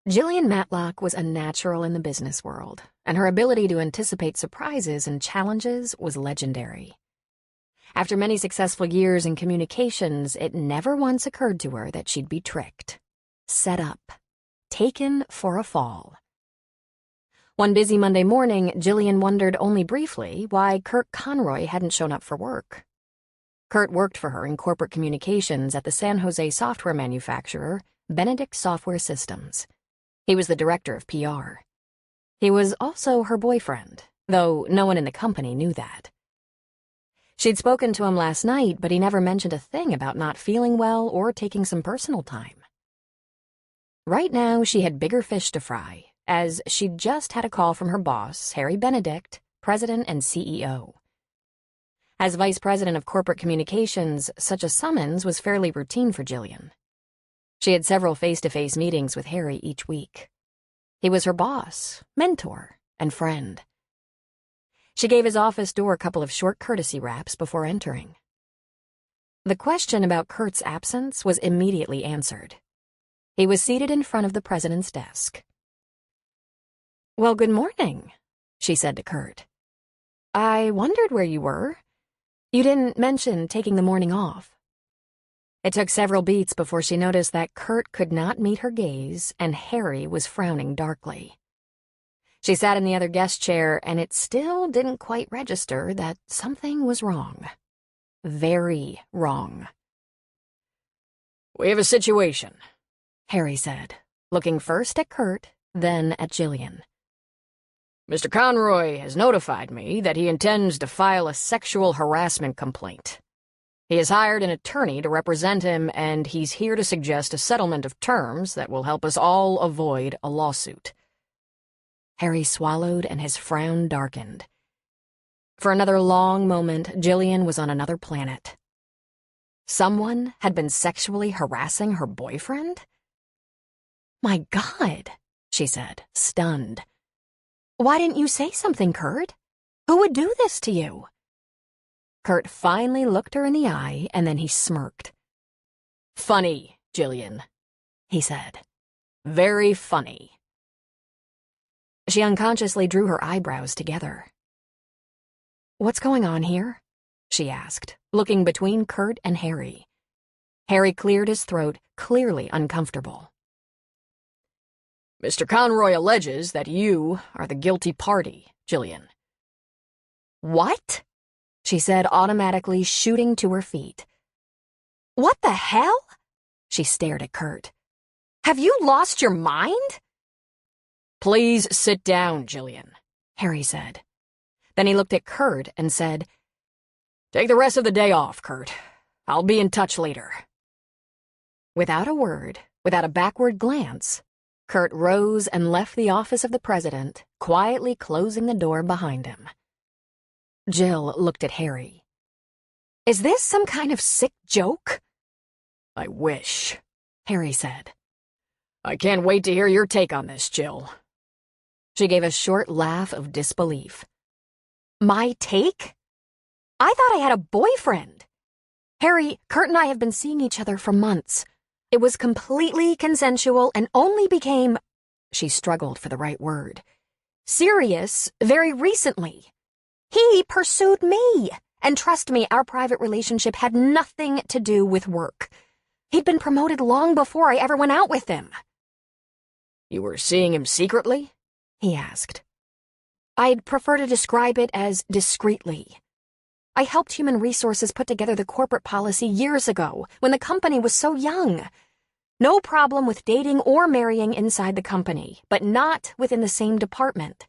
Jillian Matlock was a natural in the business world, and her ability to anticipate surprises and challenges was legendary. After many successful years in communications, it never once occurred to her that she'd be tricked, set up, taken for a fall. One busy Monday morning, Jillian wondered only briefly why Kurt Conroy hadn't shown up for work. Kurt worked for her in corporate communications at the San Jose software manufacturer, Benedict Software Systems. He was the director of PR. He was also her boyfriend, though no one in the company knew that. She'd spoken to him last night, but he never mentioned a thing about not feeling well or taking some personal time. Right now, she had bigger fish to fry, as she'd just had a call from her boss, Harry Benedict, president and CEO. As vice president of corporate communications, such a summons was fairly routine for Jillian. She had several face-to-face meetings with Harry each week. He was her boss, mentor, and friend. She gave his office door a couple of short courtesy raps before entering. The question about Kurt's absence was immediately answered. He was seated in front of the president's desk. "Well, good morning," she said to Kurt. "I wondered where you were. You didn't mention taking the morning off." It took several beats before she noticed that Kurt could not meet her gaze and Harry was frowning darkly. She sat in the other guest chair, and it still didn't quite register that something was wrong. Very wrong. "We have a situation," Harry said, looking first at Kurt, then at Jillian. "Mr. Conroy has notified me that he intends to file a sexual harassment complaint. He has hired an attorney to represent him, and he's here to suggest a settlement of terms that will help us all avoid a lawsuit." Harry swallowed and his frown darkened. For another long moment, Jillian was on another planet. Someone had been sexually harassing her boyfriend? "My God," she said, stunned. "Why didn't you say something, Kurt? Who would do this to you?" Kurt finally looked her in the eye, and then he smirked. "Funny, Jillian," he said. "Very funny." She unconsciously drew her eyebrows together. "What's going on here?" she asked, looking between Kurt and Harry. Harry cleared his throat, clearly uncomfortable. "Mr. Conroy alleges that you are the guilty party, Jillian." "What?" she said, automatically shooting to her feet. "What the hell?" She stared at Kurt. "Have you lost your mind?" "Please sit down, Jillian," Harry said. Then he looked at Kurt and said, "Take the rest of the day off, Kurt. I'll be in touch later." Without a word, without a backward glance, Kurt rose and left the office of the president, quietly closing the door behind him. Jill looked at Harry. "Is this some kind of sick joke?" "I wish," Harry said. "I can't wait to hear your take on this, Jill." She gave a short laugh of disbelief. "My take? I thought I had a boyfriend. Harry, Kurt and I have been seeing each other for months. It was completely consensual and only became," she struggled for the right word, "serious very recently. He pursued me, and trust me, our private relationship had nothing to do with work. He'd been promoted long before I ever went out with him." "You were seeing him secretly?" he asked. "I'd prefer to describe it as discreetly. I helped Human Resources put together the corporate policy years ago, when the company was so young. No problem with dating or marrying inside the company, but not within the same department.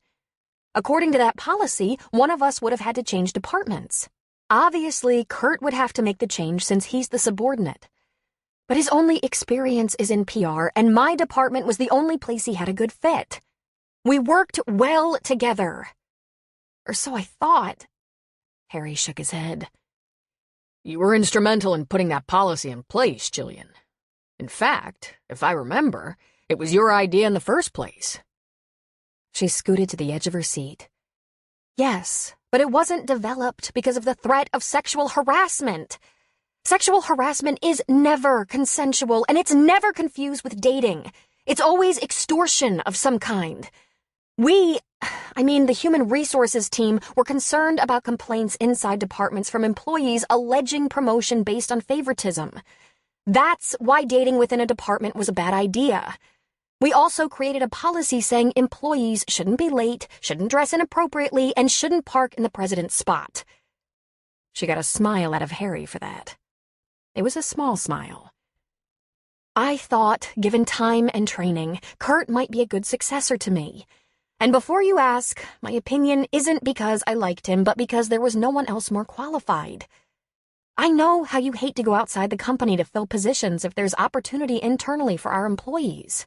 According to that policy, one of us would have had to change departments. Obviously, Kurt would have to make the change since he's the subordinate. But his only experience is in PR, and my department was the only place he had a good fit. We worked well together. Or so I thought." Harry shook his head. "You were instrumental in putting that policy in place, Jillian. In fact, if I remember, it was your idea in the first place." She scooted to the edge of her seat. "Yes, but it wasn't developed because of the threat of sexual harassment. Sexual harassment is never consensual, and it's never confused with dating. It's always extortion of some kind. The human resources team were concerned about complaints inside departments from employees alleging promotion based on favoritism. That's why dating within a department was a bad idea. We also created a policy saying employees shouldn't be late, shouldn't dress inappropriately, and shouldn't park in the president's spot. She got a smile out of Harry for that. It was a small smile. I thought, given time and training, Kurt might be a good successor to me. And before you ask, my opinion isn't because I liked him, but because there was no one else more qualified. I know how you hate to go outside the company to fill positions if there's opportunity internally for our employees.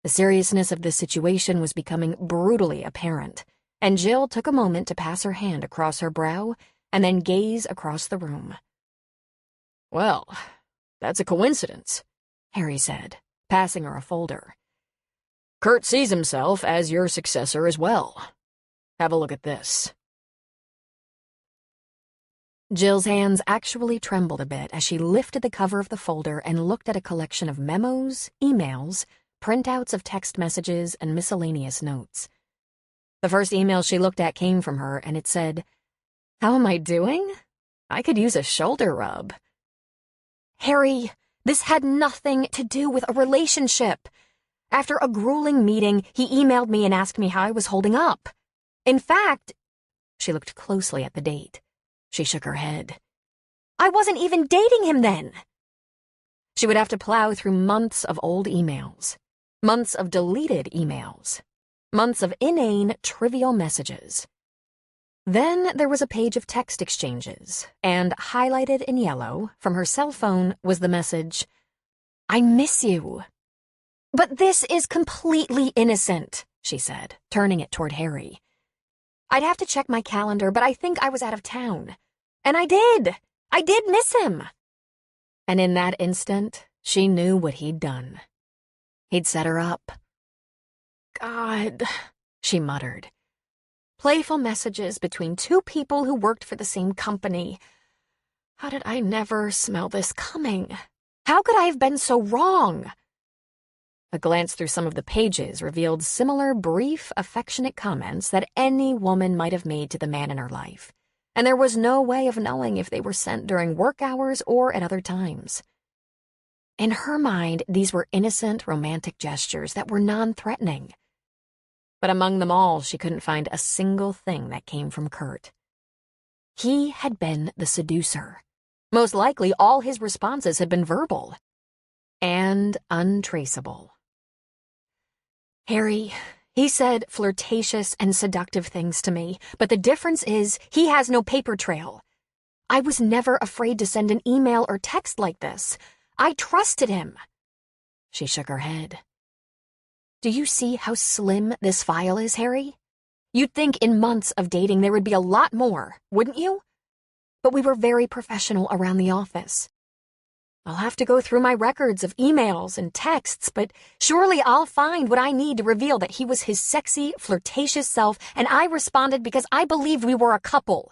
The seriousness of this situation was becoming brutally apparent, and Jill took a moment to pass her hand across her brow and then gaze across the room. Well, that's a coincidence, Harry said, passing her a folder. Kurt sees himself as your successor as well. Have a look at this. Jill's hands actually trembled a bit as she lifted the cover of the folder and looked at a collection of memos, emails, printouts of text messages, and miscellaneous notes. The first email she looked at came from her, and it said, "How am I doing? I could use a shoulder rub." Harry, this had nothing to do with a relationship. After a grueling meeting, he emailed me and asked me how I was holding up. In fact, she looked closely at the date. She shook her head. I wasn't even dating him then. She would have to plow through months of old emails, months of deleted emails, months of inane, trivial messages. Then there was a page of text exchanges, and highlighted in yellow from her cell phone was the message, "I miss you." "But this is completely innocent," she said, turning it toward Harry. "I'd have to check my calendar, but I think I was out of town. And I did. I did miss him." And in that instant, she knew what he'd done. He'd set her up. "God," she muttered. "Playful messages between two people who worked for the same company. How did I never smell this coming? How could I have been so wrong?" A glance through some of the pages revealed similar brief, affectionate comments that any woman might have made to the man in her life, and there was no way of knowing if they were sent during work hours or at other times. In her mind, these were innocent, romantic gestures that were non-threatening. But among them all, she couldn't find a single thing that came from Kurt. He had been the seducer. Most likely, all his responses had been verbal and untraceable. "Harry, he said flirtatious and seductive things to me, but the difference is he has no paper trail. I was never afraid to send an email or text like this. I trusted him." She shook her head. "Do you see how slim this file is, Harry? You'd think in months of dating there would be a lot more, wouldn't you? But we were very professional around the office. I'll have to go through my records of emails and texts, but surely I'll find what I need to reveal that he was his sexy, flirtatious self, and I responded because I believed we were a couple."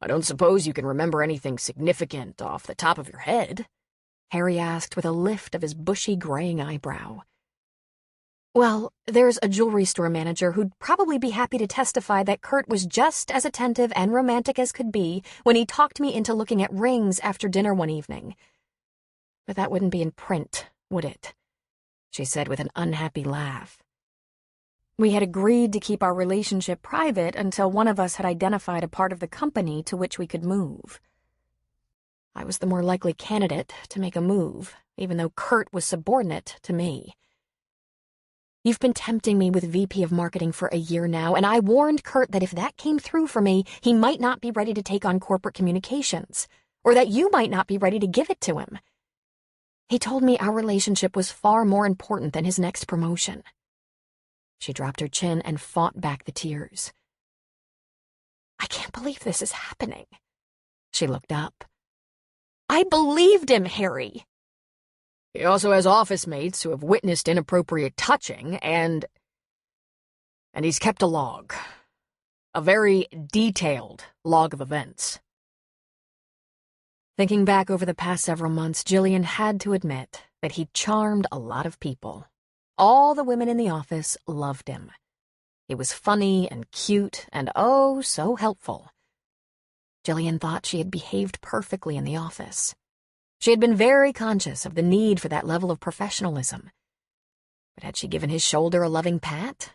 "I don't suppose you can remember anything significant off the top of your head?" Harry asked with a lift of his bushy graying eyebrow. "Well, there's a jewelry store manager who'd probably be happy to testify that Kurt was just as attentive and romantic as could be when he talked me into looking at rings after dinner one evening. But that wouldn't be in print, would it?" she said with an unhappy laugh. "We had agreed to keep our relationship private until one of us had identified a part of the company to which we could move. I was the more likely candidate to make a move, even though Kurt was subordinate to me. You've been tempting me with VP of Marketing for a year now, and I warned Kurt that if that came through for me, he might not be ready to take on corporate communications, or that you might not be ready to give it to him. He told me our relationship was far more important than his next promotion." She dropped her chin and fought back the tears. "I can't believe this is happening." She looked up. "I believed him, Harry." "He also has office mates who have witnessed inappropriate touching, and he's kept a log. A very detailed log of events." Thinking back over the past several months, Jillian had to admit that he charmed a lot of people. All the women in the office loved him. He was funny and cute and oh so helpful. Jillian thought she had behaved perfectly in the office. She had been very conscious of the need for that level of professionalism. But had she given his shoulder a loving pat,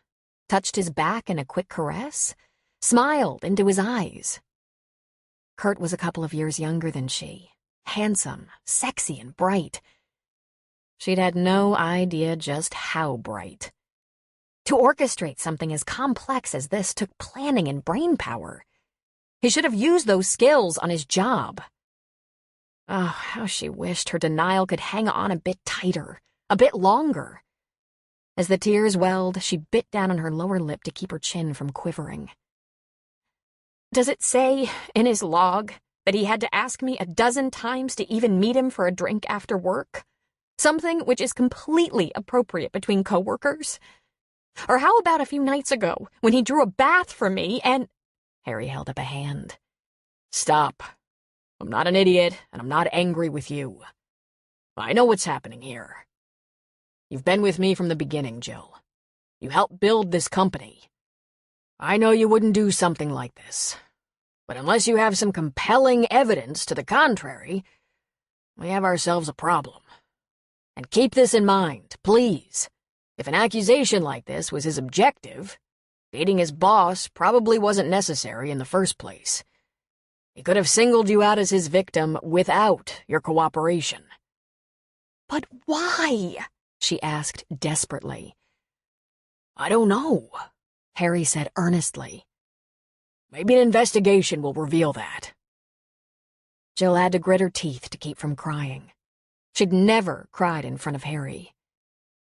touched his back in a quick caress, smiled into his eyes? Kurt was a couple of years younger than she, handsome, sexy, and bright. She'd had no idea just how bright. To orchestrate something as complex as this took planning and brain power. He should have used those skills on his job. Oh, how she wished her denial could hang on a bit tighter, a bit longer. As the tears welled, she bit down on her lower lip to keep her chin from quivering. Does it say in his log that he had to ask me 12 times to even meet him for a drink after work? Something which is completely appropriate between coworkers? Or how about a few nights ago, when he drew a bath for me and— Harry held up a hand. Stop. I'm not an idiot, and I'm not angry with you. I know what's happening here. You've been with me from the beginning, Jill. You helped build this company. I know you wouldn't do something like this, but unless you have some compelling evidence to the contrary, we have ourselves a problem. And keep this in mind, please. If an accusation like this was his objective, dating his boss probably wasn't necessary in the first place. He could have singled you out as his victim without your cooperation. But why? She asked desperately. I don't know, Harry said earnestly. Maybe an investigation will reveal that. Jill had to grit her teeth to keep from crying. She'd never cried in front of Harry.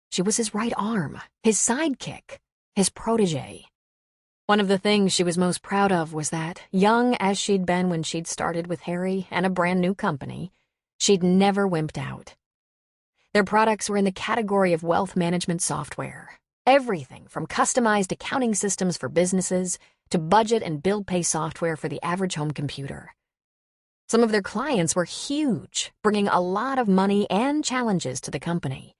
She was his right arm, his sidekick, his protégé. One of the things she was most proud of was that, young as she'd been when she'd started with Harry and a brand new company, she'd never wimped out. Their products were in the category of wealth management software. Everything from customized accounting systems for businesses to budget and bill pay software for the average home computer. Some of their clients were huge, bringing a lot of money and challenges to the company.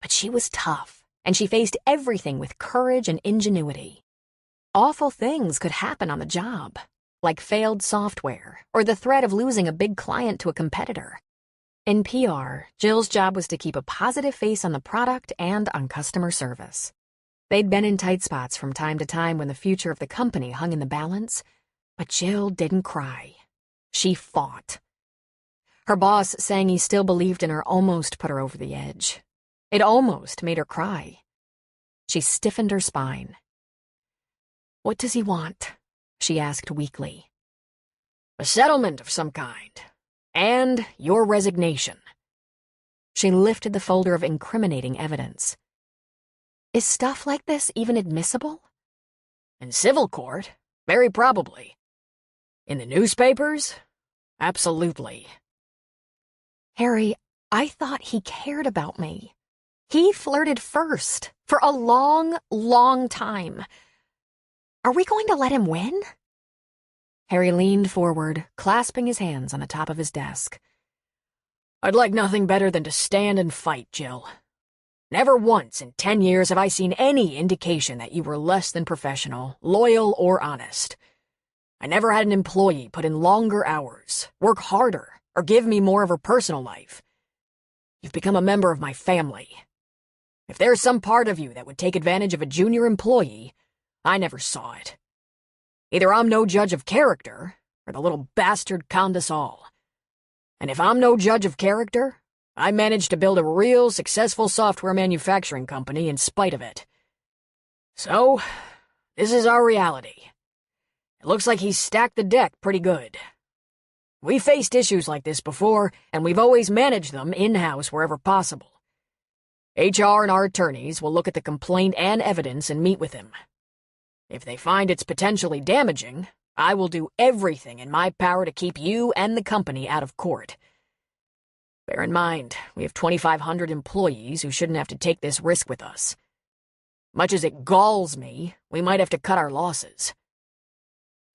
But she was tough, and she faced everything with courage and ingenuity. Awful things could happen on the job, like failed software or the threat of losing a big client to a competitor. In PR, Jill's job was to keep a positive face on the product and on customer service. They'd been in tight spots from time to time when the future of the company hung in the balance, but Jill didn't cry. She fought. Her boss saying he still believed in her almost put her over the edge. It almost made her cry. She stiffened her spine. What does he want? She asked weakly. A settlement of some kind. And your resignation. She lifted the folder of incriminating evidence. Is stuff like this even admissible? In civil court, very probably. In the newspapers, absolutely. Harry, I thought he cared about me. He flirted first, for a long, long time. Are we going to let him win? Harry leaned forward, clasping his hands on the top of his desk. I'd like nothing better than to stand and fight, Jill. Never once in 10 years have I seen any indication that you were less than professional, loyal, or honest. I never had an employee put in longer hours, work harder, or give me more of her personal life. You've become a member of my family. If there's some part of you that would take advantage of a junior employee, I never saw it. Either I'm no judge of character, or the little bastard conned us all. And if I'm no judge of character, I managed to build a real successful software manufacturing company in spite of it. So, this is our reality. It looks like he's stacked the deck pretty good. We faced issues like this before, and we've always managed them in-house wherever possible. HR and our attorneys will look at the complaint and evidence and meet with him. If they find it's potentially damaging, I will do everything in my power to keep you and the company out of court. Bear in mind, we have 2,500 employees who shouldn't have to take this risk with us. Much as it galls me, we might have to cut our losses.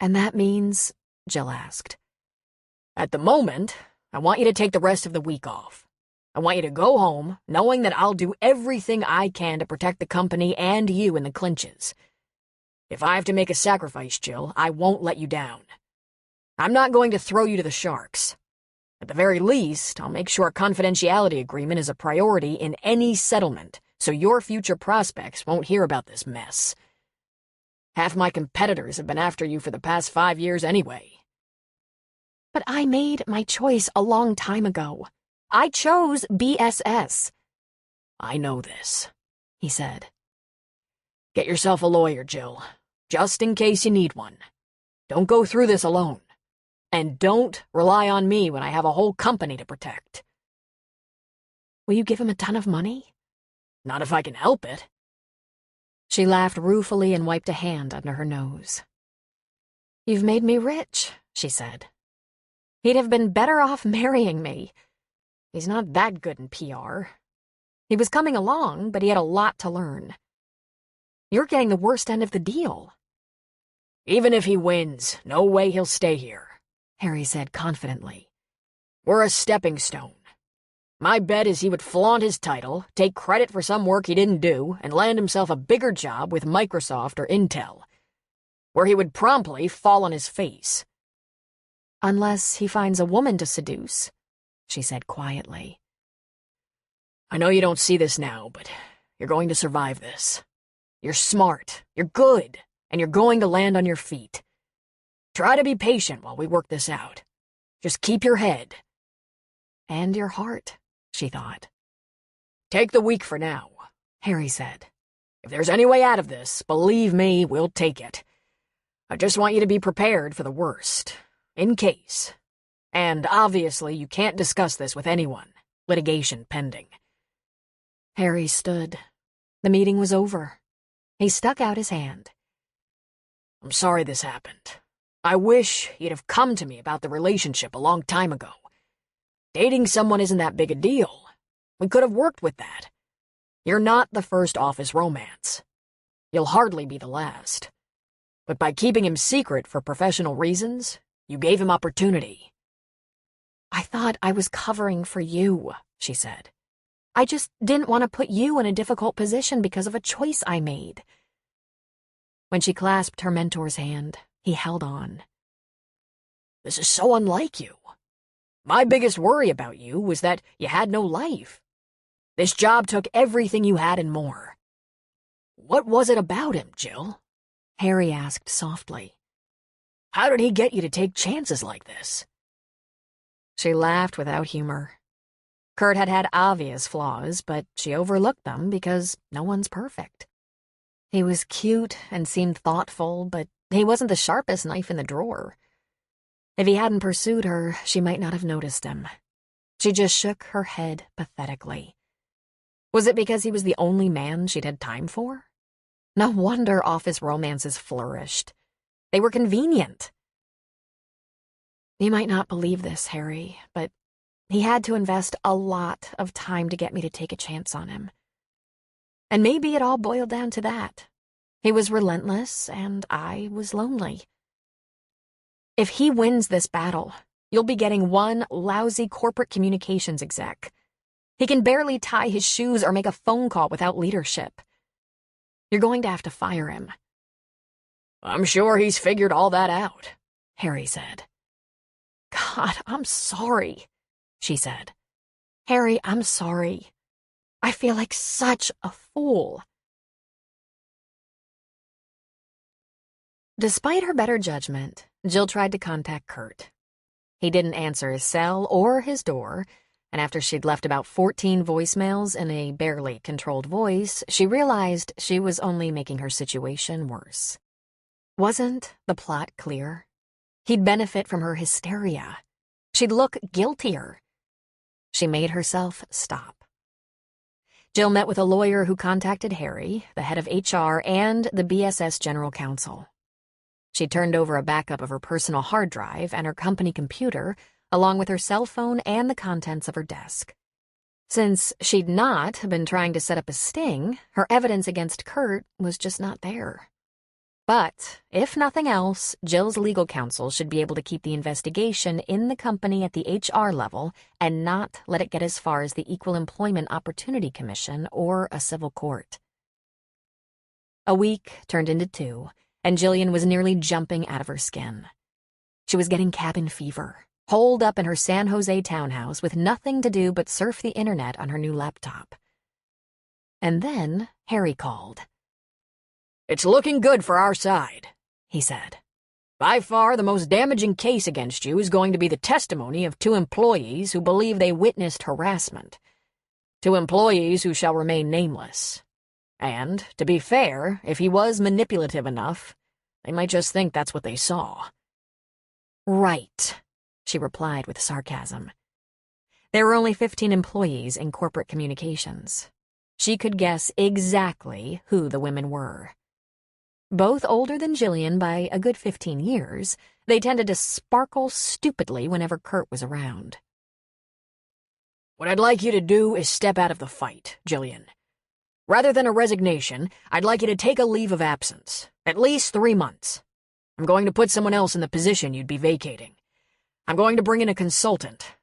And that means, Jill asked. At the moment, I want you to take the rest of the week off. I want you to go home knowing that I'll do everything I can to protect the company and you in the clinches. If I have to make a sacrifice, Jill, I won't let you down. I'm not going to throw you to the sharks. At the very least, I'll make sure a confidentiality agreement is a priority in any settlement, so your future prospects won't hear about this mess. Half my competitors have been after you for the past 5 years anyway. But I made my choice a long time ago. I chose BSS. I know this, he said. Get yourself a lawyer, Jill, just in case you need one. Don't go through this alone. And don't rely on me when I have a whole company to protect. Will you give him a ton of money? Not if I can help it. She laughed ruefully and wiped a hand under her nose. You've made me rich, she said. He'd have been better off marrying me. He's not that good in PR. He was coming along, but he had a lot to learn. You're getting the worst end of the deal. Even if he wins, no way he'll stay here, Harry said confidently. We're a stepping stone. My bet is he would flaunt his title, take credit for some work he didn't do, and land himself a bigger job with Microsoft or Intel, where he would promptly fall on his face. Unless he finds a woman to seduce, she said quietly. I know you don't see this now, but you're going to survive this. You're smart, you're good, and you're going to land on your feet. Try to be patient while we work this out. Just keep your head. And your heart, she thought. Take the week for now, Harry said. If there's any way out of this, believe me, we'll take it. I just want you to be prepared for the worst, in case. And obviously you can't discuss this with anyone. Litigation pending. Harry stood. The meeting was over. He stuck out his hand. I'm sorry this happened. I wish you'd have come to me about the relationship a long time ago. Dating someone isn't that big a deal. We could have worked with that. You're not the first office romance. You'll hardly be the last. But by keeping him secret for professional reasons, you gave him opportunity. I thought I was covering for you, she said. I just didn't want to put you in a difficult position because of a choice I made. When she clasped her mentor's hand, he held on. This is so unlike you. My biggest worry about you was that you had no life. This job took everything you had and more. What was it about him, Jill? Harry asked softly. How did he get you to take chances like this? She laughed without humor. Kurt had had obvious flaws, but she overlooked them because no one's perfect. He was cute and seemed thoughtful, but he wasn't the sharpest knife in the drawer. If he hadn't pursued her, she might not have noticed him. She just shook her head pathetically. Was it because he was the only man she'd had time for? No wonder office romances flourished. They were convenient. You might not believe this, Harry, but he had to invest a lot of time to get me to take a chance on him. And maybe it all boiled down to that. He was relentless, and I was lonely. If he wins this battle, you'll be getting one lousy corporate communications exec. He can barely tie his shoes or make a phone call without leadership. You're going to have to fire him. I'm sure he's figured all that out, Harry said. God, I'm sorry, she said. Harry, I'm sorry. I feel like such a fool. Despite her better judgment, Jill tried to contact Kurt. He didn't answer his cell or his door, and after she'd left about 14 voicemails in a barely controlled voice, she realized she was only making her situation worse. Wasn't the plot clear? He'd benefit from her hysteria. She'd look guiltier. She made herself stop. Jill met with a lawyer who contacted Harry, the head of HR, and the BSS general counsel. She turned over a backup of her personal hard drive and her company computer, along with her cell phone and the contents of her desk. Since she'd not been trying to set up a sting, her evidence against Kurt was just not there. But, if nothing else, Jill's legal counsel should be able to keep the investigation in the company at the HR level and not let it get as far as the Equal Employment Opportunity Commission or a civil court. A week turned into 2, and Jillian was nearly jumping out of her skin. She was getting cabin fever, holed up in her San Jose townhouse with nothing to do but surf the internet on her new laptop. And then Harry called. "It's looking good for our side," he said. "By far the most damaging case against you is going to be the testimony of 2 employees who believe they witnessed harassment. 2 employees who shall remain nameless. And, to be fair, if he was manipulative enough, they might just think that's what they saw." "Right," she replied with sarcasm. There were only 15 employees in corporate communications. She could guess exactly who the women were. Both older than Jillian by a good 15 years, they tended to sparkle stupidly whenever Kurt was around. "What I'd like you to do is step out of the fight, Jillian. Rather than a resignation, I'd like you to take a leave of absence, at least 3 months. I'm going to put someone else in the position you'd be vacating. I'm going to bring in a consultant.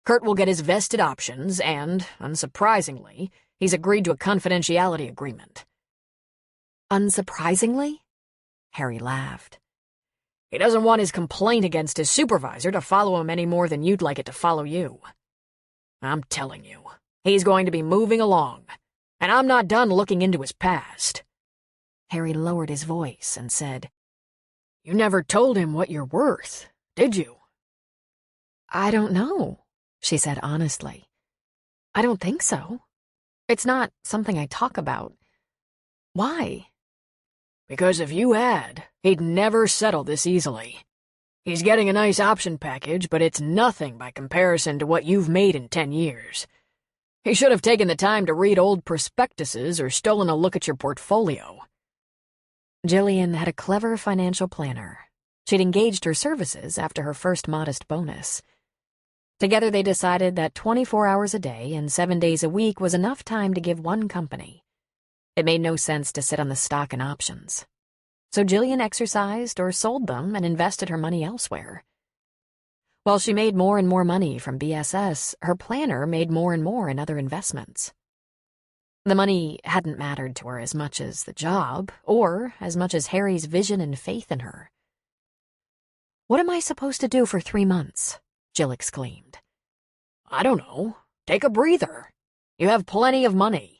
Kurt will get his vested options and, unsurprisingly, he's agreed to a confidentiality agreement." "Unsurprisingly?" Harry laughed. "He doesn't want his complaint against his supervisor to follow him any more than you'd like it to follow you. I'm telling you, he's going to be moving along, and I'm not done looking into his past." Harry lowered his voice and said, "You never told him what you're worth, did you?" "I don't know," she said honestly. "I don't think so. It's not something I talk about. Why?" "Because if you had, he'd never settle this easily. He's getting a nice option package, but it's nothing by comparison to what you've made in 10 years. He should have taken the time to read old prospectuses or stolen a look at your portfolio." Jillian had a clever financial planner. She'd engaged her services after her first modest bonus. Together they decided that 24 hours a day and 7 days a week was enough time to give one company. It made no sense to sit on the stock and options. So Jillian exercised or sold them and invested her money elsewhere. While she made more and more money from BSS, her planner made more and more in other investments. The money hadn't mattered to her as much as the job, or as much as Harry's vision and faith in her. "What am I supposed to do for 3 months?" Jill exclaimed. "I don't know. Take a breather. You have plenty of money.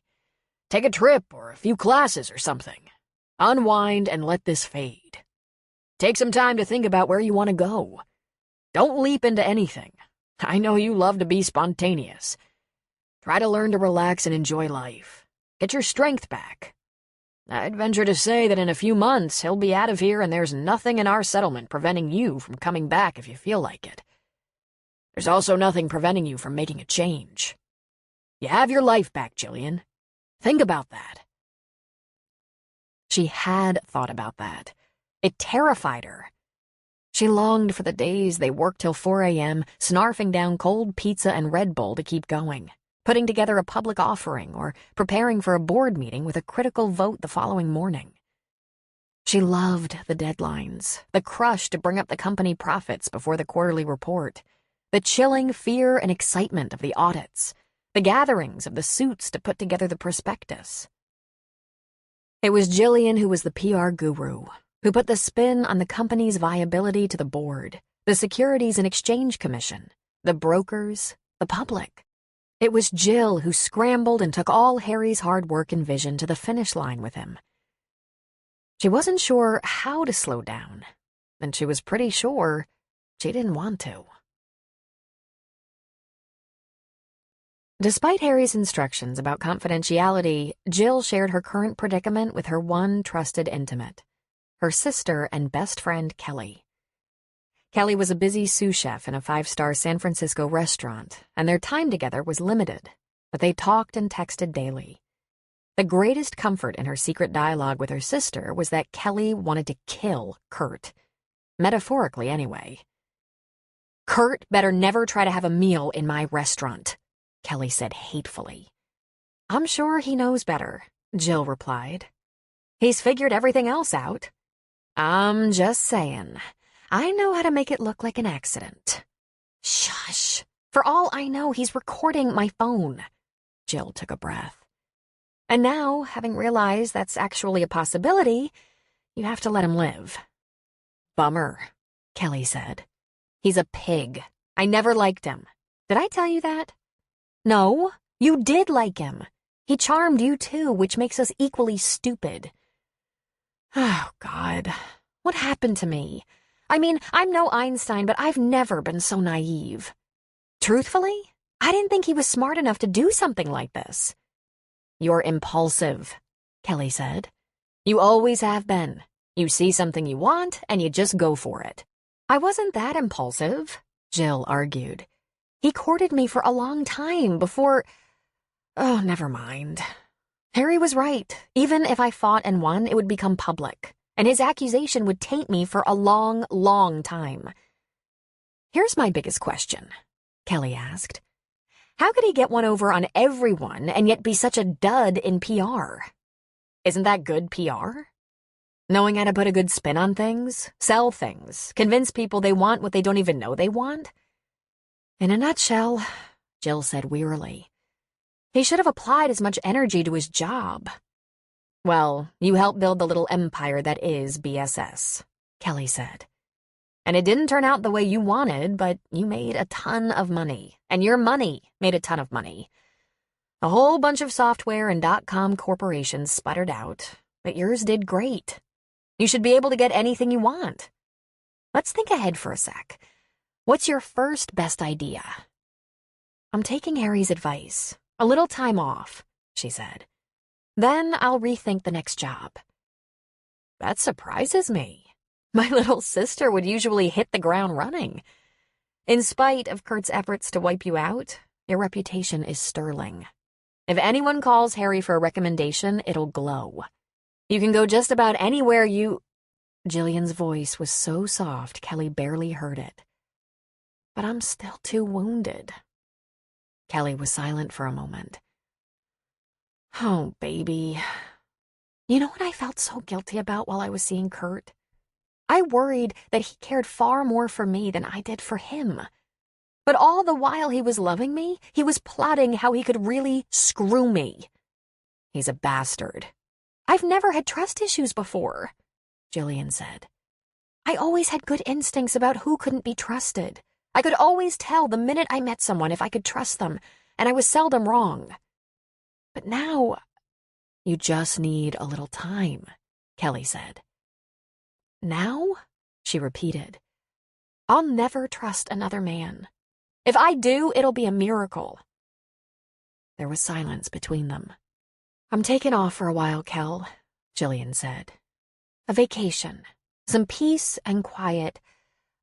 Take a trip or a few classes or something. Unwind and let this fade. Take some time to think about where you want to go. Don't leap into anything. I know you love to be spontaneous. Try to learn to relax and enjoy life. Get your strength back. I'd venture to say that in a few months he'll be out of here and there's nothing in our settlement preventing you from coming back if you feel like it. There's also nothing preventing you from making a change. You have your life back, Jillian. Think about that." She had thought about that. It terrified her. She longed for the days they worked till 4 a.m., snarfing down cold pizza and Red Bull to keep going, putting together a public offering or preparing for a board meeting with a critical vote the following morning. She loved the deadlines, the crush to bring up the company profits before the quarterly report, the chilling fear and excitement of the audits, the gatherings of the suits to put together the prospectus. It was Jillian who was the PR guru, who put the spin on the company's viability to the board, the Securities and Exchange Commission, the brokers, the public. It was Jill who scrambled and took all Harry's hard work and vision to the finish line with him. She wasn't sure how to slow down, and she was pretty sure she didn't want to. Despite Harry's instructions about confidentiality, Jill shared her current predicament with her one trusted intimate, her sister and best friend Kelly. Kelly was a busy sous chef in a 5-star San Francisco restaurant, and their time together was limited, but they talked and texted daily. The greatest comfort in her secret dialogue with her sister was that Kelly wanted to kill Kurt. Metaphorically, anyway. "Kurt better never try to have a meal in my restaurant," Kelly said hatefully. "I'm sure he knows better," Jill replied. "He's figured everything else out. I'm just saying. I know how to make it look like an accident. Shush. For all I know, he's recording my phone. Jill took a breath. And now, having realized that's actually a possibility, you have to let him live. Bummer, Kelly said. He's a pig. I never liked him. Did I tell you that? No, you did like him. He charmed you too, which makes us equally stupid. Oh, God. What happened to me? I mean, I'm no Einstein, but I've never been so naive. Truthfully, I didn't think he was smart enough to do something like this. You're impulsive, Kelly said. You always have been. You see something you want, and you just go for it. I wasn't that impulsive, Jill argued. He courted me for a long time before... Oh, never mind. Harry was right. Even if I fought and won, it would become public, and his accusation would taint me for a long, long time. Here's my biggest question, Kelly asked. How could he get one over on everyone and yet be such a dud in PR? Isn't that good PR? Knowing how to put a good spin on things, sell things, convince people they want what they don't even know they want? In a nutshell, Jill said wearily, he should have applied as much energy to his job. Well, you helped build the little empire that is BSS, Kelly said. And it didn't turn out the way you wanted, but you made a ton of money, and your money made a ton of money. A whole bunch of software and .com corporations sputtered out, but yours did great. You should be able to get anything you want. Let's think ahead for a sec. What's your first best idea? I'm taking Harry's advice. A little time off, she said. Then I'll rethink the next job. That surprises me. My little sister would usually hit the ground running. In spite of Kurt's efforts to wipe you out, your reputation is sterling. If anyone calls Harry for a recommendation, it'll glow. You can go just about anywhere you... Jillian's voice was so soft, Kelly barely heard it. But I'm still too wounded. Kelly was silent for a moment. Oh, baby. You know what I felt so guilty about while I was seeing Kurt? I worried that he cared far more for me than I did for him. But all the while he was loving me, he was plotting how he could really screw me. He's a bastard. I've never had trust issues before, Jillian said. I always had good instincts about who couldn't be trusted. I could always tell the minute I met someone if I could trust them, and I was seldom wrong. But now, you just need a little time, Kelly said. Now? She repeated. I'll never trust another man. If I do, it'll be a miracle. There was silence between them. I'm taking off for a while, Kel, Jillian said. A vacation, some peace and quiet,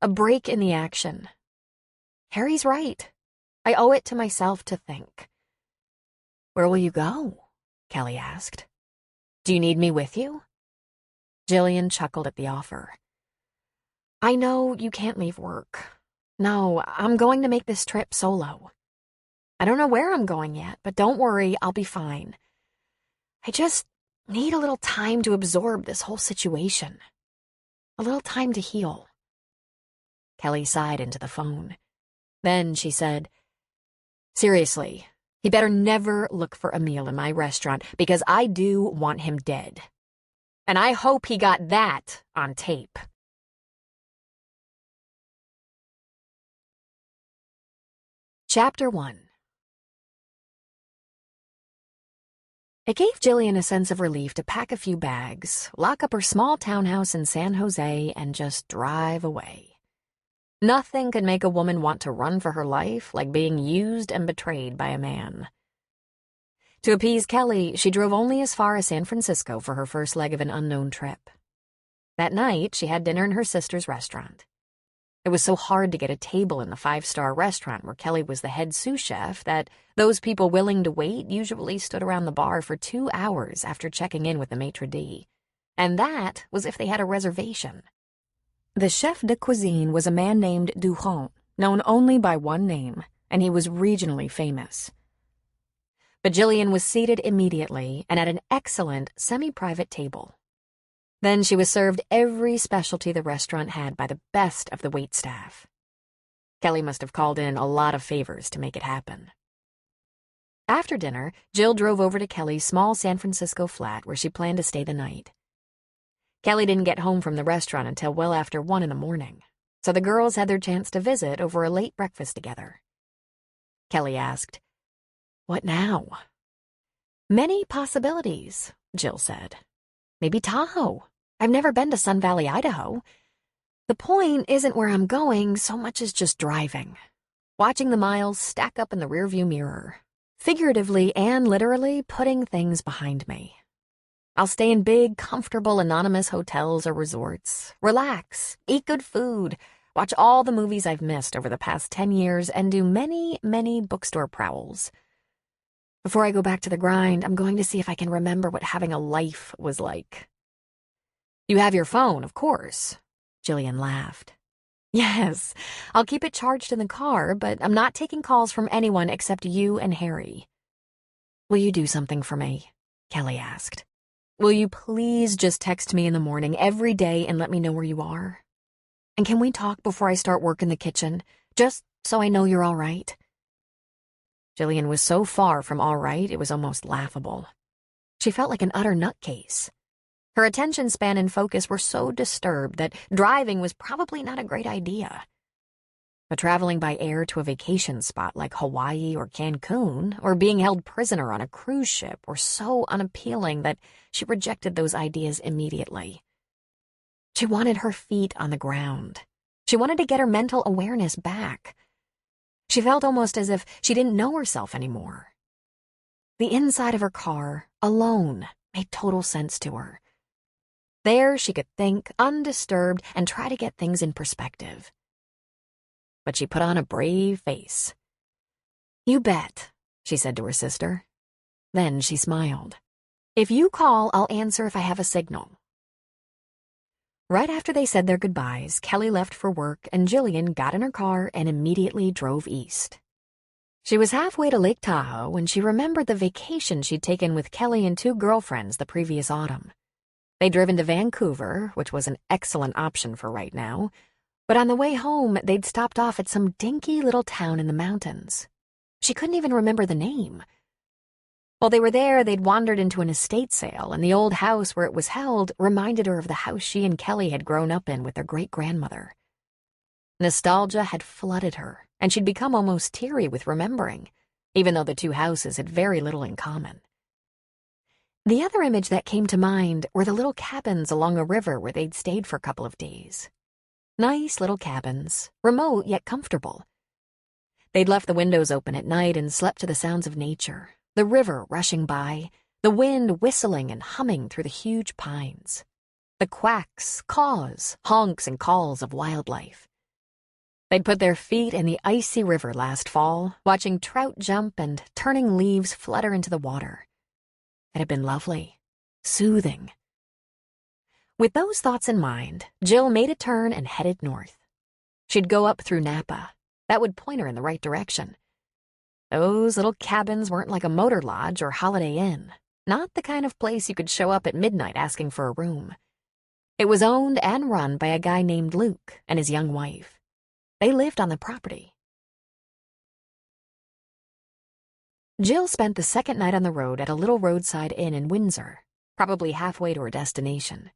a break in the action. Harry's right. I owe it to myself to think. Where will you go? Kelly asked. Do you need me with you? Jillian chuckled at the offer. I know you can't leave work. No, I'm going to make this trip solo. I don't know where I'm going yet, but don't worry, I'll be fine. I just need a little time to absorb this whole situation. A little time to heal. Kelly sighed into the phone. Then she said, Seriously, he better never look for a meal in my restaurant because I do want him dead. And I hope he got that on tape. Chapter 1. It gave Jillian a sense of relief to pack a few bags, lock up her small townhouse in San Jose, and just drive away. Nothing could make a woman want to run for her life like being used and betrayed by a man. To appease Kelly, she drove only as far as San Francisco for her first leg of an unknown trip. That night, she had dinner in her sister's restaurant. It was so hard to get a table in the 5-star restaurant where Kelly was the head sous chef that those people willing to wait usually stood around the bar for 2 hours after checking in with the maitre d'. And that was if they had a reservation. The chef de cuisine was a man named Durand, known only by one name, and he was regionally famous. But Jillian was seated immediately and at an excellent semi-private table. Then she was served every specialty the restaurant had by the best of the waitstaff. Kelly must have called in a lot of favors to make it happen. After dinner, Jill drove over to Kelly's small San Francisco flat where she planned to stay the night. Kelly didn't get home from the restaurant until well after 1 in the morning, so the girls had their chance to visit over a late breakfast together. Kelly asked, "What now?" "Many possibilities," Jill said. "Maybe Tahoe. I've never been to Sun Valley, Idaho. The point isn't where I'm going so much as just driving, watching the miles stack up in the rearview mirror, figuratively and literally putting things behind me. I'll stay in big, comfortable, anonymous hotels or resorts, relax, eat good food, watch all the movies I've missed over the past 10 years, and do many, many bookstore prowls. Before I go back to the grind, I'm going to see if I can remember what having a life was like." "You have your phone, of course." Jillian laughed. "Yes, I'll keep it charged in the car, but I'm not taking calls from anyone except you and Harry." "Will you do something for me?" Kelly asked. "Will you please just text me in the morning every day and let me know where you are? And can we talk before I start work in the kitchen, just so I know you're all right?" Jillian was so far from all right, it was almost laughable. She felt like an utter nutcase. Her attention span and focus were so disturbed that driving was probably not a great idea. But traveling by air to a vacation spot like Hawaii or Cancun, or being held prisoner on a cruise ship were so unappealing that she rejected those ideas immediately. She wanted her feet on the ground. She wanted to get her mental awareness back. She felt almost as if she didn't know herself anymore. The inside of her car, alone, made total sense to her. There she could think, undisturbed, and try to get things in perspective. But she put on a brave face. "You bet," she said to her sister. Then she smiled. "If you call, I'll answer if I have a signal." Right after they said their goodbyes, Kelly left for work and Jillian got in her car and immediately drove east. She was halfway to Lake Tahoe when she remembered the vacation she'd taken with Kelly and 2 girlfriends the previous autumn. They'd driven to Vancouver, which was an excellent option for right now, but on the way home, they'd stopped off at some dinky little town in the mountains. She couldn't even remember the name. While they were there, they'd wandered into an estate sale, and the old house where it was held reminded her of the house she and Kelly had grown up in with their great-grandmother. Nostalgia had flooded her, and she'd become almost teary with remembering, even though the 2 houses had very little in common. The other image that came to mind were the little cabins along a river where they'd stayed for a couple of days. Nice little cabins, remote yet comfortable. They'd left the windows open at night and slept to the sounds of nature, the river rushing by, the wind whistling and humming through the huge pines, the quacks, caws, honks, and calls of wildlife. They'd put their feet in the icy river last fall, watching trout jump and turning leaves flutter into the water. It had been lovely, soothing. With those thoughts in mind, Jill made a turn and headed north. She'd go up through Napa. That would point her in the right direction. Those little cabins weren't like a motor lodge or Holiday Inn, not the kind of place you could show up at midnight asking for a room. It was owned and run by a guy named Luke and his young wife. They lived on the property. Jill spent the second night on the road at a little roadside inn in Windsor, probably halfway to her destination.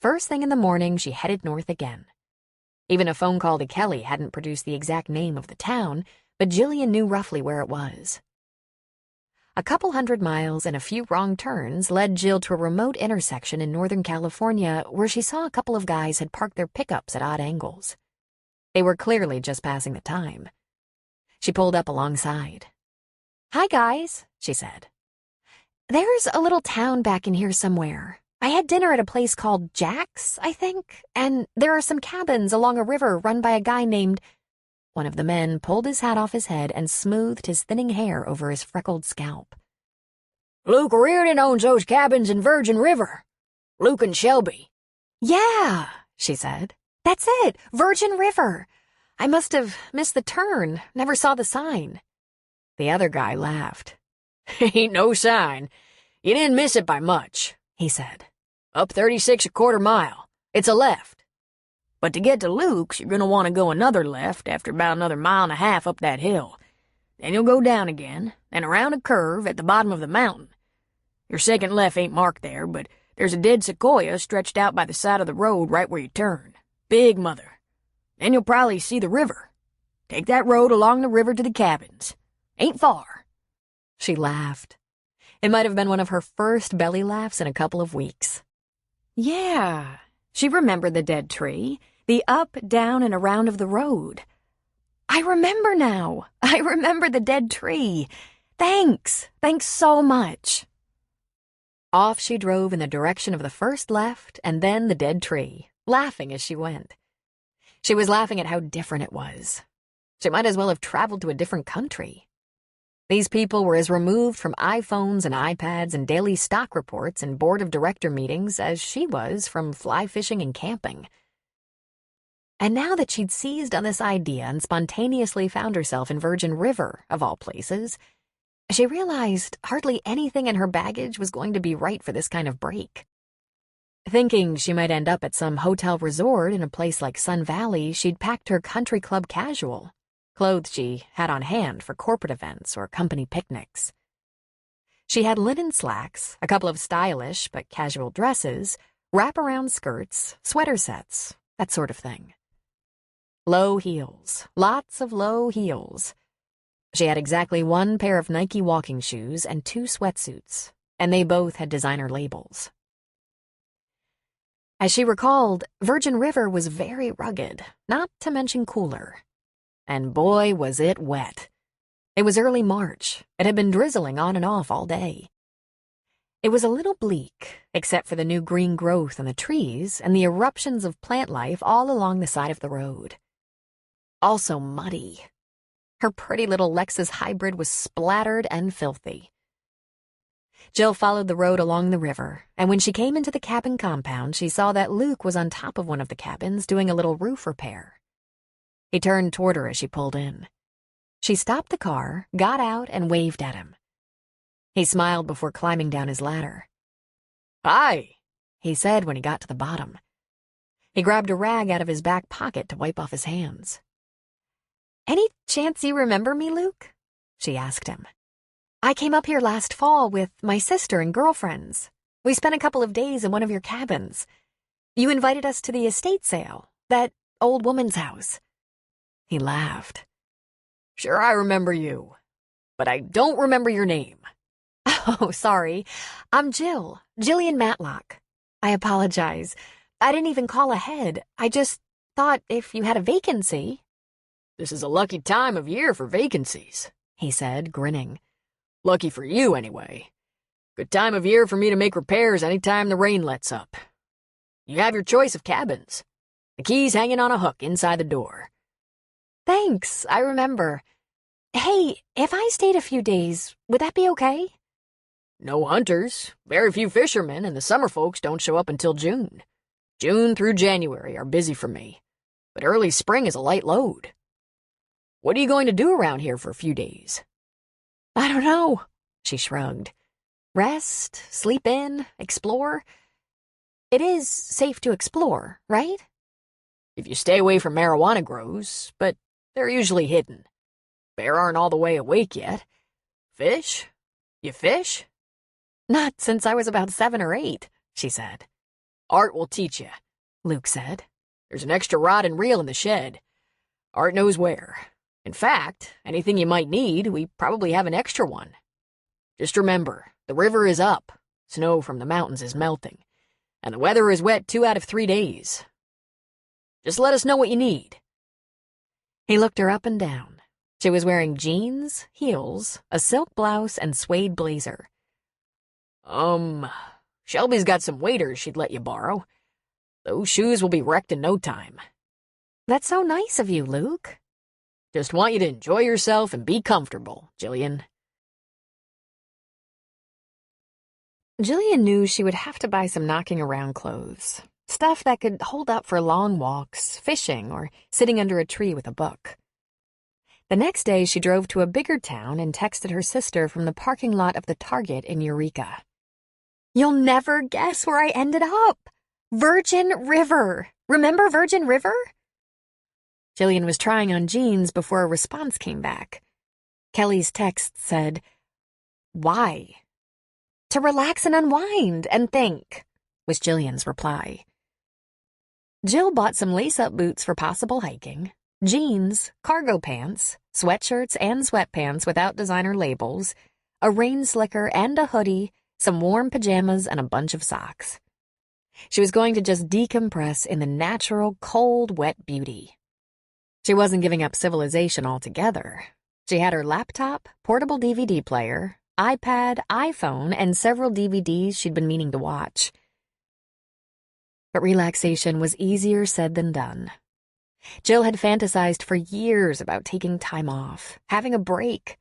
First thing in the morning, she headed north again. Even a phone call to Kelly hadn't produced the exact name of the town, but Jillian knew roughly where it was. A couple 100 miles and a few wrong turns led Jill to a remote intersection in Northern California where she saw a couple of guys had parked their pickups at odd angles. They were clearly just passing the time. She pulled up alongside. "Hi, guys," she said. "There's a little town back in here somewhere. I had dinner at a place called Jack's, I think, and there are some cabins along a river run by a guy named—" One of the men pulled his hat off his head and smoothed his thinning hair over his freckled scalp. "Luke Reardon owns those cabins in Virgin River. Luke and Shelby." "Yeah," she said. "That's it, Virgin River. I must have missed the turn, never saw the sign." The other guy laughed. "Ain't no sign. You didn't miss it by much," he said. Up 36 1/4 mile. It's a left. But to get to Luke's, you're gonna want to go another left after about another 1.5 miles up that hill. Then you'll go down again, and around a curve at the bottom of the mountain. Your second left ain't marked there, but there's a dead sequoia stretched out by the side of the road right where you turn. Big mother. Then you'll probably see the river. Take that road along the river to the cabins. Ain't far." She laughed. It might have been one of her first belly laughs in a couple of weeks. Yeah, she remembered the dead tree, the up, down, and around of the road. I remember now. I remember the dead tree. Thanks. Thanks so much. Off she drove in the direction of the first left and then the dead tree, laughing as she went. She was laughing at how different it was. She might as well have traveled to a different country. These people were as removed from iPhones and iPads and daily stock reports and board of director meetings as she was from fly fishing and camping. And now that she'd seized on this idea and spontaneously found herself in Virgin River, of all places, she realized hardly anything in her baggage was going to be right for this kind of break. Thinking she might end up at some hotel resort in a place like Sun Valley, she'd packed her country club casual, clothes she had on hand for corporate events or company picnics. She had linen slacks, a couple of stylish but casual dresses, wraparound skirts, sweater sets, that sort of thing. Low heels, lots of low heels. She had exactly one pair of Nike walking shoes and 2 sweatsuits, and they both had designer labels. As she recalled, Virgin River was very rugged, not to mention cooler. And boy, was it wet. It was early March. It had been drizzling on and off all day. It was a little bleak, except for the new green growth on the trees and the eruptions of plant life all along the side of the road. Also muddy. Her pretty little Lexus hybrid was splattered and filthy. Jill followed the road along the river, and when she came into the cabin compound, she saw that Luke was on top of one of the cabins doing a little roof repair. He turned toward her as she pulled in. She stopped the car, got out, and waved at him. He smiled before climbing down his ladder. "Hi," he said when he got to the bottom. He grabbed a rag out of his back pocket to wipe off his hands. "Any chance you remember me, Luke?" she asked him. "I came up here last fall with my sister and girlfriends. We spent a couple of days in one of your cabins. You invited us to the estate sale, that old woman's house." He laughed. "Sure, I remember you, but I don't remember your name." "Oh, sorry. I'm Jill, Jillian Matlock. I apologize. I didn't even call ahead. I just thought if you had a vacancy." "This is a lucky time of year for vacancies," he said, grinning. "Lucky for you, anyway. Good time of year for me to make repairs any time the rain lets up. You have your choice of cabins. The key's hanging on a hook inside the door." "Thanks, I remember. Hey, if I stayed a few days, would that be okay?" "No hunters, very few fishermen, and the summer folks don't show up until June. June through January are busy for me, but early spring is a light load. What are you going to do around here for a few days?" "I don't know," she shrugged. "Rest, sleep in, explore. It is safe to explore, right?" "If you stay away from marijuana grows, but they're usually hidden. Bear aren't all the way awake yet. Fish? You fish?" "Not since I was about 7 or 8, she said. "Art will teach you," Luke said. "There's an extra rod and reel in the shed. Art knows where. In fact, anything you might need, we probably have an extra one. Just remember, the river is up, snow from the mountains is melting, and the weather is wet 2 out of 3 days. Just let us know what you need." He looked her up and down. She was wearing jeans, heels, a silk blouse, and suede blazer. Shelby's got some waders she'd let you borrow. Those shoes will be wrecked in no time." "That's so nice of you, Luke." "Just want you to enjoy yourself and be comfortable, Jillian." Jillian knew she would have to buy some knocking around clothes, stuff that could hold up for long walks, fishing, or sitting under a tree with a book. The next day, she drove to a bigger town and texted her sister from the parking lot of the Target in Eureka. You'll never guess where I ended up. Virgin River. Remember Virgin River? Jillian was trying on jeans before a response came back. Kelly's text said, "Why?" "To relax and unwind and think," was Jillian's reply. Jill bought some lace-up boots for possible hiking, jeans, cargo pants, sweatshirts and sweatpants without designer labels, a rain slicker and a hoodie, some warm pajamas, and a bunch of socks. She was going to just decompress in the natural, cold, wet beauty. She wasn't giving up civilization altogether. She had her laptop, portable DVD player, iPad, iPhone, and several DVDs she'd been meaning to watch. But relaxation was easier said than done. Jill had fantasized for years about taking time off, having a break.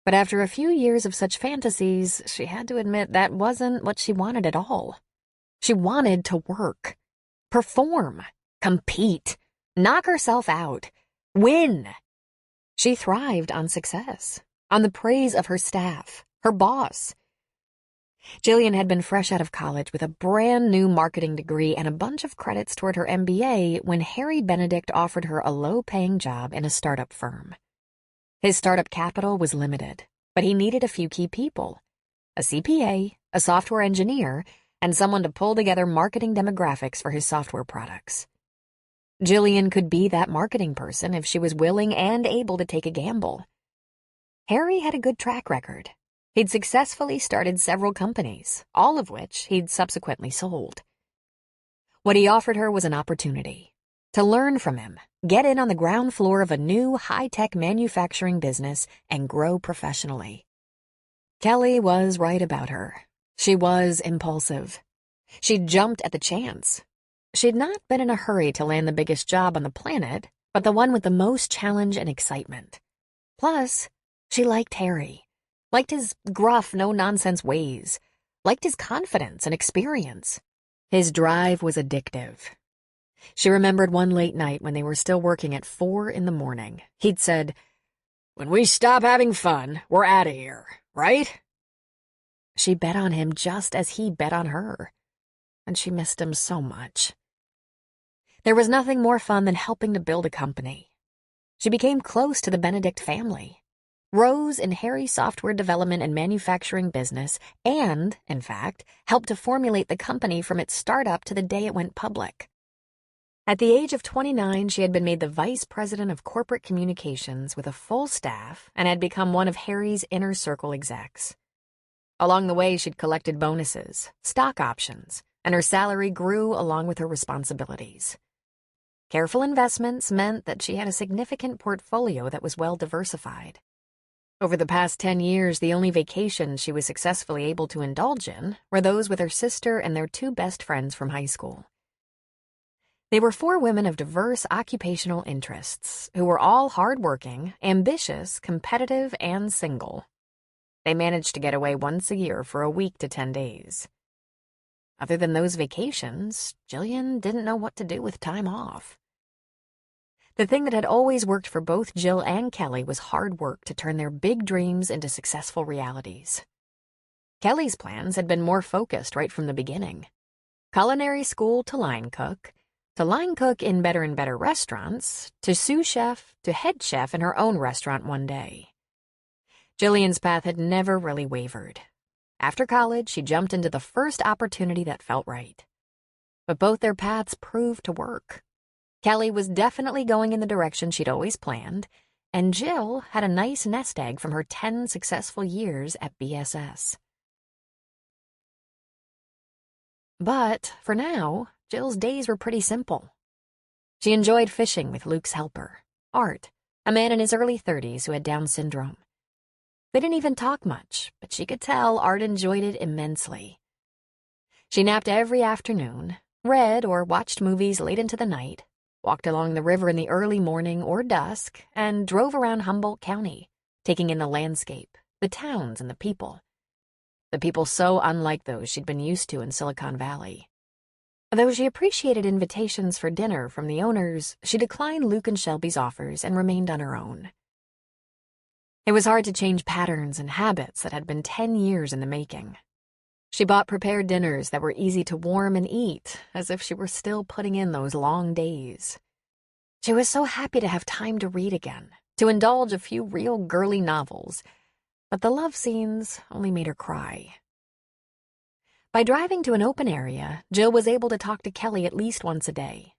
But after a few years of such fantasies, she had to admit that wasn't what she wanted at all. She wanted to work, perform, compete, knock herself out, win. She thrived on success, on the praise of her staff, her boss. Jillian had been fresh out of college with a brand new marketing degree and a bunch of credits toward her MBA when Harry Benedict offered her a low-paying job in a startup firm. His startup capital was limited, but he needed a few key people: a CPA, a software engineer, and someone to pull together marketing demographics for his software products. Jillian could be that marketing person if she was willing and able to take a gamble. Harry had a good track record. He'd successfully started several companies, all of which he'd subsequently sold. What he offered her was an opportunity to learn from him, get in on the ground floor of a new high-tech manufacturing business, and grow professionally. Kelly was right about her. She was impulsive. She'd jumped at the chance. She'd not been in a hurry to land the biggest job on the planet, but the one with the most challenge and excitement. Plus, she liked Harry, liked his gruff, no-nonsense ways, liked his confidence and experience. His drive was addictive. She remembered one late night when they were still working at 4 a.m. He'd said, "When we stop having fun, we're out of here, right?" She bet on him just as he bet on her, and she missed him so much. There was nothing more fun than helping to build a company. She became close to the Benedict family, rose in Harry's software development and manufacturing business, and, in fact, helped to formulate the company from its startup to the day it went public. At the age of 29, she had been made the vice president of corporate communications with a full staff and had become one of Harry's inner circle execs. Along the way, she'd collected bonuses, stock options, and her salary grew along with her responsibilities. Careful investments meant that she had a significant portfolio that was well diversified. Over the past 10 years, the only vacations she was successfully able to indulge in were those with her sister and their 2 best friends from high school. They were 4 women of diverse occupational interests who were all hardworking, ambitious, competitive, and single. They managed to get away once a year for a week to 10 days. Other than those vacations, Jillian didn't know what to do with time off. The thing that had always worked for both Jill and Kelly was hard work to turn their big dreams into successful realities. Kelly's plans had been more focused right from the beginning. Culinary school to line cook in better and better restaurants, to sous chef, to head chef in her own restaurant one day. Jillian's path had never really wavered. After college, she jumped into the first opportunity that felt right. But both their paths proved to work. Kelly was definitely going in the direction she'd always planned, and Jill had a nice nest egg from her 10 successful years at BSS. But, for now, Jill's days were pretty simple. She enjoyed fishing with Luke's helper, Art, a man in his early 30s who had Down syndrome. They didn't even talk much, but she could tell Art enjoyed it immensely. She napped every afternoon, read or watched movies late into the night, walked along the river in the early morning or dusk, and drove around Humboldt County, taking in the landscape, the towns, and the people. The people so unlike those she'd been used to in Silicon Valley. Though she appreciated invitations for dinner from the owners, she declined Luke and Shelby's offers and remained on her own. It was hard to change patterns and habits that had been 10 years in the making. She bought prepared dinners that were easy to warm and eat, as if she were still putting in those long days. She was so happy to have time to read again, to indulge a few real girly novels, but the love scenes only made her cry. By driving to an open area, Jill was able to talk to Kelly at least once a day.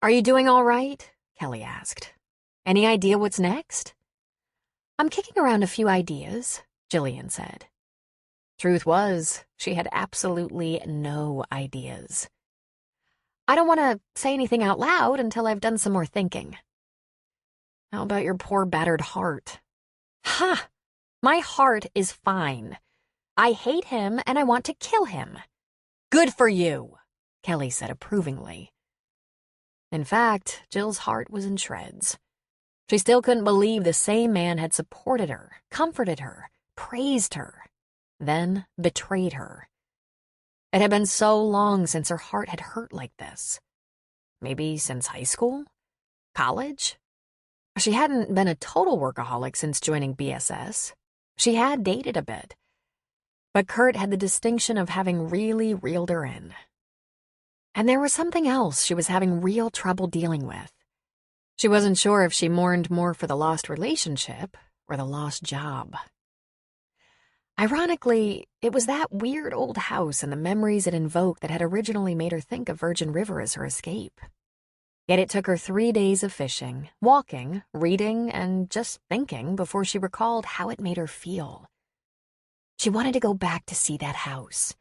"Are you doing all right?" Kelly asked. "Any idea what's next?" "I'm kicking around a few ideas," Jillian said. Truth was, she had absolutely no ideas. "I don't want to say anything out loud until I've done some more thinking." "How about your poor battered heart?" "Ha! My heart is fine. I hate him and I want to kill him." "Good for you," Kelly said approvingly. In fact, Jill's heart was in shreds. She still couldn't believe the same man had supported her, comforted her, praised her, then betrayed her. It had been so long since her heart had hurt like this. Maybe since high school? College? She hadn't been a total workaholic since joining BSS. She had dated a bit. But Kurt had the distinction of having really reeled her in. And there was something else she was having real trouble dealing with. She wasn't sure if she mourned more for the lost relationship or the lost job. Ironically, it was that weird old house and the memories it invoked that had originally made her think of Virgin River as her escape. Yet it took her 3 days of fishing, walking, reading, and just thinking before she recalled how it made her feel. She wanted to go back to see that house.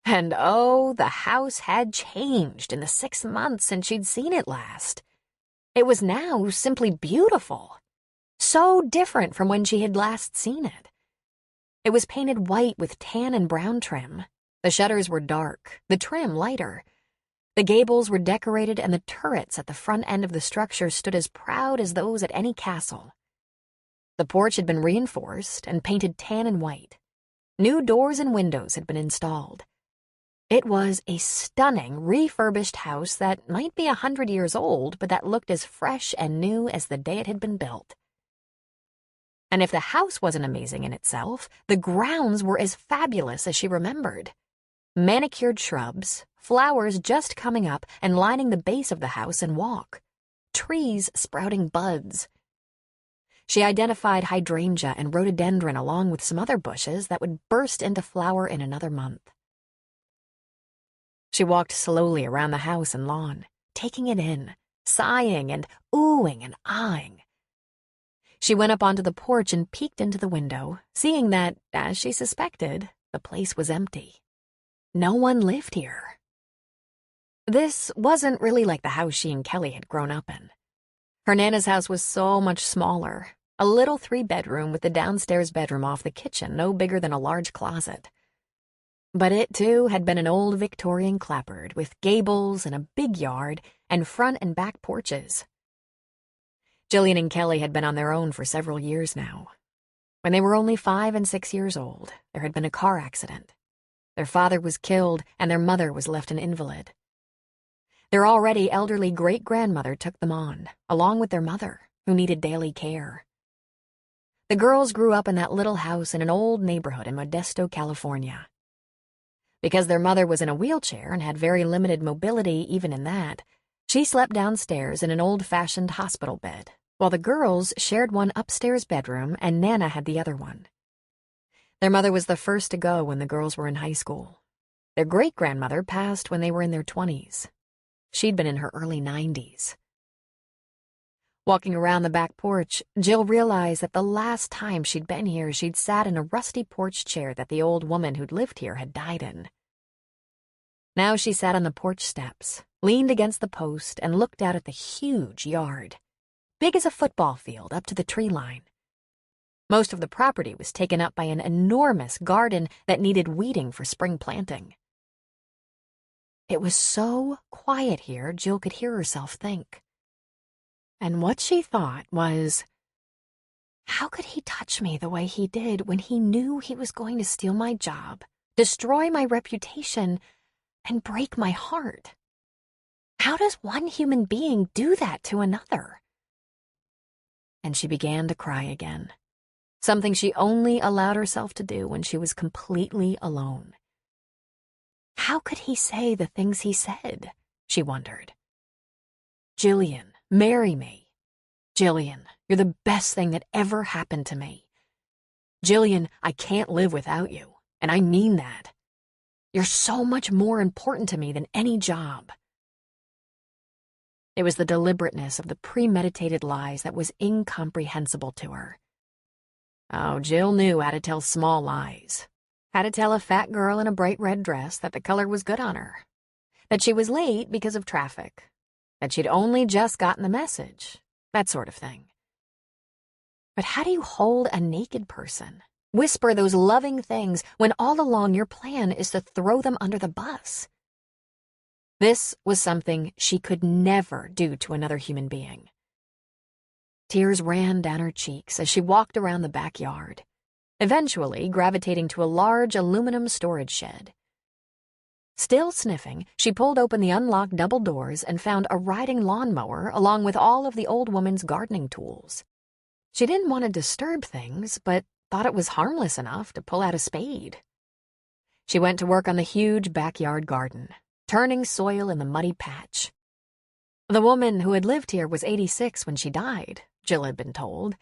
And oh, the house had changed in the 6 months since she'd seen it last. It was now simply beautiful. So different from when she had last seen it. It was painted white with tan and brown trim. The shutters were dark, the trim lighter. The gables were decorated and the turrets at the front end of the structure stood as proud as those at any castle. The porch had been reinforced and painted tan and white. New doors and windows had been installed. It was a stunning, refurbished house that might be 100 years old, but that looked as fresh and new as the day it had been built. And if the house wasn't amazing in itself, the grounds were as fabulous as she remembered. Manicured shrubs, flowers just coming up and lining the base of the house and walk. Trees sprouting buds. She identified hydrangea and rhododendron along with some other bushes that would burst into flower in another month. She walked slowly around the house and lawn, taking it in, sighing and oohing and ahhing. She went up onto the porch and peeked into the window, seeing that, as she suspected, the place was empty. No one lived here. This wasn't really like the house she and Kelly had grown up in. Her Nana's house was so much smaller, a little 3-bedroom with the downstairs bedroom off the kitchen, no bigger than a large closet. But it, too, had been an old Victorian clapboard with gables and a big yard and front and back porches. Jillian and Kelly had been on their own for several years now. When they were only 5 and 6 years old, there had been a car accident. Their father was killed and their mother was left an invalid. Their already elderly great-grandmother took them on, along with their mother, who needed daily care. The girls grew up in that little house in an old neighborhood in Modesto, California. Because their mother was in a wheelchair and had very limited mobility even in that, she slept downstairs in an old-fashioned hospital bed, while the girls shared one upstairs bedroom and Nana had the other one. Their mother was the first to go when the girls were in high school. Their great-grandmother passed when they were in their 20s. She'd been in her early 90s. Walking around the back porch, Jill realized that the last time she'd been here, she'd sat in a rusty porch chair that the old woman who'd lived here had died in. Now she sat on the porch steps, leaned against the post, and looked out at the huge yard, big as a football field up to the tree line. Most of the property was taken up by an enormous garden that needed weeding for spring planting. It was so quiet here, Jill could hear herself think. And what she thought was, how could he touch me the way he did when he knew he was going to steal my job, destroy my reputation, and break my heart? How does one human being do that to another? And she began to cry again, something she only allowed herself to do when she was completely alone. How could he say the things he said? She wondered. Jillian, marry me. Jillian, you're the best thing that ever happened to me. Jillian, I can't live without you, and I mean that. You're so much more important to me than any job. It was the deliberateness of the premeditated lies that was incomprehensible to her. Oh, Jill knew how to tell small lies. How to tell a fat girl in a bright red dress that the color was good on her. That she was late because of traffic. That she'd only just gotten the message. That sort of thing. But how do you hold a naked person? Whisper those loving things when all along your plan is to throw them under the bus? This was something she could never do to another human being. Tears ran down her cheeks as she walked around the backyard, eventually gravitating to a large aluminum storage shed. Still sniffing, she pulled open the unlocked double doors and found a riding lawnmower along with all of the old woman's gardening tools. She didn't want to disturb things, but thought it was harmless enough to pull out a spade. She went to work on the huge backyard garden, turning soil in the muddy patch. The woman who had lived here was 86 when she died, Jill had been told,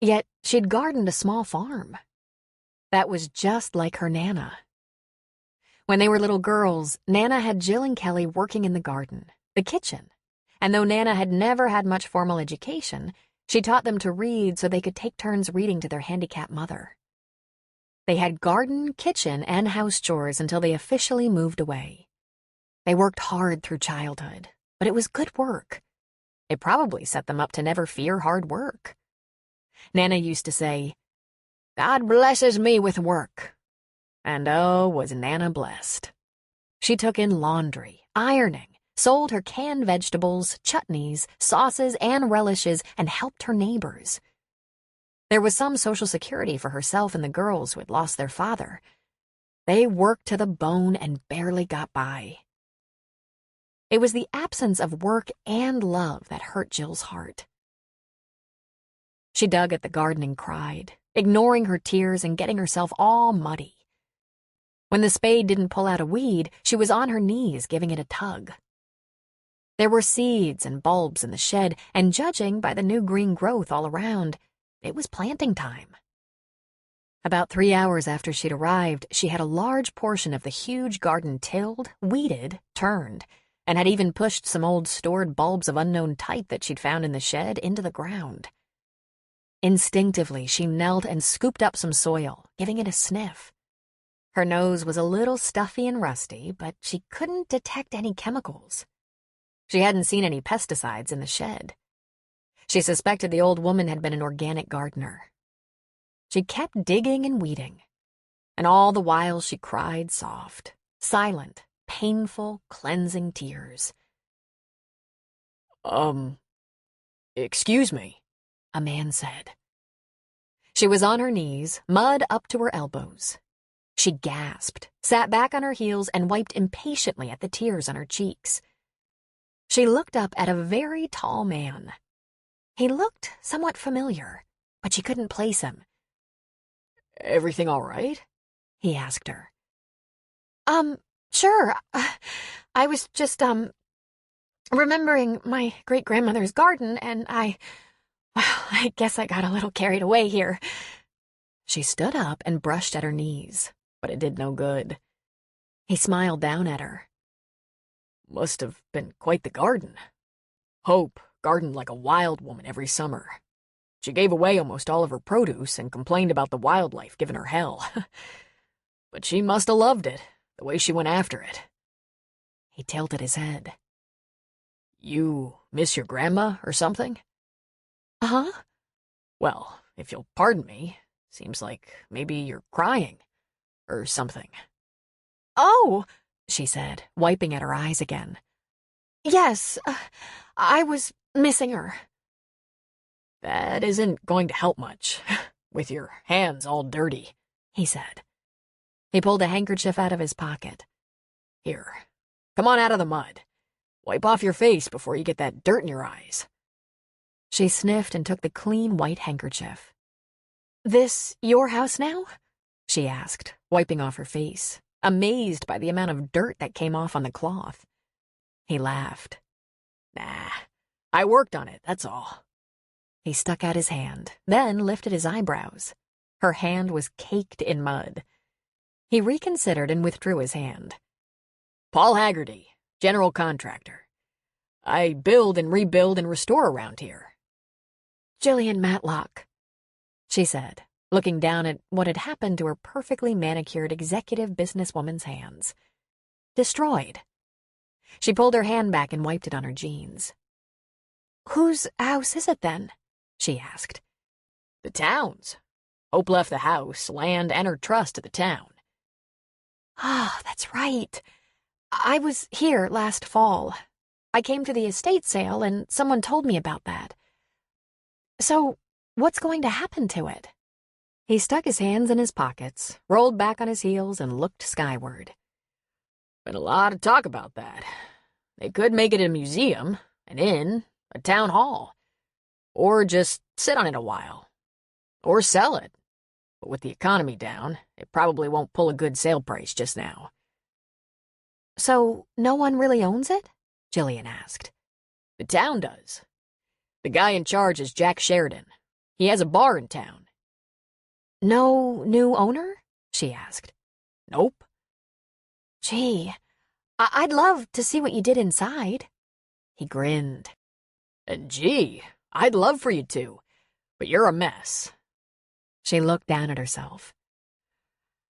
yet she'd gardened a small farm. That was just like her Nana. When they were little girls, Nana had Jill and Kelly working in the garden, the kitchen, and though Nana had never had much formal education, she taught them to read so they could take turns reading to their handicapped mother. They had garden, kitchen, and house chores until they officially moved away. They worked hard through childhood, but it was good work. It probably set them up to never fear hard work. Nana used to say, "God blesses me with work." And oh, was Nana blessed. She took in laundry, ironing, sold her canned vegetables, chutneys, sauces, and relishes, and helped her neighbors. There was some social security for herself and the girls who had lost their father. They worked to the bone and barely got by. It was the absence of work and love that hurt Jill's heart. She dug at the garden and cried, ignoring her tears and getting herself all muddy. When the spade didn't pull out a weed, she was on her knees giving it a tug. There were seeds and bulbs in the shed, and judging by the new green growth all around, it was planting time. About 3 hours after she'd arrived, she had a large portion of the huge garden tilled, weeded, turned, and had even pushed some old stored bulbs of unknown type that she'd found in the shed into the ground. Instinctively, she knelt and scooped up some soil, giving it a sniff. Her nose was a little stuffy and rusty, but she couldn't detect any chemicals. She hadn't seen any pesticides in the shed. She suspected the old woman had been an organic gardener. She kept digging and weeding, and all the while she cried soft, silent, painful, cleansing tears. Excuse me, a man said. She was on her knees, mud up to her elbows. She gasped, sat back on her heels, and wiped impatiently at the tears on her cheeks. She looked up at a very tall man. He looked somewhat familiar, but she couldn't place him. Everything all right? He asked her. Sure. I was just, remembering my great-grandmother's garden, and I guess I got a little carried away here. She stood up and brushed at her knees, but it did no good. He smiled down at her. Must have been quite the garden. Hope gardened like a wild woman every summer. She gave away almost all of her produce and complained about the wildlife giving her hell. But she must have loved it, the way she went after it. He tilted his head. You miss your grandma or something? Uh-huh. Well, if you'll pardon me, seems like maybe you're crying or something. Oh, she said, wiping at her eyes again. Yes, I was missing her. That isn't going to help much, with your hands all dirty, he said. He pulled a handkerchief out of his pocket. Here, come on out of the mud. Wipe off your face before you get that dirt in your eyes. She sniffed and took the clean white handkerchief. This your house now? She asked, wiping off her face, amazed by the amount of dirt that came off on the cloth. He laughed. Nah, I worked on it, that's all. He stuck out his hand, then lifted his eyebrows. Her hand was caked in mud. He reconsidered and withdrew his hand. Paul Haggerty, general contractor. I build and rebuild and restore around here. Jillian Matlock, she said, looking down at what had happened to her perfectly manicured executive businesswoman's hands. Destroyed. She pulled her hand back and wiped it on her jeans. Whose house is it then? She asked. The town's. Hope left the house, land, and her trust to the town. Ah, that's right. I was here last fall. I came to the estate sale and someone told me about that. So, what's going to happen to it? He stuck his hands in his pockets, rolled back on his heels, and looked skyward. Been a lot of talk about that. They could make it a museum, an inn, a town hall. Or just sit on it a while. Or sell it. But with the economy down, it probably won't pull a good sale price just now. So, no one really owns it? Jillian asked. The town does. The guy in charge is Jack Sheridan. He has a bar in town. No new owner? She asked. Nope. Gee, I'd love to see what you did inside. He grinned. And gee, I'd love for you to, but you're a mess. She looked down at herself.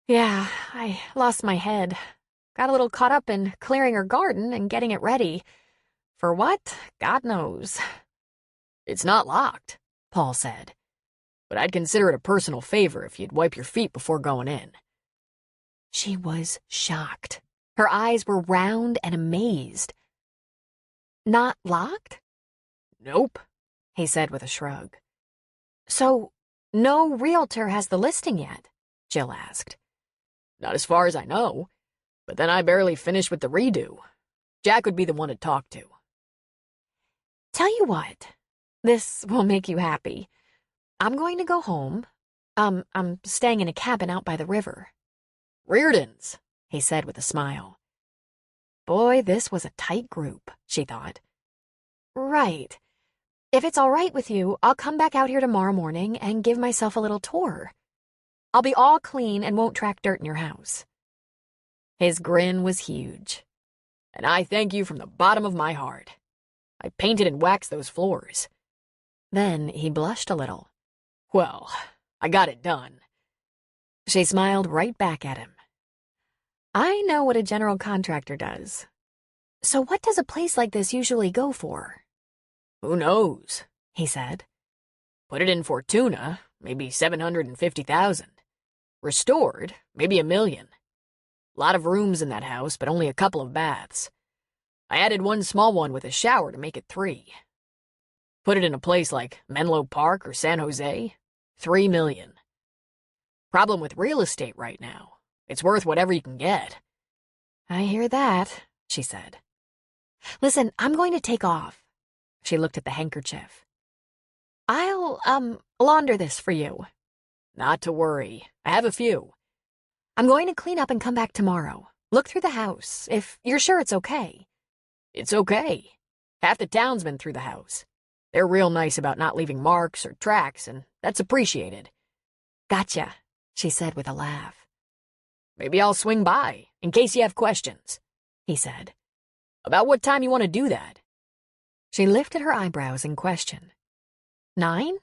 Yeah, I lost my head. Got a little caught up in clearing her garden and getting it ready. For what? God knows. It's not locked, Paul said. But I'd consider it a personal favor if you'd wipe your feet before going in. She was shocked. Her eyes were round and amazed. Not locked? Nope, he said with a shrug. So, no realtor has the listing yet? Jill asked. Not as far as I know, but then I barely finished with the redo. Jack would be the one to talk to. Tell you what, this will make you happy. I'm going to go home. I'm staying in a cabin out by the river. Reardon's, he said with a smile. Boy, this was a tight group, she thought. Right. If it's all right with you, I'll come back out here tomorrow morning and give myself a little tour. I'll be all clean and won't track dirt in your house. His grin was huge. And I thank you from the bottom of my heart. I painted and waxed those floors. Then he blushed a little. Well, I got it done. She smiled right back at him. I know what a general contractor does. So what does a place like this usually go for? Who knows, he said. Put it in Fortuna, maybe $750,000. Restored, maybe $1 million. Lot of rooms in that house, but only a couple of baths. I added one small one with a shower to make it 3. Put it in a place like Menlo Park or San Jose, $3 million. Problem with real estate right now. It's worth whatever you can get. I hear that, she said. Listen, I'm going to take off. She looked at the handkerchief. I'll, launder this for you. Not to worry. I have a few. I'm going to clean up and come back tomorrow. Look through the house, if you're sure it's okay. It's okay. Half the town's been through the house. They're real nice about not leaving marks or tracks, and that's appreciated. Gotcha, she said with a laugh. Maybe I'll swing by, in case you have questions, he said. About what time you want to do that? She lifted her eyebrows in question. 9?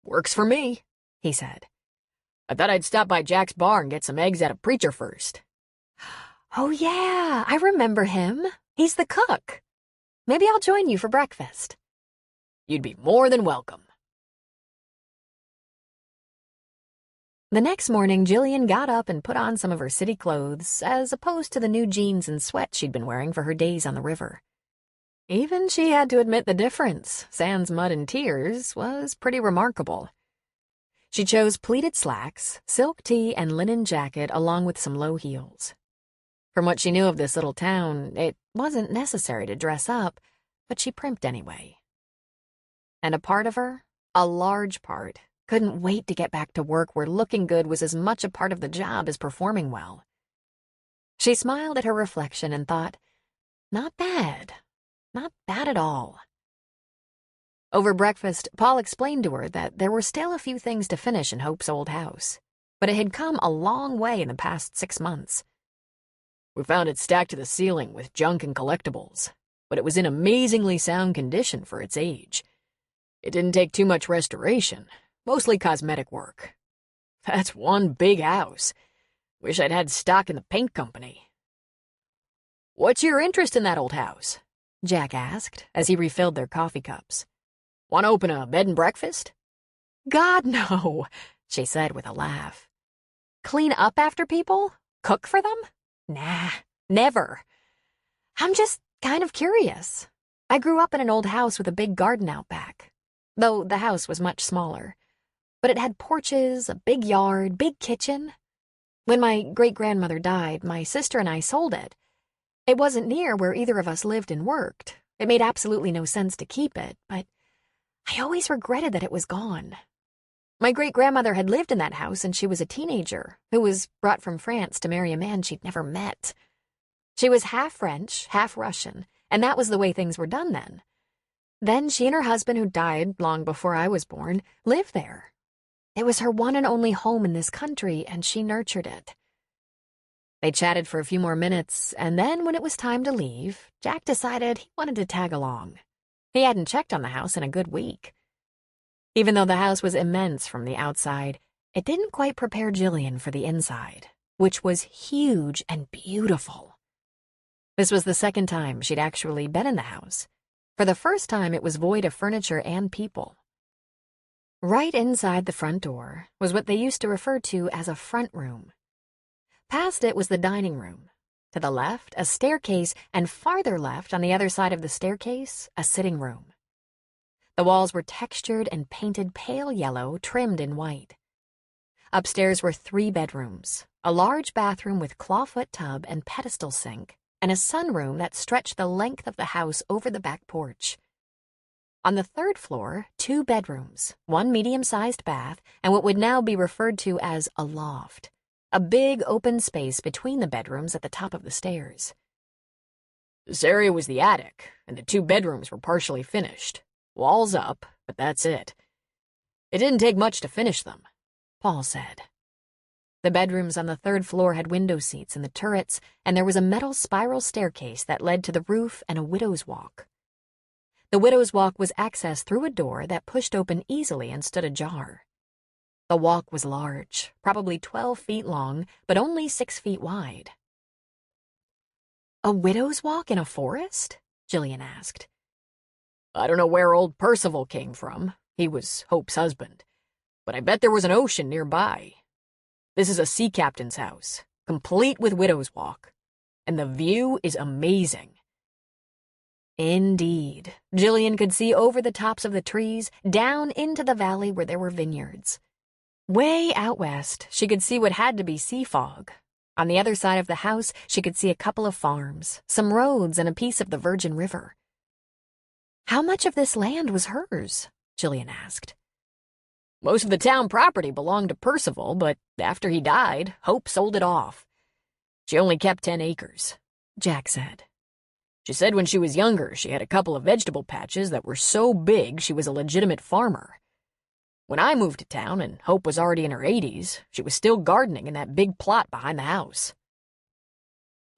Works for me, he said. I thought I'd stop by Jack's bar and get some eggs at a preacher first. Oh yeah, I remember him. He's the cook. Maybe I'll join you for breakfast. You'd be more than welcome. The next morning, Jillian got up and put on some of her city clothes, as opposed to the new jeans and sweats she'd been wearing for her days on the river. Even she had to admit the difference, sans mud and tears, was pretty remarkable. She chose pleated slacks, silk tee, and linen jacket along with some low heels. From what she knew of this little town, it wasn't necessary to dress up, but she primped anyway. And a part of her, a large part, couldn't wait to get back to work where looking good was as much a part of the job as performing well. She smiled at her reflection and thought, not bad. Not bad at all. Over breakfast, Paul explained to her that there were still a few things to finish in Hope's old house, but it had come a long way in the past 6 months. We found it stacked to the ceiling with junk and collectibles, but it was in amazingly sound condition for its age. It didn't take too much restoration, mostly cosmetic work. That's one big house. Wish I'd had stock in the paint company. What's your interest in that old house? Jack asked as he refilled their coffee cups. Want to open a bed and breakfast? God, no, she said with a laugh. Clean up after people? Cook for them? Nah, never. I'm just kind of curious. I grew up in an old house with a big garden out back, though the house was much smaller. But it had porches, a big yard, big kitchen. When my great-grandmother died, my sister and I sold it. It wasn't near where either of us lived and worked. It made absolutely no sense to keep it, but I always regretted that it was gone. My great-grandmother had lived in that house and she was a teenager who was brought from France to marry a man she'd never met. She was half French, half Russian, and that was the way things were done then. Then she and her husband, who died long before I was born, lived there. It was her one and only home in this country, and she nurtured it. They chatted for a few more minutes, and then when it was time to leave, Jack decided he wanted to tag along. He hadn't checked on the house in a good week. Even though the house was immense from the outside, it didn't quite prepare Jillian for the inside, which was huge and beautiful. This was the second time she'd actually been in the house. For the first time, it was void of furniture and people. Right inside the front door was what they used to refer to as a front room. Past it was the dining room. To the left, a staircase, and farther left, on the other side of the staircase, a sitting room. The walls were textured and painted pale yellow, trimmed in white. Upstairs were 3 bedrooms, a large bathroom with clawfoot tub and pedestal sink, and a sunroom that stretched the length of the house over the back porch. On the 3rd floor, 2 bedrooms, 1 medium-sized bath, and what would now be referred to as a loft. A big open space between the bedrooms at the top of the stairs. This area was the attic, and the 2 bedrooms were partially finished. Walls up, but that's it. It didn't take much to finish them, Paul said. The bedrooms on the 3rd floor had window seats in the turrets, and there was a metal spiral staircase that led to the roof and a widow's walk. The widow's walk was accessed through a door that pushed open easily and stood ajar. The walk was large, probably 12 feet long, but only 6 feet wide. A widow's walk in a forest? Jillian asked. I don't know where old Percival came from. He was Hope's husband. But I bet there was an ocean nearby. This is a sea captain's house, complete with widow's walk. And the view is amazing. Indeed. Jillian could see over the tops of the trees, down into the valley where there were vineyards. Way out west, she could see what had to be sea fog. On the other side of the house, she could see a couple of farms, some roads, and a piece of the Virgin River. How much of this land was hers? Jillian asked. Most of the town property belonged to Percival, but after he died, Hope sold it off. She only kept 10 acres, Jack said. She said when she was younger, she had a couple of vegetable patches that were so big she was a legitimate farmer. When I moved to town and Hope was already in her 80s, she was still gardening in that big plot behind the house.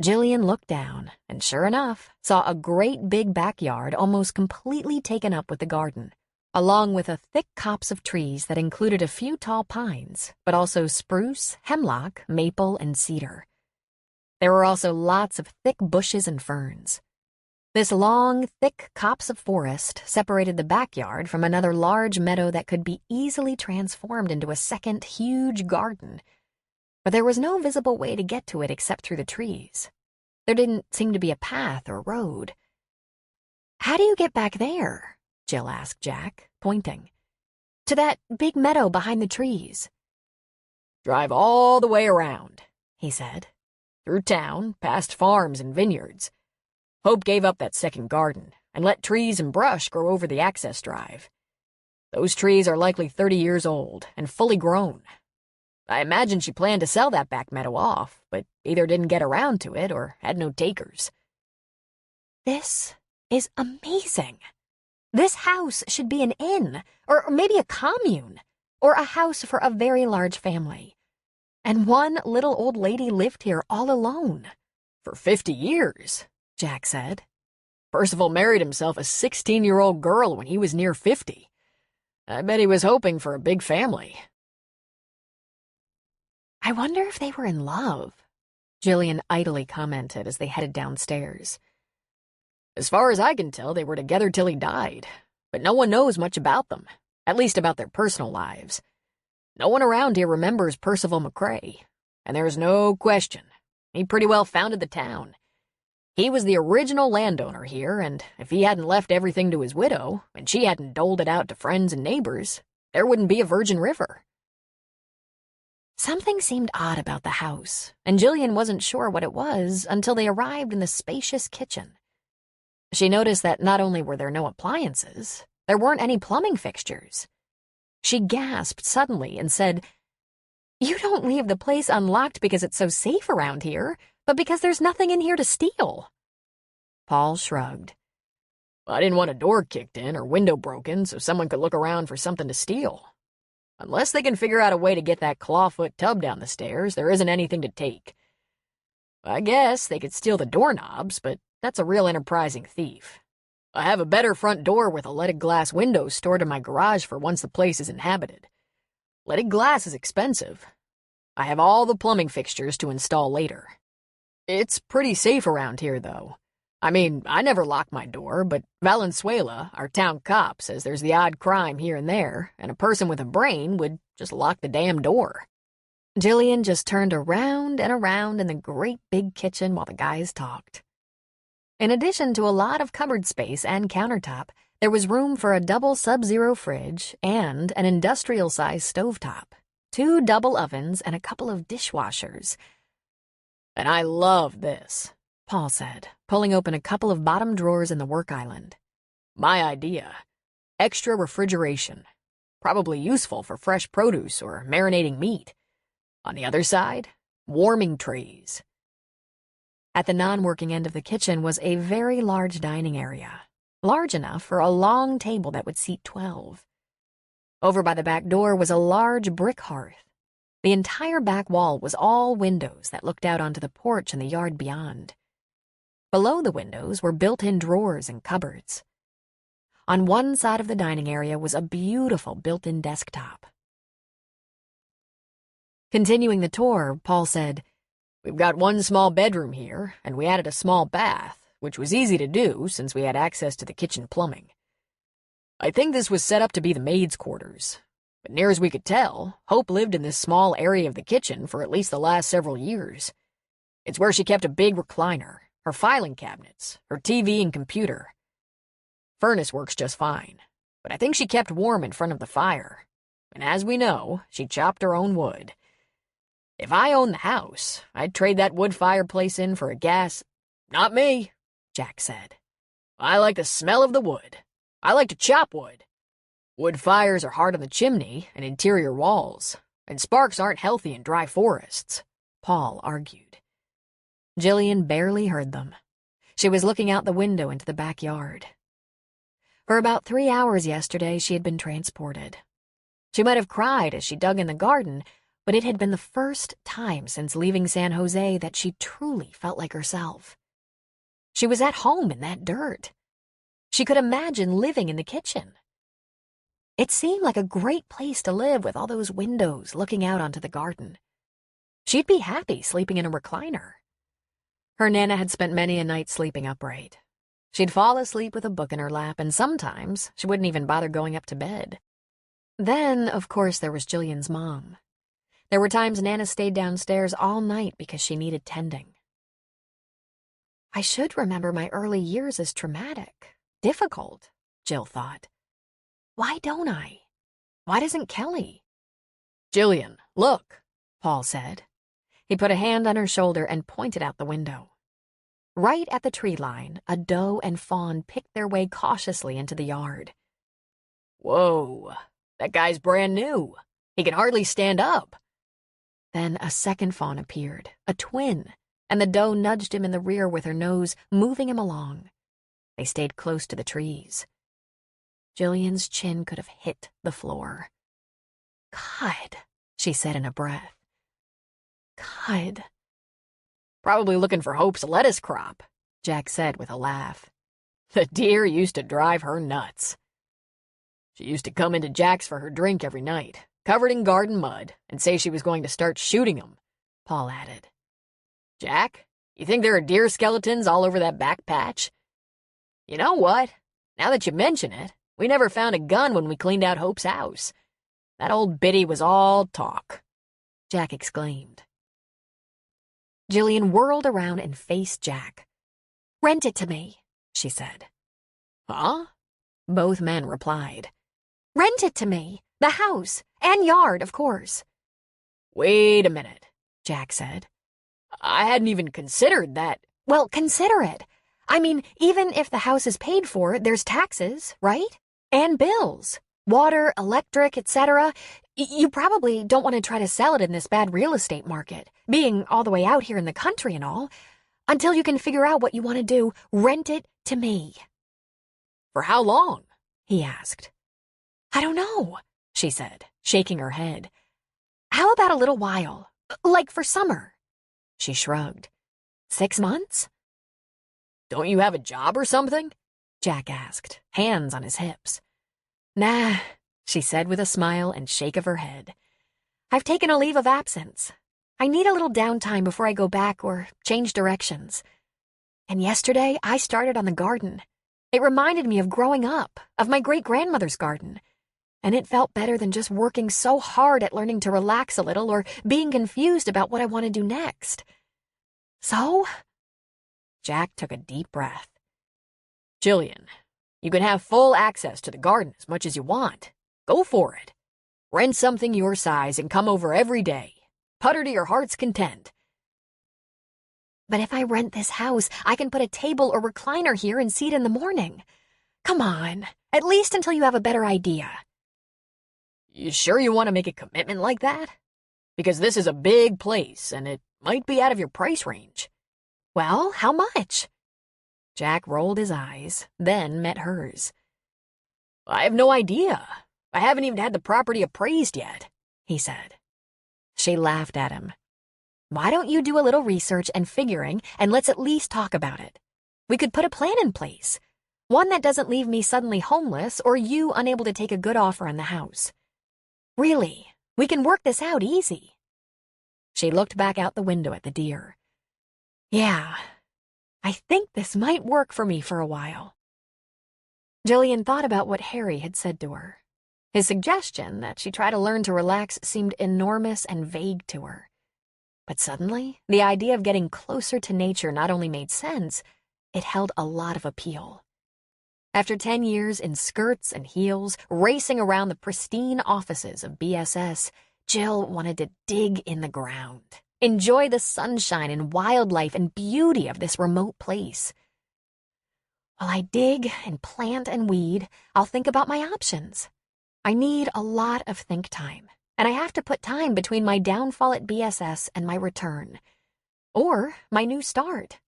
Jillian looked down, and sure enough, saw a great big backyard almost completely taken up with the garden, along with a thick copse of trees that included a few tall pines, but also spruce, hemlock, maple, and cedar. There were also lots of thick bushes and ferns. This long, thick copse of forest separated the backyard from another large meadow that could be easily transformed into a second huge garden. But there was no visible way to get to it except through the trees. There didn't seem to be a path or road. How do you get back there? Jill asked Jack, pointing. To that big meadow behind the trees. Drive all the way around, he said. Through town, past farms and vineyards. Hope gave up that second garden and let trees and brush grow over the access drive. Those trees are likely 30 years old and fully grown. I imagine she planned to sell that back meadow off, but either didn't get around to it or had no takers. This is amazing. This house should be an inn, or maybe a commune, or a house for a very large family. And one little old lady lived here all alone. For 50 years, Jack said. Percival married himself a 16-year-old girl when he was near 50. I bet he was hoping for a big family. I wonder if they were in love, Jillian idly commented as they headed downstairs. As far as I can tell, they were together till he died, but no one knows much about them, at least about their personal lives. No one around here remembers Percival McCrae, and there's no question. He pretty well founded the town. He was the original landowner here, and if he hadn't left everything to his widow, and she hadn't doled it out to friends and neighbors, there wouldn't be a Virgin River. Something seemed odd about the house, and Jillian wasn't sure what it was until they arrived in the spacious kitchen. She noticed that not only were there no appliances, there weren't any plumbing fixtures. She gasped suddenly and said, "You don't leave the place unlocked because it's so safe around here, but because there's nothing in here to steal." Paul shrugged. I didn't want a door kicked in or window broken so someone could look around for something to steal. Unless they can figure out a way to get that clawfoot tub down the stairs, there isn't anything to take. I guess they could steal the doorknobs, but that's a real enterprising thief. I have a better front door with a leaded glass window stored in my garage for once the place is inhabited. Leaded glass is expensive. I have all the plumbing fixtures to install later. It's pretty safe around here, though. I mean, I never lock my door, but Valenzuela, our town cop, says there's the odd crime here and there, and a person with a brain would just lock the damn door. Jillian just turned around and around in the great big kitchen while the guys talked. In addition to a lot of cupboard space and countertop, there was room for a double Sub-Zero fridge and an industrial-sized stovetop, 2 double ovens, and a couple of dishwashers. And I love this, Paul said, pulling open a couple of bottom drawers in the work island. My idea. Extra refrigeration. Probably useful for fresh produce or marinating meat. On the other side, warming trays. At the non-working end of the kitchen was a very large dining area, large enough for a long table that would seat 12. Over by the back door was a large brick hearth. The entire back wall was all windows that looked out onto the porch and the yard beyond. Below the windows were built-in drawers and cupboards. On one side of the dining area was a beautiful built-in desktop. Continuing the tour, Paul said, "We've got one small bedroom here, and we added a small bath, which was easy to do since we had access to the kitchen plumbing. I think this was set up to be the maid's quarters, but near as we could tell, Hope lived in this small area of the kitchen for at least the last several years. It's where she kept a big recliner, her filing cabinets, her TV and computer. Furnace works just fine, but I think she kept warm in front of the fire, and as we know, she chopped her own wood. If I owned the house, I'd trade that wood fireplace in for a gas—" "Not me," Jack said. "I like the smell of the wood. I like to chop wood. Wood fires are hard on the chimney and interior walls, and sparks aren't healthy in dry forests," Paul argued. Jillian barely heard them. She was looking out the window into the backyard. For about 3 hours yesterday, she had been transported. She might have cried as she dug in the garden, but it had been the first time since leaving San Jose that she truly felt like herself. She was at home in that dirt. She could imagine living in the kitchen. It seemed like a great place to live with all those windows looking out onto the garden. She'd be happy sleeping in a recliner. Her Nana had spent many a night sleeping upright. She'd fall asleep with a book in her lap, and sometimes she wouldn't even bother going up to bed. Then, of course, there was Jillian's mom. There were times Nana stayed downstairs all night because she needed tending. I should remember my early years as traumatic, difficult, Jill thought. Why don't I? Why doesn't Kelly? "Jillian, look," Paul said. He put a hand on her shoulder and pointed out the window. Right at the tree line, a doe and fawn picked their way cautiously into the yard. Whoa, that guy's brand new. He can hardly stand up. Then a second fawn appeared, a twin, and the doe nudged him in the rear with her nose, moving him along. They stayed close to the trees. Jillian's chin could have hit the floor. God, she said in a breath. God. Probably looking for Hope's lettuce crop, Jack said with a laugh. The deer used to drive her nuts. She used to come into Jack's for her drink every night, covered in garden mud, and say she was going to start shooting 'em, Paul added. Jack, you think there are deer skeletons all over that back patch? You know what? Now that you mention it, we never found a gun when we cleaned out Hope's house. That old biddy was all talk, Jack exclaimed. Jillian whirled around and faced Jack. Rent it to me, she said. Huh? Both men replied. Rent it to me, the house, and yard, of course. Wait a minute, Jack said. I hadn't even considered that. Well, consider it. I mean, even if the house is paid for, there's taxes, right? And bills. Water, electric, etc. You probably don't want to try to sell it in this bad real estate market, being all the way out here in the country and all. Until you can figure out what you want to do, rent it to me. For how long? He asked. I don't know, she said, shaking her head. How about a little while? Like for summer? She shrugged. 6 months? Don't you have a job or something? Jack asked, hands on his hips. Nah, she said with a smile and shake of her head. I've taken a leave of absence. I need a little downtime before I go back or change directions. And yesterday, I started on the garden. It reminded me of growing up, of my great-grandmother's garden. And it felt better than just working so hard at learning to relax a little or being confused about what I want to do next. So, Jack took a deep breath. Jillian, you can have full access to the garden as much as you want. Go for it. Rent something your size and come over every day. Putter to your heart's content. But if I rent this house, I can put a table or recliner here and see it in the morning. Come on, at least until you have a better idea. You sure you want to make a commitment like that? Because this is a big place, and it might be out of your price range. Well, how much? Jack rolled his eyes, then met hers. I have no idea. I haven't even had the property appraised yet, he said. She laughed at him. Why don't you do a little research and figuring, and let's at least talk about it? We could put a plan in place. One that doesn't leave me suddenly homeless or you unable to take a good offer on the house. Really, we can work this out easy. She looked back out the window at the deer. Yeah, I think this might work for me for a while. Jillian thought about what Harry had said to her. His suggestion that she try to learn to relax seemed enormous and vague to her. But suddenly, the idea of getting closer to nature not only made sense, it held a lot of appeal. After 10 years in skirts and heels, racing around the pristine offices of BSS, Jill wanted to dig in the ground, enjoy the sunshine and wildlife and beauty of this remote place. While I dig and plant and weed, I'll think about my options. I need a lot of think time, and I have to put time between my downfall at BSS and my return. Or my new start.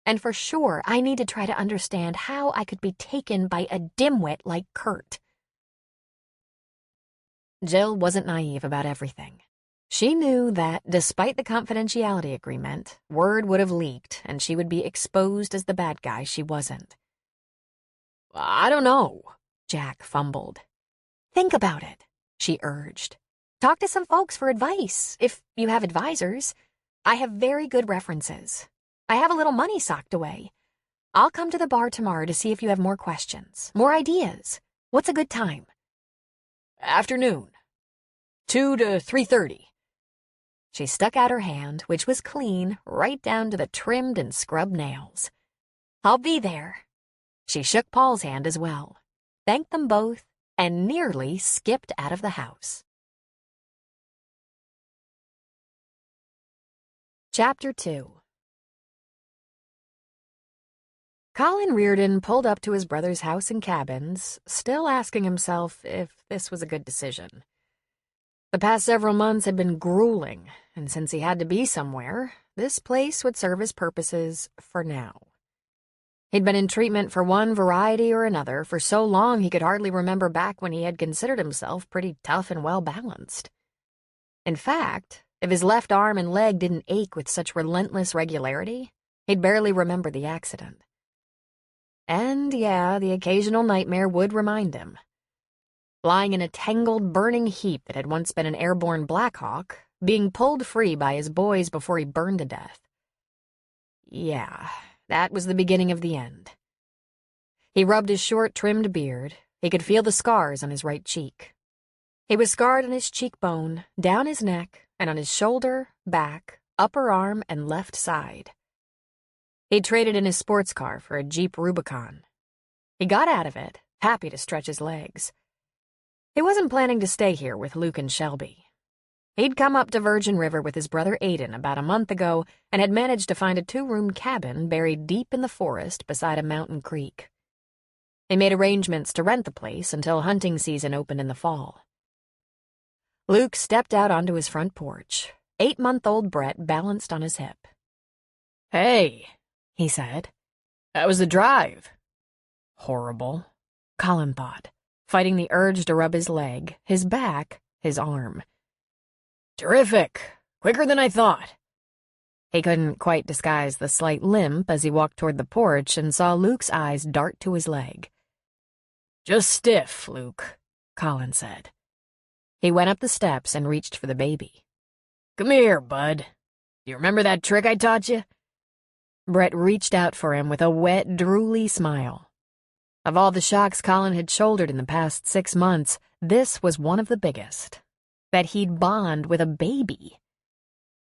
And for sure, I need to try to understand how I could be taken by a dimwit like Kurt. Jill wasn't naive about everything. She knew that, despite the confidentiality agreement, word would have leaked and she would be exposed as the bad guy she wasn't. I don't know, Jack fumbled. Think about it, she urged. Talk to some folks for advice, if you have advisors. I have very good references. I have a little money socked away. I'll come to the bar tomorrow to see if you have more questions, more ideas. What's a good time? Afternoon. 2 to 3:30. She stuck out her hand, which was clean, right down to the trimmed and scrubbed nails. I'll be there. She shook Paul's hand as well, thanked them both, and nearly skipped out of the house. Chapter 2. Colin Reardon pulled up to his brother's house and cabins, still asking himself if this was a good decision. The past several months had been grueling, and since he had to be somewhere, this place would serve his purposes for now. He'd been in treatment for one variety or another for so long he could hardly remember back when he had considered himself pretty tough and well-balanced. In fact, if his left arm and leg didn't ache with such relentless regularity, he'd barely remember the accident. And yeah, the occasional nightmare would remind him. Lying in a tangled, burning heap that had once been an airborne Blackhawk, being pulled free by his boys before he burned to death. Yeah, that was the beginning of the end. He rubbed his short, trimmed beard. He could feel the scars on his right cheek. He was scarred on his cheekbone, down his neck, and on his shoulder, back, upper arm, and left side. He'd traded in his sports car for a Jeep Rubicon. He got out of it, happy to stretch his legs. He wasn't planning to stay here with Luke and Shelby. He'd come up to Virgin River with his brother Aiden about a month ago and had managed to find a 2-room cabin buried deep in the forest beside a mountain creek. They made arrangements to rent the place until hunting season opened in the fall. Luke stepped out onto his front porch. 8-month-old Brett balanced on his hip. "Hey," he said. "How was the drive?" Horrible, Colin thought, fighting the urge to rub his leg, his back, his arm. "Terrific. Quicker than I thought." He couldn't quite disguise the slight limp as he walked toward the porch and saw Luke's eyes dart to his leg. "Just stiff, Luke," Colin said. He went up the steps and reached for the baby. "Come here, bud. Do you remember that trick I taught you?" Brett reached out for him with a wet, drooly smile. Of all the shocks Colin had shouldered in the past 6 months, this was one of the biggest. That he'd bond with a baby.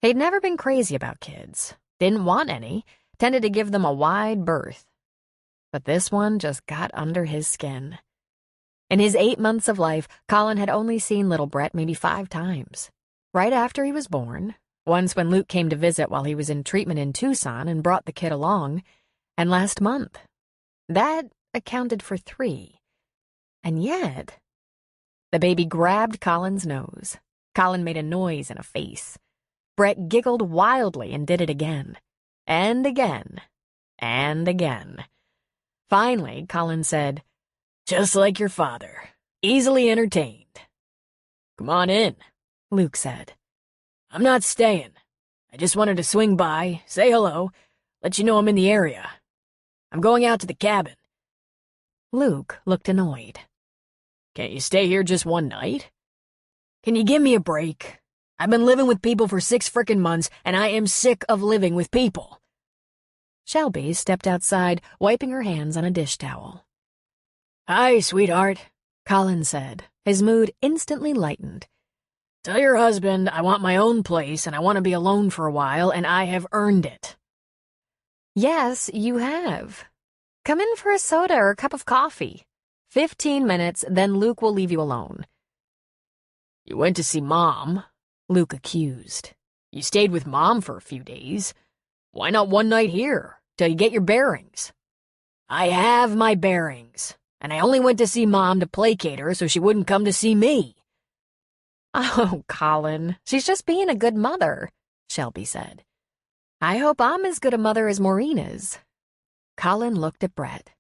He'd never been crazy about kids, didn't want any, tended to give them a wide berth. But this one just got under his skin. In his 8 months of life, Colin had only seen little Brett maybe 5 times. Right after he was born, once when Luke came to visit while he was in treatment in Tucson and brought the kid along, and last month. That accounted for 3. And yet... The baby grabbed Colin's nose. Colin made a noise and a face. Brett giggled wildly and did it again. And again. And again. Finally, Colin said, "Just like your father. Easily entertained." "Come on in," Luke said. "I'm not staying. I just wanted to swing by, say hello, let you know I'm in the area. I'm going out to the cabin." Luke looked annoyed. "Can't you stay here just one night? Can you give me a break? I've been living with people for 6 frickin' months, and I am sick of living with people." Shelby stepped outside, wiping her hands on a dish towel. "Hi, sweetheart," Colin said, his mood instantly lightened. "Tell your husband I want my own place and I want to be alone for a while, and I have earned it." "Yes, you have. Come in for a soda or a cup of coffee. 15 minutes, then Luke will leave you alone." "You went to see Mom," Luke accused. "You stayed with Mom for a few days. Why not one night here, till you get your bearings?" "I have my bearings, and I only went to see Mom to placate her so she wouldn't come to see me." "Oh, Colin, she's just being a good mother," Shelby said. "I hope I'm as good a mother as Maureen is." Colin looked at Brett.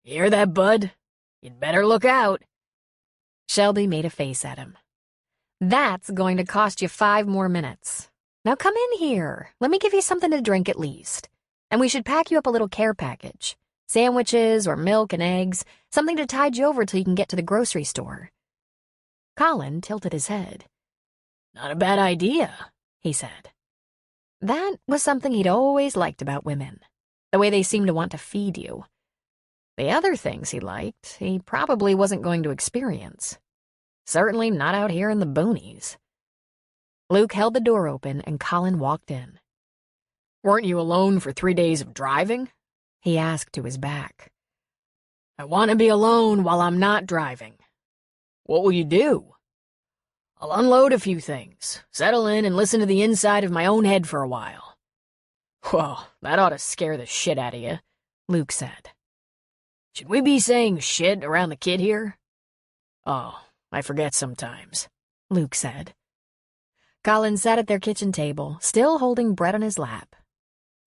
"You hear that, bud? You'd better look out." Shelby made a face at him. "That's going to cost you 5 more minutes. Now come in here. Let me give you something to drink at least. And we should pack you up a little care package. Sandwiches or milk and eggs, something to tide you over till you can get to the grocery store." Colin tilted his head. "Not a bad idea," he said. That was something he'd always liked about women. The way they seemed to want to feed you. The other things he liked, he probably wasn't going to experience. Certainly not out here in the boonies. Luke held the door open and Colin walked in. "Weren't you alone for 3 days of driving?" he asked to his back. "I want to be alone while I'm not driving." "What will you do?" "I'll unload a few things, settle in, and listen to the inside of my own head for a while." "Well, that ought to scare the shit out of you. Luke said. Should we be saying shit around the kid here? Oh, I forget sometimes, Luke said. Colin sat at their kitchen table, still holding bread on his lap.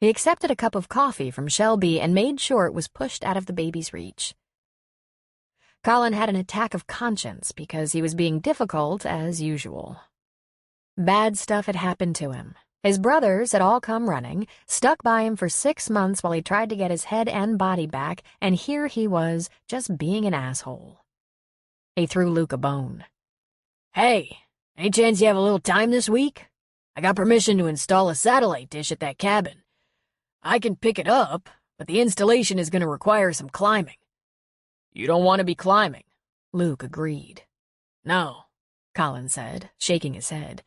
He accepted a cup of coffee from Shelby and made sure it was pushed out of the baby's reach. Colin had an attack of conscience because he was being difficult as usual. Bad stuff had happened to him. His brothers had all come running, stuck by him for 6 months while he tried to get his head and body back, and here he was, just being an asshole. He threw Luke a bone. Hey, any chance you have a little time this week? I got permission to install a satellite dish at that cabin. I can pick it up, but the installation is going to require some climbing. You don't want to be climbing, Luke agreed. No, Colin said, shaking his head.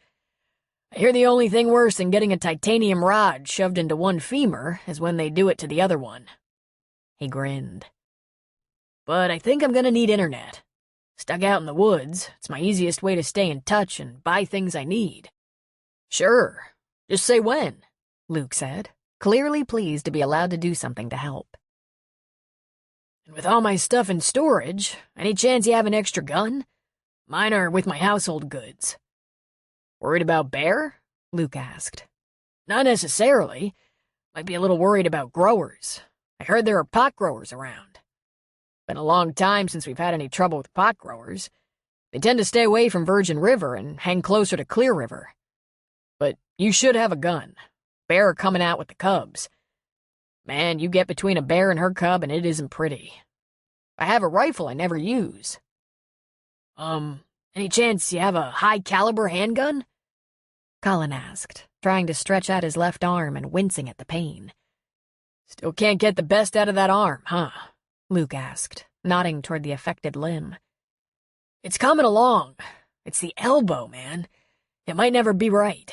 I hear the only thing worse than getting a titanium rod shoved into one femur is when they do it to the other one. He grinned. But I think I'm going to need internet. Stuck out in the woods, it's my easiest way to stay in touch and buy things I need. Sure, just say when, Luke said, clearly pleased to be allowed to do something to help. And with all my stuff in storage, any chance you have an extra gun? Mine are with my household goods. Worried about bear? Luke asked. Not necessarily. Might be a little worried about growers. I heard there are pot growers around. Been a long time since we've had any trouble with pot growers. They tend to stay away from Virgin River and hang closer to Clear River. But you should have a gun. Bear are coming out with the cubs. Man, you get between a bear and her cub and it isn't pretty. I have a rifle I never use. Any chance you have a high-caliber handgun? Colin asked, trying to stretch out his left arm and wincing at the pain. Still can't get the best out of that arm, huh? Luke asked, nodding toward the affected limb. It's coming along. It's the elbow, man. It might never be right.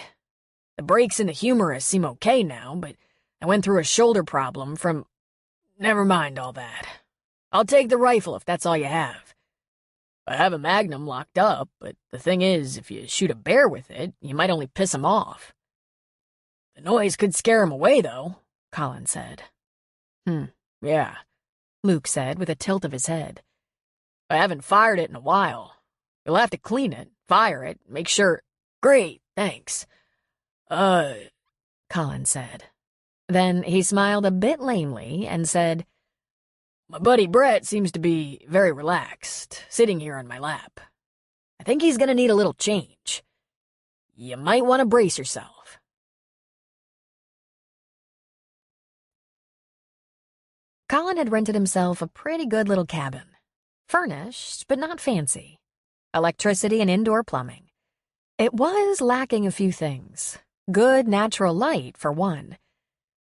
The breaks in the humerus seem okay now, but I went through a shoulder problem from... Never mind all that. I'll take the rifle if that's all you have. I have a Magnum locked up, but the thing is, if you shoot a bear with it, you might only piss him off. The noise could scare him away, though, Colin said. Yeah, Luke said with a tilt of his head. I haven't fired it in a while. You'll have to clean it, fire it, make sure... Great, thanks. Colin said. Then he smiled a bit lamely and said, My buddy Brett seems to be very relaxed, sitting here on my lap. I think he's gonna need a little change. You might want to brace yourself. Colin had rented himself a pretty good little cabin. Furnished, but not fancy. Electricity and indoor plumbing. It was lacking a few things. Good natural light, for one.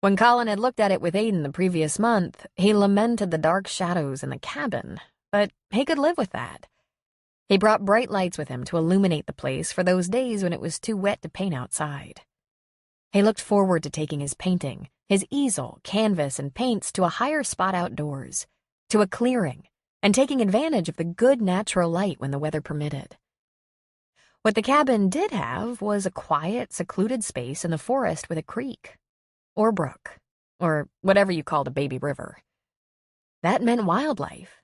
When Colin had looked at it with Aiden the previous month, he lamented the dark shadows in the cabin, but he could live with that. He brought bright lights with him to illuminate the place for those days when it was too wet to paint outside. He looked forward to taking his painting, his easel, canvas, and paints to a higher spot outdoors, to a clearing, and taking advantage of the good natural light when the weather permitted. What the cabin did have was a quiet, secluded space in the forest with a creek, or brook, or whatever you called a baby river. That meant wildlife,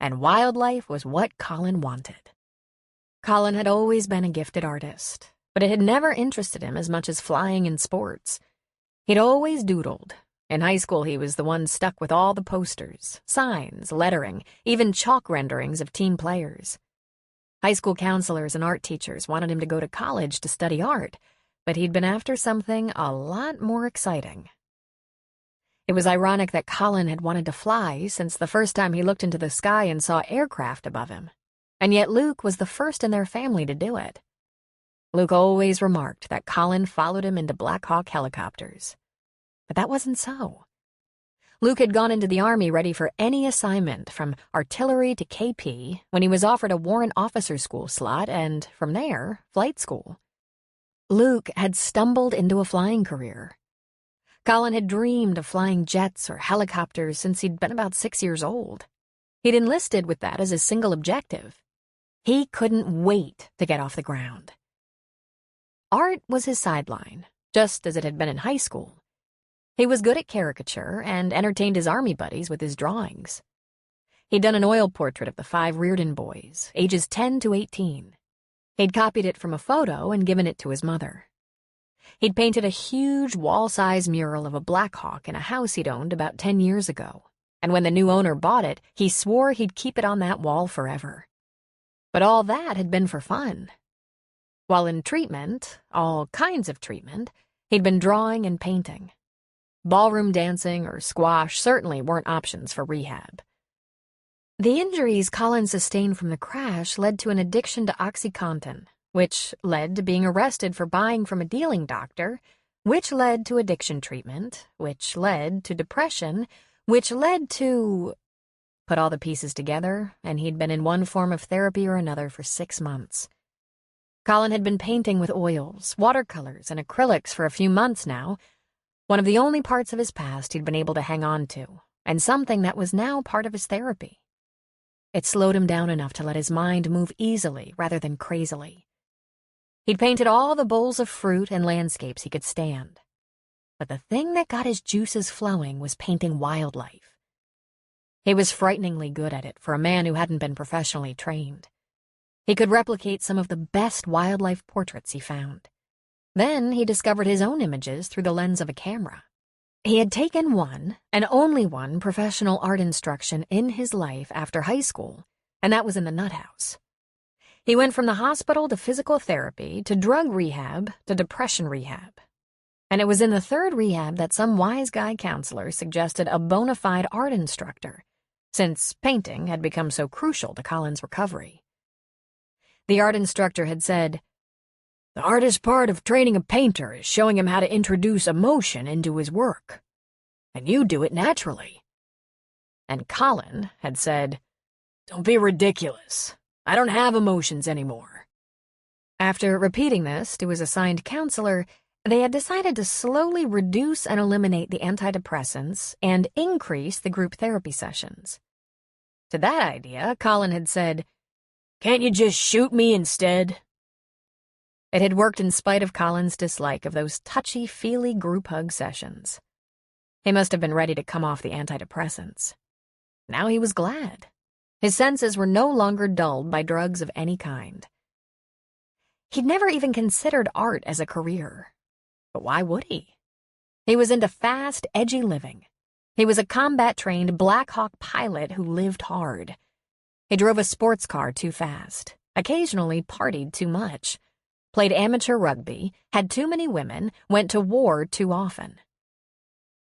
and wildlife was what Colin wanted. Colin had always been a gifted artist, but it had never interested him as much as flying and sports. He'd always doodled. In high school, he was the one stuck with all the posters, signs, lettering, even chalk renderings of team players. High school counselors and art teachers wanted him to go to college to study art, but he'd been after something a lot more exciting. It was ironic that Colin had wanted to fly since the first time he looked into the sky and saw aircraft above him, and yet Luke was the first in their family to do it. Luke always remarked that Colin followed him into Black Hawk helicopters. But that wasn't so. Luke had gone into the Army ready for any assignment, from artillery to KP, when he was offered a warrant officer school slot and, from there, flight school. Luke had stumbled into a flying career. Colin had dreamed of flying jets or helicopters since he'd been about 6 years old. He'd enlisted with that as his single objective. He couldn't wait to get off the ground. Art was his sideline, just as it had been in high school. He was good at caricature and entertained his army buddies with his drawings. He'd done an oil portrait of the 5 Reardon boys, ages 10 to 18. He'd copied it from a photo and given it to his mother. He'd painted a huge wall-size mural of a Black Hawk in a house he'd owned about 10 years ago, and when the new owner bought it, he swore he'd keep it on that wall forever. But all that had been for fun. While in treatment, all kinds of treatment, he'd been drawing and painting. Ballroom dancing or squash certainly weren't options for rehab. The injuries Colin sustained from the crash led to an addiction to OxyContin, which led to being arrested for buying from a dealing doctor, which led to addiction treatment, which led to depression, which led to... Put all the pieces together, and he'd been in one form of therapy or another for 6 months. Colin had been painting with oils, watercolors, and acrylics for a few months now, one of the only parts of his past he'd been able to hang on to, and something that was now part of his therapy. It slowed him down enough to let his mind move easily rather than crazily. He'd painted all the bowls of fruit and landscapes he could stand. But the thing that got his juices flowing was painting wildlife. He was frighteningly good at it for a man who hadn't been professionally trained. He could replicate some of the best wildlife portraits he found. Then he discovered his own images through the lens of a camera. He had taken one, and only one, professional art instruction in his life after high school, and that was in the nut house. He went from the hospital to physical therapy to drug rehab to depression rehab. And it was in the 3rd rehab that some wise guy counselor suggested a bona fide art instructor, since painting had become so crucial to Colin's recovery. The art instructor had said, "The hardest part of training a painter is showing him how to introduce emotion into his work. And you do it naturally." And Colin had said, "Don't be ridiculous. I don't have emotions anymore." After repeating this to his assigned counselor, they had decided to slowly reduce and eliminate the antidepressants and increase the group therapy sessions. To that idea, Colin had said, "Can't you just shoot me instead?" It had worked in spite of Colin's dislike of those touchy-feely group hug sessions. He must have been ready to come off the antidepressants. Now he was glad. His senses were no longer dulled by drugs of any kind. He'd never even considered art as a career. But why would he? He was into fast, edgy living. He was a combat-trained Black Hawk pilot who lived hard. He drove a sports car too fast, occasionally partied too much, played amateur rugby, had too many women, went to war too often.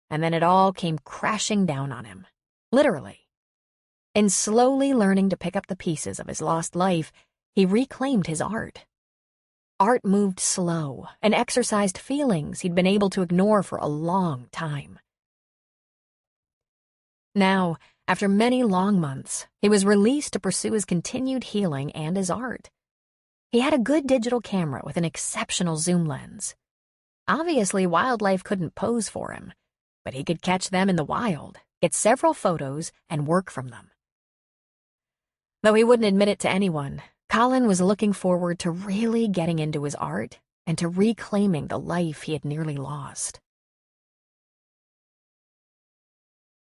And then it all came crashing down on him, literally. In slowly learning to pick up the pieces of his lost life, he reclaimed his art. Art moved slow and exercised feelings he'd been able to ignore for a long time. Now, after many long months, he was released to pursue his continued healing and his art. He had a good digital camera with an exceptional zoom lens. Obviously, wildlife couldn't pose for him, but he could catch them in the wild, get several photos, and work from them. Though he wouldn't admit it to anyone, Colin was looking forward to really getting into his art and to reclaiming the life he had nearly lost.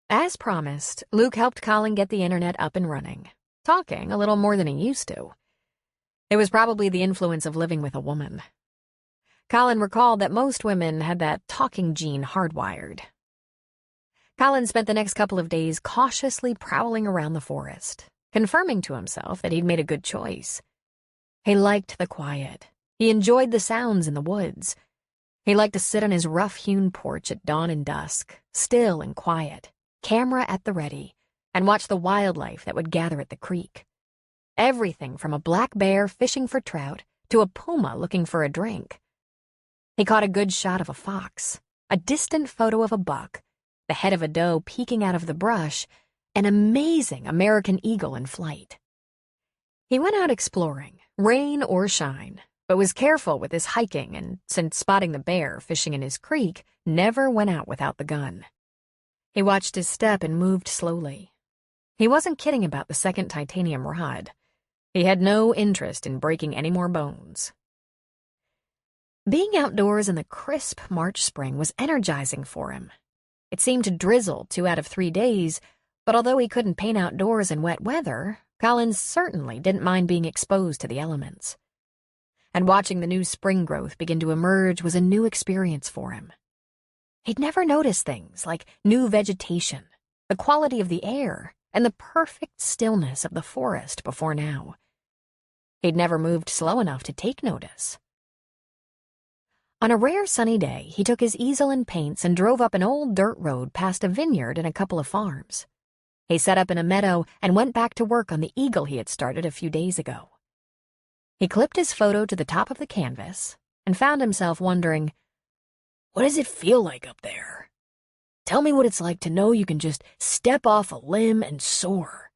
As promised, Luke helped Colin get the internet up and running, talking a little more than he used to. It was probably the influence of living with a woman. Colin recalled that most women had that talking gene hardwired. Colin spent the next couple of days cautiously prowling around the forest, confirming to himself that he'd made a good choice. He liked the quiet. He enjoyed the sounds in the woods. He liked to sit on his rough-hewn porch at dawn and dusk, still and quiet, camera at the ready, and watch the wildlife that would gather at the creek. Everything from a black bear fishing for trout to a puma looking for a drink. He caught a good shot of a fox, a distant photo of a buck, the head of a doe peeking out of the brush, an amazing American eagle in flight. He went out exploring, rain or shine, but was careful with his hiking and, since spotting the bear fishing in his creek, never went out without the gun. He watched his step and moved slowly. He wasn't kidding about the second titanium rod. He had no interest in breaking any more bones. Being outdoors in the crisp March spring was energizing for him. It seemed to drizzle 2 out of 3 days, but although he couldn't paint outdoors in wet weather, Collins certainly didn't mind being exposed to the elements. And watching the new spring growth begin to emerge was a new experience for him. He'd never noticed things like new vegetation, the quality of the air, and the perfect stillness of the forest before now. He'd never moved slow enough to take notice. On a rare sunny day, he took his easel and paints and drove up an old dirt road past a vineyard and a couple of farms. He set up in a meadow and went back to work on the eagle he had started a few days ago. He clipped his photo to the top of the canvas and found himself wondering, what does it feel like up there? Tell me what it's like to know you can just step off a limb and soar.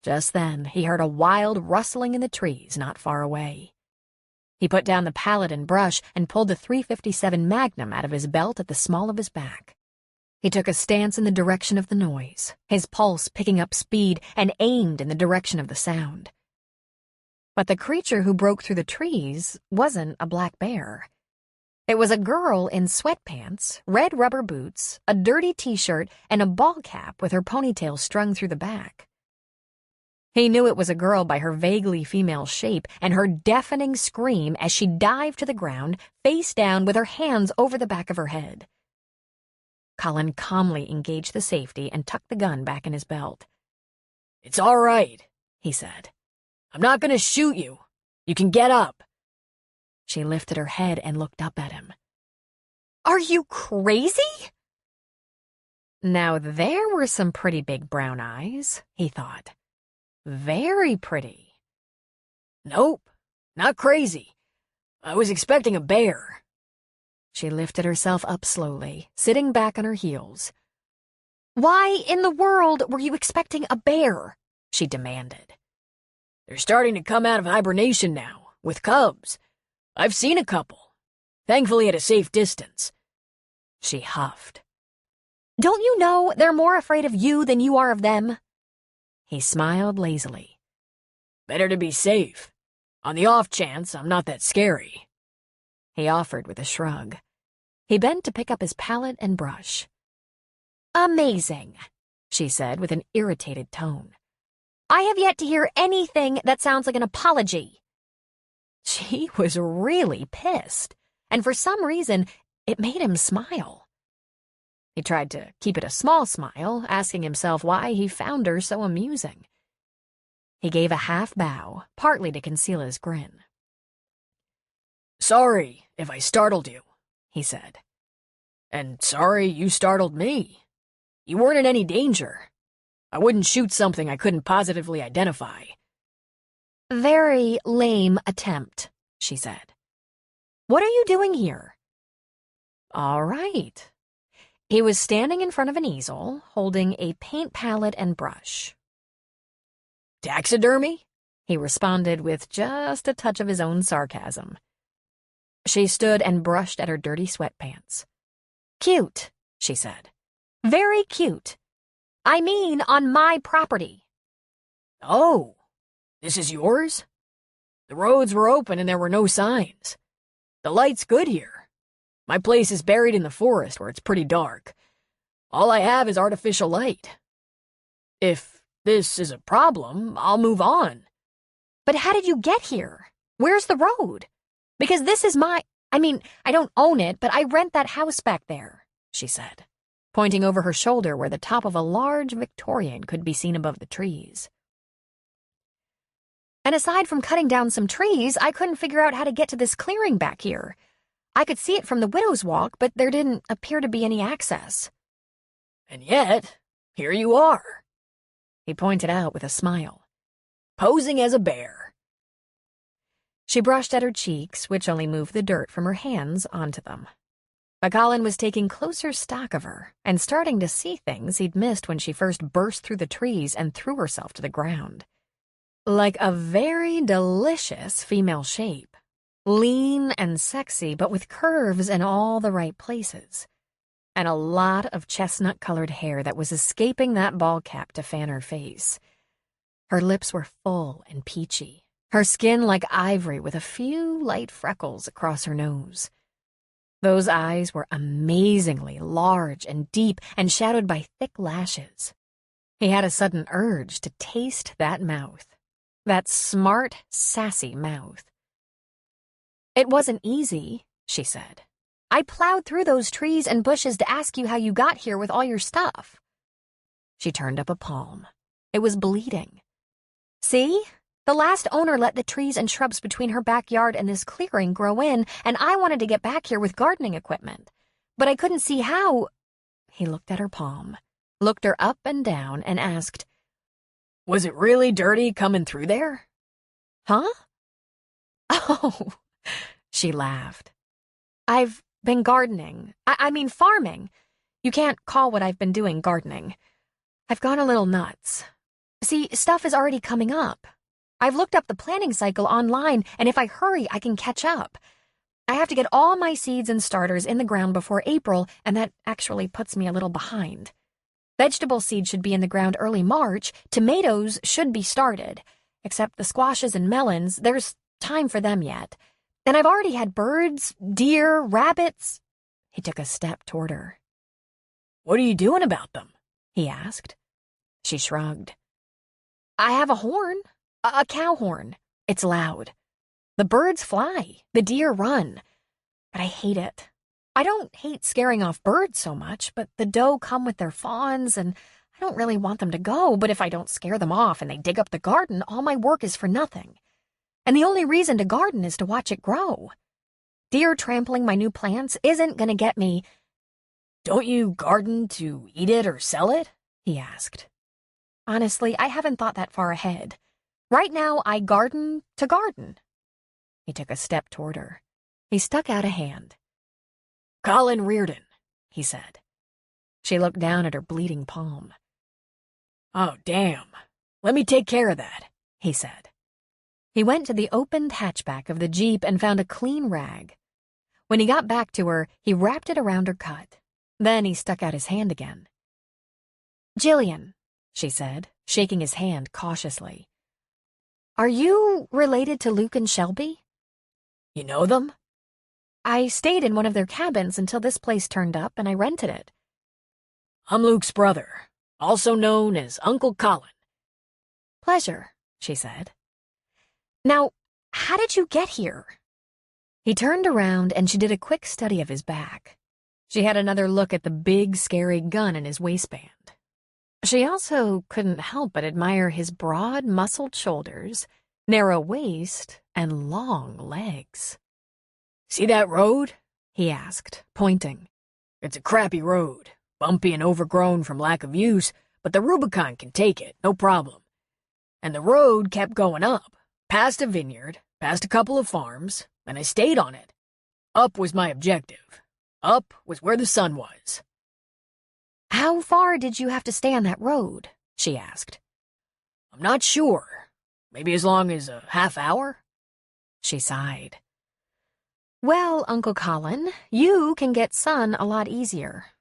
Just then, he heard a wild rustling in the trees not far away. He put down the palette and brush and pulled the .357 Magnum out of his belt at the small of his back. He took a stance in the direction of the noise, his pulse picking up speed, and aimed in the direction of the sound. But the creature who broke through the trees wasn't a black bear. It was a girl in sweatpants, red rubber boots, a dirty t-shirt, and a ball cap with her ponytail strung through the back. He knew it was a girl by her vaguely female shape and her deafening scream as she dived to the ground, face down with her hands over the back of her head. Colin calmly engaged the safety and tucked the gun back in his belt. "It's all right," he said. "I'm not going to shoot you. You can get up." She lifted her head and looked up at him. "Are you crazy?" Now there were some pretty big brown eyes, he thought. Very pretty. "Nope, not crazy. I was expecting a bear." She lifted herself up slowly, sitting back on her heels. "Why in the world were you expecting a bear?" she demanded. "They're starting to come out of hibernation now, with cubs. I've seen a couple, thankfully at a safe distance." She huffed. "Don't you know they're more afraid of you than you are of them?" He smiled lazily. "Better to be safe. On the off chance, I'm not that scary," he offered with a shrug. He bent to pick up his palette and brush. "Amazing," she said with an irritated tone. "I have yet to hear anything that sounds like an apology." She was really pissed, and for some reason, it made him smile. He tried to keep it a small smile, asking himself why he found her so amusing. He gave a half bow, partly to conceal his grin. "Sorry if I startled you," he said. "And sorry you startled me. You weren't in any danger. I wouldn't shoot something I couldn't positively identify." "Very lame attempt," she said. "What are you doing here?" All right. He was standing in front of an easel, holding a paint palette and brush. "Taxidermy?" he responded with just a touch of his own sarcasm. She stood and brushed at her dirty sweatpants. "Cute," she said. "Very cute. I mean, on my property." "Oh, this is yours?" "The roads were open and there were no signs. The light's good here. My place is buried in the forest where it's pretty dark. All I have is artificial light. If this is a problem, I'll move on." "But how did you get here? Where's the road? Because this is I don't own it, but I rent that house back there," she said, pointing over her shoulder where the top of a large Victorian could be seen above the trees. "And aside from cutting down some trees, I couldn't figure out how to get to this clearing back here. I could see it from the Widow's Walk, but there didn't appear to be any access." "And yet, here you are," he pointed out with a smile, "posing as a bear." She brushed at her cheeks, which only moved the dirt from her hands onto them. But Colin was taking closer stock of her and starting to see things he'd missed when she first burst through the trees and threw herself to the ground. Like a very delicious female shape. Lean and sexy, but with curves in all the right places. And a lot of chestnut-colored hair that was escaping that ball cap to fan her face. Her lips were full and peachy, her skin like ivory with a few light freckles across her nose. Those eyes were amazingly large and deep and shadowed by thick lashes. He had a sudden urge to taste that mouth, that smart, sassy mouth. "It wasn't easy," she said. "I plowed through those trees and bushes to ask you how you got here with all your stuff." She turned up a palm. It was bleeding. "See? The last owner let the trees and shrubs between her backyard and this clearing grow in, and I wanted to get back here with gardening equipment. But I couldn't see how." He looked at her palm, looked her up and down, and asked, "Was it really dirty coming through there?" "Huh?" "Oh," she laughed. "I've been gardening. I mean farming. You can't call what I've been doing gardening. I've gone a little nuts. See, stuff is already coming up. I've looked up the planting cycle online, and if I hurry, I can catch up. I have to get all my seeds and starters in the ground before April, and that actually puts me a little behind. Vegetable seed should be in the ground early March. Tomatoes should be started. Except the squashes and melons, there's time for them yet. And I've already had birds, deer, rabbits." He took a step toward her. "What are you doing about them?" he asked. She shrugged. "I have a horn. A cow horn. It's loud. The birds fly, the deer run. But I hate it. I don't hate scaring off birds so much, but the doe come with their fawns, and I don't really want them to go, but if I don't scare them off and they dig up the garden, all my work is for nothing. And the only reason to garden is to watch it grow. Deer trampling my new plants isn't going to get me." "Don't you garden to eat it or sell it?" he asked. "Honestly, I haven't thought that far ahead. Right now, I garden to garden." He took a step toward her. He stuck out a hand. "Colin Reardon," he said. She looked down at her bleeding palm. "Oh, damn. Let me take care of that," he said. He went to the opened hatchback of the Jeep and found a clean rag. When he got back to her, he wrapped it around her cut. Then he stuck out his hand again. "Jillian," she said, shaking his hand cautiously. "Are you related to Luke and Shelby?" "You know them?" "I stayed in one of their cabins until this place turned up, and I rented it." "I'm Luke's brother, also known as Uncle Colin." "Pleasure," she said. "Now, how did you get here?" He turned around, and she did a quick study of his back. She had another look at the big, scary gun in his waistband. She also couldn't help but admire his broad, muscled shoulders, narrow waist, and long legs. "See that road?" he asked, pointing. "It's a crappy road, bumpy and overgrown from lack of use, but the Rubicon can take it, no problem. And the road kept going up, past a vineyard, past a couple of farms, and I stayed on it. Up was my objective. Up was where the sun was." "How far did you have to stay on that road?" she asked. "I'm not sure. Maybe as long as a half hour?" She sighed. "Well, Uncle Colin, you can get sun a lot easier.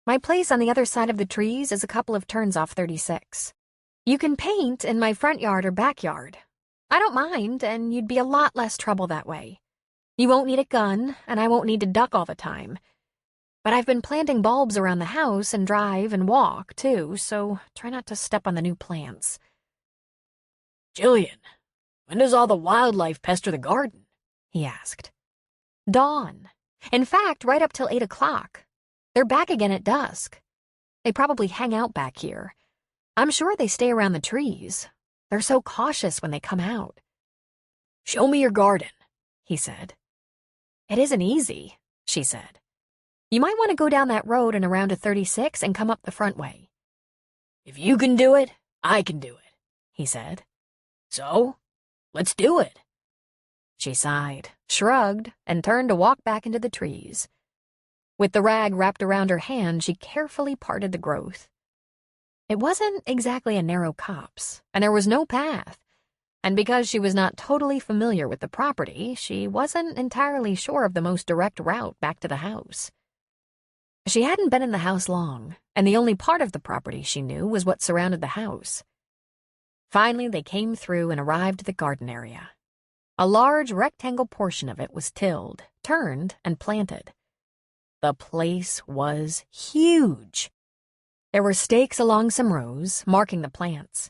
My place on the other side of the trees is a couple of turns off 36. You can paint in my front yard or backyard. I don't mind, and you'd be a lot less trouble that way. You won't need a gun, and I won't need to duck all the time. But I've been planting bulbs around the house and drive and walk, too, so try not to step on the new plants." "Jillian, when does all the wildlife pester the garden?" he asked. "Dawn. In fact, right up till 8 o'clock. They're back again at dusk. They probably hang out back here. I'm sure they stay around the trees. They're so cautious when they come out." "Show me your garden," he said. "It isn't easy," she said. "You might want to go down that road and around to 36 and come up the front way." "If you can do it, I can do it," he said. "So, let's do it." She sighed, shrugged, and turned to walk back into the trees. With the rag wrapped around her hand, she carefully parted the growth. It wasn't exactly a narrow copse, and there was no path. And because she was not totally familiar with the property, she wasn't entirely sure of the most direct route back to the house. She hadn't been in the house long, and the only part of the property she knew was what surrounded the house. Finally, they came through and arrived at the garden area, A large rectangle portion of it was tilled, turned, and planted. The place was huge. There were stakes along some rows, marking the plants.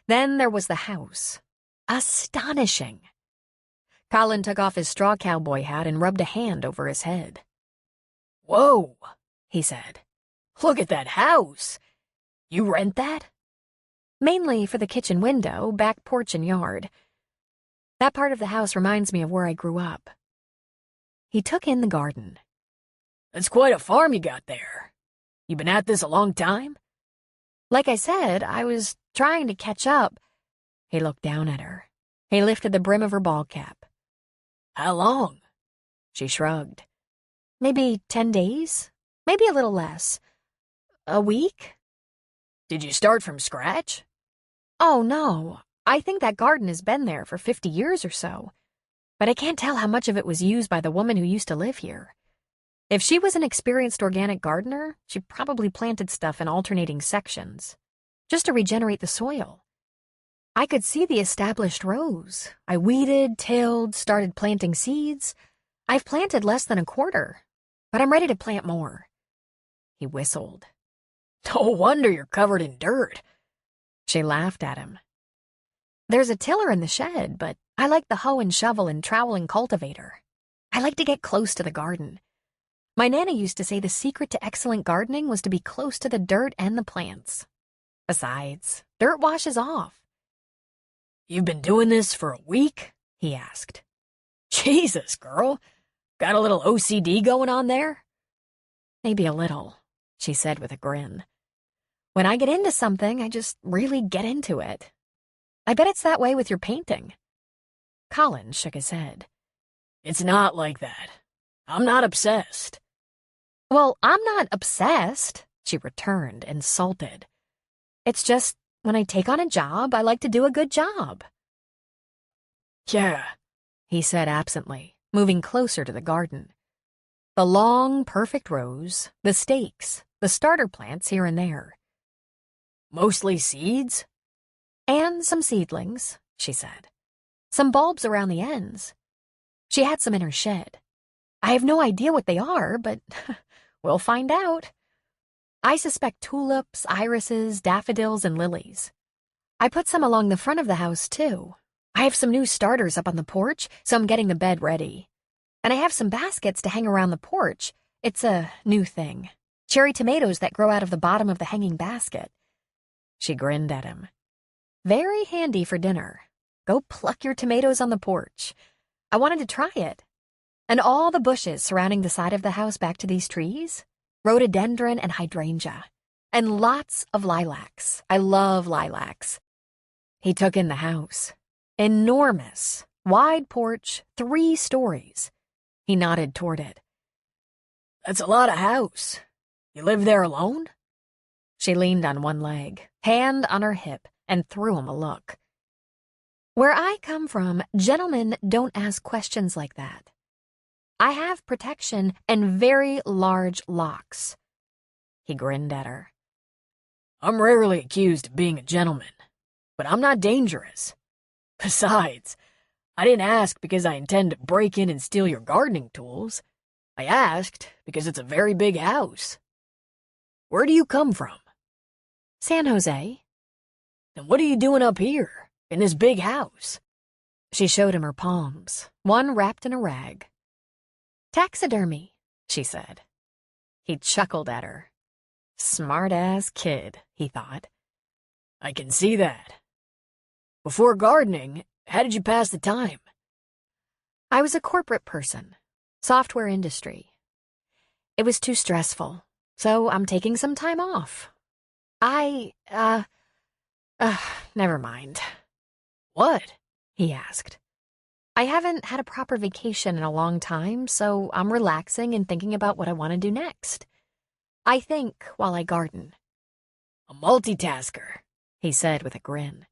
Then there was the house. Astonishing. Colin took off his straw cowboy hat and rubbed a hand over his head. "Whoa," he said. "Look at that house. You rent that?" Mainly for the kitchen window, back porch, and yard. That part of the house reminds me of where I grew up. He took in the garden. "That's quite a farm you got there. You been at this a long time?" Like I said, I was trying to catch up. He looked down at her. He lifted the brim of her ball cap. "How long?" She shrugged. Maybe 10 days? Maybe a little less. A week? "Did you start from scratch?" Oh, no. I think that garden has been there for 50 years or so. But I can't tell how much of it was used by the woman who used to live here. If she was an experienced organic gardener, she probably planted stuff in alternating sections, just to regenerate the soil. I could see the established rows. I weeded, tilled, started planting seeds. I've planted less than a quarter, but I'm ready to plant more. He whistled. "No wonder you're covered in dirt." She laughed at him. There's a tiller in the shed, but I like the hoe and shovel and trowel and cultivator. I like to get close to the garden. My Nana used to say the secret to excellent gardening was to be close to the dirt and the plants. Besides, dirt washes off. "You've been doing this for a week?" he asked. "Jesus, girl. Got a little OCD going on there?" Maybe a little, she said with a grin. When I get into something, I just really get into it. I bet it's that way with your painting. Colin shook his head. "It's not like that. I'm not obsessed." Well, I'm not obsessed, she returned, insulted. It's just, when I take on a job, I like to do a good job. "Yeah," he said absently, moving closer to the garden. The long, perfect rows, the stakes, the starter plants here and there. "Mostly seeds?" And some seedlings, she said. Some bulbs around the ends. She had some in her shed. I have no idea what they are, but we'll find out. I suspect tulips, irises, daffodils, and lilies. I put some along the front of the house, too. I have some new starters up on the porch, so I'm getting the bed ready. And I have some baskets to hang around the porch. It's a new thing. Cherry tomatoes that grow out of the bottom of the hanging basket. She grinned at him. Very handy for dinner. Go pluck your tomatoes on the porch. I wanted to try it. And all the bushes surrounding the side of the house back to these trees? Rhododendron and hydrangea. And lots of lilacs. I love lilacs. He took in the house. Enormous, wide porch, 3 stories. He nodded toward it. "That's a lot of house. You live there alone?" She leaned on one leg, hand on her hip, and threw him a look. Where I come from, gentlemen don't ask questions like that. I have protection and very large locks. He grinned at her. "I'm rarely accused of being a gentleman, but I'm not dangerous. Besides, I didn't ask because I intend to break in and steal your gardening tools. I asked because it's a very big house. Where do you come from?" San Jose. "And what are you doing up here, in this big house?" She showed him her palms, one wrapped in a rag. Taxidermy, she said. He chuckled at her. Smart-ass kid, he thought. "I can see that. Before gardening, how did you pass the time?" I was a corporate person, software industry. It was too stressful, so I'm taking some time off. Never mind. "What?" he asked. I haven't had a proper vacation in a long time, so I'm relaxing and thinking about what I want to do next. I think while I garden. "A multitasker," he said with a grin.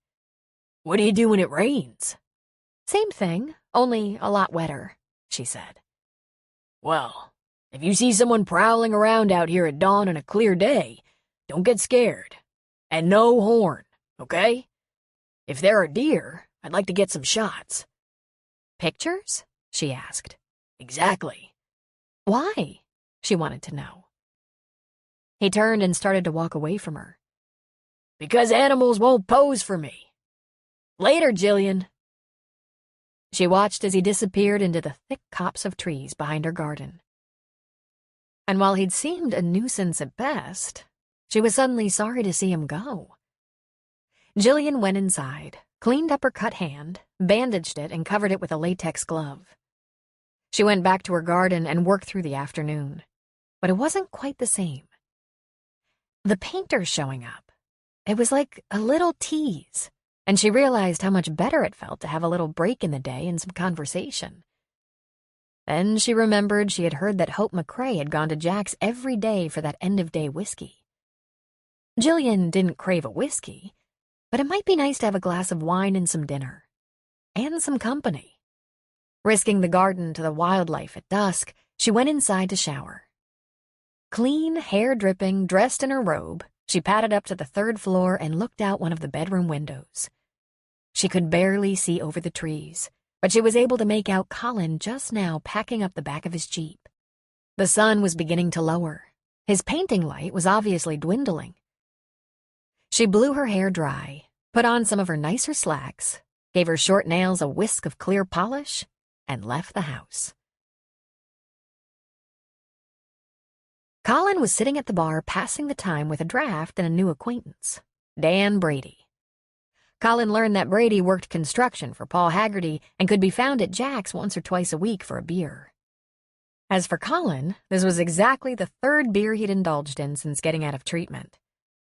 "What do you do when it rains?" Same thing, only a lot wetter, she said. "Well, if you see someone prowling around out here at dawn on a clear day, don't get scared. And no horn, okay? If there are deer, I'd like to get some shots." Pictures? She asked. Exactly. Why? She wanted to know. He turned and started to walk away from her. Because animals won't pose for me. Later, Jillian. She watched as he disappeared into the thick copse of trees behind her garden. And while he'd seemed a nuisance at best, she was suddenly sorry to see him go. Jillian went inside, cleaned up her cut hand, bandaged it, and covered it with a latex glove. She went back to her garden and worked through the afternoon. But it wasn't quite the same. The painter showing up. It was like a little tease, and she realized how much better it felt to have a little break in the day and some conversation. Then she remembered she had heard that Hope McCrae had gone to Jack's every day for that end-of-day whiskey. Jillian didn't crave a whiskey, but it might be nice to have a glass of wine and some dinner. And some company. Risking the garden to the wildlife at dusk, she went inside to shower. Clean, hair dripping, dressed in her robe, she padded up to the third floor and looked out one of the bedroom windows. She could barely see over the trees, but she was able to make out Colin just now packing up the back of his Jeep. The sun was beginning to lower. His painting light was obviously dwindling. She blew her hair dry, put on some of her nicer slacks, gave her short nails a whisk of clear polish, and left the house. Colin was sitting at the bar passing the time with a draft and a new acquaintance, Dan Brady. Colin learned that Brady worked construction for Paul Haggerty and could be found at Jack's once or twice a week for a beer. As for Colin, this was exactly the third beer he'd indulged in since getting out of treatment.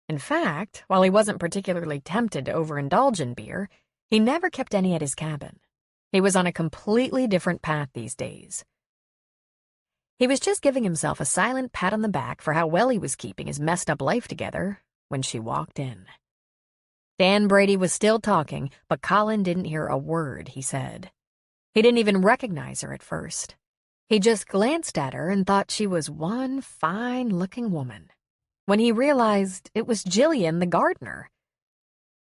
In fact, while he wasn't particularly tempted to overindulge in beer, he never kept any at his cabin. He was on a completely different path these days. He was just giving himself a silent pat on the back for how well he was keeping his messed-up life together when she walked in. Dan Brady was still talking, but Colin didn't hear a word he said. He didn't even recognize her at first. He just glanced at her and thought she was one fine-looking woman, when he realized it was Jillian the gardener.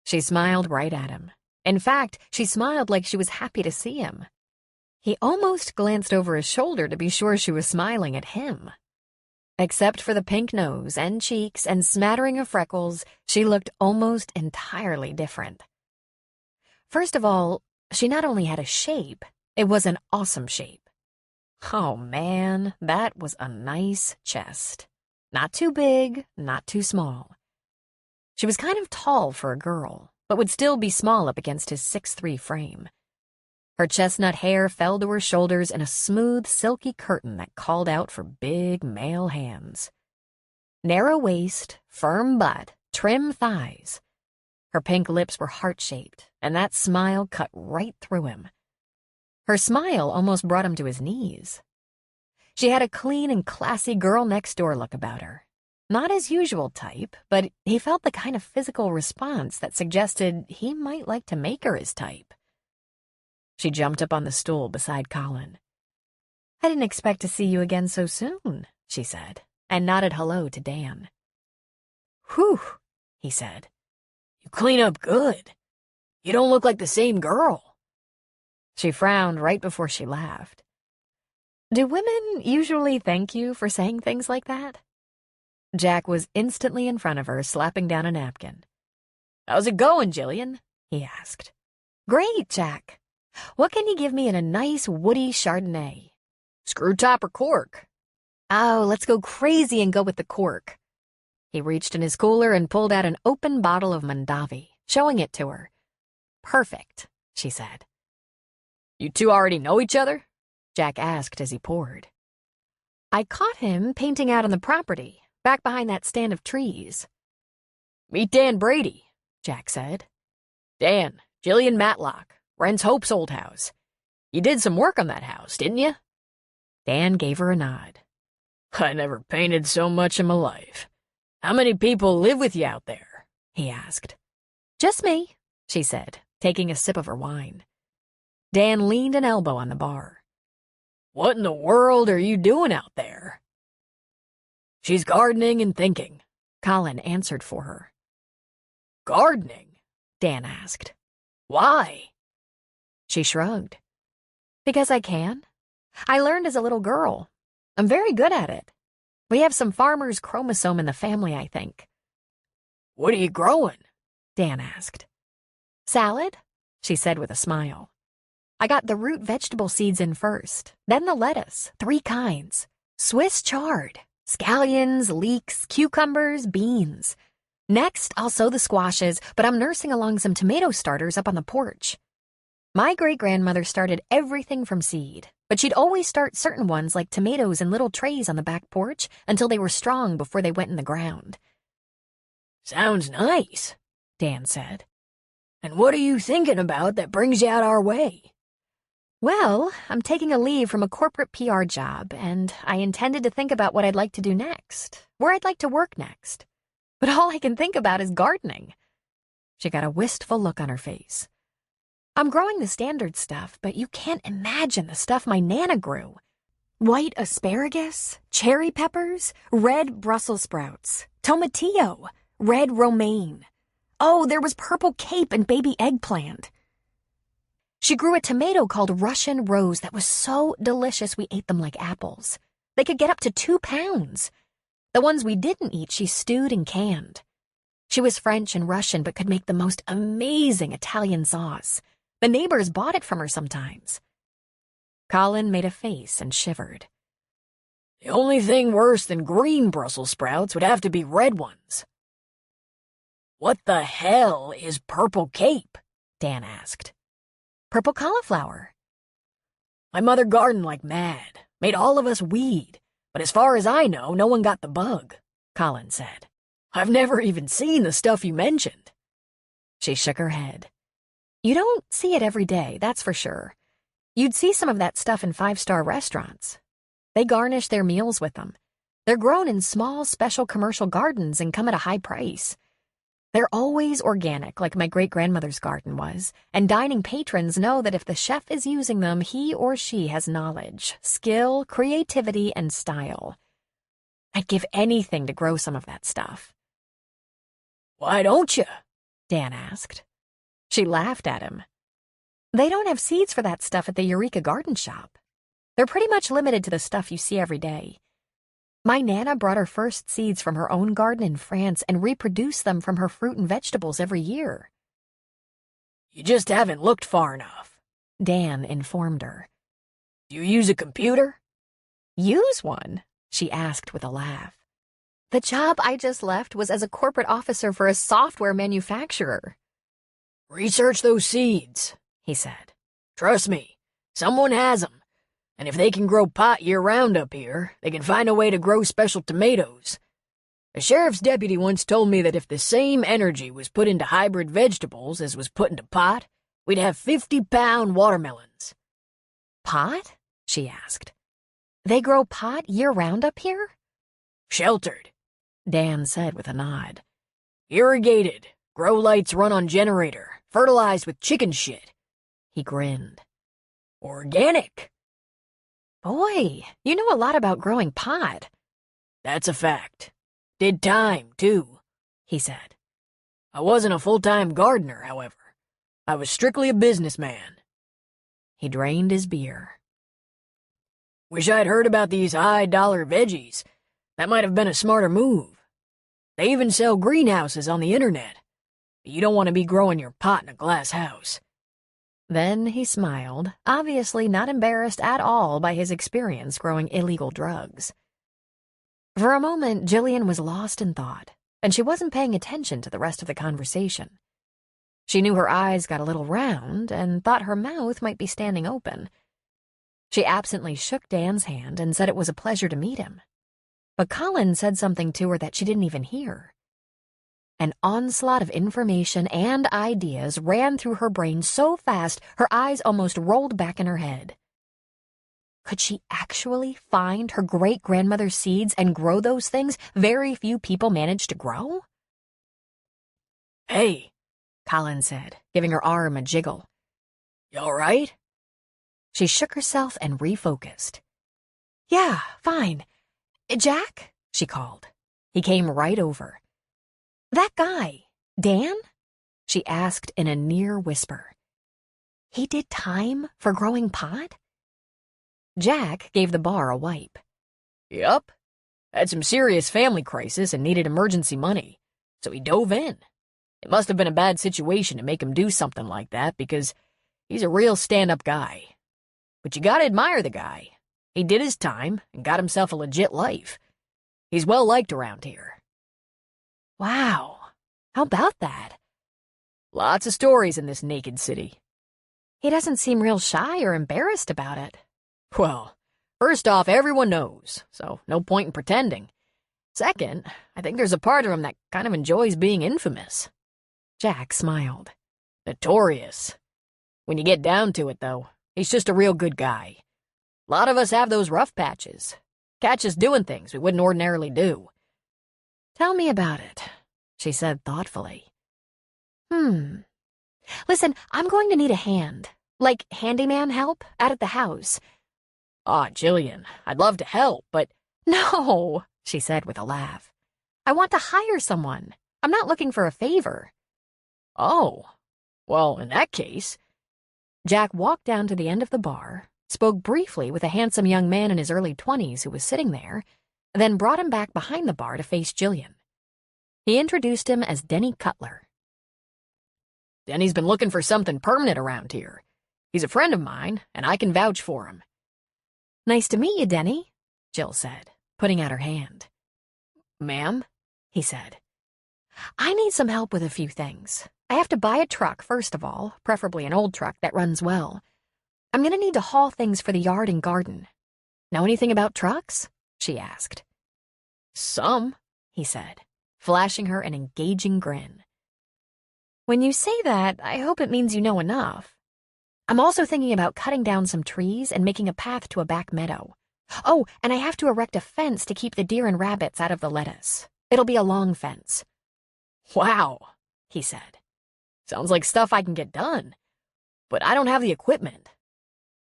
She smiled right at him. In fact, she smiled like she was happy to see him. He almost glanced over his shoulder to be sure she was smiling at him. Except for the pink nose and cheeks and smattering of freckles, she looked almost entirely different. First of all, she not only had a shape, it was an awesome shape. Oh man, that was a nice chest. Not too big, not too small. She was kind of tall for a girl, but would still be small up against his 6'3" frame. Her chestnut hair fell to her shoulders in a smooth, silky curtain that called out for big male hands. Narrow waist, firm butt, trim thighs. Her pink lips were heart-shaped, and that smile cut right through him. Her smile almost brought him to his knees. She had a clean and classy girl-next-door look about her. Not his usual type, but he felt the kind of physical response that suggested he might like to make her his type. She jumped up on the stool beside Colin. "I didn't expect to see you again so soon," she said, and nodded hello to Dan. "Whew," he said. "You clean up good. You don't look like the same girl." She frowned right before she laughed. "Do women usually thank you for saying things like that?" Jack was instantly in front of her, slapping down a napkin. "How's it going, Jillian?" he asked. "Great, Jack. What can you give me in a nice woody Chardonnay?" "Screw top or cork?" "Oh, let's go crazy and go with the cork." He reached in his cooler and pulled out an open bottle of Mondavi, showing it to her. "Perfect," she said. "You two already know each other?" Jack asked as he poured. "I caught him painting out on the property, back behind that stand of trees." "Meet Dan Brady," Jack said. "Dan, Jillian Matlock, rents Hope's old house. You did some work on that house, didn't you?" Dan gave her a nod. "I never painted so much in my life. How many people live with you out there?" he asked. "Just me," she said, taking a sip of her wine. Dan leaned an elbow on the bar. "What in the world are you doing out there?" "She's gardening and thinking," Colin answered for her. "Gardening?" Dan asked. "Why?" She shrugged. Because I can. I learned as a little girl. I'm very good at it. We have some farmer's chromosome in the family, I think. What are you growing? Dan asked. Salad, she said with a smile. I got the root vegetable seeds in first, then the lettuce, 3 kinds. Swiss chard, scallions, leeks, cucumbers, beans. Next, I'll sow the squashes, but I'm nursing along some tomato starters up on the porch. My great-grandmother started everything from seed, but she'd always start certain ones like tomatoes in little trays on the back porch until they were strong before they went in the ground. Sounds nice, Dan said. And what are you thinking about that brings you out our way? Well, I'm taking a leave from a corporate PR job, and I intended to think about what I'd like to do next, where I'd like to work next. But all I can think about is gardening. She got a wistful look on her face. I'm growing the standard stuff, but you can't imagine the stuff my Nana grew. White asparagus, cherry peppers, red Brussels sprouts, tomatillo, red romaine. Oh, there was purple cape and baby eggplant. She grew a tomato called Russian rose that was so delicious we ate them like apples. They could get up to 2 pounds. The ones we didn't eat she stewed and canned. She was French and Russian but could make the most amazing Italian sauce. The neighbors bought it from her sometimes. Colin made a face and shivered. The only thing worse than green Brussels sprouts would have to be red ones. What the hell is purple cape? Dan asked. Purple cauliflower. My mother gardened like mad, made all of us weed, but as far as I know, no one got the bug, Colin said. I've never even seen the stuff you mentioned. She shook her head. You don't see it every day, that's for sure. You'd see some of that stuff in 5-star restaurants. They garnish their meals with them. They're grown in small, special commercial gardens and come at a high price. They're always organic, like my great-grandmother's garden was, and dining patrons know that if the chef is using them, he or she has knowledge, skill, creativity, and style. I'd give anything to grow some of that stuff. Why don't you? Dan asked. She laughed at him. They don't have seeds for that stuff at the Eureka Garden Shop. They're pretty much limited to the stuff you see every day. My Nana brought her first seeds from her own garden in France and reproduced them from her fruit and vegetables every year. You just haven't looked far enough, Dan informed her. Do you use a computer? Use one? She asked with a laugh. The job I just left was as a corporate officer for a software manufacturer. Research those seeds, he said. Trust me, someone has them. And if they can grow pot year-round up here, they can find a way to grow special tomatoes. A sheriff's deputy once told me that if the same energy was put into hybrid vegetables as was put into pot, we'd have 50-pound watermelons. Pot? She asked. They grow pot year-round up here? Sheltered, Dan said with a nod. Irrigated. Grow lights run on generator. Fertilized with chicken shit. He grinned. Organic. Boy, you know a lot about growing pot. That's a fact. Did time, too, he said. I wasn't a full-time gardener, however. I was strictly a businessman. He drained his beer. Wish I'd heard about these high-dollar veggies. That might have been a smarter move. They even sell greenhouses on the internet. You don't want to be growing your pot in a glass house. Then he smiled, obviously not embarrassed at all by his experience growing illegal drugs. For a moment, Jillian was lost in thought, and she wasn't paying attention to the rest of the conversation. She knew her eyes got a little round and thought her mouth might be standing open. She absently shook Dan's hand and said it was a pleasure to meet him. But Colin said something to her that she didn't even hear. An onslaught of information and ideas ran through her brain so fast her eyes almost rolled back in her head. Could she actually find her great-grandmother's seeds and grow those things very few people managed to grow? Hey, Colin said, giving her arm a jiggle. You all right? She shook herself and refocused. Yeah, fine. Jack? She called. He came right over. That guy, Dan? She asked in a near whisper. He did time for growing pot? Jack gave the bar a wipe. Yup. Had some serious family crisis and needed emergency money, so he dove in. It must have been a bad situation to make him do something like that because he's a real stand-up guy. But you gotta admire the guy. He did his time and got himself a legit life. He's well-liked around here. Wow. How about that? Lots of stories in this naked city. He doesn't seem real shy or embarrassed about it. Well, first off, everyone knows, so no point in pretending. Second, I think there's a part of him that kind of enjoys being infamous. Jack smiled. Notorious. When you get down to it, though, he's just a real good guy. A lot of us have those rough patches. Catch us doing things we wouldn't ordinarily do. Tell me about it, she said thoughtfully. Listen, I'm going to need a hand. Like handyman help out at the house. Aw, Jillian, I'd love to help, but... No, she said with a laugh. I want to hire someone. I'm not looking for a favor. Oh, well, in that case... Jack walked down to the end of the bar, spoke briefly with a handsome young man in his early 20s who was sitting there, then brought him back behind the bar to face Jillian. He introduced him as Denny Cutler. Denny's been looking for something permanent around here. He's a friend of mine, and I can vouch for him. Nice to meet you, Denny, Jill said, putting out her hand. Ma'am? He said. I need some help with a few things. I have to buy a truck, first of all, preferably an old truck that runs well. I'm going to need to haul things for the yard and garden. Know anything about trucks? She asked. Some, he said, flashing her an engaging grin. When you say that, I hope it means you know enough. I'm also thinking about cutting down some trees and making a path to a back meadow. Oh, and I have to erect a fence to keep the deer and rabbits out of the lettuce. It'll be a long fence. Wow, he said. Sounds like stuff I can get done. But I don't have the equipment.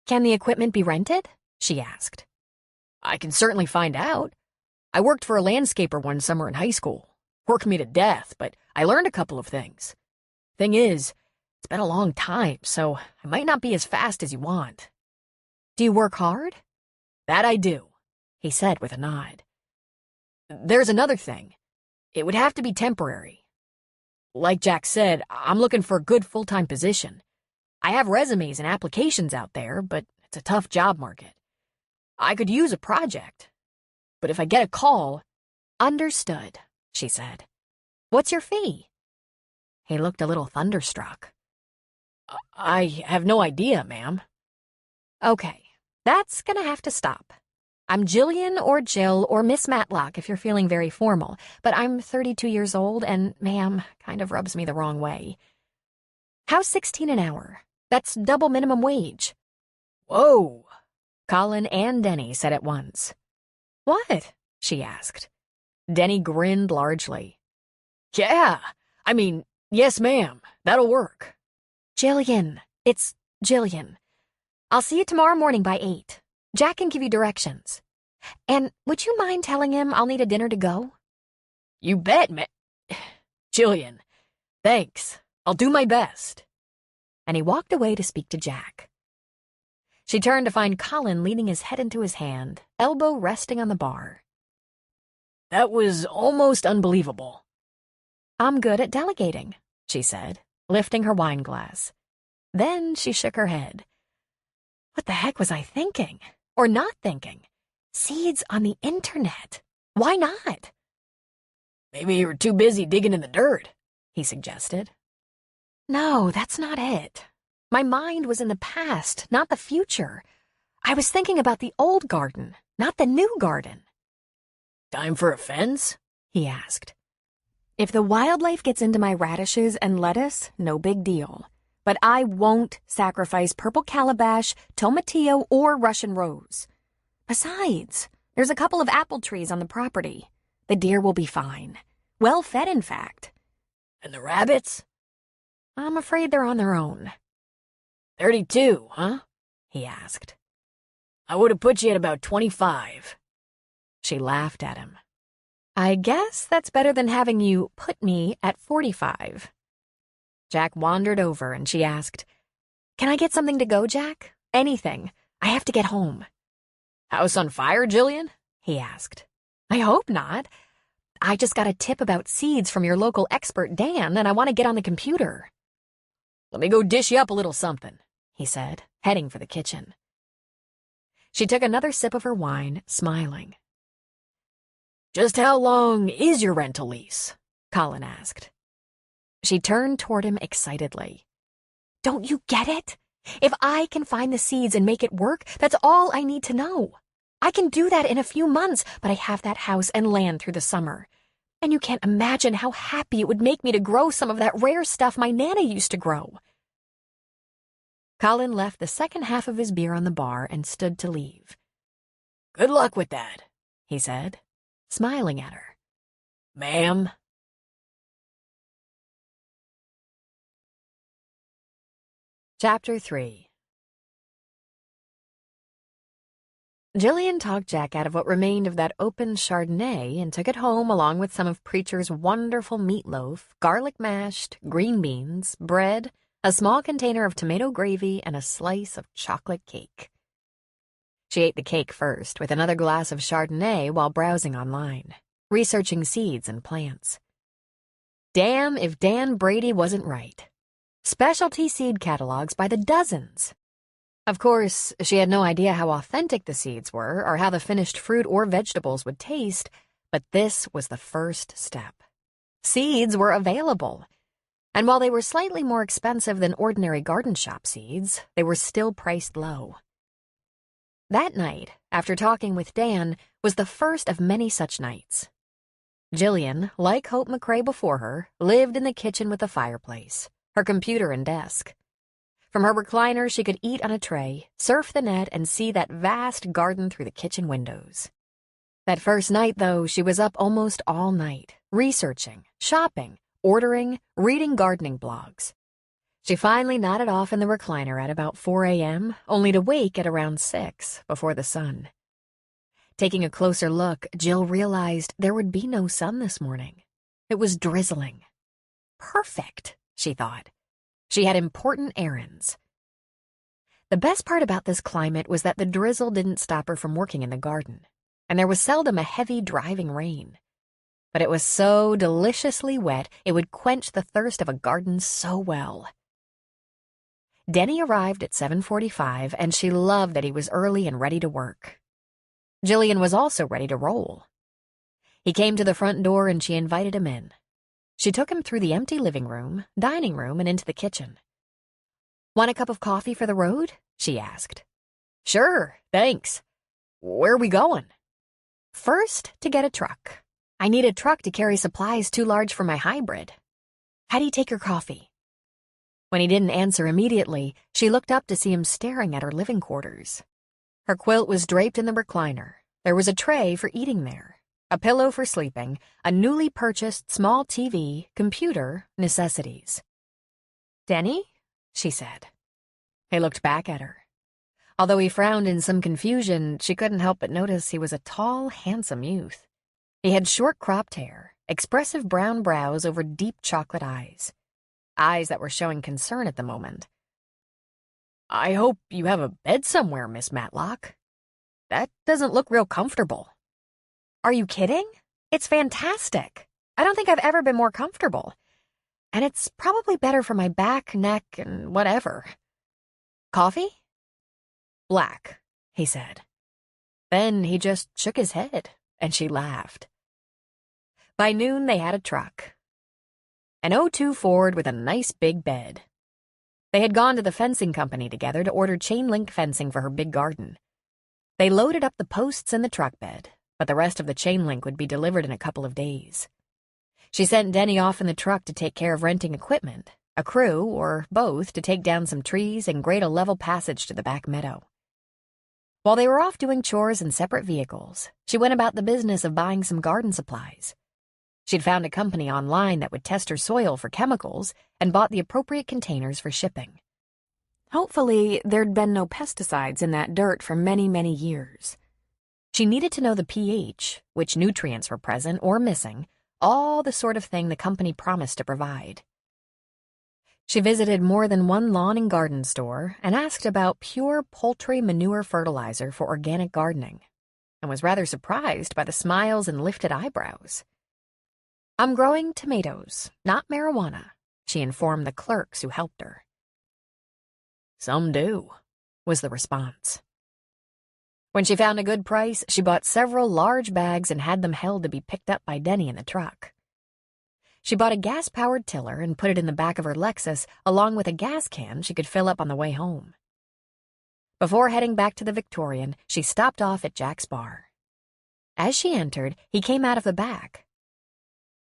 Can the equipment be rented? She asked. I can certainly find out. I worked for a landscaper one summer in high school. Worked me to death, but I learned a couple of things. Thing is, it's been a long time, so I might not be as fast as you want. Do you work hard? That I do, he said with a nod. There's another thing. It would have to be temporary. Like Jack said, I'm looking for a good full-time position. I have resumes and applications out there, but it's a tough job market. I could use a project. But if I get a call... Understood, she said. What's your fee? He looked a little thunderstruck. I have no idea, ma'am. Okay, that's gonna have to stop. I'm Jillian or Jill or Miss Matlock if you're feeling very formal, but I'm 32 years old and ma'am kind of rubs me the wrong way. How's 16 an hour? That's double minimum wage. Whoa, Colin and Denny said at once. What? She asked. Denny grinned largely. Yeah, I mean, yes, ma'am, that'll work. Jillian, it's Jillian. I'll see you tomorrow morning by 8. Jack can give you directions. And would you mind telling him I'll need a dinner to go? You bet, Jillian, thanks. I'll do my best. And he walked away to speak to Jack. She turned to find Colin leaning his head into his hand, elbow resting on the bar. That was almost unbelievable. I'm good at delegating, she said, lifting her wine glass. Then she shook her head. What the heck was I thinking? Or not thinking? Seeds on the internet. Why not? Maybe you were too busy digging in the dirt, he suggested. No, that's not it. My mind was in the past, not the future. I was thinking about the old garden, not the new garden. Time for a fence? He asked. If the wildlife gets into my radishes and lettuce, no big deal. But I won't sacrifice purple calabash, tomatillo, or Russian rose. Besides, there's a couple of apple trees on the property. The deer will be fine. Well fed, in fact. And the rabbits? I'm afraid they're on their own. 32, huh? He asked. I would have put you at about 25. She laughed at him. I guess that's better than having you put me at 45. Jack wandered over and she asked, Can I get something to go, Jack? Anything. I have to get home. House on fire, Jillian? He asked. I hope not. I just got a tip about seeds from your local expert, Dan, and I want to get on the computer. Let me go dish you up a little something, he said, heading for the kitchen. She took another sip of her wine, smiling. Just how long is your rental lease? Colin asked. She turned toward him excitedly. Don't you get it? If I can find the seeds and make it work, that's all I need to know. I can do that in a few months, but I have that house and land through the summer. And you can't imagine how happy it would make me to grow some of that rare stuff my Nana used to grow. Colin left the second half of his beer on the bar and stood to leave. Good luck with that, he said, smiling at her. Ma'am. Chapter 3. Jillian talked Jack out of what remained of that open Chardonnay and took it home along with some of Preacher's wonderful meatloaf, garlic mashed, green beans, bread, a small container of tomato gravy, and a slice of chocolate cake. She ate the cake first, with another glass of Chardonnay while browsing online, researching seeds and plants. Damn if Dan Brady wasn't right. Specialty seed catalogs by the dozens. Of course, she had no idea how authentic the seeds were or how the finished fruit or vegetables would taste, but this was the first step. Seeds were available. And while they were slightly more expensive than ordinary garden shop seeds, they were still priced low. That night, after talking with Dan, was the first of many such nights. Jillian, like Hope McCrae before her, lived in the kitchen with a fireplace, her computer and desk. From her recliner, she could eat on a tray, surf the net, and see that vast garden through the kitchen windows. That first night, though, she was up almost all night, researching, shopping, ordering, reading gardening blogs. She finally nodded off in the recliner at about 4 a.m., only to wake at around 6, before the sun. Taking a closer look, Jill realized there would be no sun this morning. It was drizzling. Perfect, she thought. She had important errands. The best part about this climate was that the drizzle didn't stop her from working in the garden, and there was seldom a heavy driving rain. But it was so deliciously wet it would quench the thirst of a garden so well. Denny arrived at 7:45, and she loved that he was early and ready to work. Jillian was also ready to roll. He came to the front door and she invited him in. She took him through the empty living room, dining room, and into the kitchen. Want a cup of coffee for the road? She asked. Sure, thanks. Where are we going? First, to get a truck. I need a truck to carry supplies too large for my hybrid. How do you take your coffee? When he didn't answer immediately, she looked up to see him staring at her living quarters. Her quilt was draped in the recliner. There was a tray for eating there, a pillow for sleeping, a newly purchased small TV, computer, necessities. Denny? She said. He looked back at her. Although he frowned in some confusion, she couldn't help but notice he was a tall, handsome youth. He had short-cropped hair, expressive brown brows over deep chocolate eyes that were showing concern at the moment. I hope you have a bed somewhere, Miss Matlock. That doesn't look real comfortable. Are you kidding? It's fantastic. I don't think I've ever been more comfortable. And it's probably better for my back, neck, and whatever. Coffee? Black, he said. Then he just shook his head, and she laughed. By noon, they had a truck. An '02 Ford with a nice big bed. They had gone to the fencing company together to order chain-link fencing for her big garden. They loaded up the posts in the truck bed, but the rest of the chain-link would be delivered in a couple of days. She sent Denny off in the truck to take care of renting equipment, a crew, or both, to take down some trees and grade a level passage to the back meadow. While they were off doing chores in separate vehicles, she went about the business of buying some garden supplies. She'd found a company online that would test her soil for chemicals and bought the appropriate containers for shipping. Hopefully, there'd been no pesticides in that dirt for many, many years. She needed to know the pH, which nutrients were present or missing, all the sort of thing the company promised to provide. She visited more than one lawn and garden store and asked about pure poultry manure fertilizer for organic gardening, and was rather surprised by the smiles and lifted eyebrows. "I'm growing tomatoes, not marijuana," she informed the clerks who helped her. "Some do," was the response. When she found a good price, she bought several large bags and had them held to be picked up by Denny in the truck. She bought a gas-powered tiller and put it in the back of her Lexus, along with a gas can she could fill up on the way home. Before heading back to the Victorian, she stopped off at Jack's bar. As she entered, he came out of the back.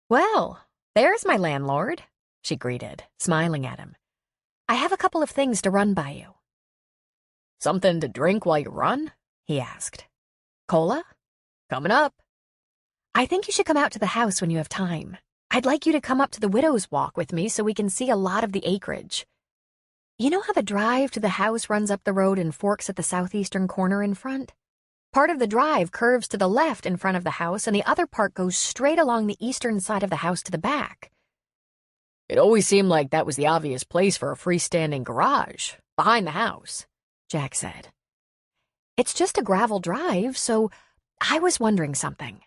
"Well, there's my landlord," she greeted, smiling at him. "I have a couple of things to run by you." "Something to drink while you run?" he asked. "Cola?" "Coming up." "I think you should come out to the house when you have time. I'd like you to come up to the Widow's Walk with me so we can see a lot of the acreage. You know how the drive to the house runs up the road and forks at the southeastern corner in front? Part of the drive curves to the left in front of the house, and the other part goes straight along the eastern side of the house to the back." "It always seemed like that was the obvious place for a freestanding garage, behind the house," Jack said. "It's just a gravel drive, so I was wondering something.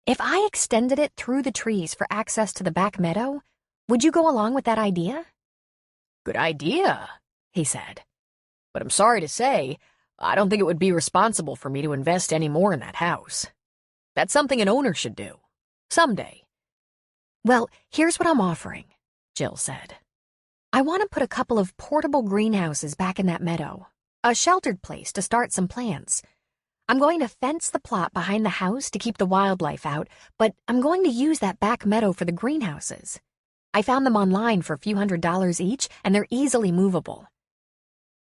If I extended it through the trees for access to the back meadow, would you go along with that idea?" "Good idea," he said. "But I'm sorry to say, I don't think it would be responsible for me to invest any more in that house. That's something an owner should do. Someday." "Well, here's what I'm offering," Jill said. "I want to put a couple of portable greenhouses back in that meadow, a sheltered place to start some plants. I'm going to fence the plot behind the house to keep the wildlife out, but I'm going to use that back meadow for the greenhouses. I found them online for a few $100s each, and they're easily movable."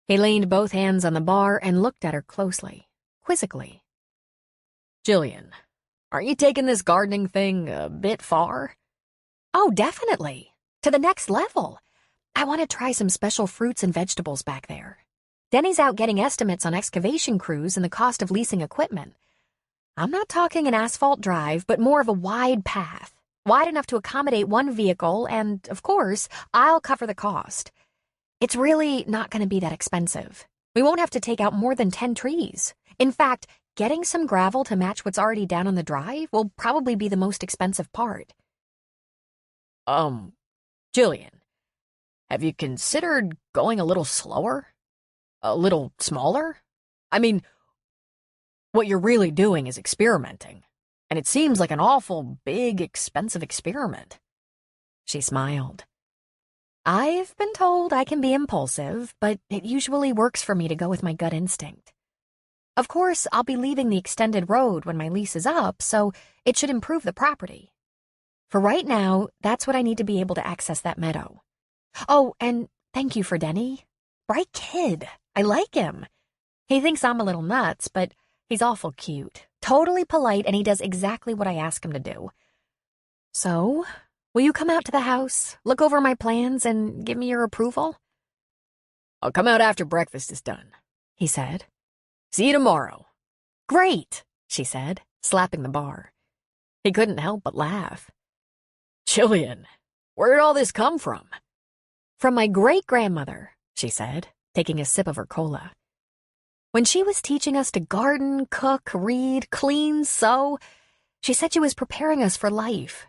He leaned both hands on the bar and looked at her closely, quizzically. "Jillian, aren't you taking this gardening thing a bit far?" "Oh, definitely. To the next level. I want to try some special fruits and vegetables back there. Denny's out getting estimates on excavation crews and the cost of leasing equipment. I'm not talking an asphalt drive, but more of a wide path, wide enough to accommodate one vehicle, and, of course, I'll cover the cost. It's really not going to be that expensive. We won't have to take out more than 10 trees. In fact, getting some gravel to match what's already down on the drive will probably be the most expensive part." Jillian, have you considered going a little slower? A little smaller? I mean, what you're really doing is experimenting, and it seems like an awful big, expensive experiment." She smiled. "I've been told I can be impulsive, but it usually works for me to go with my gut instinct. Of course, I'll be leaving the extended road when my lease is up, so it should improve the property. For right now, that's what I need to be able to access that meadow. Oh, and thank you for Denny. Bright kid. I like him. He thinks I'm a little nuts, but he's awful cute, totally polite, and he does exactly what I ask him to do. So, will you come out to the house, look over my plans, and give me your approval?" "I'll come out after breakfast is done," he said. "See you tomorrow." "Great," she said, slapping the bar. He couldn't help but laugh. "Jillian, where did all this come from?" "From my great-grandmother," she said, taking a sip of her cola. "When she was teaching us to garden, cook, read, clean, sew, she said she was preparing us for life.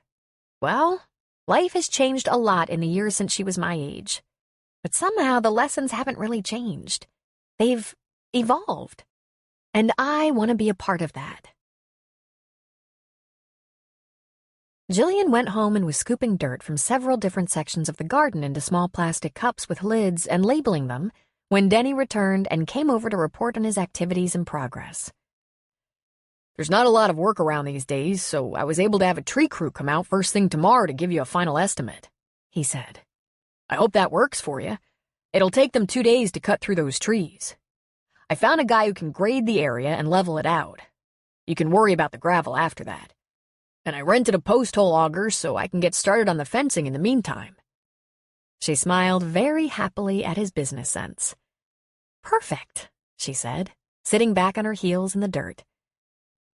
Well, life has changed a lot in the years since she was my age. But somehow the lessons haven't really changed. They've evolved. And I want to be a part of that." Jillian went home and was scooping dirt from several different sections of the garden into small plastic cups with lids and labeling them when Denny returned and came over to report on his activities and progress. "There's not a lot of work around these days, so I was able to have a tree crew come out first thing tomorrow to give you a final estimate," he said. "I hope that works for you. It'll take them 2 days to cut through those trees. I found a guy who can grade the area and level it out. You can worry about the gravel after that. And I rented a post hole auger so I can get started on the fencing in the meantime." She smiled very happily at his business sense. "Perfect," she said, sitting back on her heels in the dirt.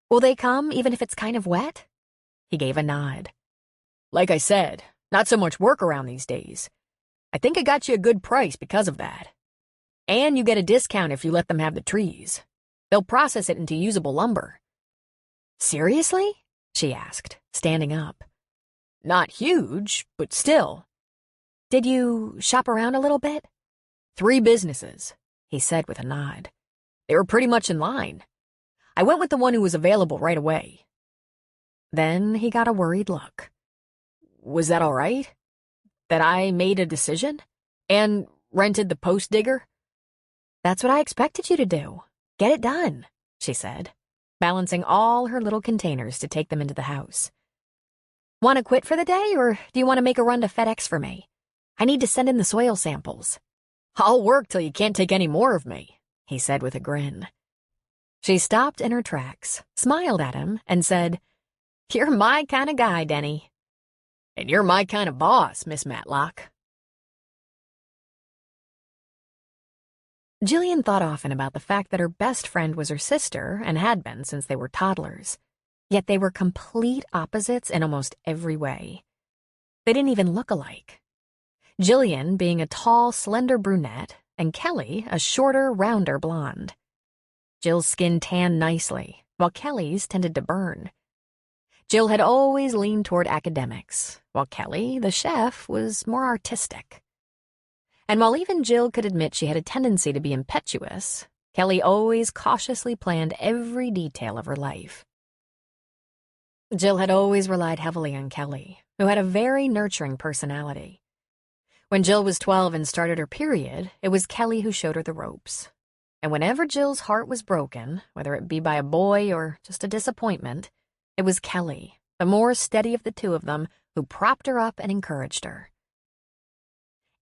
"Will they come even if it's kind of wet?" He gave a nod. "Like I said, not so much work around these days. I think I got you a good price because of that. And you get a discount if you let them have the trees. They'll process it into usable lumber." "Seriously?" she asked, standing up. "Not huge, but still." "Did you shop around a little bit?" 3 businesses, he said with a nod. They were pretty much in line. I went with the one who was available right away. Then he got a worried look. Was that all right? That I made a decision? And rented the post digger? "That's what I expected you to do. Get it done," she said, balancing all her little containers to take them into the house. "Want to quit for the day, or do you want to make a run to FedEx for me? I need to send in the soil samples." "I'll work till you can't take any more of me," he said with a grin. She stopped in her tracks, smiled at him, and said, "You're my kind of guy, Denny." "And you're my kind of boss, Miss Matlock." Jillian thought often about the fact that her best friend was her sister and had been since they were toddlers. Yet they were complete opposites in almost every way. They didn't even look alike. Jillian being a tall, slender brunette, and Kelly a shorter, rounder blonde. Jill's skin tanned nicely, while Kelly's tended to burn. Jill had always leaned toward academics, while Kelly, the chef, was more artistic. And while even Jill could admit she had a tendency to be impetuous, Kelly always cautiously planned every detail of her life. Jill had always relied heavily on Kelly, who had a very nurturing personality. When Jill was 12 and started her period, it was Kelly who showed her the ropes. And whenever Jill's heart was broken, whether it be by a boy or just a disappointment, it was Kelly, the more steady of the two of them, who propped her up and encouraged her.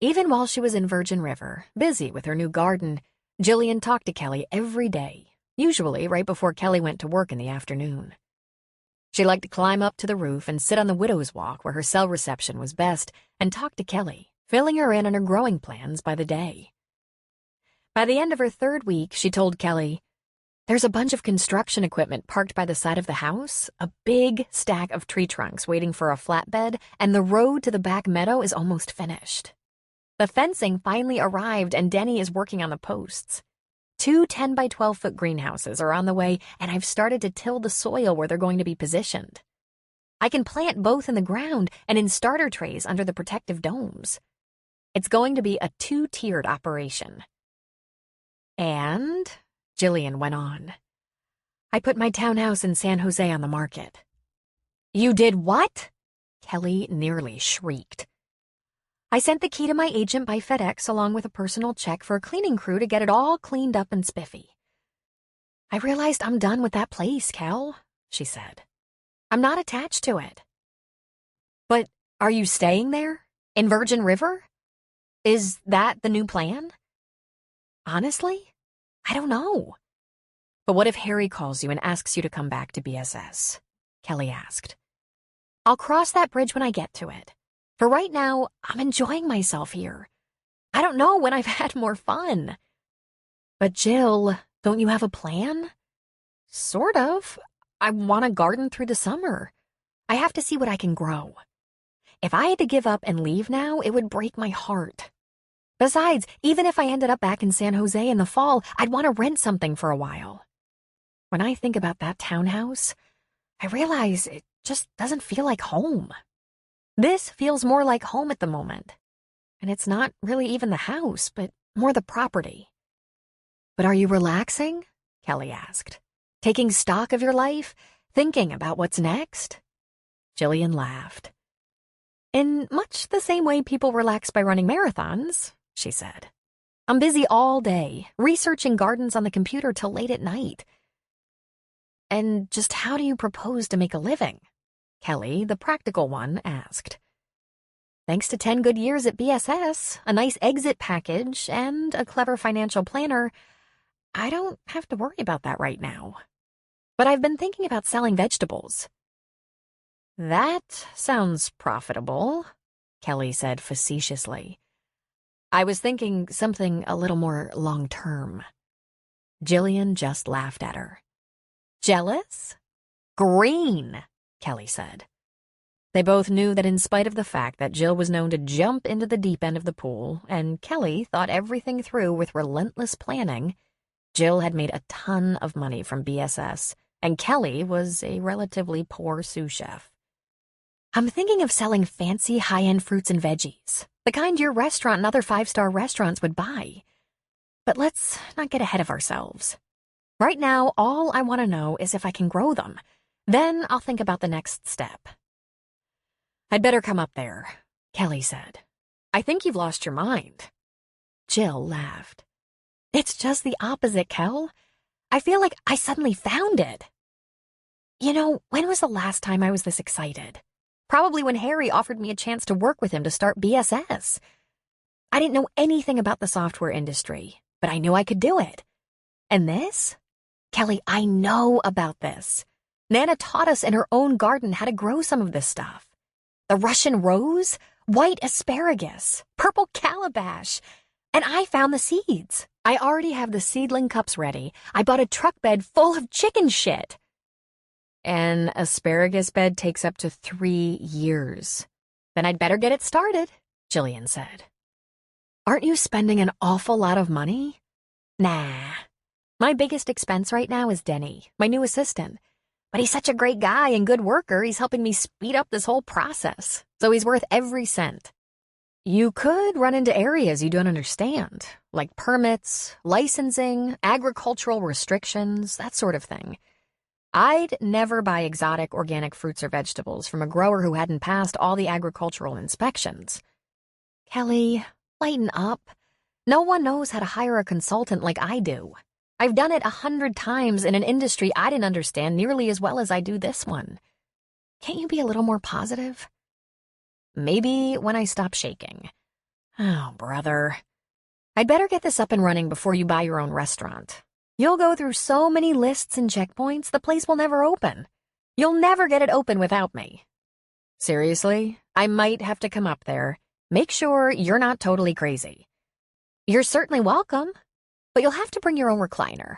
Even while she was in Virgin River, busy with her new garden, Jillian talked to Kelly every day, usually right before Kelly went to work in the afternoon. She liked to climb up to the roof and sit on the widow's walk where her cell reception was best and talk to Kelly, filling her in on her growing plans by the day. By the end of her 3rd week, she told Kelly, "There's a bunch of construction equipment parked by the side of the house, a big stack of tree trunks waiting for a flatbed, and the road to the back meadow is almost finished. The fencing finally arrived and Denny is working on the posts. 2 10 by 12-foot greenhouses are on the way, and I've started to till the soil where they're going to be positioned. I can plant both in the ground and in starter trays under the protective domes. It's going to be a 2-tiered operation." "And," Jillian went on, "I put my townhouse in San Jose on the market." "You did what?" Kelly nearly shrieked. "I sent the key to my agent by FedEx along with a personal check for a cleaning crew to get it all cleaned up and spiffy. I realized I'm done with that place, Kel," she said. "I'm not attached to it." "But are you staying there? In Virgin River? Is that the new plan?" "Honestly, I don't know." "But what if Harry calls you and asks you to come back to BSS?" Kelly asked. "I'll cross that bridge when I get to it. For right now, I'm enjoying myself here. I don't know when I've had more fun." "But Jill, don't you have a plan?" "Sort of. I want to garden through the summer. I have to see what I can grow. If I had to give up and leave now, it would break my heart. Besides, even if I ended up back in San Jose in the fall, I'd want to rent something for a while. When I think about that townhouse, I realize it just doesn't feel like home. This feels more like home at the moment. And it's not really even the house, but more the property." "But are you relaxing?" Kelly asked. "Taking stock of your life? Thinking about what's next?" Jillian laughed. "In much the same way people relax by running marathons," she said. "I'm busy all day, researching gardens on the computer till late at night." "And just how do you propose to make a living?" Kelly, the practical one, asked. "Thanks to 10 good years at BSS, a nice exit package, and a clever financial planner, I don't have to worry about that right now. But I've been thinking about selling vegetables." "That sounds profitable," Kelly said facetiously. "I was thinking something a little more long-term." Jillian just laughed at her. "Jealous?" "Green," Kelly said. They both knew that in spite of the fact that Jill was known to jump into the deep end of the pool and Kelly thought everything through with relentless planning, Jill had made a ton of money from BSS, and Kelly was a relatively poor sous chef. I'm thinking of selling fancy high-end fruits and veggies, the kind your restaurant and other five-star restaurants would buy. But let's not get ahead of ourselves. Right now, all I want to know is if I can grow them. Then I'll think about the next step. I'd better come up there, Kelly said. I think you've lost your mind. Jill laughed. It's just the opposite, Kel. I feel like I suddenly found it. You know, when was the last time I was this excited? Probably when Harry offered me a chance to work with him to start BSS. I didn't know anything about the software industry, but I knew I could do it. And this? Kelly, I know about this. Nana taught us in her own garden how to grow some of this stuff. The Russian rose, white asparagus, purple calabash, and I found the seeds. I already have the seedling cups ready. I bought a truck bed full of chicken shit. An asparagus bed takes up to 3 years. Then I'd better get it started, Jillian said. Aren't you spending an awful lot of money? Nah. My biggest expense right now is Denny, my new assistant. But he's such a great guy and good worker, he's helping me speed up this whole process. So he's worth every cent. You could run into areas you don't understand, like permits, licensing, agricultural restrictions, that sort of thing. I'd never buy exotic organic fruits or vegetables from a grower who hadn't passed all the agricultural inspections. Kelly, lighten up. No one knows how to hire a consultant like I do. I've done it 100 times in an industry I didn't understand nearly as well as I do this one. Can't you be a little more positive? Maybe when I stop shaking. Oh, brother. I'd better get this up and running before you buy your own restaurant. You'll go through so many lists and checkpoints, the place will never open. You'll never get it open without me. Seriously, I might have to come up there. Make sure you're not totally crazy. You're certainly welcome, but you'll have to bring your own recliner.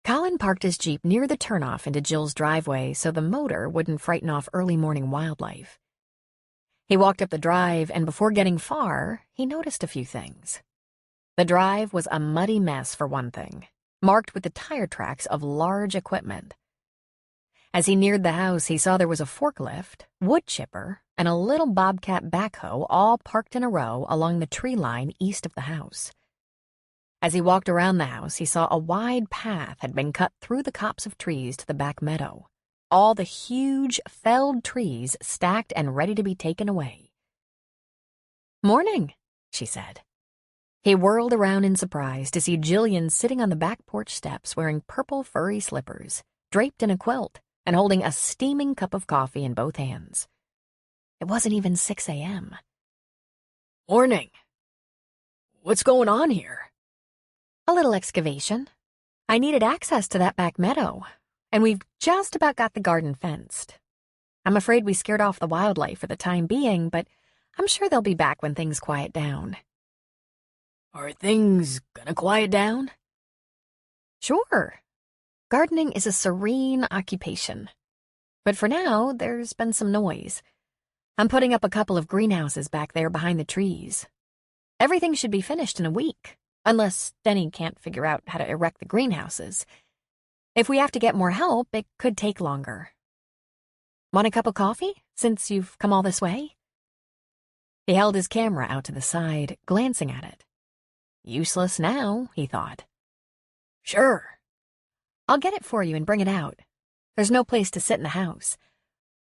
Colin parked his Jeep near the turnoff into Jill's driveway so the motor wouldn't frighten off early morning wildlife. He walked up the drive, and before getting far, he noticed a few things. The drive was a muddy mess for one thing, marked with the tire tracks of large equipment. As he neared the house, he saw there was a forklift, wood chipper, and a little bobcat backhoe all parked in a row along the tree line east of the house. As he walked around the house, he saw a wide path had been cut through the copse of trees to the back meadow, all the huge, felled trees stacked and ready to be taken away. "Morning," she said. He whirled around in surprise to see Jillian sitting on the back porch steps wearing purple furry slippers, draped in a quilt, and holding a steaming cup of coffee in both hands. It wasn't even 6 a.m. Morning. What's going on here? A little excavation. I needed access to that back meadow, and we've just about got the garden fenced. I'm afraid we scared off the wildlife for the time being, but I'm sure they'll be back when things quiet down. Are things gonna quiet down? Sure. Gardening is a serene occupation. But for now, there's been some noise. I'm putting up a couple of greenhouses back there behind the trees. Everything should be finished in a week, unless Denny can't figure out how to erect the greenhouses. If we have to get more help, it could take longer. Want a cup of coffee, since you've come all this way? He held his camera out to the side, glancing at it. Useless now, he thought. Sure. I'll get it for you and bring it out. There's no place to sit in the house.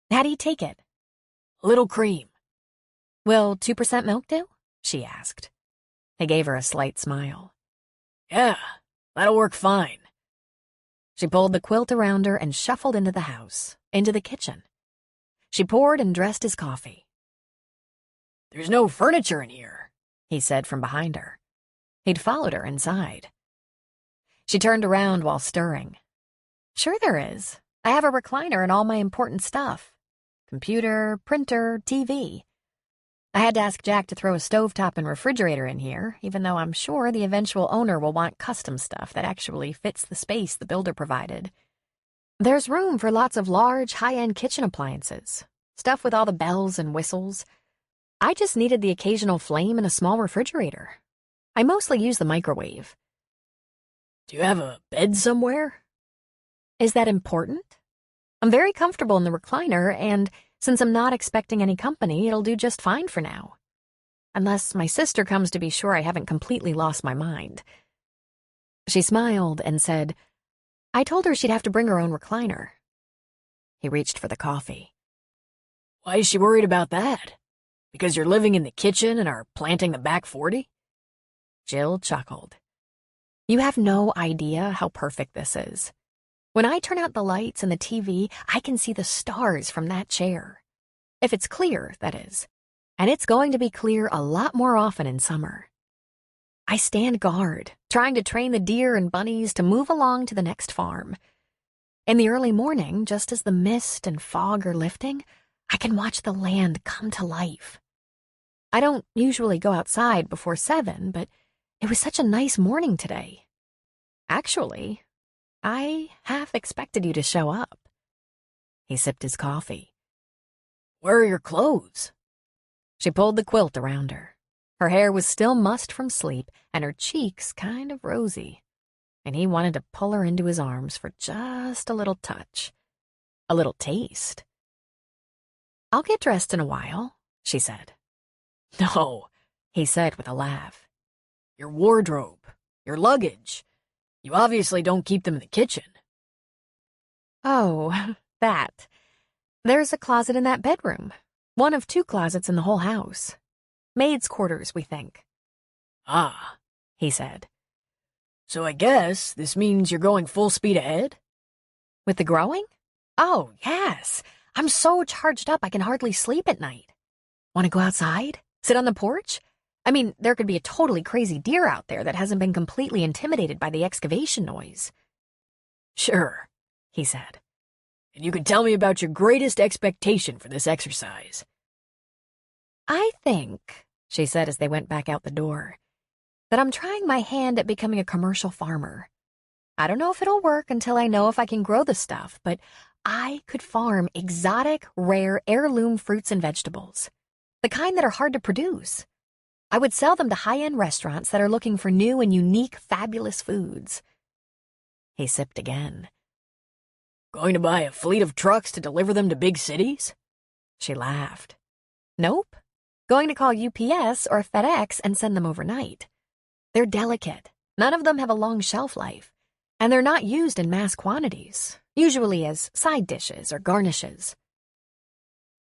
How do you take it? A little cream. Will 2% milk do? She asked. He gave her a slight smile. Yeah, that'll work fine. She pulled the quilt around her and shuffled into the house, into the kitchen. She poured and dressed his coffee. There's no furniture in here, he said from behind her. He'd followed her inside. She turned around while stirring. Sure there is. I have a recliner and all my important stuff. Computer, printer, TV. I had to ask Jack to throw a stovetop and refrigerator in here, even though I'm sure the eventual owner will want custom stuff that actually fits the space the builder provided. There's room for lots of large, high-end kitchen appliances, stuff with all the bells and whistles. I just needed the occasional flame and a small refrigerator. I mostly use the microwave. Do you have a bed somewhere? Is that important? I'm very comfortable in the recliner, and since I'm not expecting any company, it'll do just fine for now. Unless my sister comes to be sure I haven't completely lost my mind. She smiled and said, I told her she'd have to bring her own recliner. He reached for the coffee. Why is she worried about that? Because you're living in the kitchen and are planting the back 40? Jill chuckled. You have no idea how perfect this is. When I turn out the lights and the TV, I can see the stars from that chair. If it's clear, that is. And it's going to be clear a lot more often in summer. I stand guard, trying to train the deer and bunnies to move along to the next farm. In the early morning, just as the mist and fog are lifting, I can watch the land come to life. I don't usually go outside before 7, but it was such a nice morning today. Actually, I half expected you to show up. He sipped his coffee. Where are your clothes? She pulled the quilt around her. Her hair was still mussed from sleep, and her cheeks kind of rosy. And he wanted to pull her into his arms for just a little touch. A little taste. I'll get dressed in a while, she said. No, he said with a laugh. Your wardrobe, your luggage. You obviously don't keep them in the kitchen. Oh, that. There's a closet in that bedroom. One of 2 closets in the whole house. Maid's quarters, we think. Ah, he said. So I guess this means you're going full speed ahead? With the growing? Oh, yes. I'm so charged up I can hardly sleep at night. Want to go outside? Sit on the porch? I mean, there could be a totally crazy deer out there that hasn't been completely intimidated by the excavation noise. Sure, he said. And you can tell me about your greatest expectation for this exercise. I think, she said as they went back out the door, that I'm trying my hand at becoming a commercial farmer. I don't know if it'll work until I know if I can grow the stuff, but I could farm exotic, rare, heirloom fruits and vegetables. The kind that are hard to produce. I would sell them to high-end restaurants that are looking for new and unique, fabulous foods. He sipped again. Going to buy a fleet of trucks to deliver them to big cities? She laughed. Nope. Going to call UPS or FedEx and send them overnight. They're delicate. None of them have a long shelf life. And they're not used in mass quantities, usually as side dishes or garnishes.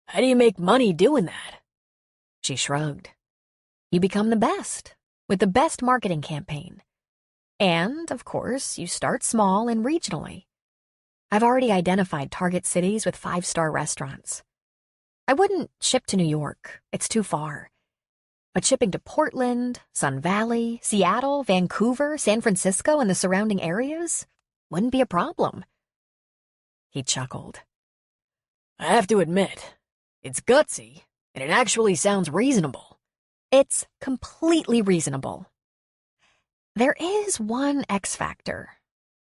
How do you make money doing that? She shrugged. You become the best, with the best marketing campaign. And, of course, you start small and regionally. I've already identified target cities with 5-star restaurants. I wouldn't ship to New York. It's too far. But shipping to Portland, Sun Valley, Seattle, Vancouver, San Francisco, and the surrounding areas wouldn't be a problem. He chuckled. I have to admit, it's gutsy, and it actually sounds reasonable. It's completely reasonable. There is one X factor,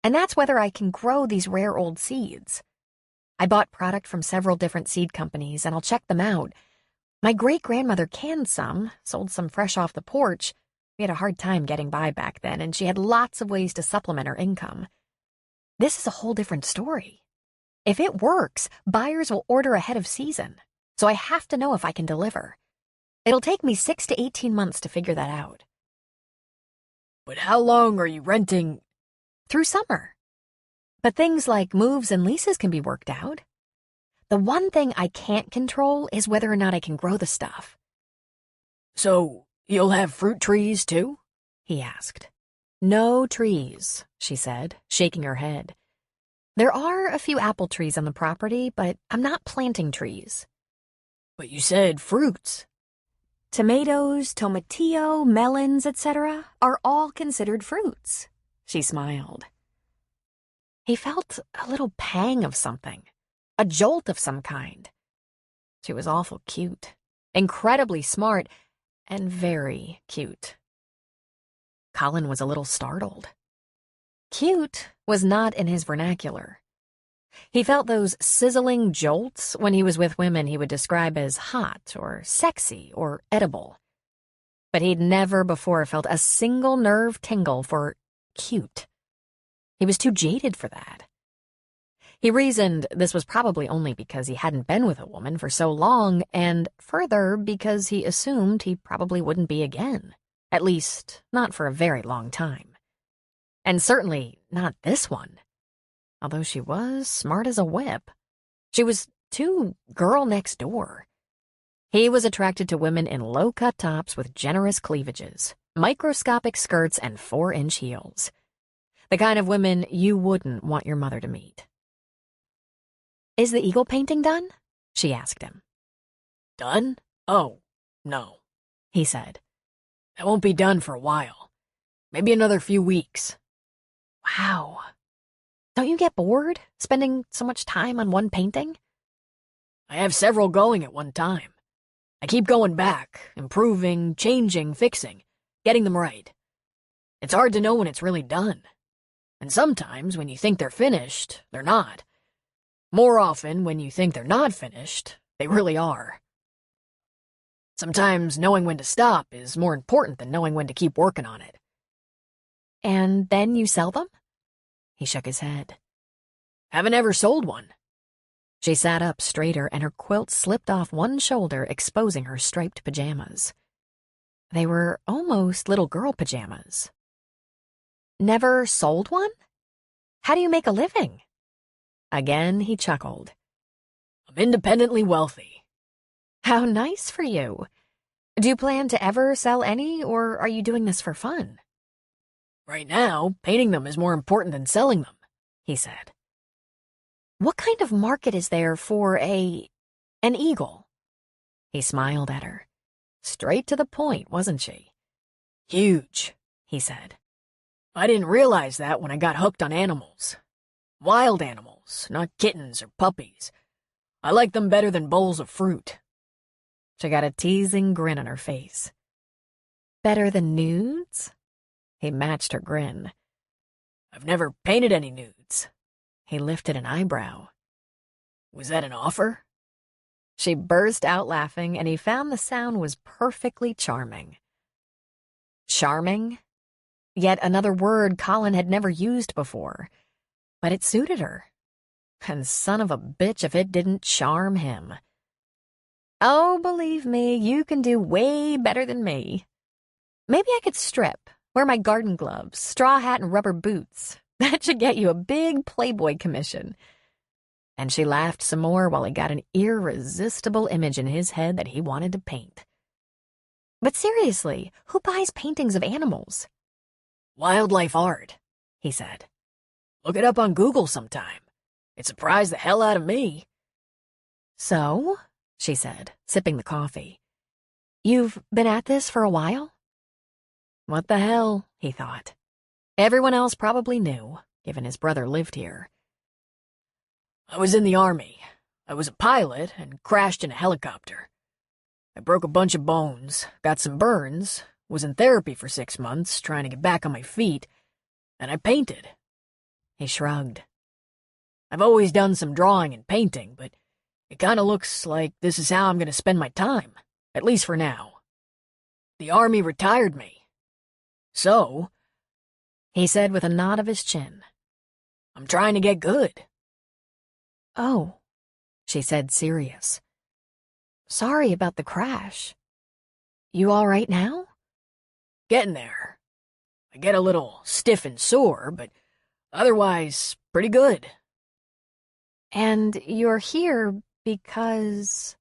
and that's whether I can grow these rare old seeds. I bought product from several different seed companies, and I'll check them out. My great-grandmother canned some, sold some fresh off the porch. We had a hard time getting by back then, and she had lots of ways to supplement her income. This is a whole different story. If it works, buyers will order ahead of season, so I have to know if I can deliver. It'll take me 6 to 18 months to figure that out. But how long are you renting? Through summer. But things like moves and leases can be worked out. The one thing I can't control is whether or not I can grow the stuff. So, you'll have fruit trees, too? He asked. No trees, she said, shaking her head. There are a few apple trees on the property, but I'm not planting trees. But you said fruits. Tomatoes, tomatillo, melons, etc. are all considered fruits, she smiled. He felt a little pang of something, a jolt of some kind. She was awful cute, incredibly smart, and very cute. Colin was a little startled. Cute was not in his vernacular. He felt those sizzling jolts when he was with women he would describe as hot or sexy or edible. But he'd never before felt a single nerve tingle for cute. He was too jaded for that. He reasoned this was probably only because he hadn't been with a woman for so long, and further because he assumed he probably wouldn't be again. At least, not for a very long time. And certainly not this one. Although she was smart as a whip. She was too girl next door. He was attracted to women in low-cut tops with generous cleavages, microscopic skirts, and 4-inch heels. The kind of women you wouldn't want your mother to meet. "Is the eagle painting done?" she asked him. Done? Oh, no, he said. That won't be done for a while. Maybe another few weeks. Wow. Don't you get bored spending so much time on one painting? I have several going at one time. I keep going back, improving, changing, fixing, getting them right. It's hard to know when it's really done. And sometimes when you think they're finished, they're not. More often, when you think they're not finished, they really are. Sometimes knowing when to stop is more important than knowing when to keep working on it. And then you sell them? He shook his head. Haven't ever sold one. She sat up straighter, and her quilt slipped off one shoulder, exposing her striped pajamas. They were almost little girl pajamas. Never sold one? How do you make a living? Again, he chuckled. I'm independently wealthy. How nice for you. Do you plan to ever sell any, or are you doing this for fun? Right now, painting them is more important than selling them, he said. What kind of market is there for an eagle? He smiled at her. Straight to the point, wasn't she? Huge, he said. I didn't realize that when I got hooked on animals. Wild animals, not kittens or puppies. I like them better than bowls of fruit. She got a teasing grin on her face. Better than nudes? He matched her grin. I've never painted any nudes. He lifted an eyebrow. Was that an offer? She burst out laughing, and he found the sound was perfectly charming. Charming? Yet another word Colin had never used before. But it suited her. And son of a bitch if it didn't charm him. Oh, believe me, you can do way better than me. Maybe I could strip, wear my garden gloves, straw hat, and rubber boots. That should get you a big Playboy commission. And she laughed some more while he got an irresistible image in his head that he wanted to paint. But seriously, who buys paintings of animals? Wildlife art, he said. Look it up on Google sometime. It surprised the hell out of me. So, she said, sipping the coffee, you've been at this for a while? What the hell, he thought. Everyone else probably knew, given his brother lived here. I was in the army. I was a pilot and crashed in a helicopter. I broke a bunch of bones, got some burns, was in therapy for 6 months trying to get back on my feet, and I painted. He shrugged. I've always done some drawing and painting, but it kind of looks like this is how I'm going to spend my time, at least for now. The army retired me. So, he said with a nod of his chin, I'm trying to get good. Oh, she said, serious. Sorry about the crash. You all right now? Getting there. I get a little stiff and sore, but otherwise, pretty good. And you're here because...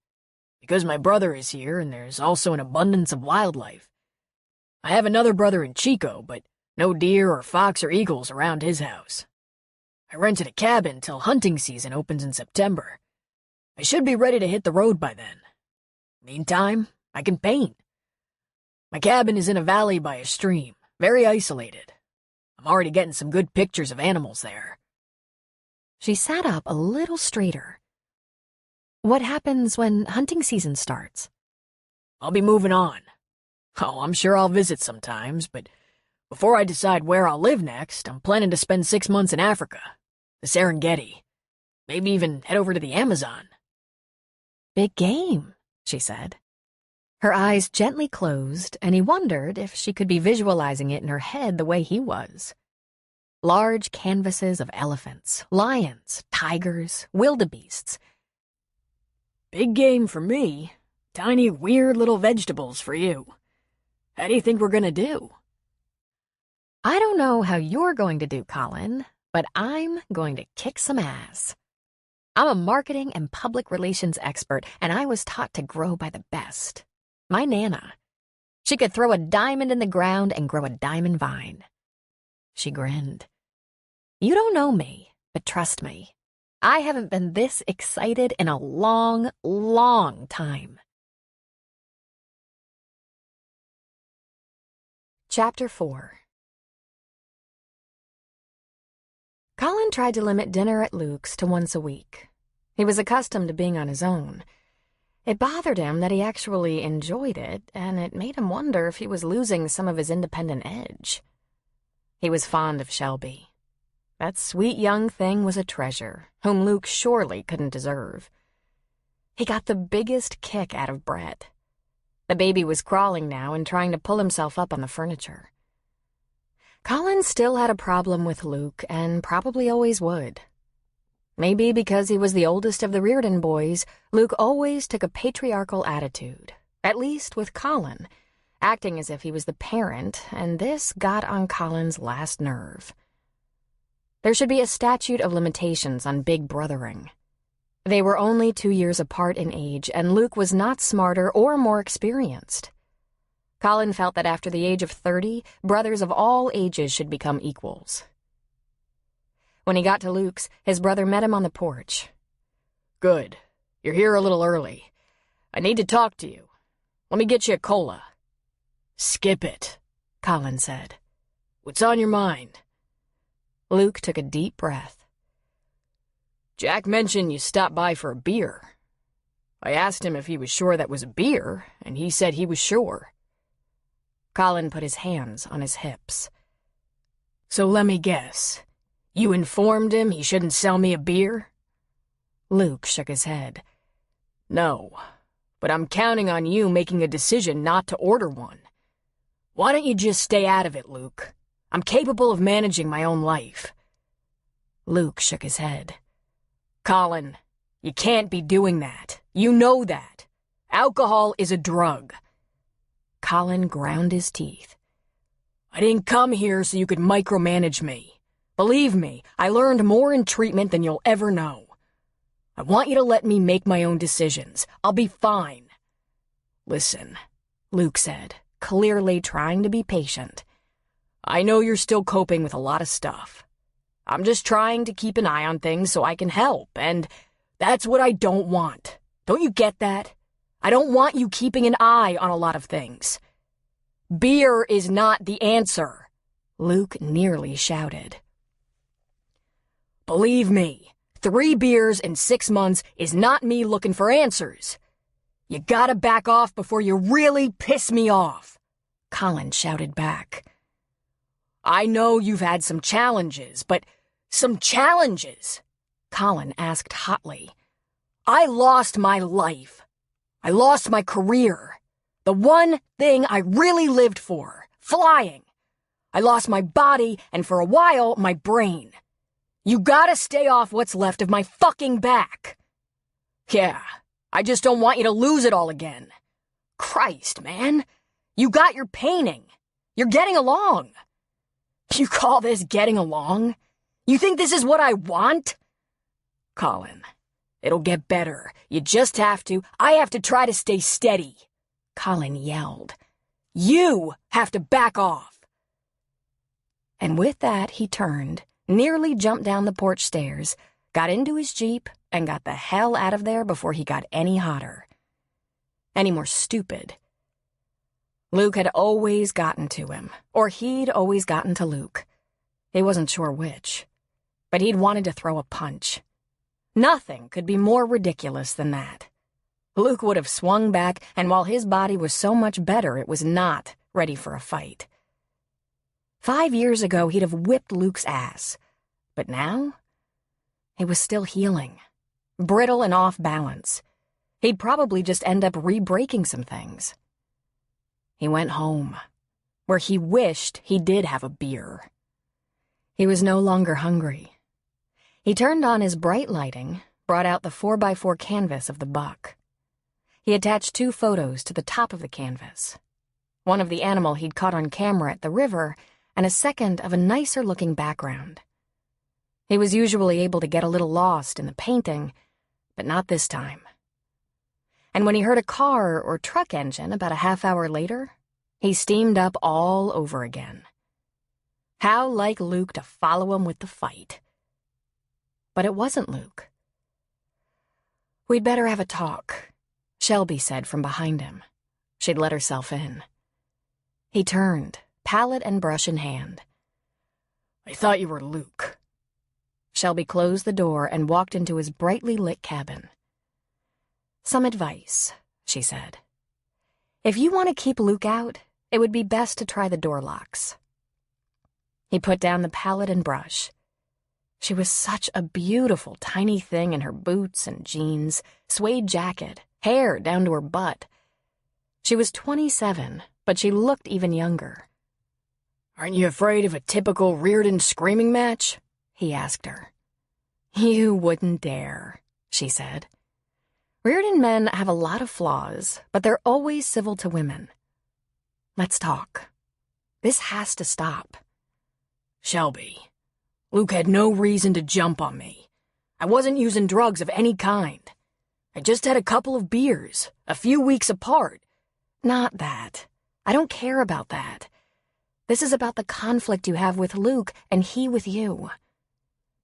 Because my brother is here, and there's also an abundance of wildlife. I have another brother in Chico, but no deer or fox or eagles around his house. I rented a cabin till hunting season opens in September. I should be ready to hit the road by then. Meantime, I can paint. My cabin is in a valley by a stream, very isolated. I'm already getting some good pictures of animals there. She sat up a little straighter. What happens when hunting season starts? I'll be moving on. Oh, I'm sure I'll visit sometimes, but before I decide where I'll live next, I'm planning to spend 6 months in Africa, the Serengeti. Maybe even head over to the Amazon. Big game, she said. Her eyes gently closed, and he wondered if she could be visualizing it in her head the way he was. Large canvases of elephants, lions, tigers, wildebeests. Big game for me. Tiny, weird little vegetables for you. How do you think we're gonna do? I don't know how you're going to do, Colin, but I'm going to kick some ass. I'm a marketing and public relations expert, and I was taught to grow by the best. My Nana. She could throw a diamond in the ground and grow a diamond vine. She grinned. You don't know me, but trust me, I haven't been this excited in a long, long time. Chapter 4. Colin tried to limit dinner at Luke's to once a week. He was accustomed to being on his own. It bothered him that he actually enjoyed it, and it made him wonder if he was losing some of his independent edge. He was fond of Shelby. That sweet young thing was a treasure, whom Luke surely couldn't deserve. He got the biggest kick out of Brett. The baby was crawling now and trying to pull himself up on the furniture. Colin still had a problem with Luke, and probably always would. Maybe because he was the oldest of the Reardon boys, Luke always took a patriarchal attitude, at least with Colin, acting as if he was the parent, and this got on Colin's last nerve. There should be a statute of limitations on big brothering. They were only 2 years apart in age, and Luke was not smarter or more experienced. Colin felt that after the age of 30, brothers of all ages should become equals. When he got to Luke's, his brother met him on the porch. Good. You're here a little early. I need to talk to you. Let me get you a cola. Skip it, Colin said. What's on your mind? Luke took a deep breath. Jack mentioned you stopped by for a beer. I asked him if he was sure that was a beer, and he said he was sure. Colin put his hands on his hips. So let me guess. You informed him he shouldn't sell me a beer? Luke shook his head. No, but I'm counting on you making a decision not to order one. Why don't you just stay out of it, Luke? I'm capable of managing my own life. Luke shook his head. Colin, you can't be doing that. You know that. Alcohol is a drug. Colin ground his teeth. I didn't come here so you could micromanage me. Believe me, I learned more in treatment than you'll ever know. I want you to let me make my own decisions. I'll be fine. Listen, Luke said, clearly trying to be patient. I know you're still coping with a lot of stuff. I'm just trying to keep an eye on things so I can help, and that's what I don't want. Don't you get that? I don't want you keeping an eye on a lot of things. Beer is not the answer, Luke nearly shouted. Believe me, 3 beers in 6 months is not me looking for answers. You gotta back off before you really piss me off, Colin shouted back. I know you've had some challenges, but some challenges? Colin asked hotly. I lost my life. I lost my career. The one thing I really lived for, flying. I lost my body and for a while, my brain. You gotta stay off what's left of my fucking back. Yeah, I just don't want you to lose it all again. Christ, man. You got your painting. You're getting along. You call this getting along? You think this is what I want? Colin, it'll get better. You just have to. I have to try to stay steady. Colin yelled. You have to back off. And with that, he turned, nearly jumped down the porch stairs, got into his Jeep, and got the hell out of there before he got any hotter. Any more stupid. Luke had always gotten to him, or he'd always gotten to Luke. He wasn't sure which, but he'd wanted to throw a punch. Nothing could be more ridiculous than that. Luke would have swung back, and while his body was so much better, it was not ready for a fight. 5 years ago, he'd have whipped Luke's ass, but now, He was still healing, brittle and off balance. He'd probably just end up re-breaking some things. He went home, where he wished he did have a beer. He was no longer hungry. He turned on his bright lighting, brought out the 4x4 canvas of the buck. He attached 2 photos to the top of the canvas. One of the animal he'd caught on camera at the river, and a second of a nicer-looking background. He was usually able to get a little lost in the painting, but not this time. And when he heard a car or truck engine about a half-hour later, he steamed up all over again. How like Luke to follow him with the fight. But it wasn't Luke. "We'd better have a talk," Shelby said from behind him. She'd let herself in. He turned, palette and brush in hand. "I thought you were Luke." Shelby closed the door and walked into his brightly lit cabin. "Some advice," she said. "If you want to keep Luke out, it would be best to try the door locks." He put down the palette and brush. She was such a beautiful, tiny thing in her boots and jeans, suede jacket, hair down to her butt. She was 27, but she looked even younger. "Aren't you afraid of a typical Reardon screaming match?" he asked her. "You wouldn't dare," she said. "Reardon men have a lot of flaws, but they're always civil to women. Let's talk. This has to stop." "Shelby, Luke had no reason to jump on me. I wasn't using drugs of any kind. I just had a couple of beers, a few weeks apart." "Not that. I don't care about that. This is about the conflict you have with Luke and he with you.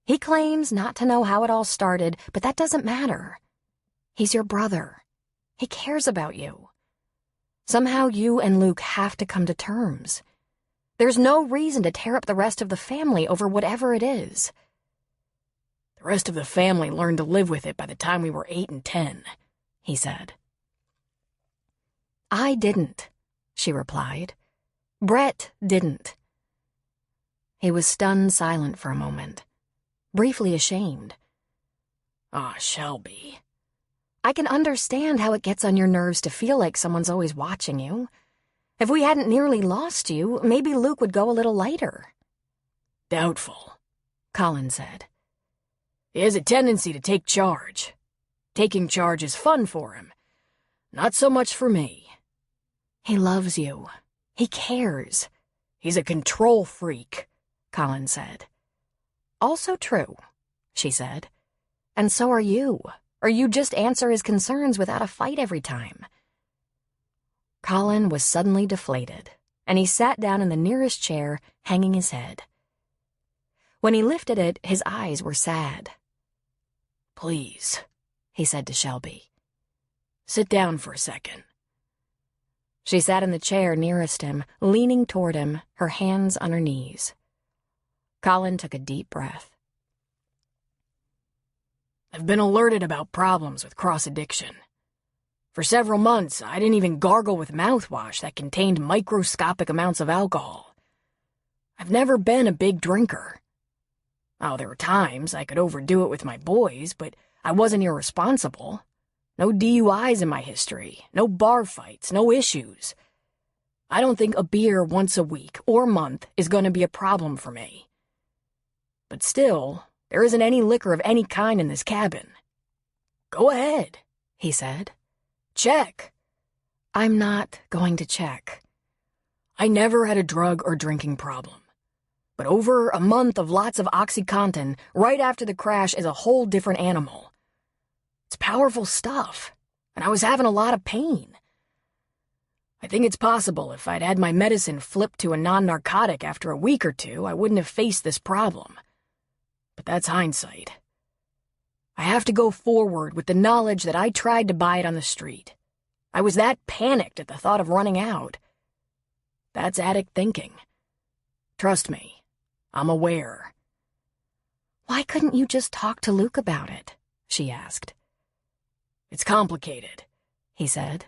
He claims not to know how it all started, but that doesn't matter. He's your brother. He cares about you. Somehow you and Luke have to come to terms. There's no reason to tear up the rest of the family over whatever it is." "The rest of the family learned to live with it by the time we were 8 and 10, he said. "I didn't," she replied. "Brett didn't." He was stunned silent for a moment, briefly ashamed. "Aw, Shelby." "I can understand how it gets on your nerves to feel like someone's always watching you. If we hadn't nearly lost you, maybe Luke would go a little lighter." "Doubtful," Colin said. "He has a tendency to take charge. Taking charge is fun for him. Not so much for me." "He loves you. He cares." "He's a control freak," Colin said. "Also true," she said. "And so are you, or you just answer his concerns without a fight every time." Colin was suddenly deflated, and he sat down in the nearest chair, hanging his head. When he lifted it, his eyes were sad. "Please," he said to Shelby. "Sit down for a second." She sat in the chair nearest him, leaning toward him, her hands on her knees. Colin took a deep breath. "I've been alerted about problems with cross-addiction. For several months, I didn't even gargle with mouthwash that contained microscopic amounts of alcohol. I've never been a big drinker. Oh, there were times I could overdo it with my boys, but I wasn't irresponsible. No DUIs in my history, no bar fights, no issues. I don't think a beer once a week or month is going to be a problem for me. But still, there isn't any liquor of any kind in this cabin." "Go ahead," he said. "Check." "I'm not going to check." "I never had a drug or drinking problem. But over a month of lots of OxyContin right after the crash is a whole different animal. It's powerful stuff, and I was having a lot of pain. I think it's possible if I'd had my medicine flipped to a non-narcotic after a week or two, I wouldn't have faced this problem. But that's hindsight. I have to go forward with the knowledge that I tried to buy it on the street. I was that panicked at the thought of running out. That's addict thinking. Trust me, I'm aware." "Why couldn't you just talk to Luke about it?" she asked. "It's complicated," he said.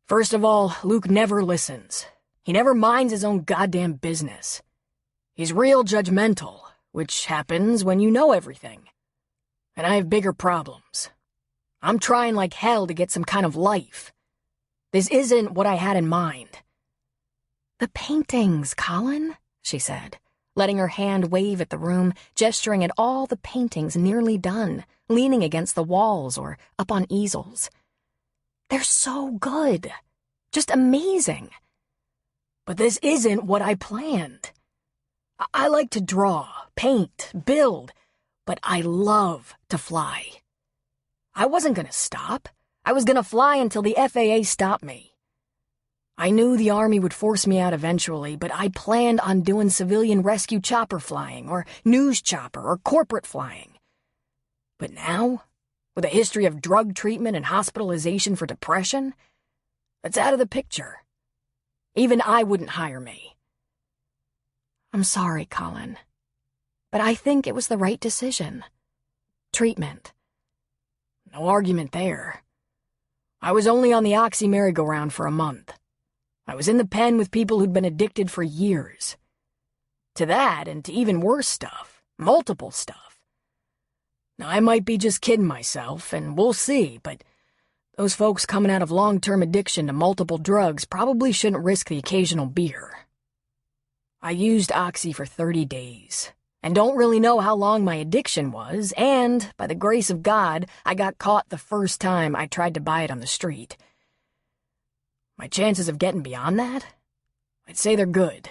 "First of all, Luke never listens. He never minds his own goddamn business. He's real judgmental, which happens when you know everything. And I have bigger problems. I'm trying like hell to get some kind of life. This isn't what I had in mind." "The paintings, Colin," she said, letting her hand wave at the room, gesturing at all the paintings nearly done, leaning against the walls or up on easels. "They're so good. Just amazing." "But this isn't what I planned. I like to draw, paint, build, but I love to fly. I wasn't gonna stop. I was gonna fly until the FAA stopped me. I knew the Army would force me out eventually, but I planned on doing civilian rescue chopper flying, or news chopper, or corporate flying. But now, with a history of drug treatment and hospitalization for depression, that's out of the picture. Even I wouldn't hire me." "I'm sorry, Colin, but I think it was the right decision. Treatment." No argument there. I was only on the Oxy merry-go-round for a month. I was in the pen with people who'd been addicted for years. To that, and to even worse stuff. Multiple stuff. Now, I might be just kidding myself, and we'll see, but those folks coming out of long-term addiction to multiple drugs probably shouldn't risk the occasional beer. I used Oxy for 30 days, and don't really know how long my addiction was, and, by the grace of God, I got caught the first time I tried to buy it on the street. My chances of getting beyond that? I'd say they're good.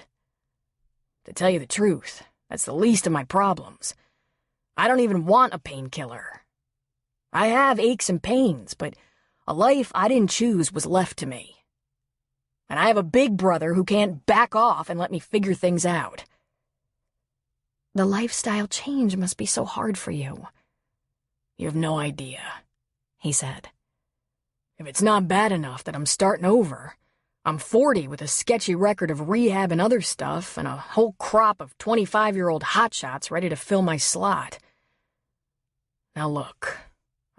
To tell you the truth, that's the least of my problems. I don't even want a painkiller. I have aches and pains, but a life I didn't choose was left to me. And I have a big brother who can't back off and let me figure things out. "The lifestyle change must be so hard for you." "You have no idea," he said. "If it's not bad enough that I'm starting over, I'm 40 with a sketchy record of rehab and other stuff, and a whole crop of 25-year-old hotshots ready to fill my slot. Now look,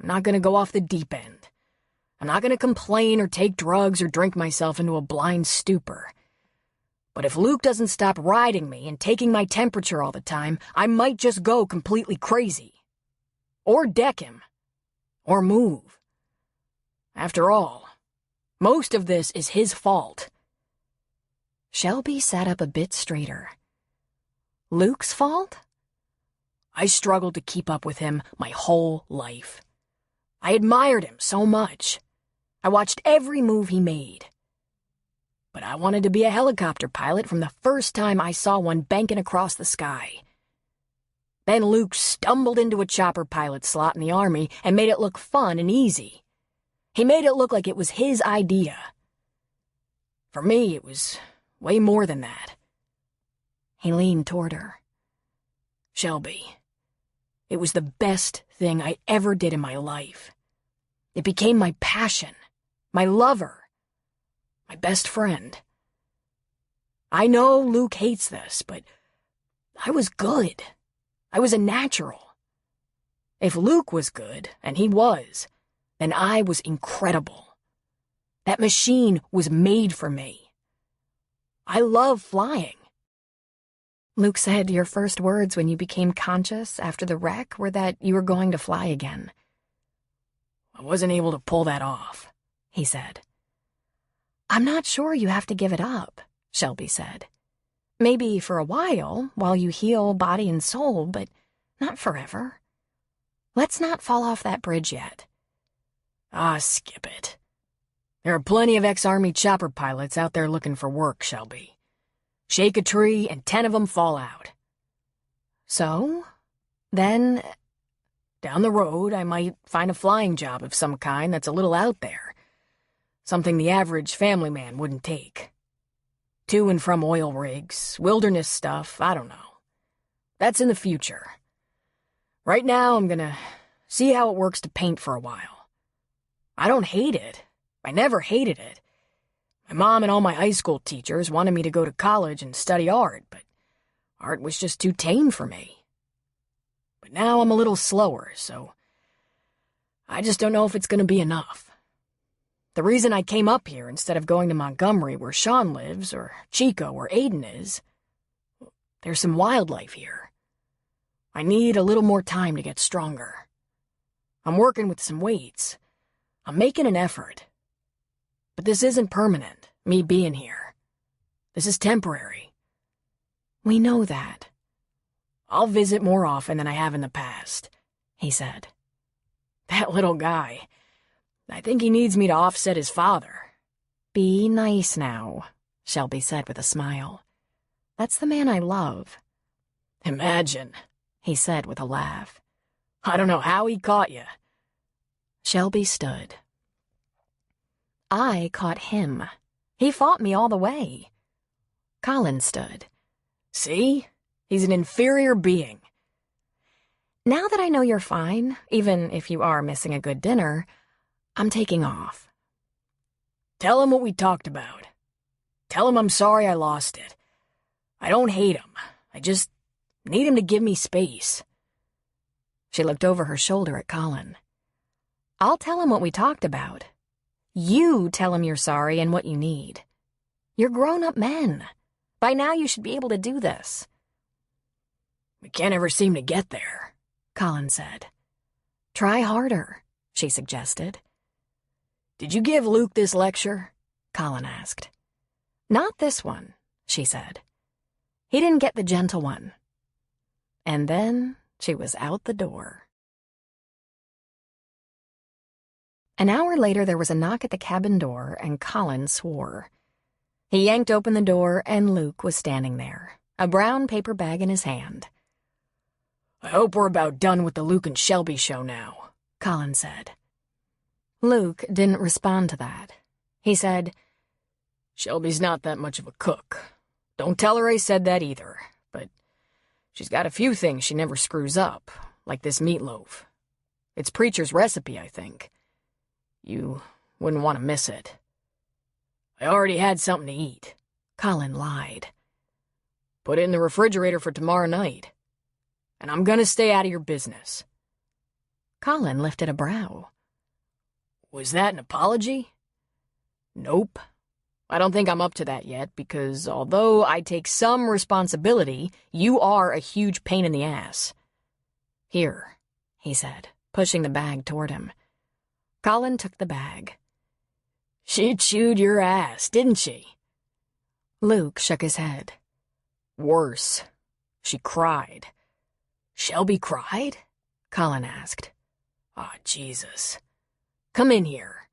I'm not gonna go off the deep end. I'm not gonna complain or take drugs or drink myself into a blind stupor. But if Luke doesn't stop riding me and taking my temperature all the time, I might just go completely crazy. Or deck him. Or move. After all, most of this is his fault." Shelby sat up a bit straighter. "Luke's fault?" "I struggled to keep up with him my whole life. I admired him so much. I watched every move he made. But I wanted to be a helicopter pilot from the first time I saw one banking across the sky. Then Luke stumbled into a chopper pilot slot in the Army and made it look fun and easy. He made it look like it was his idea. For me, it was way more than that." He leaned toward her. "Shelby, it was the best thing I ever did in my life. It became my passion, my lover, my best friend. I know Luke hates this, but I was good. I was a natural. If Luke was good, and he was, then I was incredible. That machine was made for me. I love flying." "Luke said your first words when you became conscious after the wreck were that you were going to fly again." "I wasn't able to pull that off," he said. "I'm not sure you have to give it up," Shelby said. "Maybe for a while you heal body and soul, but not forever. Let's not fall off that bridge yet." "Ah, skip it. There are plenty of ex-Army chopper pilots out there looking for work, Shelby. Shake a tree and 10 of them fall out. So, then, down the road, I might find a flying job of some kind that's a little out there. Something the average family man wouldn't take. To and from oil rigs, wilderness stuff, I don't know. That's in the future. Right now, I'm gonna see how it works to paint for a while. I don't hate it. I never hated it. My mom and all my high school teachers wanted me to go to college and study art, but art was just too tame for me. But now I'm a little slower, so I just don't know if it's going to be enough. The reason I came up here instead of going to Montgomery where Sean lives, or Chico, or Aiden is, there's some wildlife here. I need a little more time to get stronger. I'm working with some weights. I'm making an effort. But this isn't permanent, me being here. This is temporary. We know that. I'll visit more often than I have in the past, he said. That little guy. I think he needs me to offset his father. Be nice now, Shelby said with a smile. That's the man I love. Imagine, he said with a laugh. I don't know how he caught you. Shelby stood. I caught him. He fought me all the way. Colin stood. See? He's an inferior being. Now that I know you're fine, even if you are missing a good dinner, I'm taking off. Tell him what we talked about. Tell him I'm sorry I lost it. I don't hate him. I just need him to give me space. She looked over her shoulder at Colin. I'll tell him what we talked about. You tell him you're sorry and what you need. You're grown-up men. By now you should be able to do this. We can't ever seem to get there, Colin said. Try harder, she suggested. Did you give Luke this lecture? Colin asked. Not this one, she said. He didn't get the gentle one. And then she was out the door. An hour later, there was a knock at the cabin door, and Colin swore. He yanked open the door, and Luke was standing there, a brown paper bag in his hand. I hope we're about done with the Luke and Shelby show now, Colin said. Luke didn't respond to that. He said, Shelby's not that much of a cook. Don't tell her I said that either, but she's got a few things she never screws up, like this meatloaf. It's Preacher's recipe, I think. You wouldn't want to miss it. I already had something to eat. Colin lied. Put it in the refrigerator for tomorrow night. And I'm gonna stay out of your business. Colin lifted a brow. Was that an apology? Nope. I don't think I'm up to that yet, because although I take some responsibility, you are a huge pain in the ass. Here, he said, pushing the bag toward him. Colin took the bag. She chewed your ass, didn't she? Luke shook his head. Worse. She cried. Shelby cried? Colin asked. Ah, Jesus. Come in here.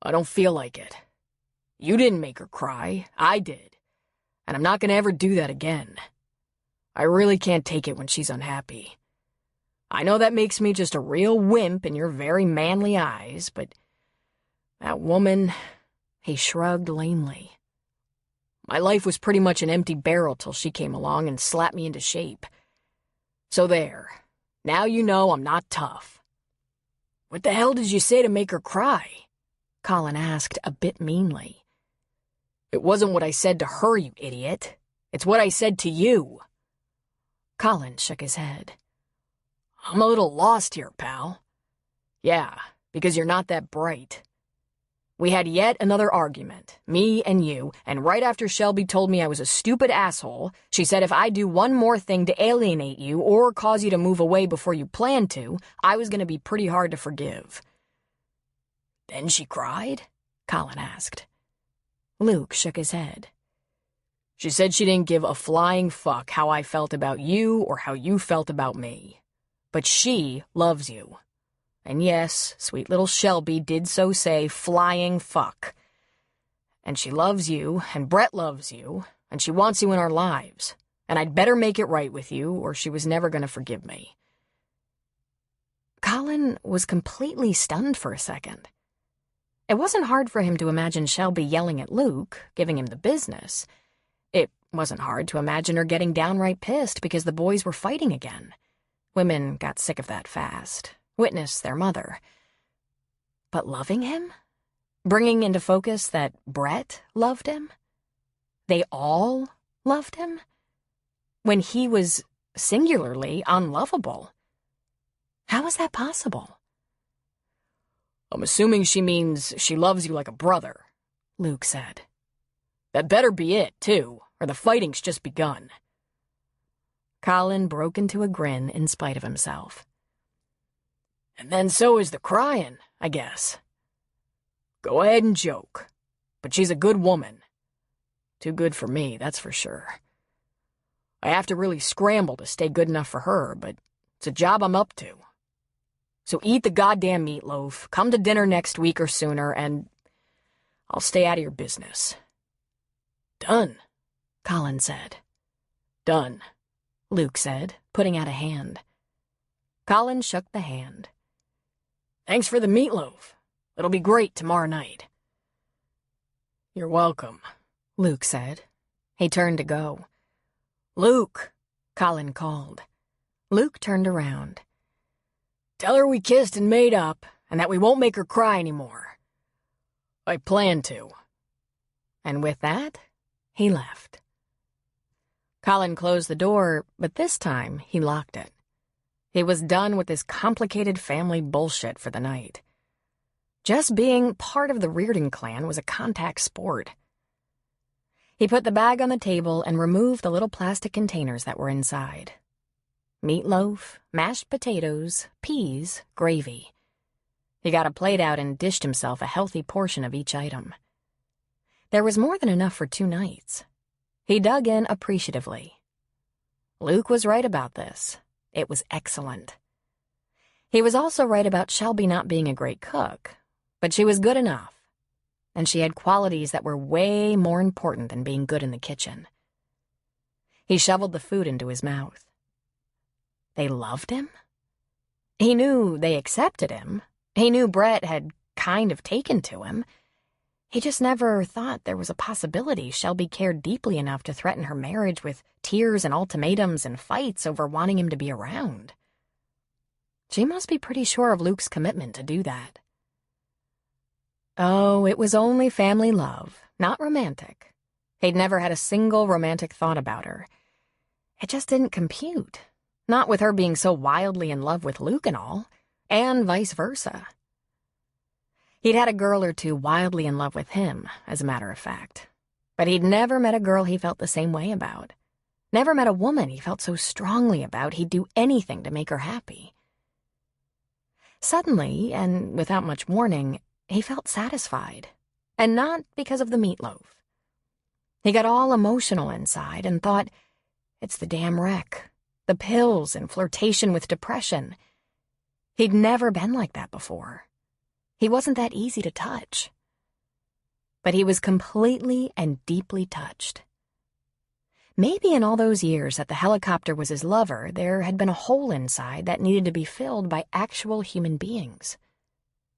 I don't feel like it. You didn't make her cry. I did. And I'm not gonna ever do that again. I really can't take it when she's unhappy. I know that makes me just a real wimp in your very manly eyes, but that woman, he shrugged lamely. My life was pretty much an empty barrel till she came along and slapped me into shape. So there. Now you know I'm not tough. What the hell did you say to make her cry? Colin asked a bit meanly. It wasn't what I said to her, you idiot. It's what I said to you. Colin shook his head. I'm a little lost here, pal. Yeah, because you're not that bright. We had yet another argument, me and you, and right after Shelby told me I was a stupid asshole, she said if I do one more thing to alienate you or cause you to move away before you planned to, I was going to be pretty hard to forgive. Then she cried? Colin asked. Luke shook his head. She said she didn't give a flying fuck how I felt about you or how you felt about me. But she loves you. And yes, sweet little Shelby did so say flying fuck. And she loves you, and Brett loves you, and she wants you in our lives. And I'd better make it right with you, or she was never going to forgive me. Colin was completely stunned for a second. It wasn't hard for him to imagine Shelby yelling at Luke, giving him the business. It wasn't hard to imagine her getting downright pissed because the boys were fighting again. Women got sick of that fast. Witness their mother. But loving him? Bringing into focus that Brett loved him? They all loved him? When he was singularly unlovable? How was that possible? I'm assuming she means she loves you like a brother, Luke said. That better be it, too, or the fighting's just begun. Colin broke into a grin in spite of himself. And then so is the crying, I guess. Go ahead and joke, but she's a good woman. Too good for me, that's for sure. I have to really scramble to stay good enough for her, but it's a job I'm up to. So eat the goddamn meatloaf, come to dinner next week or sooner, and I'll stay out of your business. Done, Colin said. done. Luke said, putting out a hand. Colin shook the hand. Thanks for the meatloaf. It'll be great tomorrow night. You're welcome, Luke said. He turned to go. Luke, Colin called. Luke turned around. Tell her we kissed and made up, and that we won't make her cry anymore. I plan to. And with that, he left. Colin closed the door, but this time he locked it. He was done with this complicated family bullshit for the night. Just being part of the Reardon clan was a contact sport. He put the bag on the table and removed the little plastic containers that were inside. Meatloaf, mashed potatoes, peas, gravy. He got a plate out and dished himself a healthy portion of each item. There was more than enough for 2 nights. He dug in appreciatively. Luke was right about this. It was excellent. He was also right about Shelby not being a great cook, but she was good enough. And she had qualities that were way more important than being good in the kitchen. He shoveled the food into his mouth. They loved him? He knew they accepted him. He knew Brett had kind of taken to him. He just never thought there was a possibility Shelby cared deeply enough to threaten her marriage with tears and ultimatums and fights over wanting him to be around. She must be pretty sure of Luke's commitment to do that. Oh, it was only family love, not romantic. He'd never had a single romantic thought about her. It just didn't compute. Not with her being so wildly in love with Luke and all, and vice versa. He'd had a girl or two wildly in love with him, as a matter of fact. But he'd never met a girl he felt the same way about. Never met a woman he felt so strongly about he'd do anything to make her happy. Suddenly, and without much warning, he felt satisfied. And not because of the meatloaf. He got all emotional inside and thought, it's the damn wreck. The pills and flirtation with depression. He'd never been like that before. He wasn't that easy to touch. But he was completely and deeply touched. Maybe in all those years that the helicopter was his lover, there had been a hole inside that needed to be filled by actual human beings.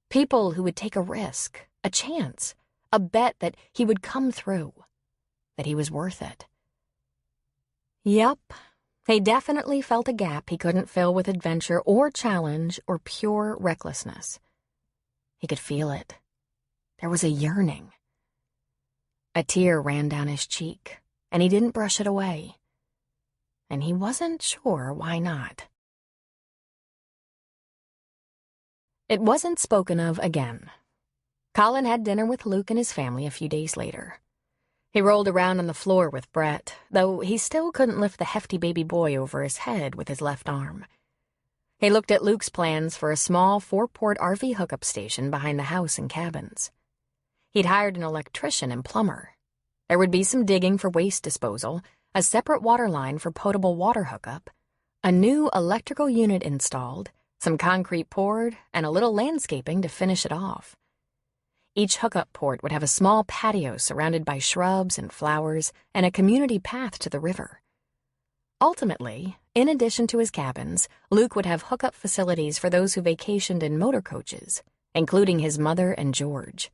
People who would take a risk, a chance, a bet that he would come through, that he was worth it. Yup, he definitely felt a gap he couldn't fill with adventure or challenge or pure recklessness. He could feel it. There was a yearning. A tear ran down his cheek, and he didn't brush it away. And he wasn't sure why not. It wasn't spoken of again. Colin had dinner with Luke and his family a few days later. He rolled around on the floor with Brett, though he still couldn't lift the hefty baby boy over his head with his left arm. He looked at Luke's plans for a small 4-port RV hookup station behind the house and cabins. He'd hired an electrician and plumber. There would be some digging for waste disposal, a separate water line for potable water hookup, a new electrical unit installed, some concrete poured, and a little landscaping to finish it off. Each hookup port would have a small patio surrounded by shrubs and flowers and a community path to the river. Ultimately, in addition to his cabins, Luke would have hookup facilities for those who vacationed in motor coaches, including his mother and George.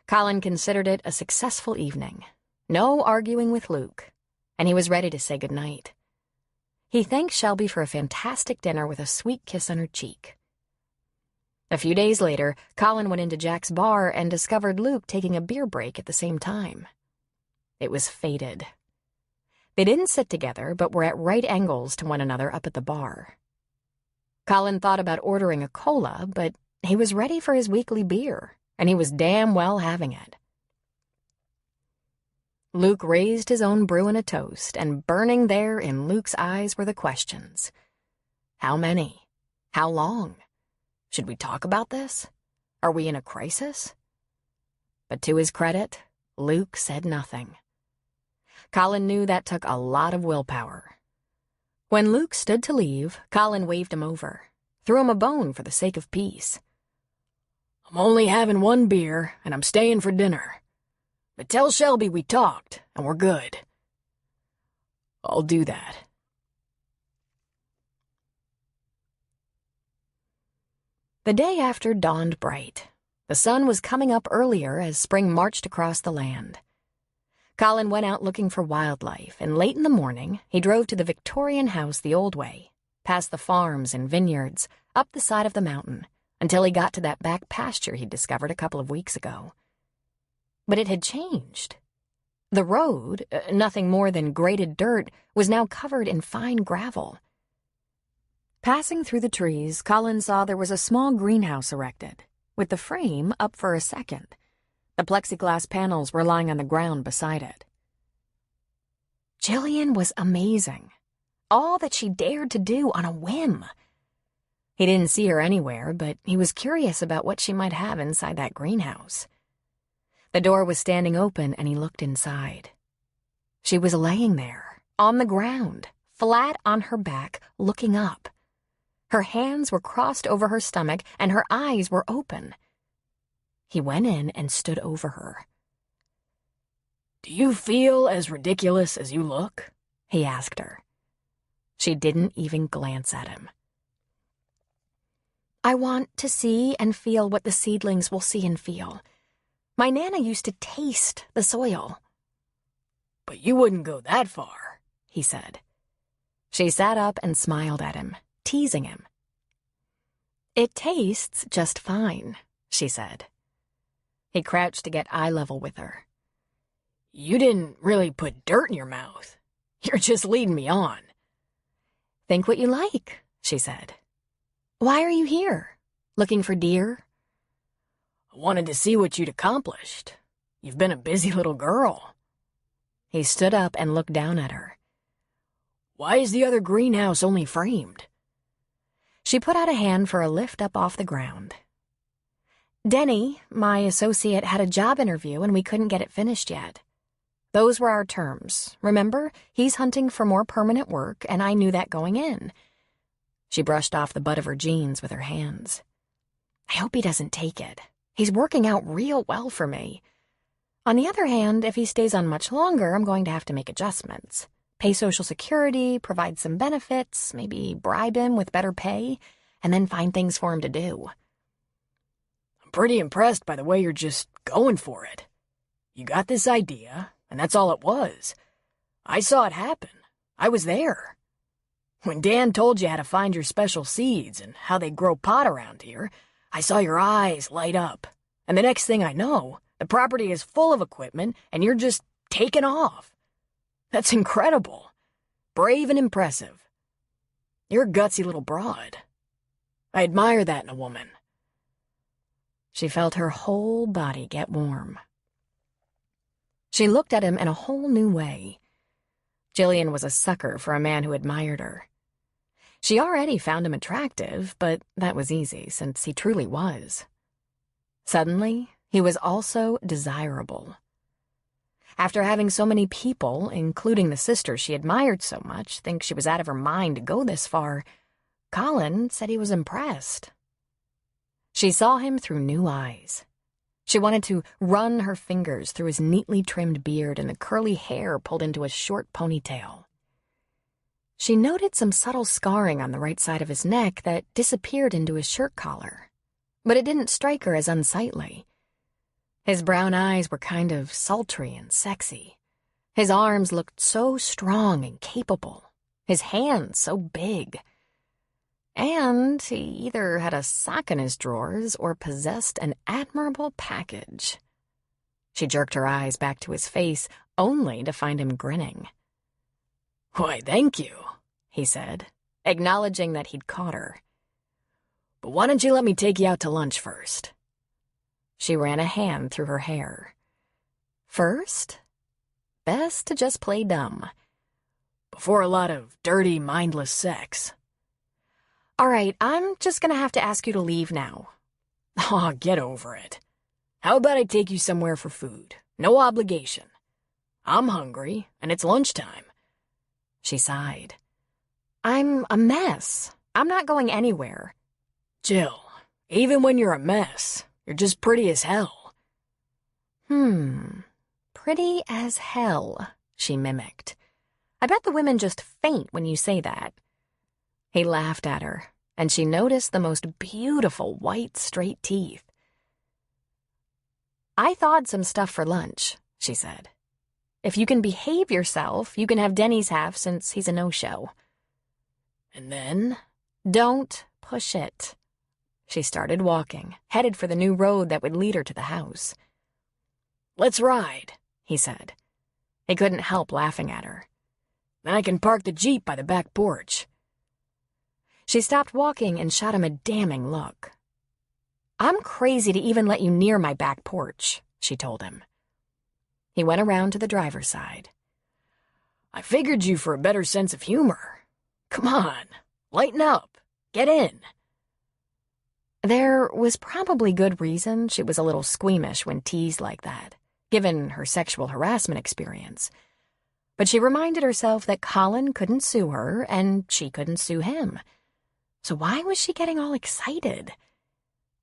Colin considered it a successful evening. No arguing with Luke, and he was ready to say goodnight. He thanked Shelby for a fantastic dinner with a sweet kiss on her cheek. A few days later, Colin went into Jack's bar and discovered Luke taking a beer break at the same time. It was fated. They didn't sit together, but were at right angles to one another up at the bar. Colin thought about ordering a cola, but he was ready for his weekly beer, and he was damn well having it. Luke raised his own brew in a toast, and burning there in Luke's eyes were the questions. How many? How long? Should we talk about this? Are we in a crisis? But to his credit, Luke said nothing. Colin knew that took a lot of willpower. When Luke stood to leave, Colin waved him over, threw him a bone for the sake of peace. I'm only having one beer, and I'm staying for dinner. But tell Shelby we talked, and we're good. I'll do that. The day after dawned bright. The sun was coming up earlier as spring marched across the land. Colin went out looking for wildlife, and late in the morning, he drove to the Victorian house the old way, past the farms and vineyards, up the side of the mountain, until he got to that back pasture he'd discovered a couple of weeks ago. But it had changed. The road, nothing more than grated dirt, was now covered in fine gravel. Passing through the trees, Colin saw there was a small greenhouse erected, with the frame up for a second. The plexiglass panels were lying on the ground beside it. Jillian was amazing. All that she dared to do on a whim. He didn't see her anywhere, but he was curious about what she might have inside that greenhouse. The door was standing open, and he looked inside. She was laying there, on the ground, flat on her back, looking up. Her hands were crossed over her stomach, and her eyes were open. He went in and stood over her. "Do you feel as ridiculous as you look?" he asked her. She didn't even glance at him. "I want to see and feel what the seedlings will see and feel. My Nana used to taste the soil." "But you wouldn't go that far," he said. She sat up and smiled at him, teasing him. "It tastes just fine," she said. He crouched to get eye level with her. "You didn't really put dirt in your mouth. You're just leading me on." "Think what you like," she said. "Why are you here? Looking for deer?" "I wanted to see what you'd accomplished. You've been a busy little girl." He stood up and looked down at her. "Why is the other greenhouse only framed?" She put out a hand for a lift up off the ground. "Denny, my associate, had a job interview and we couldn't get it finished yet. Those were our terms. Remember, he's hunting for more permanent work, and I knew that going in." She brushed off the butt of her jeans with her hands. "I hope he doesn't take it. He's working out real well for me. On the other hand, if he stays on much longer, I'm going to have to make adjustments. Pay Social Security, provide some benefits, maybe bribe him with better pay, and then find things for him to do." "I'm pretty impressed by the way you're just going for it. You got this idea, and that's all it was. I saw it happen. I was there. When Dan told you how to find your special seeds and how they grow pot around here, I saw your eyes light up. And the next thing I know, the property is full of equipment, and you're just taking off. That's incredible. Brave and impressive. You're a gutsy little broad. I admire that in a woman." She felt her whole body get warm. She looked at him in a whole new way. Jillian was a sucker for a man who admired her. She already found him attractive, but that was easy, since he truly was. Suddenly, he was also desirable. After having so many people, including the sister she admired so much, think she was out of her mind to go this far, Colin said he was impressed. She saw him through new eyes. She wanted to run her fingers through his neatly trimmed beard and the curly hair pulled into a short ponytail. She noted some subtle scarring on the right side of his neck that disappeared into his shirt collar, but it didn't strike her as unsightly. His brown eyes were kind of sultry and sexy. His arms looked so strong and capable, his hands so big. And he either had a sock in his drawers or possessed an admirable package. She jerked her eyes back to his face, only to find him grinning. "Why, thank you," he said, acknowledging that he'd caught her. "But why don't you let me take you out to lunch first?" She ran a hand through her hair. "First? Best to just play dumb. Before a lot of dirty, mindless sex." All right, I'm just gonna have to ask you to leave now. Aw, get over it. How about I take you somewhere for food? No obligation. I'm hungry, and it's lunchtime. She sighed. I'm a mess. I'm not going anywhere. Jill, even when you're a mess, you're just pretty as hell. Pretty as hell, she mimicked. I bet the women just faint when you say that. He laughed at her, and she noticed the most beautiful white, straight teeth. I thawed some stuff for lunch, she said. If you can behave yourself, you can have Denny's half since he's a no-show. And then? Don't push it. She started walking, headed for the new road that would lead her to the house. Let's ride, he said. He couldn't help laughing at her. Then I can park the Jeep by the back porch. She stopped walking and shot him a damning look. I'm crazy to even let you near my back porch, she told him. He went around to the driver's side. I figured you for a better sense of humor. Come on, lighten up. Get in. There was probably good reason she was a little squeamish when teased like that, given her sexual harassment experience. But she reminded herself that Colin couldn't sue her and she couldn't sue him. So why was she getting all excited?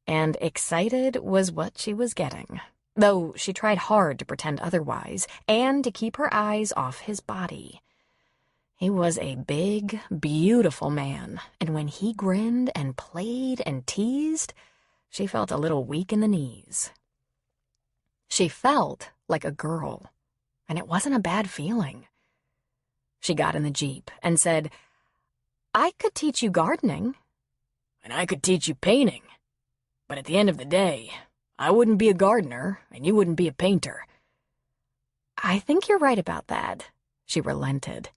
And excited was what she was getting, though she tried hard to pretend otherwise and to keep her eyes off his body. He was a big, beautiful man, and when he grinned and played and teased, she felt a little weak in the knees. She felt like a girl, and it wasn't a bad feeling. She got in the Jeep and said, I could teach you gardening. And I could teach you painting. But at the end of the day, I wouldn't be a gardener, and you wouldn't be a painter. I think you're right about that, she relented.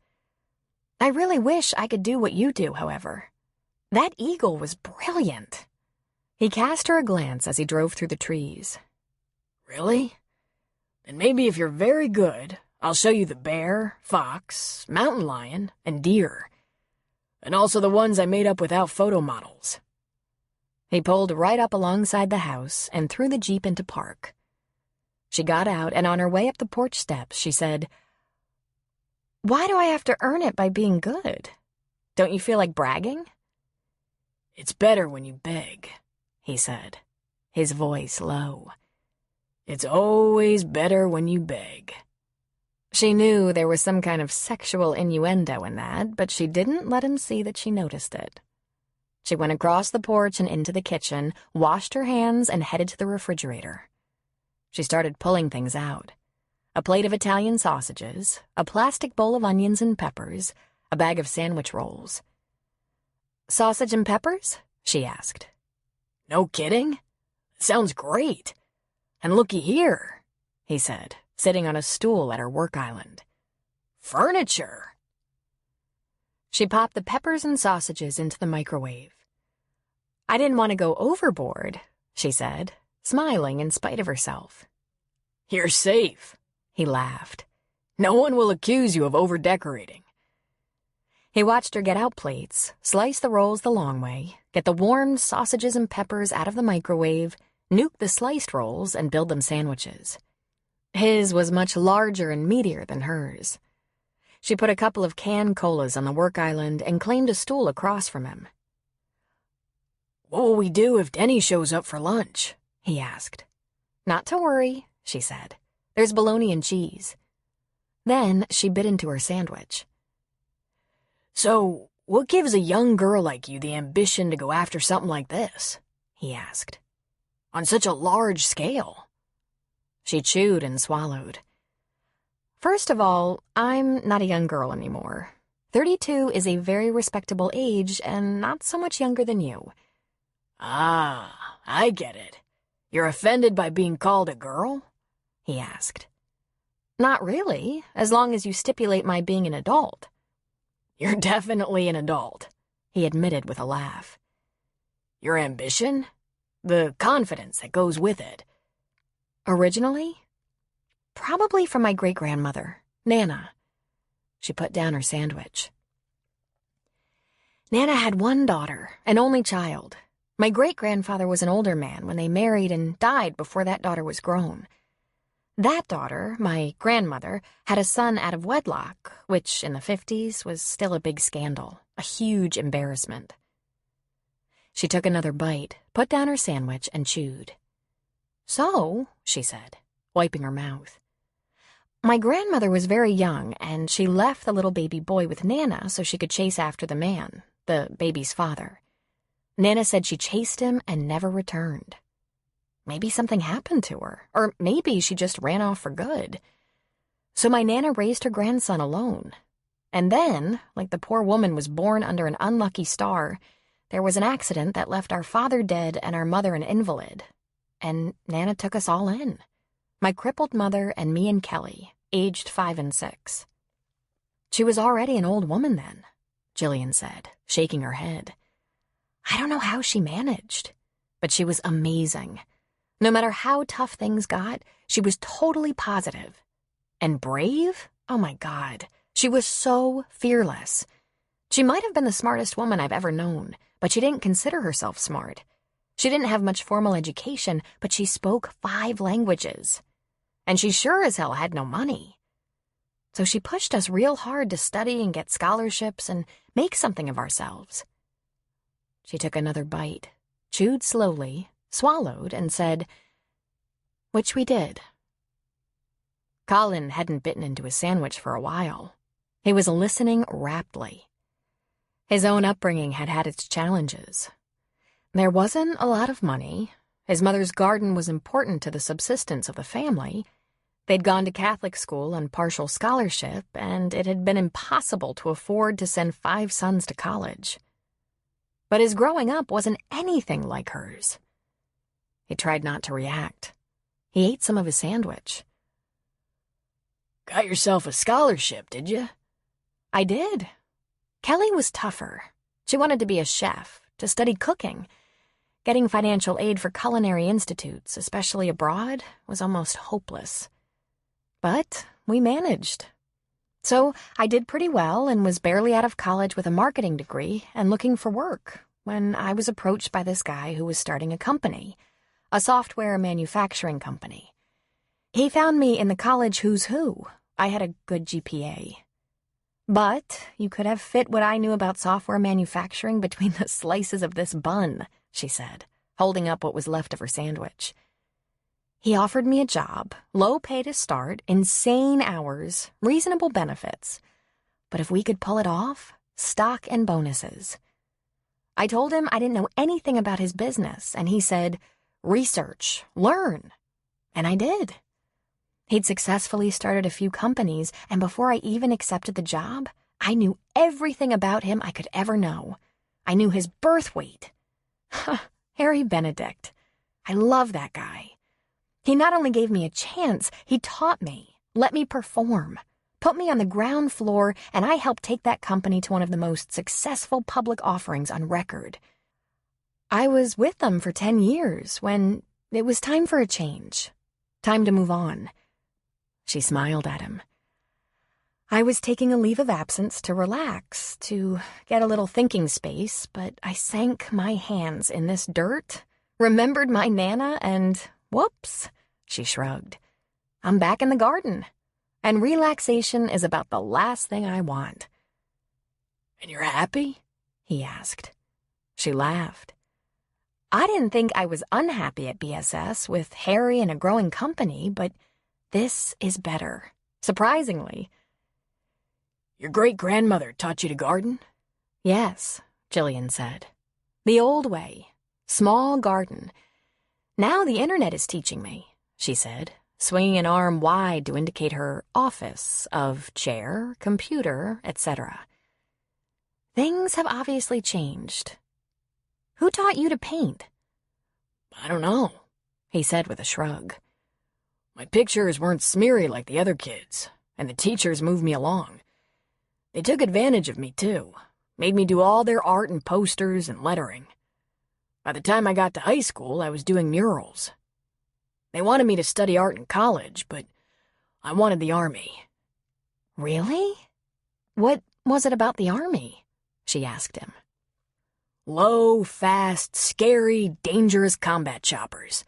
I really wish I could do what you do, however. That eagle was brilliant. He cast her a glance as he drove through the trees. Really? Then maybe if you're very good, I'll show you the bear, fox, mountain lion, and deer. And also the ones I made up without photo models. He pulled right up alongside the house and threw the Jeep into park. She got out, and on her way up the porch steps, she said, Why do I have to earn it by being good? Don't you feel like bragging? It's better when you beg, he said, his voice low. It's always better when you beg. She knew there was some kind of sexual innuendo in that, but she didn't let him see that she noticed it. She went across the porch and into the kitchen, washed her hands, and headed to the refrigerator. She started pulling things out. A plate of Italian sausages, a plastic bowl of onions and peppers, a bag of sandwich rolls. Sausage and peppers? She asked. No kidding? Sounds great. And looky here, he said, sitting on a stool at her work island. Furniture. She popped the peppers and sausages into the microwave. I didn't want to go overboard, she said, smiling in spite of herself. You're safe, he laughed. No one will accuse you of over-decorating. He watched her get out plates, slice the rolls the long way, get the warmed sausages and peppers out of the microwave, nuke the sliced rolls, and build them sandwiches. His was much larger and meatier than hers. She put a couple of canned colas on the work island and claimed a stool across from him. What will we do if Denny shows up for lunch? He asked. Not to worry, she said. There's bologna and cheese. Then she bit into her sandwich. So, what gives a young girl like you the ambition to go after something like this? He asked. On such a large scale. She chewed and swallowed. First of all, I'm not a young girl anymore. 32 is a very respectable age and not so much younger than you. Ah, I get it. You're offended by being called a girl? He asked. Not really, as long as you stipulate my being an adult. You're definitely an adult, he admitted with a laugh. Your ambition? The confidence that goes with it. Originally? Probably from my great-grandmother, Nana. She put down her sandwich. Nana had one daughter, an only child. My great-grandfather was an older man when they married and died before that daughter was grown. That daughter, my grandmother, had a son out of wedlock, which in the 50s was still a big scandal, a huge embarrassment. She took another bite, put down her sandwich, and chewed. "So," she said, wiping her mouth, "my grandmother was very young, and she left the little baby boy with Nana so she could chase after the man, the baby's father. Nana said she chased him and never returned. Maybe something happened to her, or maybe she just ran off for good. So my Nana raised her grandson alone. And then, like the poor woman was born under an unlucky star, there was an accident that left our father dead and our mother an invalid. And Nana took us all in. My crippled mother and me and Kelly, aged 5 and 6. She was already an old woman then," Jillian said, shaking her head. "I don't know how she managed, but she was amazing. No matter how tough things got, she was totally positive. And brave? Oh my God, she was so fearless. She might have been the smartest woman I've ever known, but she didn't consider herself smart. She didn't have much formal education, but she spoke 5 languages. And she sure as hell had no money. So she pushed us real hard to study and get scholarships and make something of ourselves." She took another bite, chewed slowly, swallowed, and said, "Which we did." Colin hadn't bitten into his sandwich for a while. He was listening raptly. His own upbringing had had its challenges. There wasn't a lot of money. His mother's garden was important to the subsistence of the family. They'd gone to Catholic school on partial scholarship, and it had been impossible to afford to send 5 sons to college. But his growing up wasn't anything like hers. He tried not to react. He ate some of his sandwich. "Got yourself a scholarship, did you?" "I did." Kelly was tougher. She wanted to be a chef, to study cooking. Getting financial aid for culinary institutes, especially abroad, was almost hopeless. But we managed. So I did pretty well and was barely out of college with a marketing degree and looking for work when I was approached by this guy who was starting a company, a software manufacturing company. He found me in the college who's who. I had a good GPA. But you could have fit what I knew about software manufacturing between the slices of this bun, she said, holding up what was left of her sandwich. He offered me a job, low pay to start, insane hours, reasonable benefits. But if we could pull it off, stock and bonuses. I told him I didn't know anything about his business, and he said, "Research, learn." And I did. He'd successfully started a few companies, and before I even accepted the job, I knew everything about him I could ever know. I knew his birth weight. Harry Benedict. I love that guy. He not only gave me a chance, he taught me, let me perform, put me on the ground floor, and I helped take that company to one of the most successful public offerings on record. I was with them for 10 years when it was time for a change, time to move on. She smiled at him. I was taking a leave of absence to relax, to get a little thinking space, but I sank my hands in this dirt, remembered my Nana, and whoops, she shrugged. I'm back in the garden, and relaxation is about the last thing I want. "And you're happy?" he asked. She laughed. I didn't think I was unhappy at BSS with Harry and a growing company, but this is better, surprisingly. "Your great-grandmother taught you to garden?" Yes, Jillian said. The old way, small garden. Now the internet is teaching me, she said, swinging an arm wide to indicate her office of chair, computer, etc. Things have obviously changed. Who taught you to paint? "I don't know," he said with a shrug. "My pictures weren't smeary like the other kids, and the teachers moved me along. They took advantage of me, too, made me do all their art and posters and lettering. By the time I got to high school, I was doing murals. They wanted me to study art in college, but I wanted the Army." Really? What was it about the Army? She asked him. Low, fast, scary, dangerous combat choppers.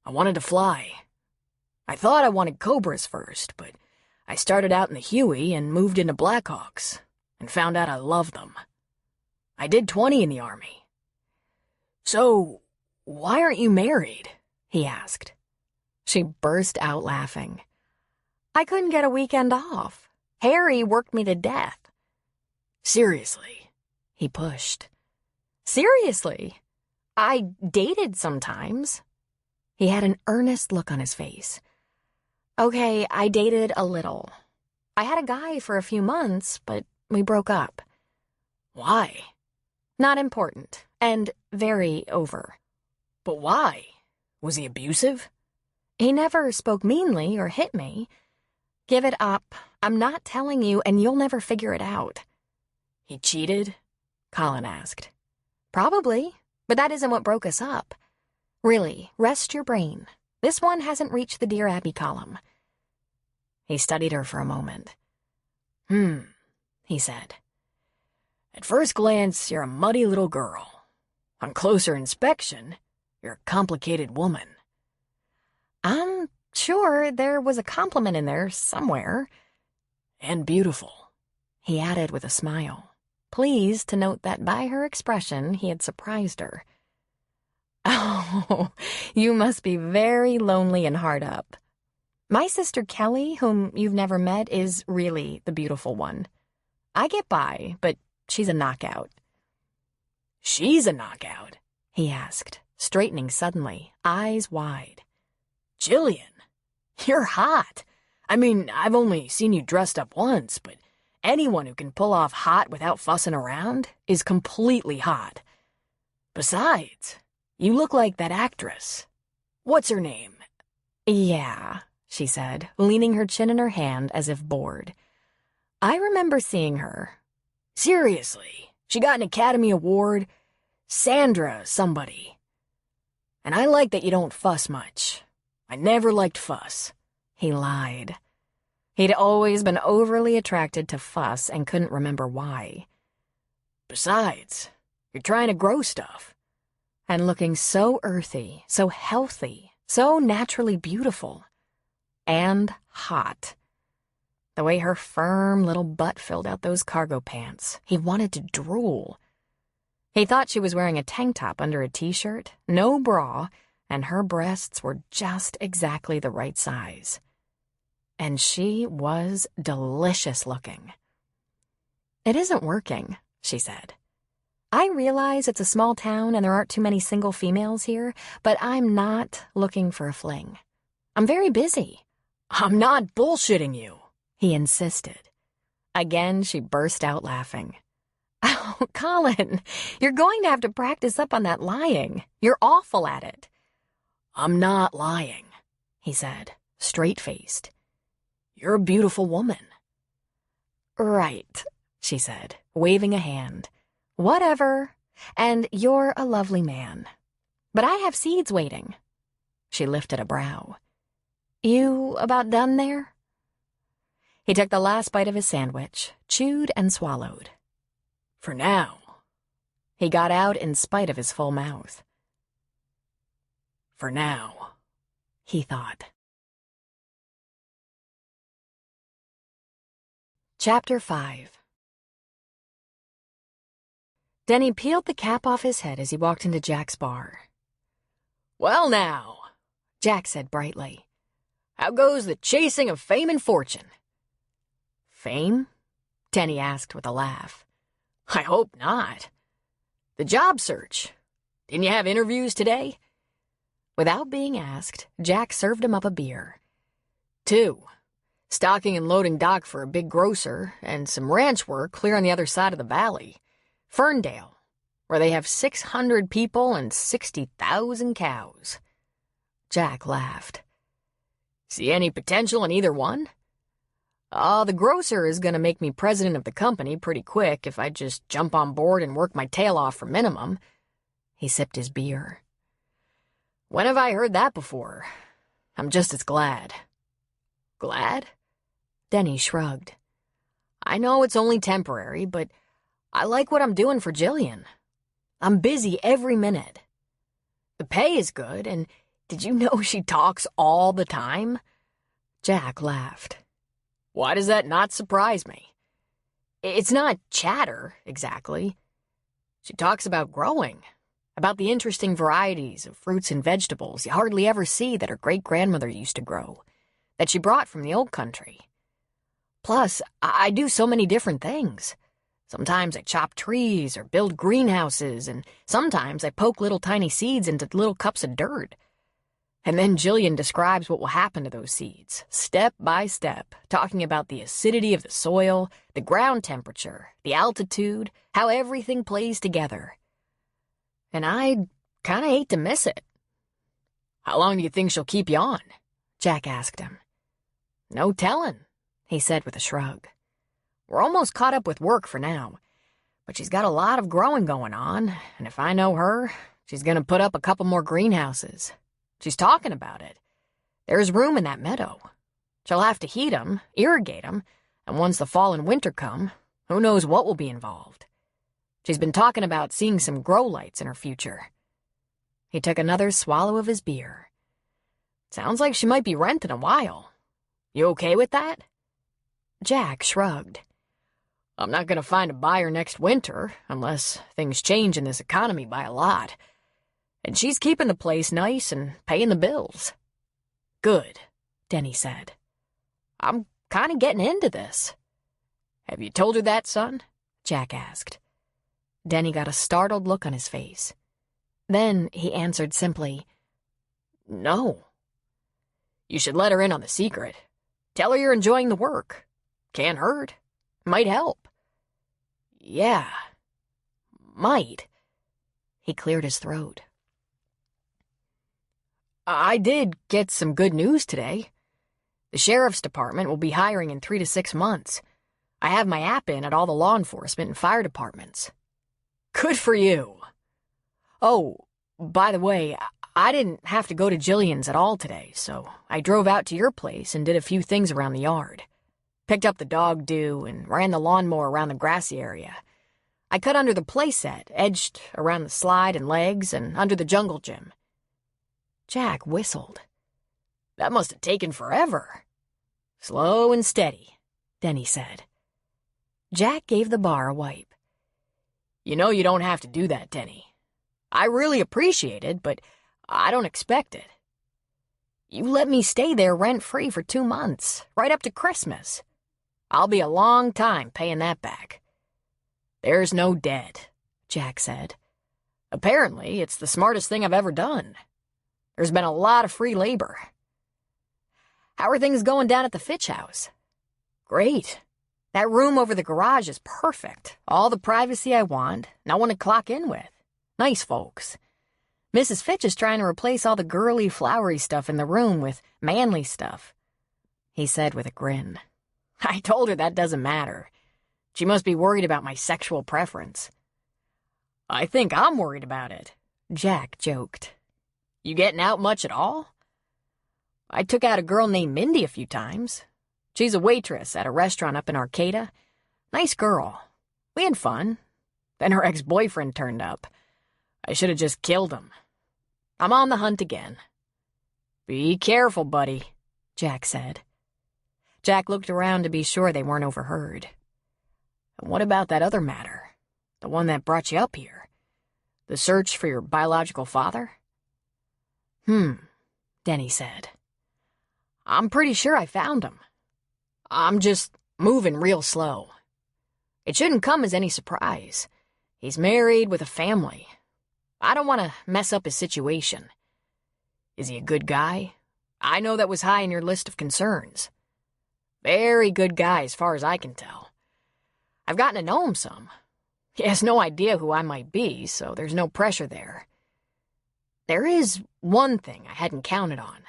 I wanted to fly. I thought I wanted Cobras first, but I started out in the Huey and moved into Blackhawks, and found out I loved them. I did 20 in the Army. So, why aren't you married? He asked. She burst out laughing. I couldn't get a weekend off. Harry worked me to death. Seriously? He pushed. Seriously? I dated sometimes. He had an earnest look on his face. Okay, I dated a little. I had a guy for a few months, but we broke up. Why? Not important, and very over. But why? Was he abusive? He never spoke meanly or hit me. Give it up. I'm not telling you, and you'll never figure it out. He cheated? Colin asked. Probably, but that isn't what broke us up. Really, rest your brain. This one hasn't reached the Dear Abby column. He studied her for a moment. He said. At first glance, you're a muddy little girl. On closer inspection, you're a complicated woman. I'm sure there was a compliment in there somewhere. And beautiful, he added with a smile, pleased to note that by her expression he had surprised her. Oh, you must be very lonely and hard up. My sister Kelly, whom you've never met, is really the beautiful one. I get by, but she's a knockout. She's a knockout? He asked, straightening suddenly, eyes wide. Jillian, you're hot. I mean, I've only seen you dressed up once, but anyone who can pull off hot without fussing around is completely hot. Besides, you look like that actress. What's her name? Yeah, she said, leaning her chin in her hand as if bored. I remember seeing her. Seriously, she got an Academy Award. Sandra somebody. And I like that you don't fuss much. I never liked fuss. He lied. He'd always been overly attracted to fuss and couldn't remember why. Besides, you're trying to grow stuff. And looking so earthy, so healthy, so naturally beautiful. And hot. The way her firm little butt filled out those cargo pants, he wanted to drool. He thought she was wearing a tank top under a t-shirt, no bra, and her breasts were just exactly the right size. And she was delicious looking. It isn't working, she said. I realize it's a small town and there aren't too many single females here, but I'm not looking for a fling. I'm very busy. I'm not bullshitting you, he insisted. Again, she burst out laughing. Oh, Colin, you're going to have to practice up on that lying. You're awful at it. I'm not lying, he said, straight-faced. You're a beautiful woman. Right, she said, waving a hand. Whatever, and you're a lovely man. But I have seeds waiting. She lifted a brow. You about done there? He took the last bite of his sandwich, chewed and swallowed. For now. He got out in spite of his full mouth. For now, he thought. Chapter 5. Denny peeled the cap off his head as he walked into Jack's bar. Well now, Jack said brightly. How goes the chasing of fame and fortune? Fame? Denny asked with a laugh. I hope not. The job search. Didn't you have interviews today? Without being asked, Jack served him up a beer. 2. Stocking and loading dock for a big grocer, and some ranch work clear on the other side of the valley. Ferndale, where they have 600 people and 60,000 cows. Jack laughed. See any potential in either one? The grocer is going to make me president of the company pretty quick if I just jump on board and work my tail off for minimum. He sipped his beer. When have I heard that before? I'm just as glad. Glad? Denny shrugged. I know it's only temporary, but I like what I'm doing for Jillian. I'm busy every minute. The pay is good, and did you know she talks all the time?" Jack laughed. "Why does that not surprise me? It's not chatter, exactly. She talks about growing, about the interesting varieties of fruits and vegetables you hardly ever see that her great-grandmother used to grow, that she brought from the old country. Plus, I do so many different things. Sometimes I chop trees or build greenhouses, and sometimes I poke little tiny seeds into little cups of dirt. And then Jillian describes what will happen to those seeds, step by step, talking about the acidity of the soil, the ground temperature, the altitude, how everything plays together. And I kinda hate to miss it." "How long do you think she'll keep you on?" Jack asked him. "No telling," he said with a shrug. "We're almost caught up with work for now, but she's got a lot of growing going on, and if I know her, she's gonna put up a couple more greenhouses. She's talking about it. There's room in that meadow. She'll have to heat 'em, irrigate 'em, and once the fall and winter come, who knows what will be involved. She's been talking about seeing some grow lights in her future." He took another swallow of his beer. "Sounds like she might be renting a while. You okay with that?" Jack shrugged. "I'm not gonna find a buyer next winter, unless things change in this economy by a lot. And she's keeping the place nice and paying the bills." "Good," Denny said. "I'm kinda getting into this." "Have you told her that, son?" Jack asked. Denny got a startled look on his face. Then he answered simply, "No." "You should let her in on the secret. Tell her you're enjoying the work. Can't hurt. Might help." "Yeah, might." He cleared his throat. "I did get some good news today. The sheriff's department will be hiring in 3 to 6 months. I have my app in at all the law enforcement and fire departments." "Good for you." "Oh, by the way, I didn't have to go to Jillian's at all today, so I drove out to your place and did a few things around the yard. Picked up the dog dew and ran the lawnmower around the grassy area. I cut under the playset, edged around the slide and legs, and under the jungle gym." Jack whistled. "That must have taken forever." "Slow and steady," Denny said. Jack gave the bar a wipe. "You know you don't have to do that, Denny. I really appreciate it, but I don't expect it. You let me stay there rent-free for 2 months, right up to Christmas. I'll be a long time paying that back." "There's no debt," Jack said. "Apparently, it's the smartest thing I've ever done. There's been a lot of free labor." "How are things going down at the Fitch house?" "Great. That room over the garage is perfect. All the privacy I want, no one to clock in with. Nice folks. Mrs. Fitch is trying to replace all the girly, flowery stuff in the room with manly stuff," he said with a grin. "I told her that doesn't matter. She must be worried about my sexual preference." "I think I'm worried about it," Jack joked. "You getting out much at all?" "I took out a girl named Mindy a few times. She's a waitress at a restaurant up in Arcata. Nice girl. We had fun. Then her ex-boyfriend turned up. I should have just killed him. I'm on the hunt again." "Be careful, buddy," Jack said. Jack looked around to be sure they weren't overheard. "And what about that other matter? The one that brought you up here? The search for your biological father?" Denny said. "I'm pretty sure I found him. I'm just moving real slow. It shouldn't come as any surprise. He's married with a family. I don't want to mess up his situation. Is he a good guy? I know that was high in your list of concerns. Very good guy as far as I can tell. I've gotten to know him some. He has no idea who I might be, so there's no pressure there. There is one thing I hadn't counted on.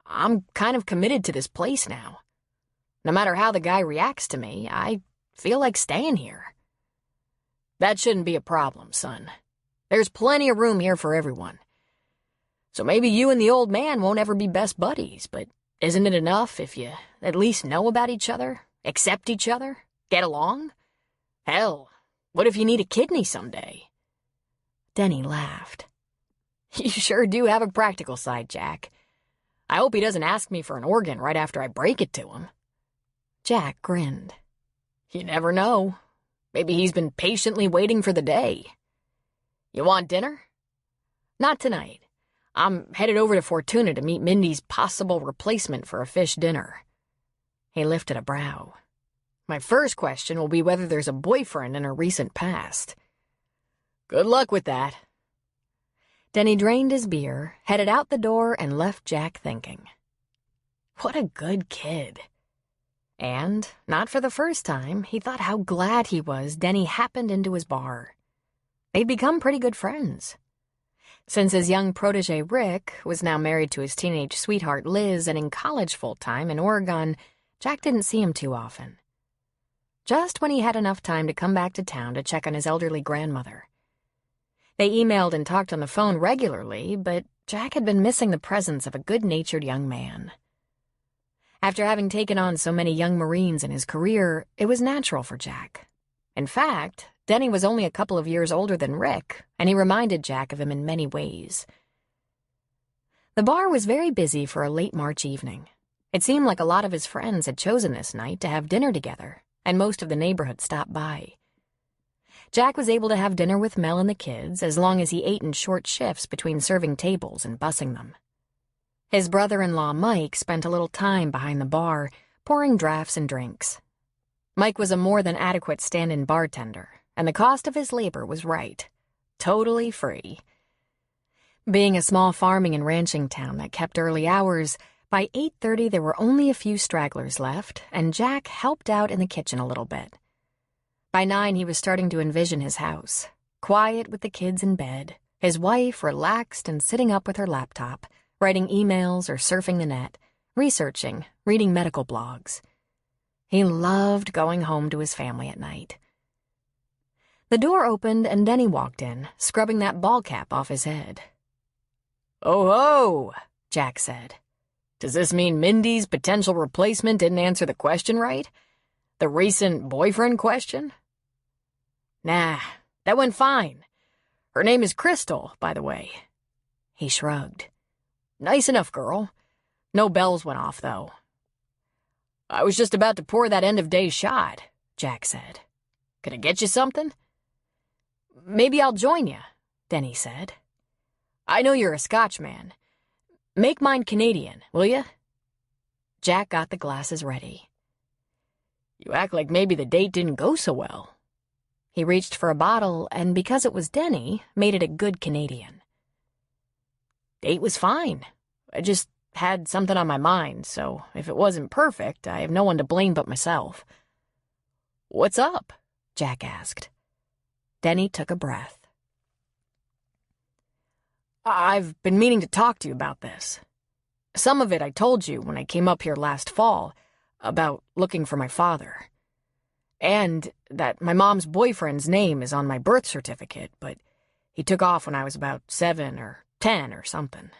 I'm kind of committed to this place now. No matter how the guy reacts to me, I feel like staying here." "That shouldn't be a problem, son. There's plenty of room here for everyone. So maybe you and the old man won't ever be best buddies, but isn't it enough if you at least know about each other, accept each other, get along? Hell, what if you need a kidney someday? Denny laughed. You sure do have a practical side, Jack. I hope he doesn't ask me for an organ right after I break it to him. Jack grinned. You never know. Maybe he's been patiently waiting for the day. You want dinner? Not tonight. I'm headed over to Fortuna to meet Mindy's possible replacement for a fish dinner. He lifted a brow. My first question will be whether there's a boyfriend in her recent past. Good luck with that. Denny drained his beer, headed out the door, and left Jack thinking. What a good kid. And, not for the first time, he thought how glad he was Denny happened into his bar. They'd become pretty good friends. Since his young protege Rick was now married to his teenage sweetheart Liz and in college full-time in Oregon, Jack didn't see him too often. Just when he had enough time to come back to town to check on his elderly grandmother. They emailed and talked on the phone regularly, but Jack had been missing the presence of a good-natured young man. After having taken on so many young Marines in his career, it was natural for Jack. In fact, Denny was only a couple of years older than Rick, and he reminded Jack of him in many ways. The bar was very busy for a late March evening. It seemed like a lot of his friends had chosen this night to have dinner together, and most of the neighborhood stopped by. Jack was able to have dinner with Mel and the kids as long as he ate in short shifts between serving tables and bussing them. His brother-in-law Mike spent a little time behind the bar, pouring drafts and drinks. Mike was a more than adequate stand-in bartender, and the cost of his labor was right. Totally free. Being a small farming and ranching town that kept early hours, by 8:30 there were only a few stragglers left, and Jack helped out in the kitchen a little bit. By 9 he was starting to envision his house, quiet with the kids in bed, his wife relaxed and sitting up with her laptop, writing emails or surfing the net, researching, reading medical blogs. He loved going home to his family at night. The door opened and Denny walked in, scrubbing that ball cap off his head. "Oh ho," Jack said. "Does this mean Mindy's potential replacement didn't answer the question right? The recent boyfriend question?" "Nah, that went fine. Her name is Crystal, by the way." He shrugged. "Nice enough girl. No bells went off, though." "I was just about to pour that end-of-day shot," Jack said. "Could I get you something?" "Maybe I'll join you," Denny said. "I know you're a Scotchman. Make mine Canadian, will you?" Jack got the glasses ready. "You act like maybe the date didn't go so well." He reached for a bottle, and because it was Denny, made it a good Canadian. "Date was fine. I just had something on my mind, so if it wasn't perfect, I have no one to blame but myself." "What's up?" Jack asked. Denny took a breath. "I've been meaning to talk to you about this. Some of it I told you when I came up here last fall, about looking for my father. And that my mom's boyfriend's name is on my birth certificate, but he took off when I was about 7 or 10 or something.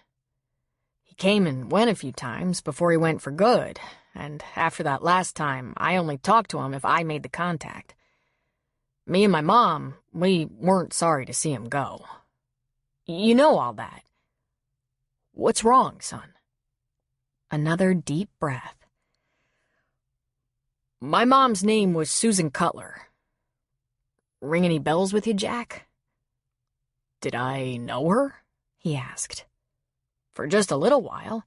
He came and went a few times before he went for good, and after that last time, I only talked to him if I made the contact. Me and my mom, we weren't sorry to see him go. You know all that. What's wrong, son?" Another deep breath. "My mom's name was Susan Cutler. Ring any bells with you, Jack?" "Did I know her?" he asked. "For just a little while.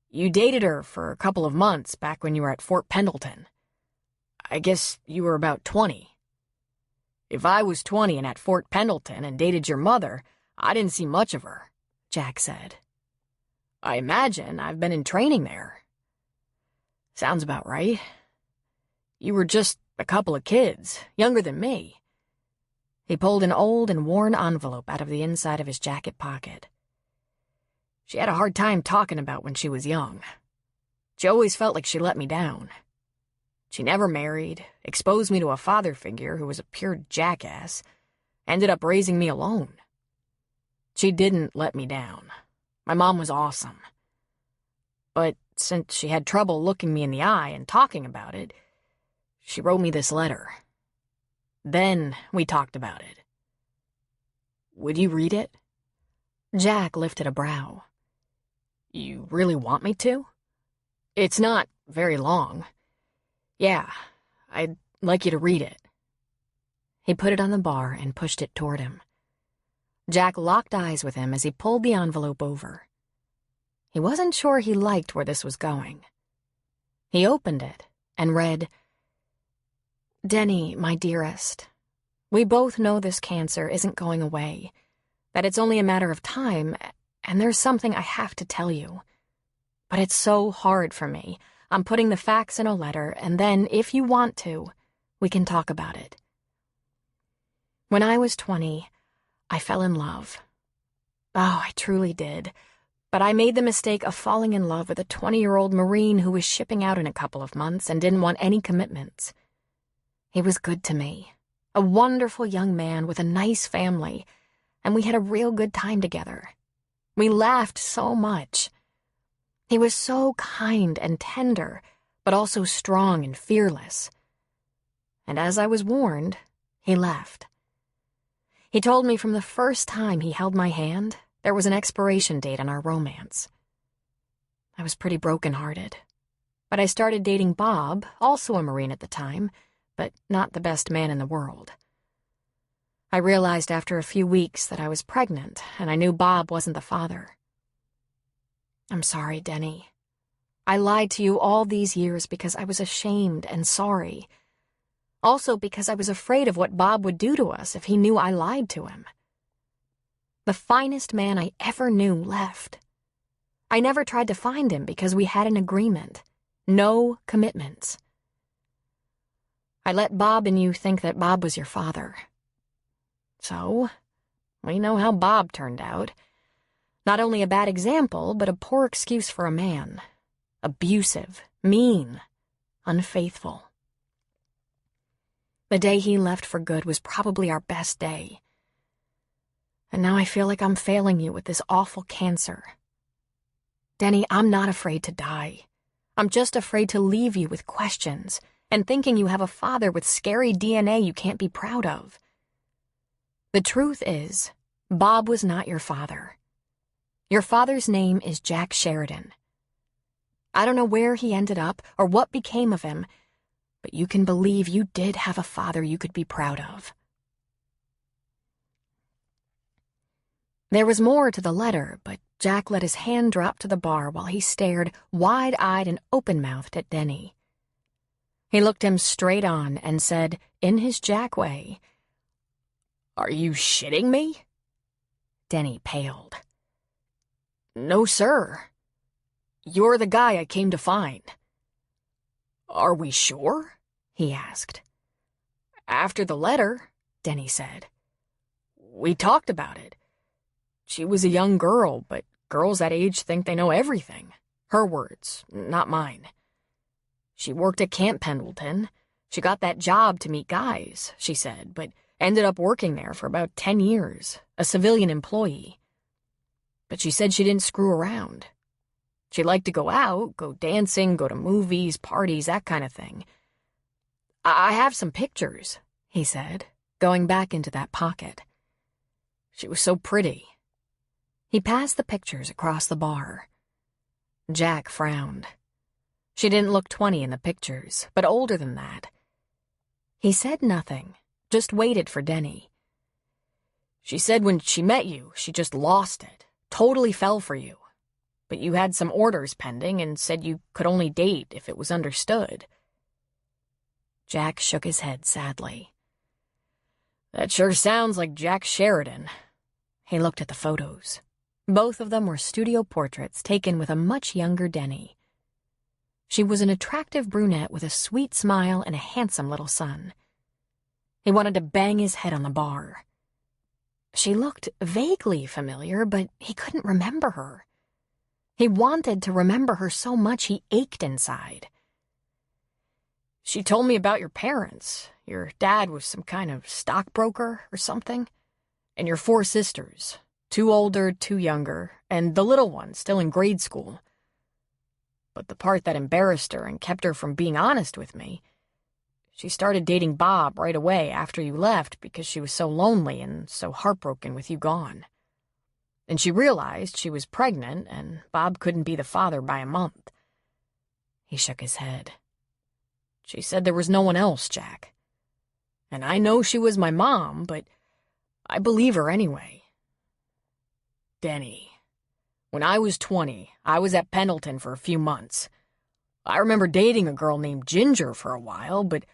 You dated her for a couple of months back when you were at Fort Pendleton. I guess you were about 20. If I was 20 and at Fort Pendleton and dated your mother, I didn't see much of her," Jack said. "I imagine I've been in training there." "Sounds about right. You were just a couple of kids, younger than me." He pulled an old and worn envelope out of the inside of his jacket pocket. "She had a hard time talking about when she was young. She always felt like she let me down. She never married, exposed me to a father figure who was a pure jackass, ended up raising me alone. She didn't let me down. My mom was awesome. But since she had trouble looking me in the eye and talking about it, she wrote me this letter. Then we talked about it." Would you read it? Jack lifted a brow. You really want me to? It's not very long. Yeah, I'd like you to read it. He put it on the bar and pushed it toward him. Jack locked eyes with him as he pulled the envelope over. He wasn't sure he liked where this was going. He opened it and read, "Denny, my dearest, we both know this cancer isn't going away, that it's only a matter of time, and there's something I have to tell you. But it's so hard for me. I'm putting the facts in a letter, and then, if you want to, we can talk about it. When I was 20, I fell in love. Oh, I truly did. But I made the mistake of falling in love with a 20-year-old Marine who was shipping out in a couple of months and didn't want any commitments. He was good to me, a wonderful young man with a nice family, and we had a real good time together. We laughed so much. He was so kind and tender, but also strong and fearless. And as I was warned, he left. He told me from the first time he held my hand, there was an expiration date on our romance. I was pretty broken-hearted. But I started dating Bob, also a Marine at the time, but not the best man in the world. I realized after a few weeks that I was pregnant, and I knew Bob wasn't the father. I'm sorry, Denny. I lied to you all these years because I was ashamed and sorry. Also because I was afraid of what Bob would do to us if he knew I lied to him. The finest man I ever knew left. I never tried to find him because we had an agreement. No commitments. I let Bob and you think that Bob was your father. So, we know how Bob turned out. Not only a bad example, but a poor excuse for a man. Abusive, mean, unfaithful. The day he left for good was probably our best day. And now I feel like I'm failing you with this awful cancer. Denny, I'm not afraid to die. I'm just afraid to leave you with questions and thinking you have a father with scary DNA you can't be proud of. The truth is, Bob was not your father. Your father's name is Jack Sheridan. I don't know where he ended up or what became of him, but you can believe you did have a father you could be proud of. There was more to the letter, but Jack let his hand drop to the bar while he stared, wide-eyed and open-mouthed at Denny. He looked him straight on and said, in his Jack way, "Are you shitting me?" Denny paled. "No, sir. You're the guy I came to find." "Are we sure?" he asked. "After the letter," Denny said. "We talked about it. She was a young girl, but girls that age think they know everything. Her words, not mine. She worked at Camp Pendleton. She got that job to meet guys, she said, but ended up working there for about 10 years, a civilian employee. But she said she didn't screw around. She liked to go out, go dancing, go to movies, parties, that kind of thing. I have some pictures," he said, going back into that pocket. "She was so pretty." He passed the pictures across the bar. Jack frowned. She didn't look 20 in the pictures, but older than that. He said nothing, just waited for Denny. "She said when she met you, she just lost it, totally fell for you. But you had some orders pending and said you could only date if it was understood." Jack shook his head sadly. "That sure sounds like Jack Sheridan." He looked at the photos. Both of them were studio portraits taken with a much younger Denny. She was an attractive brunette with a sweet smile and a handsome little son. He wanted to bang his head on the bar. She looked vaguely familiar, but he couldn't remember her. He wanted to remember her so much he ached inside. "She told me about your parents. Your dad was some kind of stockbroker or something. And your 4 sisters, 2 older, 2 younger, and the little one still in grade school. But the part that embarrassed her and kept her from being honest with me, She started dating Bob right away after you left because she was so lonely and so heartbroken with you gone. And she realized she was pregnant and Bob couldn't be the father by a month. He shook his head. She said there was no one else, Jack. And I know she was my mom, but I believe her anyway. Denny, when I was 20, I was at Pendleton for a few months. I remember dating a girl named Ginger for a while, but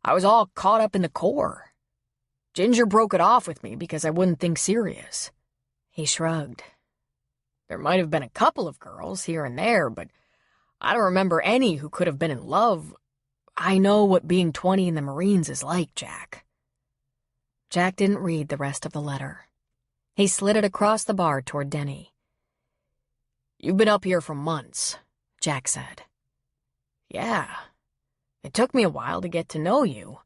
I was all caught up in the core. Ginger broke it off with me because I wouldn't think serious. He shrugged. There might have been a couple of girls here and there, but I don't remember any who could have been in love. I know what being 20 in the Marines is like, Jack. Jack didn't read the rest of the letter. He slid it across the bar toward Denny. You've been up here for months, Jack said. Yeah. It took me a while to get to know you.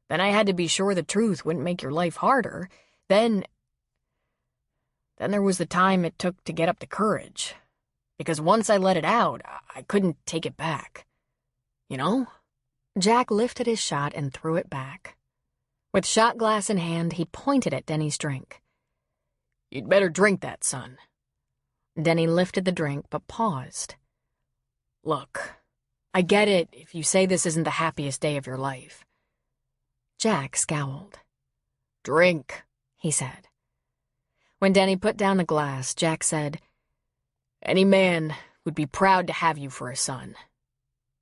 Then I had to be sure the truth wouldn't make your life harder. Then there was the time it took to get up the courage. Because once I let it out, I couldn't take it back. You know? Jack lifted his shot and threw it back. With shot glass in hand, he pointed at Denny's drink. You'd better drink that, son. Denny lifted the drink, but paused. Look, I get it if you say this isn't the happiest day of your life. Jack scowled. Drink, he said. When Denny put down the glass, Jack said, Any man would be proud to have you for a son.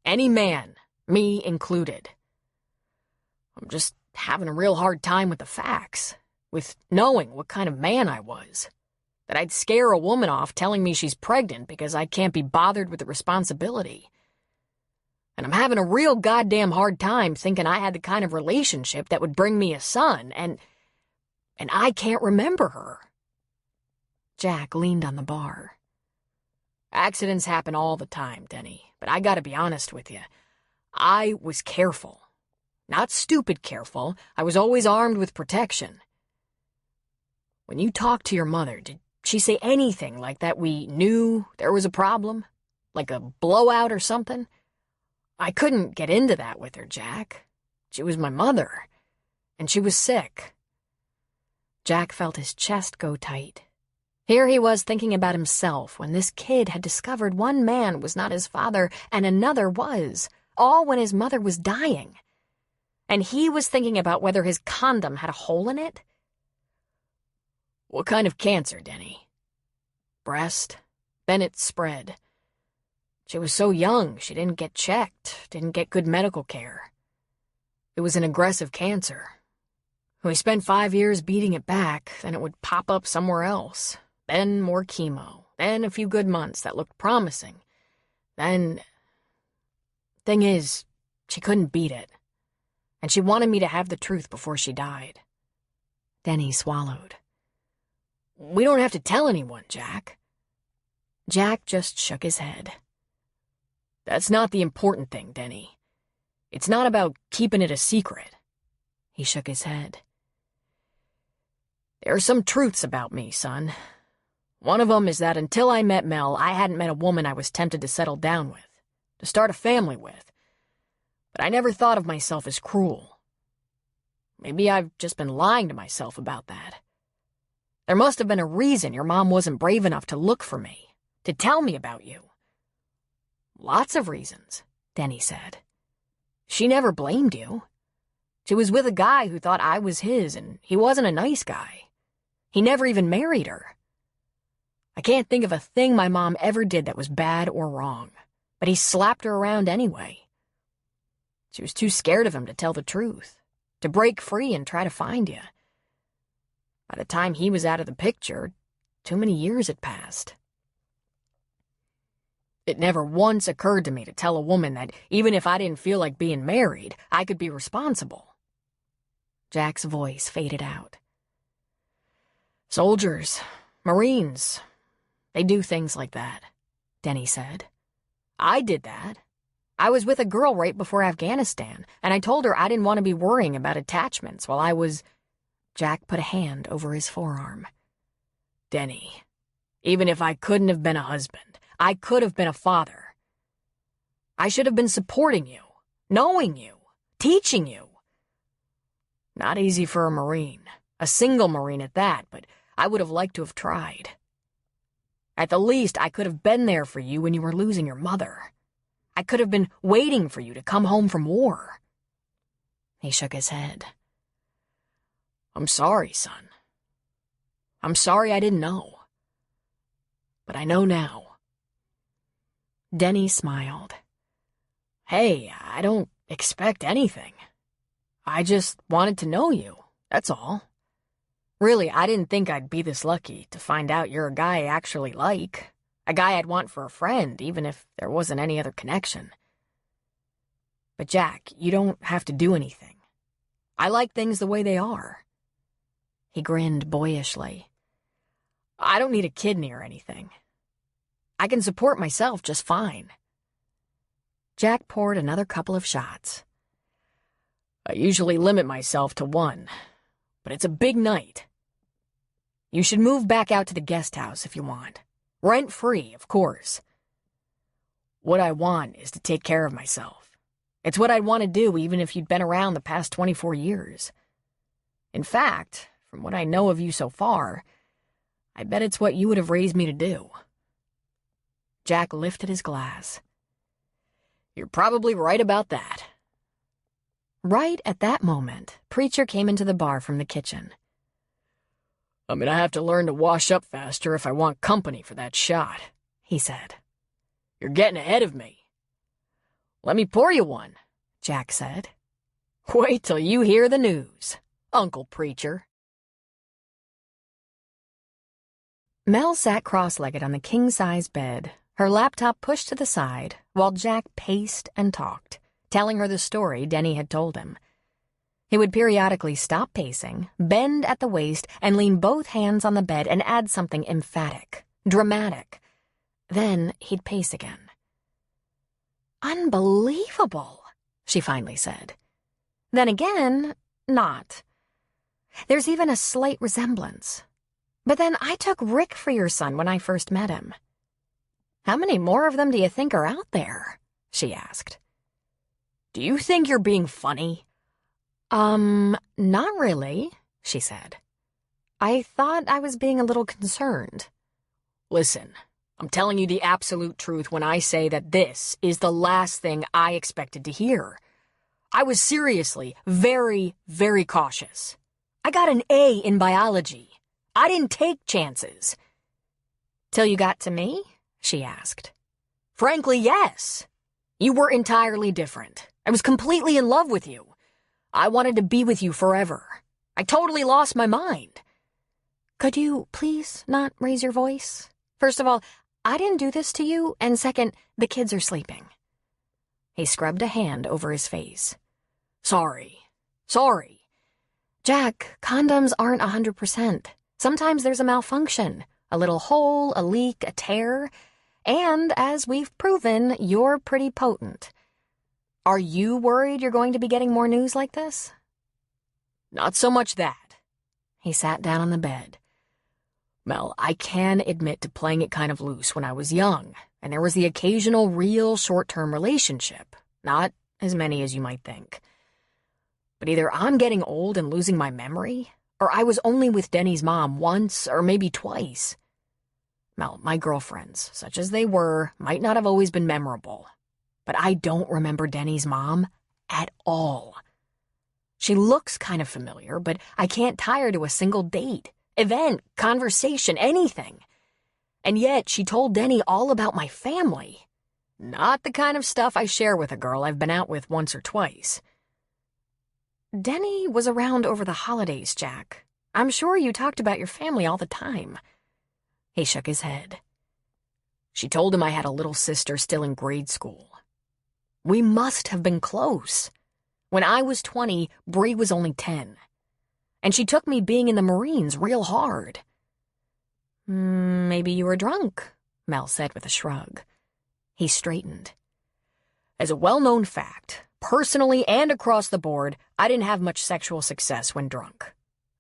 Any man, me included. I'm just having a real hard time with the facts, with knowing what kind of man I was. That I'd scare a woman off telling me she's pregnant because I can't be bothered with the responsibility. And I'm having a real goddamn hard time thinking I had the kind of relationship that would bring me a son, and I can't remember her. Jack leaned on the bar. Accidents happen all the time, Denny, but I gotta be honest with you. I was careful. Not stupid careful. I was always armed with protection. When you talked to your mother, did she say anything like that we knew there was a problem? Like a blowout or something? I couldn't get into that with her, Jack. She was my mother, and she was sick. Jack felt his chest go tight. Here he was thinking about himself when this kid had discovered one man was not his father and another was, all when his mother was dying. And he was thinking about whether his condom had a hole in it? What kind of cancer, Denny? Breast. Then it spread. She was so young, she didn't get checked, didn't get good medical care. It was an aggressive cancer. We spent 5 years beating it back, then it would pop up somewhere else. Then more chemo. Then a few good months that looked promising. Then... Thing is, she couldn't beat it. And she wanted me to have the truth before she died. Denny swallowed. We don't have to tell anyone, Jack. Jack just shook his head. That's not the important thing, Denny. It's not about keeping it a secret. He shook his head. There are some truths about me, son. One of them is that until I met Mel, I hadn't met a woman I was tempted to settle down with, to start a family with. But I never thought of myself as cruel. Maybe I've just been lying to myself about that. There must have been a reason your mom wasn't brave enough to look for me, to tell me about you. Lots of reasons, Denny said. She never blamed you. She was with a guy who thought I was his, and he wasn't a nice guy. He never even married her. I can't think of a thing my mom ever did that was bad or wrong, but he slapped her around anyway. She was too scared of him to tell the truth, to break free and try to find you. By the time he was out of the picture, too many years had passed. It never once occurred to me to tell a woman that even if I didn't feel like being married, I could be responsible. Jack's voice faded out. Soldiers, Marines, they do things like that, Denny said. I did that. I was with a girl right before Afghanistan, and I told her I didn't want to be worrying about attachments while I was... Jack put a hand over his forearm. Denny, even if I couldn't have been a husband, I could have been a father. I should have been supporting you, knowing you, teaching you. Not easy for a Marine, a single Marine at that, but I would have liked to have tried. At the least, I could have been there for you when you were losing your mother. I could have been waiting for you to come home from war. He shook his head. I'm sorry, son. I'm sorry I didn't know. But I know now. Denny smiled. Hey, I don't expect anything. I just wanted to know you, that's all. Really, I didn't think I'd be this lucky to find out you're a guy I actually like. A guy I'd want for a friend, even if there wasn't any other connection. But Jack, you don't have to do anything. I like things the way they are. He grinned boyishly. I don't need a kidney or anything. I can support myself just fine. Jack poured another couple of shots. I usually limit myself to one, but it's a big night. You should move back out to the guest house if you want. Rent-free, of course. What I want is to take care of myself. It's what I'd want to do even if you'd been around the past 24 years. In fact, from what I know of you so far, I bet it's what you would have raised me to do. Jack lifted his glass. You're probably right about that. Right at that moment, Preacher came into the bar from the kitchen. I'm gonna have to learn to wash up faster if I want company for that shot, he said. You're getting ahead of me. Let me pour you one, Jack said. Wait till you hear the news, Uncle Preacher. Mel sat cross-legged on the king-size bed, her laptop pushed to the side, while Jack paced and talked, telling her the story Denny had told him. He would periodically stop pacing, bend at the waist, and lean both hands on the bed and add something emphatic, dramatic. Then he'd pace again. Unbelievable, she finally said. Then again, not. There's even a slight resemblance. But then I took Rick for your son when I first met him. How many more of them do you think are out there? She asked. Do you think you're being funny? Not really, she said. I thought I was being a little concerned. Listen, I'm telling you the absolute truth when I say that this is the last thing I expected to hear. I was seriously very, very cautious. I got an A in biology. I didn't take chances. Till you got to me? She asked. Frankly, yes. You were entirely different. I was completely in love with you. I wanted to be with you forever. I totally lost my mind. Could you please not raise your voice? First of all, I didn't do this to you, and second, the kids are sleeping. He scrubbed a hand over his face. Sorry. Jack, condoms aren't 100%. Sometimes there's a malfunction, a little hole, a leak, a tear, and as we've proven, you're pretty potent. Are you worried you're going to be getting more news like this? Not so much that. He sat down on the bed. Mel, I can admit to playing it kind of loose when I was young, and there was the occasional real short-term relationship. Not as many as you might think. But either I'm getting old and losing my memory, or I was only with Denny's mom once or maybe twice. Mel, my girlfriends, such as they were, might not have always been memorable. But I don't remember Denny's mom at all. She looks kind of familiar, but I can't tie her to a single date, event, conversation, anything. And yet she told Denny all about my family. Not the kind of stuff I share with a girl I've been out with once or twice. Denny was around over the holidays, Jack. I'm sure you talked about your family all the time. He shook his head. She told him I had a little sister still in grade school. We must have been close. When I was 20, Bree was only 10. And she took me being in the Marines real hard. Maybe you were drunk, Mel said with a shrug. He straightened. As a well-known fact, personally and across the board, I didn't have much sexual success when drunk.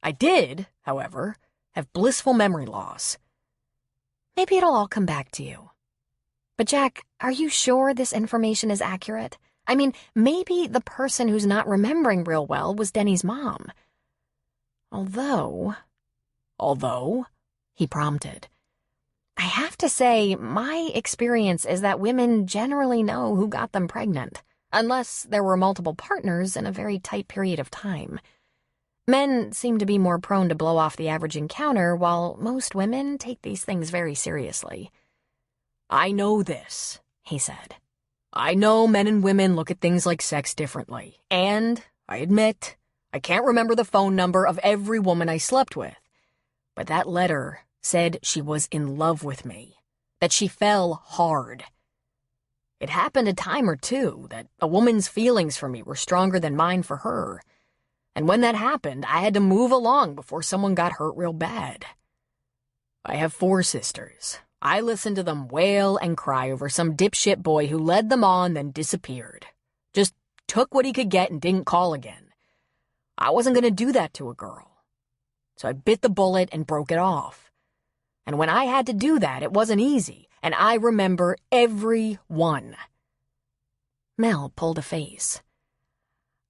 I did, however, have blissful memory loss. Maybe it'll all come back to you. But Jack, are you sure this information is accurate? I mean, maybe the person who's not remembering real well was Denny's mom. Although, he prompted, I have to say, my experience is that women generally know who got them pregnant, unless there were multiple partners in a very tight period of time. Men seem to be more prone to blow off the average encounter, while most women take these things very seriously. I know this, he said. I know men and women look at things like sex differently, and, I admit, I can't remember the phone number of every woman I slept with. But that letter said she was in love with me, that she fell hard. It happened a time or two that a woman's feelings for me were stronger than mine for her. And when that happened, I had to move along before someone got hurt real bad. I have 4 sisters. I listened to them wail and cry over some dipshit boy who led them on, then disappeared. Just took what he could get and didn't call again. I wasn't going to do that to a girl. So I bit the bullet and broke it off. And when I had to do that, it wasn't easy, and I remember every one. Mel pulled a face.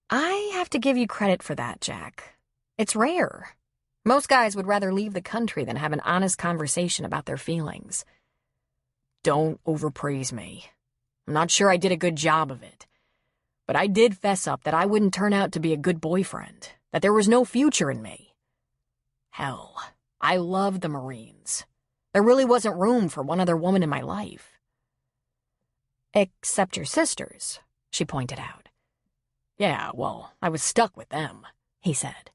I have to give you credit for that, Jack. It's rare. Most guys would rather leave the country than have an honest conversation about their feelings. Don't overpraise me. I'm not sure I did a good job of it. But I did fess up that I wouldn't turn out to be a good boyfriend, that there was no future in me. Hell, I loved the Marines. There really wasn't room for one other woman in my life. Except your sisters, she pointed out. Yeah, well, I was stuck with them, he said.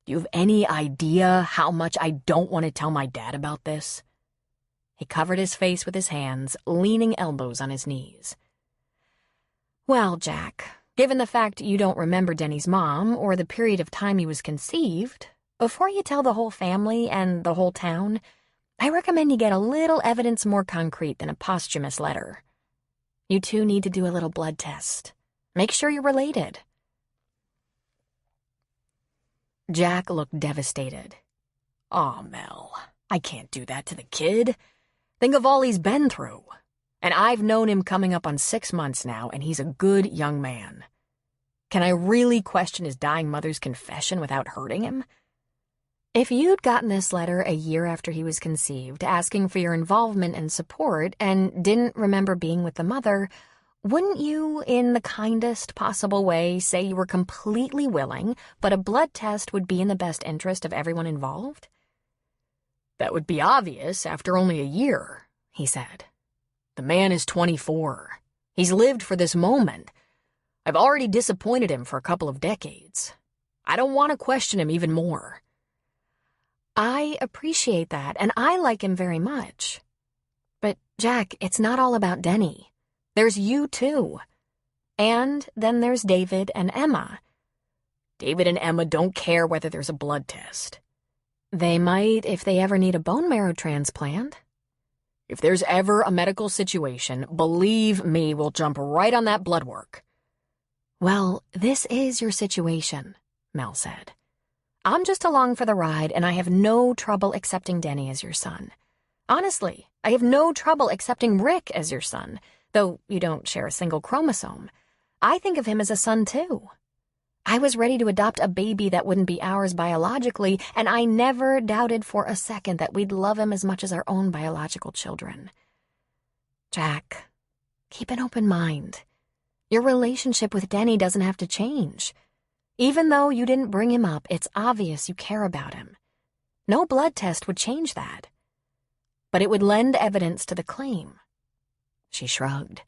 Do you have any idea how much I don't want to tell my dad about this? He covered his face with his hands, leaning elbows on his knees. Well, Jack, given the fact you don't remember Denny's mom or the period of time he was conceived, before you tell the whole family and the whole town, I recommend you get a little evidence more concrete than a posthumous letter. You two need to do a little blood test. Make sure you're related. Jack looked devastated. Aw, Mel, I can't do that to the kid. Think of all he's been through. And I've known him coming up on 6 months now, and he's a good young man. Can I really question his dying mother's confession without hurting him? If you'd gotten this letter a year after he was conceived, asking for your involvement and support, and didn't remember being with the mother, wouldn't you, in the kindest possible way, say you were completely willing, but a blood test would be in the best interest of everyone involved? That would be obvious after only a year, he said. The man is 24. He's lived for this moment. I've already disappointed him for a couple of decades. I don't want to question him even more. I appreciate that, and I like him very much. But, Jack, it's not all about Denny. There's you, too. And then there's David and Emma. David and Emma don't care whether there's a blood test. They might if they ever need a bone marrow transplant. If there's ever a medical situation, believe me, we'll jump right on that blood work. Well, this is your situation, Mel said. I'm just along for the ride, and I have no trouble accepting Denny as your son. Honestly, I have no trouble accepting Rick as your son, though you don't share a single chromosome. I think of him as a son, too. I was ready to adopt a baby that wouldn't be ours biologically, and I never doubted for a second that we'd love him as much as our own biological children. Jack, keep an open mind. Your relationship with Denny doesn't have to change. Even though you didn't bring him up, it's obvious you care about him. No blood test would change that. But it would lend evidence to the claim. She shrugged.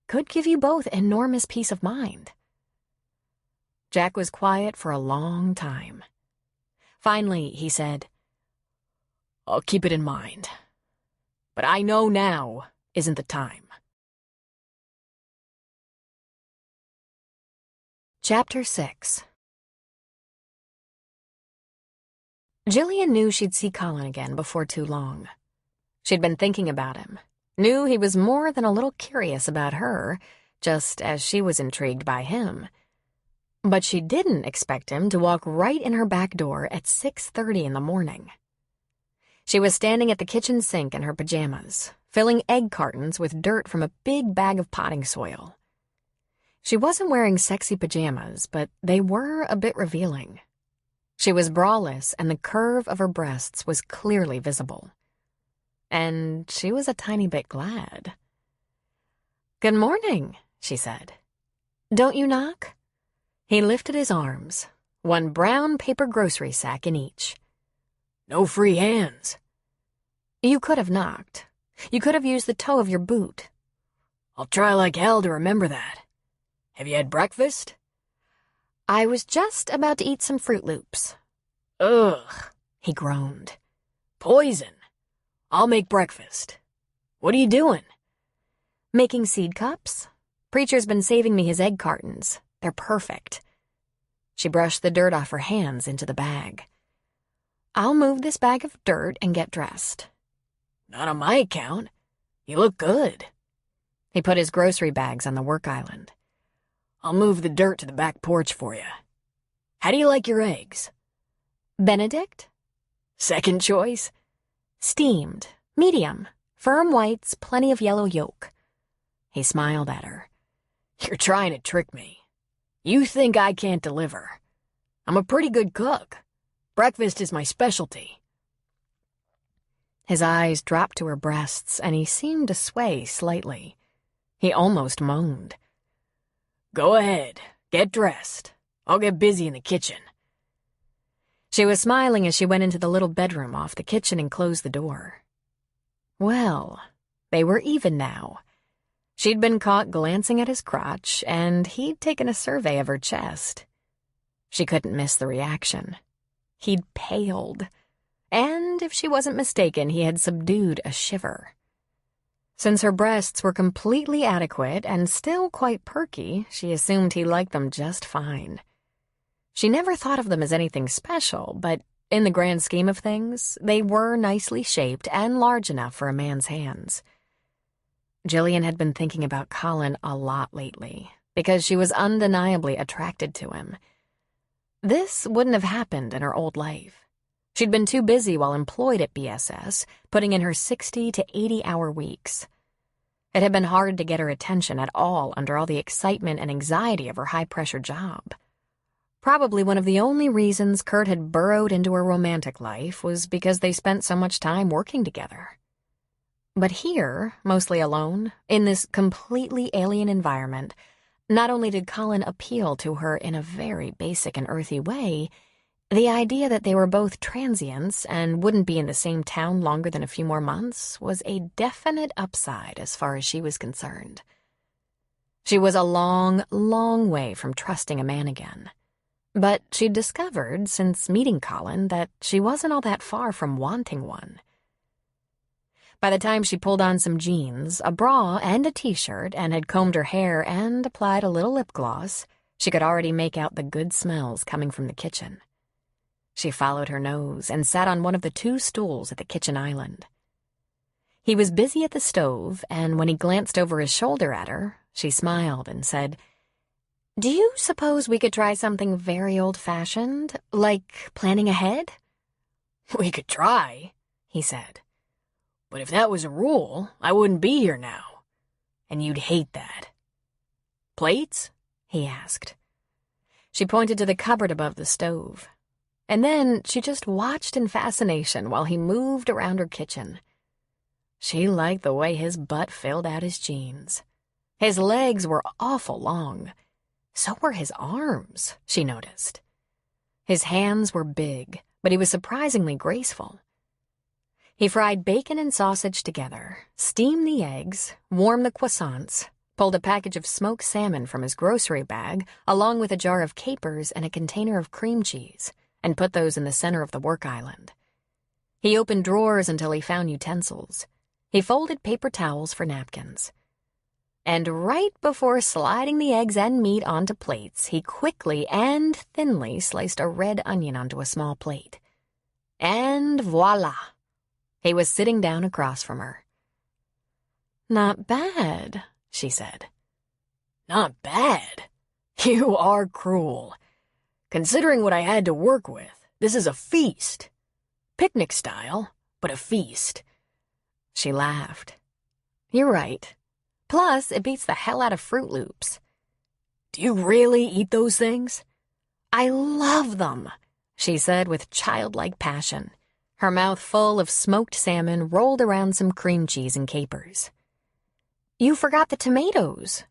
Could give you both enormous peace of mind. Jack was quiet for a long time. Finally, he said, I'll keep it in mind. But I know now isn't the time. Chapter 6. Jillian knew she'd see Colin again before too long. She'd been thinking about him, knew he was more than a little curious about her, just as she was intrigued by him. But she didn't expect him to walk right in her back door at 6:30 in the morning. She was standing at the kitchen sink in her pajamas, filling egg cartons with dirt from a big bag of potting soil. She wasn't wearing sexy pajamas, but they were a bit revealing. She was braless, and the curve of her breasts was clearly visible. And she was a tiny bit glad. "Good morning," she said. "Don't you knock?" He lifted his arms, one brown paper grocery sack in each. "No free hands." "You could have knocked. You could have used the toe of your boot." "I'll try like hell to remember that. Have you had breakfast?" "I was just about to eat some Fruit Loops." "Ugh," he groaned. "Poison. I'll make breakfast. What are you doing?" "Making seed cups. Preacher's been saving me his egg cartons. They're perfect." She brushed the dirt off her hands into the bag. "I'll move this bag of dirt and get dressed." "Not on my account. You look good." He put his grocery bags on the work island. "I'll move the dirt to the back porch for you. How do you like your eggs?" "Benedict?" "Second choice?" "Steamed. Medium. Firm whites, plenty of yellow yolk." He smiled at her. "You're trying to trick me. You think I can't deliver. I'm a pretty good cook. Breakfast is my specialty." His eyes dropped to her breasts, and he seemed to sway slightly. He almost moaned. "Go ahead. Get dressed. I'll get busy in the kitchen." She was smiling as she went into the little bedroom off the kitchen and closed the door. Well, they were even now. She'd been caught glancing at his crotch, and he'd taken a survey of her chest. She couldn't miss the reaction. He'd paled. And if she wasn't mistaken, he had subdued a shiver. Since her breasts were completely adequate and still quite perky, she assumed he liked them just fine. She never thought of them as anything special, but in the grand scheme of things, they were nicely shaped and large enough for a man's hands. Jillian had been thinking about Colin a lot lately, because she was undeniably attracted to him. This wouldn't have happened in her old life. She'd been too busy while employed at BSS, putting in her 60 to 80-hour weeks. It had been hard to get her attention at all under all the excitement and anxiety of her high-pressure job. Probably one of the only reasons Kurt had burrowed into her romantic life was because they spent so much time working together. But here, mostly alone, in this completely alien environment, not only did Colin appeal to her in a very basic and earthy way, the idea that they were both transients and wouldn't be in the same town longer than a few more months was a definite upside as far as she was concerned. She was a long, long way from trusting a man again. But she'd discovered, since meeting Colin, that she wasn't all that far from wanting one. By the time she pulled on some jeans, a bra, and a t-shirt, and had combed her hair and applied a little lip gloss, she could already make out the good smells coming from the kitchen. She followed her nose and sat on one of the 2 stools at the kitchen island. He was busy at the stove, and when he glanced over his shoulder at her, she smiled and said, "Do you suppose we could try something very old-fashioned, like planning ahead?" "We could try," he said. "But if that was a rule, I wouldn't be here now. And you'd hate that." "Plates?" he asked. She pointed to the cupboard above the stove. And then she just watched in fascination while he moved around her kitchen. She liked the way his butt filled out his jeans. His legs were awful long. So were his arms, she noticed. His hands were big, but he was surprisingly graceful. He fried bacon and sausage together, steamed the eggs, warmed the croissants, pulled a package of smoked salmon from his grocery bag, along with a jar of capers and a container of cream cheese, and put those in the center of the work island. He opened drawers until he found utensils. He folded paper towels for napkins. And right before sliding the eggs and meat onto plates, he quickly and thinly sliced a red onion onto a small plate. And voila! He was sitting down across from her. "Not bad," she said. "Not bad? You are cruel. Considering what I had to work with, this is a feast. Picnic style, but a feast." She laughed. You're right. Plus, it beats the hell out of Fruit Loops. Do you really eat those things? I love them, she said with childlike passion, her mouth full of smoked salmon rolled around some cream cheese and capers. You forgot the tomatoes.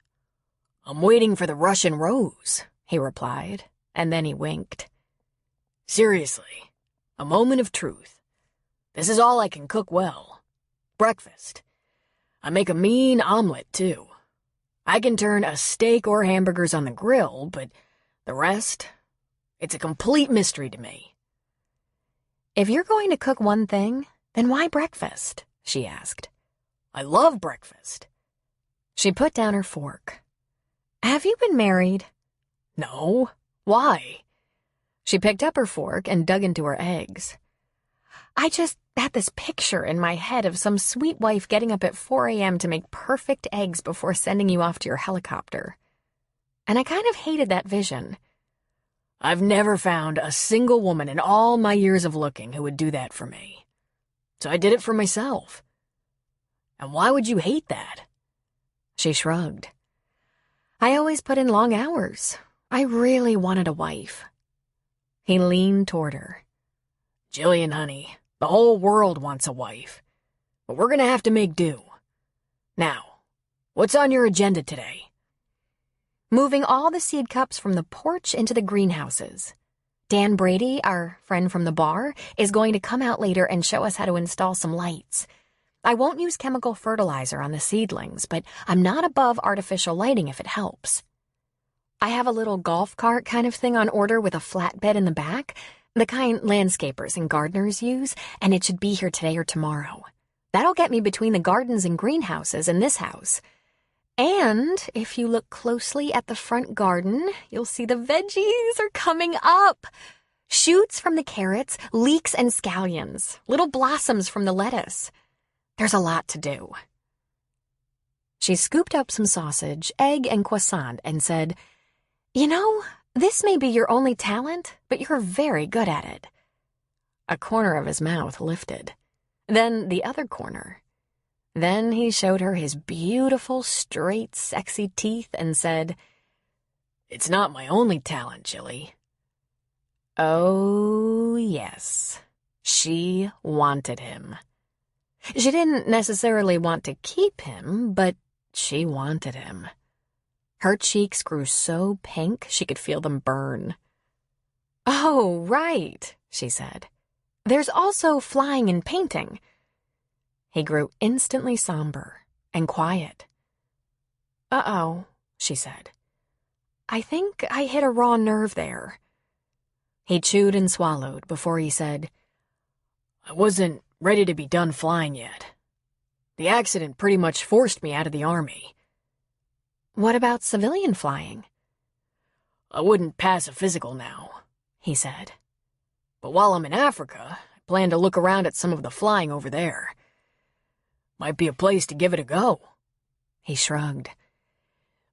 I'm waiting for the Russian rose, he replied, and then he winked. Seriously, a moment of truth. This is all I can cook well. Breakfast. I make a mean omelet, too. I can turn a steak or hamburgers on the grill, but the rest, it's a complete mystery to me. If you're going to cook one thing, then why breakfast? She asked. I love breakfast. She put down her fork. Have you been married? No. Why? She picked up her fork and dug into her eggs. I just had this picture in my head of some sweet wife getting up at 4 a.m. to make perfect eggs before sending you off to your helicopter. And I kind of hated that vision. I've never found a single woman in all my years of looking who would do that for me. So I did it for myself. And why would you hate that? She shrugged. I always put in long hours. I really wanted a wife. He leaned toward her. Jillian, honey, the whole world wants a wife. But we're gonna have to make do. Now, what's on your agenda today? Moving all the seed cups from the porch into the greenhouses. Dan Brady, our friend from the bar, is going to come out later and show us how to install some lights. I won't use chemical fertilizer on the seedlings, but I'm not above artificial lighting if it helps. I have a little golf cart kind of thing on order with a flatbed in the back, the kind landscapers and gardeners use, and it should be here today or tomorrow. That'll get me between the gardens and greenhouses and this house. And if you look closely at the front garden, you'll see the veggies are coming up. Shoots from the carrots, leeks and scallions, little blossoms from the lettuce. There's a lot to do. She scooped up some sausage, egg, and croissant and said, You know, this may be your only talent, but you're very good at it. A corner of his mouth lifted. Then the other corner. Then he showed her his beautiful, straight, sexy teeth and said, It's not my only talent, Jilly. Oh, yes. She wanted him. She didn't necessarily want to keep him, but she wanted him. Her cheeks grew so pink she could feel them burn. Oh, right, she said. There's also flying and painting. He grew instantly somber and quiet. Uh-oh, she said. I think I hit a raw nerve there. He chewed and swallowed before he said, I wasn't ready to be done flying yet. The accident pretty much forced me out of the Army. What about civilian flying? I wouldn't pass a physical now, he said. But while I'm in Africa, I plan to look around at some of the flying over there. Might be a place to give it a go. He shrugged.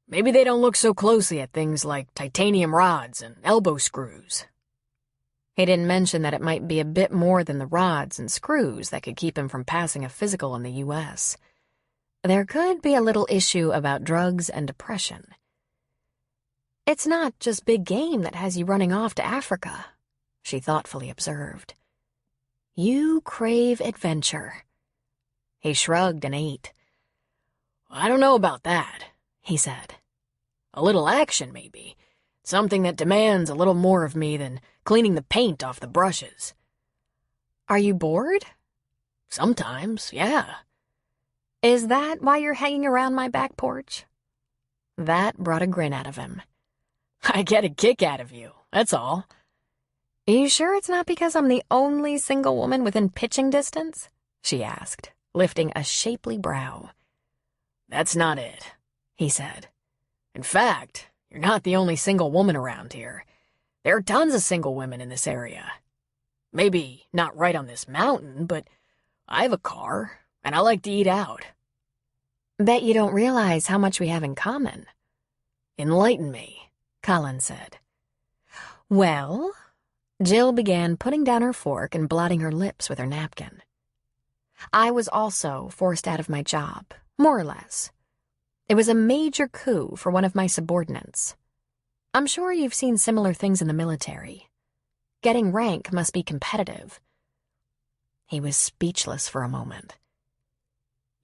Maybe they don't look so closely at things like titanium rods and elbow screws. He didn't mention that it might be a bit more than the rods and screws that could keep him from passing a physical in the U.S. There could be a little issue about drugs and depression. It's not just big game that has you running off to Africa, she thoughtfully observed. You crave adventure. He shrugged and ate. I don't know about that, he said. A little action, maybe. Something that demands a little more of me than cleaning the paint off the brushes. Are you bored? Sometimes, yeah. Is that why you're hanging around my back porch? That brought a grin out of him. I get a kick out of you, that's all. Are you sure it's not because I'm the only single woman within pitching distance? She asked, lifting a shapely brow. That's not it, he said. In fact, you're not the only single woman around here. There are tons of single women in this area. Maybe not right on this mountain, but I have a car, and I like to eat out. Bet you don't realize how much we have in common. Enlighten me, Colin said. Well, Jill began putting down her fork and blotting her lips with her napkin. I was also forced out of my job, More or less. It was a major coup for one of my subordinates. I'm sure you've seen similar things in the military. Getting rank must be competitive. He was speechless for a moment.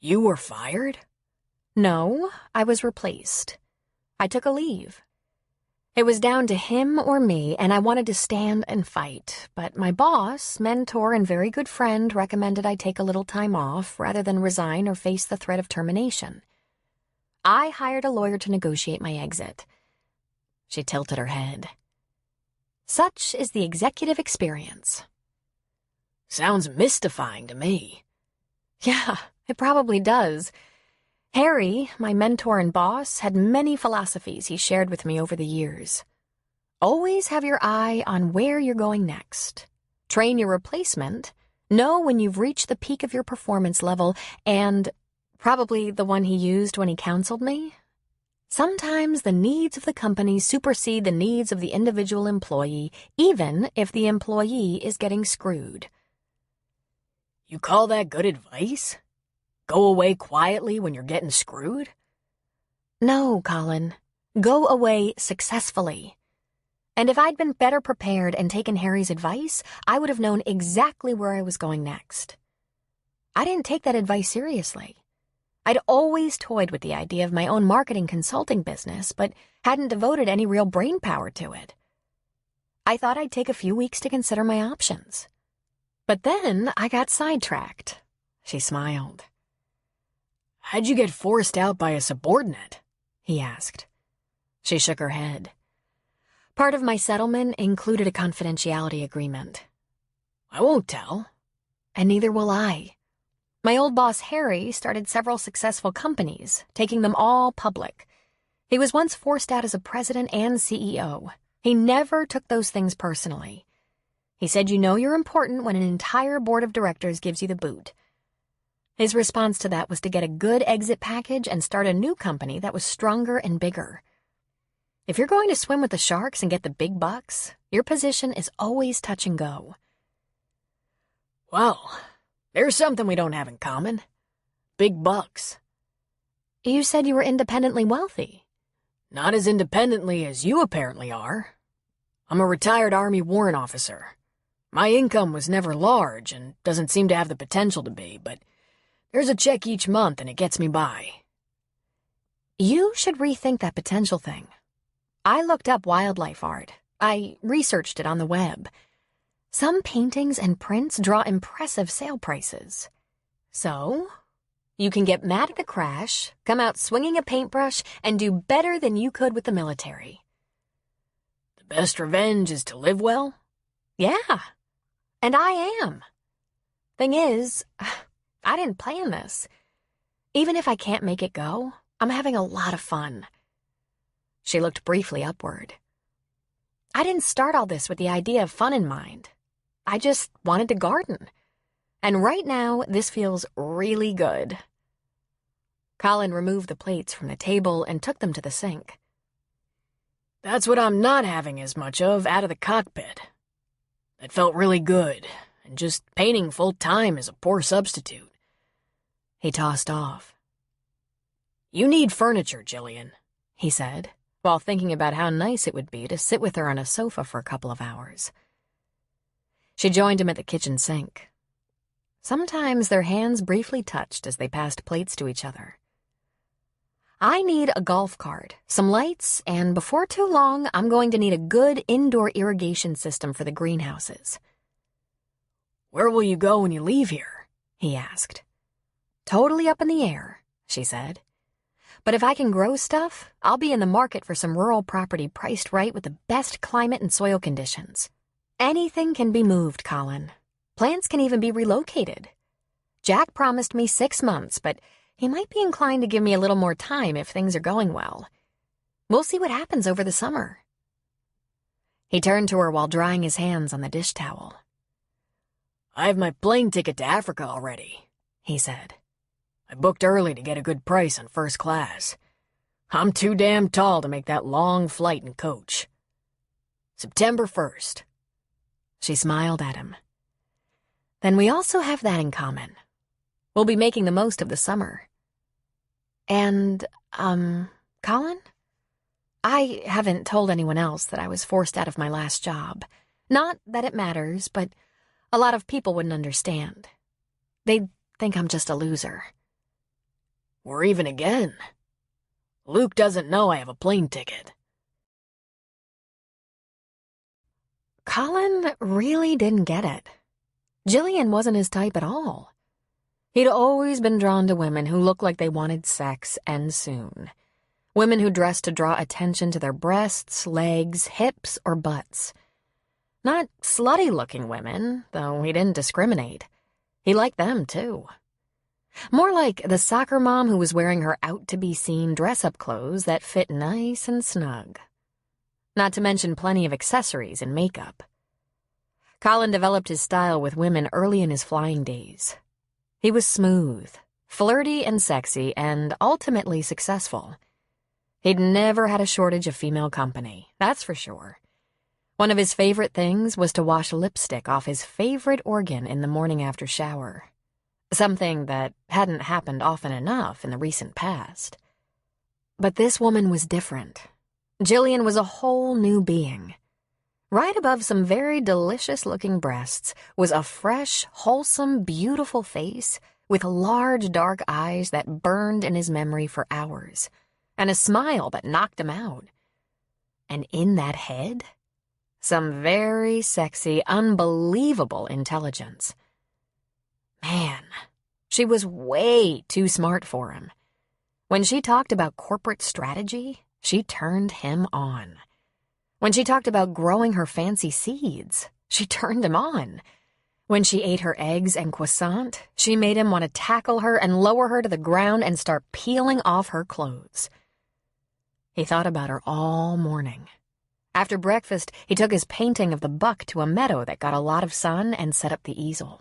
You were fired? No, I was replaced. I took a leave. It was down to him or me, and I wanted to stand and fight, but my boss, mentor, and very good friend recommended I take a little time off rather than resign or face the threat of termination. I hired a lawyer to negotiate my exit. She tilted her head. Such is the executive experience. Sounds mystifying to me. Yeah, it probably does. Harry, my mentor and boss, had many philosophies he shared with me over the years. Always have your eye on where you're going next. Train your replacement. Know when you've reached the peak of your performance level, and probably the one he used when he counseled me. Sometimes the needs of the company supersede the needs of the individual employee, even if the employee is getting screwed. You call that good advice? Go away quietly when you're getting screwed? No, Colin. Go away successfully. And if I'd been better prepared and taken Harry's advice, I would have known exactly where I was going next. I didn't take that advice seriously. I'd always toyed with the idea of my own marketing consulting business, but hadn't devoted any real brain power to it. I thought I'd take a few weeks to consider my options. But then I got sidetracked. She smiled. How'd you get forced out by a subordinate? He asked. She shook her head. Part of my settlement included a confidentiality agreement. I won't tell. And neither will I. My old boss, Harry, started several successful companies, taking them all public. He was once forced out as a president and CEO. He never took those things personally. He said you know you're important when an entire board of directors gives you the boot. His response to that was to get a good exit package and start a new company that was stronger and bigger. If you're going to swim with the sharks and get the big bucks, your position is always touch and go. Well, there's something we don't have in common. Big bucks. You said you were independently wealthy. Not as independently as you apparently are. I'm a retired Army warrant officer. My income was never large and doesn't seem to have the potential to be, but there's a check each month and it gets me by. You should rethink that potential thing. I looked up wildlife art. I researched it on the web. Some paintings and prints draw impressive sale prices. So, you can get mad at the crash, come out swinging a paintbrush, and do better than you could with the military. The best revenge is to live well? Yeah, and I am. Thing is, I didn't plan this. Even if I can't make it go, I'm having a lot of fun. She looked briefly upward. I didn't start all this with the idea of fun in mind. I just wanted to garden. And right now, this feels really good. Colin removed the plates from the table and took them to the sink. That's what I'm not having as much of out of the cockpit. That felt really good, and just painting full-time is a poor substitute. He tossed off. You need furniture, Jillian, he said, while thinking about how nice it would be to sit with her on a sofa for a couple of hours. She joined him at the kitchen sink. Sometimes their hands briefly touched as they passed plates to each other. I need a golf cart, some lights, and before too long, I'm going to need a good indoor irrigation system for the greenhouses. Where will you go when you leave here? He asked. Totally up in the air, she said. But if I can grow stuff, I'll be in the market for some rural property priced right with the best climate and soil conditions. Anything can be moved, Colin. Plants can even be relocated. Jack promised me 6 months, but he might be inclined to give me a little more time if things are going well. We'll see what happens over the summer. He turned to her while drying his hands on the dish towel. I have my plane ticket to Africa already, he said. I booked early to get a good price on first class. I'm too damn tall to make that long flight in coach. September 1st. She smiled at him. Then we also have that in common. We'll be making the most of the summer. And, Colin? I haven't told anyone else that I was forced out of my last job. Not that it matters, but a lot of people wouldn't understand. They'd think I'm just a loser. We're even again. Luke doesn't know I have a plane ticket. Colin really didn't get it. Jillian wasn't his type at all. He'd always been drawn to women who looked like they wanted sex, and soon. Women who dressed to draw attention to their breasts, legs, hips, or butts. Not slutty-looking women, though he didn't discriminate. He liked them, too. More like the soccer mom who was wearing her out-to-be-seen dress-up clothes that fit nice and snug. Not to mention plenty of accessories and makeup. Colin developed his style with women early in his flying days. He was smooth, flirty and sexy, and ultimately successful. He'd never had a shortage of female company, that's for sure. One of his favorite things was to wash lipstick off his favorite organ in the morning after shower. Something that hadn't happened often enough in the recent past. But this woman was different. Jillian was a whole new being. Right above some very delicious-looking breasts was a fresh, wholesome, beautiful face with large, dark eyes that burned in his memory for hours, and a smile that knocked him out. And in that head, some very sexy, unbelievable intelligence. Man, she was way too smart for him. When she talked about corporate strategy, she turned him on. When she talked about growing her fancy seeds, she turned him on. When she ate her eggs and croissant, she made him want to tackle her and lower her to the ground and start peeling off her clothes. He thought about her all morning. After breakfast, he took his painting of the buck to a meadow that got a lot of sun and set up the easel.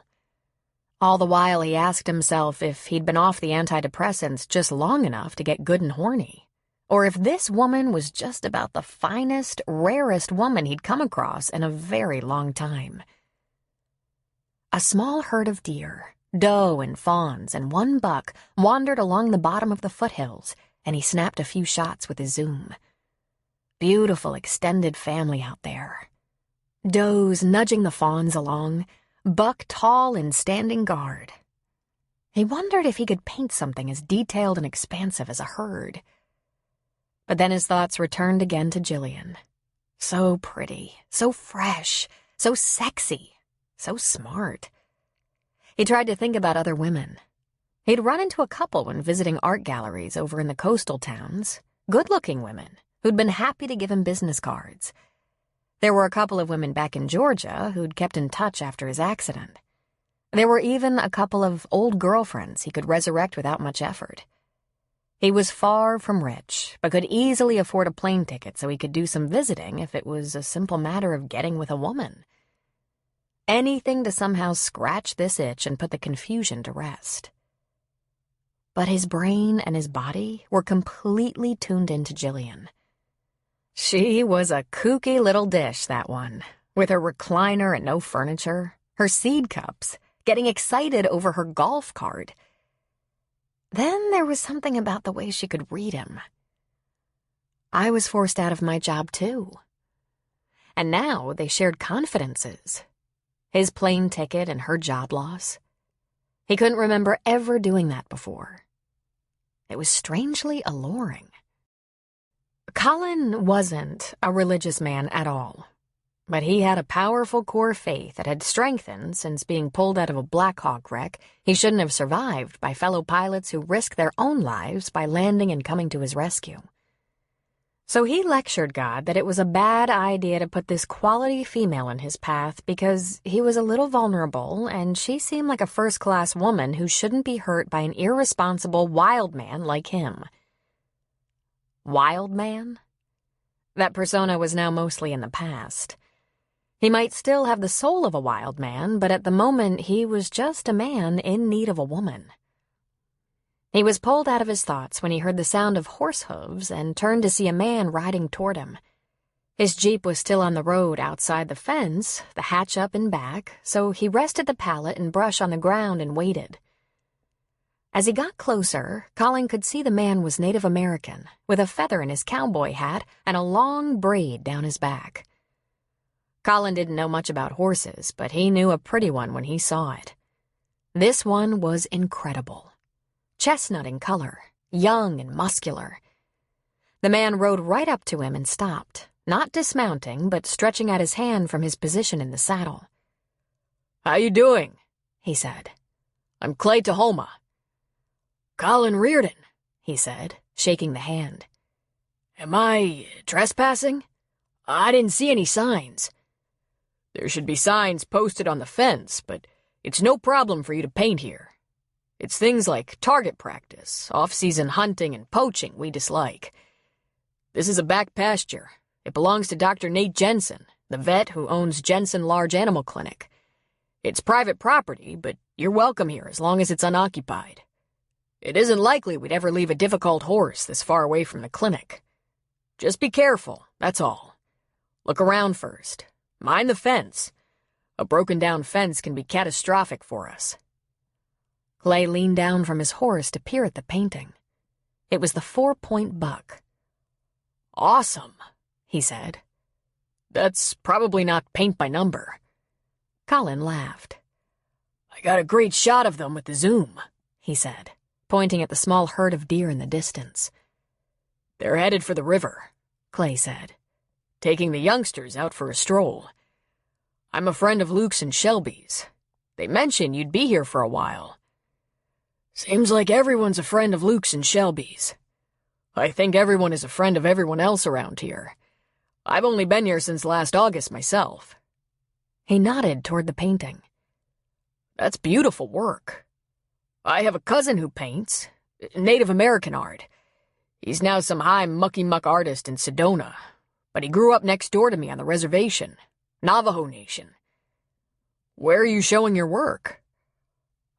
All the while, he asked himself if he'd been off the antidepressants just long enough to get good and horny, or if this woman was just about the finest, rarest woman he'd come across in a very long time. A small herd of deer, doe and fawns, and one buck wandered along the bottom of the foothills, and he snapped a few shots with his zoom. Beautiful extended family out there. Does nudging the fawns along, buck tall and standing guard. He wondered if he could paint something as detailed and expansive as a herd. But then his thoughts returned again to Jillian. So pretty, so fresh, so sexy, so smart. He tried to think about other women. He'd run into a couple when visiting art galleries over in the coastal towns, good-looking women who'd been happy to give him business cards. There were a couple of women back in Georgia who'd kept in touch after his accident. There were even a couple of old girlfriends he could resurrect without much effort. He was far from rich, but could easily afford a plane ticket so he could do some visiting if it was a simple matter of getting with a woman. Anything to somehow scratch this itch and put the confusion to rest. But his brain and his body were completely tuned into Jillian. She was a kooky little dish, that one, with her recliner and no furniture, her seed cups, getting excited over her golf cart. Then there was something about the way she could read him. I was forced out of my job, too. And now they shared confidences. His plane ticket and her job loss. He couldn't remember ever doing that before. It was strangely alluring. Colin wasn't a religious man at all, but he had a powerful core faith that had strengthened since being pulled out of a Black Hawk wreck he shouldn't have survived by fellow pilots who risked their own lives by landing and coming to his rescue. So he lectured God that it was a bad idea to put this quality female in his path because he was a little vulnerable and she seemed like a first-class woman who shouldn't be hurt by an irresponsible wild man like him. Wild man? That persona was now mostly in the past. He might still have the soul of a wild man, but at the moment he was just a man in need of a woman. He was pulled out of his thoughts when he heard the sound of horse hooves and turned to see a man riding toward him. His Jeep was still on the road outside the fence, the hatch up and back, so he rested the pallet and brush on the ground and waited. As he got closer, Colin could see the man was Native American, with a feather in his cowboy hat and a long braid down his back. Colin didn't know much about horses, but he knew a pretty one when he saw it. This one was incredible. Chestnut in color, young and muscular. The man rode right up to him and stopped, not dismounting, but stretching out his hand from his position in the saddle. "How you doing?" he said. "I'm Clay Tahoma." "Colin Reardon," he said, shaking the hand. "Am I trespassing? I didn't see any signs." "There should be signs posted on the fence, but it's no problem for you to paint here. It's things like target practice, off-season hunting, and poaching we dislike. This is a back pasture. It belongs to Dr. Nate Jensen, the vet who owns Jensen Large Animal Clinic. It's private property, but you're welcome here as long as it's unoccupied. It isn't likely we'd ever leave a difficult horse this far away from the clinic. Just be careful, that's all. Look around first. Mind the fence. A broken-down fence can be catastrophic for us." Clay leaned down from his horse to peer at the painting. It was the 4-point buck. "Awesome," he said. "That's probably not paint by number." Colin laughed. "I got a great shot of them with the zoom," he said, pointing at the small herd of deer in the distance. "They're headed for the river," Clay said, "taking the youngsters out for a stroll. I'm a friend of Luke's and Shelby's. They mentioned you'd be here for a while. Seems like everyone's a friend of Luke's and Shelby's. I think everyone is a friend of everyone else around here. I've only been here since last August myself." He nodded toward the painting. "That's beautiful work. I have a cousin who paints, Native American art. He's now some high mucky-muck artist in Sedona, but he grew up next door to me on the reservation, Navajo Nation. Where are you showing your work?"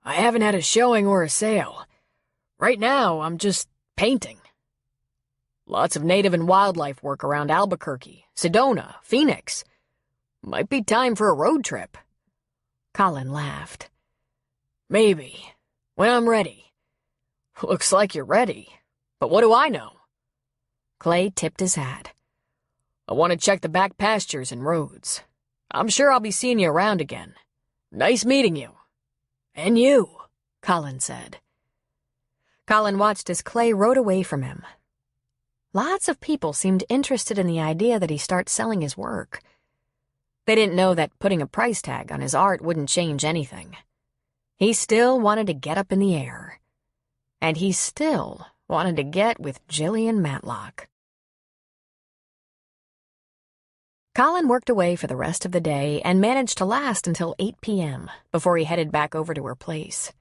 "I haven't had a showing or a sale. Right now, I'm just painting. Lots of native and wildlife work around Albuquerque, Sedona, Phoenix. Might be time for a road trip." Colin laughed. "Maybe, when I'm ready." "Looks like you're ready, but what do I know?" Clay tipped his hat. "I want to check the back pastures and roads. I'm sure I'll be seeing you around again. Nice meeting you." "And you," Colin said. Colin watched as Clay rode away from him. Lots of people seemed interested in the idea that he start selling his work. They didn't know that putting a price tag on his art wouldn't change anything. He still wanted to get up in the air. And he still wanted to get with Jillian Matlock. Colin worked away for the rest of the day and managed to last until 8 p.m. before he headed back over to her place.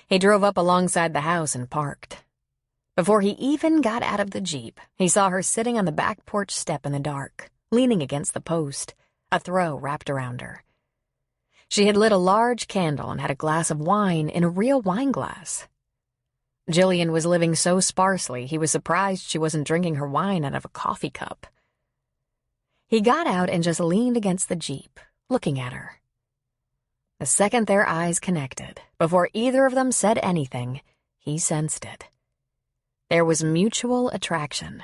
He drove up alongside the house and parked. Before he even got out of the Jeep, he saw her sitting on the back porch step in the dark, leaning against the post, a throw wrapped around her. She had lit a large candle and had a glass of wine in a real wine glass. Jillian was living so sparsely he was surprised she wasn't drinking her wine out of a coffee cup. He got out and just leaned against the Jeep, looking at her. The second their eyes connected, before either of them said anything, he sensed it. There was mutual attraction.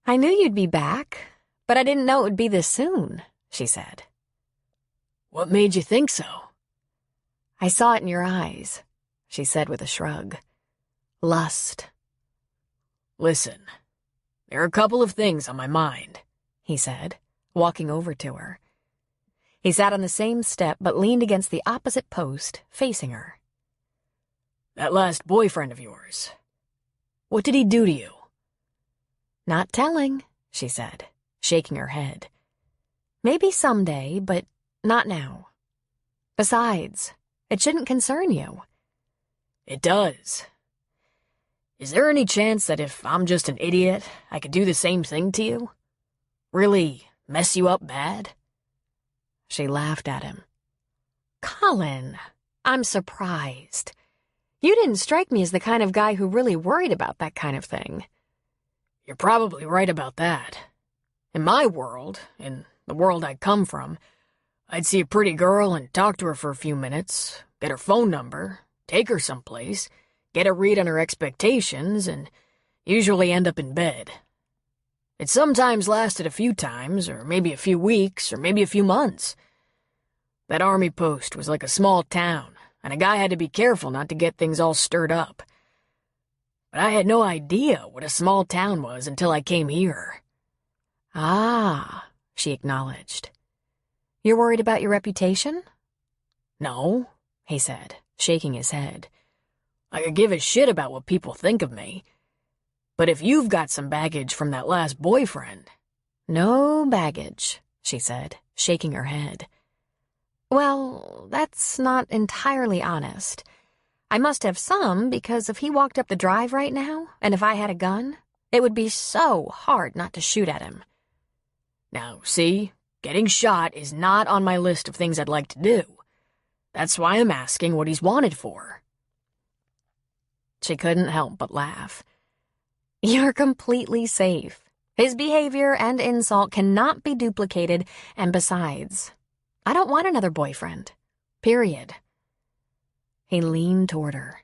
"I knew you'd be back, but I didn't know it would be this soon," she said. "What made you think so?" "I saw it in your eyes," she said with a shrug. "Lust." "Listen, there are a couple of things on my mind," he said, walking over to her. He sat on the same step but leaned against the opposite post, facing her. "That last boyfriend of yours, what did he do to you?" "Not telling," she said, shaking her head. "Maybe someday, but not now. Besides, it shouldn't concern you." "It does. Is there any chance that if I'm just an idiot, I could do the same thing to you? Really mess you up bad?" She laughed at him. "Colin, I'm surprised. You didn't strike me as the kind of guy who really worried about that kind of thing." "You're probably right about that. In my world, in the world I come from, I'd see a pretty girl and talk to her for a few minutes, get her phone number, take her someplace, get a read on her expectations, and usually end up in bed. It sometimes lasted a few times, or maybe a few weeks, or maybe a few months. That army post was like a small town, and a guy had to be careful not to get things all stirred up. But I had no idea what a small town was until I came here. Ah, she acknowledged. You're worried about your reputation? No, he said, shaking his head. I could give a shit about what people think of me. But if you've got some baggage from that last boyfriend... No baggage, she said, shaking her head. Well, that's not entirely honest. I must have some, because if he walked up the drive right now, and if I had a gun, it would be so hard not to shoot at him. Now, see, getting shot is not on my list of things I'd like to do. That's why I'm asking what he's wanted for. She couldn't help but laugh. You're completely safe. His behavior and insult cannot be duplicated, and besides, I don't want another boyfriend. Period. He leaned toward her.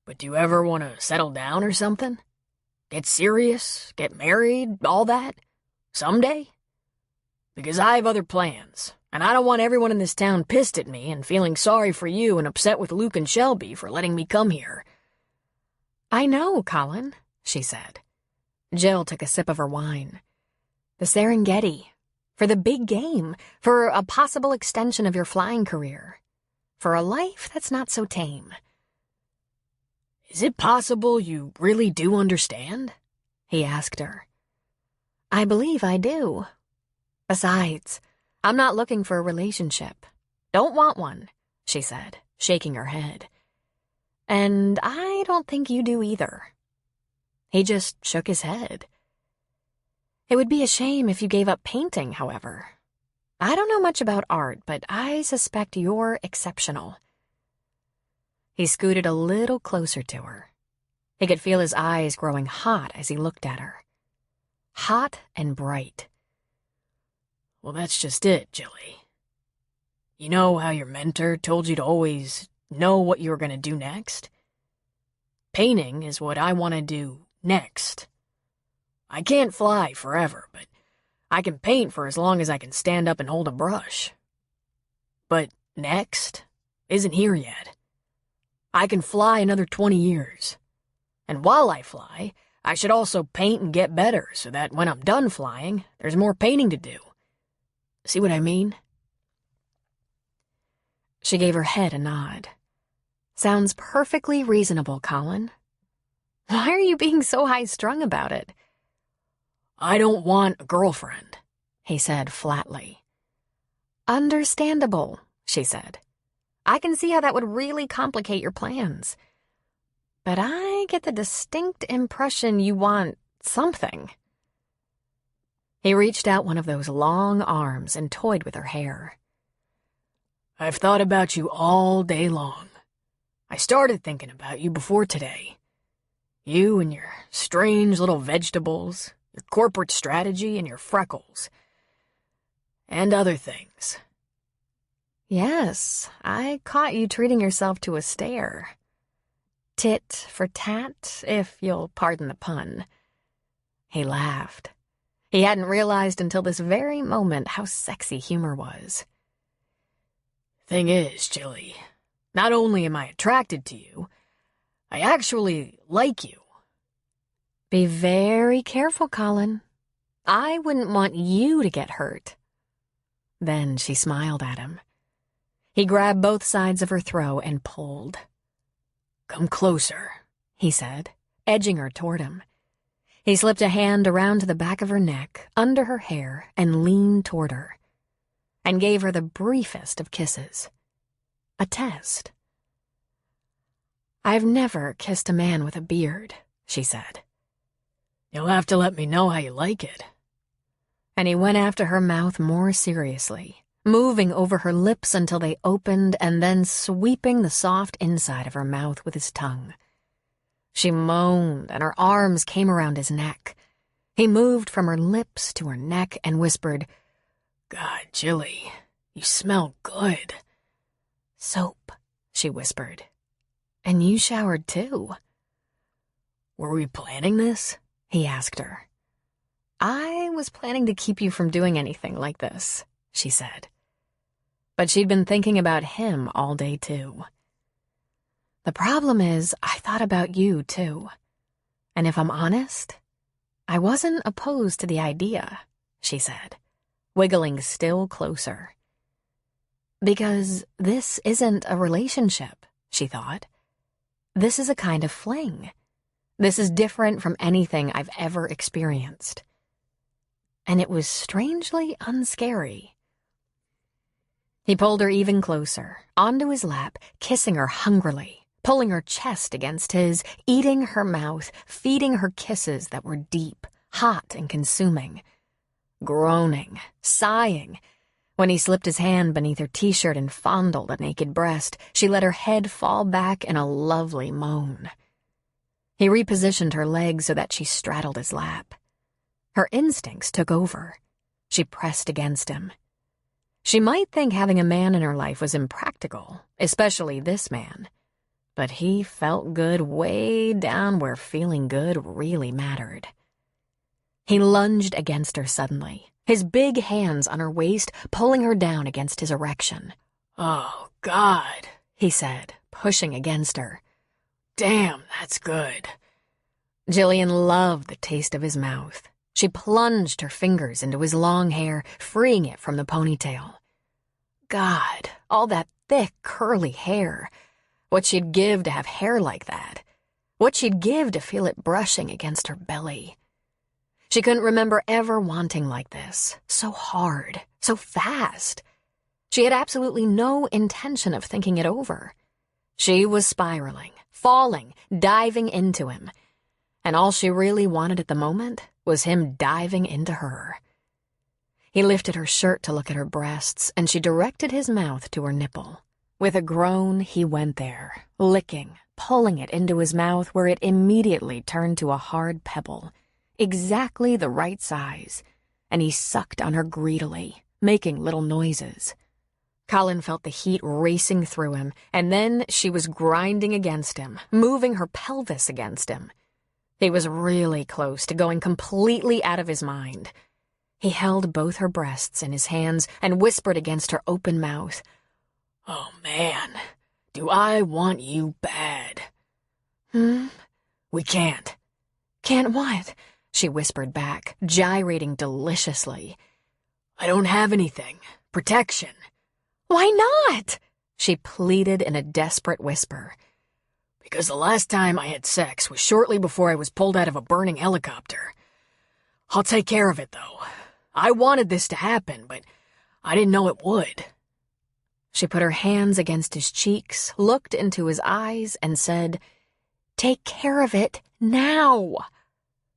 But do you ever want to settle down or something? Get serious? Get married? All that? Someday? Because I have other plans, and I don't want everyone in this town pissed at me and feeling sorry for you and upset with Luke and Shelby for letting me come here. I know, Colin, she said. Jill took a sip of her wine. The Serengeti. For the big game. For a possible extension of your flying career. For a life that's not so tame. Is it possible you really do understand? He asked her. I believe I do. Besides, I'm not looking for a relationship. Don't want one, she said, shaking her head. And I don't think you do either. He just shook his head. It would be a shame if you gave up painting, however. I don't know much about art, but I suspect you're exceptional. He scooted a little closer to her. He could feel his eyes growing hot as he looked at her. Hot and bright. Well, that's just it, Jilly. You know how your mentor told you to always know what you were going to do next? Painting is what I want to do next. I can't fly forever, but I can paint for as long as I can stand up and hold a brush. But next isn't here yet. I can fly another 20 years. And while I fly, I should also paint and get better so that when I'm done flying, there's more painting to do. See what I mean? She gave her head a nod. Sounds perfectly reasonable, Colin. Why are you being so high-strung about it? I don't want a girlfriend, he said flatly. Understandable, she said. I can see how that would really complicate your plans. But I get the distinct impression you want something. He reached out one of those long arms and toyed with her hair. I've thought about you all day long. I started thinking about you before today. You and your strange little vegetables, your corporate strategy, and your freckles. And other things. Yes, I caught you treating yourself to a stare. Tit for tat, if you'll pardon the pun. He laughed. He hadn't realized until this very moment how sexy humor was. Thing is, Jilly, not only am I attracted to you, I actually like you. Be very careful, Colin. I wouldn't want you to get hurt. Then she smiled at him. He grabbed both sides of her throat and pulled. Come closer, he said, edging her toward him. He slipped a hand around to the back of her neck, under her hair, and leaned toward her, and gave her the briefest of kisses. A test. I've never kissed a man with a beard, she said. You'll have to let me know how you like it. And he went after her mouth more seriously, moving over her lips until they opened and then sweeping the soft inside of her mouth with his tongue. She moaned, and her arms came around his neck. He moved from her lips to her neck and whispered, God, Jilly, you smell good. Soap, she whispered, And you showered too. Were we planning this? He asked her. I was planning to keep you from doing anything like this, she said. But she'd been thinking about him all day too. The problem is, I thought about you too. And if I'm honest, I wasn't opposed to the idea, she said, wiggling still closer. Because this isn't a relationship, she thought. This is a kind of fling. This is different from anything I've ever experienced. And it was strangely unscary. He pulled her even closer, onto his lap, kissing her hungrily, pulling her chest against his, eating her mouth, feeding her kisses that were deep, hot and consuming. Groaning, sighing. When he slipped his hand beneath her t-shirt and fondled a naked breast, she let her head fall back in a lovely moan. He repositioned her legs so that she straddled his lap. Her instincts took over. She pressed against him. She might think having a man in her life was impractical, especially this man. But he felt good way down where feeling good really mattered. He lunged against her suddenly, his big hands on her waist pulling her down against his erection. Oh, God, he said, pushing against her. Damn, that's good. Jillian loved the taste of his mouth. She plunged her fingers into his long hair, freeing it from the ponytail. God, all that thick, curly hair. What she'd give to have hair like that. What she'd give to feel it brushing against her belly. She couldn't remember ever wanting like this. So hard, so fast. She had absolutely no intention of thinking it over. She was spiraling, falling, diving into him. And all she really wanted at the moment was him diving into her. He lifted her shirt to look at her breasts, and she directed his mouth to her nipple. With a groan, he went there, licking, pulling it into his mouth where it immediately turned to a hard pebble, exactly the right size, and he sucked on her greedily, making little noises. Colin felt the heat racing through him, and then she was grinding against him, moving her pelvis against him. He was really close to going completely out of his mind. He held both her breasts in his hands and whispered against her open mouth, "Oh, man, do I want you bad." We can't." Can't what? She whispered back, gyrating deliciously. "I don't have anything. Protection." Why not? She pleaded in a desperate whisper. "Because the last time I had sex was shortly before I was pulled out of a burning helicopter. I'll take care of it, though. I wanted this to happen, but I didn't know it would." She put her hands against his cheeks, looked into his eyes, and said, "Take care of it now."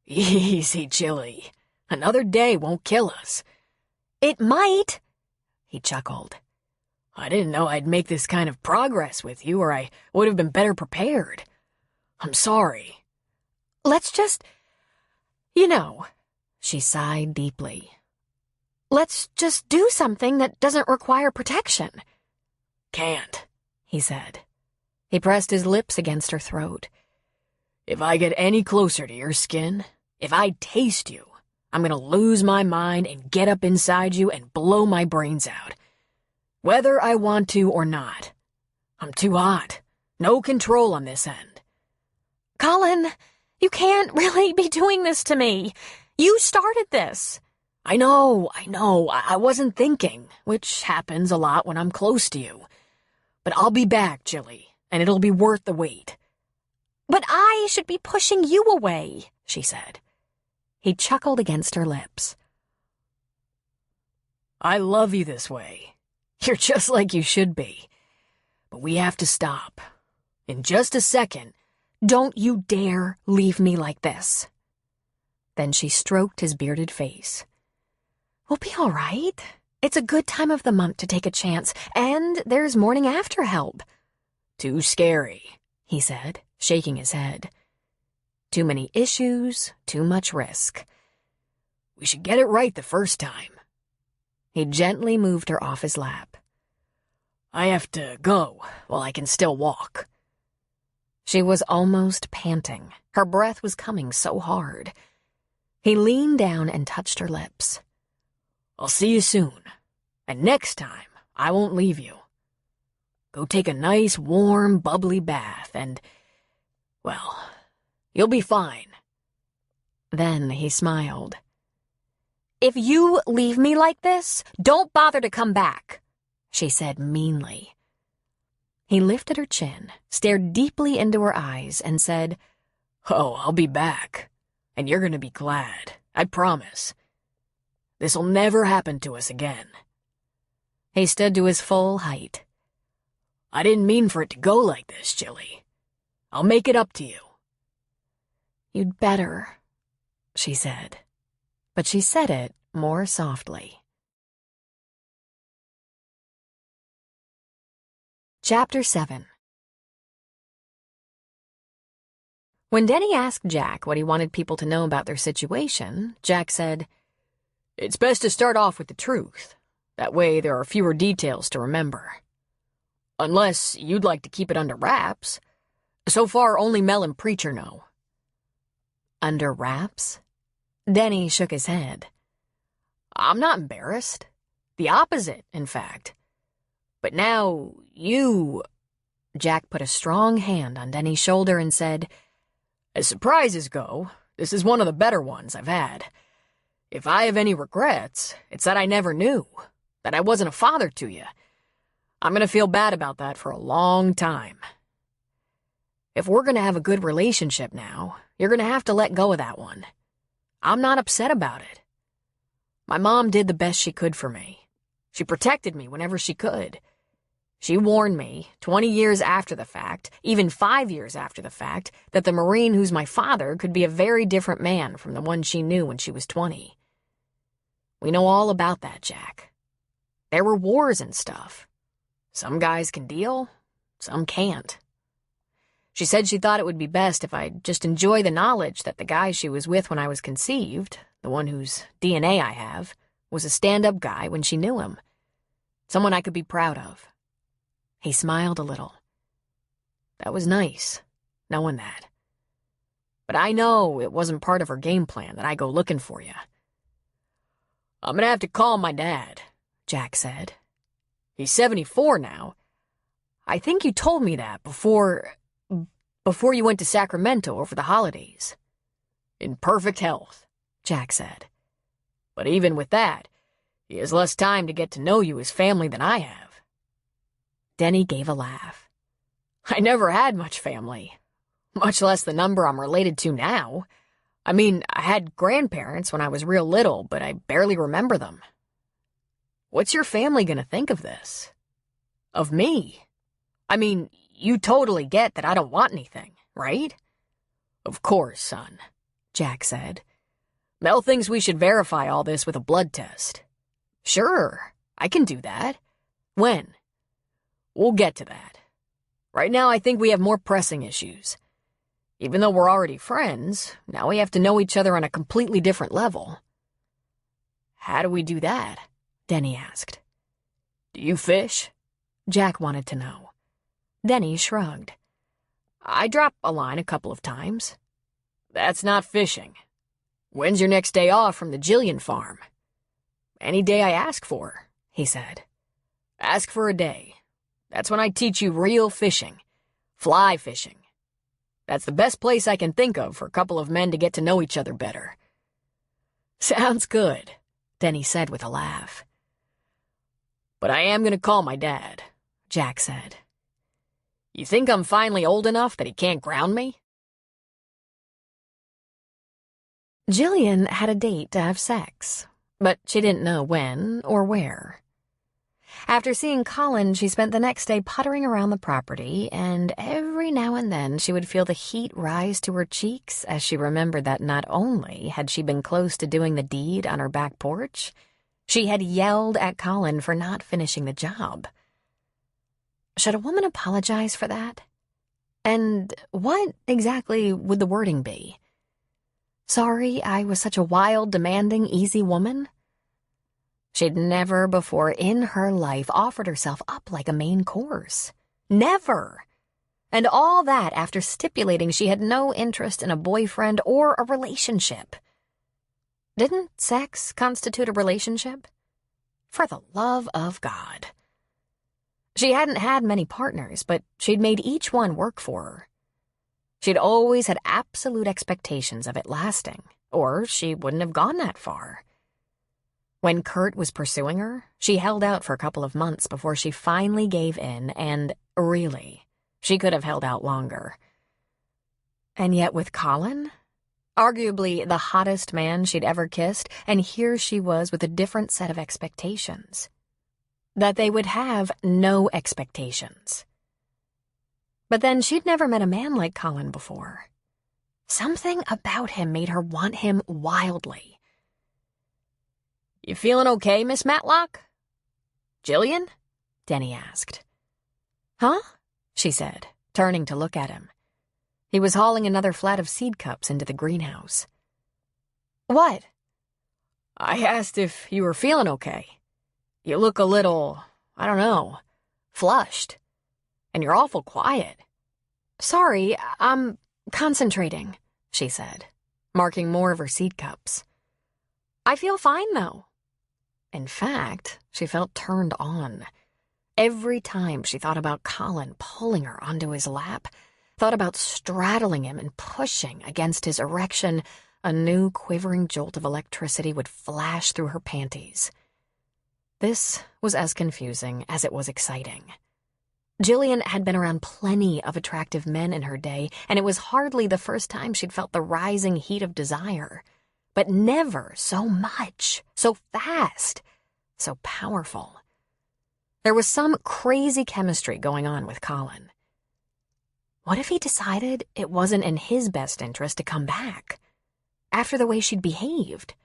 "Easy, Jilly. Another day won't kill us." "It might," he chuckled. "I didn't know I'd make this kind of progress with you, or I would have been better prepared. I'm sorry." "Let's just, she sighed deeply. "Let's just do something that doesn't require protection." "Can't," he said. He pressed his lips against her throat. "If I get any closer to your skin, if I taste you, I'm gonna lose my mind and get up inside you and blow my brains out. Whether I want to or not. I'm too hot. No control on this end." "Colin, you can't really be doing this to me. You started this." I know. I wasn't thinking, which happens a lot when I'm close to you. But I'll be back, Jilly, and it'll be worth the wait." "But I should be pushing you away," she said. He chuckled against her lips. "I love you this way. You're just like you should be. But we have to stop. In just a second." "Don't you dare leave me like this." Then she stroked his bearded face. "We'll be all right. It's a good time of the month to take a chance, and there's morning after help." "Too scary," he said, shaking his head. "Too many issues, too much risk." "We should get it right the first time." He gently moved her off his lap. "I have to go while I can still walk." She was almost panting. Her breath was coming so hard. He leaned down and touched her lips. I'll see you soon, and next time I won't leave you. Go take a nice, warm, bubbly bath and, well, you'll be fine. Then he smiled. If you leave me like this, don't bother to come back, she said meanly. He lifted her chin, stared deeply into her eyes, and said, Oh, I'll be back, and you're gonna be glad, I promise. This'll never happen to us again. He stood to his full height. I didn't mean for it to go like this, Jilly. I'll make it up to you. You'd better, she said, but she said it more softly. Chapter 7. When Denny asked Jack what he wanted people to know about their situation, Jack said, It's best to start off with the truth. That way there are fewer details to remember. Unless you'd like to keep it under wraps. So far, only Mel and Preacher know. Under wraps? Denny shook his head. I'm not embarrassed. The opposite, in fact. But now, you... Jack put a strong hand on Denny's shoulder and said, As surprises go, this is one of the better ones I've had. If I have any regrets, it's that I never knew, that I wasn't a father to you. I'm gonna feel bad about that for a long time. If we're gonna have a good relationship now, you're gonna have to let go of that one. I'm not upset about it. My mom did the best she could for me. She protected me whenever she could. She warned me, 20 years after the fact, even 5 years after the fact, that the Marine who's my father could be a very different man from the one she knew when she was 20. We know all about that, Jack. There were wars and stuff. Some guys can deal, some can't. She said she thought it would be best if I'd just enjoy the knowledge that the guy she was with when I was conceived, the one whose DNA I have, was a stand-up guy when she knew him. Someone I could be proud of. He smiled a little. That was nice, knowing that. But I know it wasn't part of her game plan that I go looking for you. I'm gonna have to call my dad, Jack said. He's 74 now. I think you told me that before you went to Sacramento over the holidays. In perfect health, Jack said. But even with that, he has less time to get to know you as family than I have. Denny gave a laugh. I never had much family, much less the number I'm related to now. I mean, I had grandparents when I was real little, but I barely remember them. What's your family gonna think of this? Of me? I mean, you totally get that I don't want anything, right? Of course, son, Jack said. Mel thinks we should verify all this with a blood test. Sure, I can do that. When? We'll get to that. Right now, I think we have more pressing issues. Even though we're already friends, now we have to know each other on a completely different level. How do we do that? Denny asked. Do you fish? Jack wanted to know. Denny shrugged. I drop a line a couple of times. That's not fishing. When's your next day off from the Jillian farm? Any day I ask for, he said. Ask for a day. That's when I teach you real fishing. Fly fishing. That's the best place I can think of for a couple of men to get to know each other better. Sounds good, Denny said with a laugh. But I am gonna call my dad, Jack said. You think I'm finally old enough that he can't ground me? Jillian had a date to have sex, but she didn't know when or where. After seeing Colin, she spent the next day puttering around the property, and every now and then she would feel the heat rise to her cheeks as she remembered that not only had she been close to doing the deed on her back porch, she had yelled at Colin for not finishing the job. Should a woman apologize for that? And what exactly would the wording be? Sorry I was such a wild, demanding, easy woman? She'd never before in her life offered herself up like a main course. Never! And all that after stipulating she had no interest in a boyfriend or a relationship. Didn't sex constitute a relationship? For the love of God. She hadn't had many partners, but she'd made each one work for her. She'd always had absolute expectations of it lasting, or she wouldn't have gone that far. When Kurt was pursuing her, she held out for a couple of months before she finally gave in, and really, she could have held out longer. And yet with Colin, arguably the hottest man she'd ever kissed, and here she was with a different set of expectations. That they would have no expectations. But then she'd never met a man like Colin before. Something about him made her want him wildly. "You feeling okay, Miss Matlock?" "Jillian?" Denny asked. "Huh?" she said, turning to look at him. He was hauling another flat of seed cups into the greenhouse. "What?" "I asked if you were feeling okay. You look a little, I don't know, flushed. And you're awful quiet." "Sorry, I'm concentrating," she said, marking more of her seed cups. "I feel fine, though." In fact, she felt turned on. Every time she thought about Colin pulling her onto his lap, thought about straddling him and pushing against his erection, a new quivering jolt of electricity would flash through her panties. This was as confusing as it was exciting. Jillian had been around plenty of attractive men in her day, and it was hardly the first time she'd felt the rising heat of desire. But never so much, so fast, so powerful. There was some crazy chemistry going on with Colin. What if he decided it wasn't in his best interest to come back, after the way she'd behaved?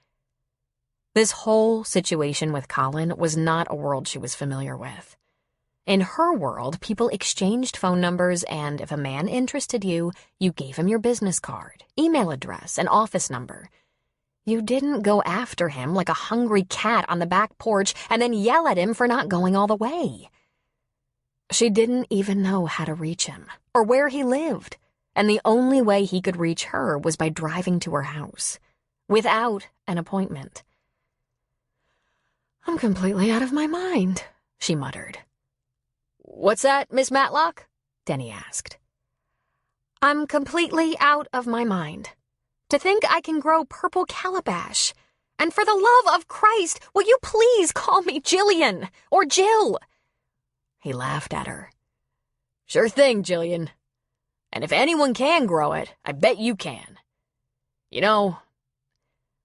This whole situation with Colin was not a world she was familiar with. In her world, people exchanged phone numbers, and if a man interested you, you gave him your business card, email address, and office number. You didn't go after him like a hungry cat on the back porch and then yell at him for not going all the way. She didn't even know how to reach him or where he lived, and the only way he could reach her was by driving to her house, without an appointment. "I'm completely out of my mind," she muttered. "What's that, Miss Matlock?" Denny asked. "I'm completely out of my mind. To think I can grow purple calabash. And for the love of Christ, will you please call me Jillian or Jill?" He laughed at her. "Sure thing, Jillian. And if anyone can grow it, I bet you can. You know,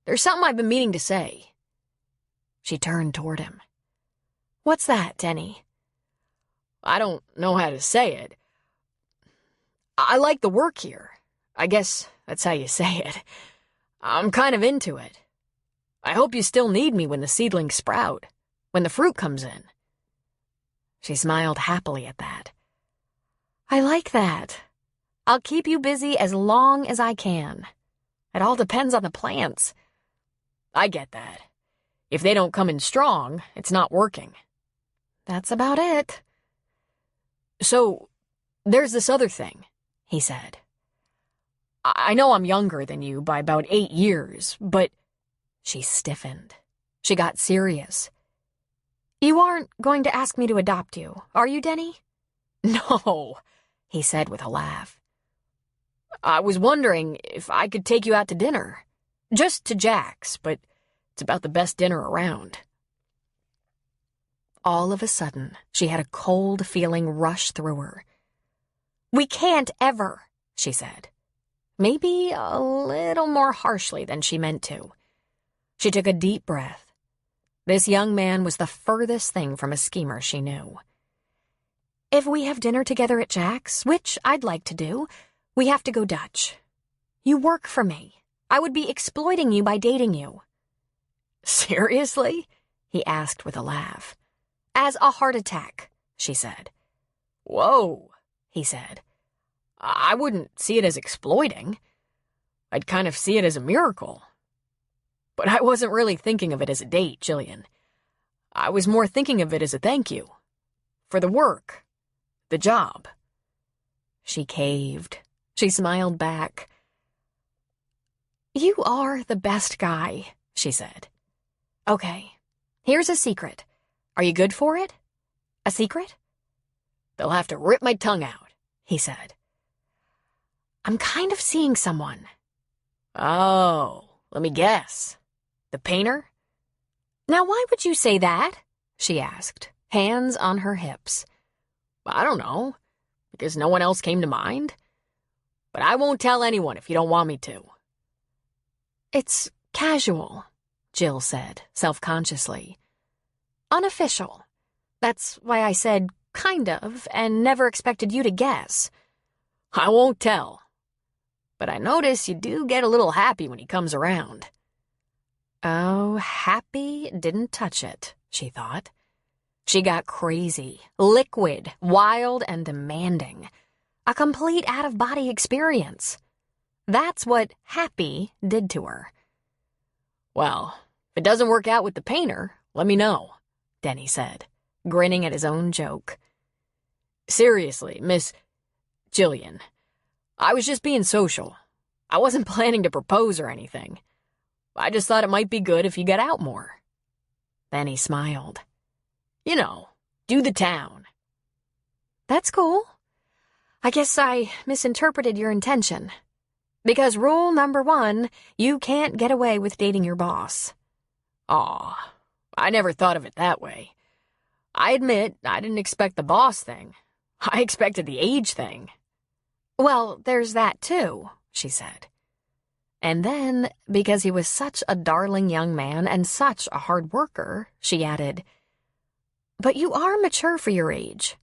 there's something I've been meaning to say." She turned toward him. "What's that, Denny?" "I don't know how to say it. I like the work here. I guess that's how you say it. I'm kind of into it. I hope you still need me when the seedlings sprout, when the fruit comes in." She smiled happily at that. "I like that. I'll keep you busy as long as I can. It all depends on the plants." "I get that. If they don't come in strong, it's not working." "That's about it." "So, there's this other thing," he said. "I know I'm younger than you by about 8 years, but—" She stiffened. She got serious. "You aren't going to ask me to adopt you, are you, Denny?" "No," he said with a laugh. "I was wondering if I could take you out to dinner. Just to Jack's, but it's about the best dinner around." All of a sudden, she had a cold feeling rush through her. "We can't ever," she said. Maybe a little more harshly than she meant to. She took a deep breath. This young man was the furthest thing from a schemer she knew. "If we have dinner together at Jack's, which I'd like to do, we have to go Dutch. You work for me. I would be exploiting you by dating you." "Seriously?" he asked with a laugh. "As a heart attack," she said. "Whoa," he said. "I wouldn't see it as exploiting. I'd kind of see it as a miracle. But I wasn't really thinking of it as a date, Jillian. I was more thinking of it as a thank you. For the work. The job." She caved. She smiled back. "You are the best guy," she said. "Okay, here's a secret. Are you good for it? A secret?" "They'll have to rip my tongue out," he said. "I'm kind of seeing someone." "Oh, let me guess. The painter?" "Now why would you say that?" she asked, hands on her hips. "I don't know, because no one else came to mind. But I won't tell anyone if you don't want me to." "It's casual," Jill said, self-consciously. "Unofficial. That's why I said kind of and never expected you to guess." "I won't tell. But I notice you do get a little happy when he comes around." Oh, happy didn't touch it, she thought. She got crazy, liquid, wild, and demanding. A complete out-of-body experience. That's what happy did to her. "Well, if it doesn't work out with the painter, let me know," Denny said, grinning at his own joke. "Seriously, Miss Jillian, I was just being social. I wasn't planning to propose or anything. I just thought it might be good if you got out more." Then he smiled. "You know, do the town." "That's cool. I guess I misinterpreted your intention. Because rule number 1, you can't get away with dating your boss." Aw, I never thought of it that way. I admit I didn't expect the boss thing. I expected the age thing." "Well, there's that too," she said. And then, because he was such a darling young man and such a hard worker, she added, "But you are mature for your age."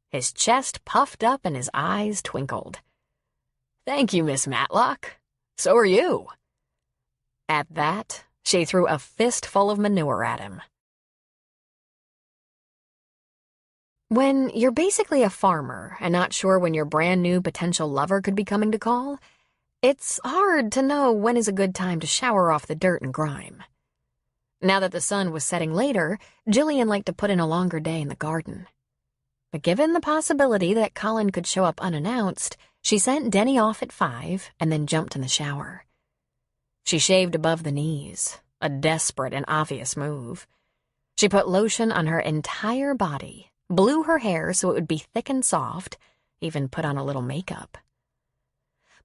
His chest puffed up and his eyes twinkled. "Thank you, Miss Matlock. So are you." At that, she threw a fistful of manure at him. When you're basically a farmer and not sure when your brand new potential lover could be coming to call, it's hard to know when is a good time to shower off the dirt and grime. Now that the sun was setting later, Jillian liked to put in a longer day in the garden. But given the possibility that Colin could show up unannounced, she sent Denny off at 5 and then jumped in the shower. She shaved above the knees, a desperate and obvious move. She put lotion on her entire body, blew her hair so it would be thick and soft, even put on a little makeup.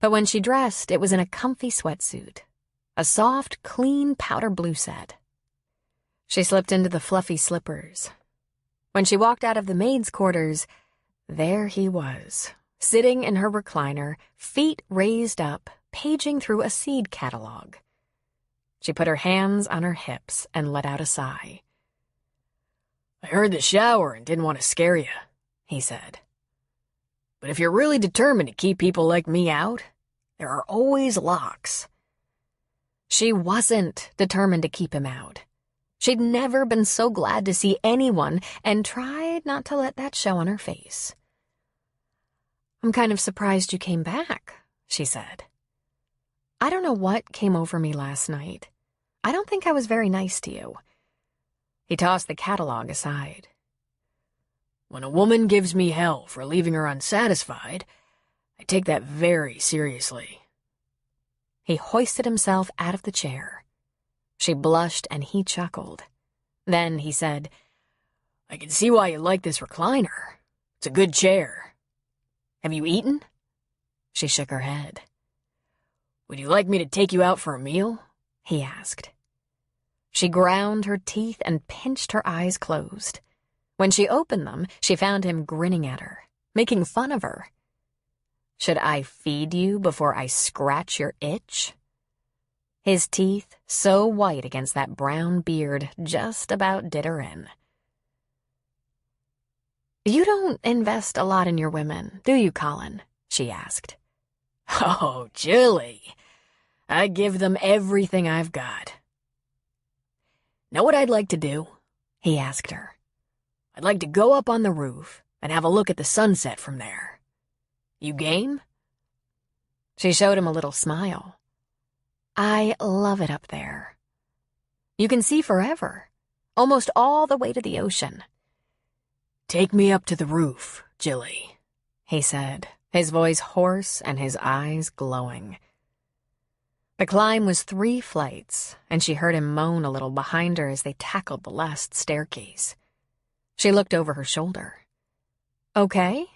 But when she dressed, it was in a comfy sweatsuit, a soft, clean powder blue set. She slipped into the fluffy slippers. When she walked out of the maid's quarters, there he was, sitting in her recliner, feet raised up, paging through a seed catalog. She put her hands on her hips and let out a sigh. "I heard the shower and didn't want to scare you," he said. "But if you're really determined to keep people like me out, there are always locks." She wasn't determined to keep him out. She'd never been so glad to see anyone and tried not to let that show on her face. "I'm kind of surprised you came back," she said. "I don't know what came over me last night. I don't think I was very nice to you." He tossed the catalog aside. "When a woman gives me hell for leaving her unsatisfied, I take that very seriously." He hoisted himself out of the chair. She blushed and he chuckled. Then he said, "I can see why you like this recliner. It's a good chair. Have you eaten?" She shook her head. "Would you like me to take you out for a meal?" he asked. She ground her teeth and pinched her eyes closed. When she opened them, she found him grinning at her, making fun of her. "Should I feed you before I scratch your itch?" His teeth, so white against that brown beard, just about did her in. "You don't invest a lot in your women, do you, Colin?" she asked. "Oh, Jilly, I give them everything I've got." "Know what I'd like to do?" he asked her. "I'd like to go up on the roof and have a look at the sunset from there. You game?" She showed him a little smile. "I love it up there. You can see forever, almost all the way to the ocean." "Take me up to the roof, Jilly," he said, his voice hoarse and his eyes glowing. The climb was 3 flights, and she heard him moan a little behind her as they tackled the last staircase. She looked over her shoulder. Okay?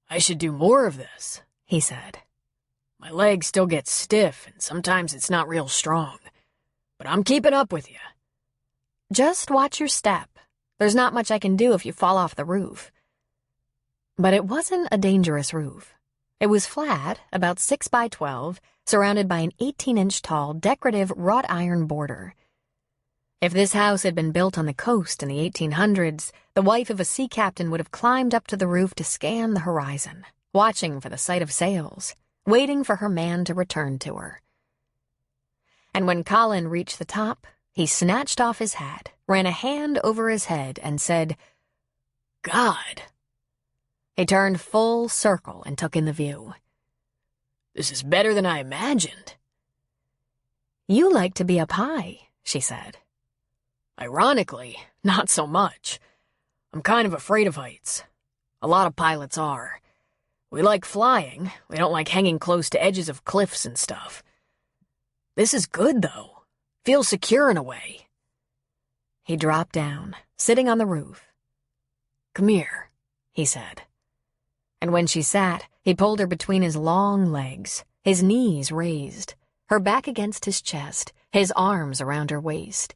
I should do more of this, he said. My legs still get stiff, and sometimes it's not real strong. But I'm keeping up with you. Just watch your step. There's not much I can do if you fall off the roof. But it wasn't a dangerous roof. It was flat, about 6 by 12, surrounded by an 18-inch tall decorative wrought iron border. If this house had been built on the coast in the 1800s, the wife of a sea captain would have climbed up to the roof to scan the horizon, watching for the sight of sails, waiting for her man to return to her. And when Colin reached the top, he snatched off his hat, ran a hand over his head, and said, "God." He turned full circle and took in the view. This is better than I imagined. You like to be up high, she said. Ironically, not so much. I'm kind of afraid of heights. A lot of pilots are. We like flying. We don't like hanging close to edges of cliffs and stuff. This is good, though. Feels secure in a way. He dropped down, sitting on the roof. Come here, he said. And when she sat, he pulled her between his long legs, his knees raised, her back against his chest, his arms around her waist,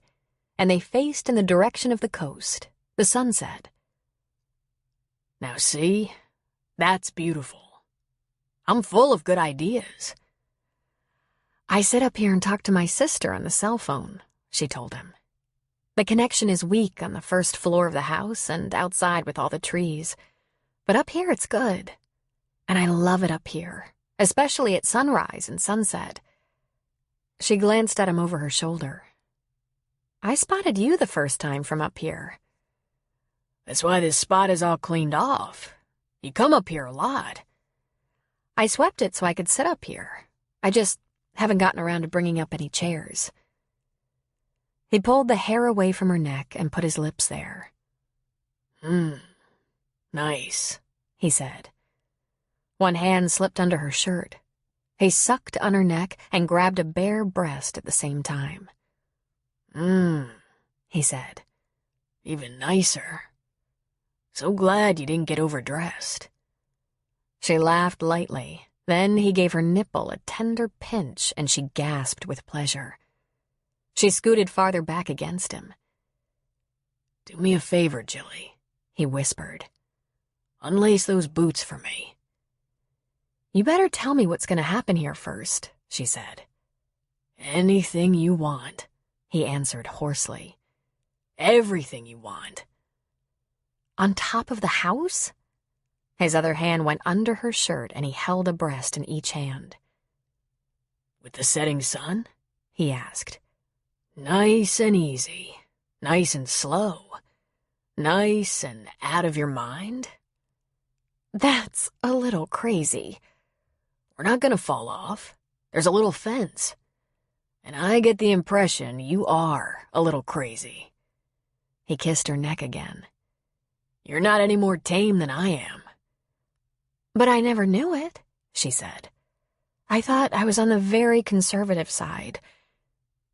and they faced in the direction of the coast, the sunset. Now see? That's beautiful. I'm full of good ideas. I sit up here and talk to my sister on the cell phone, she told him. The connection is weak on the first floor of the house and outside with all the trees. But up here it's good. And I love it up here, especially at sunrise and sunset. She glanced at him over her shoulder. I spotted you the first time from up here. That's why this spot is all cleaned off. You come up here a lot. I swept it so I could sit up here. I just haven't gotten around to bringing up any chairs. He pulled the hair away from her neck and put his lips there. Nice, he said. One hand slipped under her shirt. He sucked on her neck and grabbed a bare breast at the same time. He said. Even nicer. So glad you didn't get overdressed. She laughed lightly. Then he gave her nipple a tender pinch, and she gasped with pleasure. She scooted farther back against him. Do me a favor, Jilly, he whispered. Unlace those boots for me. You better tell me what's going to happen here first, she said. Anything you want, he answered hoarsely. Everything you want. On top of the house? His other hand went under her shirt and he held a breast in each hand. With the setting sun? He asked. Nice and easy. Nice and slow. Nice and out of your mind. That's a little crazy. We're not gonna fall off. There's a little fence. And I get the impression you are a little crazy. He kissed her neck again. You're not any more tame than I am. But I never knew it, she said. I thought I was on the very conservative side.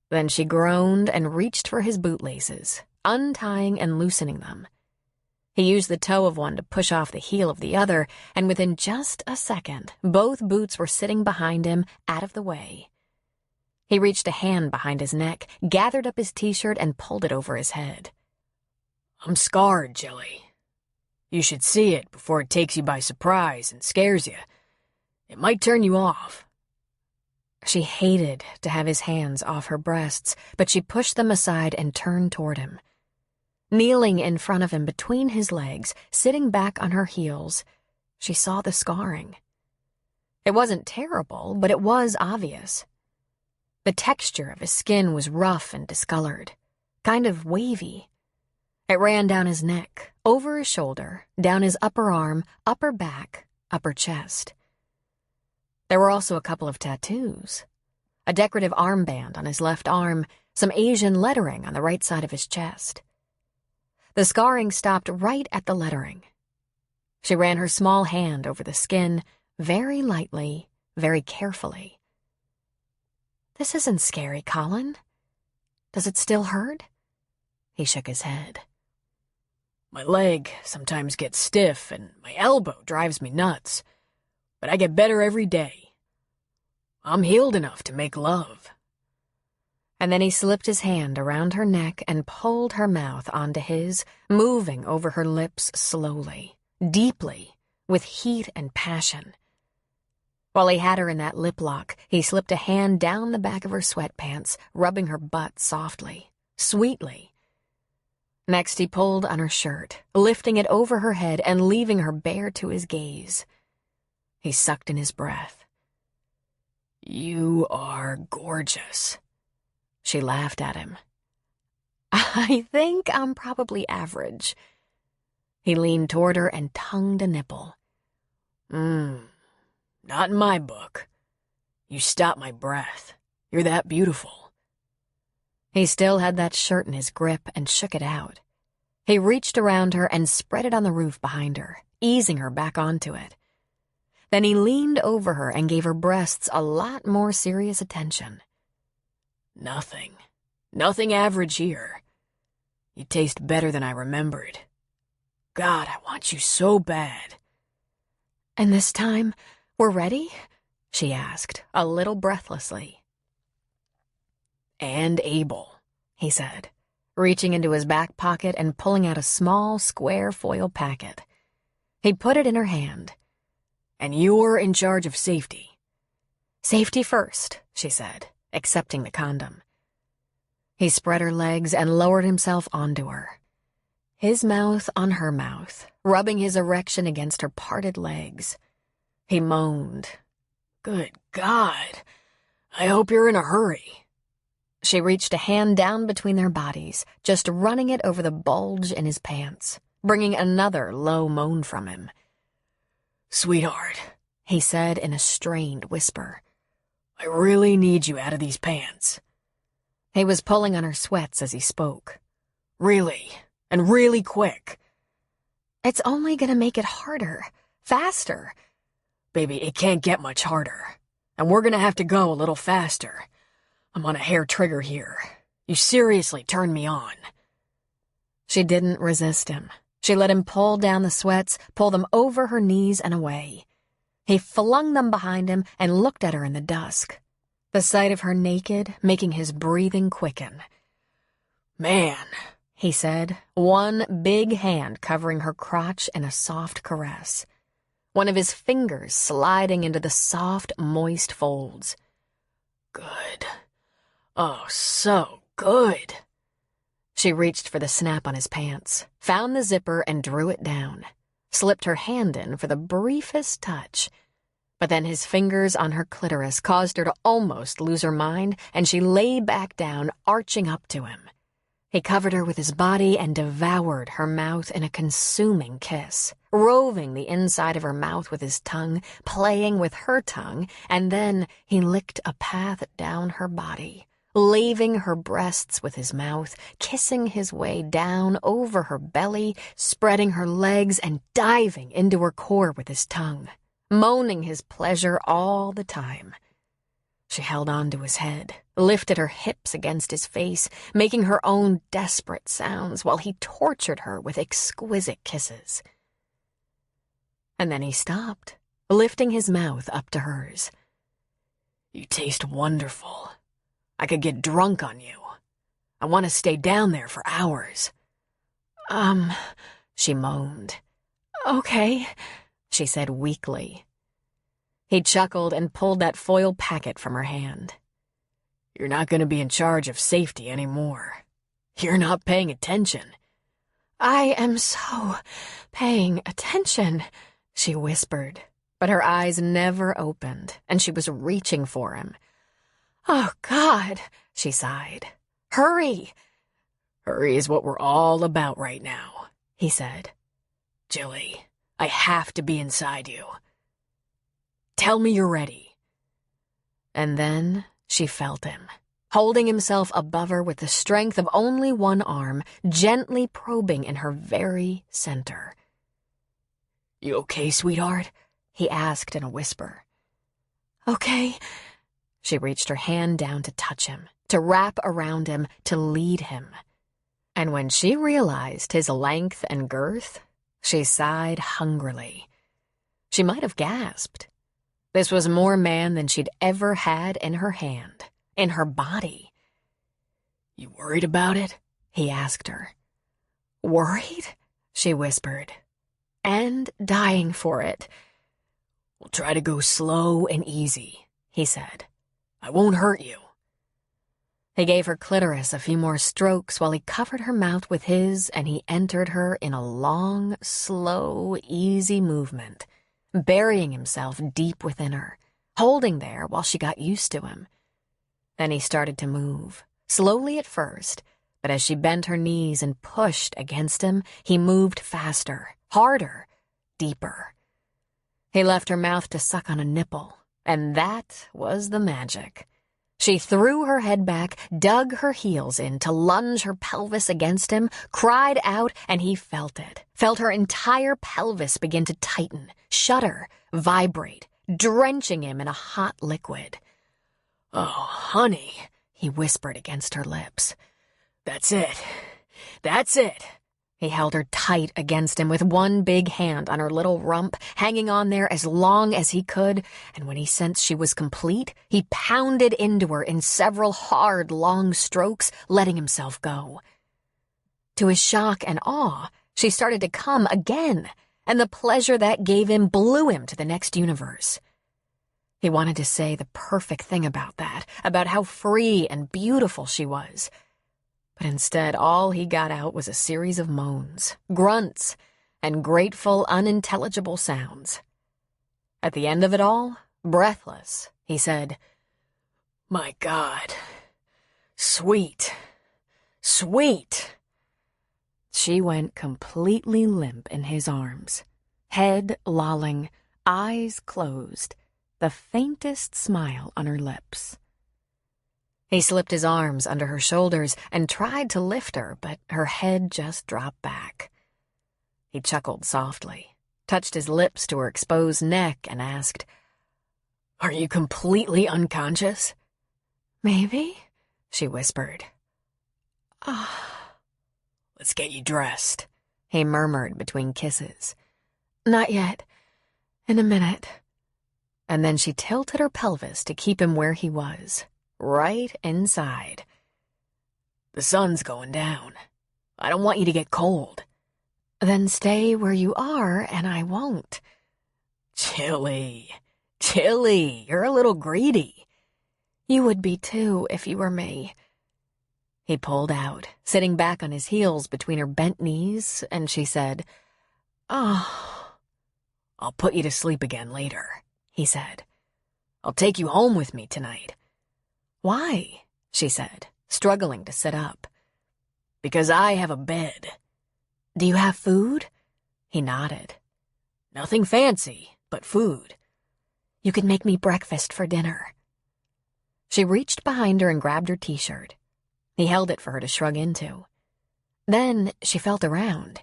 Then she groaned and reached for his bootlaces, untying and loosening them. He used the toe of one to push off the heel of the other, and within just a second, both boots were sitting behind him, out of the way. He reached a hand behind his neck, gathered up his t-shirt, and pulled it over his head. I'm scarred, Jilly. You should see it before it takes you by surprise and scares you. It might turn you off. She hated to have his hands off her breasts, but she pushed them aside and turned toward him. Kneeling in front of him between his legs, sitting back on her heels, she saw the scarring. It wasn't terrible, but it was obvious. The texture of his skin was rough and discolored, kind of wavy. It ran down his neck, over his shoulder, down his upper arm, upper back, upper chest. There were also a couple of tattoos. A decorative armband on his left arm, some Asian lettering on the right side of his chest. The scarring stopped right at the lettering. She ran her small hand over the skin, very lightly, very carefully. "This isn't scary, Colin. Does it still hurt?" He shook his head. My leg sometimes gets stiff and my elbow drives me nuts, but I get better every day. I'm healed enough to make love." And then he slipped his hand around her neck and pulled her mouth onto his, moving over her lips slowly, deeply, with heat and passion. While he had her in that lip lock, he slipped a hand down the back of her sweatpants, rubbing her butt softly, sweetly. Next, he pulled on her shirt, lifting it over her head and leaving her bare to his gaze. He sucked in his breath. "You are gorgeous." She laughed at him. "I think I'm probably average." He leaned toward her and tongued a nipple. Not in my book. You stop my breath. You're that beautiful." He still had that shirt in his grip and shook it out. He reached around her and spread it on the roof behind her, easing her back onto it. Then he leaned over her and gave her breasts a lot more serious attention. Nothing average here. You taste better than I remembered. God, I want you so bad." "And this time, we're ready?" she asked, a little breathlessly. "And able," he said, reaching into his back pocket and pulling out a small, square foil packet. He put it in her hand. "And you're in charge of safety." "Safety first," she said, accepting the condom. He spread her legs and lowered himself onto her. His mouth on her mouth, rubbing his erection against her parted legs. He moaned. "Good God, I hope you're in a hurry." She reached a hand down between their bodies, just running it over the bulge in his pants, bringing another low moan from him. "Sweetheart," he said in a strained whisper, "I really need you out of these pants." He was pulling on her sweats as he spoke. "Really, and really quick." "It's only gonna make it harder, faster." "Baby, it can't get much harder. And we're gonna have to go a little faster. I'm on a hair trigger here. You seriously turned me on." She didn't resist him. She let him pull down the sweats, pull them over her knees and away. He flung them behind him and looked at her in the dusk, the sight of her naked making his breathing quicken. "Man," he said, one big hand covering her crotch in a soft caress, one of his fingers sliding into the soft, moist folds. "Good. Oh, so good." She reached for the snap on his pants, found the zipper and drew it down, slipped her hand in for the briefest touch. But then his fingers on her clitoris caused her to almost lose her mind, and she lay back down, arching up to him. He covered her with his body and devoured her mouth in a consuming kiss, roving the inside of her mouth with his tongue, playing with her tongue, and then he licked a path down her body, laving her breasts with his mouth, kissing his way down over her belly, spreading her legs and diving into her core with his tongue, moaning his pleasure all the time. She held on to his head, lifted her hips against his face, making her own desperate sounds while he tortured her with exquisite kisses. And then he stopped, lifting his mouth up to hers. "You taste wonderful. I could get drunk on you. I want to stay down there for hours." She moaned. "Okay," she said weakly. He chuckled and pulled that foil packet from her hand. "You're not going to be in charge of safety anymore. You're not paying attention." "I am so paying attention," she whispered, but her eyes never opened, and she was reaching for him. "Oh, God," she sighed. "Hurry." "Hurry is what we're all about right now," he said. "Jilly, I have to be inside you. Tell me you're ready." And then she felt him, holding himself above her with the strength of only one arm, gently probing in her very center. You okay, sweetheart? He asked in a whisper. Okay. She reached her hand down to touch him, to wrap around him, to lead him. And when she realized his length and girth, she sighed hungrily. She might have gasped. This was more man than she'd ever had in her hand, in her body. You worried about it? He asked her. Worried? She whispered. And dying for it. We'll try to go slow and easy, he said. I won't hurt you. He gave her clitoris a few more strokes while he covered her mouth with his, and he entered her in a long, slow, easy movement, burying himself deep within her, holding there while she got used to him. Then he started to move, slowly at first, but as she bent her knees and pushed against him, he moved faster, harder, deeper. He left her mouth to suck on a nipple, and that was the magic. She threw her head back, dug her heels in to lunge her pelvis against him, cried out, and he felt it. Felt her entire pelvis begin to tighten, shudder, vibrate, drenching him in a hot liquid. Oh, honey, he whispered against her lips. That's it. That's it. He held her tight against him with one big hand on her little rump, hanging on there as long as he could, and when he sensed she was complete, he pounded into her in several hard, long strokes, letting himself go. To his shock and awe, she started to come again, and the pleasure that gave him blew him to the next universe. He wanted to say the perfect thing about that, about how free and beautiful she was. But instead, all he got out was a series of moans, grunts, and grateful, unintelligible sounds. At the end of it all, breathless, he said, My God. Sweet. Sweet. She went completely limp in his arms, head lolling, eyes closed, the faintest smile on her lips. He slipped his arms under her shoulders and tried to lift her, but her head just dropped back. He chuckled softly, touched his lips to her exposed neck, and asked, Are you completely unconscious? Maybe, she whispered. Let's get you dressed, he murmured between kisses. Not yet. In a minute. And then she tilted her pelvis to keep him where he was. Right inside. The sun's going down. I don't want you to get cold. Then stay where you are, and I won't. Chilly. You're a little greedy. You would be too if you were me. He pulled out, sitting back on his heels between her bent knees, and she said, I'll put you to sleep again later, he said. I'll take you home with me tonight. Why? She said, struggling to sit up. Because I have a bed. Do you have food? He nodded. Nothing fancy, but food. You could make me breakfast for dinner. She reached behind her and grabbed her t-shirt. He held it for her to shrug into. Then she felt around.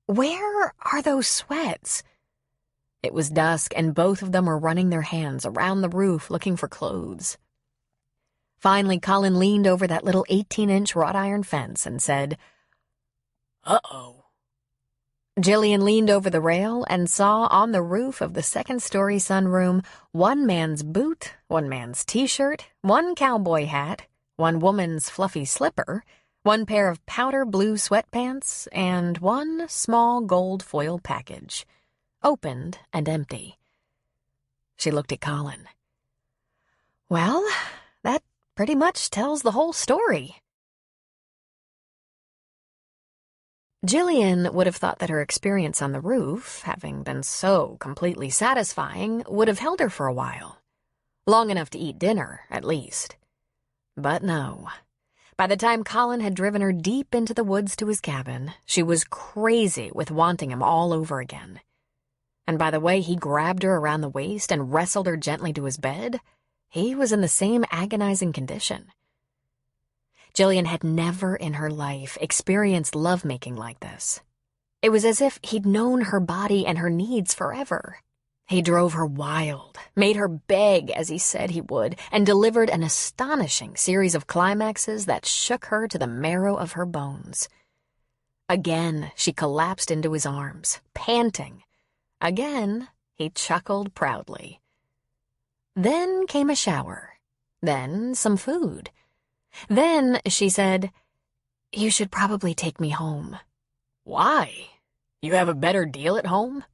Where are those sweats? It was dusk, and both of them were running their hands around the roof looking for clothes. Finally, Colin leaned over that little 18-inch wrought iron fence and said, Uh-oh. Jillian leaned over the rail and saw on the roof of the second-story sunroom one man's boot, one man's t-shirt, one cowboy hat, one woman's fluffy slipper, one pair of powder blue sweatpants, and one small gold foil package, opened and empty. She looked at Colin. Well, that pretty much tells the whole story. Jillian would have thought that her experience on the roof, having been so completely satisfying, would have held her for a while. Long enough to eat dinner, at least. But no. By the time Colin had driven her deep into the woods to his cabin, she was crazy with wanting him all over again. And by the way he grabbed her around the waist and wrestled her gently to his bed, he was in the same agonizing condition. Jillian had never in her life experienced lovemaking like this. It was as if he'd known her body and her needs forever. He drove her wild, made her beg as he said he would, and delivered an astonishing series of climaxes that shook her to the marrow of her bones. Again, she collapsed into his arms, panting. Again, he chuckled proudly. Then came a shower. Then some food. Then she said, "You should probably take me home." Why? You have a better deal at home?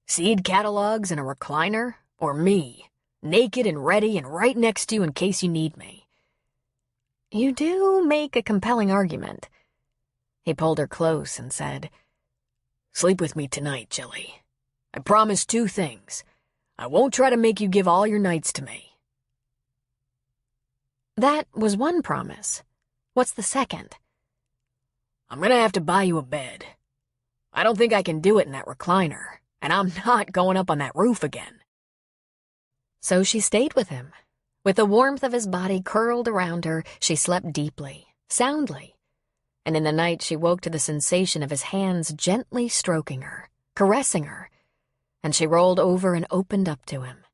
Seed catalogs and a recliner? Or me, naked and ready and right next to you in case you need me? You do make a compelling argument. He pulled her close and said, "Sleep with me tonight, Jilly. I promise 2 things. I won't try to make you give all your nights to me." That was one promise. What's the second? I'm gonna have to buy you a bed. I don't think I can do it in that recliner, and I'm not going up on that roof again. So she stayed with him. With the warmth of his body curled around her, she slept deeply, soundly. And in the night she woke to the sensation of his hands gently stroking her, caressing her, and she rolled over and opened up to him.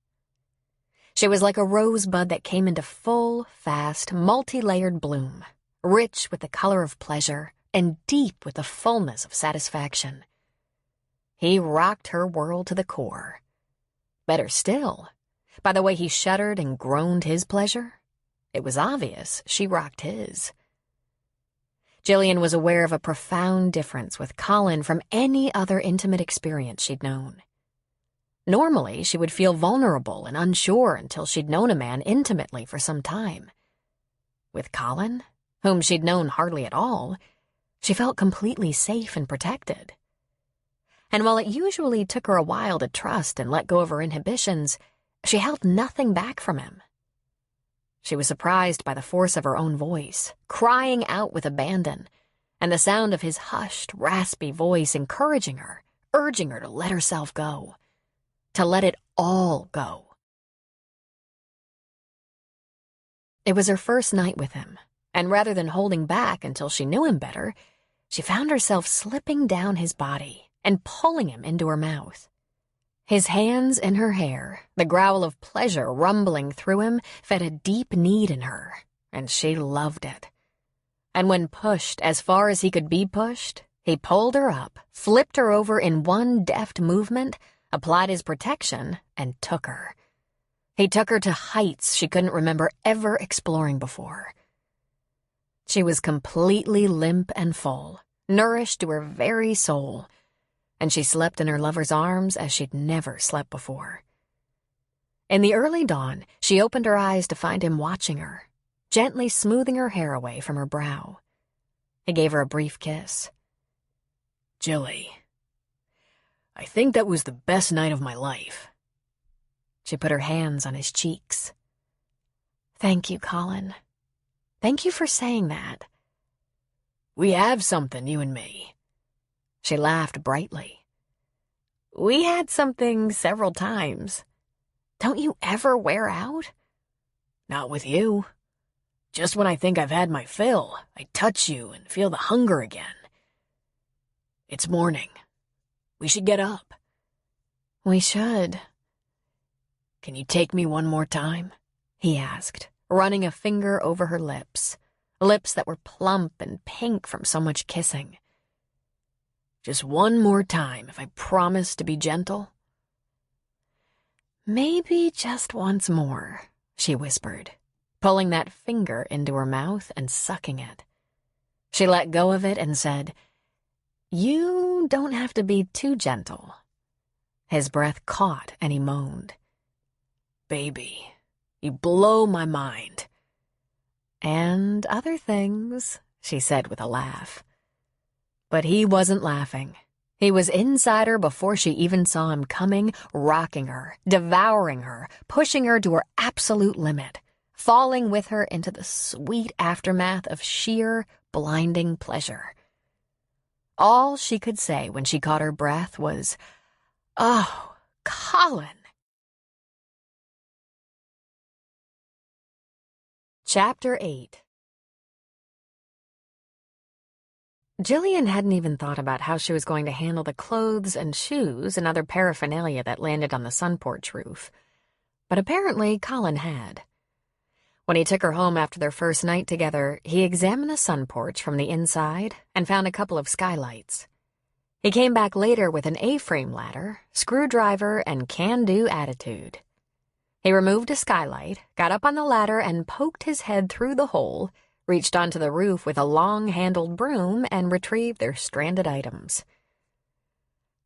She was like a rosebud that came into full, fast, multi-layered bloom, rich with the color of pleasure and deep with the fullness of satisfaction. He rocked her world to the core. Better still, by the way he shuddered and groaned his pleasure, it was obvious she rocked his. Jillian was aware of a profound difference with Colin from any other intimate experience she'd known. Normally, she would feel vulnerable and unsure until she'd known a man intimately for some time. With Colin, whom she'd known hardly at all, she felt completely safe and protected. And while it usually took her a while to trust and let go of her inhibitions, she held nothing back from him. She was surprised by the force of her own voice, crying out with abandon, and the sound of his hushed, raspy voice encouraging her, urging her to let herself go, to let it all go. It was her first night with him, and rather than holding back until she knew him better, she found herself slipping down his body and pulling him into her mouth. His hands in her hair, the growl of pleasure rumbling through him, fed a deep need in her, and she loved it. And when pushed as far as he could be pushed, he pulled her up, flipped her over in one deft movement, applied his protection, and took her. He took her to heights she couldn't remember ever exploring before. She was completely limp and full, nourished to her very soul, and she slept in her lover's arms as she'd never slept before. In the early dawn, she opened her eyes to find him watching her, gently smoothing her hair away from her brow. He gave her a brief kiss. "Jilly, I think that was the best night of my life." She put her hands on his cheeks. "Thank you, Colin. Thank you for saying that." "We have something, you and me." She laughed brightly. "We had something several times. Don't you ever wear out?" "Not with you. Just when I think I've had my fill, I touch you and feel the hunger again. It's morning. We should get up." "We should." "Can you take me one more time?" he asked, running a finger over her lips that were plump and pink from so much kissing. "Just one more time, if I promise to be gentle?" "Maybe just once more," she whispered, pulling that finger into her mouth and sucking it. She let go of it and said, "You don't have to be too gentle." His breath caught and he moaned. "Baby, you blow my mind." "And other things," she said with a laugh. But he wasn't laughing. He was inside her before she even saw him coming, rocking her, devouring her, pushing her to her absolute limit, falling with her into the sweet aftermath of sheer, blinding pleasure. All she could say when she caught her breath was, "Oh, Colin." Chapter 8. Jillian hadn't even thought about how she was going to handle the clothes and shoes and other paraphernalia that landed on the sun porch roof. But apparently Colin had. When he took her home after their first night together, he examined the sun porch from the inside and found a couple of skylights. He came back later with an A-frame ladder, screwdriver, and can-do attitude. He removed a skylight, got up on the ladder, and poked his head through the hole, reached onto the roof with a long-handled broom, and retrieved their stranded items.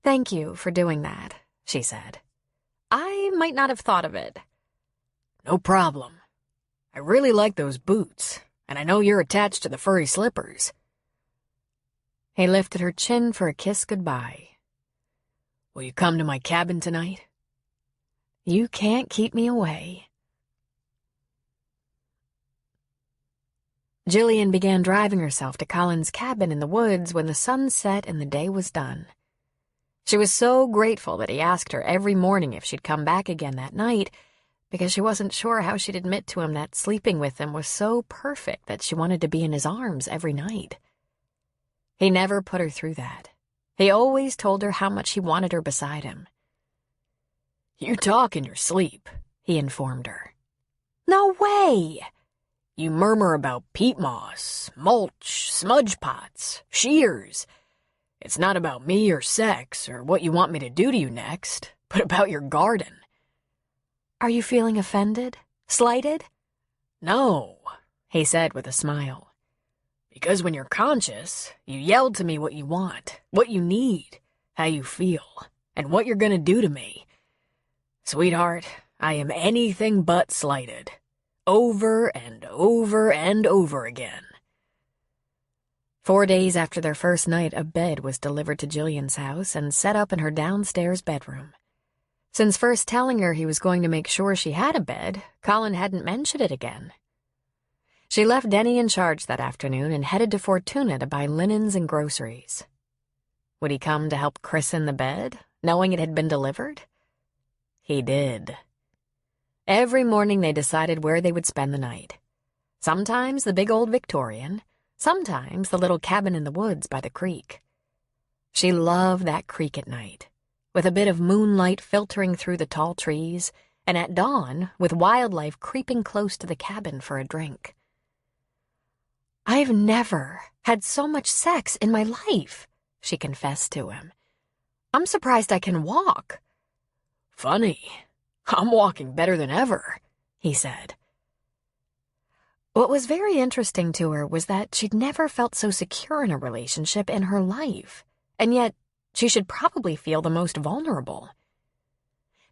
"Thank you for doing that," she said. "I might not have thought of it." "No problem. I really like those boots, and I know you're attached to the furry slippers." He lifted her chin for a kiss goodbye. "Will you come to my cabin tonight?" "You can't keep me away." Jillian began driving herself to Colin's cabin in the woods when the sun set and the day was done. She was so grateful that he asked her every morning if she'd come back again that night, because she wasn't sure how she'd admit to him that sleeping with him was so perfect that she wanted to be in his arms every night. He never put her through that. He always told her how much he wanted her beside him. "You talk in your sleep," he informed her. "No way!" "You murmur about peat moss, mulch, smudge pots, shears. It's not about me or sex or what you want me to do to you next, but about your garden." "Are you feeling offended? Slighted?" "No," he said with a smile. "Because when you're conscious, you yell to me what you want, what you need, how you feel, and what you're gonna do to me. Sweetheart, I am anything but slighted. Over and over and over again." 4 days after their first night, a bed was delivered to Jillian's house and set up in her downstairs bedroom. Since first telling her he was going to make sure she had a bed, Colin hadn't mentioned it again. She left Denny in charge that afternoon and headed to Fortuna to buy linens and groceries. Would he come to help christen the bed, knowing it had been delivered? He did. Every morning they decided where they would spend the night. Sometimes the big old Victorian, sometimes the little cabin in the woods by the creek. She loved that creek at night, with a bit of moonlight filtering through the tall trees, and at dawn, with wildlife creeping close to the cabin for a drink. "I've never had so much sex in my life," she confessed to him. "I'm surprised I can walk." "Funny. I'm walking better than ever," he said. What was very interesting to her was that she'd never felt so secure in a relationship in her life, and yet she should probably feel the most vulnerable.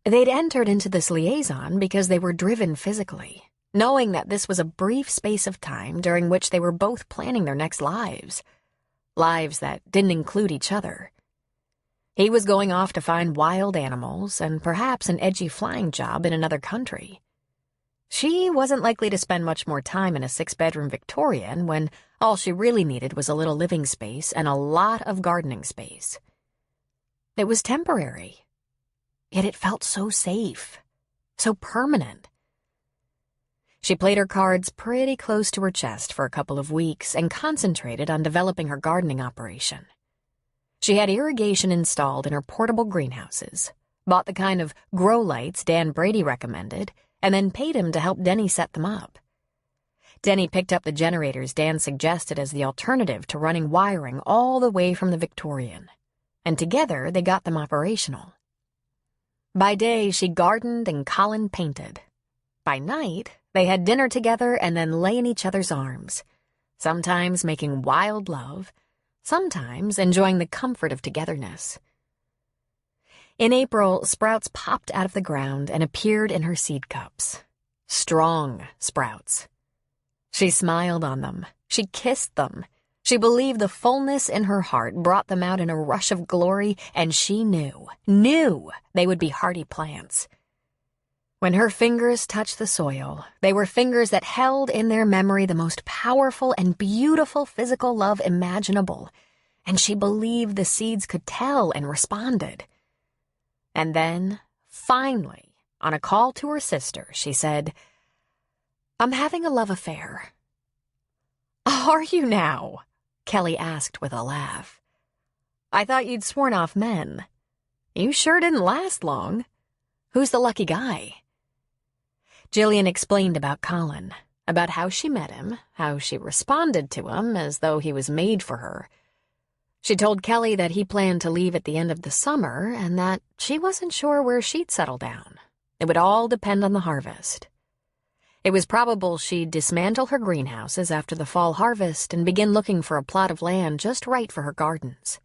They'd entered into this liaison because they were driven physically, knowing that this was a brief space of time during which they were both planning their next lives that didn't include each other. He was going off to find wild animals and perhaps an edgy flying job in another country. She wasn't likely to spend much more time in a 6-bedroom Victorian when all she really needed was a little living space and a lot of gardening space. It was temporary, yet it felt so safe, so permanent. She played her cards pretty close to her chest for a couple of weeks and concentrated on developing her gardening operation. She had irrigation installed in her portable greenhouses, bought the kind of grow lights Dan Brady recommended, and then paid him to help Denny set them up. Denny picked up the generators Dan suggested as the alternative to running wiring all the way from the Victorian, and together they got them operational. By day, she gardened and Colin painted. By night, they had dinner together and then lay in each other's arms, sometimes making wild love, sometimes enjoying the comfort of togetherness. In April, sprouts popped out of the ground and appeared in her seed cups. Strong sprouts. She smiled on them. She kissed them. She believed the fullness in her heart brought them out in a rush of glory, and she knew they would be hardy plants. When her fingers touched the soil, they were fingers that held in their memory the most powerful and beautiful physical love imaginable, and she believed the seeds could tell and responded. And then, finally, on a call to her sister, she said, "I'm having a love affair." "Are you now?" Kelly asked with a laugh. I thought you'd sworn off men. You sure didn't last long. Who's the lucky guy? Jillian explained about Colin, about how she met him, how she responded to him as though he was made for her. She told Kelly that he planned to leave at the end of the summer and that she wasn't sure where she'd settle down. It would all depend on the harvest. It was probable she'd dismantle her greenhouses after the fall harvest and begin looking for a plot of land just right for her gardens.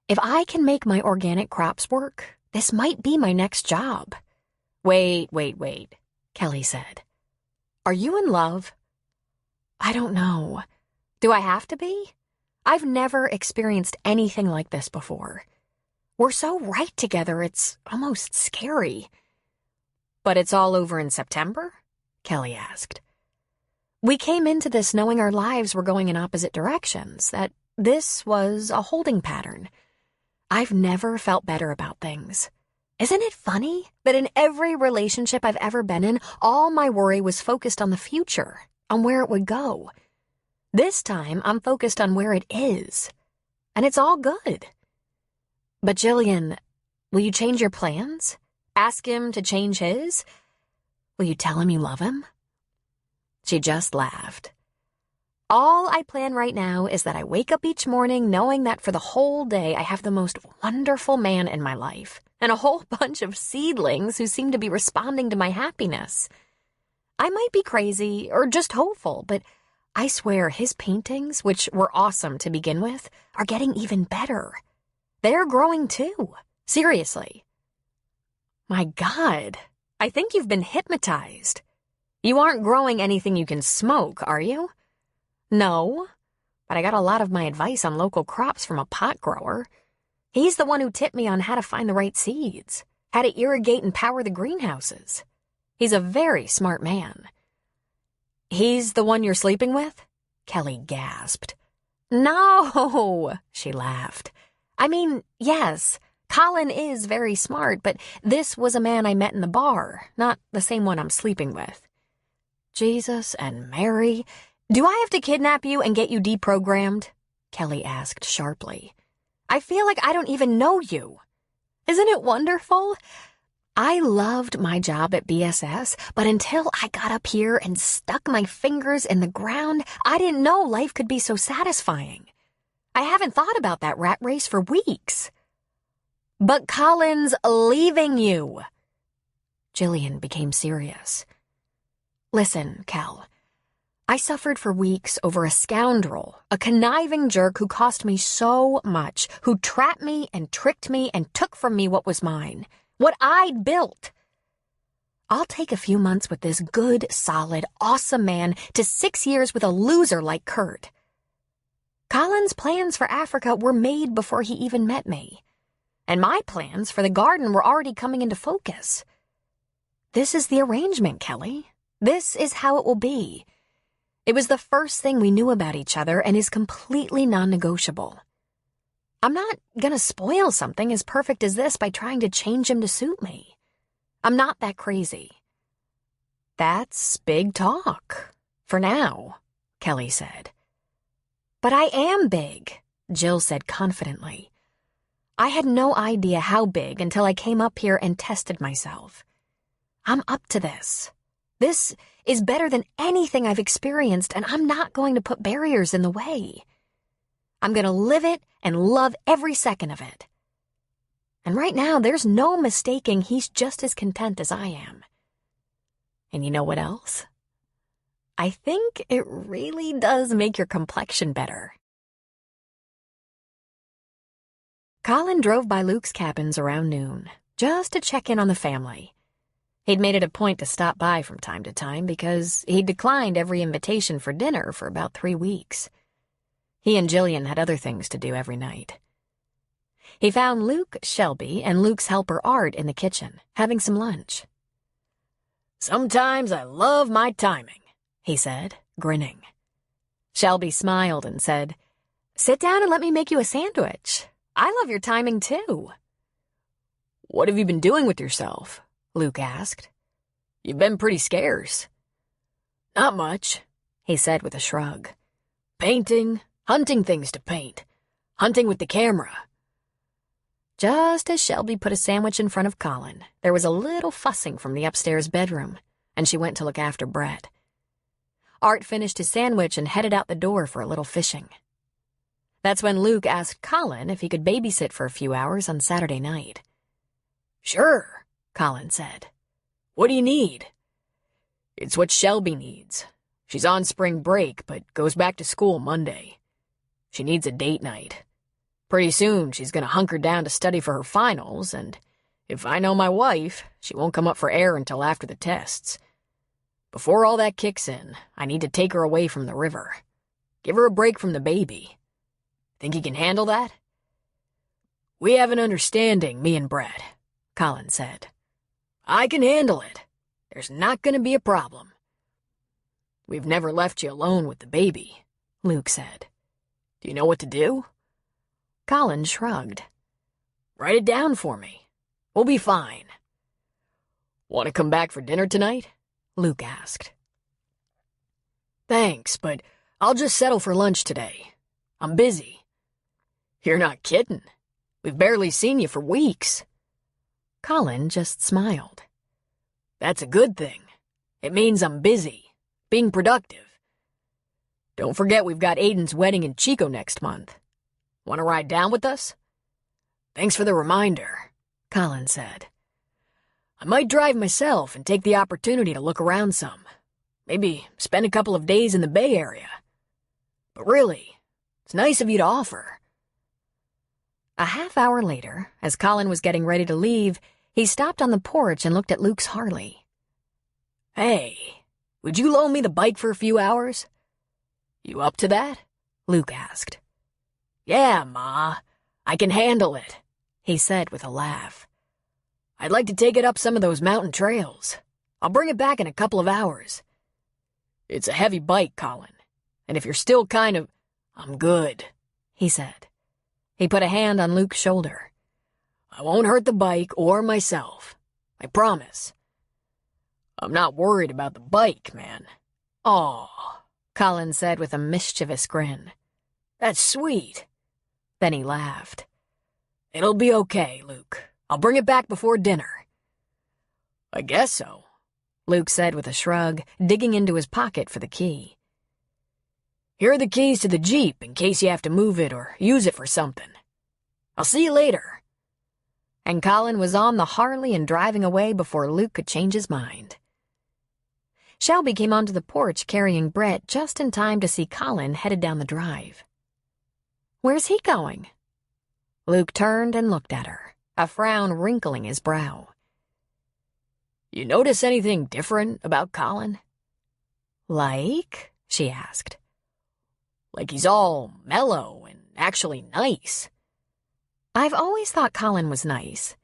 If I can make my organic crops work, this might be my next job. Wait, Kelly said. Are you in love? I don't know. Do I have to be? I've never experienced anything like this before. We're so right together, it's almost scary. But it's all over in September? Kelly asked. We came into this knowing our lives were going in opposite directions, that this was a holding pattern. I've never felt better about things. Isn't it funny that in every relationship I've ever been in, all my worry was focused on the future, on where it would go? This time, I'm focused on where it is, and it's all good. But Jillian, will you change your plans? Ask him to change his? Will you tell him you love him? She just laughed. All I plan right now is that I wake up each morning knowing that for the whole day I have the most wonderful man in my life and a whole bunch of seedlings who seem to be responding to my happiness. I might be crazy or just hopeful, but I swear his paintings, which were awesome to begin with, are getting even better. They're growing too. Seriously. My God, I think you've been hypnotized. You aren't growing anything you can smoke, are you? No, but I got a lot of my advice on local crops from a pot grower. He's the one who tipped me on how to find the right seeds, how to irrigate and power the greenhouses. He's a very smart man. He's the one you're sleeping with? Kelly gasped. No, she laughed. I mean, yes, Colin is very smart, but this was a man I met in the bar, not the same one I'm sleeping with. Jesus and Mary, do I have to kidnap you and get you deprogrammed? Kelly asked sharply. I feel like I don't even know you. Isn't it wonderful? I loved my job at BSS, but until I got up here and stuck my fingers in the ground, I didn't know life could be so satisfying. I haven't thought about that rat race for weeks. But Colin's leaving you. Jillian became serious. Listen, Kel, I suffered for weeks over a scoundrel, a conniving jerk who cost me so much, who trapped me and tricked me and took from me what was mine. What I'd built. I'll take a few months with this good, solid, awesome man to 6 years with a loser like Kurt. Colin's plans for Africa were made before he even met me. And my plans for the garden were already coming into focus. This is the arrangement, Kelly. This is how it will be. It was the first thing we knew about each other and is completely non-negotiable. I'm not gonna spoil something as perfect as this by trying to change him to suit me. I'm not that crazy. That's big talk. For now, Kelly said. But I am big, Jill said confidently. I had no idea how big until I came up here and tested myself. I'm up to this. This is better than anything I've experienced, and I'm not going to put barriers in the way. I'm going to live it and love every second of it. And right now, there's no mistaking he's just as content as I am. And you know what else? I think it really does make your complexion better. Colin drove by Luke's cabins around noon, just to check in on the family. He'd made it a point to stop by from time to time because he'd declined every invitation for dinner for about 3 weeks. He and Jillian had other things to do every night. He found Luke, Shelby, and Luke's helper Art in the kitchen, having some lunch. "Sometimes I love my timing," he said, grinning. Shelby smiled and said, "Sit down and let me make you a sandwich. I love your timing, too." "What have you been doing with yourself?" Luke asked. "You've been pretty scarce." "Not much," he said with a shrug. "Painting, Hunting things to paint. Hunting with the camera. Just as Shelby put a sandwich in front of Colin, there was a little fussing from the upstairs bedroom, and she went to look after Brett. Art finished his sandwich and headed out the door for a little fishing. That's when Luke asked Colin if he could babysit for a few hours on Saturday night. Sure, Colin said. What do you need? It's what Shelby needs. She's on spring break, but goes back to school Monday. She needs a date night. Pretty soon, she's gonna hunker down to study for her finals, and if I know my wife, she won't come up for air until after the tests. Before all that kicks in, I need to take her away from the river. Give her a break from the baby. Think you can handle that? We have an understanding, me and Brett, Colin said. I can handle it. There's not gonna be a problem. We've never left you alone with the baby, Luke said. Do you know what to do? Colin shrugged. Write it down for me. We'll be fine. Want to come back for dinner tonight? Luke asked. Thanks, but I'll just settle for lunch today. I'm busy. You're not kidding. We've barely seen you for weeks. Colin just smiled. That's a good thing. It means I'm busy, being productive. Don't forget we've got Aiden's wedding in Chico next month. Want to ride down with us? Thanks for the reminder, Colin said. I might drive myself and take the opportunity to look around some. Maybe spend a couple of days in the Bay Area. But really, it's nice of you to offer. A half hour later, as Colin was getting ready to leave, he stopped on the porch and looked at Luke's Harley. Hey, would you loan me the bike for a few hours? You up to that? Luke asked. Yeah, Ma, I can handle it, he said with a laugh. I'd like to take it up some of those mountain trails. I'll bring it back in a couple of hours. It's a heavy bike, Colin, and if you're still I'm good, he said. He put a hand on Luke's shoulder. I won't hurt the bike or myself. I promise. I'm not worried about the bike, man. Aw, Colin said with a mischievous grin. That's sweet. Then he laughed. It'll be okay, Luke. I'll bring it back before dinner. I guess so, Luke said with a shrug, digging into his pocket for the key. Here are the keys to the Jeep in case you have to move it or use it for something. I'll see you later. And Colin was on the Harley and driving away before Luke could change his mind. Shelby came onto the porch carrying Brett just in time to see Colin headed down the drive. Where's he going? Luke turned and looked at her, a frown wrinkling his brow. You notice anything different about Colin? Like? She asked. Like he's all mellow and actually nice. I've always thought Colin was nice.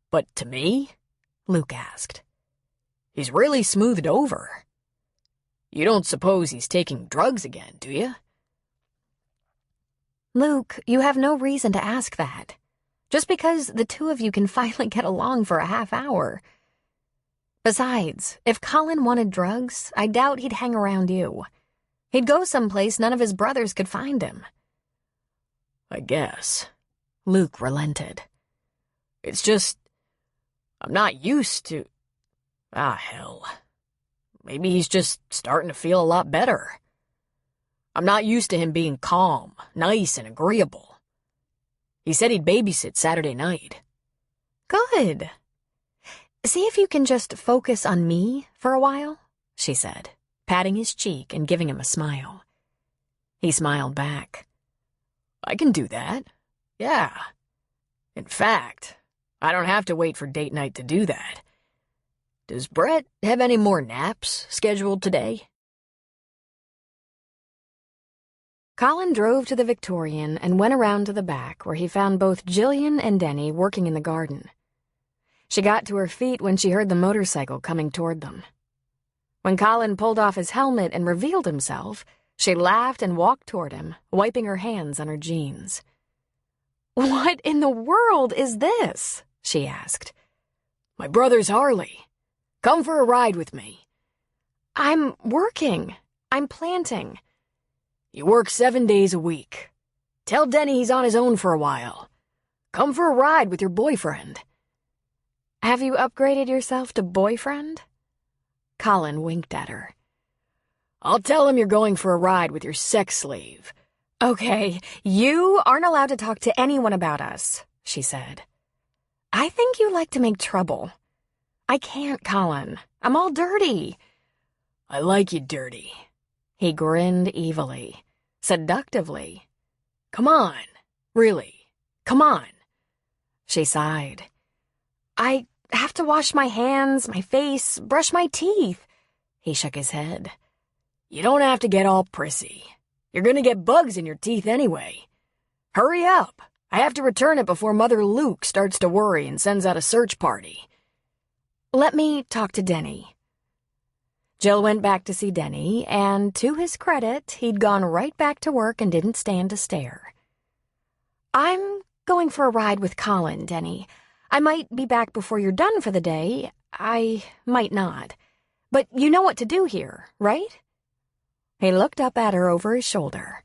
But to me? Luke asked. He's really smoothed over. You don't suppose he's taking drugs again, do you? Luke, you have no reason to ask that. Just because the two of you can finally get along for a half hour. Besides, if Colin wanted drugs, I doubt he'd hang around you. He'd go someplace none of his brothers could find him. I guess. Luke relented. It's just, I'm not used to... hell. Maybe he's just starting to feel a lot better. I'm not used to him being calm, nice, and agreeable. He said he'd babysit Saturday night. Good. See if you can just focus on me for a while, she said, patting his cheek and giving him a smile. He smiled back. I can do that. Yeah. In fact, I don't have to wait for date night to do that. Does Brett have any more naps scheduled today? Colin drove to the Victorian and went around to the back where he found both Jillian and Denny working in the garden. She got to her feet when she heard the motorcycle coming toward them. When Colin pulled off his helmet and revealed himself, she laughed and walked toward him, wiping her hands on her jeans. "What in the world is this?" she asked. My brother's Harley. Come for a ride with me. I'm working. I'm planting. You work 7 days a week. Tell Denny he's on his own for a while. Come for a ride with your boyfriend." "Have you upgraded yourself to boyfriend?" Colin winked at her. "I'll tell him you're going for a ride with your sex slave." "Okay, you aren't allowed to talk to anyone about us," she said. "I think you like to make trouble." "I can't, Colin. I'm all dirty." "I like you dirty." He grinned evilly, seductively. "Come on. Really. Come on." She sighed. "I have to wash my hands, my face, brush my teeth." He shook his head. "You don't have to get all prissy. You're gonna get bugs in your teeth anyway. Hurry up. I have to return it before Mother Luke starts to worry and sends out a search party." "Let me talk to Denny." Jill went back to see Denny, and to his credit, he'd gone right back to work and didn't stand to stare. "I'm going for a ride with Colin, Denny. I might be back before you're done for the day. I might not. But you know what to do here, right?" He looked up at her over his shoulder.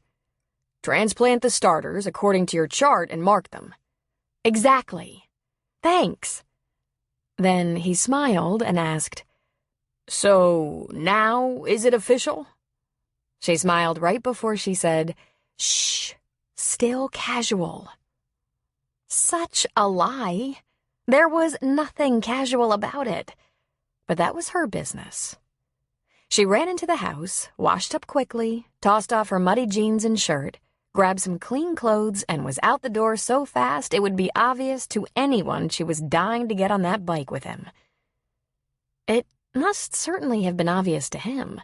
"Transplant the starters according to your chart and mark them." "Exactly. Thanks." Then he smiled and asked, "So, now is it official?" She smiled right before she said, "Shh, still casual." Such a lie. There was nothing casual about it. But that was her business. She ran into the house, washed up quickly, tossed off her muddy jeans and shirt, grabbed some clean clothes, and was out the door so fast it would be obvious to anyone she was dying to get on that bike with him. It must certainly have been obvious to him.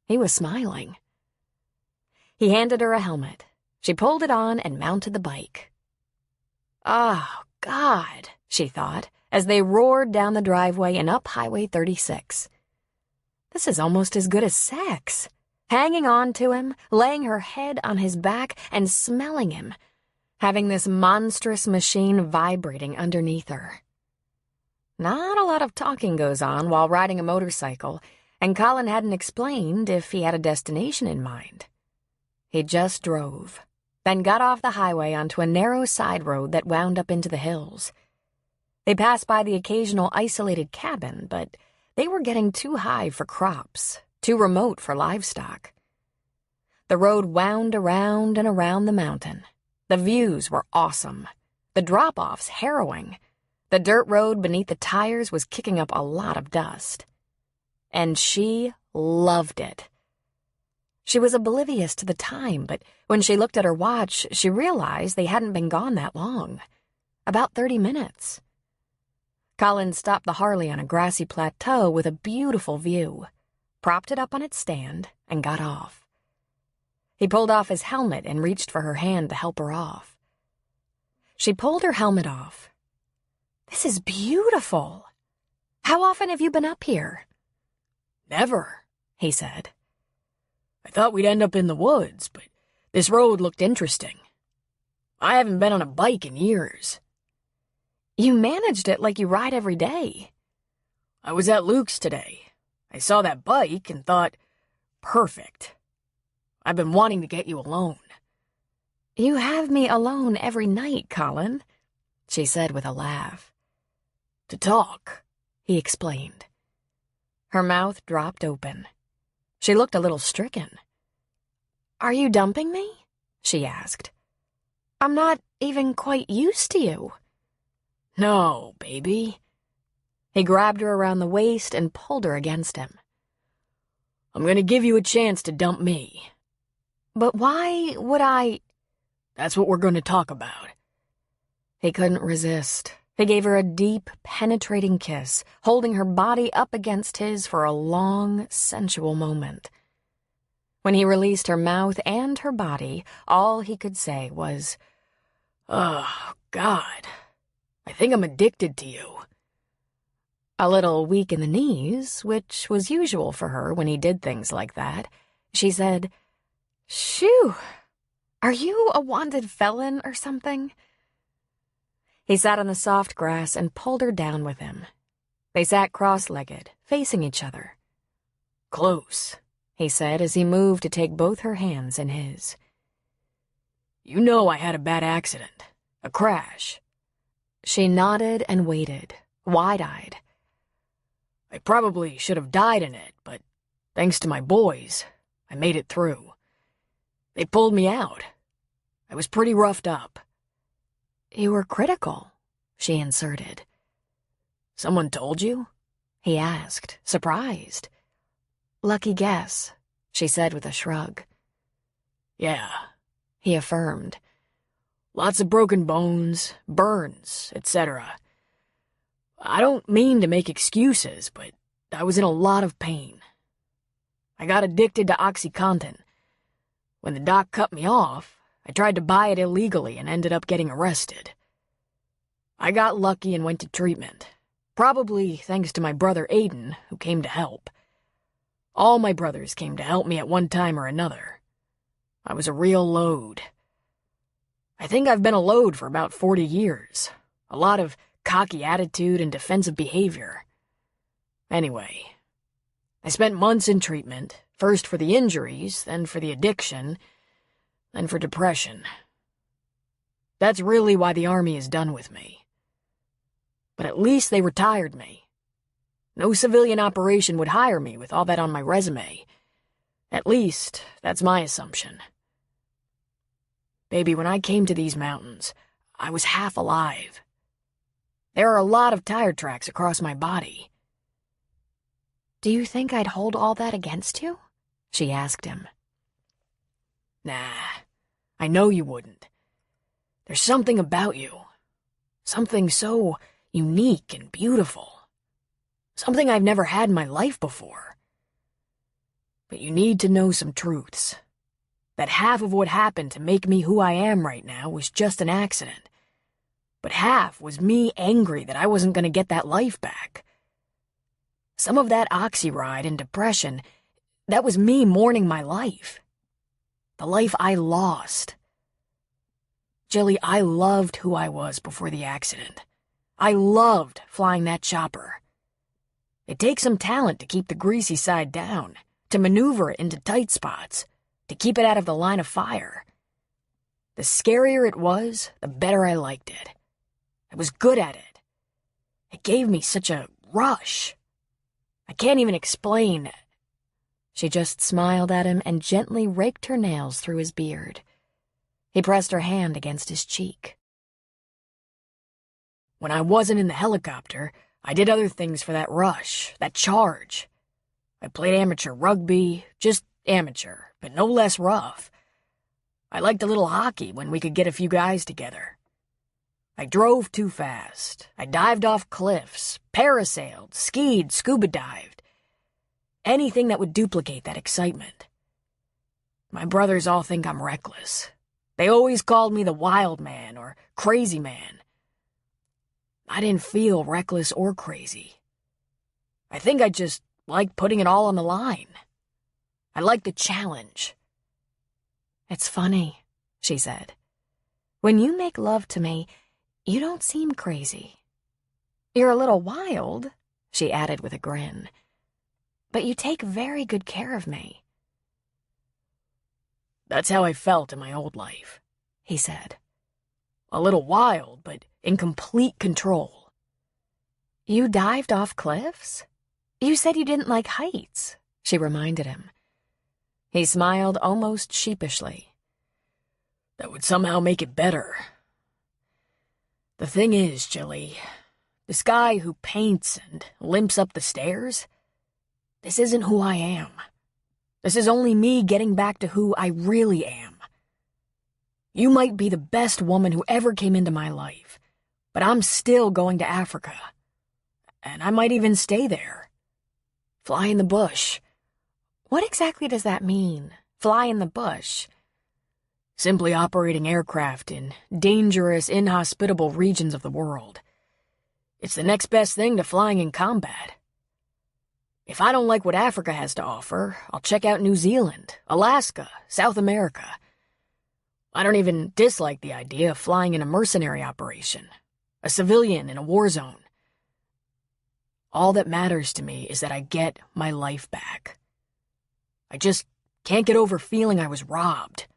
He was smiling. He handed her a helmet. She pulled it on and mounted the bike. "Oh, God," she thought, as they roared down the driveway and up Highway 36. This is almost as good as sex. Hanging on to him, laying her head on his back, and smelling him. Having this monstrous machine vibrating underneath her. Not a lot of talking goes on while riding a motorcycle, and Colin hadn't explained if he had a destination in mind. He just drove, then got off the highway onto a narrow side road that wound up into the hills. They passed by the occasional isolated cabin, but they were getting too high for crops, too remote for livestock. The road wound around and around the mountain. The views were awesome. The drop-offs harrowing. The dirt road beneath the tires was kicking up a lot of dust. And she loved it. She was oblivious to the time, but when she looked at her watch, she realized they hadn't been gone that long. About 30 minutes. Colin stopped the Harley on a grassy plateau with a beautiful view, propped it up on its stand, and got off. He pulled off his helmet and reached for her hand to help her off. She pulled her helmet off. "This is beautiful. How often have you been up here?" "Never," he said. "I thought we'd end up in the woods, but this road looked interesting. I haven't been on a bike in years." "You managed it like you ride every day." "I was at Luke's today. I saw that bike and thought, perfect. I've been wanting to get you alone." "You have me alone every night, Colin," she said with a laugh. "To talk," he explained. Her mouth dropped open. She looked a little stricken. "Are you dumping me?" she asked. "I'm not even quite used to you." "No, baby." He grabbed her around the waist and pulled her against him. "I'm gonna give you a chance to dump me." "But why would I—" "That's what we're gonna talk about." He couldn't resist. He gave her a deep, penetrating kiss, holding her body up against his for a long, sensual moment. When he released her mouth and her body, all he could say was, "Oh, God, I think I'm addicted to you." A little weak in the knees, which was usual for her when he did things like that, she said, "Shoo, are you a wanted felon or something?" He sat on the soft grass and pulled her down with him. They sat cross-legged, facing each other. "Close," he said as he moved to take both her hands in his. You know I had a bad accident. A crash. She nodded and waited, wide-eyed. I probably should have died in it, but thanks to my boys, I made it through. They pulled me out. I was pretty roughed up. You were critical, she inserted. Someone told you? He asked, surprised. Lucky guess, she said with a shrug. Yeah, he affirmed. Lots of broken bones, burns, etc. I don't mean to make excuses, but I was in a lot of pain. I got addicted to OxyContin. When the doc cut me off, I tried to buy it illegally and ended up getting arrested. I got lucky and went to treatment, probably thanks to my brother Aiden, who came to help. All my brothers came to help me at one time or another. I was a real load. I think I've been a load for about 40 years. A lot of cocky attitude and defensive behavior. Anyway, I spent months in treatment, first for the injuries, then for the addiction, then for depression. That's really why the Army is done with me. But at least they retired me. No civilian operation would hire me with all that on my resume. At least, that's my assumption. Baby, when I came to these mountains, I was half alive. There are a lot of tire tracks across my body. Do you think I'd hold all that against you? She asked him. Nah, I know you wouldn't. There's something about you. Something so unique and beautiful. Something I've never had in my life before. But you need to know some truths. That half of what happened to make me who I am right now was just an accident. But half was me angry that I wasn't going to get that life back. Some of that oxy ride and depression, that was me mourning my life. The life I lost. Jilly, I loved who I was before the accident. I loved flying that chopper. It takes some talent to keep the greasy side down, to maneuver it into tight spots, to keep it out of the line of fire. The scarier it was, the better I liked it. I was good at it. It gave me such a rush. I can't even explain. She just smiled at him and gently raked her nails through his beard. He pressed her hand against his cheek. When I wasn't in the helicopter, I did other things for that rush, that charge. I played amateur rugby, just amateur, but no less rough. I liked a little hockey when we could get a few guys together. I drove too fast. I dived off cliffs, parasailed, skied, scuba dived. Anything that would duplicate that excitement. My brothers all think I'm reckless. They always called me the wild man or crazy man. I didn't feel reckless or crazy. I think I just liked putting it all on the line. I liked the challenge. It's funny, she said. When you make love to me, you don't seem crazy. You're a little wild, she added with a grin. But you take very good care of me. That's how I felt in my old life, he said. A little wild, but in complete control. You dived off cliffs? You said you didn't like heights, she reminded him. He smiled almost sheepishly. That would somehow make it better. The thing is, Jilly, this guy who paints and limps up the stairs, this isn't who I am. This is only me getting back to who I really am. You might be the best woman who ever came into my life, but I'm still going to Africa. And I might even stay there. Fly in the bush. What exactly does that mean, fly in the bush? Simply operating aircraft in dangerous, inhospitable regions of the world. It's the next best thing to flying in combat. If I don't like what Africa has to offer, I'll check out New Zealand, Alaska, South America. I don't even dislike the idea of flying in a mercenary operation, a civilian in a war zone. All that matters to me is that I get my life back. I just can't get over feeling I was robbed.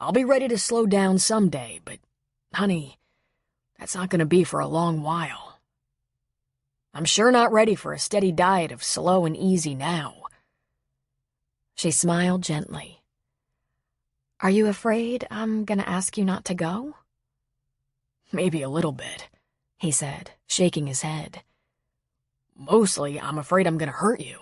I'll be ready to slow down someday, but, honey, that's not going to be for a long while. I'm sure not ready for a steady diet of slow and easy now." She smiled gently. "Are you afraid I'm gonna ask you not to go?" "Maybe a little bit," he said, shaking his head. "Mostly, I'm afraid I'm gonna hurt you."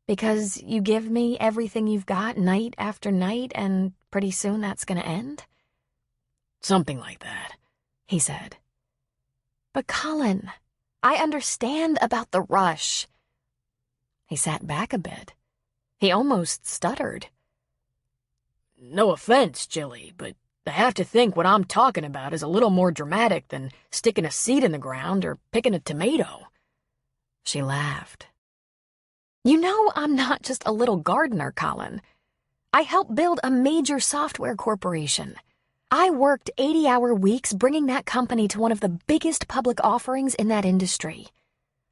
"Because you give me everything you've got night after night, and pretty soon that's gonna end?" "Something like that," he said. "But Colin, I understand about the rush." He sat back a bit. He almost stuttered. "No offense, Jilly, but I have to think what I'm talking about is a little more dramatic than sticking a seed in the ground or picking a tomato." She laughed. "You know I'm not just a little gardener, Colin. I helped build a major software corporation. I worked 80-hour weeks bringing that company to one of the biggest public offerings in that industry.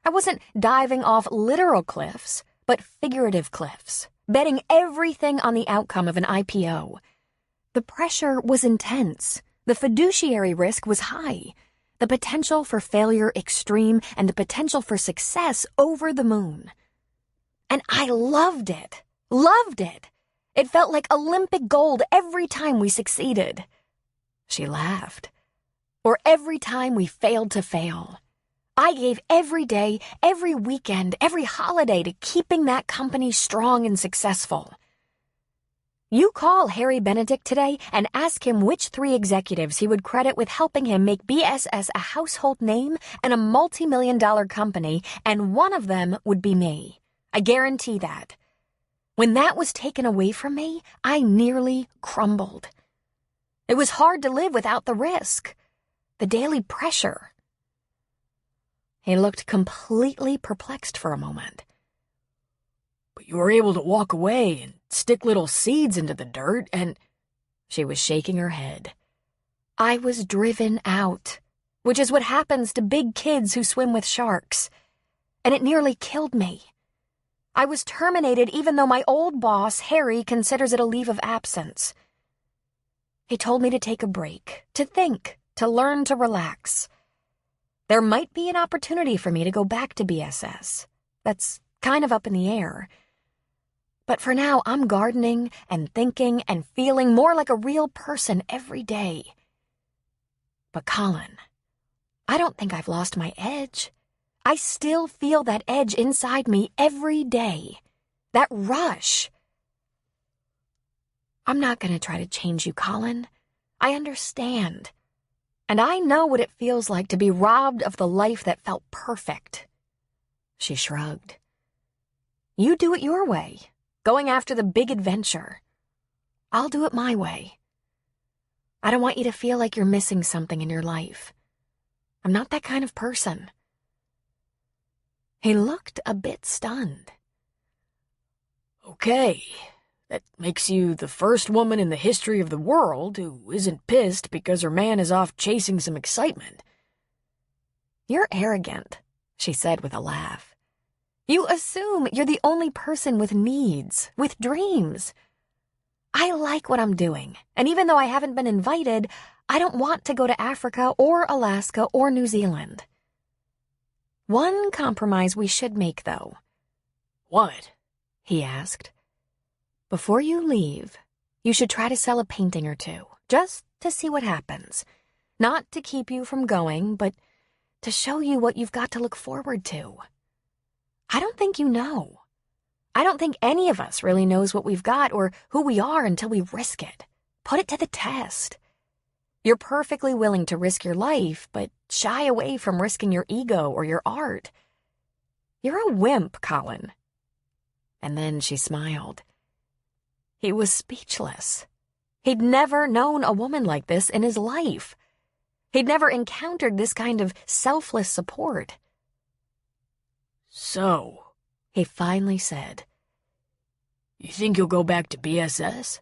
I wasn't diving off literal cliffs, but figurative cliffs, betting everything on the outcome of an IPO. The pressure was intense. The fiduciary risk was high. The potential for failure extreme, and the potential for success over the moon. And I loved it. Loved it. It felt like Olympic gold every time we succeeded." She laughed. "Or every time we failed to fail. I gave every day, every weekend, every holiday to keeping that company strong and successful. You call Harry Benedict today and ask him which 3 executives he would credit with helping him make BSS a household name and a multi-million-dollar company, and one of them would be me. I guarantee that. When that was taken away from me, I nearly crumbled. It was hard to live without the risk, the daily pressure." He looked completely perplexed for a moment. "But you were able to walk away and stick little seeds into the dirt and—" She was shaking her head. "I was driven out, which is what happens to big kids who swim with sharks. And it nearly killed me. I was terminated even though my old boss, Harry, considers it a leave of absence. He told me to take a break, to think, to learn to relax. There might be an opportunity for me to go back to BSS. That's kind of up in the air. But for now, I'm gardening and thinking and feeling more like a real person every day. But Colin, I don't think I've lost my edge. I still feel that edge inside me every day. That rush. I'm not going to try to change you, Colin. I understand. And I know what it feels like to be robbed of the life that felt perfect." She shrugged. "You do it your way, going after the big adventure. I'll do it my way. I don't want you to feel like you're missing something in your life. I'm not that kind of person." He looked a bit stunned. "Okay, that makes you the first woman in the history of the world who isn't pissed because her man is off chasing some excitement." "You're arrogant," she said with a laugh. "You assume you're the only person with needs, with dreams. I like what I'm doing, and even though I haven't been invited, I don't want to go to Africa or Alaska or New Zealand. One compromise we should make, though." "What?" he asked. "Before you leave, you should try to sell a painting or 2, just to see what happens. Not to keep you from going, but to show you what you've got to look forward to. I don't think you know. I don't think any of us really knows what we've got or who we are until we risk it. Put it to the test. You're perfectly willing to risk your life, but shy away from risking your ego or your art. You're a wimp, Colin." And then she smiled. He was speechless. He'd never known a woman like this in his life. He'd never encountered this kind of selfless support. "So," he finally said, "you think you'll go back to BSS?"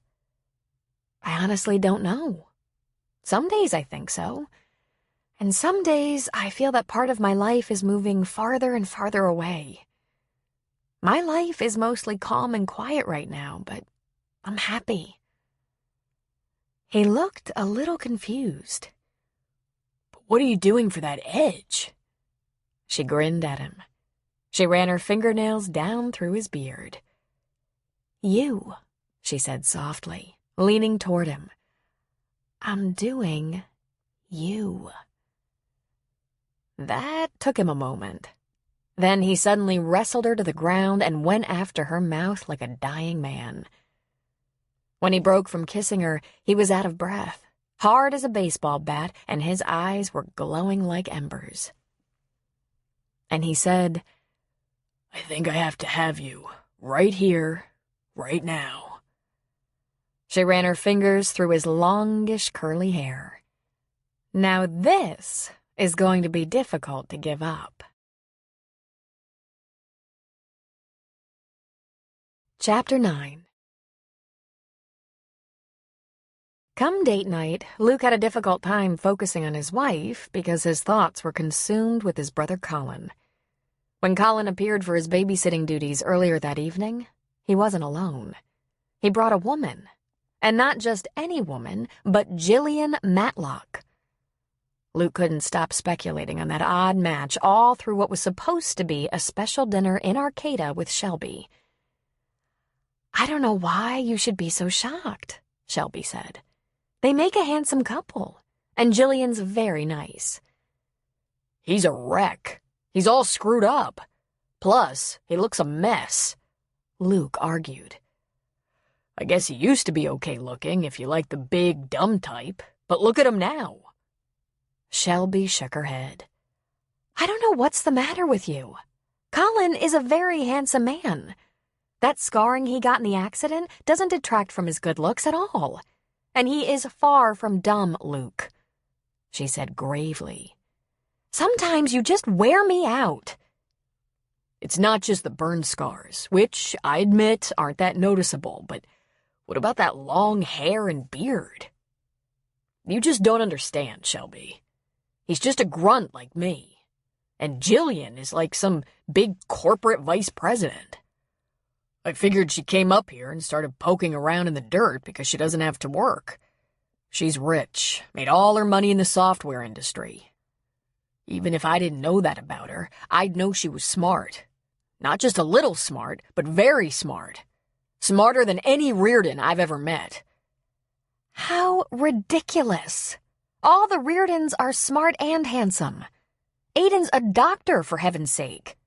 "I honestly don't know. Some days I think so. And some days I feel that part of my life is moving farther and farther away. My life is mostly calm and quiet right now, but I'm happy." He looked a little confused. "But what are you doing for that edge?" She grinned at him. She ran her fingernails down through his beard. "You," she said softly, leaning toward him. "I'm doing you." That took him a moment. Then he suddenly wrestled her to the ground and went after her mouth like a dying man. When he broke from kissing her, he was out of breath, hard as a baseball bat, and his eyes were glowing like embers. And he said, "I think I have to have you, right here, right now." She ran her fingers through his longish curly hair. Now this is going to be difficult to give up. Chapter 9. Come date night, Luke had a difficult time focusing on his wife because his thoughts were consumed with his brother Colin. When Colin appeared for his babysitting duties earlier that evening, he wasn't alone. He brought a woman, and not just any woman, but Jillian Matlock. Luke couldn't stop speculating on that odd match all through what was supposed to be a special dinner in Arcata with Shelby. "I don't know why you should be so shocked," Shelby said. "They make a handsome couple, and Jillian's very nice." "He's a wreck. He's all screwed up. Plus, he looks a mess," Luke argued. "I guess he used to be okay looking if you like the big, dumb type, but look at him now." Shelby shook her head. "I don't know what's the matter with you. Colin is a very handsome man. That scarring he got in the accident doesn't detract from his good looks at all. And he is far from dumb, Luke," she said gravely. "Sometimes you just wear me out." "It's not just the burn scars, which, I admit, aren't that noticeable, but what about that long hair and beard? You just don't understand, Shelby. He's just a grunt like me, and Jillian is like some big corporate vice president. I figured she came up here and started poking around in the dirt because she doesn't have to work. She's rich, made all her money in the software industry. Even if I didn't know that about her, I'd know she was smart. Not just a little smart, but very smart. Smarter than any Reardon I've ever met." "How ridiculous. All the Reardons are smart and handsome. Aiden's a doctor, for heaven's sake."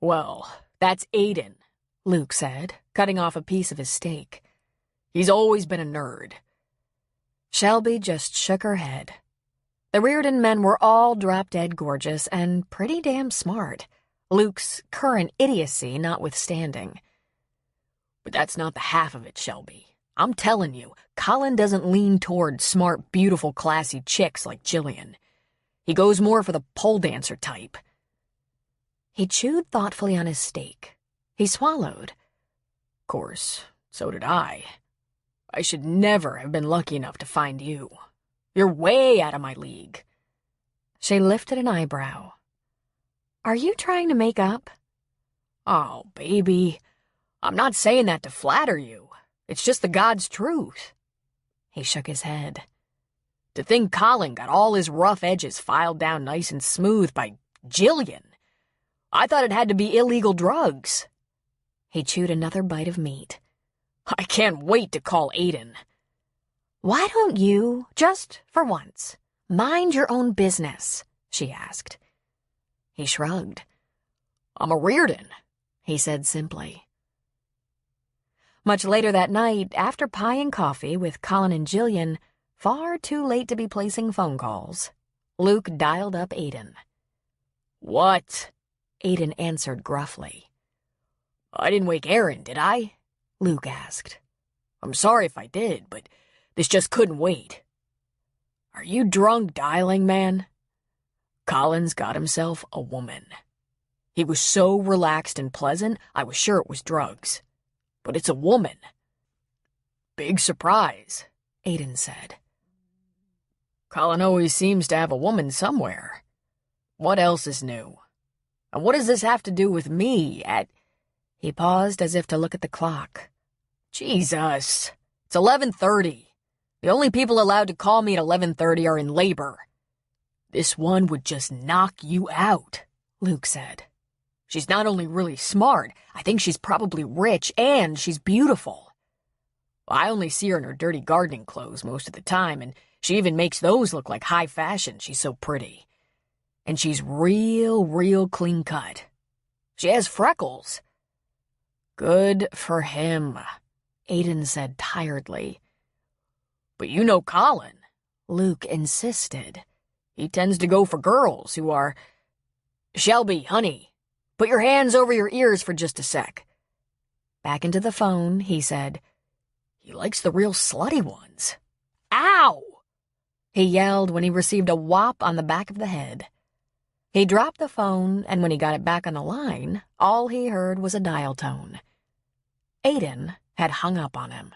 "Well, that's Aiden," Luke said, cutting off a piece of his steak. "He's always been a nerd." Shelby just shook her head. The Reardon men were all drop-dead gorgeous and pretty damn smart, Luke's current idiocy notwithstanding. "But that's not the half of it, Shelby. I'm telling you, Colin doesn't lean toward smart, beautiful, classy chicks like Jillian. He goes more for the pole dancer type." He chewed thoughtfully on his steak. He swallowed. "Course, so did I. I should never have been lucky enough to find you. You're way out of my league." She lifted an eyebrow. "Are you trying to make up?" "Oh, baby, I'm not saying that to flatter you. It's just the God's truth." He shook his head. "To think Colin got all his rough edges filed down nice and smooth by Jillian. I thought it had to be illegal drugs." He chewed another bite of meat. "I can't wait to call Aiden." "Why don't you, just for once, mind your own business?" she asked. He shrugged. "I'm a Reardon," he said simply. Much later that night, after pie and coffee with Colin and Jillian, far too late to be placing phone calls, Luke dialed up Aiden. "What?" Aiden answered gruffly. "I didn't wake Aaron, did I?" Luke asked. "I'm sorry if I did, but this just couldn't wait. Are you drunk dialing, man? Colin's got himself a woman. He was so relaxed and pleasant, I was sure it was drugs. But it's a woman." "Big surprise," Aiden said. "Colin always seems to have a woman somewhere. What else is new? And what does this have to do with me at..." He paused as if to look at the clock. Jesus, it's 11:30. The only people allowed to call me at 11:30 are in labor. This one would just knock you out, Luke said. She's not only really smart, I think she's probably rich, and she's beautiful. I only see her in her dirty gardening clothes most of the time, and she even makes those look like high fashion. She's so pretty. And she's real clean cut. She has freckles. Good for him, Aiden said tiredly. But you know Colin, Luke insisted. He tends to go for girls who are... Shelby, honey, put your hands over your ears for just a sec. Back into the phone, he said, he likes the real slutty ones. Ow! He yelled when he received a whop on the back of the head. He dropped the phone, and when he got it back on the line, all he heard was a dial tone. Aiden had hung up on him.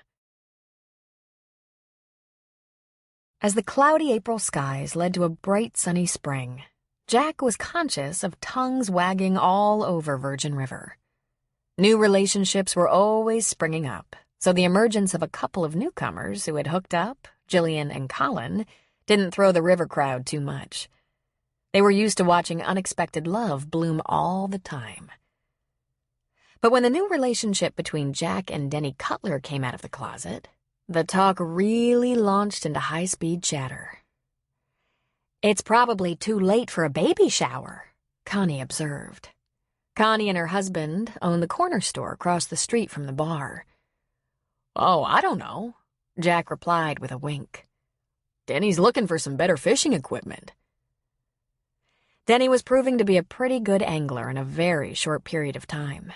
As the cloudy April skies led to a bright sunny spring, Jack was conscious of tongues wagging all over Virgin River. New relationships were always springing up, so the emergence of a couple of newcomers who had hooked up, Jillian and Colin, didn't throw the river crowd too much. They were used to watching unexpected love bloom all the time. But when the new relationship between Jack and Denny Cutler came out of the closet, the talk really launched into high-speed chatter. It's probably too late for a baby shower, Connie observed. Connie and her husband owned the corner store across the street from the bar. Oh, I don't know, Jack replied with a wink. Denny's looking for some better fishing equipment. Denny was proving to be a pretty good angler in a very short period of time.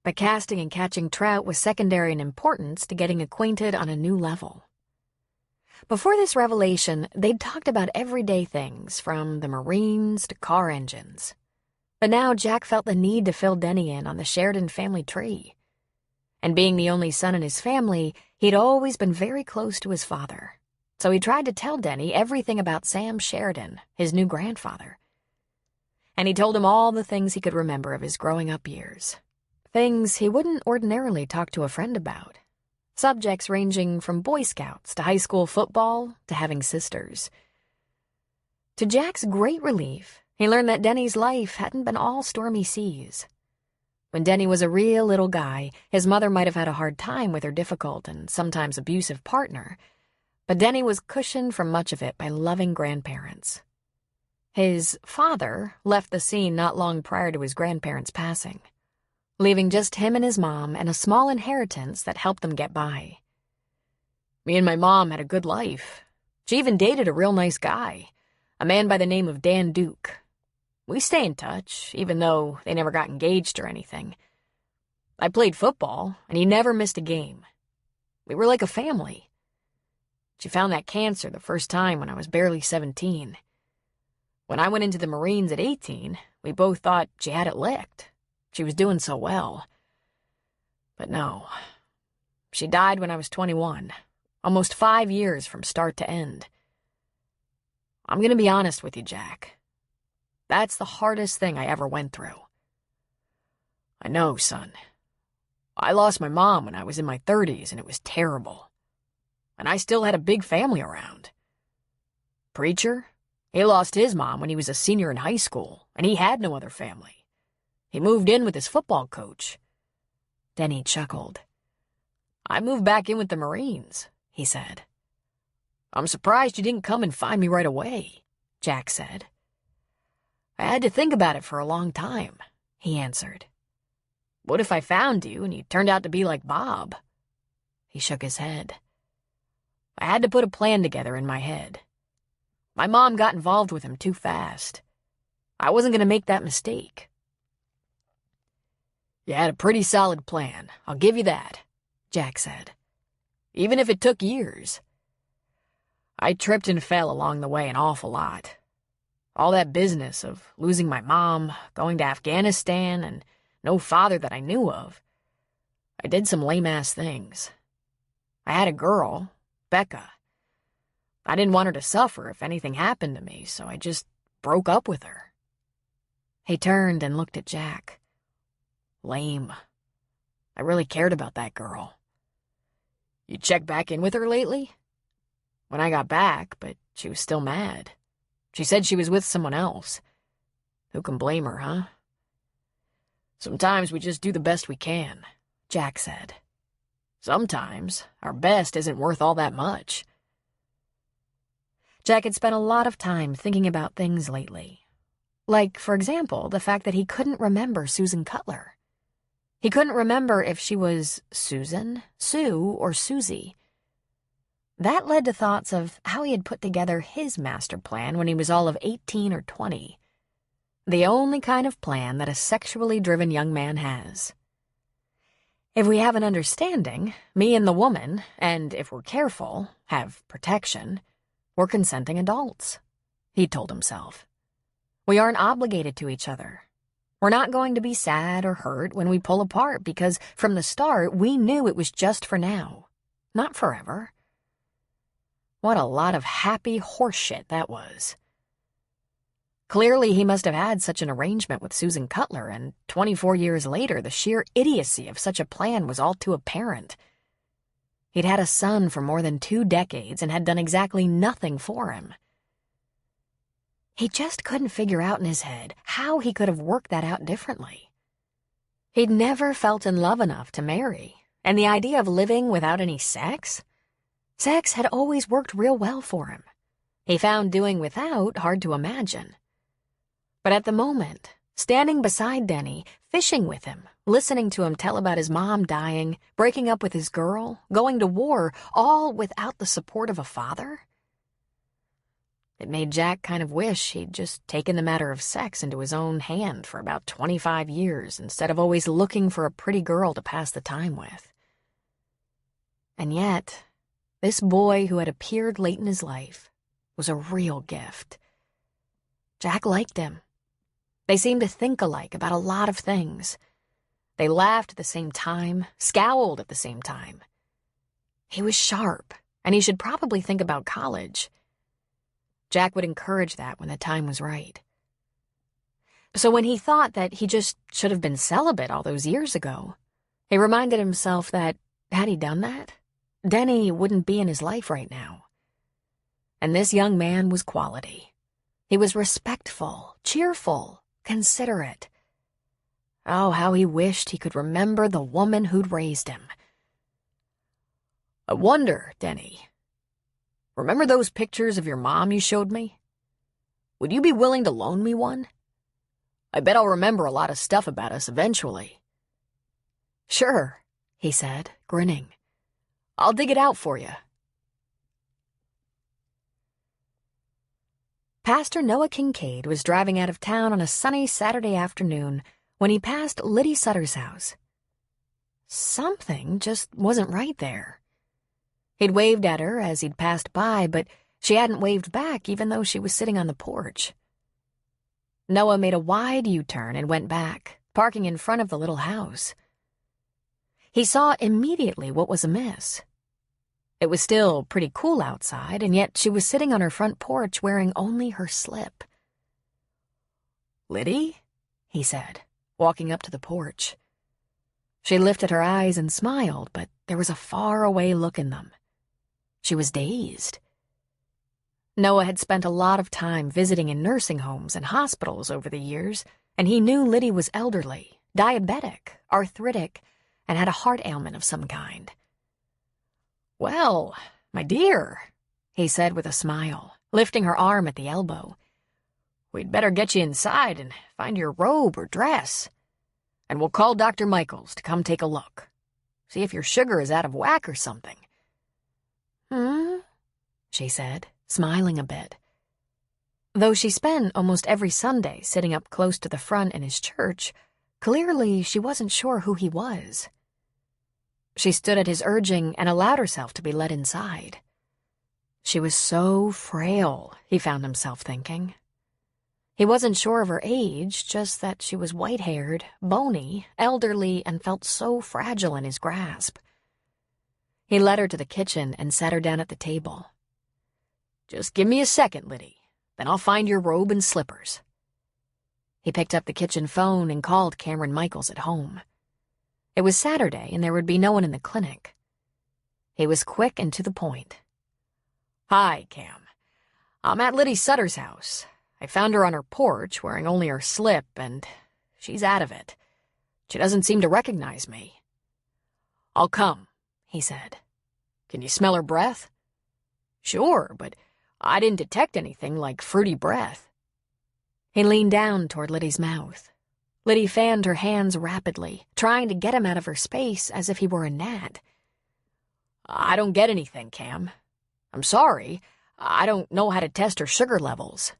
But casting and catching trout was secondary in importance to getting acquainted on a new level. Before this revelation, they'd talked about everyday things, from the Marines to car engines. But now Jack felt the need to fill Denny in on the Sheridan family tree. And being the only son in his family, he'd always been very close to his father. So he tried to tell Denny everything about Sam Sheridan, his new grandfather. And he told him all the things he could remember of his growing-up years. Things he wouldn't ordinarily talk to a friend about. Subjects ranging from Boy Scouts to high school football to having sisters. To Jack's great relief, he learned that Denny's life hadn't been all stormy seas. When Denny was a real little guy, his mother might have had a hard time with her difficult and sometimes abusive partner, but Denny was cushioned from much of it by loving grandparents. His father left the scene not long prior to his grandparents' passing, leaving just him and his mom and a small inheritance that helped them get by. Me and my mom had a good life. She even dated a real nice guy, a man by the name of Dan Duke. We stay in touch, even though they never got engaged or anything. I played football, and he never missed a game. We were like a family. She found that cancer the first time when I was barely 17. When I went into the Marines at 18, we both thought she had it licked. She was doing so well. But no. She died when I was 21, almost 5 years from start to end. I'm going to be honest with you, Jack. That's the hardest thing I ever went through. I know, son. I lost my mom when I was in my 30s, and it was terrible. And I still had a big family around. Preacher, he lost his mom when he was a senior in high school, and he had no other family. He moved in with his football coach. Denny chuckled. I moved back in with the Marines, he said. I'm surprised you didn't come and find me right away, Jack said. I had to think about it for a long time, he answered. What if I found you and you turned out to be like Bob? He shook his head. I had to put a plan together in my head. My mom got involved with him too fast. I wasn't going to make that mistake. You had a pretty solid plan, I'll give you that, Jack said. Even if it took years. I tripped and fell along the way an awful lot. All that business of losing my mom, going to Afghanistan, and no father that I knew of. I did some lame-ass things. I had a girl, Becca. I didn't want her to suffer if anything happened to me, so I just broke up with her. He turned and looked at Jack. Lame. I really cared about that girl. You checked back in with her lately? When I got back, but she was still mad. She said she was with someone else. Who can blame her, huh? Sometimes we just do the best we can, Jack said. Sometimes our best isn't worth all that much. Jack had spent a lot of time thinking about things lately. Like, for example, the fact that he couldn't remember Susan Cutler. He couldn't remember if she was Susan, Sue, or Susie. That led to thoughts of how he had put together his master plan when he was all of 18 or 20. The only kind of plan that a sexually driven young man has. If we have an understanding, me and the woman, and if we're careful, have protection, we're consenting adults, he told himself. We aren't obligated to each other. We're not going to be sad or hurt when we pull apart because from the start we knew it was just for now, not forever. What a lot of happy horseshit that was. Clearly he must have had such an arrangement with Susan Cutler, and 24 years later the sheer idiocy of such a plan was all too apparent. He'd had a son for more than 2 decades and had done exactly nothing for him. He just couldn't figure out in his head how he could have worked that out differently. He'd never felt in love enough to marry, and the idea of living without any sex had always worked real well for him. He found doing without hard to imagine. But at the moment, standing beside Denny, fishing with him, listening to him tell about his mom dying, breaking up with his girl, going to war, all without the support of a father, it made Jack kind of wish he'd just taken the matter of sex into his own hand for about 25 years instead of always looking for a pretty girl to pass the time with. And yet, this boy who had appeared late in his life was a real gift. Jack liked him. They seemed to think alike about a lot of things. They laughed at the same time, scowled at the same time. He was sharp, and he should probably think about college. Jack would encourage that when the time was right. So when he thought that he just should have been celibate all those years ago, he reminded himself that, had he done that, Denny wouldn't be in his life right now. And this young man was quality. He was respectful, cheerful, considerate. Oh, how he wished he could remember the woman who'd raised him. I wonder, Denny, remember those pictures of your mom you showed me? Would you be willing to loan me one? I bet I'll remember a lot of stuff about us eventually. Sure, he said, grinning. I'll dig it out for you. Pastor Noah Kincaid was driving out of town on a sunny Saturday afternoon when he passed Liddy Sutter's house. Something just wasn't right there. He'd waved at her as he'd passed by, but she hadn't waved back even though she was sitting on the porch. Noah made a wide U-turn and went back, parking in front of the little house. He saw immediately what was amiss. It was still pretty cool outside, and yet she was sitting on her front porch wearing only her slip. Liddy? He said, walking up to the porch. She lifted her eyes and smiled, but there was a faraway look in them. She was dazed. Noah had spent a lot of time visiting in nursing homes and hospitals over the years, and he knew Liddy was elderly, diabetic, arthritic, and had a heart ailment of some kind. Well, my dear, he said with a smile, lifting her arm at the elbow. We'd better get you inside and find your robe or dress. And we'll call Dr. Michaels to come take a look. See if your sugar is out of whack or something. She said, smiling a bit. Though she spent almost every Sunday sitting up close to the front in his church, clearly she wasn't sure who he was. She stood at his urging and allowed herself to be led inside. She was so frail, he found himself thinking. He wasn't sure of her age, just that she was white-haired, bony, elderly, and felt so fragile in his grasp. He led her to the kitchen and sat her down at the table. Just give me a second, Liddy. Then I'll find your robe and slippers. He picked up the kitchen phone and called Cameron Michaels at home. It was Saturday, and there would be no one in the clinic. He was quick and to the point. "Hi, Cam. I'm at Liddy Sutter's house. I found her on her porch wearing only her slip, and she's out of it. She doesn't seem to recognize me." "I'll come," he said. "Can you smell her breath?" "Sure, but I didn't detect anything like fruity breath." He leaned down toward Liddy's mouth. Liddy fanned her hands rapidly, trying to get him out of her space as if he were a gnat. "I don't get anything, Cam. I'm sorry. I don't know how to test her sugar levels."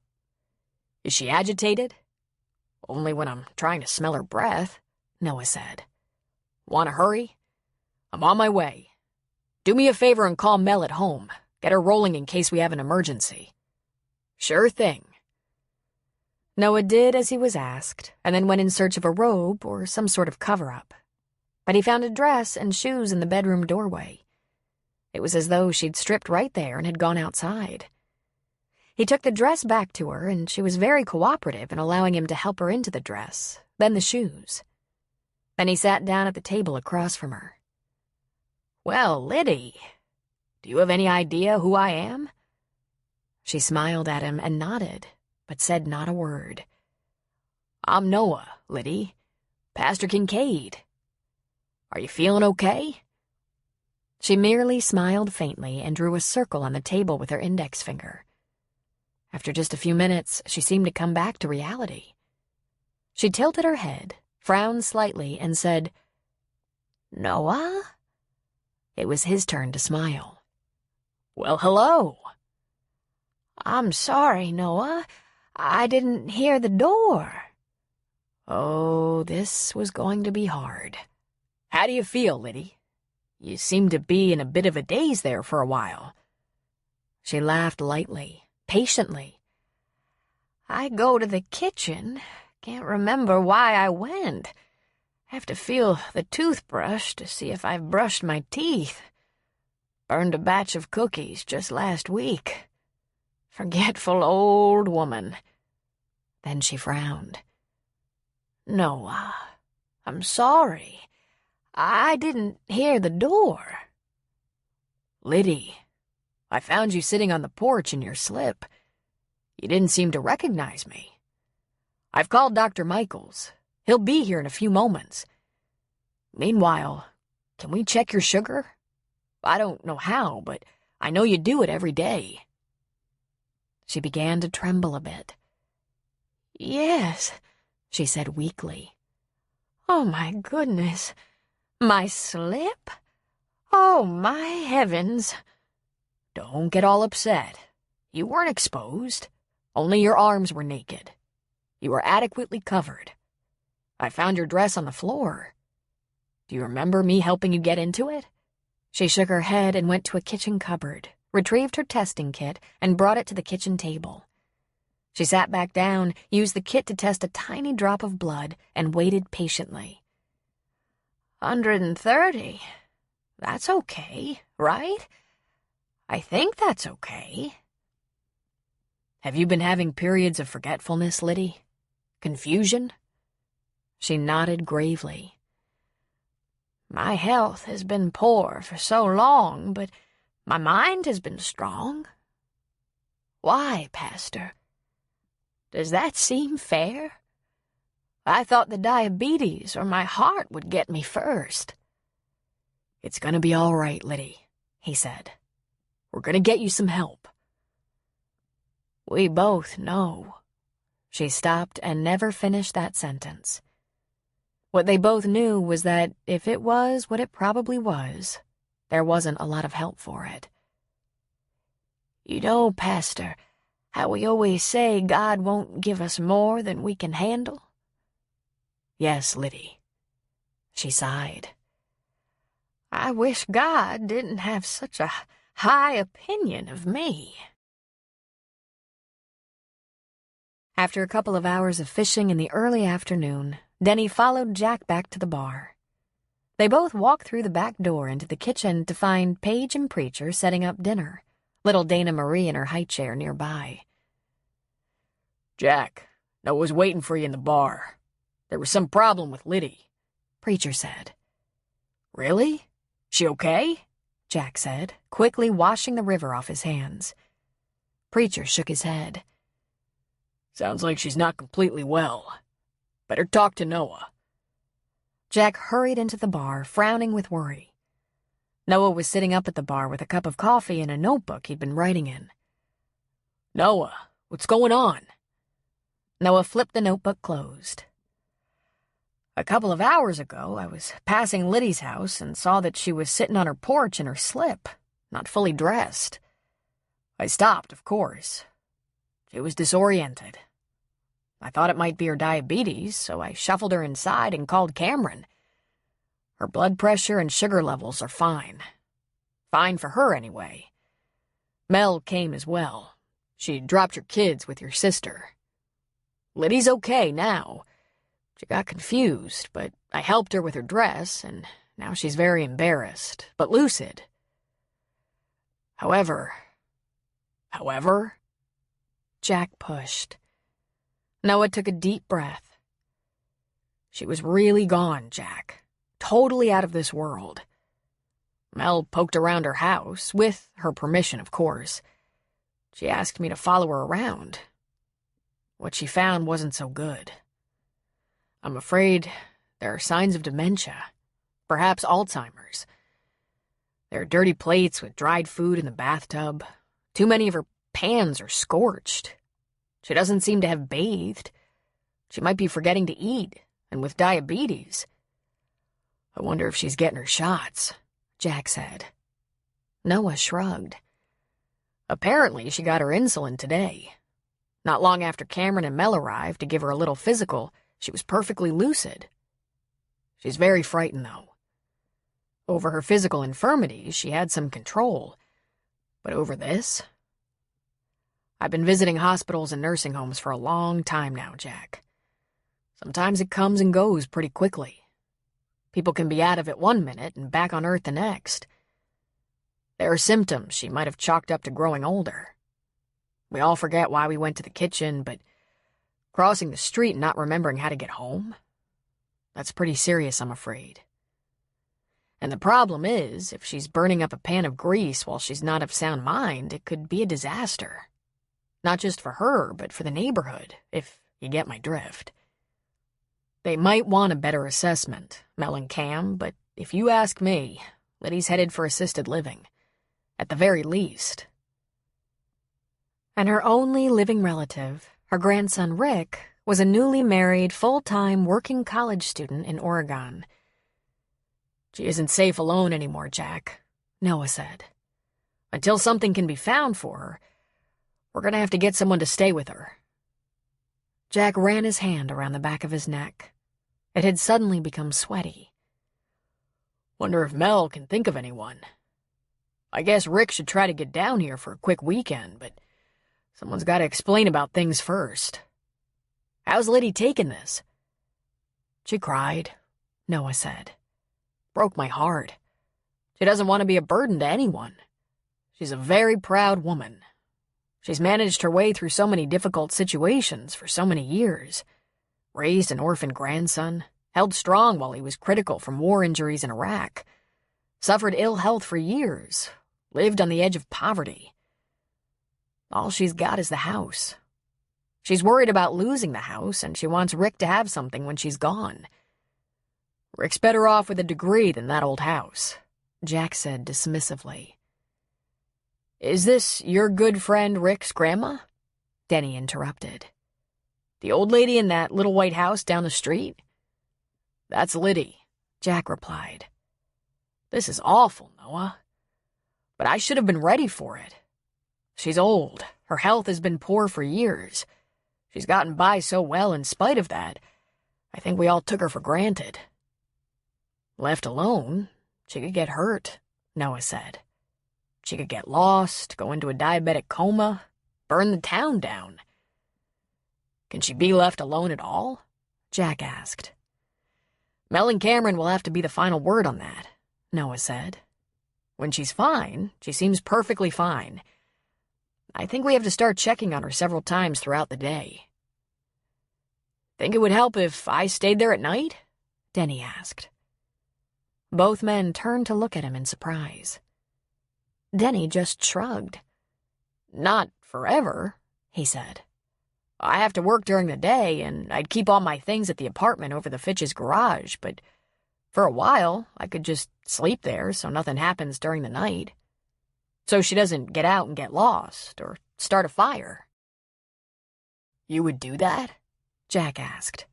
"Is she agitated?" "Only when I'm trying to smell her breath," Noah said. "Want to hurry? I'm on my way. Do me a favor and call Mel at home. Get her rolling in case we have an emergency." "Sure thing." Noah did as he was asked, and then went in search of a robe or some sort of cover-up. But he found a dress and shoes in the bedroom doorway. It was as though she'd stripped right there and had gone outside. He took the dress back to her, and she was very cooperative in allowing him to help her into the dress, then the shoes. Then he sat down at the table across from her. "Well, Liddy, do you have any idea who I am?" She smiled at him and nodded, but said not a word. "I'm Noah, Liddy. Pastor Kincaid. Are you feeling okay?" She merely smiled faintly and drew a circle on the table with her index finger. After just a few minutes, she seemed to come back to reality. She tilted her head, frowned slightly, and said, "Noah?" It was his turn to smile. "Well, hello." "I'm sorry, Noah. I didn't hear the door." Oh, this was going to be hard. "How do you feel, Liddy? You seem to be in a bit of a daze there for a while." She laughed lightly, patiently. "I go to the kitchen. Can't remember why I went. Have to feel the toothbrush to see if I've brushed my teeth. Burned a batch of cookies just last week. Forgetful old woman." Then she frowned. "Noah, I'm sorry. I didn't hear the door." "Liddy, I found you sitting on the porch in your slip. You didn't seem to recognize me. I've called Dr. Michaels. He'll be here in a few moments. Meanwhile, can we check your sugar? I don't know how, but I know you do it every day." She began to tremble a bit. "Yes," she said weakly. "Oh, my goodness. My slip? Oh, my heavens." "Don't get all upset. You weren't exposed. Only your arms were naked. You were adequately covered. I found your dress on the floor. Do you remember me helping you get into it?" She shook her head and went to a kitchen cupboard, retrieved her testing kit, and brought it to the kitchen table. She sat back down, used the kit to test a tiny drop of blood, and waited patiently. 130. That's okay, right? I think that's okay." "Have you been having periods of forgetfulness, Liddy? Confusion?" She nodded gravely. "My health has been poor for so long, but my mind has been strong." "Why, Pastor? Does that seem fair? I thought the diabetes or my heart would get me first." "It's gonna be all right, Liddy," he said. "We're gonna get you some help." "We both know." She stopped and never finished that sentence. What they both knew was that if it was what it probably was, there wasn't a lot of help for it. "You know, Pastor, how we always say God won't give us more than we can handle?" "Yes, Liddy." She sighed. "I wish God didn't have such a high opinion of me." After a couple of hours of fishing in the early afternoon, Denny followed Jack back to the bar. They both walked through the back door into the kitchen to find Paige and Preacher setting up dinner, little Dana Marie in her high chair nearby. "Jack, Noah was waiting for you in the bar. There was some problem with Liddy," Preacher said. Really? She okay? Jack said, quickly washing the river off his hands. Preacher shook his head. Sounds like she's not completely well. Better talk to Noah. Jack hurried into the bar, frowning with worry. Noah was sitting up at the bar with a cup of coffee and a notebook he'd been writing in. Noah, what's going on? Noah flipped the notebook closed. A couple of hours ago, I was passing Liddy's house and saw that she was sitting on her porch in her slip, not fully dressed. I stopped, of course. She was disoriented. I thought it might be her diabetes, so I shuffled her inside and called Cameron. Her blood pressure and sugar levels are fine. Fine for her, anyway. Mel came as well. She dropped your kids with your sister. Liddy's okay now. She got confused, but I helped her with her dress, and now she's very embarrassed, but lucid. However... Jack pushed. Noah took a deep breath. She was really gone, Jack. Totally out of this world. Mel poked around her house, with her permission, of course. She asked me to follow her around. What she found wasn't so good. I'm afraid there are signs of dementia, perhaps Alzheimer's. There are dirty plates with dried food in the bathtub. Too many of her pans are scorched. She doesn't seem to have bathed. She might be forgetting to eat, and with diabetes. I wonder if she's getting her shots, Jack said. Noah shrugged. Apparently, she got her insulin today. Not long after Cameron and Mel arrived to give her a little physical, she was perfectly lucid. She's very frightened, though. Over her physical infirmities, she had some control. But over this? I've been visiting hospitals and nursing homes for a long time now, Jack. Sometimes it comes and goes pretty quickly. People can be out of it 1 minute and back on Earth the next. There are symptoms she might have chalked up to growing older. We all forget why we went to the kitchen, but crossing the street and not remembering how to get home? That's pretty serious, I'm afraid. And the problem is, if she's burning up a pan of grease while she's not of sound mind, it could be a disaster. Not just for her, but for the neighborhood, if you get my drift. They might want a better assessment, Mel and Cam, but if you ask me, Liddy's headed for assisted living. At the very least. And her only living relative, her grandson Rick, was a newly married, full-time working college student in Oregon. She isn't safe alone anymore, Jack, Noah said. Until something can be found for her, we're going to have to get someone to stay with her. Jack ran his hand around the back of his neck. It had suddenly become sweaty. Wonder if Mel can think of anyone. I guess Rick should try to get down here for a quick weekend, but someone's got to explain about things first. How's Liddy taking this? She cried, Noah said. Broke my heart. She doesn't want to be a burden to anyone. She's a very proud woman. She's managed her way through so many difficult situations for so many years. Raised an orphan grandson, held strong while he was critical from war injuries in Iraq. Suffered ill health for years, lived on the edge of poverty. All she's got is the house. She's worried about losing the house, and she wants Rick to have something when she's gone. Rick's better off with a degree than that old house, Jack said dismissively. Is this your good friend Rick's grandma? Denny interrupted. The old lady in that little white house down the street? That's Liddy, Jack replied. This is awful, Noah. But I should have been ready for it. She's old. Her health has been poor for years. She's gotten by so well in spite of that. I think we all took her for granted. Left alone, she could get hurt, Noah said. She could get lost, go into a diabetic coma, burn the town down. Can she be left alone at all? Jack asked. Mel and Cameron will have to be the final word on that, Noah said. When she's fine, she seems perfectly fine. I think we have to start checking on her several times throughout the day. Think it would help if I stayed there at night? Denny asked. Both men turned to look at him in surprise. Denny just shrugged. "Not forever," he said. "I have to work during the day, and I'd keep all my things at the apartment over the Fitch's garage, but for a while, I could just sleep there so nothing happens during the night. So she doesn't get out and get lost, or start a fire." "You would do that?" Jack asked.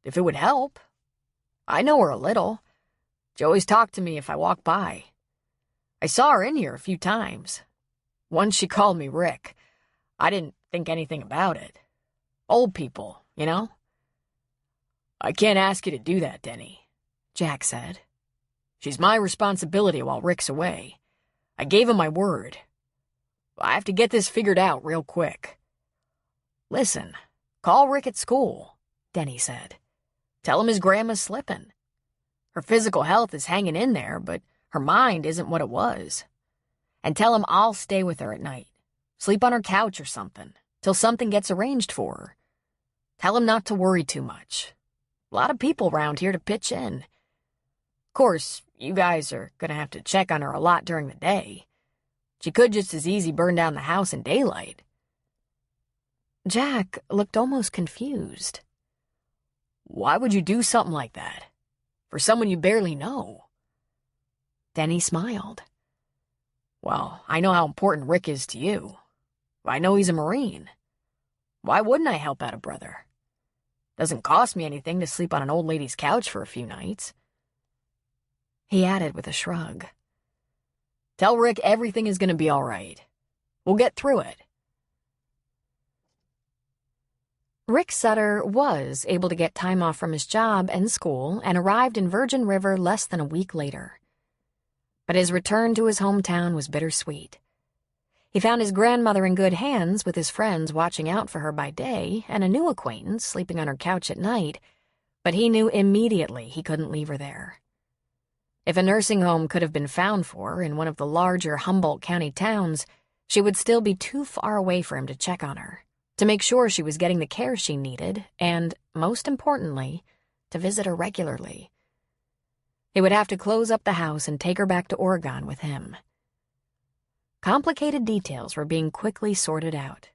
"If it would help. I know her a little. She always talked to me if I walk by. I saw her in here a few times. Once she called me Rick. I didn't think anything about it. Old people, you know?" "I can't ask you to do that, Denny," Jack said. "She's my responsibility while Rick's away. I gave him my word. I have to get this figured out real quick." "Listen, call Rick at school," Denny said. "Tell him his grandma's slipping. Her physical health is hanging in there, but her mind isn't what it was. And tell him I'll stay with her at night. Sleep on her couch or something, till something gets arranged for her. Tell him not to worry too much. A lot of people round here to pitch in. Of course, you guys are gonna have to check on her a lot during the day. She could just as easy burn down the house in daylight." Jack looked almost confused. "Why would you do something like that? For someone you barely know?" Denny smiled. "Well, I know how important Rick is to you. I know he's a Marine. Why wouldn't I help out a brother? Doesn't cost me anything to sleep on an old lady's couch for a few nights." He added with a shrug. "Tell Rick everything is going to be all right. We'll get through it." Rick Sutter was able to get time off from his job and school and arrived in Virgin River less than a week later. But his return to his hometown was bittersweet. He found his grandmother in good hands with his friends watching out for her by day and a new acquaintance sleeping on her couch at night, but he knew immediately he couldn't leave her there. If a nursing home could have been found for her in one of the larger Humboldt County towns, she would still be too far away for him to check on her, to make sure she was getting the care she needed, and, most importantly, to visit her regularly. He would have to close up the house and take her back to Oregon with him. Complicated details were being quickly sorted out.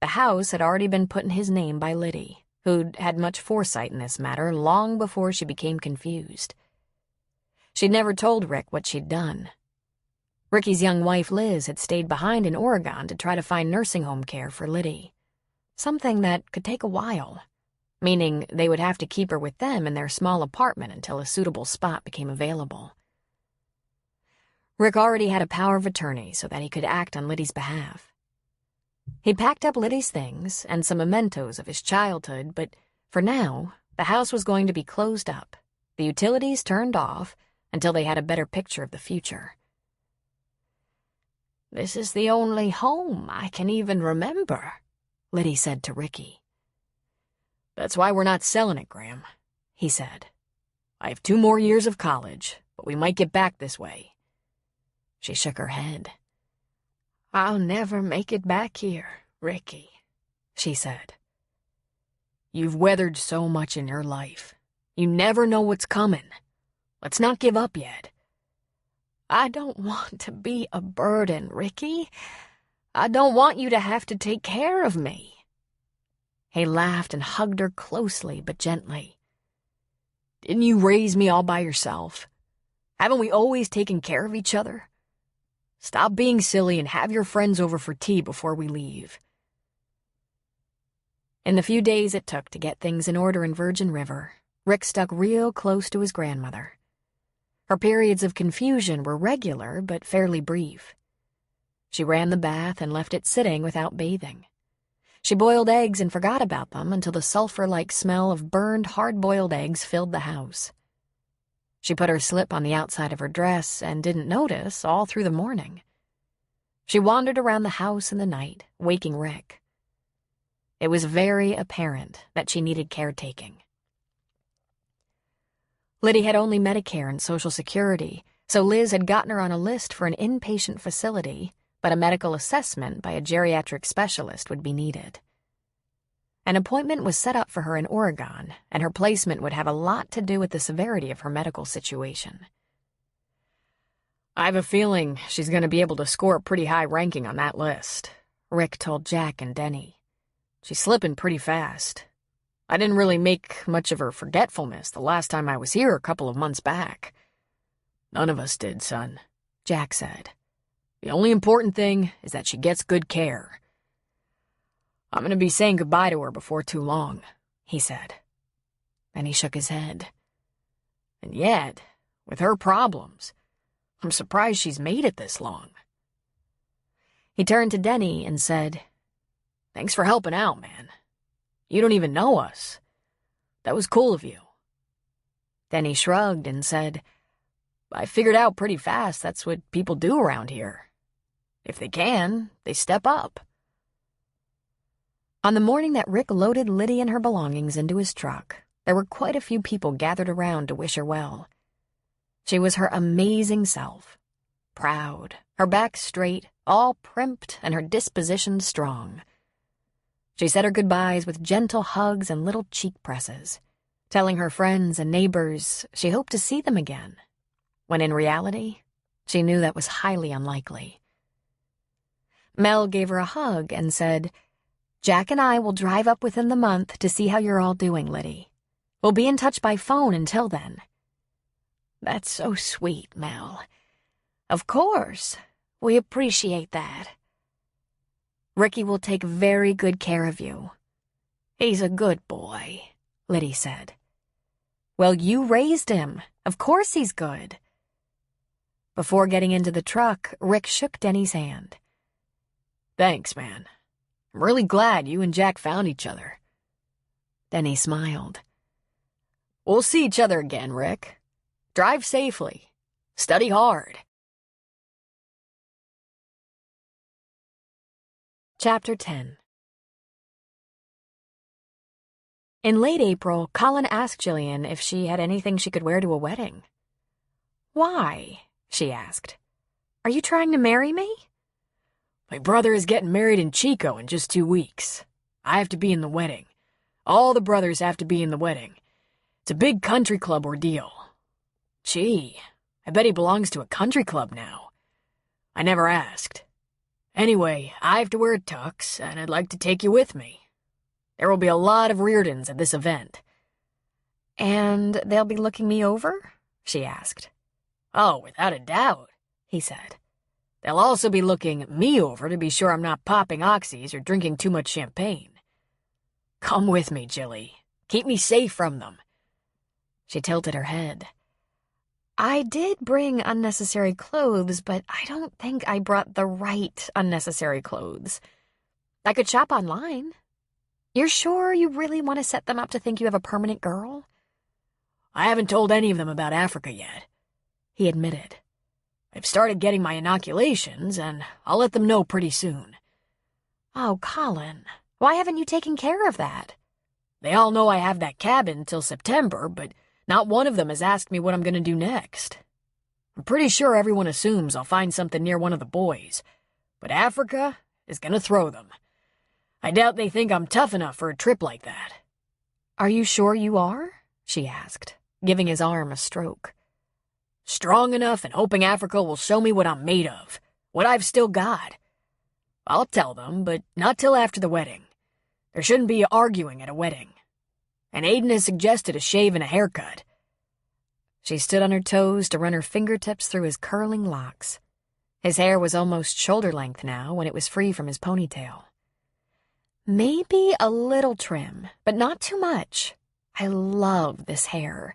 The house had already been put in his name by Liddy, who'd had much foresight in this matter long before she became confused. She'd never told Rick what she'd done. Ricky's young wife, Liz, had stayed behind in Oregon to try to find nursing home care for Liddy. Something that could take a while, meaning they would have to keep her with them in their small apartment until a suitable spot became available. Rick already had a power of attorney so that he could act on Liddy's behalf. He packed up Liddy's things and some mementos of his childhood, but for now, the house was going to be closed up, the utilities turned off, until they had a better picture of the future. "This is the only home I can even remember," Liddy said to Ricky. "That's why we're not selling it, Graham," he said. "I have 2 more years of college, but we might get back this way." She shook her head. "I'll never make it back here, Ricky," she said. "You've weathered so much in your life. You never know what's coming. Let's not give up yet." "I don't want to be a burden, Ricky. I don't want you to have to take care of me." He laughed and hugged her closely but gently. "Didn't you raise me all by yourself? Haven't we always taken care of each other? Stop being silly and have your friends over for tea before we leave." In the few days it took to get things in order in Virgin River, Rick stuck real close to his grandmother. Her periods of confusion were regular but fairly brief. She ran the bath and left it sitting without bathing. She boiled eggs and forgot about them until the sulfur-like smell of burned hard-boiled eggs filled the house. She put her slip on the outside of her dress and didn't notice all through the morning. She wandered around the house in the night, waking Rick. It was very apparent that she needed caretaking. Liddy had only Medicare and Social Security, so Liz had gotten her on a list for an inpatient facility, but a medical assessment by a geriatric specialist would be needed. An appointment was set up for her in Oregon, and her placement would have a lot to do with the severity of her medical situation. I have a feeling she's going to be able to score a pretty high ranking on that list, Rick told Jack and Denny. She's slipping pretty fast. I didn't really make much of her forgetfulness the last time I was here a couple of months back. None of us did, son, Jack said. The only important thing is that she gets good care. I'm going to be saying goodbye to her before too long, he said. Then he shook his head. And yet, with her problems, I'm surprised she's made it this long. He turned to Denny and said, Thanks for helping out, man. You don't even know us. That was cool of you. Denny shrugged and said, I figured out pretty fast that's what people do around here. If they can, they step up. On the morning that Rick loaded Liddy and her belongings into his truck, there were quite a few people gathered around to wish her well. She was her amazing self. Proud, her back straight, all primped, and her disposition strong. She said her goodbyes with gentle hugs and little cheek presses, telling her friends and neighbors she hoped to see them again, when in reality, she knew that was highly unlikely. Mel gave her a hug and said, Jack and I will drive up within the month to see how you're all doing, Liddy. We'll be in touch by phone until then. That's so sweet, Mel. Of course. We appreciate that. Ricky will take very good care of you. He's a good boy, Liddy said. Well, you raised him. Of course he's good. Before getting into the truck, Rick shook Denny's hand. Thanks, man. I'm really glad you and Jack found each other. Denny smiled. We'll see each other again, Rick. Drive safely. Study hard. Chapter 10. In late April, Colin asked Jillian if she had anything she could wear to a wedding. Why? She asked. Are you trying to marry me? My brother is getting married in Chico in just 2 weeks. I have to be in the wedding. All the brothers have to be in the wedding. It's a big country club ordeal. Gee, I bet he belongs to a country club now. I never asked. Anyway, I have to wear a tux, and I'd like to take you with me. There will be a lot of Reardons at this event. And they'll be looking me over? She asked. Oh, without a doubt, he said. They'll also be looking me over to be sure I'm not popping oxys or drinking too much champagne. Come with me, Jilly. Keep me safe from them. She tilted her head. I did bring unnecessary clothes, but I don't think I brought the right unnecessary clothes. I could shop online. You're sure you really want to set them up to think you have a permanent girl? I haven't told any of them about Africa yet, he admitted. I've started getting my inoculations, and I'll let them know pretty soon. Oh, Colin, why haven't you taken care of that? They all know I have that cabin till September, but not one of them has asked me what I'm going to do next. I'm pretty sure everyone assumes I'll find something near one of the boys, but Africa is going to throw them. I doubt they think I'm tough enough for a trip like that. Are you sure you are? She asked, giving his arm a stroke. Strong enough and hoping Africa will show me what I'm made of, what I've still got. I'll tell them, but not till after the wedding. There shouldn't be arguing at a wedding. And Aiden has suggested a shave and a haircut. She stood on her toes to run her fingertips through his curling locks. His hair was almost shoulder length now when it was free from his ponytail. Maybe a little trim, but not too much. I love this hair.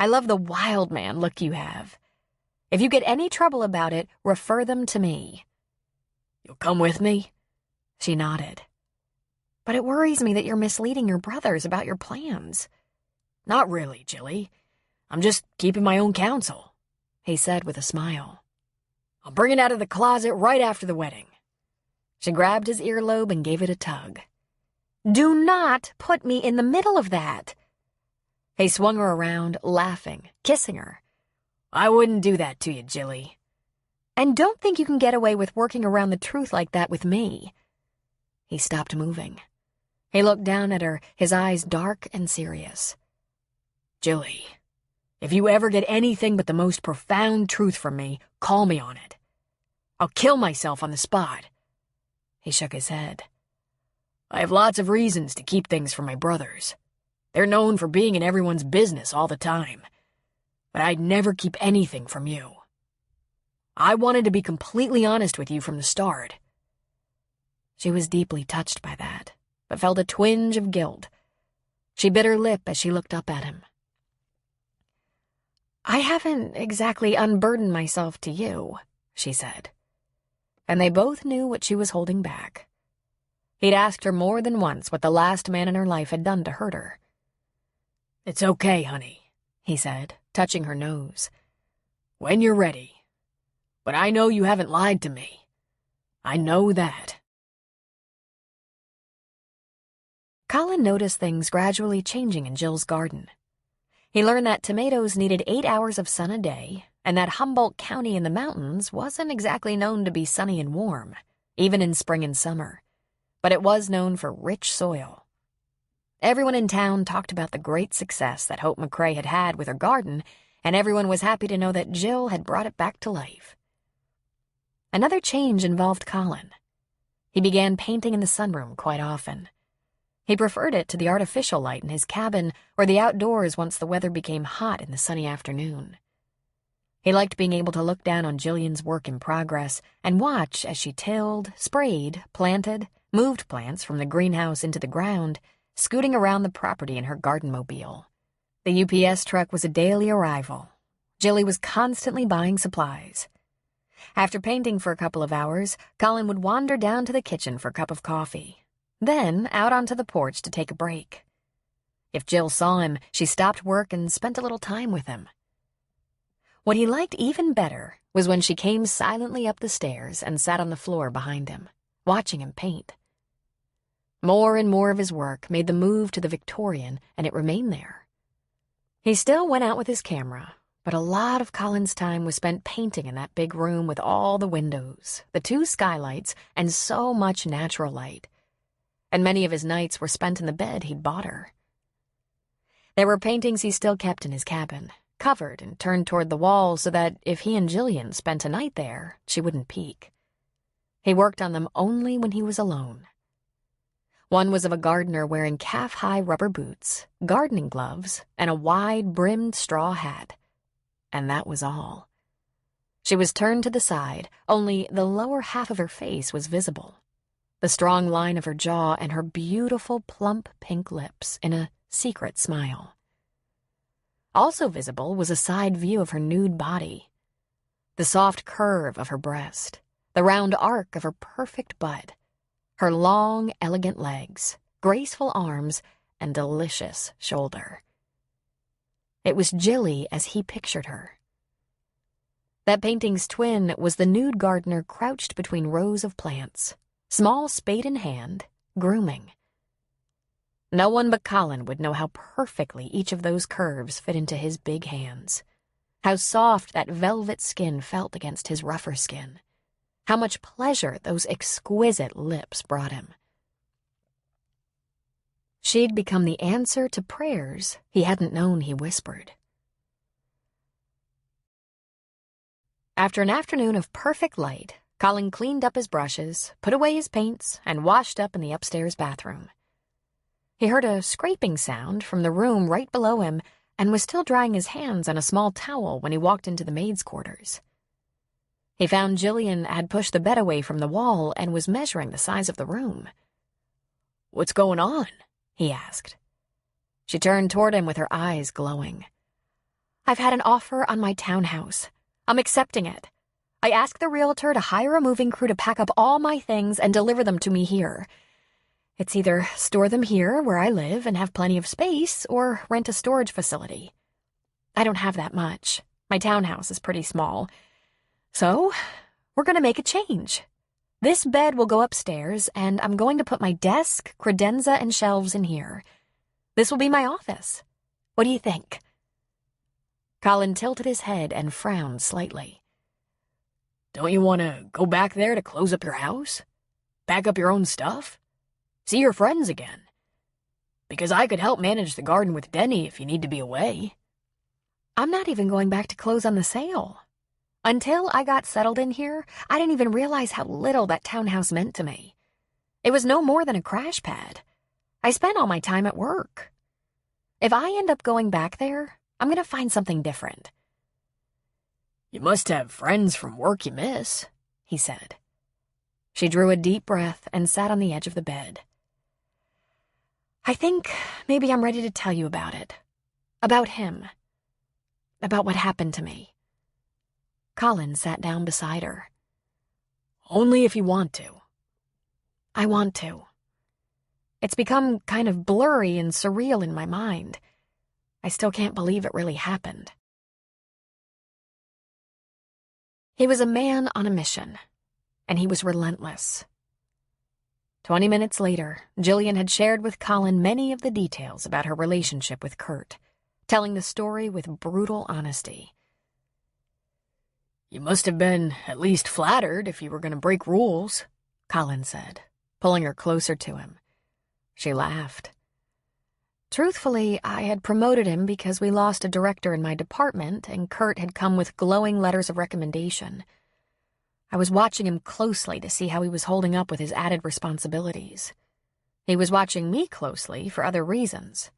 I love the wild man look you have. If you get any trouble about it, refer them to me. You'll come with me? She nodded. But it worries me that you're misleading your brothers about your plans. Not really, Jilly. I'm just keeping my own counsel, he said with a smile. I'll bring it out of the closet right after the wedding. She grabbed his earlobe and gave it a tug. Do not put me in the middle of that. He swung her around, laughing, kissing her. I wouldn't do that to you, Jilly. And don't think you can get away with working around the truth like that with me. He stopped moving. He looked down at her, his eyes dark and serious. Jilly, if you ever get anything but the most profound truth from me, call me on it. I'll kill myself on the spot. He shook his head. I have lots of reasons to keep things from my brothers. They're known for being in everyone's business all the time. But I'd never keep anything from you. I wanted to be completely honest with you from the start. She was deeply touched by that, but felt a twinge of guilt. She bit her lip as she looked up at him. I haven't exactly unburdened myself to you, she said. And they both knew what she was holding back. He'd asked her more than once what the last man in her life had done to hurt her. It's okay, honey, he said, touching her nose. When you're ready. But I know you haven't lied to me. I know that. Colin noticed things gradually changing in Jill's garden. He learned that tomatoes needed 8 hours of sun a day, and that Humboldt County in the mountains wasn't exactly known to be sunny and warm, even in spring and summer, but it was known for rich soil. Everyone in town talked about the great success that Hope McCrae had had with her garden, and everyone was happy to know that Jill had brought it back to life. Another change involved Colin. He began painting in the sunroom quite often. He preferred it to the artificial light in his cabin or the outdoors once the weather became hot in the sunny afternoon. He liked being able to look down on Jillian's work in progress and watch as she tilled, sprayed, planted, moved plants from the greenhouse into the ground, scooting around the property in her garden mobile. The UPS truck was a daily arrival. Jilly was constantly buying supplies. After painting for a couple of hours, Colin would wander down to the kitchen for a cup of coffee, then out onto the porch to take a break. If Jill saw him, she stopped work and spent a little time with him. What he liked even better was when she came silently up the stairs and sat on the floor behind him, watching him paint. More and more of his work made the move to the Victorian, and it remained there. He still went out with his camera, but a lot of Colin's time was spent painting in that big room with all the windows, the 2 skylights, and so much natural light. And many of his nights were spent in the bed he'd bought her. There were paintings he still kept in his cabin, covered and turned toward the wall so that if he and Jillian spent a night there, she wouldn't peek. He worked on them only when he was alone. One was of a gardener wearing calf-high rubber boots, gardening gloves, and a wide-brimmed straw hat. And that was all. She was turned to the side, only the lower half of her face was visible. The strong line of her jaw and her beautiful plump pink lips in a secret smile. Also visible was a side view of her nude body. The soft curve of her breast, the round arc of her perfect butt, her long, elegant legs, graceful arms, and delicious shoulder. It was Jilly as he pictured her. That painting's twin was the nude gardener crouched between rows of plants, small spade in hand, grooming. No one but Colin would know how perfectly each of those curves fit into his big hands, how soft that velvet skin felt against his rougher skin, how much pleasure those exquisite lips brought him. She'd become the answer to prayers he hadn't known he whispered. After an afternoon of perfect light, Colin cleaned up his brushes, put away his paints, and washed up in the upstairs bathroom. He heard a scraping sound from the room right below him and was still drying his hands on a small towel when he walked into the maid's quarters. He found Jillian had pushed the bed away from the wall and was measuring the size of the room. "What's going on?" he asked. She turned toward him with her eyes glowing. "I've had an offer on my townhouse. I'm accepting it. I asked the realtor to hire a moving crew to pack up all my things and deliver them to me here. It's either store them here where I live and have plenty of space or rent a storage facility. I don't have that much. My townhouse is pretty small. So, we're going to make a change. This bed will go upstairs, and I'm going to put my desk, credenza, and shelves in here. This will be my office. What do you think?" Colin tilted his head and frowned slightly. "Don't you want to go back there to close up your house? Pack up your own stuff? See your friends again? because I could help manage the garden with Denny if you need to be away. I'm not even going back to close on the sale. Until I got settled in here, I didn't even realize how little that townhouse meant to me. It was no more than a crash pad. I spent all my time at work. If I end up going back there, I'm going to find something different. You must have friends from work you miss, he said. She drew a deep breath and sat on the edge of the bed. I think maybe I'm ready to tell you about it. About him. About what happened to me. Colin sat down beside her. Only if you want to. I want to. It's become kind of blurry and surreal in my mind. I still can't believe it really happened. He was a man on a mission, and he was relentless. 20 minutes later, Jillian had shared with Colin many of the details about her relationship with Kurt, telling the story with brutal honesty. You must have been at least flattered if you were going to break rules, Colin said, pulling her closer to him. She laughed. Truthfully, I had promoted him because we lost a director in my department, and Kurt had come with glowing letters of recommendation. I was watching him closely to see how he was holding up with his added responsibilities. He was watching me closely for other reasons.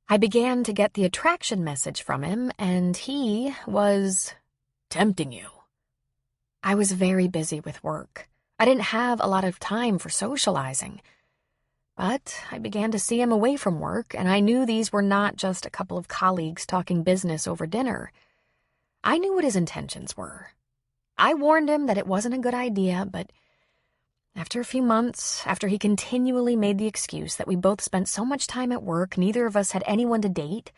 I began to get the attraction message from him, and he was tempting you. I was very busy with work. I didn't have a lot of time for socializing. But I began to see him away from work, and I knew these were not just a couple of colleagues talking business over dinner. I knew what his intentions were. I warned him that it wasn't a good idea, but after a few months, after he continually made the excuse that we both spent so much time at work, neither of us had anyone to date,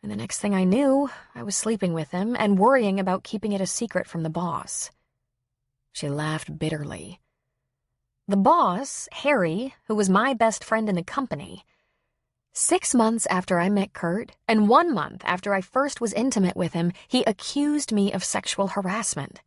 and the next thing I knew, I was sleeping with him and worrying about keeping it a secret from the boss. She laughed bitterly. The boss, Harry, who was my best friend in the company, 6 months after I met Kurt, and 1 month after I first was intimate with him, he accused me of sexual harassment.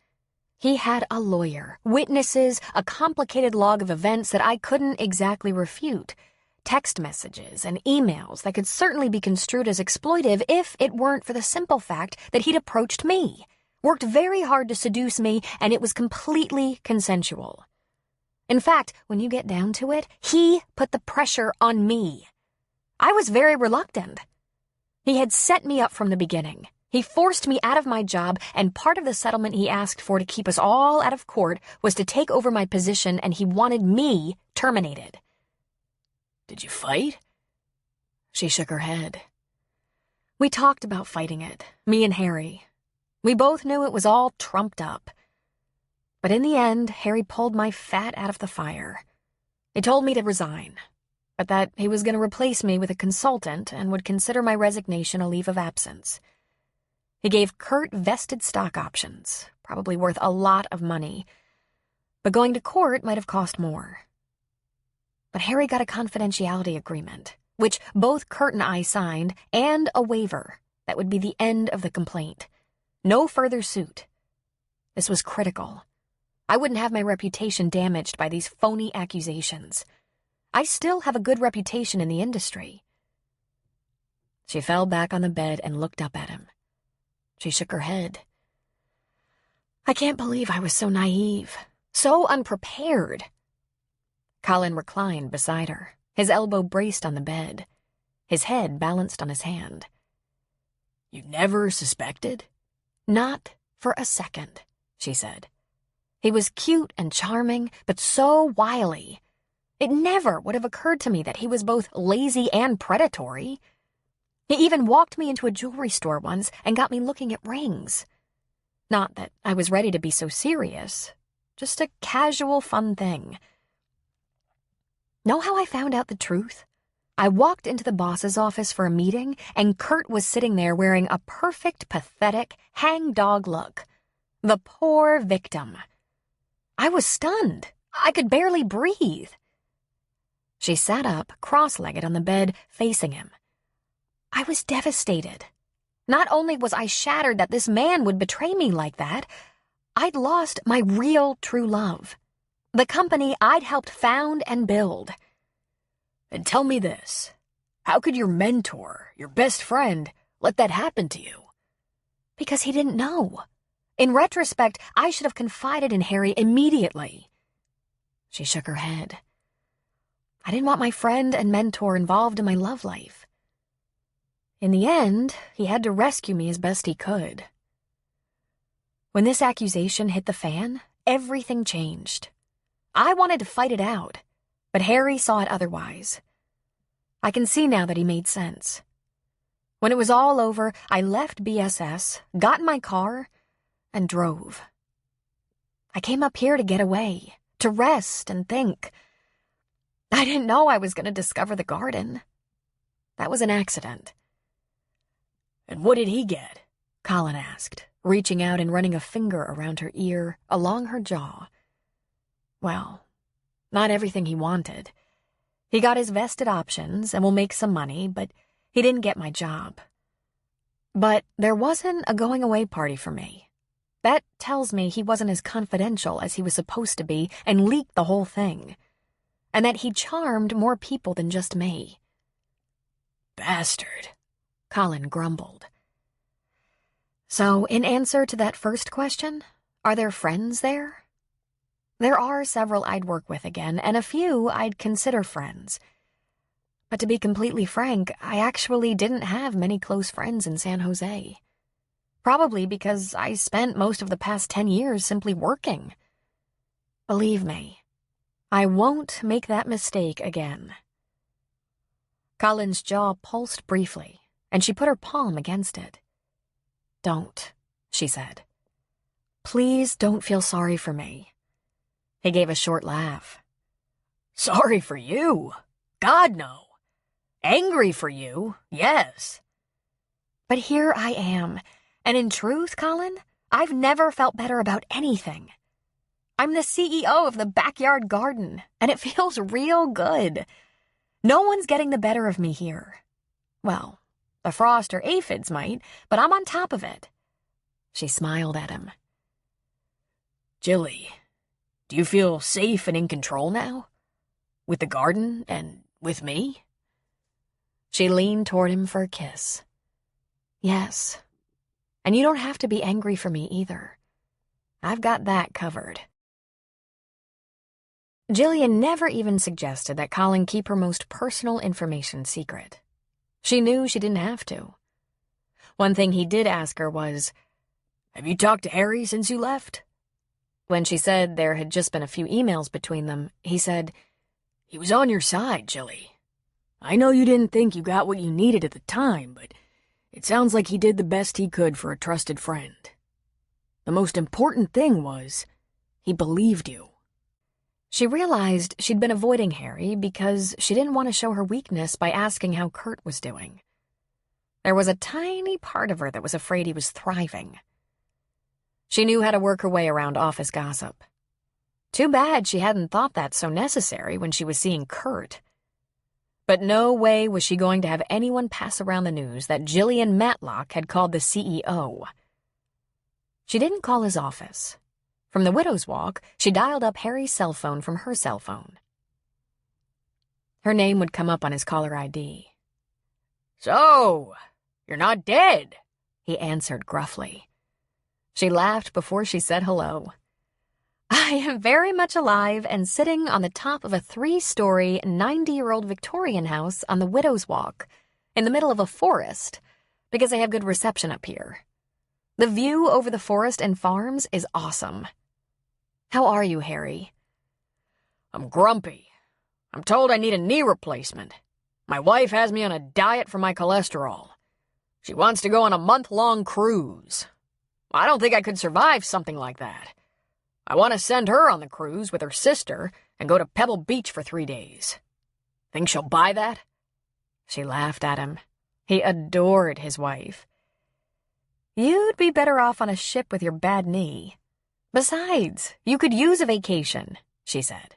He had a lawyer, witnesses, a complicated log of events that I couldn't exactly refute, text messages and emails that could certainly be construed as exploitive if it weren't for the simple fact that he'd approached me, worked very hard to seduce me, and it was completely consensual. In fact, when you get down to it, he put the pressure on me. I was very reluctant. He had set me up from the beginning. He forced me out of my job, and part of the settlement he asked for to keep us all out of court was to take over my position, and he wanted me terminated. Did you fight? She shook her head. We talked about fighting it, me and Harry. We both knew it was all trumped up. But in the end, Harry pulled my fat out of the fire. He told me to resign, but that he was going to replace me with a consultant and would consider my resignation a leave of absence. He gave Kurt vested stock options, probably worth a lot of money, but going to court might have cost more. But Harry got a confidentiality agreement, which both Kurt and I signed, and a waiver that would be the end of the complaint. No further suit. This was critical. I wouldn't have my reputation damaged by these phony accusations. I still have a good reputation in the industry. She fell back on the bed and looked up at him. She shook her head. I can't believe I was so naive, so unprepared. Colin reclined beside her, his elbow braced on the bed, his head balanced on his hand. You never suspected? Not for a second, she said. He was cute and charming, but so wily. It never would have occurred to me that he was both lazy and predatory. He even walked me into a jewelry store once and got me looking at rings. Not that I was ready to be so serious, just a casual fun thing. Know how I found out the truth? I walked into the boss's office for a meeting, and Kurt was sitting there wearing a perfect, pathetic, hangdog look. The poor victim. I was stunned. I could barely breathe. She sat up, cross-legged on the bed, facing him. I was devastated. Not only was I shattered that this man would betray me like that, I'd lost my real true love. The company I'd helped found and build. And tell me this. How could your mentor, your best friend, let that happen to you? Because he didn't know. In retrospect, I should have confided in Harry immediately. She shook her head. I didn't want my friend and mentor involved in my love life. In the end, he had to rescue me as best he could. When this accusation hit the fan, everything changed. I wanted to fight it out, but Harry saw it otherwise. I can see now that he made sense. When it was all over, I left BSS, got in my car, and drove. I came up here to get away, to rest and think. I didn't know I was going to discover the garden. That was an accident. And what did he get? Colin asked, reaching out and running a finger around her ear, along her jaw. Well, not everything he wanted. He got his vested options and will make some money, but he didn't get my job. But there wasn't a going-away party for me. That tells me he wasn't as confidential as he was supposed to be and leaked the whole thing. And that he charmed more people than just me. Bastard, Colin grumbled. So, in answer to that first question, are there friends there? There are several I'd work with again, and a few I'd consider friends. But to be completely frank, I actually didn't have many close friends in San Jose. Probably because I spent most of the past 10 years simply working. Believe me, I won't make that mistake again. Colin's jaw pulsed briefly, and she put her palm against it. Don't, she said. Please don't feel sorry for me. He gave a short laugh. Sorry for you? God, no. Angry for you? Yes. But here I am, and in truth, Colin, I've never felt better about anything. I'm the CEO of the backyard garden, and it feels real good. No one's getting the better of me here. Well, the frost or aphids might, but I'm on top of it. She smiled at him. Jilly, do you feel safe and in control now? With the garden and with me? She leaned toward him for a kiss. Yes. And you don't have to be angry for me either. I've got that covered. Jillian never even suggested that Colin keep her most personal information secret. She knew she didn't have to. One thing he did ask her was, Have you talked to Harry since you left? When she said there had just been a few emails between them, he said, He was on your side, Jilly. I know you didn't think you got what you needed at the time, but it sounds like he did the best he could for a trusted friend. The most important thing was, he believed you. She realized she'd been avoiding Harry because she didn't want to show her weakness by asking how Kurt was doing. There was a tiny part of her that was afraid he was thriving. She knew how to work her way around office gossip. Too bad she hadn't thought that so necessary when she was seeing Kurt. But no way was she going to have anyone pass around the news that Jillian Matlock had called the CEO. She didn't call his office. From the widow's walk, she dialed up Harry's cell phone from her cell phone. Her name would come up on his caller ID. So, you're not dead, he answered gruffly. She laughed before she said hello. I am very much alive and sitting on the top of a 3-story, 90-year-old Victorian house on the widow's walk, in the middle of a forest, because I have good reception up here. The view over the forest and farms is awesome. How are you, Harry? I'm grumpy. I'm told I need a knee replacement. My wife has me on a diet for my cholesterol. She wants to go on a month-long cruise. I don't think I could survive something like that. I want to send her on the cruise with her sister and go to Pebble Beach for 3 days. Think she'll buy that? She laughed at him. He adored his wife. You'd be better off on a ship with your bad knee. Besides, you could use a vacation, she said.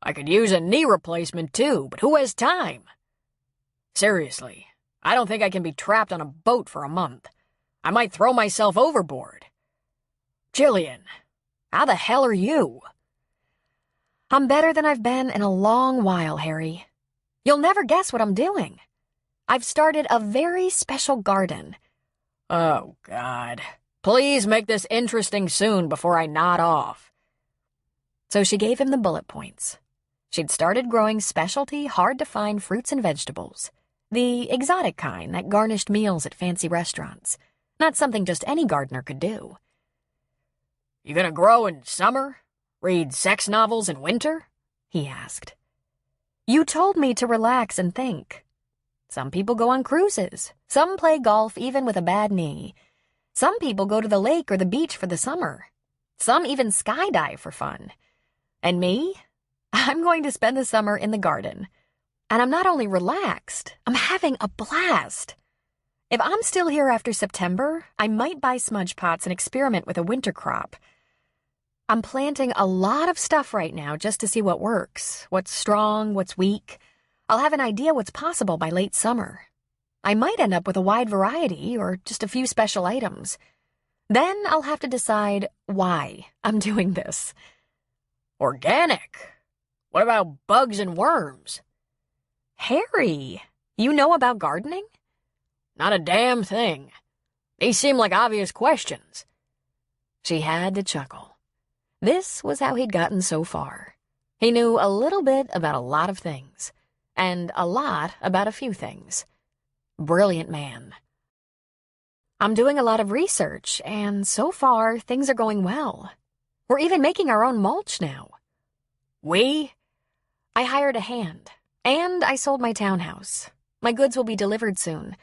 I could use a knee replacement too, but who has time? Seriously, I don't think I can be trapped on a boat for a month. I might throw myself overboard. Jillian, how the hell are you? I'm better than I've been in a long while, Harry. You'll never guess what I'm doing. I've started a very special garden. Oh, God. Please make this interesting soon before I nod off. So she gave him the bullet points. She'd started growing specialty, hard-to-find fruits and vegetables. The exotic kind that garnished meals at fancy restaurants. Not something just any gardener could do. You gonna grow in summer? Read sex novels in winter? He asked. You told me to relax and think. Some people go on cruises. Some play golf even with a bad knee. Some people go to the lake or the beach for the summer. Some even skydive for fun. And me? I'm going to spend the summer in the garden. And I'm not only relaxed, I'm having a blast. If I'm still here after September, I might buy smudge pots and experiment with a winter crop. I'm planting a lot of stuff right now just to see what works, what's strong, what's weak. I'll have an idea what's possible by late summer. I might end up with a wide variety or just a few special items. Then I'll have to decide why I'm doing this. Organic? What about bugs and worms? Harry, you know about gardening? Not a damn thing. These seem like obvious questions. She had to chuckle. This was how he'd gotten so far. He knew a little bit about a lot of things, and a lot about a few things. Brilliant man. I'm doing a lot of research, and so far, things are going well. We're even making our own mulch now. We? I hired a hand, and I sold my townhouse. My goods will be delivered soon.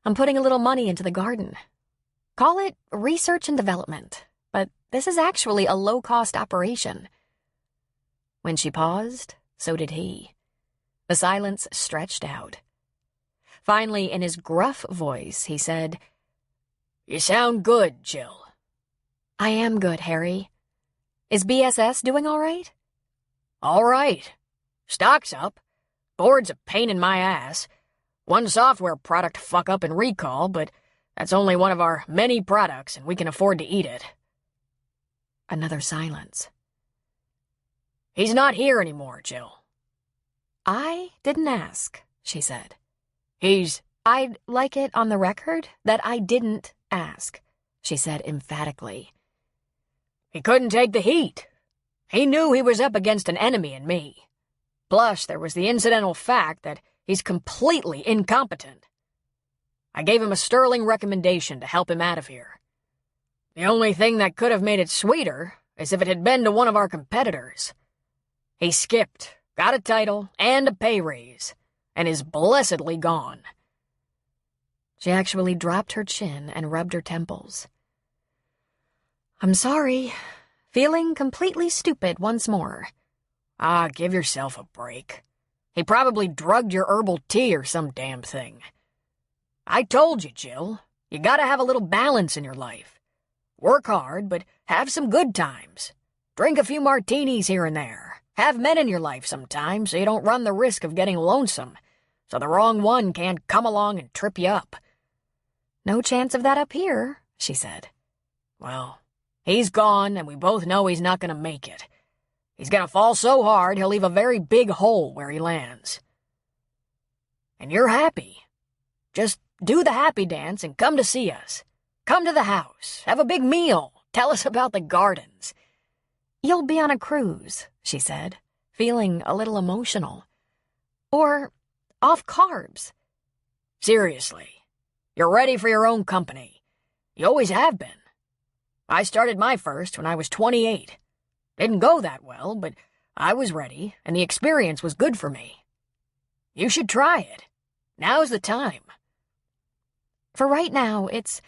I'm putting a little money into the garden. Call it research and development, but this is actually a low-cost operation. When she paused, so did he. The silence stretched out. Finally, in his gruff voice, he said, You sound good, Jill. I am good, Harry. Is BSS doing all right? All right. Stock's up. Board's a pain in my ass. One software product fuck-up and recall, but that's only one of our many products, and we can afford to eat it. Another silence. He's not here anymore, Jill. I didn't ask, she said. I'd like it on the record that I didn't ask, she said emphatically. He couldn't take the heat. He knew he was up against an enemy in me. Plus, there was the incidental fact that he's completely incompetent. I gave him a sterling recommendation to help him out of here. The only thing that could have made it sweeter is if it had been to one of our competitors. He skipped, got a title and a pay raise, and is blessedly gone. She actually dropped her chin and rubbed her temples. I'm sorry. Feeling completely stupid once more. Ah, give yourself a break. He probably drugged your herbal tea or some damn thing. I told you, Jill, you gotta have a little balance in your life. Work hard, but have some good times. Drink a few martinis here and there. Have men in your life sometimes so you don't run the risk of getting lonesome, so the wrong one can't come along and trip you up. No chance of that up here, she said. Well, he's gone, and we both know he's not gonna make it. He's gonna fall so hard he'll leave a very big hole where he lands. And you're happy. Just do the happy dance and come to see us. Come to the house, have a big meal, tell us about the gardens. You'll be on a cruise, she said, feeling a little emotional. Or off carbs. Seriously, you're ready for your own company. You always have been. I started my first when I was 28. Didn't go that well, but I was ready, and the experience was good for me. You should try it. Now's the time. For right now, it's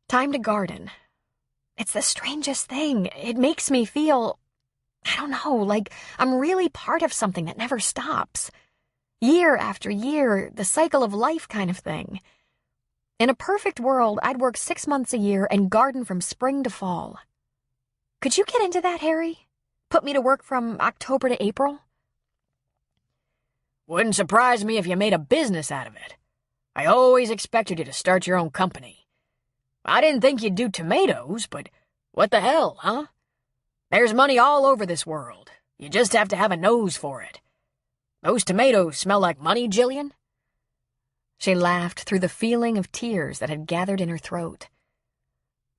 time to garden. It's the strangest thing. It makes me feel, I don't know, like I'm really part of something that never stops. Year after year, the cycle of life kind of thing. In a perfect world, I'd work 6 months a year and garden from spring to fall. Could you get into that, Harry? Put me to work from October to April? Wouldn't surprise me if you made a business out of it. I always expected you to start your own company. I didn't think you'd do tomatoes, but what the hell, huh? There's money all over this world. You just have to have a nose for it. Those tomatoes smell like money, Jillian? She laughed through the feeling of tears that had gathered in her throat.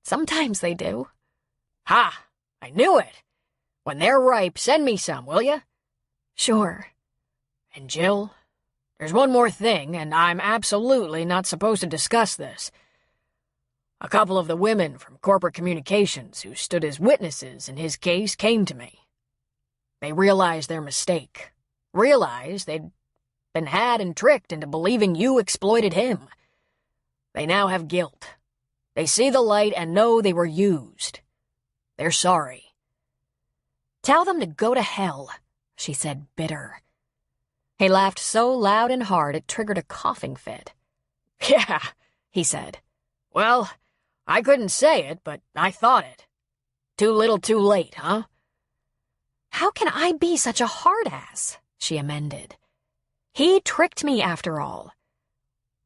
Sometimes they do. Ha! I knew it! When they're ripe, send me some, will you? Sure. And Jill, there's one more thing, and I'm absolutely not supposed to discuss this. A couple of the women from corporate communications who stood as witnesses in his case came to me. They realized their mistake. Realized they'd been had and tricked into believing you exploited him. They now have guilt. They see the light and know they were used. They're sorry. Tell them to go to hell, she said, bitter. He laughed so loud and hard it triggered a coughing fit. Yeah, he said. Well, I couldn't say it, but I thought it. Too little too late, huh? How can I be such a hard-ass? She amended. He tricked me after all.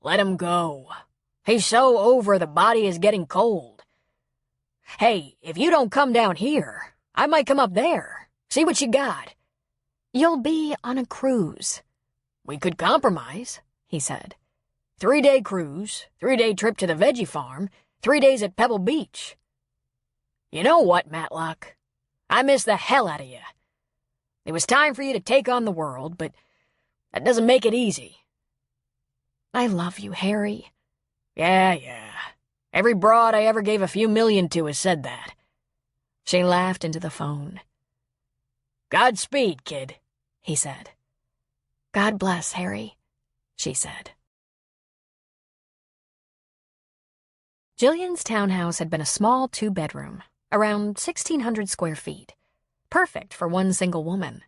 Let him go. He's so over the body is getting cold. Hey, if you don't come down here, I might come up there. See what you got. You'll be on a cruise. We could compromise, he said. 3-day cruise, 3-day trip to the veggie farm, 3 days at Pebble Beach. You know what, Matlock? I miss the hell out of you. It was time for you to take on the world, but that doesn't make it easy. I love you, Harry. Yeah. Every broad I ever gave a few million to has said that. She laughed into the phone. Godspeed, kid, he said. God bless, Harry, she said. Jillian's townhouse had been a small 2-bedroom, around 1,600 square feet, perfect for one single woman.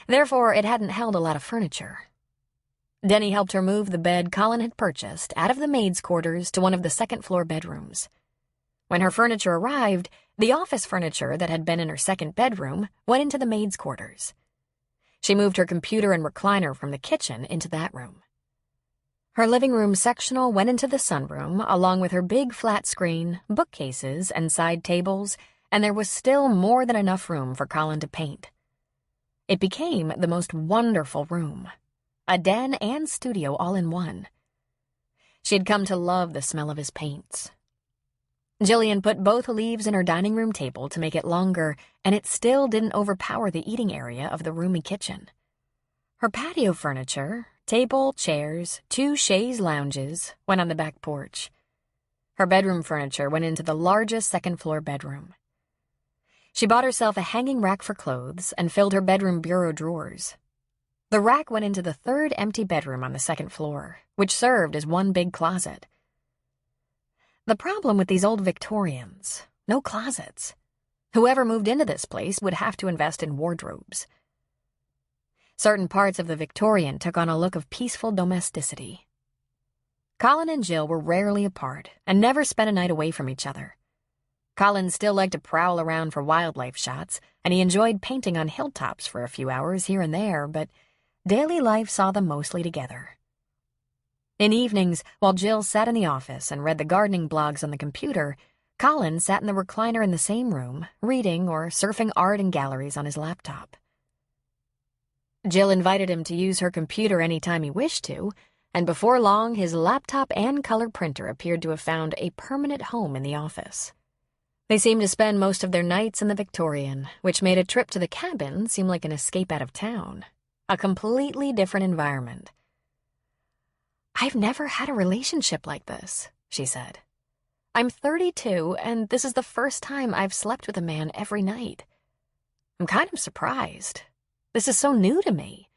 Therefore, it hadn't held a lot of furniture. Denny helped her move the bed Colin had purchased out of the maid's quarters to one of the second-floor bedrooms. When her furniture arrived, the office furniture that had been in her second bedroom went into the maid's quarters. She moved her computer and recliner from the kitchen into that room. Her living room sectional went into the sunroom, along with her big flat screen, bookcases, and side tables, and there was still more than enough room for Colin to paint. It became the most wonderful room. A den and studio all in one. She'd come to love the smell of his paints. Jillian put both leaves in her dining room table to make it longer, and it still didn't overpower the eating area of the roomy kitchen. Her patio furniture, table, chairs, 2 chaise lounges, went on the back porch. Her bedroom furniture went into the largest second-floor bedroom. She bought herself a hanging rack for clothes and filled her bedroom bureau drawers. The rack went into the third empty bedroom on the second floor, which served as one big closet. The problem with these old Victorians, no closets. Whoever moved into this place would have to invest in wardrobes. Certain parts of the Victorian took on a look of peaceful domesticity. Colin and Jill were rarely apart and never spent a night away from each other. Colin still liked to prowl around for wildlife shots, and he enjoyed painting on hilltops for a few hours here and there, but daily life saw them mostly together. In evenings, while Jill sat in the office and read the gardening blogs on the computer, Colin sat in the recliner in the same room, reading or surfing art and galleries on his laptop. Jill invited him to use her computer any time he wished to, and before long his laptop and color printer appeared to have found a permanent home in the office. They seemed to spend most of their nights in the Victorian, which made a trip to the cabin seem like an escape out of town. A completely different environment. I've never had a relationship like this, she said. I'm 32, and this is the first time I've slept with a man every night. I'm kind of surprised. This is so new to me,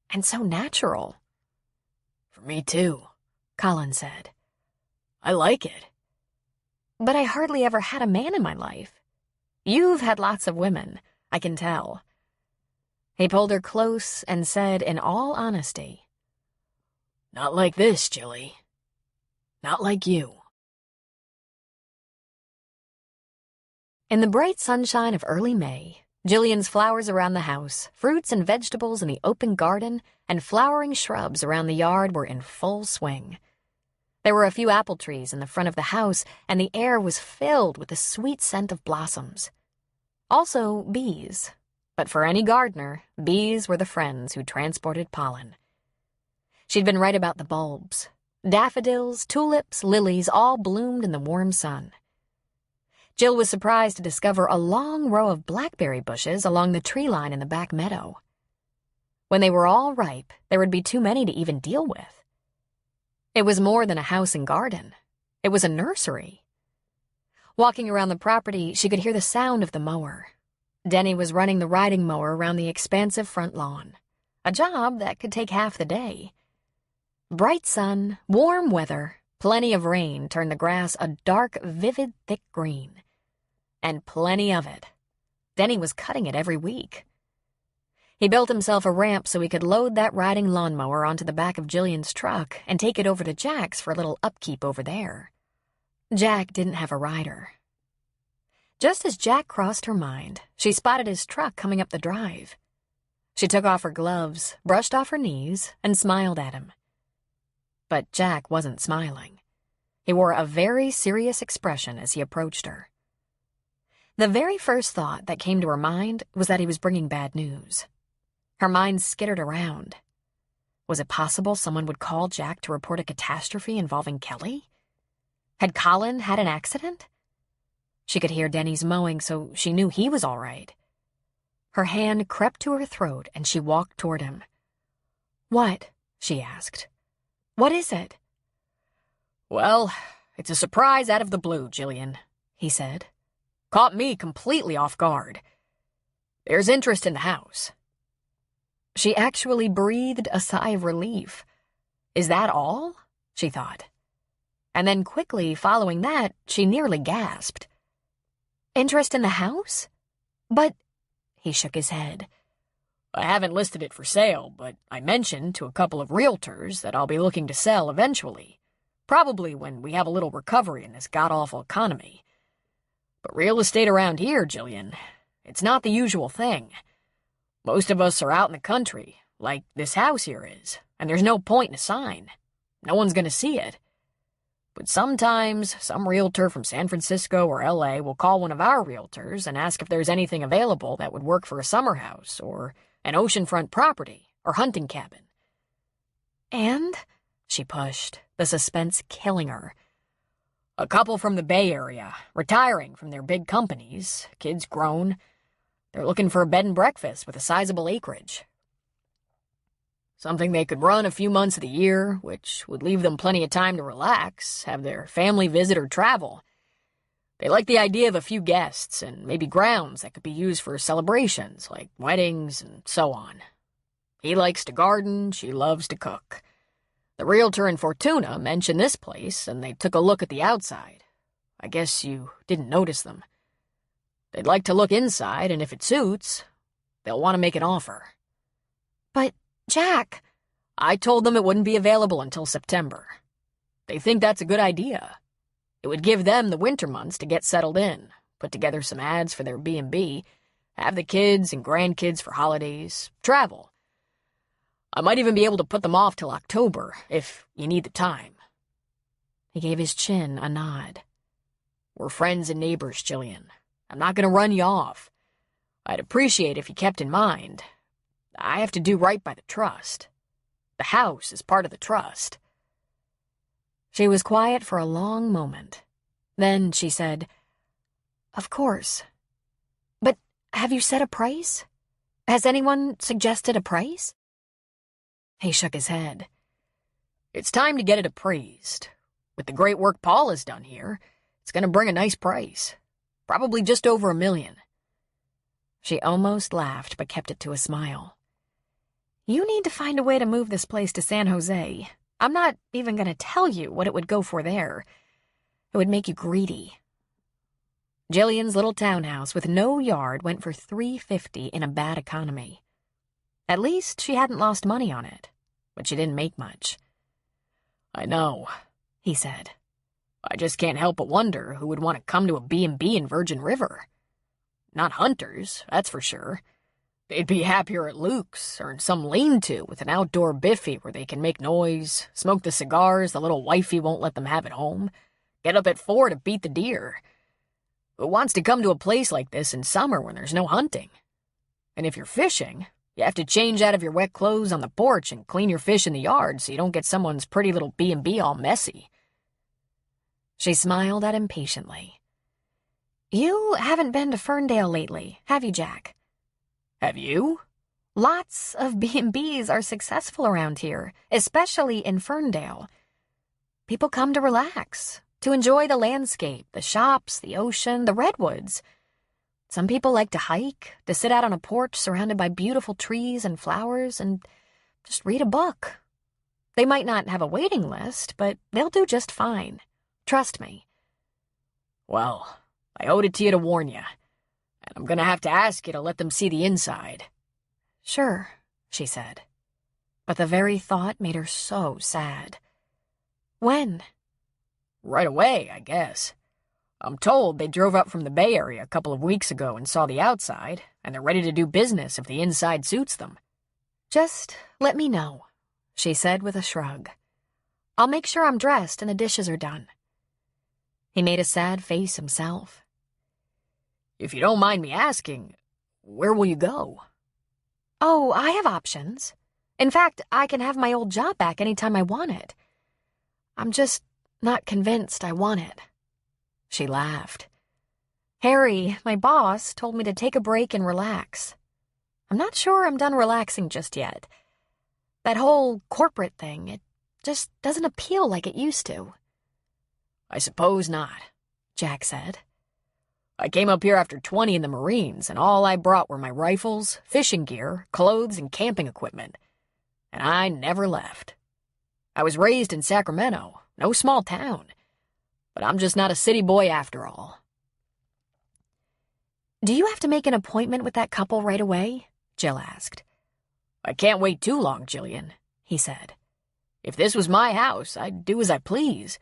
and so natural. For me too, Colin said. I like it. But I hardly ever had a man in my life. You've had lots of women, I can tell. He pulled her close and said in all honesty, Not like this, Jilly. Not like you. In the bright sunshine of early May, Jillian's flowers around the house, fruits and vegetables in the open garden, and flowering shrubs around the yard were in full swing. There were a few apple trees in the front of the house, and the air was filled with the sweet scent of blossoms. Also, bees. But for any gardener, bees were the friends who transported pollen. She'd been right about the bulbs. Daffodils, tulips, lilies all bloomed in the warm sun. Jill was surprised to discover a long row of blackberry bushes along the tree line in the back meadow. When they were all ripe, there would be too many to even deal with. It was more than a house and garden. It was a nursery. Walking around the property, she could hear the sound of the mower. Denny was running the riding mower around the expansive front lawn, a job that could take half the day. Bright sun, warm weather, plenty of rain turned the grass a dark, vivid, thick green. And plenty of it. Denny was cutting it every week. He built himself a ramp so he could load that riding lawnmower onto the back of Jillian's truck and take it over to Jack's for a little upkeep over there. Jack didn't have a rider. Just as Jack crossed her mind, she spotted his truck coming up the drive. She took off her gloves, brushed off her knees, and smiled at him. But Jack wasn't smiling. He wore a very serious expression as he approached her. The very first thought that came to her mind was that he was bringing bad news. Her mind skittered around. Was it possible someone would call Jack to report a catastrophe involving Kelly? Had Colin had an accident? She could hear Denny's mowing, so she knew he was all right. Her hand crept to her throat, and she walked toward him. "What?" she asked. "What is it?" "Well, it's a surprise out of the blue, Jillian," he said. "Caught me completely off guard. There's interest in the house." She actually breathed a sigh of relief. Is that all? She thought. And then quickly following that, she nearly gasped. "Interest in the house? But—" he shook his head. "I haven't listed it for sale, but I mentioned to a couple of realtors that I'll be looking to sell eventually, probably when we have a little recovery in this god-awful economy. But real estate around here, Jillian, it's not the usual thing. Most of us are out in the country, like this house here is, and there's no point in a sign. No one's going to see it. But sometimes some realtor from San Francisco or LA will call one of our realtors and ask if there's anything available that would work for a summer house or an oceanfront property or hunting cabin." "And?" she pushed, the suspense killing her. "A couple from the Bay Area, retiring from their big companies, kids grown. They're looking for a bed and breakfast with a sizable acreage. Something they could run a few months of the year, which would leave them plenty of time to relax, have their family visit or travel. They like the idea of a few guests and maybe grounds that could be used for celebrations like weddings and so on. He likes to garden, she loves to cook. The realtor in Fortuna mentioned this place, and they took a look at the outside. I guess you didn't notice them. They'd like to look inside, and if it suits, they'll want to make an offer." "But, Jack—" "I told them it wouldn't be available until September. They think that's a good idea. It would give them the winter months to get settled in, put together some ads for their B&B, have the kids and grandkids for holidays, travel. I might even be able to put them off till October, if you need the time." He gave his chin a nod. "We're friends and neighbors, Jillian. I'm not going to run you off. I'd appreciate if you kept in mind. I have to do right by the trust. The house is part of the trust." She was quiet for a long moment. Then she said, "Of course. But have you set a price? Has anyone suggested a price?" He shook his head. "It's time to get it appraised. With the great work Paul has done here, it's going to bring a nice price. Probably just over $1 million. She almost laughed, but kept it to a smile. "You need to find a way to move this place to San Jose. I'm not even going to tell you what it would go for there. It would make you greedy." Jillian's little townhouse with no yard went for $350 in a bad economy. At least she hadn't lost money on it, but she didn't make much. "I know," he said. "I just can't help but wonder who would want to come to a B&B in Virgin River. Not hunters, that's for sure. They'd be happier at Luke's or in some lean-to with an outdoor biffy where they can make noise, smoke the cigars the little wifey won't let them have at home, get up at 4 to beat the deer. Who wants to come to a place like this in summer when there's no hunting? And if you're fishing, you have to change out of your wet clothes on the porch and clean your fish in the yard so you don't get someone's pretty little B&B all messy. She smiled at him patiently. You haven't been to Ferndale lately, have you, Jack? Have you? Lots of B&Bs are successful around here, especially in Ferndale. People come to relax, to enjoy the landscape, the shops, the ocean, the redwoods. Some people like to hike, to sit out on a porch surrounded by beautiful trees and flowers and just read a book. They might not have a waiting list, but they'll do just fine. Trust me. Well, I owed it to you to warn you, and I'm gonna have to ask you to let them see the inside. Sure, she said. But the very thought made her so sad. When? Right away, I guess. I'm told they drove up from the Bay Area a couple of weeks ago and saw the outside, and they're ready to do business if the inside suits them. Just let me know, she said with a shrug. I'll make sure I'm dressed and the dishes are done. He made a sad face himself. If you don't mind me asking, where will you go? Oh, I have options. In fact, I can have my old job back anytime I want it. I'm just not convinced I want it. She laughed. Harry, my boss, told me to take a break and relax. I'm not sure I'm done relaxing just yet. That whole corporate thing, it just doesn't appeal like it used to. I suppose not, Jack said. I came up here after 20 in the Marines, and all I brought were my rifles, fishing gear, clothes, and camping equipment. And I never left. I was raised in Sacramento, no small town. But I'm just not a city boy after all. Do you have to make an appointment with that couple right away? Jill asked. I can't wait too long, Jillian, he said. If this was my house, I'd do as I please.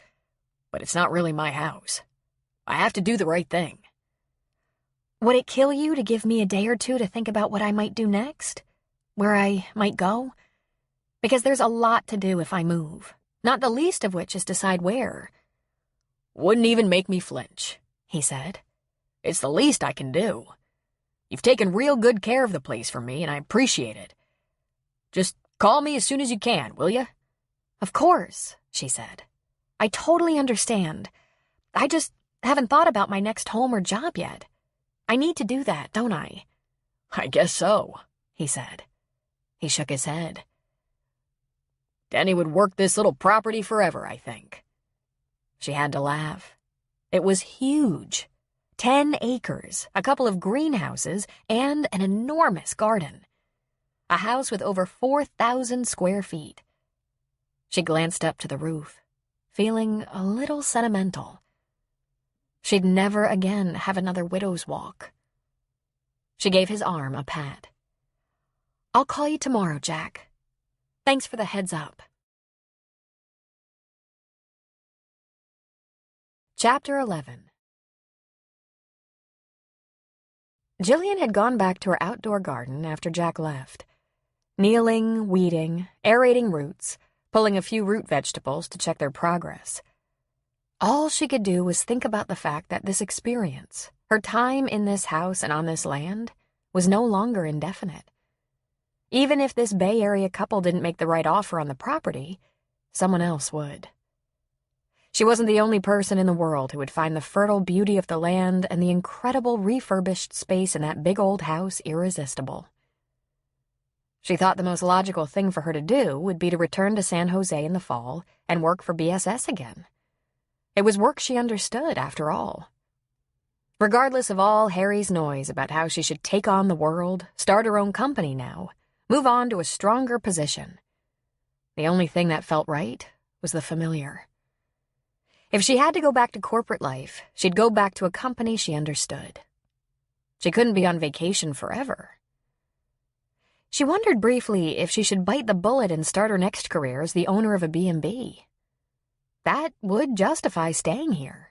But it's not really my house. I have to do the right thing. Would it kill you to give me a day or two to think about what I might do next? Where I might go? Because there's a lot to do if I move, not the least of which is decide where. Wouldn't even make me flinch, he said. It's the least I can do. You've taken real good care of the place for me, and I appreciate it. Just call me as soon as you can, will you? Of course, she said. I totally understand. I just haven't thought about my next home or job yet. I need to do that, don't I? I guess so, he said. He shook his head. Denny would work this little property forever, I think. She had to laugh. It was huge. 10 acres, a couple of greenhouses, and an enormous garden. A house with over 4,000 square feet. She glanced up to the roof, feeling a little sentimental. She'd never again have another widow's walk. She gave his arm a pat. I'll call you tomorrow, Jack. Thanks for the heads up. Chapter 11. Jillian had gone back to her outdoor garden after Jack left. Kneeling, weeding, aerating roots, pulling a few root vegetables to check their progress. All she could do was think about the fact that this experience, her time in this house and on this land, was no longer indefinite. Even if this Bay Area couple didn't make the right offer on the property, someone else would. She wasn't the only person in the world who would find the fertile beauty of the land and the incredible refurbished space in that big old house irresistible. She thought the most logical thing for her to do would be to return to San Jose in the fall and work for BSS again. It was work she understood, after all. Regardless of all Harry's noise about how she should take on the world, start her own company now, move on to a stronger position. The only thing that felt right was the familiar. If she had to go back to corporate life, she'd go back to a company she understood. She couldn't be on vacation forever. She wondered briefly if she should bite the bullet and start her next career as the owner of a B&B. That would justify staying here.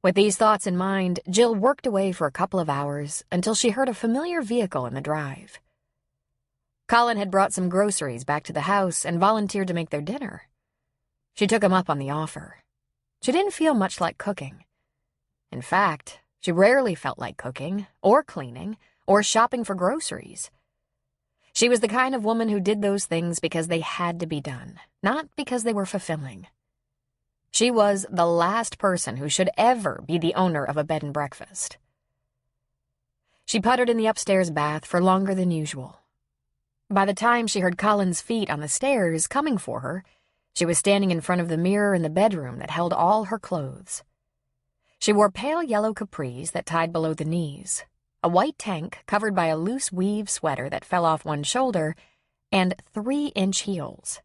With these thoughts in mind, Jill worked away for a couple of hours until she heard a familiar vehicle in the drive. Colin had brought some groceries back to the house and volunteered to make their dinner. She took him up on the offer. She didn't feel much like cooking. In fact, she rarely felt like cooking, or cleaning, or shopping for groceries. She was the kind of woman who did those things because they had to be done, not because they were fulfilling. She was the last person who should ever be the owner of a bed and breakfast. She puttered in the upstairs bath for longer than usual. By the time she heard Colin's feet on the stairs coming for her, she was standing in front of the mirror in the bedroom that held all her clothes. She wore pale yellow capris that tied below the knees, a white tank covered by a loose weave sweater that fell off one shoulder, and 3-inch heels.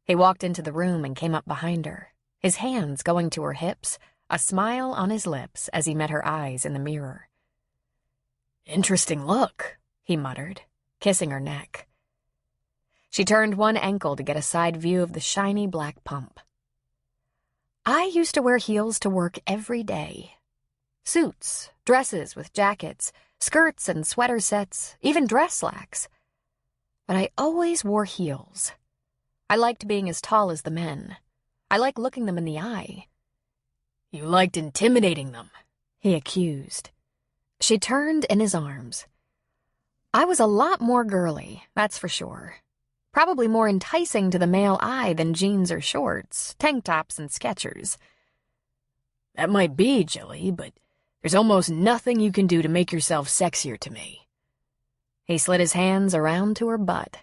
He walked into the room and came up behind her, his hands going to her hips, a smile on his lips as he met her eyes in the mirror. "Interesting look," he muttered, kissing her neck. She turned one ankle to get a side view of the shiny black pump. "I used to wear heels to work every day. Suits, dresses with jackets, skirts and sweater sets, even dress slacks. But I always wore heels. I liked being as tall as the men. I liked looking them in the eye." "You liked intimidating them," he accused. She turned in his arms. "I was a lot more girly, that's for sure. Probably more enticing to the male eye than jeans or shorts, tank tops and Skechers." "That might be, Jilly, but there's almost nothing you can do to make yourself sexier to me." He slid his hands around to her butt.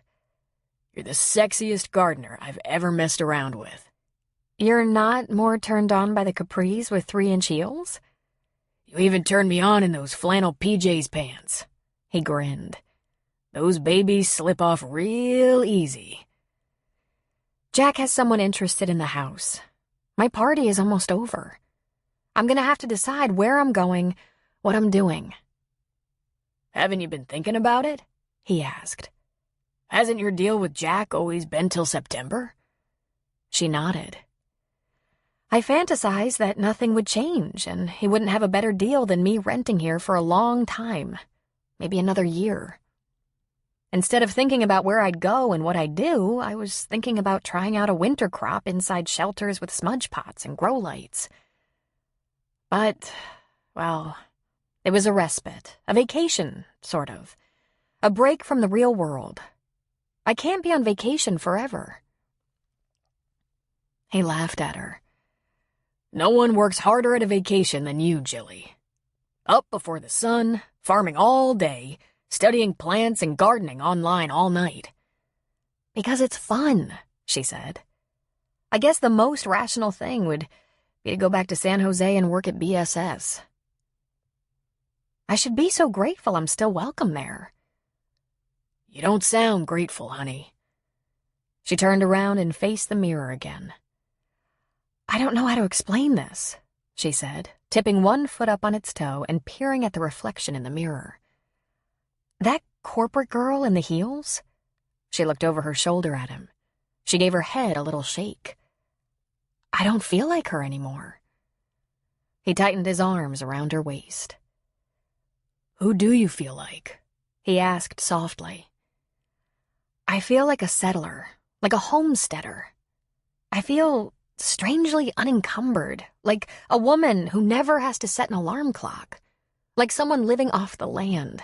"You're the sexiest gardener I've ever messed around with." "You're not more turned on by the capris with 3-inch heels?" "You even turned me on in those flannel PJs pants." He grinned. "Those babies slip off real easy." "Jack has someone interested in the house. My party is almost over. I'm gonna have to decide where I'm going, what I'm doing." "Haven't you been thinking about it?" he asked. "Hasn't your deal with Jack always been till September?" She nodded. "I fantasized that nothing would change and he wouldn't have a better deal than me renting here for a long time, maybe another year. Instead of thinking about where I'd go and what I'd do, I was thinking about trying out a winter crop inside shelters with smudge pots and grow lights. But, well, it was a respite, a vacation, sort of. A break from the real world. I can't be on vacation forever." He laughed at her. "No one works harder at a vacation than you, Jilly. Up before the sun, farming all day, studying plants and gardening online all night." "Because it's fun," she said. "I guess the most rational thing would be to go back to San Jose and work at BSS. I should be so grateful I'm still welcome there." "You don't sound grateful, honey." She turned around and faced the mirror again. "I don't know how to explain this," she said, tipping one foot up on its toe and peering at the reflection in the mirror. "That corporate girl in the heels?" She looked over her shoulder at him. She gave her head a little shake. "I don't feel like her anymore." He tightened his arms around her waist. "Who do you feel like?" he asked softly. "I feel like a settler, like a homesteader. I feel strangely unencumbered, like a woman who never has to set an alarm clock, like someone living off the land.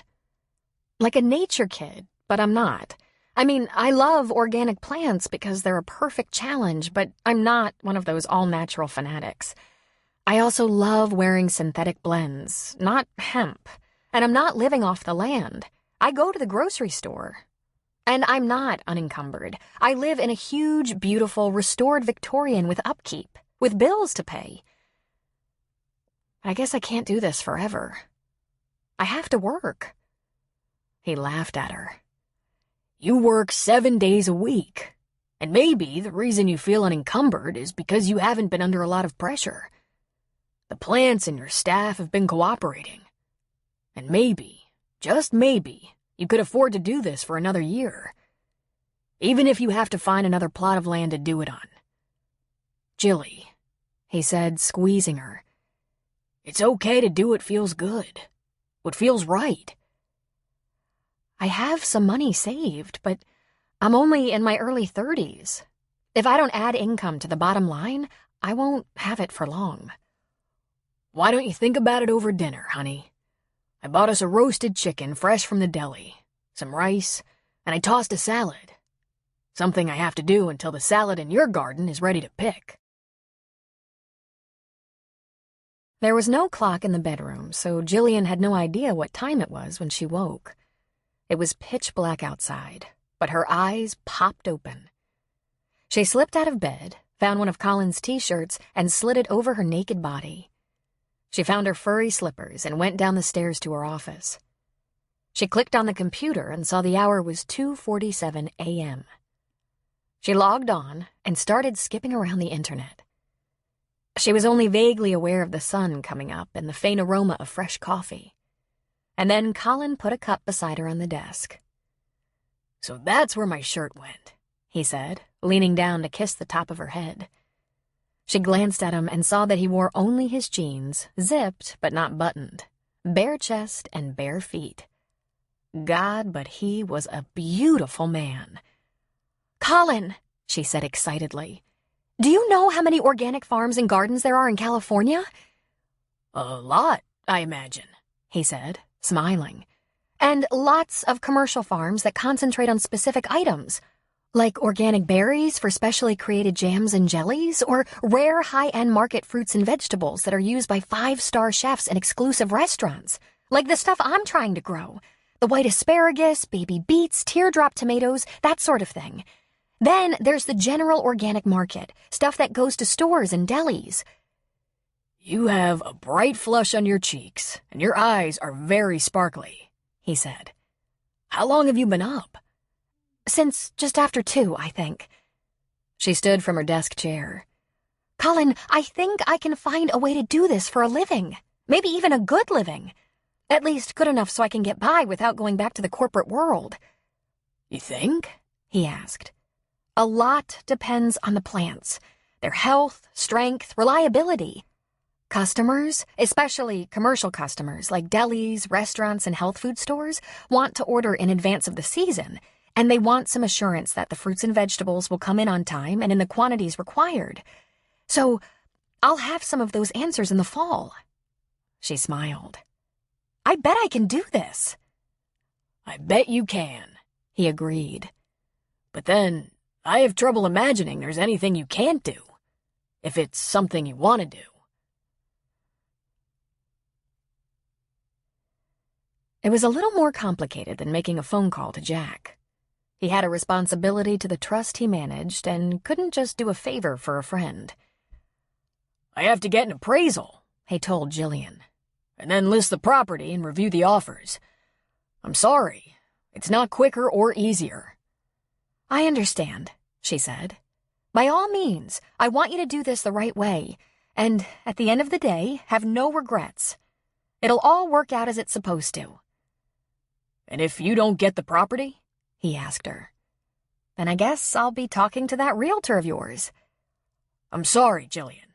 Like a nature kid, but I'm not. I mean, I love organic plants because they're a perfect challenge, but I'm not one of those all-natural fanatics. I also love wearing synthetic blends, not hemp, and I'm not living off the land. I go to the grocery store. And I'm not unencumbered. I live in a huge, beautiful, restored Victorian with upkeep, with bills to pay. I guess I can't do this forever. I have to work." He laughed at her. "You work 7 days a week, and maybe the reason you feel unencumbered is because you haven't been under a lot of pressure. The plants and your staff have been cooperating. And maybe, just maybe, you could afford to do this for another year. Even if you have to find another plot of land to do it on. Jilly," he said, squeezing her, "it's okay to do what feels good, what feels right." "I have some money saved, but I'm only in my early 30s. If I don't add income to the bottom line, I won't have it for long." "Why don't you think about it over dinner, honey? I bought us a roasted chicken fresh from the deli, some rice, and I tossed a salad. Something I have to do until the salad in your garden is ready to pick." There was no clock in the bedroom, so Jillian had no idea what time it was when she woke. It was pitch black outside, but her eyes popped open. She slipped out of bed, found one of Colin's t-shirts, and slid it over her naked body. She found her furry slippers and went down the stairs to her office. She clicked on the computer and saw the hour was 2:47 a.m. She logged on and started skipping around the internet. She was only vaguely aware of the sun coming up and the faint aroma of fresh coffee. And then Colin put a cup beside her on the desk. "So that's where my shirt went," he said, leaning down to kiss the top of her head. She glanced at him and saw that he wore only his jeans, zipped but not buttoned, bare chest and bare feet. God, but he was a beautiful man. "Colin," she said excitedly, "do you know how many organic farms and gardens there are in California?" "A lot, I imagine," he said, smiling. "And lots of commercial farms that concentrate on specific items, like organic berries for specially created jams and jellies, or rare high-end market fruits and vegetables that are used by 5-star chefs in exclusive restaurants, like the stuff I'm trying to grow, the white asparagus, baby beets, teardrop tomatoes, that sort of thing. Then there's the general organic market, stuff that goes to stores and delis." "You have a bright flush on your cheeks, and your eyes are very sparkly," he said. "How long have you been up?" "Since just after 2, I think." She stood from her desk chair. "Colin, I think I can find a way to do this for a living. Maybe even a good living. At least good enough so I can get by without going back to the corporate world." "You think?" he asked. "A lot depends on the plants, their health, strength, reliability. Customers, especially commercial customers like delis, restaurants, and health food stores, want to order in advance of the season, and they want some assurance that the fruits and vegetables will come in on time and in the quantities required. So I'll have some of those answers in the fall." She smiled. "I bet I can do this." "I bet you can," he agreed. "But then I have trouble imagining there's anything you can't do, if it's something you want to do." It was a little more complicated than making a phone call to Jack. He had a responsibility to the trust he managed and couldn't just do a favor for a friend. "I have to get an appraisal," he told Jillian, "and then list the property and review the offers. I'm sorry, it's not quicker or easier." "I understand," she said. "By all means, I want you to do this the right way, and at the end of the day, have no regrets. It'll all work out as it's supposed to." "And if you don't get the property?" he asked her. "Then I guess I'll be talking to that realtor of yours." "I'm sorry, Jillian.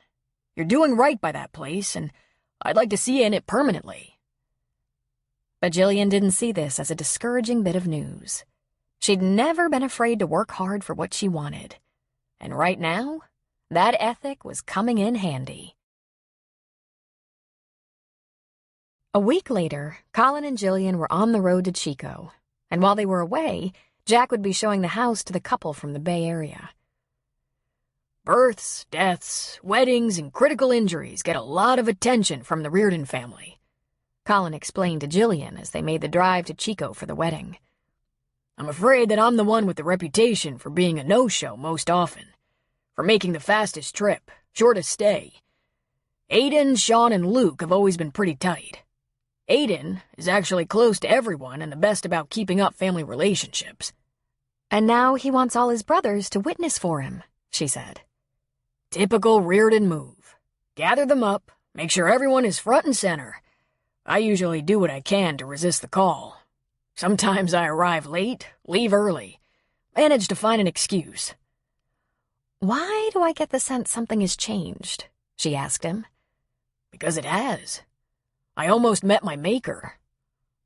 You're doing right by that place, and I'd like to see you in it permanently." But Jillian didn't see this as a discouraging bit of news. She'd never been afraid to work hard for what she wanted. And right now, that ethic was coming in handy. A week later, Colin and Jillian were on the road to Chico, and while they were away, Jack would be showing the house to the couple from the Bay Area. "Births, deaths, weddings, and critical injuries get a lot of attention from the Reardon family," Colin explained to Jillian as they made the drive to Chico for the wedding. "I'm afraid that I'm the one with the reputation for being a no-show most often, for making the fastest trip, shortest stay. Aiden, Sean, and Luke have always been pretty tight. Aiden is actually close to everyone and the best about keeping up family relationships." "And now he wants all his brothers to witness for him," she said. "Typical Reardon move. Gather them up, make sure everyone is front and center. I usually do what I can to resist the call. Sometimes I arrive late, leave early, manage to find an excuse." "Why do I get the sense something has changed?" she asked him. "Because it has. I almost met my maker.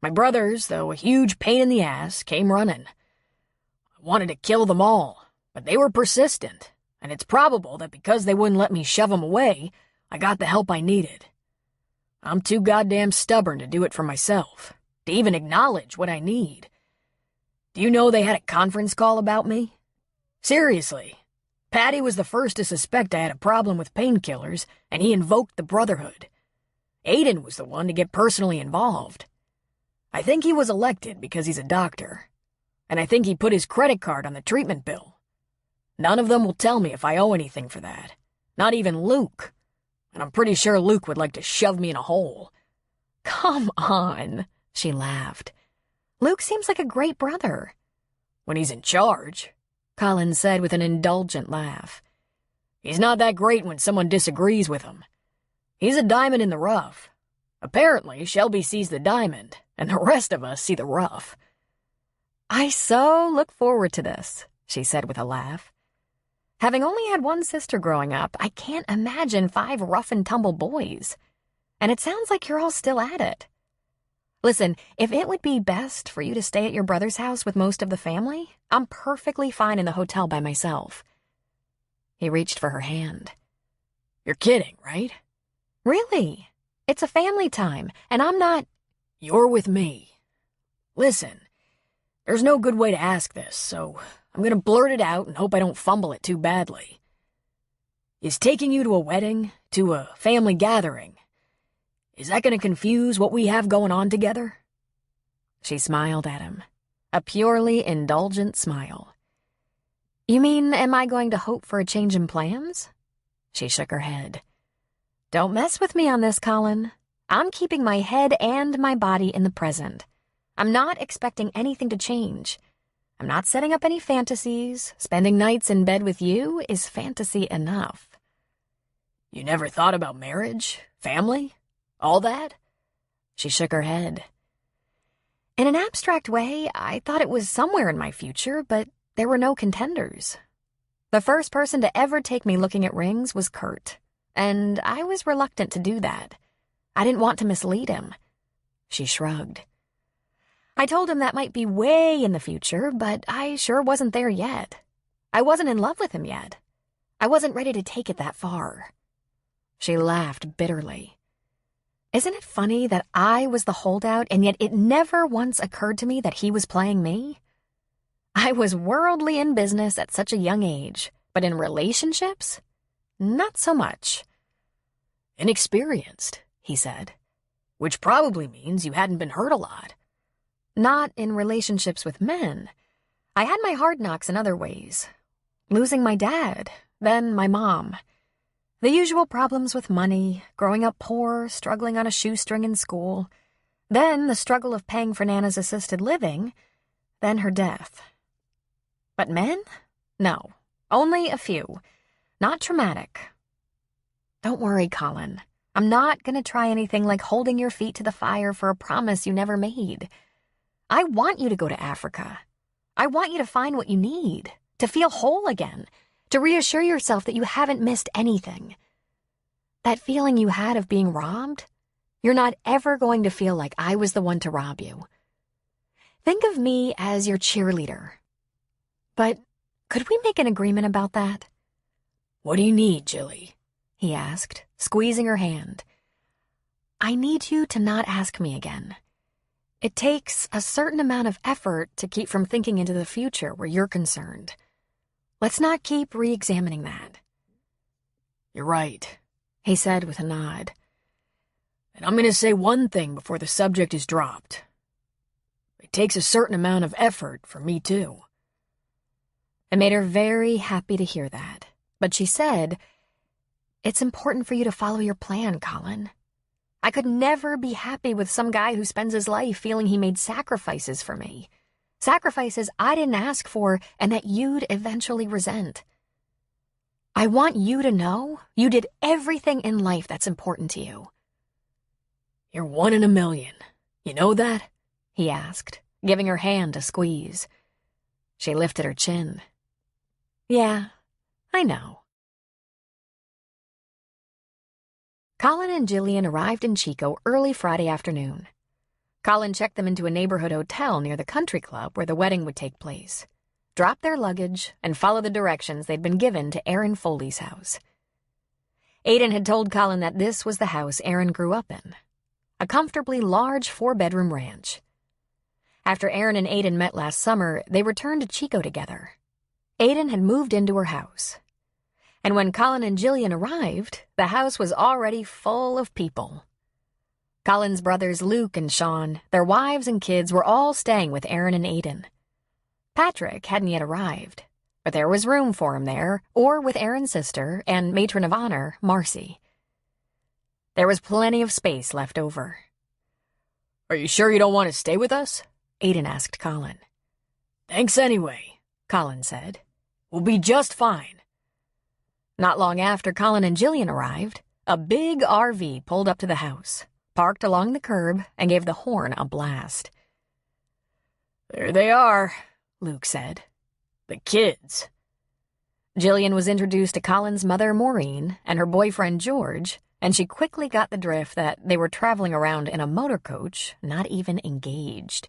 My brothers, though a huge pain in the ass, came running. I wanted to kill them all, but they were persistent, and it's probable that because they wouldn't let me shove them away, I got the help I needed. I'm too goddamn stubborn to do it for myself, to even acknowledge what I need. Do you know they had a conference call about me? Seriously. Patty was the first to suspect I had a problem with painkillers, and he invoked the Brotherhood. Aiden was the one to get personally involved. I think he was elected because he's a doctor, and I think he put his credit card on the treatment bill. None of them will tell me if I owe anything for that. Not even Luke. And I'm pretty sure Luke would like to shove me in a hole. Come on, she laughed. Luke seems like a great brother. When he's in charge, Colin said with an indulgent laugh. He's not that great when someone disagrees with him. He's a diamond in the rough. Apparently, Shelby sees the diamond, and the rest of us see the rough. I so look forward to this, she said with a laugh. Having only had one sister growing up, I can't imagine 5 rough-and-tumble boys. And it sounds like you're all still at it. Listen, if it would be best for you to stay at your brother's house with most of the family, I'm perfectly fine in the hotel by myself. He reached for her hand. You're kidding, right? Really? It's a family time, and I'm not... You're with me. Listen, there's no good way to ask this, so I'm gonna blurt it out and hope I don't fumble it too badly. Is taking you to a wedding, to a family gathering, is that gonna confuse what we have going on together? She smiled at him, a purely indulgent smile. You mean, am I going to hope for a change in plans? She shook her head. Don't mess with me on this, Colin. I'm keeping my head and my body in the present. I'm not expecting anything to change. I'm not setting up any fantasies. Spending nights in bed with you is fantasy enough. You never thought about marriage? Family? All that? She shook her head. In an abstract way, I thought it was somewhere in my future, but there were no contenders. The first person to ever take me looking at rings was Kurt, and I was reluctant to do that. I didn't want to mislead him. She shrugged. I told him that might be way in the future, but I sure wasn't there yet. I wasn't in love with him yet. I wasn't ready to take it that far. She laughed bitterly. Isn't it funny that I was the holdout, and yet it never once occurred to me that he was playing me? I was worldly in business at such a young age, but in relationships, not so much. Inexperienced, he said, which probably means you hadn't been hurt a lot. Not in relationships with men. I had my hard knocks in other ways. Losing my dad, then my mom. The usual problems with money, growing up poor, struggling on a shoestring in school. Then the struggle of paying for Nana's assisted living, then her death. But men? No, only a few. Not traumatic. Don't worry, Colin. I'm not going to try anything like holding your feet to the fire for a promise you never made. I want you to go to Africa. I want you to find what you need, to feel whole again, to reassure yourself that you haven't missed anything. That feeling you had of being robbed, you're not ever going to feel like I was the one to rob you. Think of me as your cheerleader. But could we make an agreement about that? What do you need, Jilly? He asked, squeezing her hand. I need you to not ask me again. It takes a certain amount of effort to keep from thinking into the future where you're concerned. Let's not keep re-examining that. You're right, he said with a nod. And I'm going to say one thing before the subject is dropped. It takes a certain amount of effort for me, too. It made her very happy to hear that. But she said, it's important for you to follow your plan, Colin. I could never be happy with some guy who spends his life feeling he made sacrifices for me. Sacrifices I didn't ask for and that you'd eventually resent. I want you to know you did everything in life that's important to you. You're 1 in a million. You know that? He asked, giving her hand a squeeze. She lifted her chin. Yeah, I know. Colin and Jillian arrived in Chico early Friday afternoon. Colin checked them into a neighborhood hotel near the country club where the wedding would take place, dropped their luggage, and followed the directions they'd been given to Aaron Foley's house. Aiden had told Colin that this was the house Aaron grew up in, a comfortably large 4-bedroom ranch. After Erin and Aiden met last summer, they returned to Chico together. Aiden had moved into her house. And when Colin and Jillian arrived, the house was already full of people. Colin's brothers Luke and Sean, their wives and kids were all staying with Erin and Aiden. Patrick hadn't yet arrived, but there was room for him there, or with Erin's sister and matron of honor, Marcy. There was plenty of space left over. "Are you sure you don't want to stay with us?" Aiden asked Colin. "Thanks anyway," Colin said. "We'll be just fine." Not long after Colin and Jillian arrived, a big RV pulled up to the house, parked along the curb, and gave the horn a blast. "There they are," Luke said. "The kids." Jillian was introduced to Colin's mother, Maureen, and her boyfriend, George, and she quickly got the drift that they were traveling around in a motor coach, not even engaged.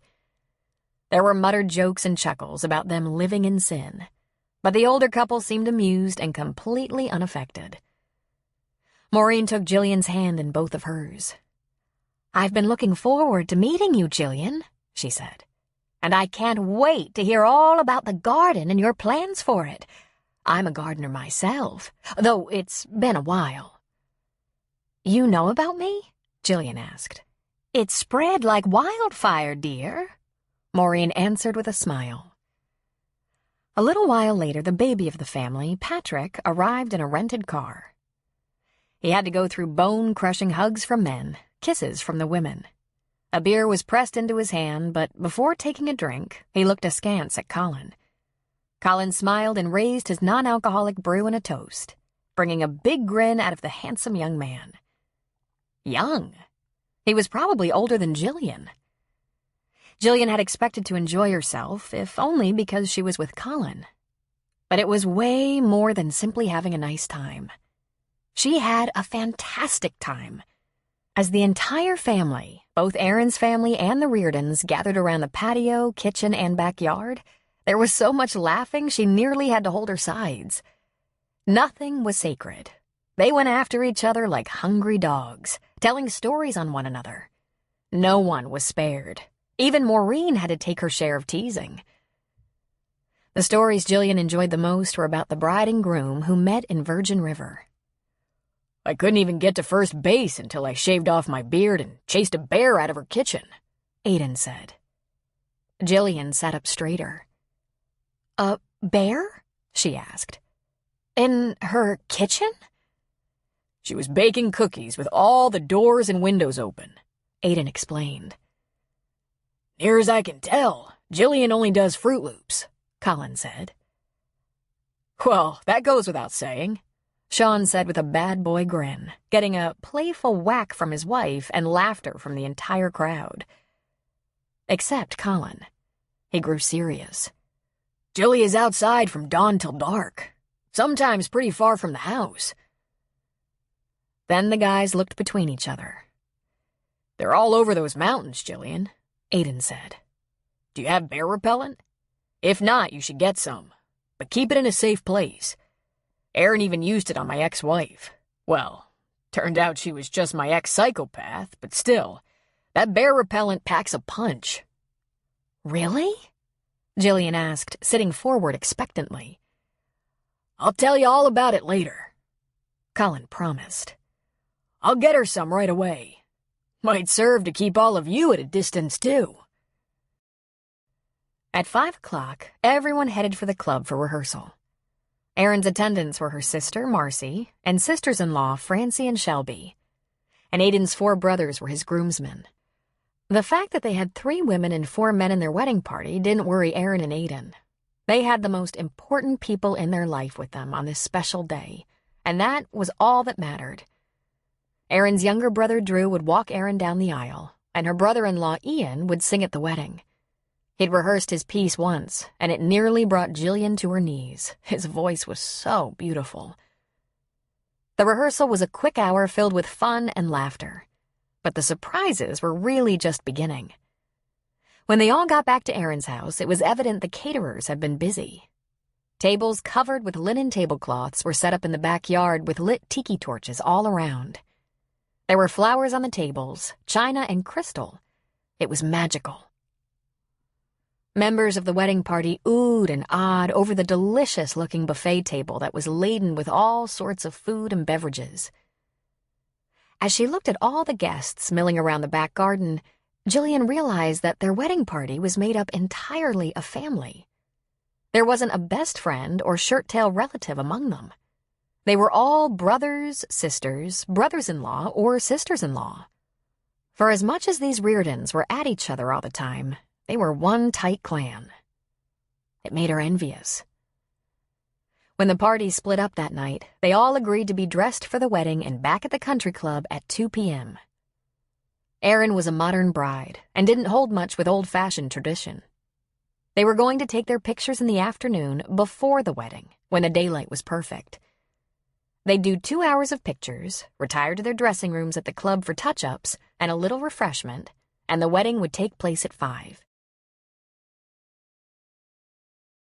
There were muttered jokes and chuckles about them living in sin, but the older couple seemed amused and completely unaffected. Maureen took Jillian's hand in both of hers. "I've been looking forward to meeting you, Jillian," she said. "And I can't wait to hear all about the garden and your plans for it. I'm a gardener myself, though it's been a while." "You know about me?" Jillian asked. "It's spread like wildfire, dear," Maureen answered with a smile. A little while later, the baby of the family, Patrick, arrived in a rented car. He had to go through bone-crushing hugs from men, kisses from the women. A beer was pressed into his hand, but before taking a drink, he looked askance at Colin. Colin smiled and raised his non-alcoholic brew in a toast, bringing a big grin out of the handsome young man. Young. He was probably older than Jillian. Jillian had expected to enjoy herself, if only because she was with Colin. But it was way more than simply having a nice time. She had a fantastic time. As the entire family, both Erin's family and the Reardons, gathered around the patio, kitchen, and backyard, there was so much laughing she nearly had to hold her sides. Nothing was sacred. They went after each other like hungry dogs, telling stories on one another. No one was spared. Even Maureen had to take her share of teasing. The stories Jillian enjoyed the most were about the bride and groom who met in Virgin River. "I couldn't even get to first base until I shaved off my beard and chased a bear out of her kitchen," Aiden said. Jillian sat up straighter. "A bear?" she asked. "In her kitchen?" "She was baking cookies with all the doors and windows open," Aiden explained. "Near as I can tell, Jillian only does Fruit Loops," Colin said. "Well, that goes without saying," Sean said with a bad boy grin, getting a playful whack from his wife and laughter from the entire crowd. Except Colin. He grew serious. "Jillian's outside from dawn till dark, sometimes pretty far from the house." Then the guys looked between each other. "They're all over those mountains, Jillian," Aiden said. "Do you have bear repellent? If not, you should get some, but keep it in a safe place. Erin even used it on my ex-wife. Well, turned out she was just my ex-psychopath, but still, that bear repellent packs a punch." "Really?" Jillian asked, sitting forward expectantly. "I'll tell you all about it later," Colin promised. "I'll get her some right away. Might serve to keep all of you at a distance, too." At 5 o'clock, everyone headed for the club for rehearsal. Erin's attendants were her sister, Marcy, and sisters-in-law, Francie and Shelby. And Aiden's 4 brothers were his groomsmen. The fact that they had 3 women and 4 men in their wedding party didn't worry Erin and Aiden. They had the most important people in their life with them on this special day, and that was all that mattered. Erin's younger brother Drew would walk Erin down the aisle, and her brother-in-law Ian would sing at the wedding. He'd rehearsed his piece once, and it nearly brought Jillian to her knees. His voice was so beautiful. The rehearsal was a quick hour filled with fun and laughter. But the surprises were really just beginning. When they all got back to Erin's house, it was evident the caterers had been busy. Tables covered with linen tablecloths were set up in the backyard with lit tiki torches all around. There were flowers on the tables, china and crystal. It was magical. Members of the wedding party oohed and awed over the delicious-looking buffet table that was laden with all sorts of food and beverages. As she looked at all the guests milling around the back garden, Jillian realized that their wedding party was made up entirely of family. There wasn't a best friend or shirt-tail relative among them. They were all brothers, sisters, brothers-in-law, or sisters-in-law. For as much as these Reardons were at each other all the time, they were one tight clan. It made her envious. When the party split up that night, they all agreed to be dressed for the wedding and back at the country club at 2 p.m. Erin was a modern bride and didn't hold much with old-fashioned tradition. They were going to take their pictures in the afternoon before the wedding, when the daylight was perfect. They'd do 2 hours of pictures, retire to their dressing rooms at the club for touch-ups and a little refreshment, and the wedding would take place at 5.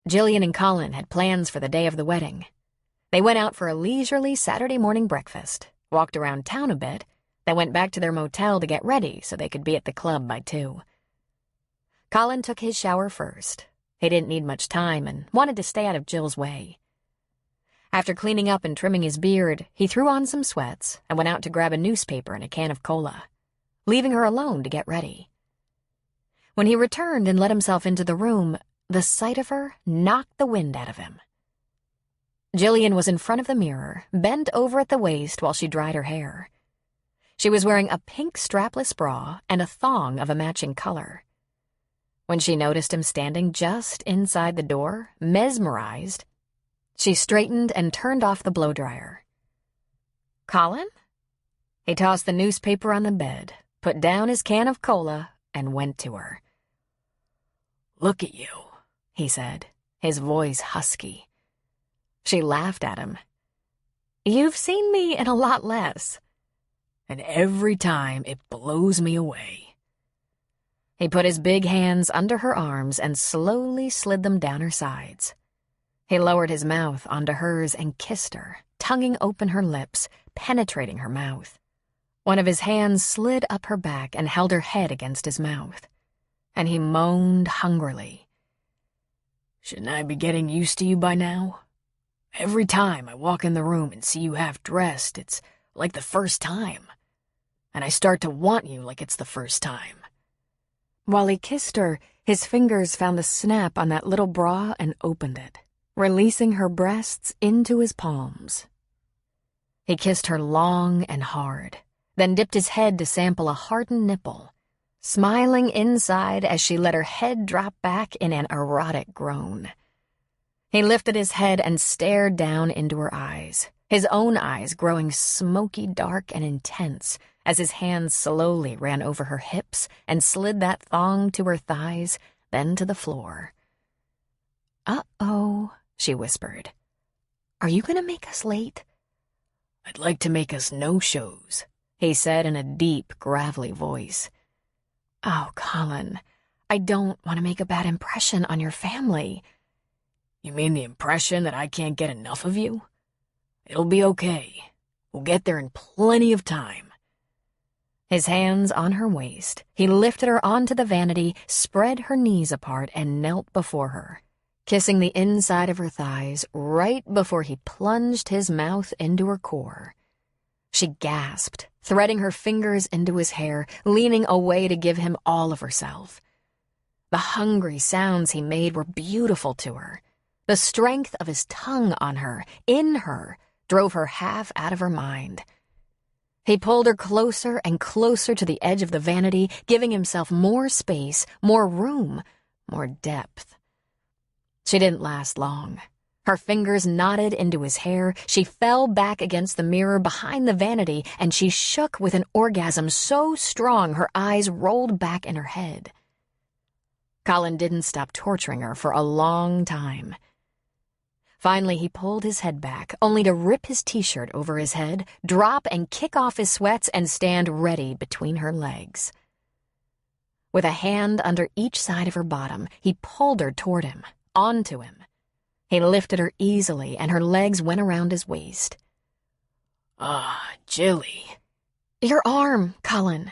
Jillian and Colin had plans for the day of the wedding. They went out for a leisurely Saturday morning breakfast, walked around town a bit, then went back to their motel to get ready so they could be at the club by 2. Colin took his shower first. He didn't need much time and wanted to stay out of Jill's way. After cleaning up and trimming his beard, he threw on some sweats and went out to grab a newspaper and a can of cola, leaving her alone to get ready. When he returned and let himself into the room, the sight of her knocked the wind out of him. Jillian was in front of the mirror, bent over at the waist while she dried her hair. She was wearing a pink strapless bra and a thong of a matching color. When she noticed him standing just inside the door, mesmerized, she straightened and turned off the blow-dryer. "Colin?" He tossed the newspaper on the bed, put down his can of cola, and went to her. "Look at you," he said, his voice husky. She laughed at him. "You've seen me in a lot less. And every time it blows me away." He put his big hands under her arms and slowly slid them down her sides. He lowered his mouth onto hers and kissed her, tonguing open her lips, penetrating her mouth. One of his hands slid up her back and held her head against his mouth, and he moaned hungrily. "Shouldn't I be getting used to you by now? Every time I walk in the room and see you half-dressed, it's like the first time. And I start to want you like it's the first time." While he kissed her, his fingers found the snap on that little bra and opened it, releasing her breasts into his palms. He kissed her long and hard, then dipped his head to sample a hardened nipple, smiling inside as she let her head drop back in an erotic groan. He lifted his head and stared down into her eyes, his own eyes growing smoky dark and intense as his hands slowly ran over her hips and slid that thong to her thighs, then to the floor. "Uh-oh," she whispered. "Are you going to make us late?" "I'd like to make us no-shows," he said in a deep, gravelly voice. "Oh, Colin, I don't want to make a bad impression on your family." "You mean the impression that I can't get enough of you? It'll be okay. We'll get there in plenty of time." His hands on her waist, he lifted her onto the vanity, spread her knees apart, and knelt before her, kissing the inside of her thighs right before he plunged his mouth into her core. She gasped, threading her fingers into his hair, leaning away to give him all of herself. The hungry sounds he made were beautiful to her. The strength of his tongue on her, in her, drove her half out of her mind. He pulled her closer and closer to the edge of the vanity, giving himself more space, more room, more depth. She didn't last long. Her fingers knotted into his hair, she fell back against the mirror behind the vanity, and she shook with an orgasm so strong her eyes rolled back in her head. Colin didn't stop torturing her for a long time. Finally, he pulled his head back, only to rip his t-shirt over his head, drop and kick off his sweats, and stand ready between her legs. With a hand under each side of her bottom, he pulled her toward him, onto him. He lifted her easily, and her legs went around his waist. "Ah, Jilly." Your arm, Colin.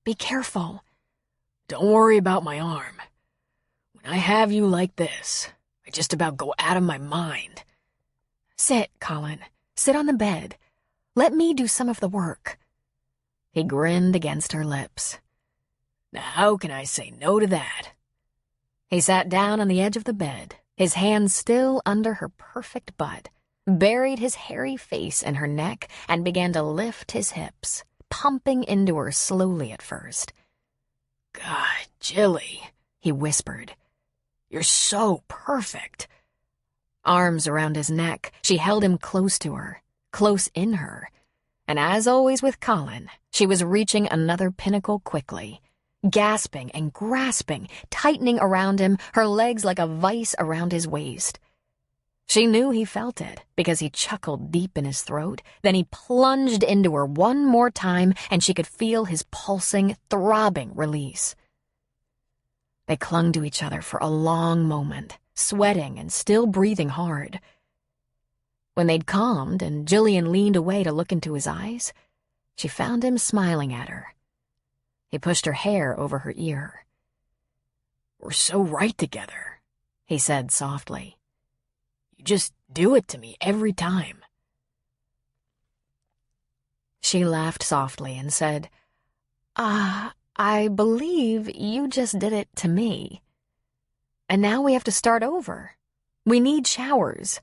Be careful. Don't worry about my arm. When I have you like this, I just about go out of my mind. Sit, Colin. Sit on the bed. Let me do some of the work. He grinned against her lips. Now how can I say no to that? He sat down on the edge of the bed, his hands still under her perfect butt, buried his hairy face in her neck, and began to lift his hips, pumping into her slowly at first. God, Jilly, he whispered. You're so perfect. Arms around his neck, she held him close to her, close in her. And as always with Colin, she was reaching another pinnacle quickly, gasping and grasping, tightening around him, her legs like a vice around his waist. She knew he felt it because he chuckled deep in his throat. Then he plunged into her one more time, and she could feel his pulsing, throbbing release. They clung to each other for a long moment, sweating and still breathing hard. When they'd calmed and Jillian leaned away to look into his eyes, she found him smiling at her. He pushed her hair over her ear. We're so right together, he said softly. You just do it to me every time. She laughed softly and said, I believe you just did it to me. And now we have to start over. We need showers.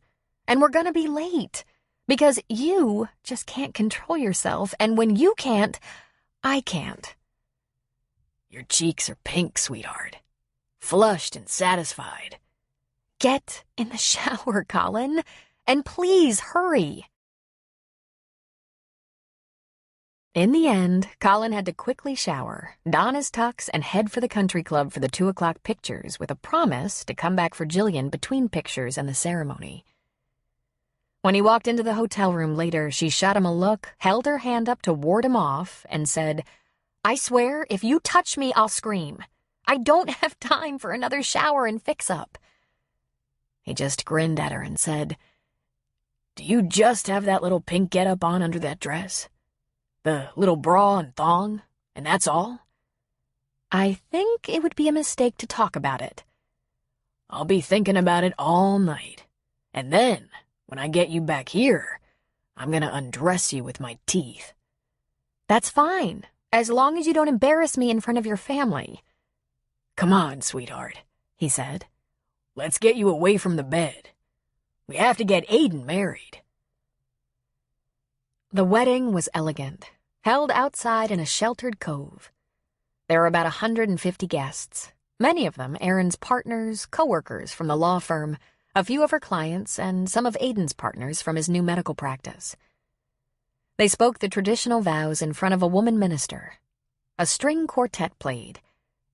And we're gonna be late. Because you just can't control yourself, and when you can't, I can't. Your cheeks are pink, sweetheart. Flushed and satisfied. Get in the shower, Colin. And please hurry. In the end, Colin had to quickly shower, don his tux, and head for the country club for the 2 o'clock pictures with a promise to come back for Jillian between pictures and the ceremony. When he walked into the hotel room later, she shot him a look, held her hand up to ward him off, and said, I swear, if you touch me, I'll scream. I don't have time for another shower and fix-up. He just grinned at her and said, Do you just have that little pink get-up on under that dress? The little bra and thong, and that's all? I think it would be a mistake to talk about it. I'll be thinking about it all night. And then, when I get you back here, I'm gonna undress you with my teeth. That's fine, as long as you don't embarrass me in front of your family. Come on, sweetheart, he said. Let's get you away from the bed. We have to get Aiden married. The wedding was elegant, held outside in a sheltered cove. There were about 150 guests, many of them Erin's partners, co-workers from the law firm, a few of her clients, and some of Aiden's partners from his new medical practice. They spoke the traditional vows in front of a woman minister. A string quartet played.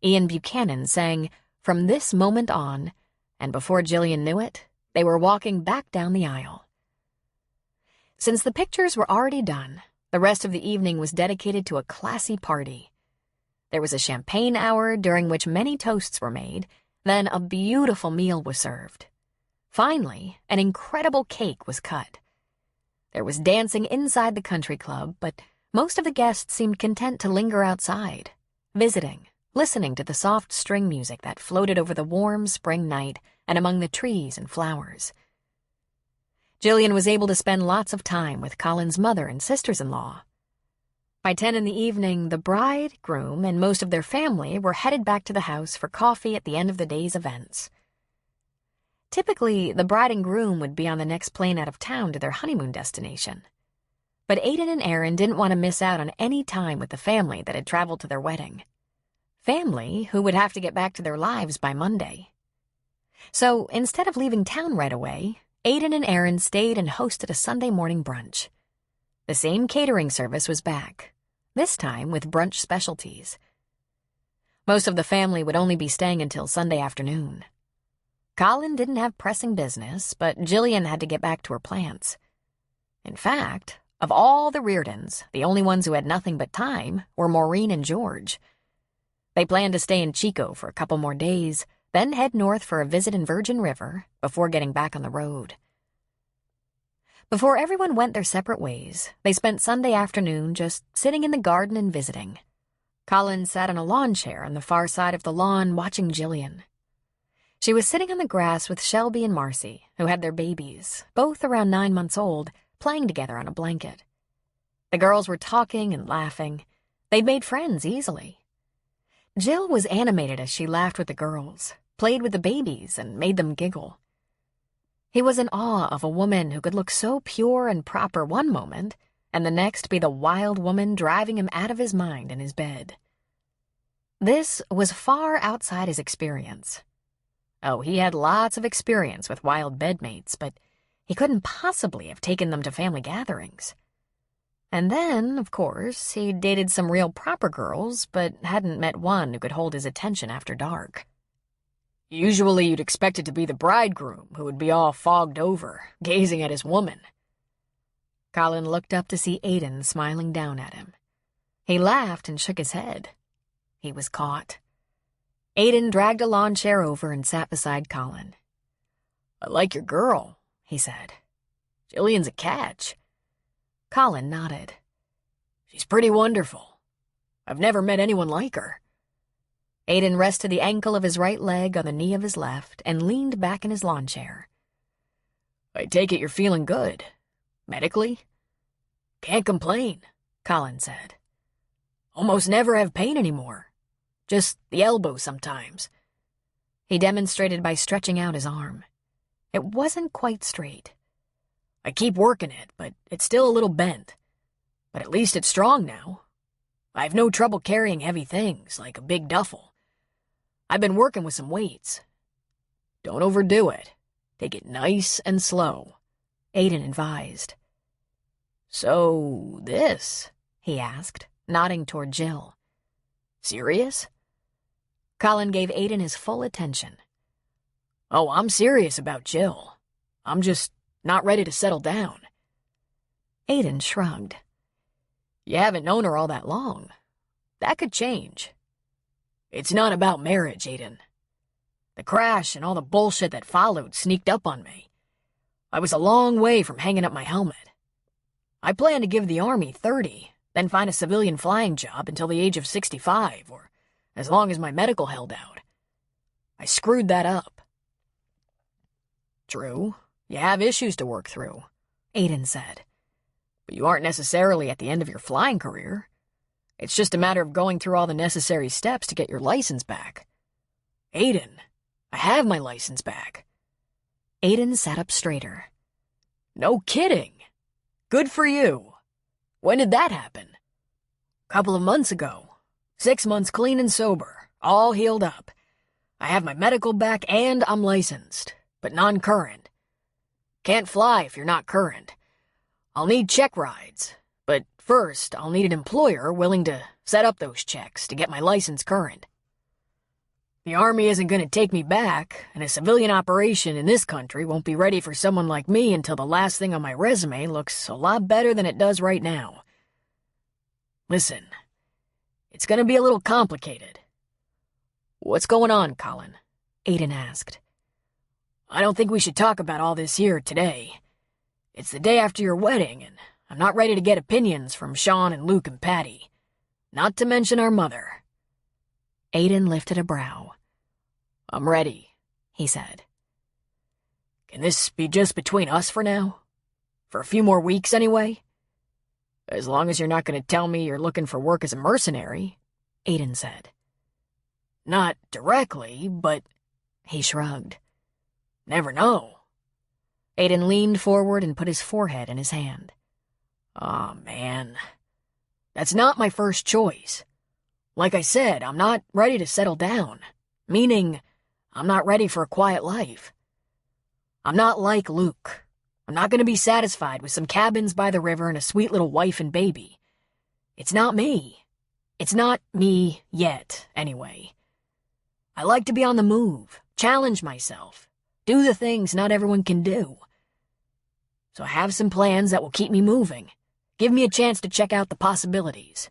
Ian Buchanan sang, From This Moment On, and before Jillian knew it, they were walking back down the aisle. Since the pictures were already done, the rest of the evening was dedicated to a classy party. There was a champagne hour during which many toasts were made, then a beautiful meal was served. Finally, an incredible cake was cut. There was dancing inside the country club, but most of the guests seemed content to linger outside, visiting, listening to the soft string music that floated over the warm spring night and among the trees and flowers. Jillian was able to spend lots of time with Colin's mother and sisters-in-law. By 10 in the evening, the bride, groom, and most of their family were headed back to the house for coffee at the end of the day's events. Typically, the bride and groom would be on the next plane out of town to their honeymoon destination. But Aiden and Erin didn't want to miss out on any time with the family that had traveled to their wedding. Family who would have to get back to their lives by Monday. So instead of leaving town right away, Aiden and Erin stayed and hosted a Sunday morning brunch. The same catering service was back, this time with brunch specialties. Most of the family would only be staying until Sunday afternoon. Colin didn't have pressing business, but Jillian had to get back to her plants. In fact, of all the Reardons, the only ones who had nothing but time were Maureen and George. They planned to stay in Chico for a couple more days, then head north for a visit in Virgin River before getting back on the road. Before everyone went their separate ways, they spent Sunday afternoon just sitting in the garden and visiting. Colin sat on a lawn chair on the far side of the lawn watching Jillian. She was sitting on the grass with Shelby and Marcy, who had their babies, both around 9 months old, playing together on a blanket. The girls were talking and laughing. They'd made friends easily. Jill was animated as she laughed with the girls, played with the babies, and made them giggle. He was in awe of a woman who could look so pure and proper one moment, and the next be the wild woman driving him out of his mind in his bed. This was far outside his experience. Oh, he had lots of experience with wild bedmates, but he couldn't possibly have taken them to family gatherings. And then, of course, he dated some real proper girls, but hadn't met one who could hold his attention after dark. Usually you'd expect it to be the bridegroom who would be all fogged over, gazing at his woman. Colin looked up to see Aiden smiling down at him. He laughed and shook his head. He was caught. Aiden dragged a lawn chair over and sat beside Colin. "I like your girl," he said. "Jillian's a catch." Colin nodded. "She's pretty wonderful. I've never met anyone like her." Aiden rested the ankle of his right leg on the knee of his left and leaned back in his lawn chair. "I take it you're feeling good. Medically?" "Can't complain," Colin said. "Almost never have pain anymore. Just the elbow sometimes." He demonstrated by stretching out his arm. It wasn't quite straight. "I keep working it, but it's still a little bent. But at least it's strong now. I have no trouble carrying heavy things, like a big duffel. I've been working with some weights. Don't overdo it. Take it nice and slow," Aiden advised. "So, this?" he asked, nodding toward Jill. "Serious?" Colin gave Aiden his full attention. "Oh, I'm serious about Jill. I'm just not ready to settle down." Aiden shrugged. "You haven't known her all that long. That could change. It's not about marriage, Aiden. The crash and all the bullshit that followed sneaked up on me. I was a long way from hanging up my helmet. I planned to give the Army 30, then find a civilian flying job until the age of 65, or as long as my medical held out. I screwed that up." "True, you have issues to work through," Aiden said. "But you aren't necessarily at the end of your flying career. It's just a matter of going through all the necessary steps to get your license back. Aiden, I have my license back." Aiden sat up straighter. "No kidding. Good for you. When did that happen?" "Couple of months ago. 6 months clean and sober, all healed up. I have my medical back and I'm licensed, but non-current. Can't fly if you're not current. I'll need check rides, but first I'll need an employer willing to set up those checks to get my license current. The Army isn't going to take me back, and a civilian operation in this country won't be ready for someone like me until the last thing on my resume looks a lot better than it does right now. Listen, it's going to be a little complicated." "What's going on, Colin?" Aiden asked. "I don't think we should talk about all this here today. It's the day after your wedding, and I'm not ready to get opinions from Sean and Luke and Patty. Not to mention our mother." Aiden lifted a brow. "I'm ready," he said. "Can this be just between us for now? For a few more weeks, anyway? As long as you're not going to tell me you're looking for work as a mercenary," Aiden said. "Not directly, but—" he shrugged. "Never know." Aiden leaned forward and put his forehead in his hand. "Aw, man. That's not my first choice. Like I said, I'm not ready to settle down. Meaning, I'm not ready for a quiet life. I'm not like Luke. I'm not going to be satisfied with some cabins by the river and a sweet little wife and baby. It's not me. It's not me yet, anyway. I like to be on the move, challenge myself, do the things not everyone can do. So I have some plans that will keep me moving, give me a chance to check out the possibilities.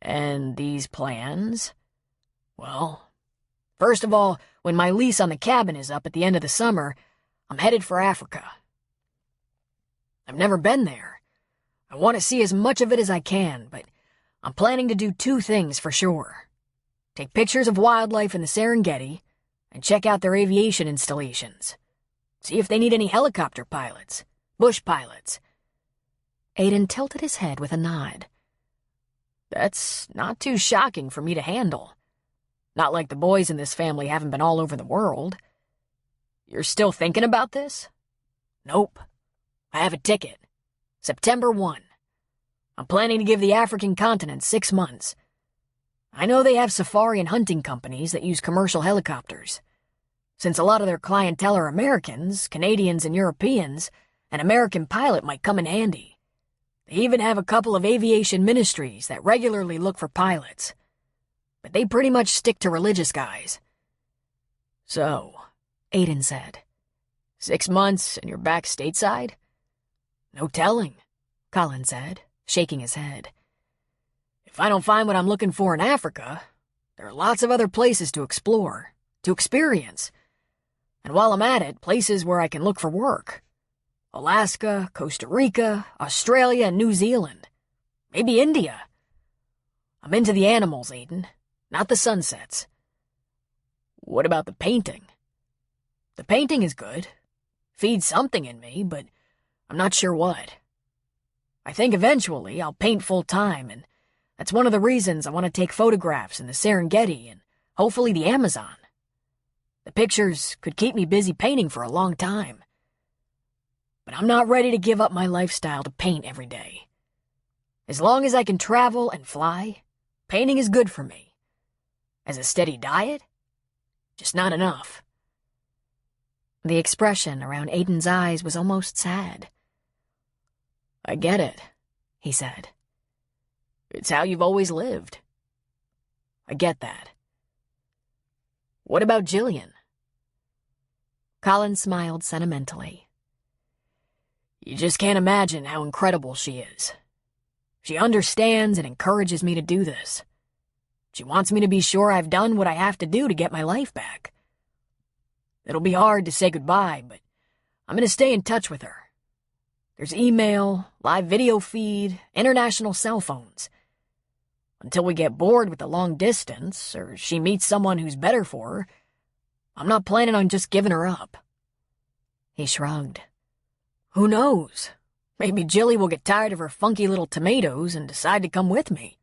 And these plans? Well, first of all, when my lease on the cabin is up at the end of the summer, I'm headed for Africa." I've never been there. I want to see as much of it as I can, but I'm planning to do two things for sure. Take pictures of wildlife in the Serengeti and check out their aviation installations. See if they need any helicopter pilots, bush pilots. Aiden tilted his head with a nod. That's not too shocking for me to handle. Not like the boys in this family haven't been all over the world. You're still thinking about this? Nope. I have a ticket. September 1. I'm planning to give the African continent 6 months. I know they have safari and hunting companies that use commercial helicopters. Since a lot of their clientele are Americans, Canadians, and Europeans, an American pilot might come in handy. They even have a couple of aviation ministries that regularly look for pilots. But they pretty much stick to religious guys. So, Aiden said, 6 months and you're back stateside? No telling, Colin said, shaking his head. If I don't find what I'm looking for in Africa, there are lots of other places to explore, to experience. And while I'm at it, places where I can look for work. Alaska, Costa Rica, Australia, and New Zealand. Maybe India. I'm into the animals, Aiden, not the sunsets. What about the painting? The painting is good. Feeds something in me, but I'm not sure what. I think eventually I'll paint full-time, and that's one of the reasons I want to take photographs in the Serengeti and hopefully the Amazon. The pictures could keep me busy painting for a long time. But I'm not ready to give up my lifestyle to paint every day. As long as I can travel and fly, painting is good for me. As a steady diet, just not enough. The expression around Aiden's eyes was almost sad. I get it, he said. It's how you've always lived. I get that. What about Jillian? Colin smiled sentimentally. You just can't imagine how incredible she is. She understands and encourages me to do this. She wants me to be sure I've done what I have to do to get my life back. It'll be hard to say goodbye, but I'm going to stay in touch with her. There's email, live video feed, international cell phones. Until we get bored with the long distance, or she meets someone who's better for her, I'm not planning on just giving her up. He shrugged. Who knows? Maybe Jilly will get tired of her funky little tomatoes and decide to come with me.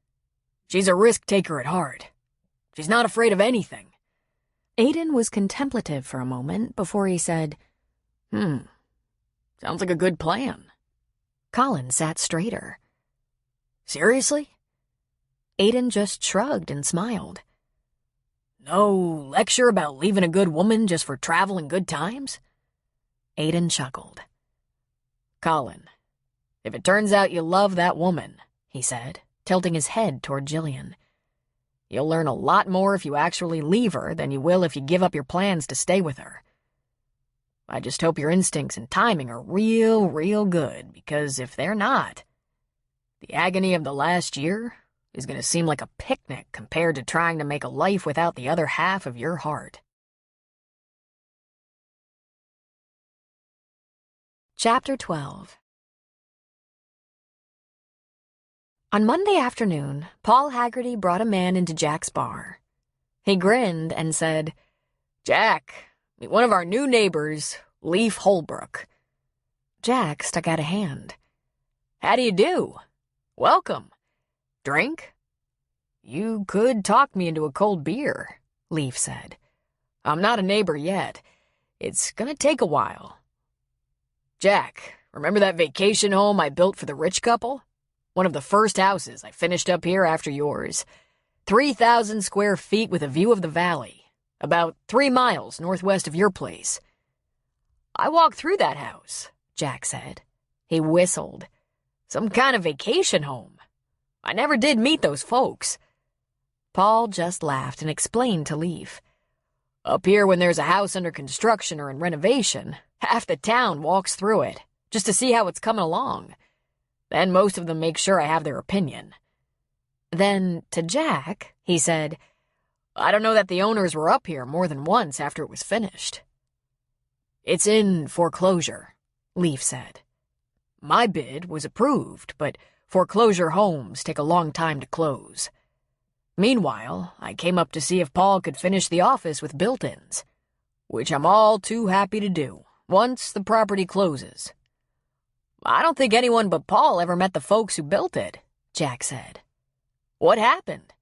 She's a risk-taker at heart. She's not afraid of anything. Aiden was contemplative for a moment before he said, Sounds like a good plan. Colin sat straighter. Seriously? Aiden just shrugged and smiled. No lecture about leaving a good woman just for travel and good times? Aiden chuckled. Colin, if it turns out you love that woman, he said, tilting his head toward Jillian, you'll learn a lot more if you actually leave her than you will if you give up your plans to stay with her. I just hope your instincts and timing are real good, because if they're not, the agony of the last year is going to seem like a picnic compared to trying to make a life without the other half of your heart. Chapter 12. On Monday afternoon, Paul Haggerty brought a man into Jack's bar. He grinned and said, Jack, meet one of our new neighbors, Leaf Holbrook. Jack stuck out a hand. How do you do? Welcome. Drink? You could talk me into a cold beer, Leaf said. I'm not a neighbor yet. It's gonna take a while. Jack, remember that vacation home I built for the rich couple? One of the first houses I finished up here after yours. 3,000 square feet with a view of the valley, about 3 miles northwest of your place. I walked through that house, Jack said. He whistled. Some kind of vacation home. I never did meet those folks. Paul just laughed and explained to Leaf. Up here, when there's a house under construction or in renovation, half the town walks through it, just to see how it's coming along. Then most of them make sure I have their opinion. Then, to Jack, he said, I don't know that the owners were up here more than once after it was finished. It's in foreclosure, Leaf said. My bid was approved, but foreclosure homes take a long time to close. Meanwhile, I came up to see if Paul could finish the office with built-ins, which I'm all too happy to do once the property closes. I don't think anyone but Paul ever met the folks who built it, Jack said. What happened?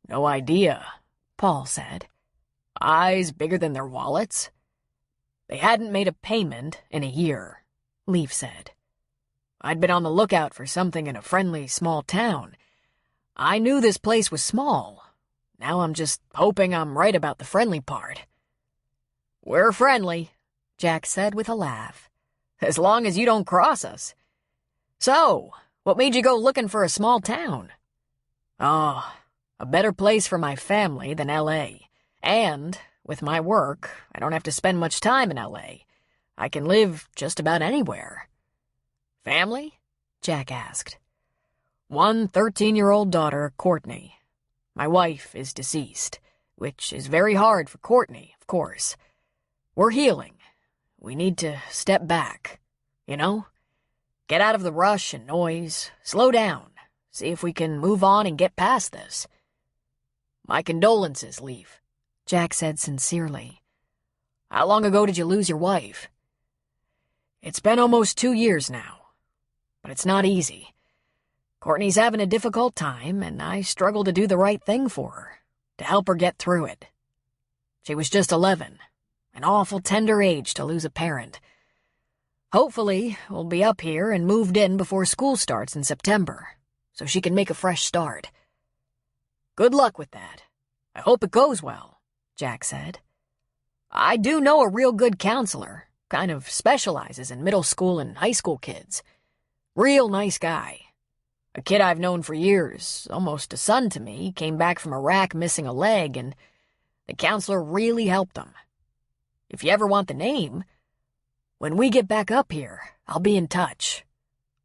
No idea, Paul said. Eyes bigger than their wallets. They hadn't made a payment in a year, Leaf said. I'd been on the lookout for something in a friendly small town. I knew this place was small. Now I'm just hoping I'm right about the friendly part. We're friendly, Jack said with a laugh, as long as you don't cross us. So, what made you go looking for a small town? Oh, a better place for my family than L.A., and with my work, I don't have to spend much time in L.A. I can live just about anywhere. Family? Jack asked. One 13-year-old daughter, Courtney. My wife is deceased, which is very hard for Courtney, of course. We're healing. We need to step back, you know? Get out of the rush and noise, slow down, see if we can move on and get past this. My condolences, Leaf, Jack said sincerely. How long ago did you lose your wife? It's been almost 2 years now, but it's not easy. Courtney's having a difficult time, and I struggle to do the right thing for her, to help her get through it. She was just 11, an awful tender age to lose a parent. Hopefully, we'll be up here and moved in before school starts in September, so she can make a fresh start. Good luck with that. I hope it goes well, Jack said. I do know a real good counselor, kind of specializes in middle school and high school kids. Real nice guy. A kid I've known for years, almost a son to me, came back from Iraq missing a leg, and the counselor really helped him. If you ever want the name, when we get back up here, I'll be in touch.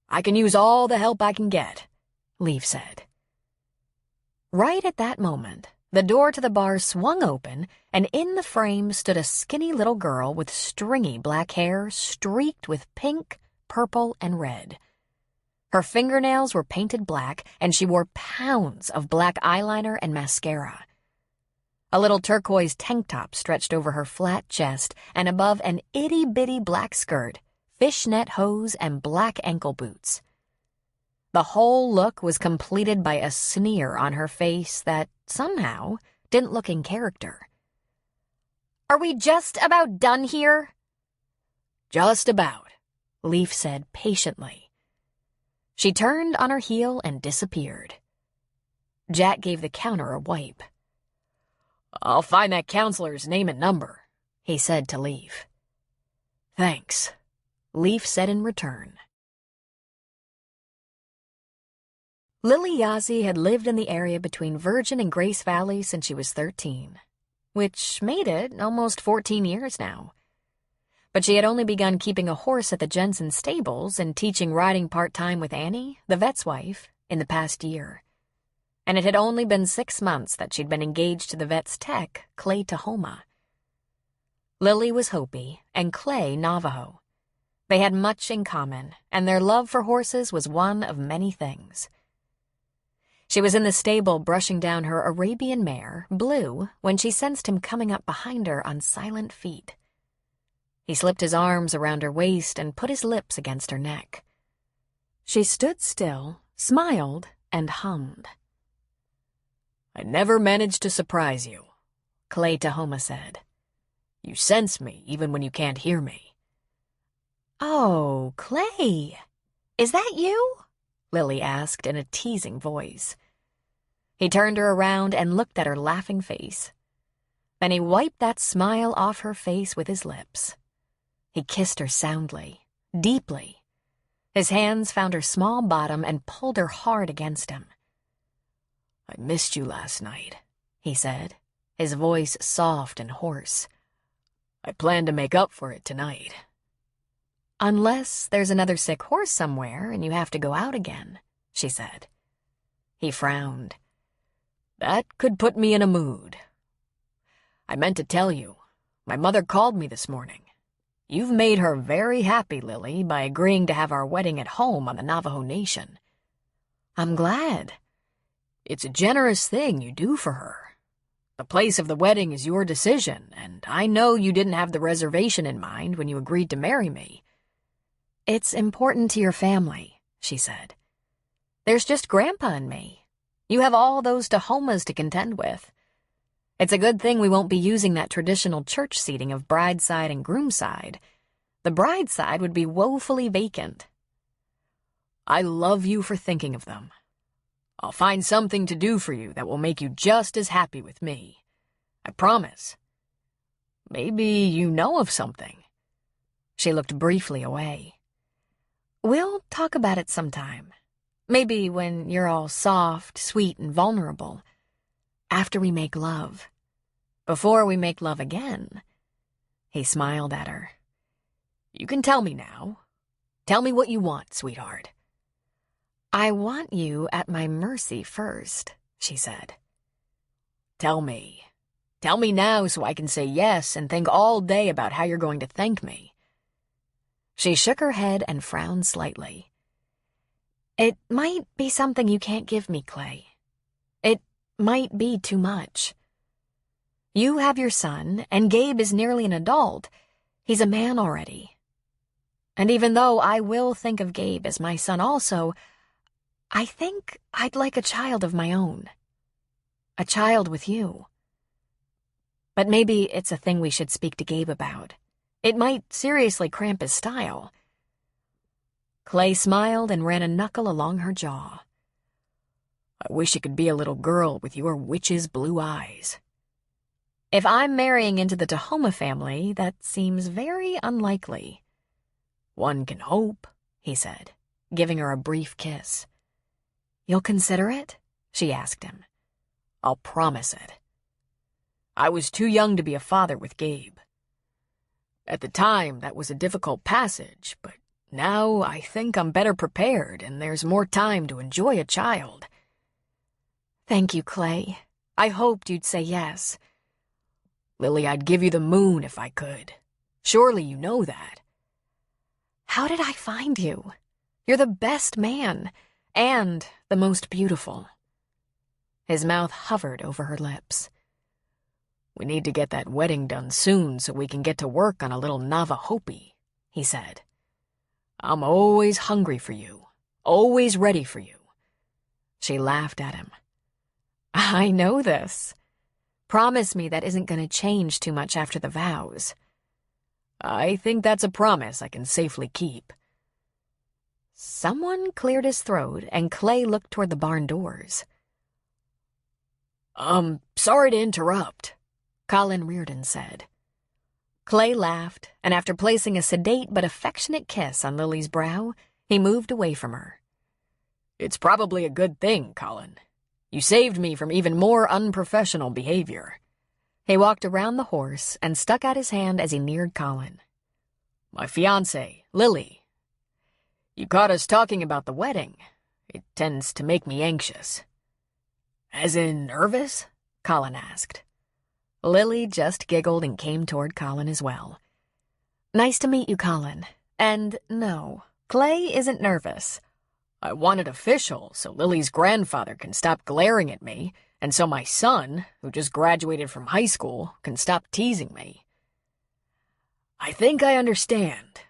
I can use all the help I can get, Leaf said. Right at that moment, the door to the bar swung open, and in the frame stood a skinny little girl with stringy black hair streaked with pink, purple, and red. Her fingernails were painted black, and she wore pounds of black eyeliner and mascara. A little turquoise tank top stretched over her flat chest, and above an itty-bitty black skirt, fishnet hose, and black ankle boots. The whole look was completed by a sneer on her face that, somehow, didn't look in character. "Are we just about done here?" "Just about," Leaf said patiently. She turned on her heel and disappeared. Jack gave the counter a wipe. "I'll find that counselor's name and number," he said to Leaf. "Thanks," Leaf said in return. Lily Yazzie had lived in the area between Virgin and Grace Valley since she was 13, which made it almost 14 years now. But she had only begun keeping a horse at the Jensen stables and teaching riding part-time with Annie, the vet's wife, in the past year. And it had only been 6 months that she'd been engaged to the vet's tech, Clay Tahoma. Lily was Hopi and Clay Navajo. They had much in common, and their love for horses was one of many things. She was in the stable brushing down her Arabian mare, Blue, when she sensed him coming up behind her on silent feet. He slipped his arms around her waist and put his lips against her neck. She stood still, smiled, and hummed. "I never managed to surprise you," Clay Tahoma said. "You sense me even when you can't hear me." "Oh, Clay, is that you?" Lily asked in a teasing voice. He turned her around and looked at her laughing face. Then he wiped that smile off her face with his lips. He kissed her soundly, deeply. His hands found her small bottom and pulled her hard against him. "I missed you last night," he said, his voice soft and hoarse. "I plan to make up for it tonight." "Unless there's another sick horse somewhere and you have to go out again," she said. He frowned. "That could put me in a mood. I meant to tell you. My mother called me this morning. You've made her very happy, Lily, by agreeing to have our wedding at home on the Navajo Nation. I'm glad. It's a generous thing you do for her. The place of the wedding is your decision, and I know you didn't have the reservation in mind when you agreed to marry me. It's important to your family, she said. There's just Grandpa and me. You have all those Tahomas to contend with. It's a good thing we won't be using that traditional church seating of bride's side and groom's side. The bride's side would be woefully vacant. I love you for thinking of them. I'll find something to do for you that will make you just as happy with me. I promise. Maybe you know of something. She looked briefly away. We'll talk about it sometime. Maybe when you're all soft, sweet, and vulnerable. After we make love. Before we make love again. He smiled at her. You can tell me now. Tell me what you want, sweetheart. I want you at my mercy first, she said. Tell me. Tell me now so I can say yes and think all day about how you're going to thank me. She shook her head and frowned slightly. It might be something you can't give me, Clay. It might be too much. You have your son, and Gabe is nearly an adult. He's a man already. And even though I will think of Gabe as my son also, I think I'd like a child of my own. A child with you. But maybe it's a thing we should speak to Gabe about. It might seriously cramp his style. Clay smiled and ran a knuckle along her jaw. I wish it could be a little girl with your witch's blue eyes. If I'm marrying into the Tahoma family, that seems very unlikely. One can hope, he said, giving her a brief kiss. You'll consider it? She asked him. I'll promise it. I was too young to be a father with Gabe. At the time, that was a difficult passage, but now I think I'm better prepared and there's more time to enjoy a child. Thank you, Clay. I hoped you'd say yes. Lily, I'd give you the moon if I could. Surely you know that. How did I find you? You're the best man, and the most beautiful. His mouth hovered over her lips. We need to get that wedding done soon so we can get to work on a little Navajope, he said. I'm always hungry for you, always ready for you. She laughed at him. I know this. Promise me that isn't going to change too much after the vows. I think that's a promise I can safely keep. Someone cleared his throat, and Clay looked toward the barn doors. Sorry to interrupt, Colin Reardon said. Clay laughed, and after placing a sedate but affectionate kiss on Lily's brow, he moved away from her. It's probably a good thing, Colin. You saved me from even more unprofessional behavior. He walked around the horse and stuck out his hand as he neared Colin. My fiancée, Lily. You caught us talking about the wedding. It tends to make me anxious. As in nervous? Colin asked. Lily just giggled and came toward Colin as well. Nice to meet you, Colin. And no, Clay isn't nervous. I want it official so Lily's grandfather can stop glaring at me, and so my son, who just graduated from high school, can stop teasing me. I think I understand.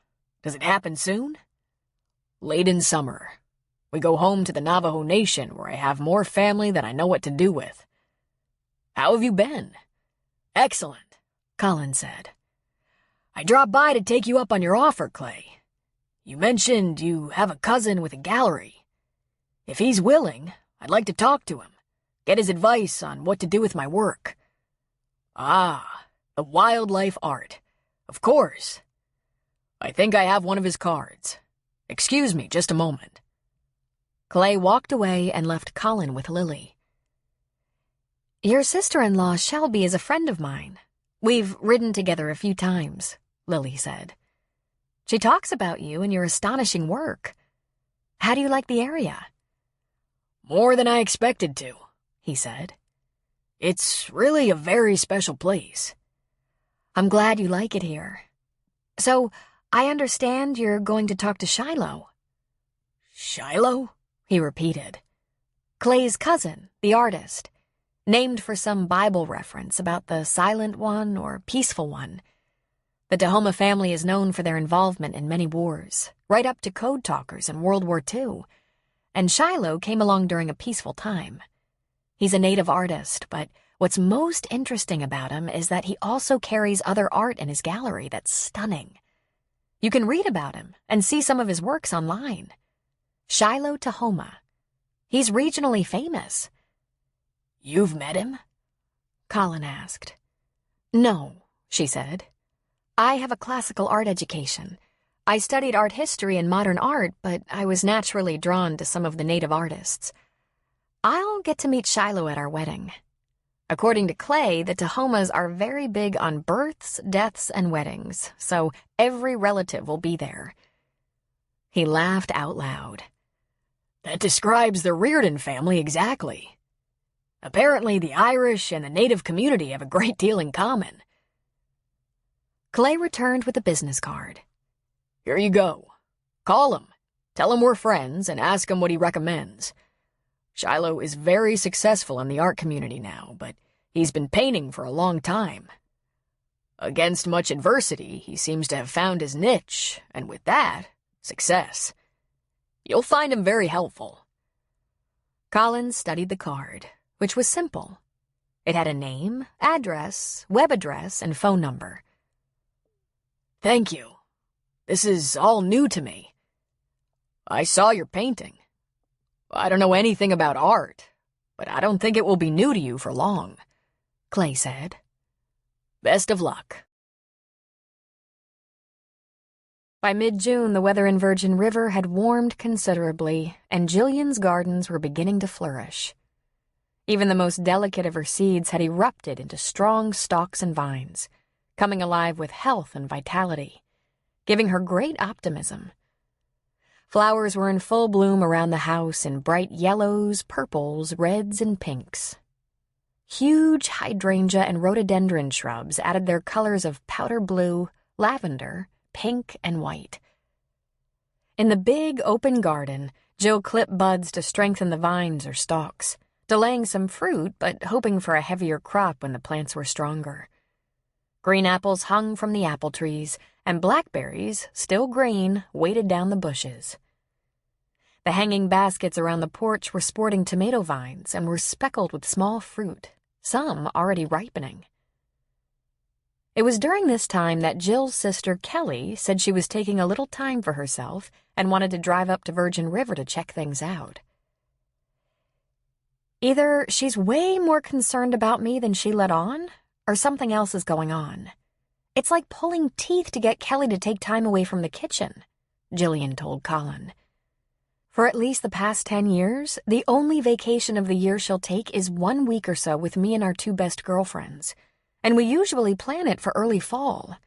Does it happen soon? Late in summer. We go home to the Navajo Nation where I have more family than I know what to do with. How have you been? Excellent, Colin said. I dropped by to take you up on your offer, Clay. You mentioned you have a cousin with a gallery. If he's willing, I'd like to talk to him, get his advice on what to do with my work. Ah, the wildlife art. Of course. I think I have one of his cards. Excuse me just a moment. Clay walked away and left Colin with Lily. Your sister-in-law Shelby is a friend of mine. We've ridden together a few times, Lily said. She talks about you and your astonishing work. How do you like the area? More than I expected to, he said. It's really a very special place. I'm glad you like it here. So, I understand you're going to talk to Shiloh. Shiloh? He repeated. Clay's cousin, the artist, named for some Bible reference about the silent one or peaceful one. The Tahoma family is known for their involvement in many wars, right up to code talkers in World War II, and Shiloh came along during a peaceful time. He's a native artist, but what's most interesting about him is that he also carries other art in his gallery that's stunning. You can read about him and see some of his works online. Shiloh Tahoma. He's regionally famous. You've met him? Colin asked. No, she said. I have a classical art education. I studied art history and modern art, but I was naturally drawn to some of the native artists. I'll get to meet Shiloh at our wedding. According to Clay, the Tahomas are very big on births, deaths, and weddings, so every relative will be there. He laughed out loud. That describes the Reardon family exactly. Apparently, the Irish and the native community have a great deal in common. Clay returned with a business card. Here you go. Call him. Tell him we're friends and ask him what he recommends. Shiloh is very successful in the art community now, but he's been painting for a long time. Against much adversity, he seems to have found his niche, and with that, success. You'll find him very helpful. Colin studied the card, which was simple. It had a name, address, web address, and phone number. Thank you. This is all new to me. I saw your painting. I don't know anything about art, but I don't think it will be new to you for long, Clay said. Best of luck. By mid-June, the weather in Virgin River had warmed considerably, and Jillian's gardens were beginning to flourish. Even the most delicate of her seeds had erupted into strong stalks and vines, coming alive with health and vitality, giving her great optimism. Flowers were in full bloom around the house in bright yellows, purples, reds, and pinks. Huge hydrangea and rhododendron shrubs added their colors of powder blue, lavender, pink, and white. In the big, open garden, Jill clipped buds to strengthen the vines or stalks, delaying some fruit but hoping for a heavier crop when the plants were stronger. Green apples hung from the apple trees, and blackberries, still green, weighted down the bushes. The hanging baskets around the porch were sporting tomato vines and were speckled with small fruit, some already ripening. It was during this time that Jill's sister Kelly said she was taking a little time for herself and wanted to drive up to Virgin River to check things out. Either she's way more concerned about me than she let on, or something else is going on. It's like pulling teeth to get Kelly to take time away from the kitchen, Jillian told Colin. For at least the past 10 years, the only vacation of the year she'll take is 1 week or so with me and our 2 best girlfriends, and we usually plan it for early fall.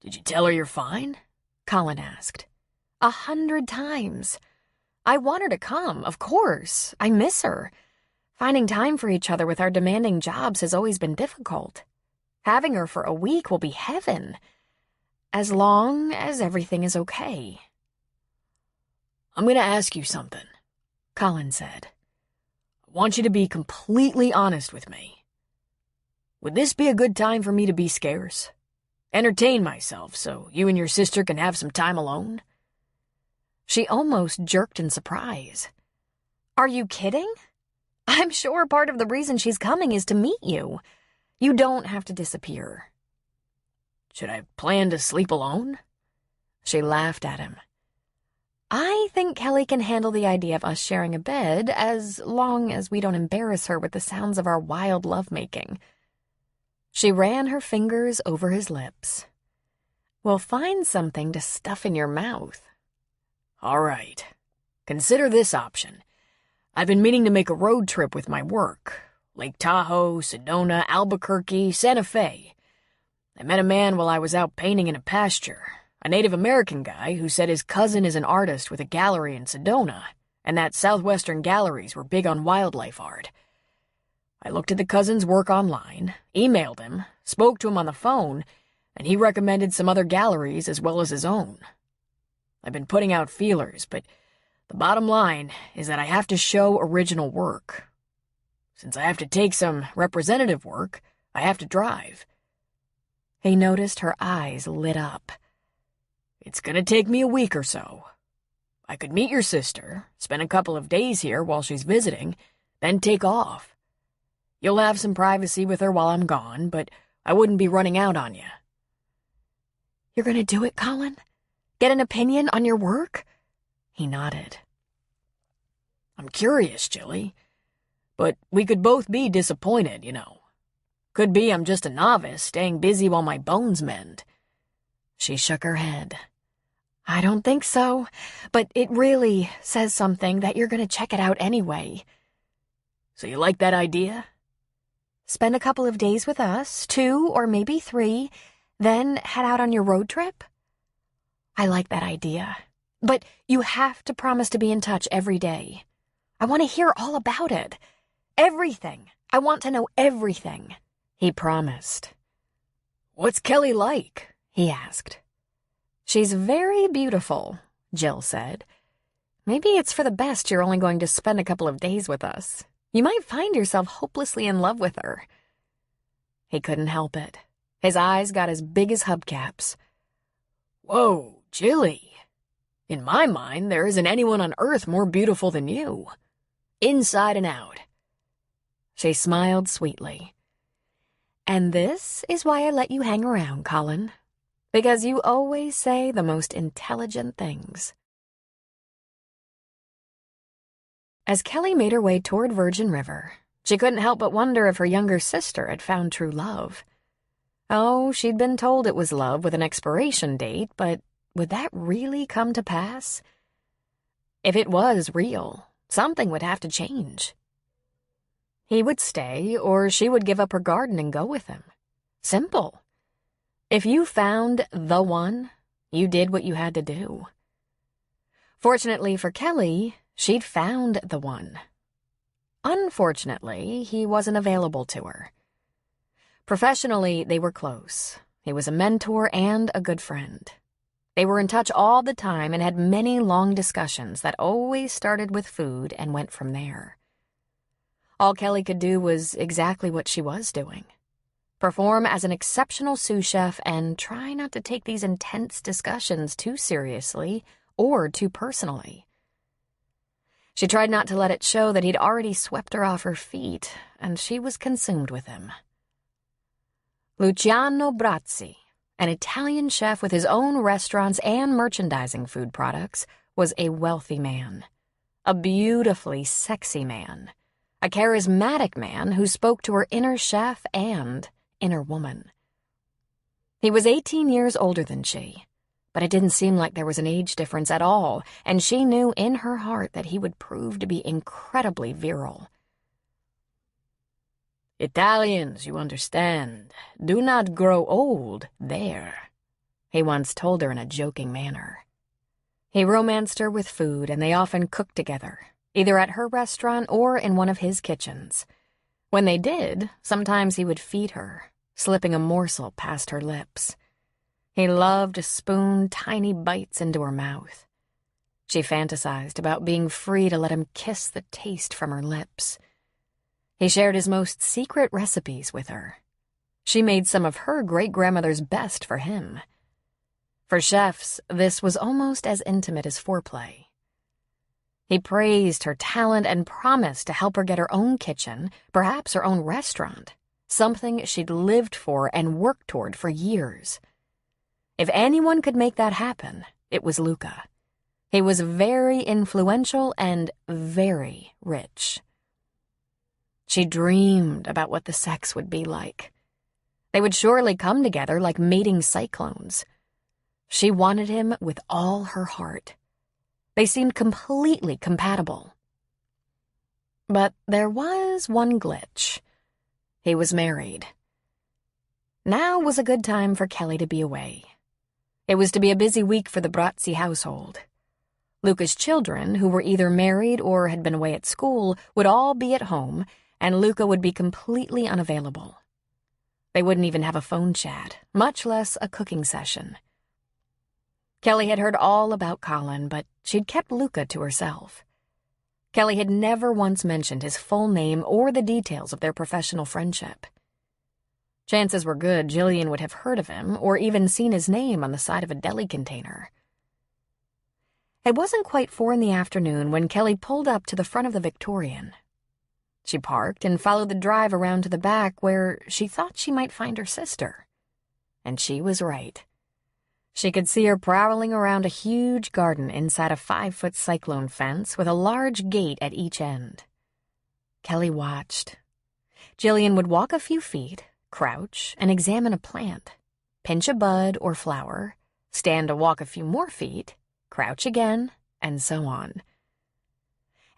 Did you tell her you're fine? Colin asked. 100 times. I want her to come, of course. I miss her. Finding time for each other with our demanding jobs has always been difficult. Having her for a week will be heaven, as long as everything is okay. I'm going to ask you something, Colin said. I want you to be completely honest with me. Would this be a good time for me to be scarce? Entertain myself so you and your sister can have some time alone? She almost jerked in surprise. Are you kidding? I'm sure part of the reason she's coming is to meet you. You don't have to disappear. Should I plan to sleep alone? She laughed at him. I think Kelly can handle the idea of us sharing a bed as long as we don't embarrass her with the sounds of our wild lovemaking. She ran her fingers over his lips. We'll find something to stuff in your mouth. All right. Consider this option. I've been meaning to make a road trip with my work. Lake Tahoe, Sedona, Albuquerque, Santa Fe. I met a man while I was out painting in a pasture, a Native American guy who said his cousin is an artist with a gallery in Sedona, and that Southwestern galleries were big on wildlife art. I looked at the cousin's work online, emailed him, spoke to him on the phone, and he recommended some other galleries as well as his own. I've been putting out feelers, but the bottom line is that I have to show original work. Since I have to take some representative work, I have to drive. He noticed her eyes lit up. It's gonna take me a week or so. I could meet your sister, spend a couple of days here while she's visiting, then take off. You'll have some privacy with her while I'm gone, but I wouldn't be running out on you. You're gonna do it, Colin? Get an opinion on your work? He nodded. I'm curious, Jilly. But we could both be disappointed, you know. Could be I'm just a novice, staying busy while my bones mend. She shook her head. I don't think so, but it really says something that you're gonna check it out anyway. So you like that idea? Spend a couple of days with us, 2 or maybe 3, then head out on your road trip? I like that idea, but you have to promise to be in touch every day. I want to hear all about it. Everything. I want to know everything, he promised. What's Kelly like? He asked. She's very beautiful, Jill said. Maybe it's for the best you're only going to spend a couple of days with us. You might find yourself hopelessly in love with her. He couldn't help it. His eyes got as big as hubcaps. Whoa, Jilly. In my mind, there isn't anyone on earth more beautiful than you. Inside and out. She smiled sweetly. And this is why I let you hang around, Colin. Because you always say the most intelligent things. As Kelly made her way toward Virgin River, she couldn't help but wonder if her younger sister had found true love. Oh, she'd been told it was love with an expiration date, but would that really come to pass? If it was real, something would have to change. He would stay, or she would give up her garden and go with him. Simple. If you found the one, you did what you had to do. Fortunately for Kelly, she'd found the one. Unfortunately, he wasn't available to her. Professionally, they were close. He was a mentor and a good friend. They were in touch all the time and had many long discussions that always started with food and went from there. All Kelly could do was exactly what she was doing. Perform as an exceptional sous chef and try not to take these intense discussions too seriously or too personally. She tried not to let it show that he'd already swept her off her feet, and she was consumed with him. Luciano Brazzi, an Italian chef with his own restaurants and merchandising food products, was a wealthy man. A beautifully sexy man. A charismatic man who spoke to her inner chef and inner woman. He was 18 years older than she, but it didn't seem like there was an age difference at all, and she knew in her heart that he would prove to be incredibly virile. Italians, you understand, do not grow old there, he once told her in a joking manner. He romanced her with food, and they often cooked together, either at her restaurant or in one of his kitchens. When they did, sometimes he would feed her, slipping a morsel past her lips. He loved to spoon tiny bites into her mouth. She fantasized about being free to let him kiss the taste from her lips. He shared his most secret recipes with her. She made some of her great-grandmother's best for him. For chefs, this was almost as intimate as foreplay. He praised her talent and promised to help her get her own kitchen, perhaps her own restaurant, something she'd lived for and worked toward for years. If anyone could make that happen, it was Luca. He was very influential and very rich. She dreamed about what the sex would be like. They would surely come together like mating cyclones. She wanted him with all her heart. They seemed completely compatible. But there was one glitch. He was married. Now was a good time for Kelly to be away. It was to be a busy week for the Brazzi household. Luca's children, who were either married or had been away at school, would all be at home, and Luca would be completely unavailable. They wouldn't even have a phone chat, much less a cooking session. Kelly had heard all about Colin, but she'd kept Luca to herself. Kelly had never once mentioned his full name or the details of their professional friendship. Chances were good Jillian would have heard of him or even seen his name on the side of a deli container. It wasn't quite 4 in the afternoon when Kelly pulled up to the front of the Victorian. She parked and followed the drive around to the back where she thought she might find her sister. And she was right. She could see her prowling around a huge garden inside a 5-foot cyclone fence with a large gate at each end. Kelly watched. Jillian would walk a few feet, crouch, and examine a plant, pinch a bud or flower, stand to walk a few more feet, crouch again, and so on.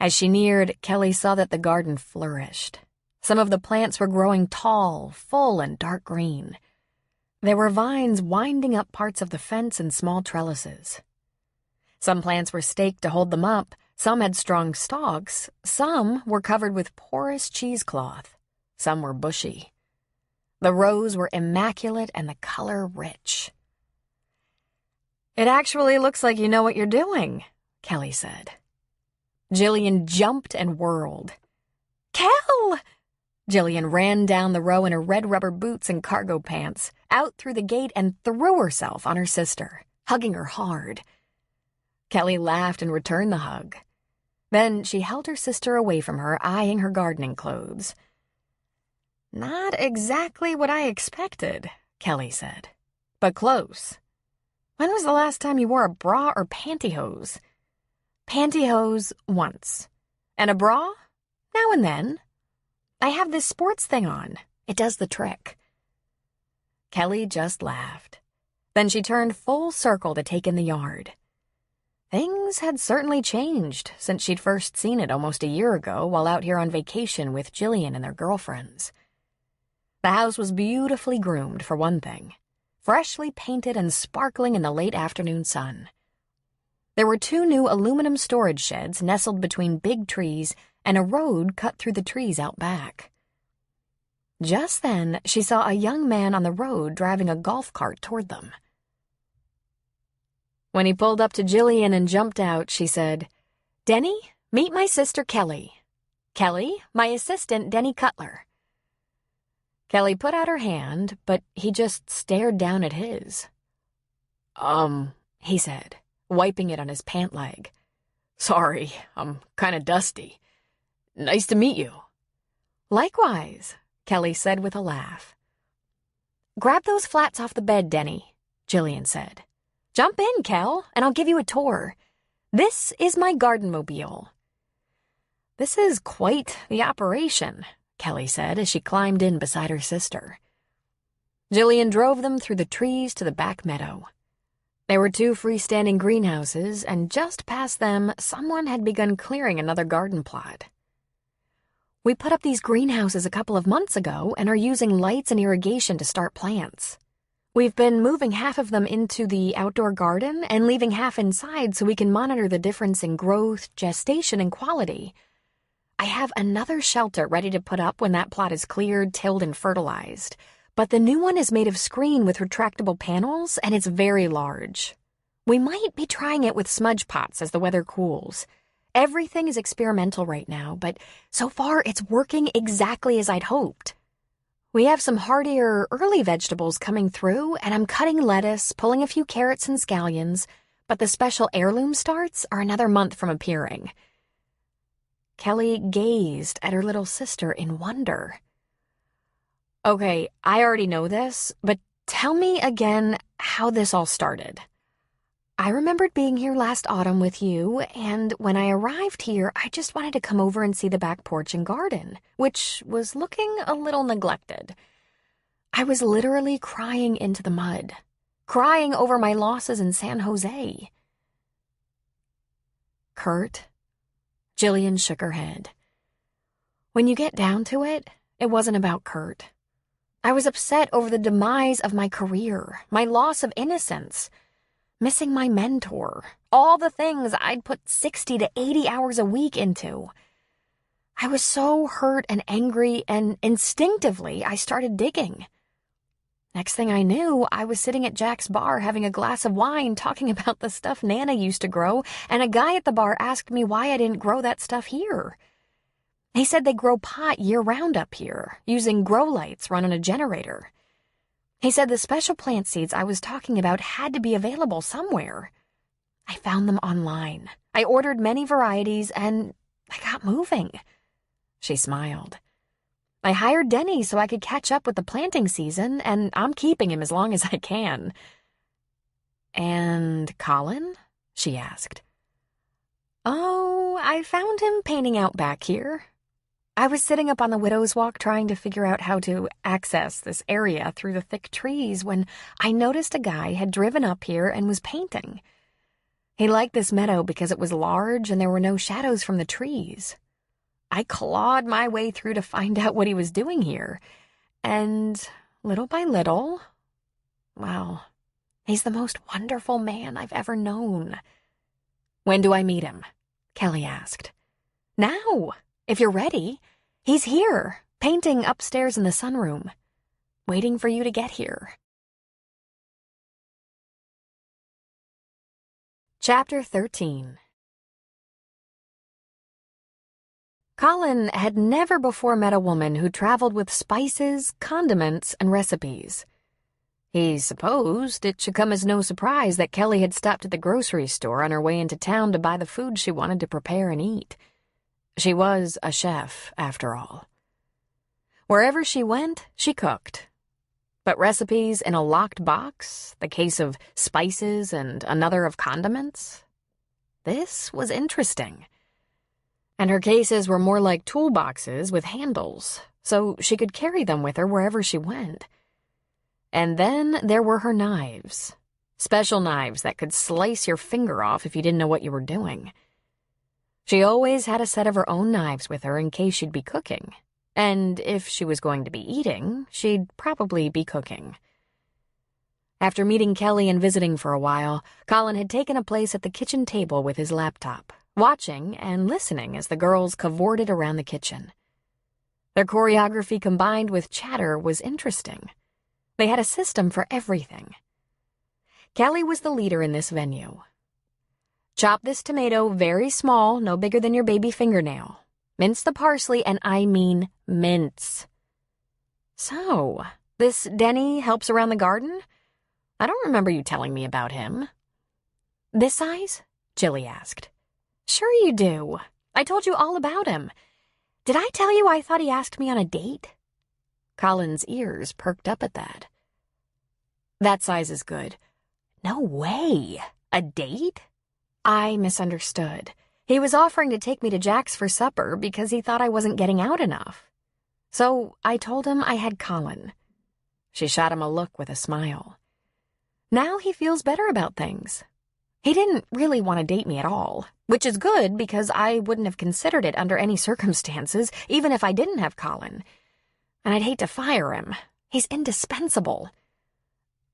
As she neared, Kelly saw that the garden flourished. Some of the plants were growing tall, full, and dark green. There were vines winding up parts of the fence in small trellises. Some plants were staked to hold them up, some had strong stalks, some were covered with porous cheesecloth, some were bushy. The rows were immaculate and the color rich. "It actually looks like you know what you're doing," Kelly said. Jillian jumped and whirled. "Kel!" Jillian ran down the row in her red rubber boots and cargo pants, out through the gate and threw herself on her sister, hugging her hard. Kelly laughed and returned the hug. Then she held her sister away from her, eyeing her gardening clothes. "Not exactly what I expected," Kelly said, "but close. When was the last time you wore a bra or pantyhose?" "Pantyhose once. And a bra? Now and then. I have this sports thing on. It does the trick." Kelly just laughed. Then she turned full circle to take in the yard. Things had certainly changed since she'd first seen it almost a year ago while out here on vacation with Jillian and their girlfriends. The house was beautifully groomed, for one thing, freshly painted and sparkling in the late afternoon sun. There were 2 new aluminum storage sheds nestled between big trees and a road cut through the trees out back. Just then, she saw a young man on the road driving a golf cart toward them. When he pulled up to Jillian and jumped out, she said, "Denny, meet my sister Kelly. Kelly, my assistant Denny Cutler." Kelly put out her hand, but he just stared down at his. He said, wiping it on his pant leg. "Sorry, I'm kinda dusty. Nice to meet you." "Likewise," Kelly said with a laugh. "Grab those flats off the bed, Denny," Jillian said. "Jump in, Kel, and I'll give you a tour. This is my garden mobile." "This is quite the operation," Kelly said as she climbed in beside her sister. Jillian drove them through the trees to the back meadow. There were 2 freestanding greenhouses, and just past them, someone had begun clearing another garden plot. "We put up these greenhouses a couple of months ago and are using lights and irrigation to start plants. We've been moving half of them into the outdoor garden and leaving half inside so we can monitor the difference in growth, gestation, and quality. I have another shelter ready to put up when that plot is cleared, tilled, and fertilized. But the new one is made of screen with retractable panels, and it's very large. We might be trying it with smudge pots as the weather cools. Everything is experimental right now, but so far it's working exactly as I'd hoped. We have some hardier early vegetables coming through, and I'm cutting lettuce, pulling a few carrots and scallions, but the special heirloom starts are another month from appearing." Kelly gazed at her little sister in wonder. "Okay, I already know this, but tell me again how this all started." "I remembered being here last autumn with you, and when I arrived here, I just wanted to come over and see the back porch and garden, which was looking a little neglected. I was literally crying into the mud, crying over my losses in San Jose." "Kurt?" Jillian shook her head. "When you get down to it, it wasn't about Kurt. I was upset over the demise of my career, my loss of innocence, missing my mentor, all the things I'd put 60 to 80 hours a week into. I was so hurt and angry, and instinctively I started digging. Next thing I knew, I was sitting at Jack's bar having a glass of wine talking about the stuff Nana used to grow, and a guy at the bar asked me why I didn't grow that stuff here. He said they grow pot year-round up here, using grow lights run on a generator. He said the special plant seeds I was talking about had to be available somewhere. I found them online. I ordered many varieties, and I got moving. She smiled. I hired Denny so I could catch up with the planting season, and I'm keeping him as long as I can. And Colin? She asked. Oh, I found him painting out back here. I was sitting up on the widow's walk trying to figure out how to access this area through the thick trees when I noticed a guy had driven up here and was painting. He liked this meadow because it was large and there were no shadows from the trees. I clawed my way through to find out what he was doing here, and little by little, well, he's the most wonderful man I've ever known. When do I meet him? Kelly asked. Now, if you're ready. He's here, painting upstairs in the sunroom, waiting for you to get here. Chapter 13. Colin had never before met a woman who traveled with spices, condiments, and recipes. He supposed it should come as no surprise that Kelly had stopped at the grocery store on her way into town to buy the food she wanted to prepare and eat. She was a chef, after all. Wherever she went, she cooked. But recipes in a locked box, the case of spices and another of condiments? This was interesting. And her cases were more like toolboxes with handles, so she could carry them with her wherever she went. And then there were her knives. Special knives that could slice your finger off if you didn't know what you were doing. She always had a set of her own knives with her in case she'd be cooking. And if she was going to be eating, she'd probably be cooking. After meeting Kelly and visiting for a while, Colin had taken a place at the kitchen table with his laptop, watching and listening as the girls cavorted around the kitchen. Their choreography combined with chatter was interesting. They had a system for everything. Kelly was the leader in this venue. Chop this tomato very small, no bigger than your baby fingernail. Mince the parsley, and I mean mince. So, this Denny helps around the garden? I don't remember you telling me about him. This size? Jilly asked. Sure you do. I told you all about him. Did I tell you I thought he asked me on a date? Colin's ears perked up at that. That size is good. No way. A date? I misunderstood. He was offering to take me to Jack's for supper because he thought I wasn't getting out enough. So I told him I had Colin. She shot him a look with a smile. Now he feels better about things. He didn't really want to date me at all, which is good because I wouldn't have considered it under any circumstances, even if I didn't have Colin. And I'd hate to fire him. He's indispensable.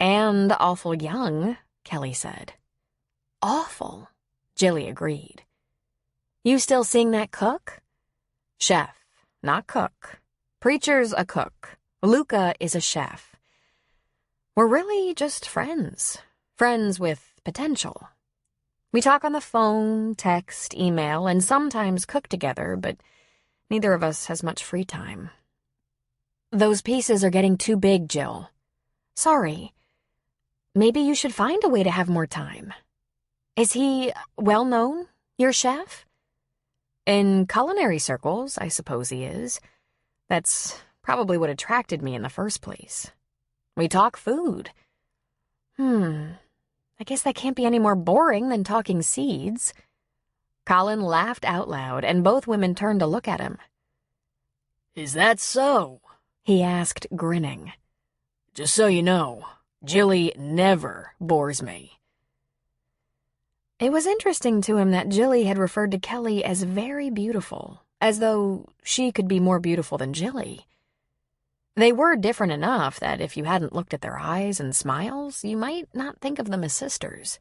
And awful young, Kelly said. Awful, Jilly agreed. You still seeing that cook? Chef, not cook. Preacher's a cook. Luca is a chef. We're really just friends. Friends with potential. We talk on the phone, text, email, and sometimes cook together, but neither of us has much free time. Those pieces are getting too big, Jill. Sorry. Maybe you should find a way to have more time. Is he well-known, your chef? In culinary circles, I suppose he is. That's probably what attracted me in the first place. We talk food. I guess that can't be any more boring than talking seeds. Colin laughed out loud, and both women turned to look at him. Is that so? He asked, grinning. Just so you know, Jilly never bores me. It was interesting to him that Jilly had referred to Kelly as very beautiful, as though she could be more beautiful than Jilly. They were different enough that if you hadn't looked at their eyes and smiles, you might not think of them as sisters.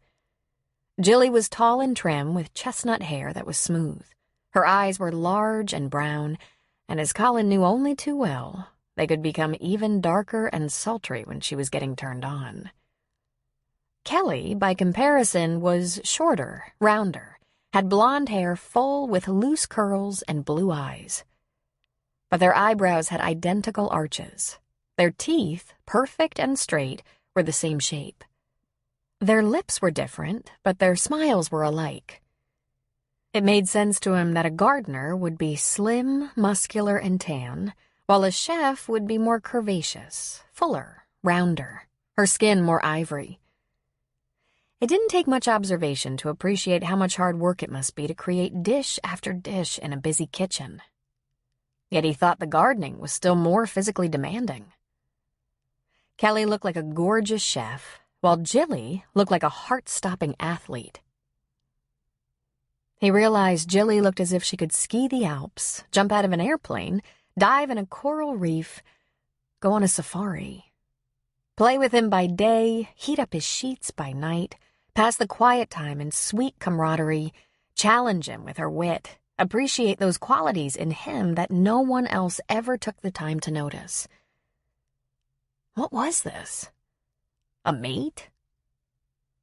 Jilly was tall and trim with chestnut hair that was smooth. Her eyes were large and brown, and as Colin knew only too well, they could become even darker and sultry when she was getting turned on. Kelly, by comparison, was shorter, rounder, had blonde hair full with loose curls and blue eyes. But their eyebrows had identical arches. Their teeth, perfect and straight, were the same shape. Their lips were different, but their smiles were alike. It made sense to him that a gardener would be slim, muscular, and tan, while a chef would be more curvaceous, fuller, rounder, her skin more ivory. It didn't take much observation to appreciate how much hard work it must be to create dish after dish in a busy kitchen. Yet he thought the gardening was still more physically demanding. Kelly looked like a gorgeous chef, while Jilly looked like a heart-stopping athlete. He realized Jilly looked as if she could ski the Alps, jump out of an airplane, dive in a coral reef, go on a safari. Play with him by day, heat up his sheets by night, pass the quiet time in sweet camaraderie, challenge him with her wit, appreciate those qualities in him that no one else ever took the time to notice. What was this? A mate?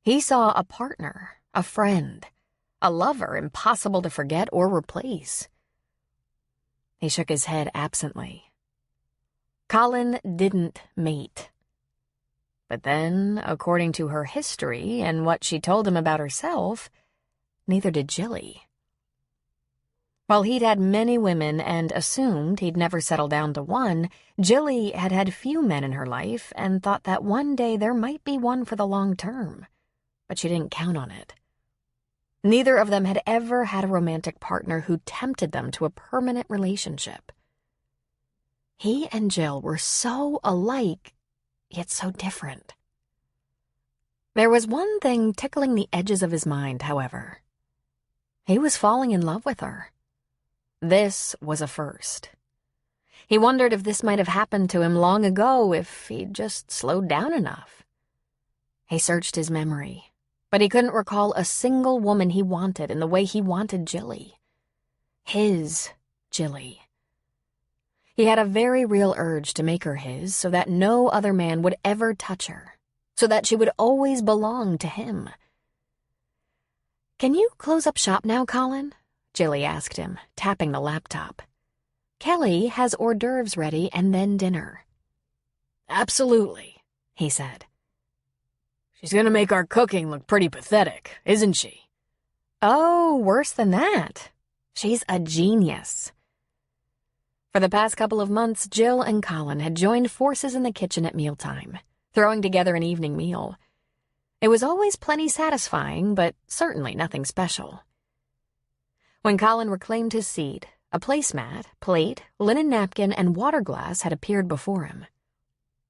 He saw a partner, a friend, a lover impossible to forget or replace. He shook his head absently. Colin didn't mate. But then, according to her history and what she told him about herself, neither did Jilly. While he'd had many women and assumed he'd never settle down to one, Jilly had had few men in her life and thought that one day there might be one for the long term, but she didn't count on it. Neither of them had ever had a romantic partner who tempted them to a permanent relationship. He and Jill were so alike, yet so different. There was one thing tickling the edges of his mind, however. He was falling in love with her. This was a first. He wondered if this might have happened to him long ago, if he'd just slowed down enough. He searched his memory, but he couldn't recall a single woman he wanted in the way he wanted Jilly. His Jilly. He had a very real urge to make her his so that no other man would ever touch her, so that she would always belong to him. "Can you close up shop now, Colin?" Jilly asked him, tapping the laptop. "Kelly has hors d'oeuvres ready and then dinner." "Absolutely," he said. "She's gonna make our cooking look pretty pathetic, isn't she?" "Oh, worse than that. She's a genius." For the past couple of months, Jill and Colin had joined forces in the kitchen at mealtime, throwing together an evening meal. It was always plenty satisfying, but certainly nothing special. When Colin reclaimed his seat, a placemat, plate, linen napkin, and water glass had appeared before him.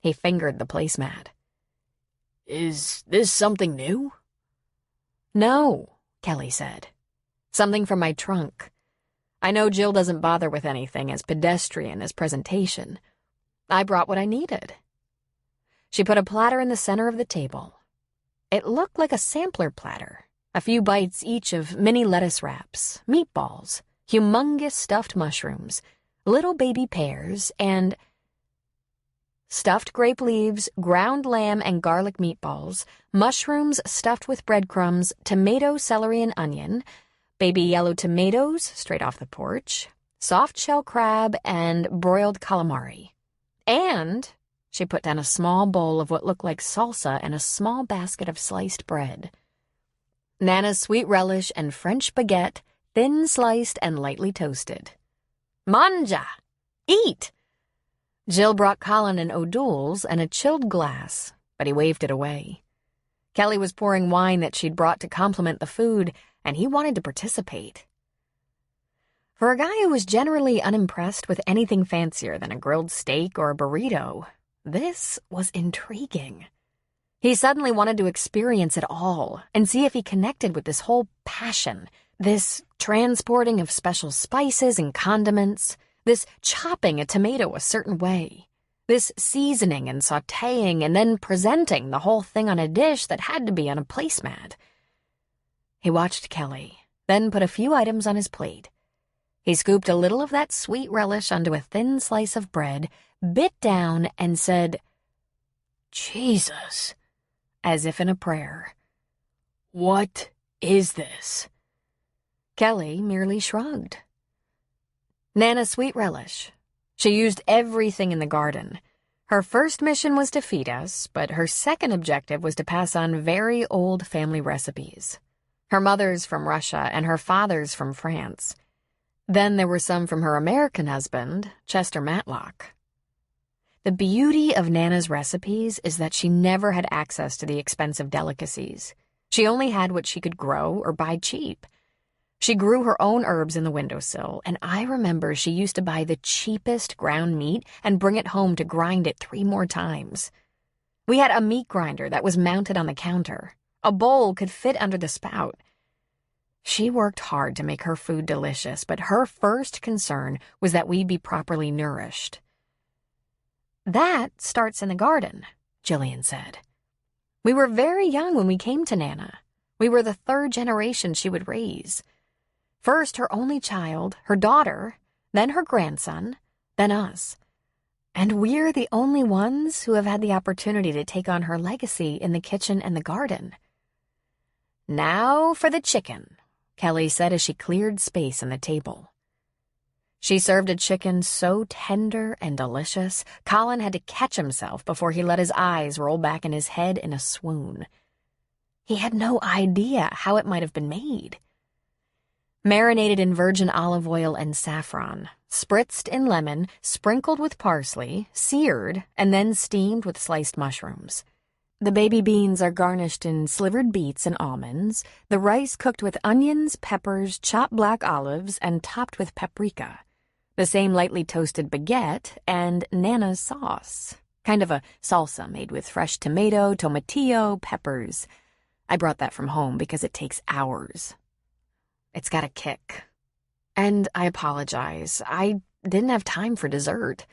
He fingered the placemat. "Is this something new?" "No," Kelly said. "Something from my trunk. I know Jill doesn't bother with anything as pedestrian as presentation. I brought what I needed." She put a platter in the center of the table. It looked like a sampler platter, a few bites each of mini lettuce wraps, meatballs, humongous stuffed mushrooms, little baby pears, and stuffed grape leaves, ground lamb and garlic meatballs, mushrooms stuffed with breadcrumbs, tomato, celery, and onion, baby yellow tomatoes straight off the porch, soft shell crab, and broiled calamari. And she put down a small bowl of what looked like salsa and a small basket of sliced bread. Nana's sweet relish and French baguette, thin sliced and lightly toasted. "Manja! Eat!" Jill brought Colin an O'Doul's and a chilled glass, but he waved it away. Kelly was pouring wine that she'd brought to complement the food, and he wanted to participate. For a guy who was generally unimpressed with anything fancier than a grilled steak or a burrito, this was intriguing. He suddenly wanted to experience it all and see if he connected with this whole passion, this transporting of special spices and condiments, this chopping a tomato a certain way, this seasoning and sautéing and then presenting the whole thing on a dish that had to be on a placemat. He watched Kelly, then put a few items on his plate. He scooped a little of that sweet relish onto a thin slice of bread, bit down, and said, "Jesus," as if in a prayer. "What is this?" Kelly merely shrugged. Nana Sweet Relish. She used everything in the garden. Her first mission was to feed us, but her second objective was to pass on very old family recipes. Her mother's from Russia and her father's from France. Then there were some from her American husband, Chester Matlock. The beauty of Nana's recipes is that she never had access to the expensive delicacies. She only had what she could grow or buy cheap. She grew her own herbs in the windowsill, and I remember she used to buy the cheapest ground meat and bring it home to grind it 3 more times. We had a meat grinder that was mounted on the counter. A bowl could fit under the spout. She worked hard to make her food delicious, but her first concern was that we be properly nourished. "That starts in the garden," Jillian said. "We were very young when we came to Nana. We were the 3rd generation she would raise. First her only child, her daughter, then her grandson, then us. And we're the only ones who have had the opportunity to take on her legacy in the kitchen and the garden." "Now for the chicken," Kelly said as she cleared space on the table. She served a chicken so tender and delicious, Colin had to catch himself before he let his eyes roll back in his head in a swoon. He had no idea how it might have been made. Marinated in virgin olive oil and saffron, spritzed in lemon, sprinkled with parsley, seared, and then steamed with sliced mushrooms. The baby beans are garnished in slivered beets and almonds, the rice cooked with onions, peppers, chopped black olives, and topped with paprika. The same lightly toasted baguette, and Nana's sauce. Kind of a salsa made with fresh tomato, tomatillo, peppers. I brought that from home because it takes hours. It's got a kick. And I apologize. I didn't have time for dessert.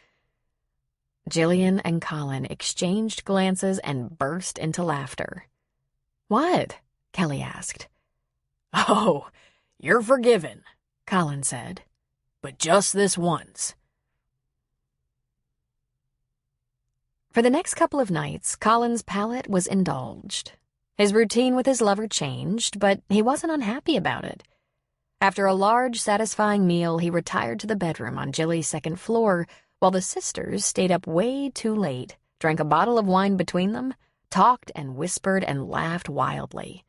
Jillian and Colin exchanged glances and burst into laughter. "What?" Kelly asked. "Oh, you're forgiven," Colin said. "But just this once." For the next couple of nights, Colin's palate was indulged. His routine with his lover changed, but he wasn't unhappy about it. After a large, satisfying meal, he retired to the bedroom on Jilly's 2nd floor, while the sisters stayed up way too late, drank a bottle of wine between them, talked and whispered and laughed wildly.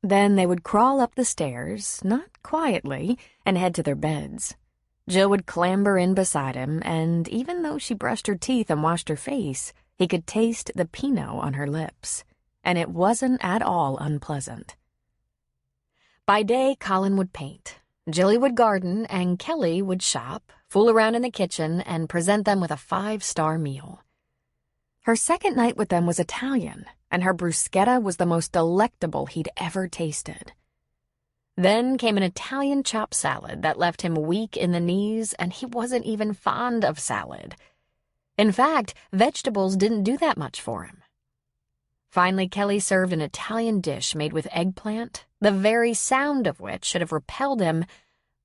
Then they would crawl up the stairs, not quietly, and head to their beds. Jill would clamber in beside him, and even though she brushed her teeth and washed her face, he could taste the Pinot on her lips, and it wasn't at all unpleasant. By day, Colin would paint, Jilly would garden, and Kelly would shop, fool around in the kitchen, and present them with a 5-star meal. Her second night with them was Italian, and her bruschetta was the most delectable he'd ever tasted. Then came an Italian chopped salad that left him weak in the knees, and he wasn't even fond of salad. In fact, vegetables didn't do that much for him. Finally, Kelly served an Italian dish made with eggplant, the very sound of which should have repelled him,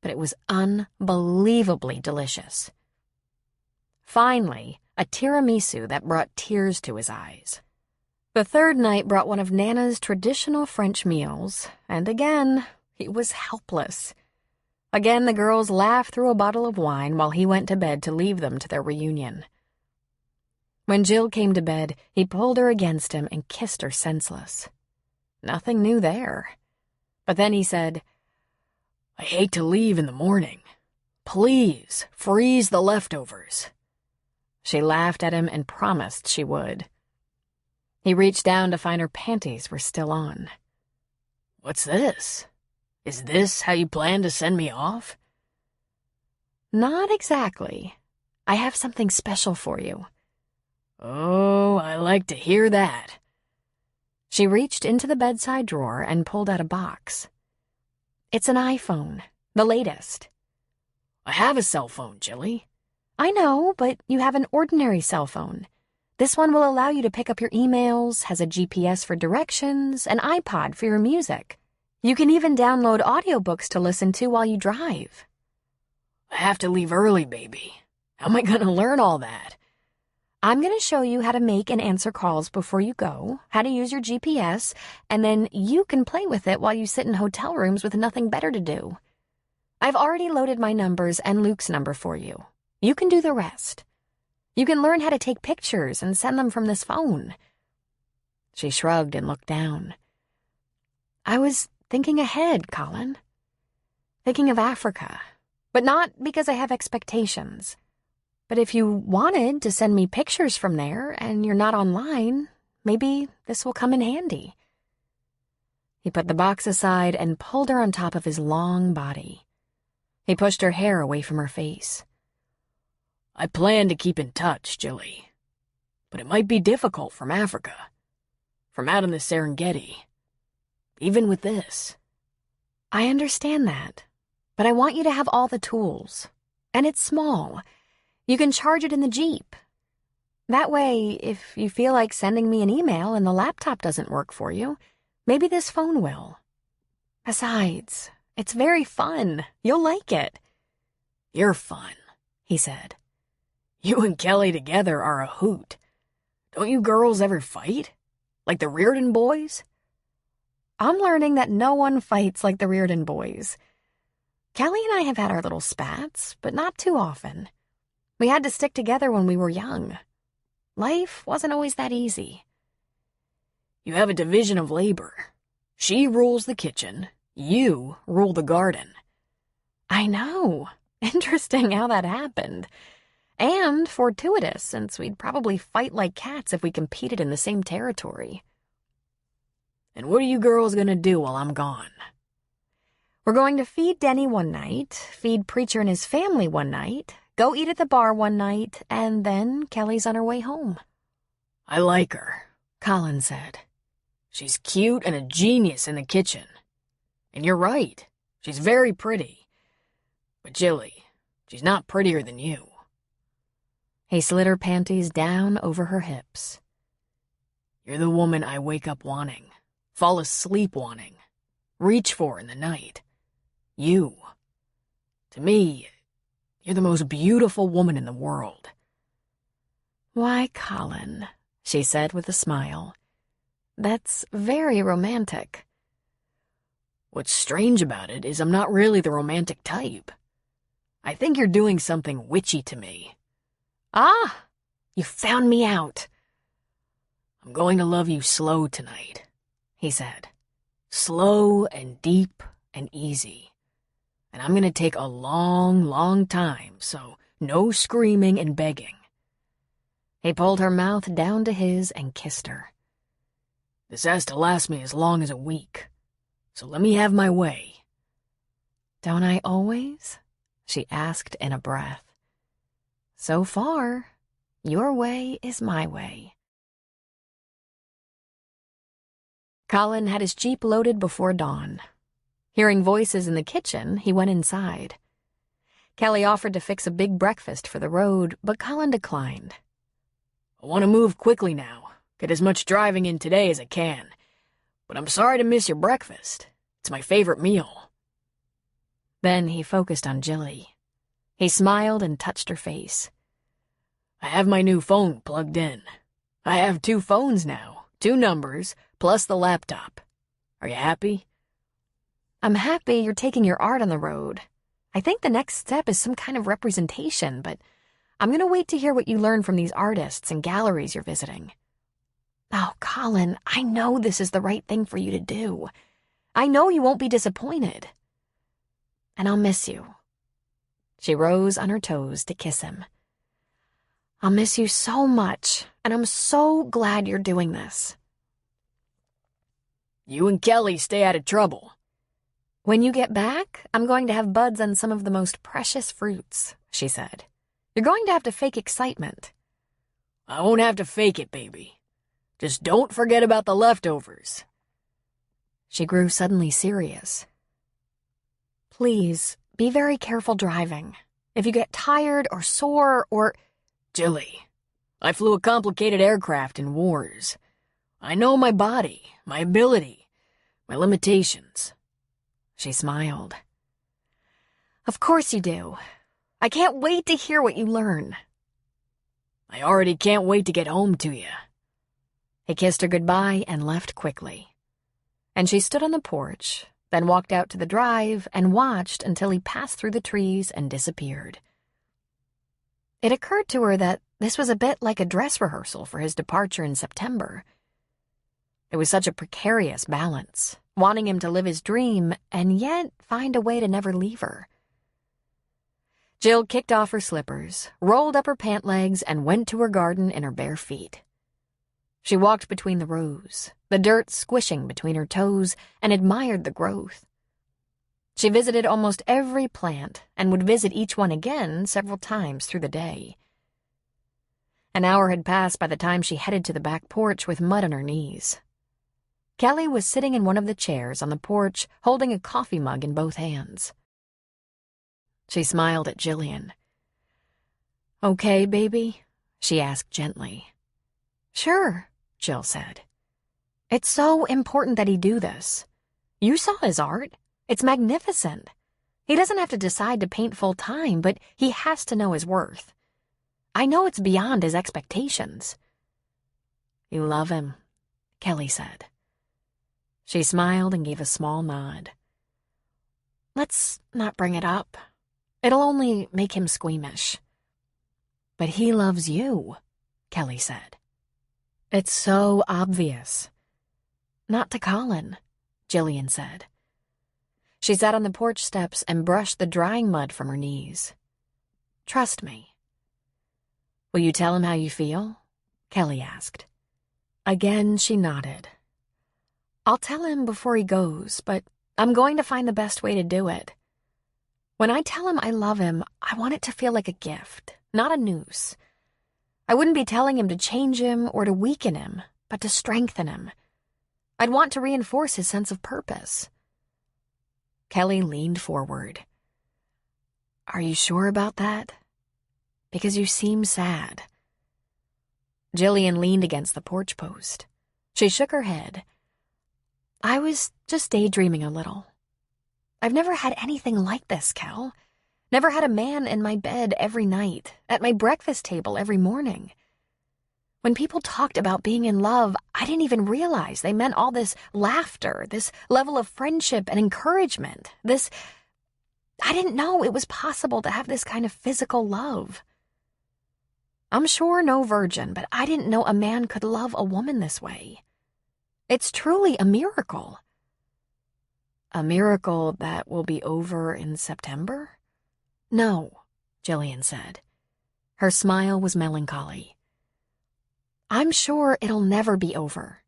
but it was unbelievably delicious. Finally, a tiramisu that brought tears to his eyes. The third night brought one of Nana's traditional French meals, and again, he was helpless. Again, the girls laughed through a bottle of wine while he went to bed to leave them to their reunion. When Jill came to bed, he pulled her against him and kissed her senseless. Nothing new there. But then he said, "I hate to leave in the morning. Please, freeze the leftovers." She laughed at him and promised she would. He reached down to find her panties were still on. "What's this? Is this how you plan to send me off?" "Not exactly. I have something special for you." "Oh, I like to hear that." She reached into the bedside drawer and pulled out a box. "It's an iPhone, the latest." "I have a cell phone, Jilly." "I know, but you have an ordinary cell phone. This one will allow you to pick up your emails, has a GPS for directions, an iPod for your music. You can even download audiobooks to listen to while you drive." "I have to leave early, baby. How am I gonna learn all that? I'm going to show you how to make and answer calls before you go, how to use your GPS, and then you can play with it while you sit in hotel rooms with nothing better to do. I've already loaded my numbers and Luke's number for you. You can do the rest. You can learn how to take pictures and send them from this phone. She shrugged and looked down. I was thinking ahead, Colin. Thinking of Africa, but not because I have expectations. But if you wanted to send me pictures from there and you're not online, maybe this will come in handy. He put the box aside and pulled her on top of his long body. He pushed her hair away from her face. I plan to keep in touch, Jilly. But it might be difficult from Africa. From out in the Serengeti. Even with this. I understand that, but I want you to have all the tools. And it's small. You can charge it in the Jeep. That way, if you feel like sending me an email and the laptop doesn't work for you, maybe this phone will. Besides, it's very fun. You'll like it. You're fun, he said. You and Kelly together are a hoot. Don't you girls ever fight? Like the Reardon boys? I'm learning that no one fights like the Reardon boys. Kelly and I have had our little spats, but not too often. We had to stick together when we were young. Life wasn't always that easy. You have a division of labor. She rules the kitchen, you rule the garden. I know. Interesting how that happened. And fortuitous, since we'd probably fight like cats if we competed in the same territory. And what are you girls gonna do while I'm gone? We're going to feed Denny one night, feed Preacher and his family one night, go eat at the bar one night, and then Kelly's on her way home. I like her, Colin said. She's cute and a genius in the kitchen. And you're right, she's very pretty. But Jilly, she's not prettier than you. He slid her panties down over her hips. You're the woman I wake up wanting, fall asleep wanting, reach for in the night. You. To me, you're the most beautiful woman in the world. Why, Colin, she said with a smile. That's very romantic. What's strange about it is I'm not really the romantic type. I think you're doing something witchy to me. Ah, you found me out. I'm going to love you slow tonight, he said. Slow and deep and easy. And I'm going to take a long, long time, so no screaming and begging. He pulled her mouth down to his and kissed her. This has to last me as long as a week, so let me have my way. Don't I always? She asked in a breath. So far, your way is my way. Colin had his Jeep loaded before dawn. Hearing voices in the kitchen, he went inside. Kelly offered to fix a big breakfast for the road, but Colin declined. I want to move quickly now, get as much driving in today as I can. But I'm sorry to miss your breakfast. It's my favorite meal. Then he focused on Jilly. He smiled and touched her face. I have my new phone plugged in. I have 2 phones now, 2 numbers, plus the laptop. Are you happy? I'm happy you're taking your art on the road. I think the next step is some kind of representation, but I'm going to wait to hear what you learn from these artists and galleries you're visiting. Oh, Colin, I know this is the right thing for you to do. I know you won't be disappointed. And I'll miss you. She rose on her toes to kiss him. I'll miss you so much, and I'm so glad you're doing this. You and Kelly stay out of trouble. When you get back, I'm going to have buds on some of the most precious fruits, she said. You're going to have to fake excitement. I won't have to fake it, baby. Just don't forget about the leftovers. She grew suddenly serious. Please, be very careful driving. If you get tired or sore or... Jilly, I flew a complicated aircraft in wars. I know my body, my ability, my limitations. She smiled. Of course you do. I can't wait to hear what you learn." "I already can't wait to get home to you." He kissed her goodbye and left quickly. And she stood on the porch, then walked out to the drive and watched until he passed through the trees and disappeared. It occurred to her that this was a bit like a dress rehearsal for his departure in September. It was such a precarious balance, wanting him to live his dream and yet find a way to never leave her. Jill kicked off her slippers, rolled up her pant legs, and went to her garden in her bare feet. She walked between the rows, the dirt squishing between her toes, and admired the growth. She visited almost every plant and would visit each one again several times through the day. An hour had passed by the time she headed to the back porch with mud on her knees. Kelly was sitting in one of the chairs on the porch, holding a coffee mug in both hands. She smiled at Jillian. "Okay, baby?" she asked gently. "Sure," Jill said. "It's so important that he do this. You saw his art. It's magnificent. He doesn't have to decide to paint full-time, but he has to know his worth. I know it's beyond his expectations." "You love him," Kelly said. She smiled and gave a small nod. "Let's not bring it up. It'll only make him squeamish." "But he loves you," Kelly said. "It's so obvious." "Not to Colin," Jillian said. She sat on the porch steps and brushed the drying mud from her knees. "Trust me." "Will you tell him how you feel?" Kelly asked. Again, she nodded. "I'll tell him before he goes, but I'm going to find the best way to do it. When I tell him I love him, I want it to feel like a gift, not a noose. I wouldn't be telling him to change him or to weaken him, but to strengthen him. I'd want to reinforce his sense of purpose." Kelly leaned forward. "Are you sure about that? Because you seem sad." Jillian leaned against the porch post. She shook her head. "I was just daydreaming a little. I've never had anything like this, Kel. Never had a man in my bed every night, at my breakfast table every morning. When people talked about being in love, I didn't even realize they meant all this laughter, this level of friendship and encouragement, I didn't know it was possible to have this kind of physical love. I'm sure no virgin, but I didn't know a man could love a woman this way. It's truly a miracle." "A miracle that will be over in September?" "No," Jillian said. Her smile was melancholy. "I'm sure it'll never be over."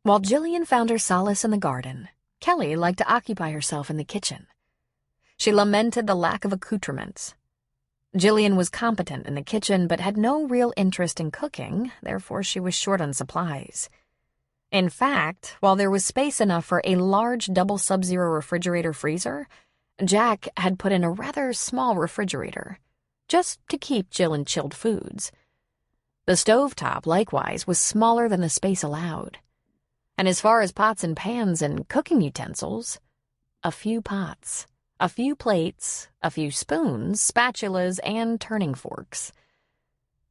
While Jillian found her solace in the garden, Kelly liked to occupy herself in the kitchen. She lamented the lack of accoutrements. Jillian was competent in the kitchen but had no real interest in cooking, therefore she was short on supplies. In fact, while there was space enough for a large double Sub-Zero refrigerator freezer, Jack had put in a rather small refrigerator, just to keep Jill in chilled foods. The stovetop, likewise, was smaller than the space allowed. And as far as pots and pans and cooking utensils, a few pots, a few plates, a few spoons, spatulas, and turning forks.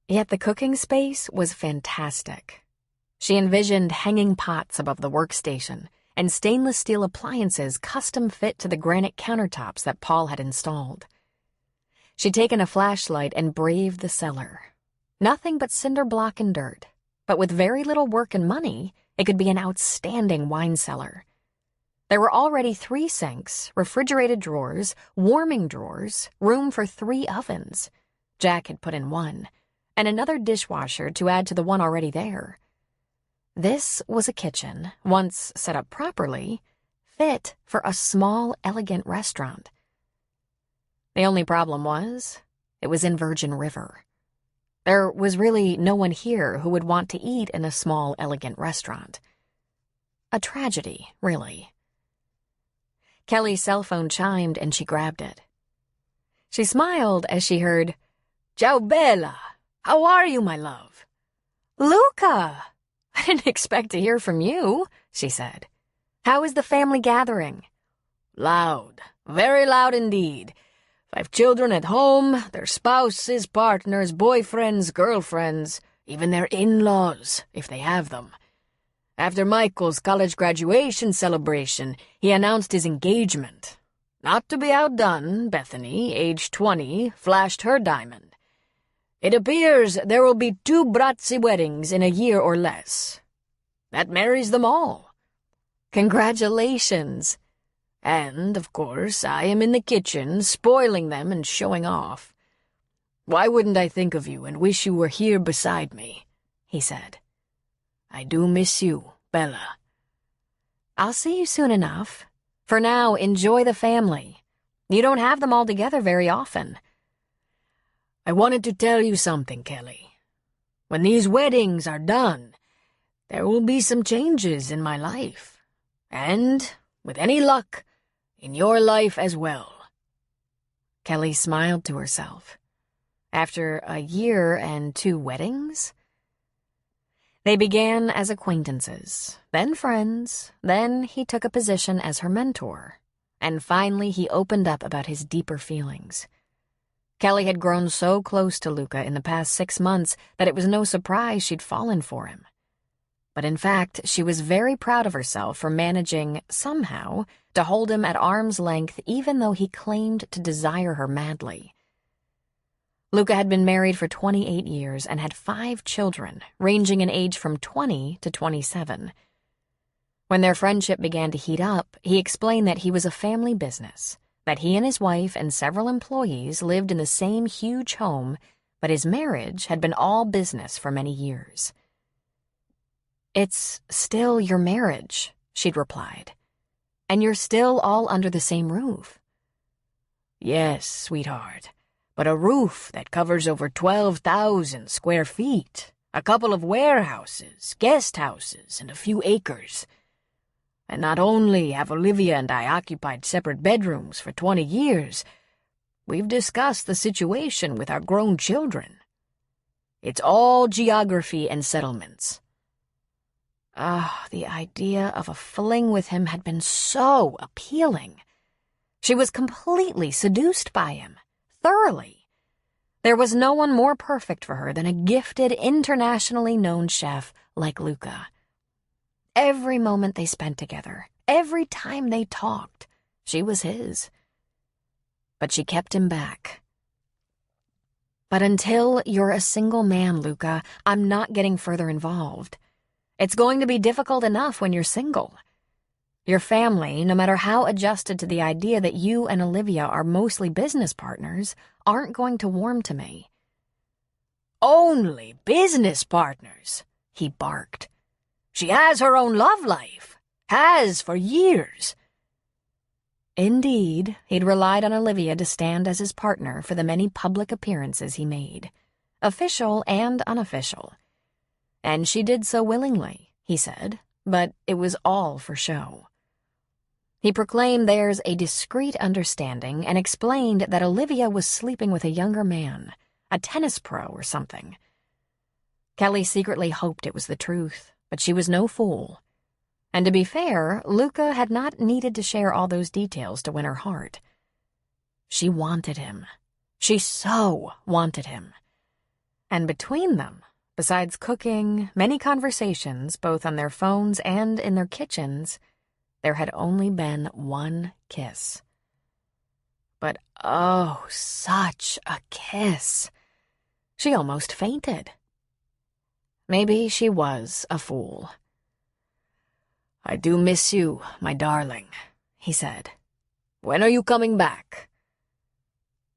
Yet the cooking space was fantastic. She envisioned hanging pots above the workstation and stainless steel appliances custom fit to the granite countertops that Paul had installed. She'd taken a flashlight and braved the cellar. Nothing but cinder block and dirt, but with very little work and money, it could be an outstanding wine cellar. There were already 3 sinks, refrigerated drawers, warming drawers, room for 3 ovens. Jack had put in 1, and another dishwasher to add to the one already there. This was a kitchen, once set up properly, fit for a small, elegant restaurant. The only problem was, it was in Virgin River. There was really no one here who would want to eat in a small, elegant restaurant. A tragedy, really. Kelly's cell phone chimed and she grabbed it. She smiled as she heard, "Ciao, Bella. How are you, my love?" "Luca! I didn't expect to hear from you," she said. "How is the family gathering?" "Loud, Very loud indeed. 5 children at home, their spouses, partners, boyfriends, girlfriends, even their in-laws, if they have them. After Michael's college graduation celebration, he announced his engagement. Not to be outdone, Bethany, age 20, flashed her diamond. It appears there will be 2 Brazzi weddings in a year or less. That marries them all. Congratulations. And, of course, I am in the kitchen, spoiling them and showing off. Why wouldn't I think of you and wish you were here beside me? He said. I do miss you, Bella. I'll see you soon enough. For now, enjoy the family. You don't have them all together very often. I wanted to tell you something, Kelly. When these weddings are done, there will be some changes in my life. And, with any luck, in your life as well. Kelly smiled to herself. After a year and 2 weddings? They began as acquaintances, then friends, then he took a position as her mentor, and finally he opened up about his deeper feelings. Kelly had grown so close to Luca in the past 6 months that it was no surprise she'd fallen for him. But in fact, she was very proud of herself for managing, somehow, to hold him at arm's length even though he claimed to desire her madly. Luca had been married for 28 years and had 5 children, ranging in age from 20 to 27. When their friendship began to heat up, he explained that he was a family business, that he and his wife and several employees lived in the same huge home, but his marriage had been all business for many years. It's still your marriage, she'd replied. And you're still all under the same roof. Yes, sweetheart, but a roof that covers over 12,000 square feet, a couple of warehouses, guest houses, and a few acres. And not only have Olivia and I occupied separate bedrooms for 20 years, we've discussed the situation with our grown children. It's all geography and settlements. The idea of a fling with him had been so appealing. She was completely seduced by him, thoroughly. There was no one more perfect for her than a gifted, internationally known chef like Luca. Every moment they spent together, every time they talked, she was his. But she kept him back. But until you're a single man, Luca, I'm not getting further involved. It's going to be difficult enough when you're single. Your family, no matter how adjusted to the idea that you and Olivia are mostly business partners, aren't going to warm to me. Only business partners, he barked. She has her own love life. Has for years. Indeed, he'd relied on Olivia to stand as his partner for the many public appearances he made, official and unofficial. And she did so willingly, he said, but it was all for show. He proclaimed theirs a discreet understanding and explained that Olivia was sleeping with a younger man, a tennis pro or something. Kelly secretly hoped it was the truth, but she was no fool. And to be fair, Luca had not needed to share all those details to win her heart. She wanted him. She so wanted him. And between them, besides cooking, many conversations, both on their phones and in their kitchens, there had only been one kiss. But oh, such a kiss! She almost fainted. Maybe she was a fool. I do miss you, my darling, he said. When are you coming back?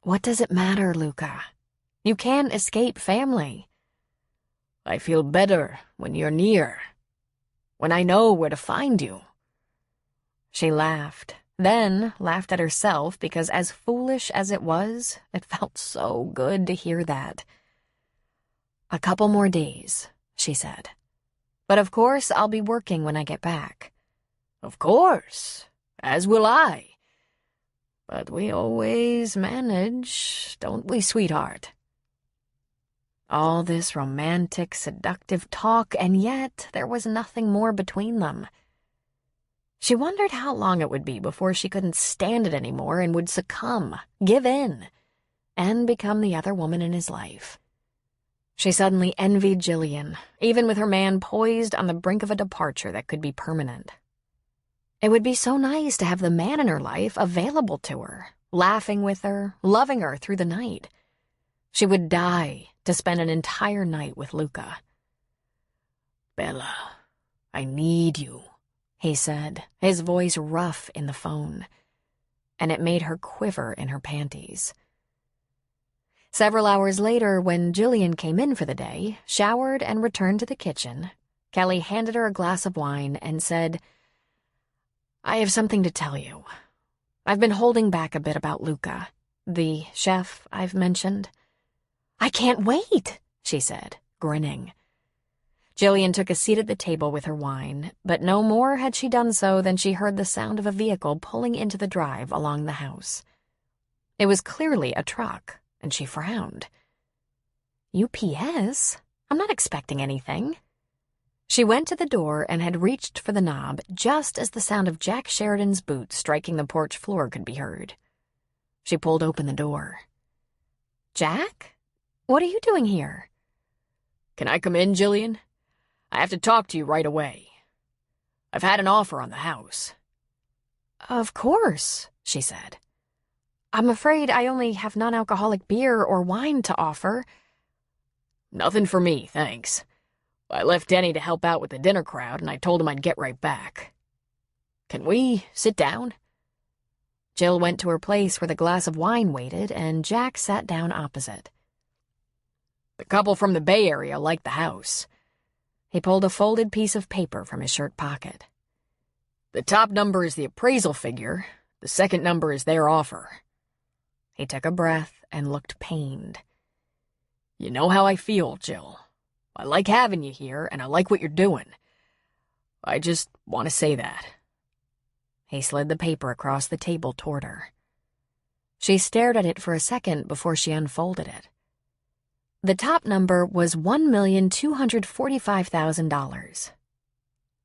What does it matter, Luca? You can't escape family. I feel better when you're near, when I know where to find you. She laughed, then laughed at herself because as foolish as it was, it felt so good to hear that. A couple more days, she said. But of course I'll be working when I get back. Of course, as will I. But we always manage, don't we, sweetheart? All this romantic, seductive talk, and yet there was nothing more between them. She wondered how long it would be before she couldn't stand it anymore and would succumb, give in, and become the other woman in his life. She suddenly envied Jillian, even with her man poised on the brink of a departure that could be permanent. It would be so nice to have the man in her life available to her, laughing with her, loving her through the night. She would die to spend an entire night with Luca. "Bella, I need you," he said, his voice rough in the phone, and it made her quiver in her panties. Several hours later, when Jillian came in for the day, showered and returned to the kitchen, Kelly handed her a glass of wine and said, "I have something to tell you. I've been holding back a bit about Luca, the chef I've mentioned." "I can't wait," she said, grinning. Jillian took a seat at the table with her wine, but no more had she done so than she heard the sound of a vehicle pulling into the drive along the house. It was clearly a truck, and she frowned. "UPS? I'm not expecting anything." She went to the door and had reached for the knob just as the sound of Jack Sheridan's boots striking the porch floor could be heard. She pulled open the door. "Jack? What are you doing here?" "Can I come in, Jillian? I have to talk to you right away. I've had an offer on the house." "Of course," she said. "I'm afraid I only have non-alcoholic beer or wine to offer." "Nothing for me, thanks. I left Denny to help out with the dinner crowd, and I told him I'd get right back. Can we sit down?" Jill went to her place where the glass of wine waited, and Jack sat down opposite. "The couple from the Bay Area like the house." He pulled a folded piece of paper from his shirt pocket. "The top number is the appraisal figure. The second number is their offer." He took a breath and looked pained. "You know how I feel, Jill. I like having you here, and I like what you're doing. I just want to say that." He slid the paper across the table toward her. She stared at it for a second before she unfolded it. The top number was $1,245,000.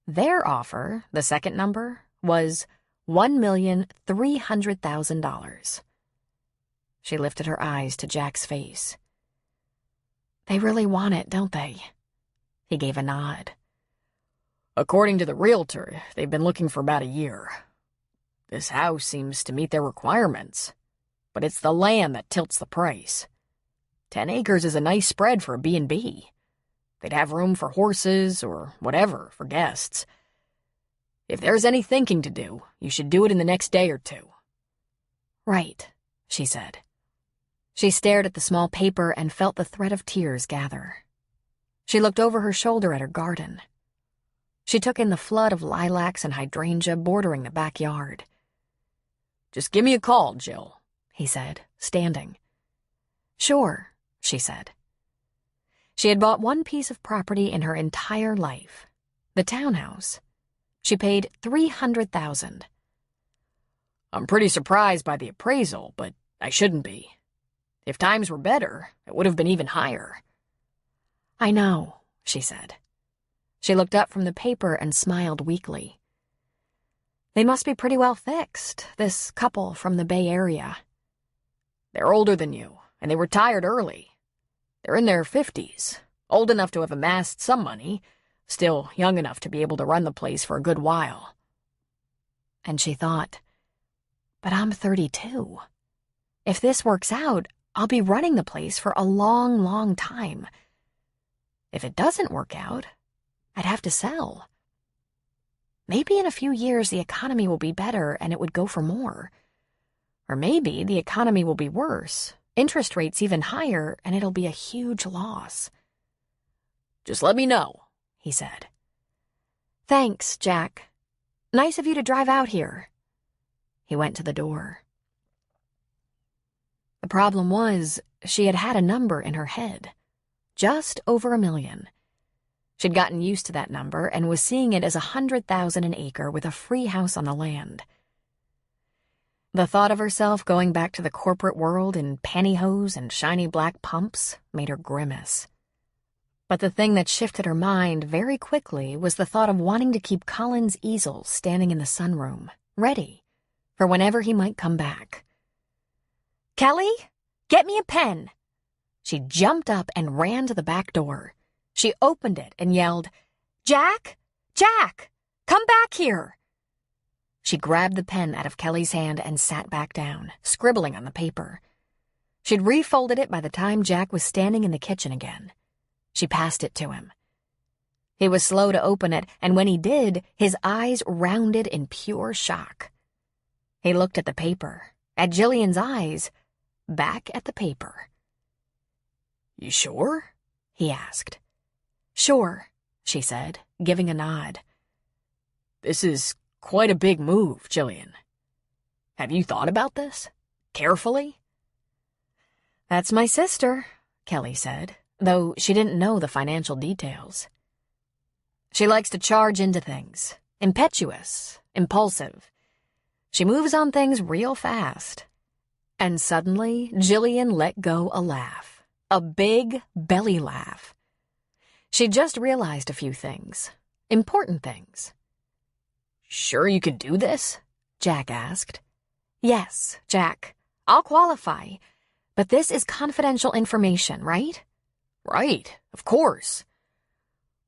Their offer, the second number, was $1,300,000. She lifted her eyes to Jack's face. "They really want it, don't they?" He gave a nod. "According to the realtor, they've been looking for about a year. This house seems to meet their requirements, but it's the land that tilts the price. 10 acres is a nice spread for a B&B. They'd have room for horses or whatever for guests. If there's any thinking to do, you should do it in the next day or two." "Right," she said. She stared at the small paper and felt the thread of tears gather. She looked over her shoulder at her garden. She took in the flood of lilacs and hydrangea bordering the backyard. "Just give me a call, Jill," he said, standing. "Sure," she said. She had bought one piece of property in her entire life, the townhouse. She paid $300,000. "I'm pretty surprised by the appraisal, but I shouldn't be. If times were better, it would have been even higher." "I know," she said. She looked up from the paper and smiled weakly. "They must be pretty well fixed, this couple from the Bay Area." "They're older than you, and they retired early. They're in their 50s, old enough to have amassed some money, still young enough to be able to run the place for a good while." And she thought, "But I'm 32. If this works out, I'll be running the place for a long, long time. If it doesn't work out, I'd have to sell. Maybe in a few years the economy will be better and it would go for more. Or maybe the economy will be worse, interest rates even higher, and it'll be a huge loss." "Just let me know," he said. "Thanks, Jack. Nice of you to drive out here." He went to the door. The problem was, she had had a number in her head. Just over $1 million. She'd gotten used to that number and was seeing it as $100,000 an acre with a free house on the land. The thought of herself going back to the corporate world in pantyhose and shiny black pumps made her grimace. But the thing that shifted her mind very quickly was the thought of wanting to keep Colin's easel standing in the sunroom, ready for whenever he might come back. "Kelly, get me a pen." She jumped up and ran to the back door. She opened it and yelled, "Jack! Jack! Come back here!" She grabbed the pen out of Kelly's hand and sat back down, scribbling on the paper. She'd refolded it by the time Jack was standing in the kitchen again. She passed it to him. He was slow to open it, and when he did, his eyes rounded in pure shock. He looked at the paper, at Jillian's eyes, back at the paper. "You sure?" he asked. "Sure," she said, giving a nod. "This is quite a big move, Jillian. Have you thought about this? Carefully?" "That's my sister," Kelly said, though she didn't know the financial details. "She likes to charge into things. Impetuous, impulsive. She moves on things real fast." And suddenly, Jillian let go a laugh. A big belly laugh. She just realized a few things. Important things. "Sure you can do this?" Jack asked. "Yes, Jack. I'll qualify. But this is confidential information, right?" "Right, of course.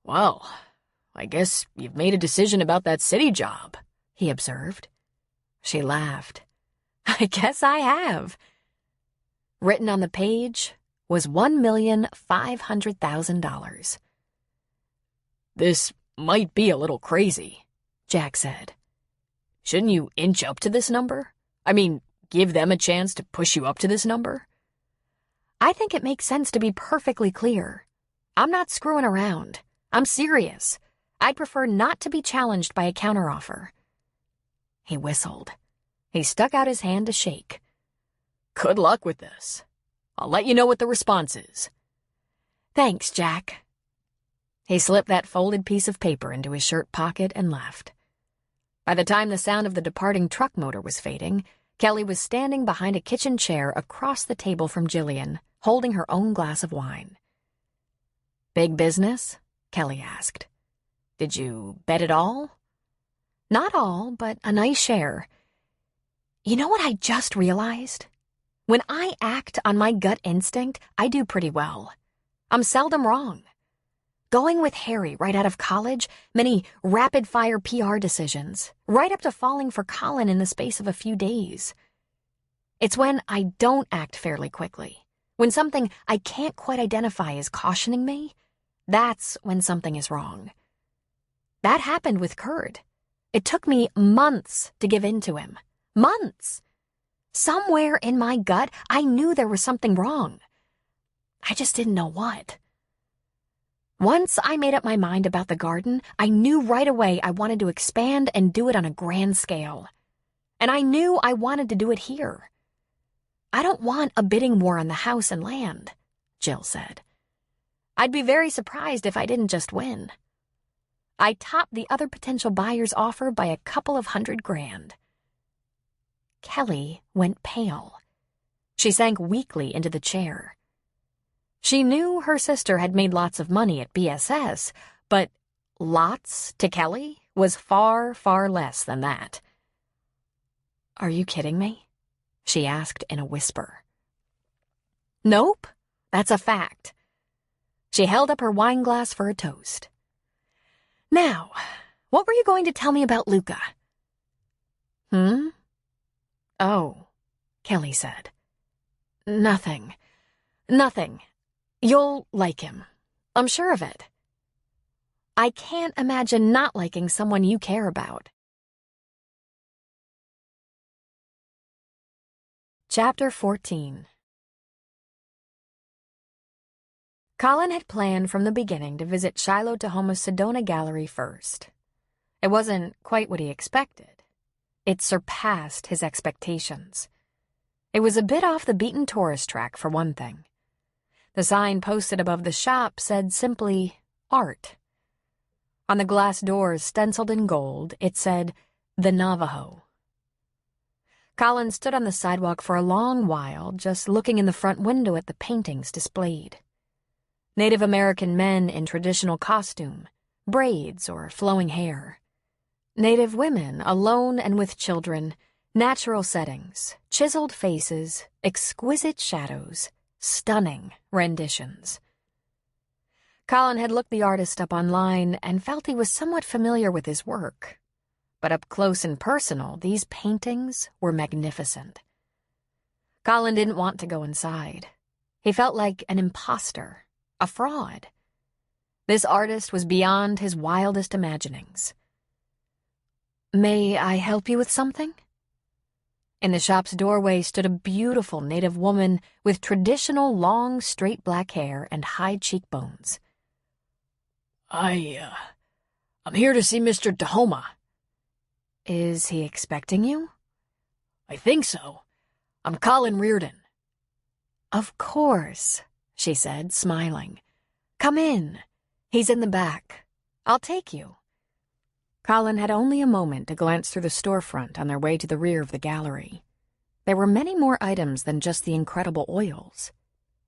Well, I guess you've made a decision about that city job," he observed. She laughed. "I guess I have." Written on the page was $1,500,000. "This might be a little crazy," Jack said. "Shouldn't you inch up to this number? I mean, give them a chance to push you up to this number?" "I think it makes sense to be perfectly clear. I'm not screwing around. I'm serious. I'd prefer not to be challenged by a counteroffer." He whistled. He stuck out his hand to shake. "Good luck with this. I'll let you know what the response is." "Thanks, Jack." He slipped that folded piece of paper into his shirt pocket and left. By the time the sound of the departing truck motor was fading, Kelly was standing behind a kitchen chair across the table from Jillian, holding her own glass of wine. "Big business?" Kelly asked. "Did you bet it all?" "Not all, but a nice share. You know what I just realized? When I act on my gut instinct, I do pretty well. I'm seldom wrong. Going with Harry right out of college, many rapid-fire PR decisions, right up to falling for Colin in the space of a few days. It's when I don't act fairly quickly, when something I can't quite identify is cautioning me, that's when something is wrong. That happened with Kurt. It took me months to give in to him. Months. Somewhere in my gut, I knew there was something wrong. I just didn't know what. Once I made up my mind about the garden, I knew right away I wanted to expand and do it on a grand scale. And I knew I wanted to do it here. "I don't want a bidding war on the house and land," Jill said. "I'd be very surprised if I didn't just win." I topped the other potential buyer's offer by a couple of $100,000. Kelly went pale. She sank weakly into the chair. She knew her sister had made lots of money at BSS, but lots to Kelly was far, far less than that. "Are you kidding me?" she asked in a whisper. "Nope, that's a fact." She held up her wine glass for a toast. "Now, what were you going to tell me about Luca?" "Oh," Kelly said. Nothing. You'll like him. I'm sure of it. I can't imagine not liking someone you care about." Chapter 14. Colin had planned from the beginning to visit Shiloh Tahoma's Sedona Gallery first. It wasn't quite what he expected. It surpassed his expectations. It was a bit off the beaten tourist track, for one thing. The sign posted above the shop said simply, "Art." On the glass doors stenciled in gold, it said, "The Navajo." Colin stood on the sidewalk for a long while, just looking in the front window at the paintings displayed. Native American men in traditional costume, braids or flowing hair. Native women alone and with children, natural settings, chiseled faces, exquisite shadows, stunning renditions. Colin had looked the artist up online and felt he was somewhat familiar with his work. But up close and personal, these paintings were magnificent. Colin didn't want to go inside. He felt like an imposter, a fraud. This artist was beyond his wildest imaginings. "May I help you with something?" In the shop's doorway stood a beautiful native woman with traditional long, straight black hair and high cheekbones. I'm here to see Mr. Tahoma." "Is he expecting you?" "I think so. I'm Colin Reardon." "Of course," she said, smiling. "Come in. He's in the back. I'll take you." Colin had only a moment to glance through the storefront on their way to the rear of the gallery. There were many more items than just the incredible oils.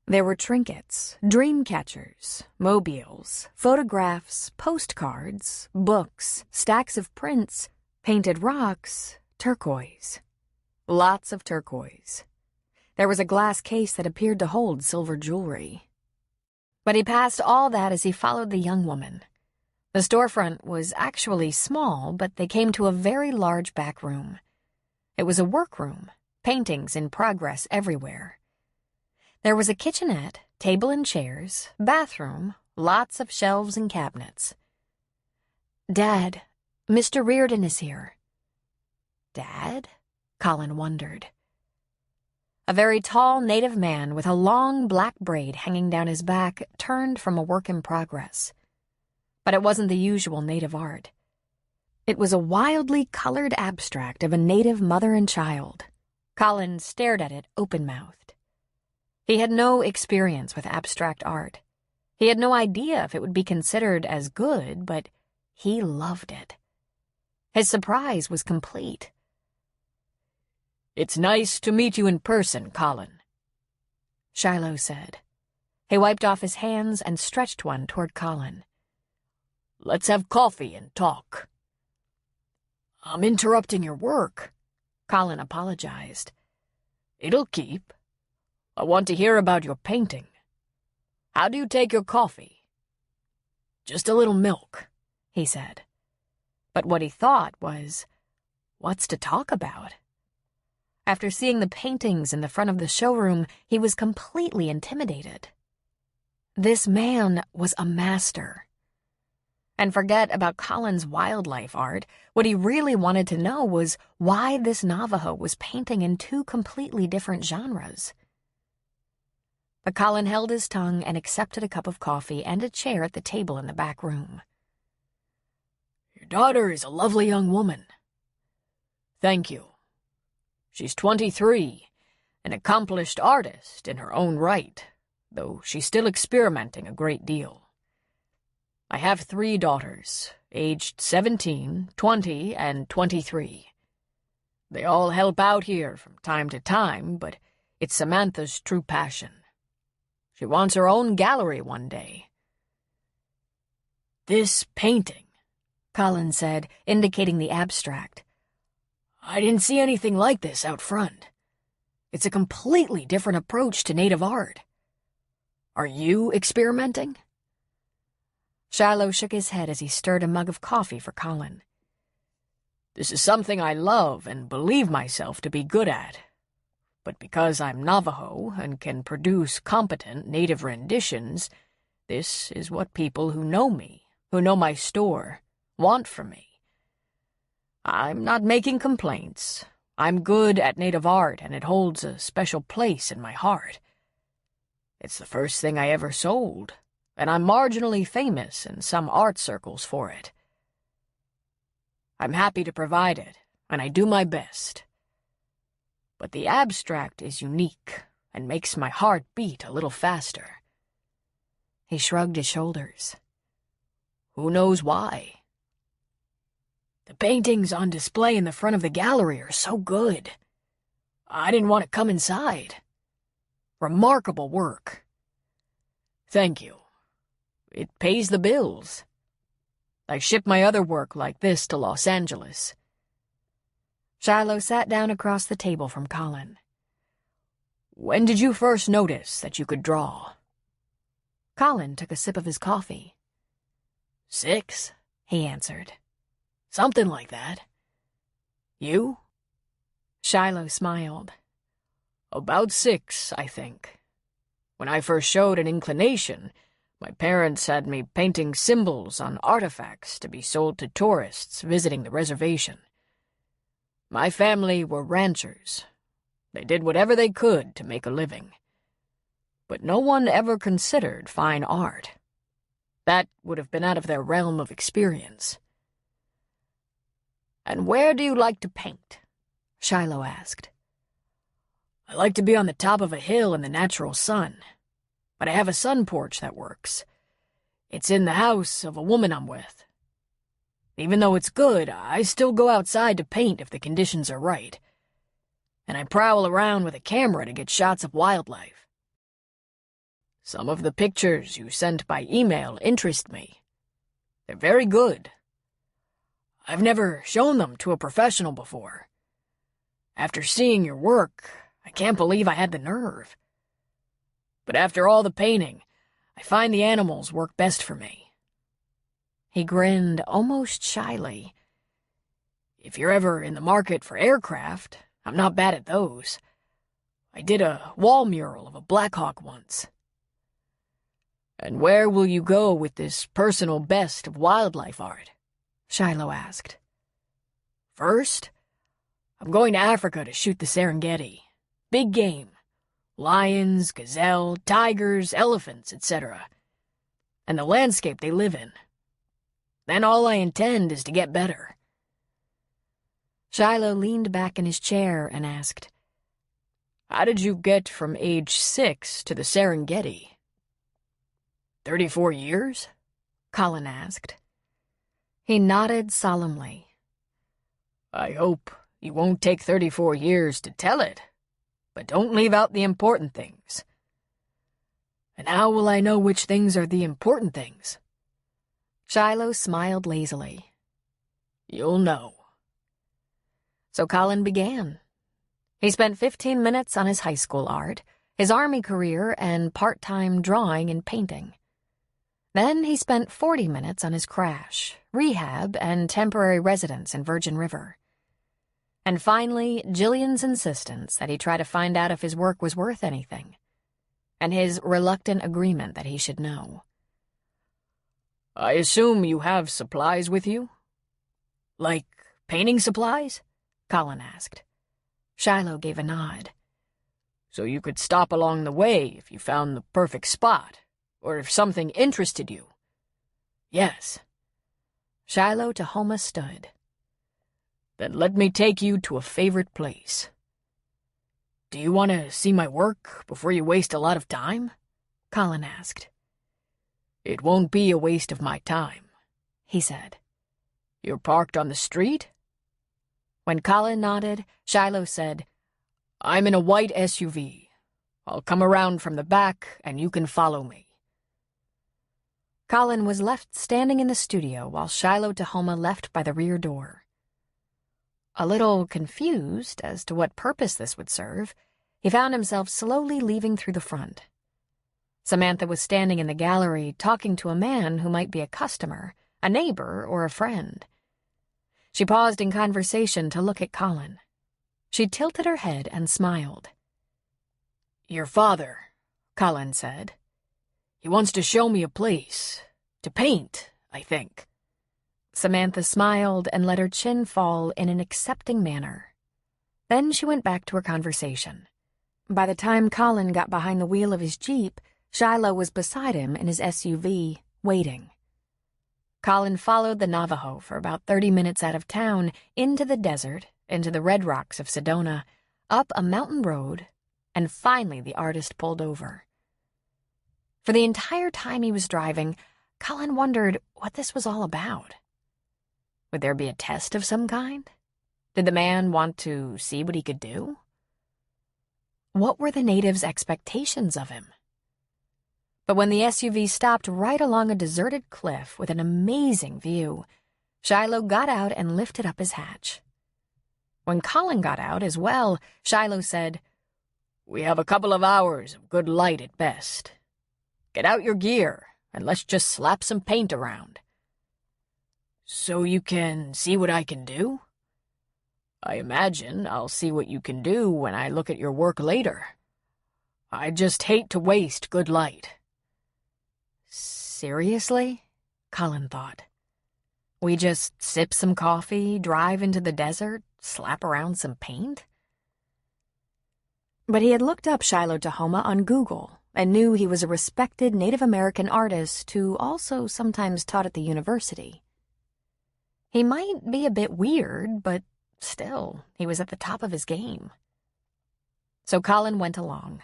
There were trinkets, dream catchers, mobiles, photographs, postcards, books, stacks of prints, painted rocks, turquoise. Lots of turquoise. There was a glass case that appeared to hold silver jewelry. But he passed all that as he followed the young woman. The storefront was actually small, but they came to a very large back room. It was a workroom, paintings in progress everywhere. There was a kitchenette, table and chairs, bathroom, lots of shelves and cabinets. "Dad, Mr. Reardon is here." "Dad?" Colin wondered. A very tall native man with a long black braid hanging down his back turned from a work in progress. But it wasn't the usual native art. It was a wildly colored abstract of a native mother and child. Colin stared at it open-mouthed. He had no experience with abstract art. He had no idea if it would be considered as good, but he loved it. His surprise was complete. "It's nice to meet you in person, Colin," Shiloh said. He wiped off his hands and stretched one toward Colin. "Let's have coffee and talk." "I'm interrupting your work," Colin apologized. "It'll keep. I want to hear about your painting. How do you take your coffee?" "Just a little milk," he said. But what he thought was, what's to talk about? After seeing the paintings in the front of the showroom, he was completely intimidated. This man was a master. And forget about Colin's wildlife art. What he really wanted to know was why this Navajo was painting in two completely different genres. But Colin held his tongue and accepted a cup of coffee and a chair at the table in the back room. "Your daughter is a lovely young woman." "Thank you. She's 23, an accomplished artist in her own right, though she's still experimenting a great deal. I have 3 daughters, aged 17, 20, and 23. They all help out here from time to time, but it's Samantha's true passion. She wants her own gallery one day." "This painting," Colin said, indicating the abstract. "I didn't see anything like this out front. It's a completely different approach to native art. Are you experimenting?" Shiloh shook his head as he stirred a mug of coffee for Colin. "This is something I love and believe myself to be good at. But because I'm Navajo and can produce competent native renditions, this is what people who know me, who know my store, want from me. I'm not making complaints. I'm good at native art, and it holds a special place in my heart. It's the first thing I ever sold, and I'm marginally famous in some art circles for it. I'm happy to provide it, and I do my best. But the abstract is unique and makes my heart beat a little faster." He shrugged his shoulders. "Who knows why? The paintings on display in the front of the gallery are so good. I didn't want to come inside. Remarkable work." "Thank you. it pays the bills. I ship my other work like this to Los Angeles." Shiloh sat down across the table from Colin. "When did you first notice that you could draw?" Colin took a sip of his coffee. 6, he answered. something like that. You? Shiloh smiled. About 6, I think. When I first showed an inclination, my parents had me painting symbols on artifacts to be sold to tourists visiting the reservation. My family were ranchers. They did whatever they could to make a living. But no one ever considered fine art. That would have been out of their realm of experience. "And where do you like to paint?" Shiloh asked. "I like to be on the top of a hill in the natural sun, but I have a sun porch that works. It's in the house of a woman I'm with. Even though it's good, I still go outside to paint if the conditions are right. And I prowl around with a camera to get shots of wildlife. Some of the pictures you sent by email interest me. They're very good. I've never shown them to a professional before. After seeing your work, I can't believe I had the nerve. But after all the painting, I find the animals work best for me." He grinned almost shyly. "If you're ever in the market for aircraft, I'm not bad at those. I did a wall mural of a Black Hawk once." "And where will you go with this personal best of wildlife art?" Shiloh asked. "First, I'm going to Africa to shoot the Serengeti. Big game. Lions, gazelle, tigers, elephants, etc. And the landscape they live in. Then all I intend is to get better." Shiloh leaned back in his chair and asked, "How did you get from age 6 to the Serengeti?" 34 years? Colin asked. He nodded solemnly. "I hope you won't take 34 years to tell it, but don't leave out the important things." "And how will I know which things are the important things?" Shiloh smiled lazily. "You'll know." So Colin began. He spent 15 minutes on his high school art, his Army career, and part-time drawing and painting. Then he spent 40 minutes on his crash, rehab, and temporary residence in Virgin River. And finally, Jillian's insistence that he try to find out if his work was worth anything, and his reluctant agreement that he should know. "I assume you have supplies with you? Like painting supplies?" Colin asked. Shiloh gave a nod. "So you could stop along the way if you found the perfect spot, or if something interested you?" "Yes." Shiloh Tahoma stood. "Then let me take you to a favorite place. Do you want to see my work before you waste a lot of time?" Colin asked. "It won't be a waste of my time," he said. "You're parked on the street?" When Colin nodded, Shiloh said, "I'm in a white SUV. I'll come around from the back and you can follow me." Colin was left standing in the studio while Shiloh Tahoma left by the rear door. A little confused as to what purpose this would serve, he found himself slowly leaving through the front. Samantha was standing in the gallery talking to a man who might be a customer, a neighbor, or a friend. She paused in conversation to look at Colin. She tilted her head and smiled. "Your father," Colin said. "He wants to show me a place. To paint, I think." Samantha smiled and let her chin fall in an accepting manner. Then she went back to her conversation. By the time Colin got behind the wheel of his Jeep, Shiloh was beside him in his SUV, waiting. Colin followed the Navajo for about 30 minutes out of town, into the desert, into the red rocks of Sedona, up a mountain road, and finally the artist pulled over. For the entire time he was driving, Colin wondered what this was all about. Would there be a test of some kind? Did the man want to see what he could do? What were the natives' expectations of him? But when the SUV stopped right along a deserted cliff with an amazing view, Shiloh got out and lifted up his hatch. When Colin got out as well, Shiloh said, "We have a couple of hours of good light at best. Get out your gear, and let's just slap some paint around." "So you can see what I can do?" "I imagine I'll see what you can do when I look at your work later. I just hate to waste good light." Seriously? Colin thought. We just sip some coffee, drive into the desert, slap around some paint? But he had looked up Shiloh Tahoma on Google and knew he was a respected Native American artist who also sometimes taught at the university. He might be a bit weird, but still, he was at the top of his game. So Colin went along.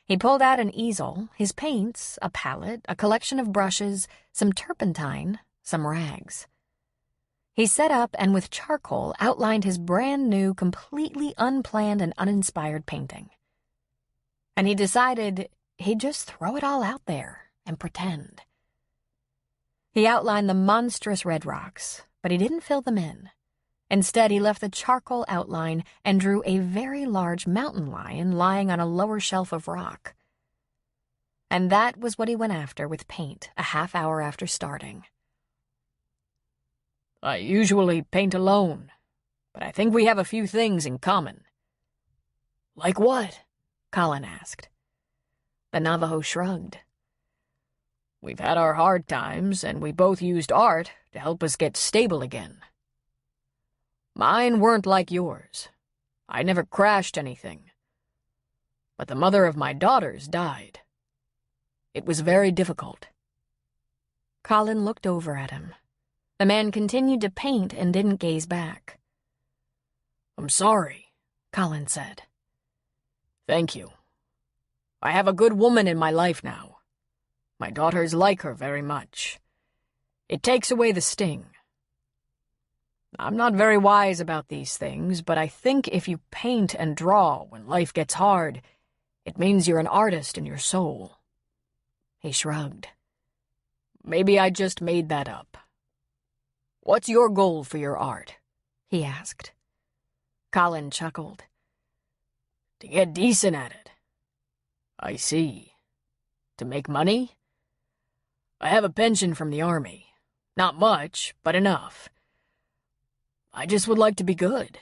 He pulled out an easel, his paints, a palette, a collection of brushes, some turpentine, some rags. He set up and with charcoal outlined his brand new, completely unplanned and uninspired painting. And he decided he'd just throw it all out there and pretend. He outlined the monstrous red rocks, but he didn't fill them in. Instead, he left the charcoal outline and drew a very large mountain lion lying on a lower shelf of rock. And that was what he went after with paint a half hour after starting. "I usually paint alone, but I think we have a few things in common." "Like what?" Colin asked. The Navajo shrugged. "We've had our hard times, and we both used art to help us get stable again. Mine weren't like yours. I never crashed anything. But the mother of my daughters died. It was very difficult." Colin looked over at him. The man continued to paint and didn't gaze back. "I'm sorry," Colin said. "Thank you. I have a good woman in my life now. My daughters like her very much. It takes away the sting. I'm not very wise about these things, but I think if you paint and draw when life gets hard, it means you're an artist in your soul." He shrugged. "Maybe I just made that up. What's your goal for your art?" he asked. Colin chuckled. "To get decent at it." "I see. To make money?" "I have a pension from the army. Not much, but enough. I just would like to be good.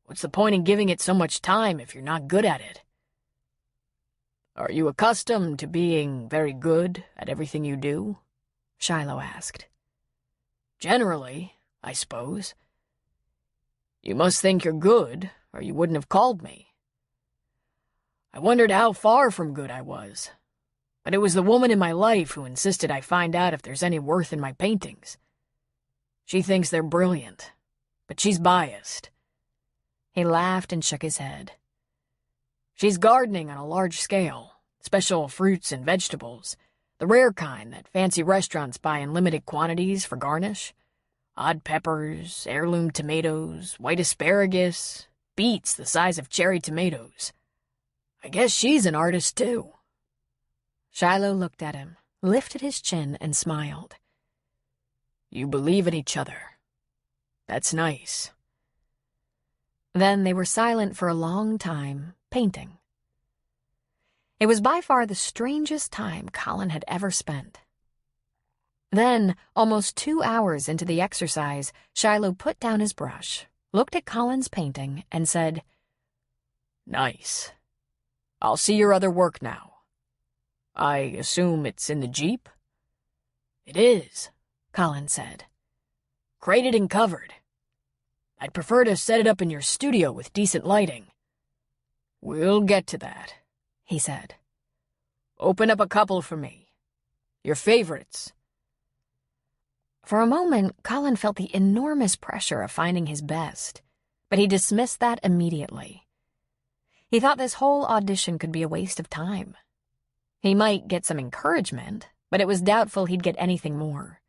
What's the point in giving it so much time if you're not good at it?" "Are you accustomed to being very good at everything you do?" Shiloh asked. "Generally, I suppose. You must think you're good, or you wouldn't have called me. I wondered how far from good I was, but it was the woman in my life who insisted I find out if there's any worth in my paintings. She thinks they're brilliant, but she's biased." He laughed and shook his head. "She's gardening on a large scale, special fruits and vegetables, the rare kind that fancy restaurants buy in limited quantities for garnish. Odd peppers, heirloom tomatoes, white asparagus, beets the size of cherry tomatoes. I guess she's an artist, too." Shiloh looked at him, lifted his chin, and smiled. "You believe in each other. That's nice." Then they were silent for a long time, painting. It was by far the strangest time Colin had ever spent. Then, almost 2 hours into the exercise, Shiloh put down his brush, looked at Colin's painting, and said, "Nice. I'll see your other work now. I assume it's in the Jeep?" "It is," Colin said. "Crated and covered. I'd prefer to set it up in your studio with decent lighting." "We'll get to that," he said. "Open up a couple for me. Your favorites." For a moment, Colin felt the enormous pressure of finding his best, but he dismissed that immediately. He thought this whole audition could be a waste of time. He might get some encouragement, but it was doubtful he'd get anything more.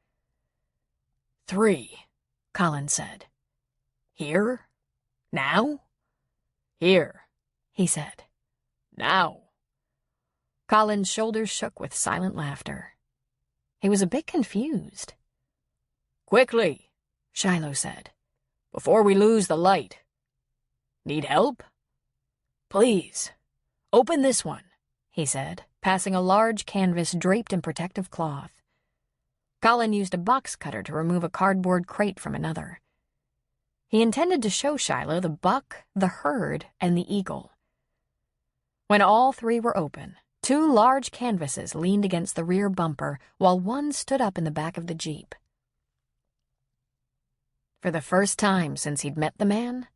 3, Colin said. "Here? Now?" "Here," he said. "Now." Colin's shoulders shook with silent laughter. He was a bit confused. "Quickly," Shiloh said, "before we lose the light. Need help? Please, open this one," he said, passing a large canvas draped in protective cloth. Colin used a box cutter to remove a cardboard crate from another. He intended to show Shiloh the buck, the herd, and the eagle. When all three were open, 2 large canvases leaned against the rear bumper while one stood up in the back of the Jeep. For the first time since he'd met the man,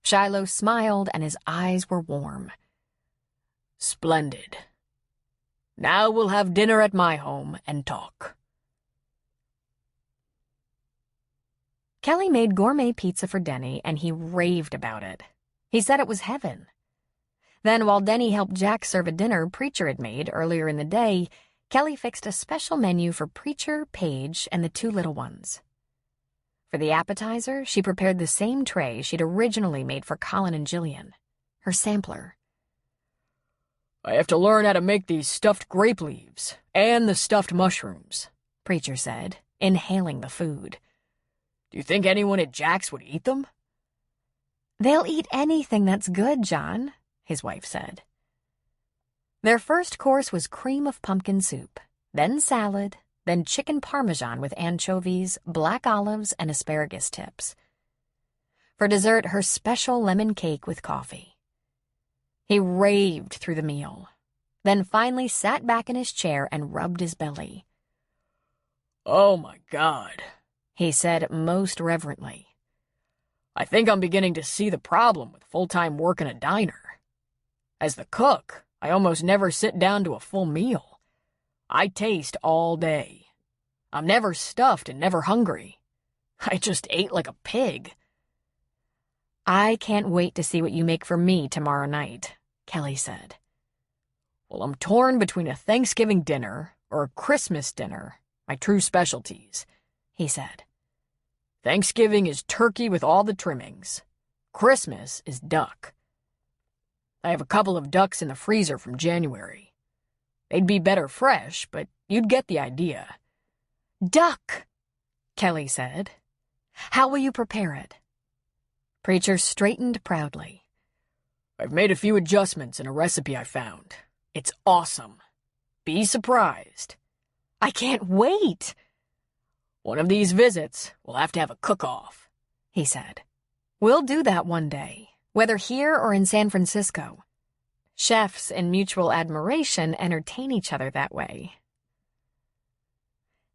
Shiloh smiled and his eyes were warm. "Splendid. Now we'll have dinner at my home and talk." Kelly made gourmet pizza for Denny, and he raved about it. He said it was heaven. Then, while Denny helped Jack serve a dinner Preacher had made earlier in the day, Kelly fixed a special menu for Preacher, Paige, and the 2 little ones. For the appetizer, she prepared the same tray she'd originally made for Colin and Jillian, her sampler. "I have to learn how to make these stuffed grape leaves and the stuffed mushrooms," Preacher said, inhaling the food. "Do you think anyone at Jack's would eat them?" "They'll eat anything that's good, John," his wife said. Their first course was cream of pumpkin soup, then salad, then chicken parmesan with anchovies, black olives, and asparagus tips. For dessert, her special lemon cake with coffee. He raved through the meal, then finally sat back in his chair and rubbed his belly. "Oh my God," he said most reverently. "I think I'm beginning to see the problem with full-time work in a diner. As the cook, I almost never sit down to a full meal. I taste all day. I'm never stuffed and never hungry. I just ate like a pig." "I can't wait to see what you make for me tomorrow night," Kelly said. "Well, I'm torn between a Thanksgiving dinner or a Christmas dinner, my true specialties," he said. "Thanksgiving is turkey with all the trimmings. Christmas is duck. I have a couple of ducks in the freezer from January. They'd be better fresh, but you'd get the idea." "Duck," Kelly said. "How will you prepare it?" Preacher straightened proudly. "I've made a few adjustments in a recipe I found. It's awesome. Be surprised." "I can't wait." "One of these visits, we'll have to have a cook-off," he said. "We'll do that one day, whether here or in San Francisco. Chefs in mutual admiration entertain each other that way."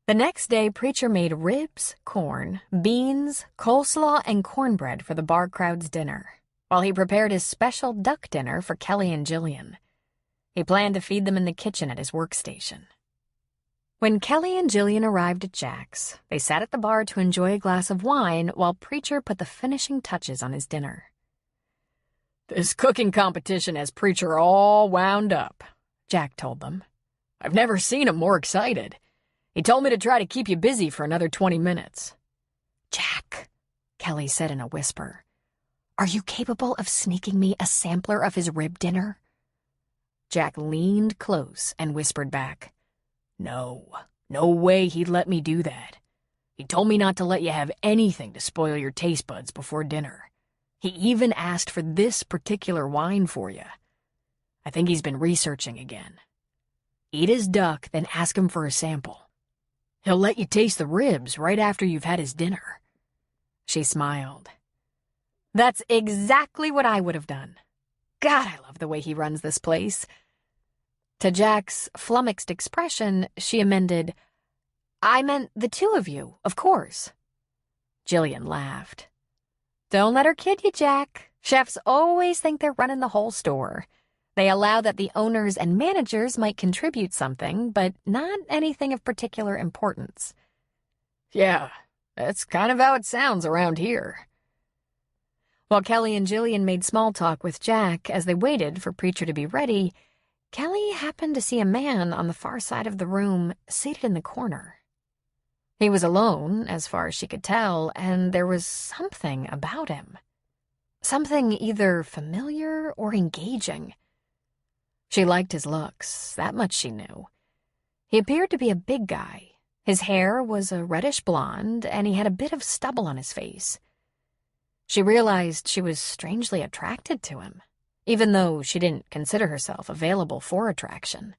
The next day, Preacher made ribs, corn, beans, coleslaw, and cornbread for the bar crowd's dinner, while he prepared his special duck dinner for Kelly and Jillian. He planned to feed them in the kitchen at his workstation. When Kelly and Jillian arrived at Jack's, they sat at the bar to enjoy a glass of wine while Preacher put the finishing touches on his dinner. "This cooking competition has Preacher all wound up," Jack told them. "I've never seen him more excited. He told me to try to keep you busy for another 20 minutes. "Jack," Kelly said in a whisper, "are you capable of sneaking me a sampler of his rib dinner?" Jack leaned close and whispered back, "No way he'd let me do that. He told me not to let you have anything to spoil your taste buds before dinner. He even asked for this particular wine for you. I think he's been researching again. Eat his duck, then ask him for a sample. He'll let you taste the ribs right after you've had his dinner." She smiled. "That's exactly what I would have done. God, I love the way he runs this place." To Jack's flummoxed expression, she amended, "I meant the 2 of you, of course." Jillian laughed. "Don't let her kid you, Jack. Chefs always think they're running the whole store. They allow that the owners and managers might contribute something, but not anything of particular importance." "Yeah, that's kind of how it sounds around here." While Kelly and Jillian made small talk with Jack as they waited for Preacher to be ready, Kelly happened to see a man on the far side of the room, seated in the corner. He was alone, as far as she could tell, and there was something about him. Something either familiar or engaging. She liked his looks, that much she knew. He appeared to be a big guy. His hair was a reddish blonde, and he had a bit of stubble on his face. She realized she was strangely attracted to him, even though she didn't consider herself available for attraction.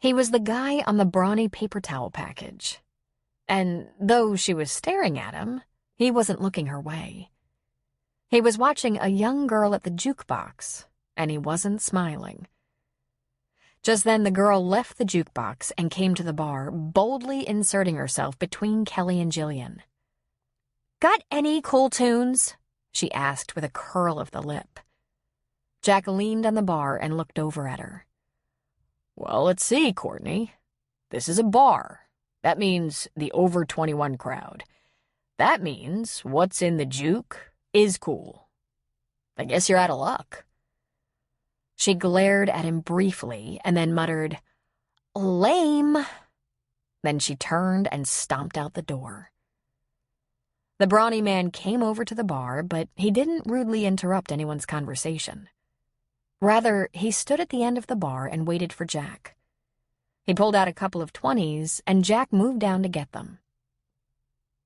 He was the guy on the brawny paper towel package, and though she was staring at him, he wasn't looking her way. He was watching a young girl at the jukebox, and he wasn't smiling. Just then the girl left the jukebox and came to the bar, boldly inserting herself between Kelly and Jillian. "Got any cool tunes?" she asked with a curl of the lip. Jack leaned on the bar and looked over at her. "Well, let's see, Courtney. This is a bar. That means the over 21 crowd. That means what's in the juke is cool. I guess you're out of luck." She glared at him briefly and then muttered, "Lame." Then she turned and stomped out the door. The brawny man came over to the bar, but he didn't rudely interrupt anyone's conversation. Rather, he stood at the end of the bar and waited for Jack. He pulled out a couple of 20s, and Jack moved down to get them.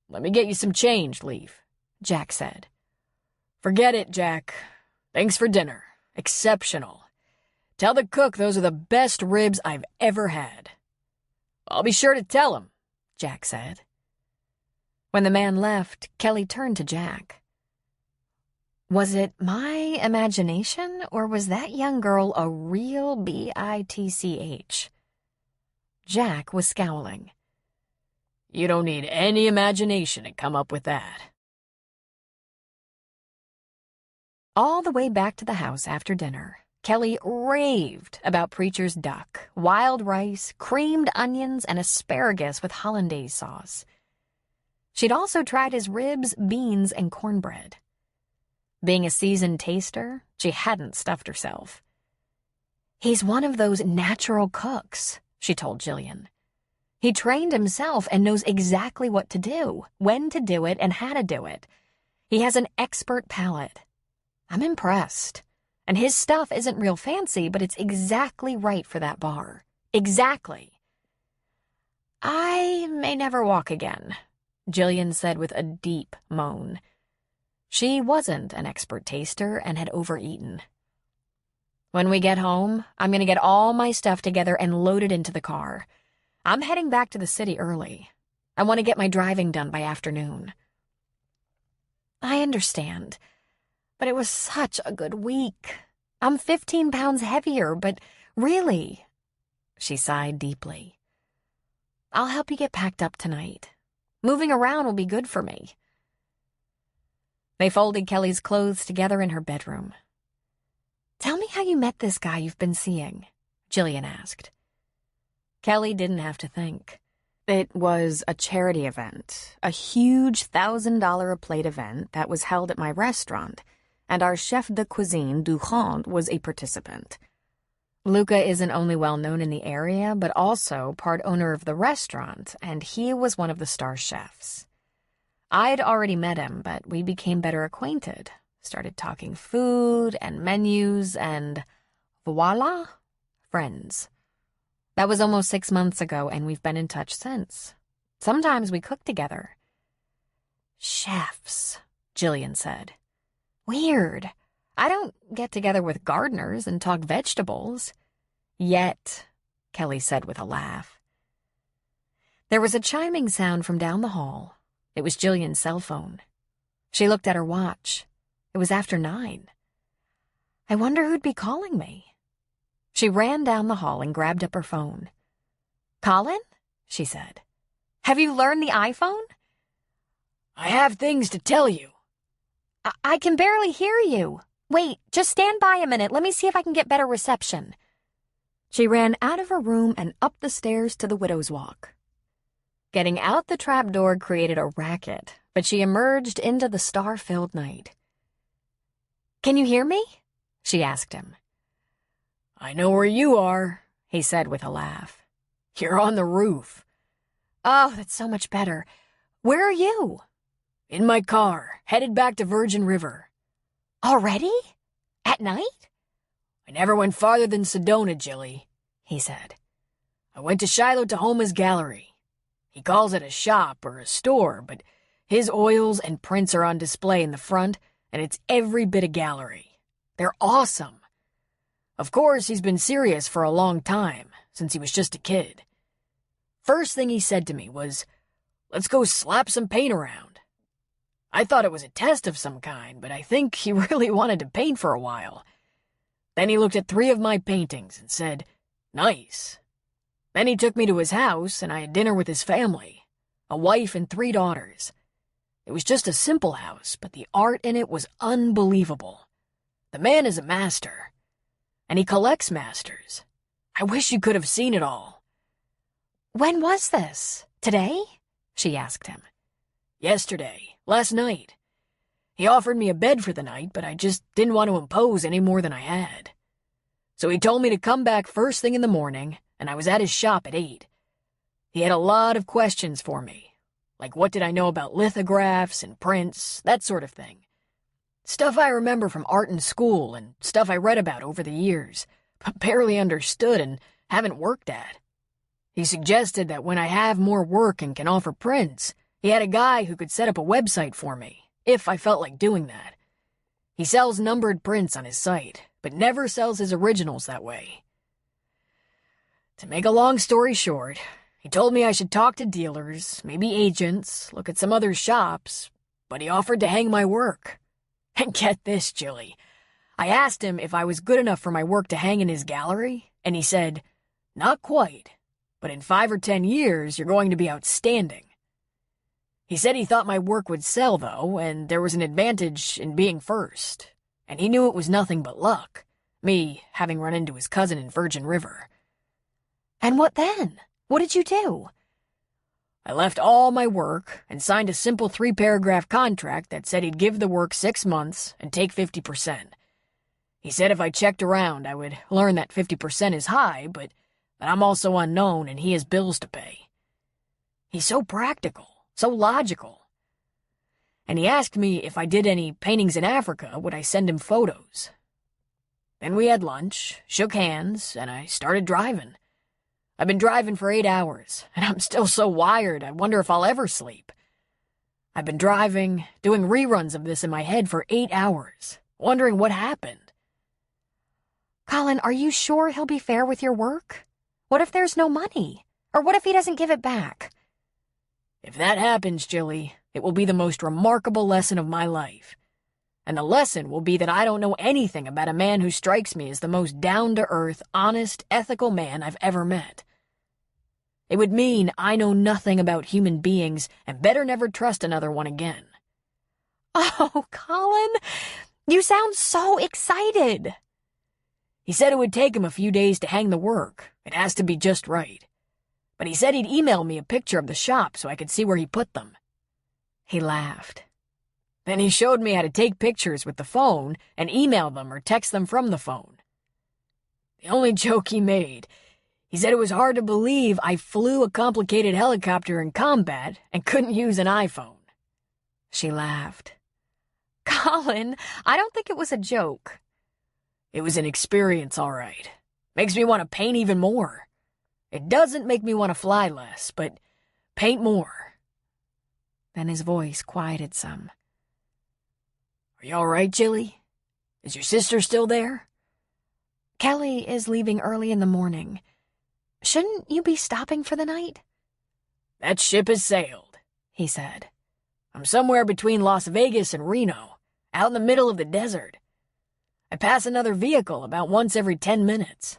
"Let me get you some change, Leaf," Jack said. "Forget it, Jack. Thanks for dinner. Exceptional. Tell the cook those are the best ribs I've ever had." "I'll be sure to tell him," Jack said. When the man left, Kelly turned to Jack. Was it my imagination, or was that young girl a real bitch? Jack was scowling. "You don't need any imagination to come up with that." All the way back to the house after dinner, Kelly raved about Preacher's duck, wild rice, creamed onions, and asparagus with hollandaise sauce. She'd also tried his ribs, beans, and cornbread. Being a seasoned taster, she hadn't stuffed herself. "He's one of those natural cooks," she told Jillian. "He trained himself and knows exactly what to do, when to do it, and how to do it. He has an expert palate. I'm impressed. And his stuff isn't real fancy, but it's exactly right for that bar. Exactly." "I may never walk again," Jillian said with a deep moan. She wasn't an expert taster and had overeaten. "When we get home, I'm going to get all my stuff together and load it into the car. I'm heading back to the city early. I want to get my driving done by afternoon." "I understand. But it was such a good week. I'm 15 pounds heavier, but really," she sighed deeply. "I'll help you get packed up tonight. Moving around will be good for me." They folded Kelly's clothes together in her bedroom. "Tell me how you met this guy you've been seeing," Jillian asked. Kelly didn't have to think. It was a charity event, a huge $1,000-a-plate event that was held at my restaurant, and our chef de cuisine, Durand, was a participant. Luca isn't only well-known in the area, but also part owner of the restaurant, and he was one of the star chefs. I'd already met him, but we became better acquainted, started talking food and menus, and voila, friends. That was almost 6 months ago, and we've been in touch since. Sometimes we cook together. "Chefs," Jillian said. "Weird. I don't get together with gardeners and talk vegetables." "Yet," Kelly said with a laugh. There was a chiming sound from down the hall. It was Jillian's cell phone. She looked at her watch. It was after 9. I wonder who'd be calling me. She ran down the hall and grabbed up her phone. "Colin?" she said. "Have you learned the iPhone?" "I have things to tell you." I can barely hear you. Wait, just stand by a minute. Let me see if I can get better reception." She ran out of her room and up the stairs to the widow's walk. Getting out the trapdoor created a racket, but she emerged into the star-filled night. "Can you hear me?" she asked him. "I know where you are," he said with a laugh. "You're on the roof." "Oh, that's so much better. Where are you?" "In my car, headed back to Virgin River." "Already? At night?" I never went farther than Sedona, Jilly, he said. I went to Shiloh Tahoma's gallery. He calls it a shop or a store, but his oils and prints are on display in the front, and it's every bit a gallery. They're awesome. Of course, he's been serious for a long time, since he was just a kid. First thing he said to me was, "Let's go slap some paint around." I thought it was a test of some kind, but I think he really wanted to paint for a while. Then he looked at 3 of my paintings and said, "Nice." Then he took me to his house, and I had dinner with his family, a wife and 3 daughters. It was just a simple house, but the art in it was unbelievable. The man is a master, and he collects masters. I wish you could have seen it all. "When was this? Today?" she asked him. "Yesterday, last night. He offered me a bed for the night, but I just didn't want to impose any more than I had. So he told me to come back first thing in the morning, and I was at his shop at 8. He had a lot of questions for me, like what did I know about lithographs and prints, that sort of thing. Stuff I remember from art in school and stuff I read about over the years, but barely understood and haven't worked at. He suggested that when I have more work and can offer prints, he had a guy who could set up a website for me, if I felt like doing that. He sells numbered prints on his site, but never sells his originals that way. To make a long story short, he told me I should talk to dealers, maybe agents, look at some other shops, but he offered to hang my work. And get this, Jilly. I asked him if I was good enough for my work to hang in his gallery, and he said, "Not quite, but in 5 or 10 years you're going to be outstanding." He said he thought my work would sell, though, and there was an advantage in being first, and he knew it was nothing but luck, me having run into his cousin in Virgin River. "And what then? What did you do?" I left all my work and signed a simple 3-paragraph contract that said he'd give the work 6 months and take 50%. He said if I checked around, I would learn that 50% is high, but that I'm also unknown and he has bills to pay. He's so practical, so logical. And he asked me if I did any paintings in Africa, would I send him photos. Then we had lunch, shook hands, and I started driving. I've been driving for 8 hours, and I'm still so wired I wonder if I'll ever sleep. I've been driving, doing reruns of this in my head for 8 hours, wondering what happened. "Colin, are you sure he'll be fair with your work? What if there's no money? Or what if he doesn't give it back?" If that happens, Jilly, it will be the most remarkable lesson of my life. And the lesson will be that I don't know anything about a man who strikes me as the most down-to-earth, honest, ethical man I've ever met. It would mean I know nothing about human beings and better never trust another one again. "Oh, Colin, you sound so excited." He said it would take him a few days to hang the work. It has to be just right. But he said he'd email me a picture of the shop so I could see where he put them. He laughed. Then he showed me how to take pictures with the phone and email them or text them from the phone. The only joke he made, he said it was hard to believe I flew a complicated helicopter in combat and couldn't use an iPhone. She laughed. "Colin, I don't think it was a joke." It was an experience, all right. Makes me want to paint even more. It doesn't make me want to fly less, but paint more. Then his voice quieted some. "Are you all right, Jilly? Is your sister still there?" "Kelly is leaving early in the morning. Shouldn't you be stopping for the night?" "That ship has sailed," he said. "I'm somewhere between Las Vegas and Reno, out in the middle of the desert. I pass another vehicle about once every 10 minutes.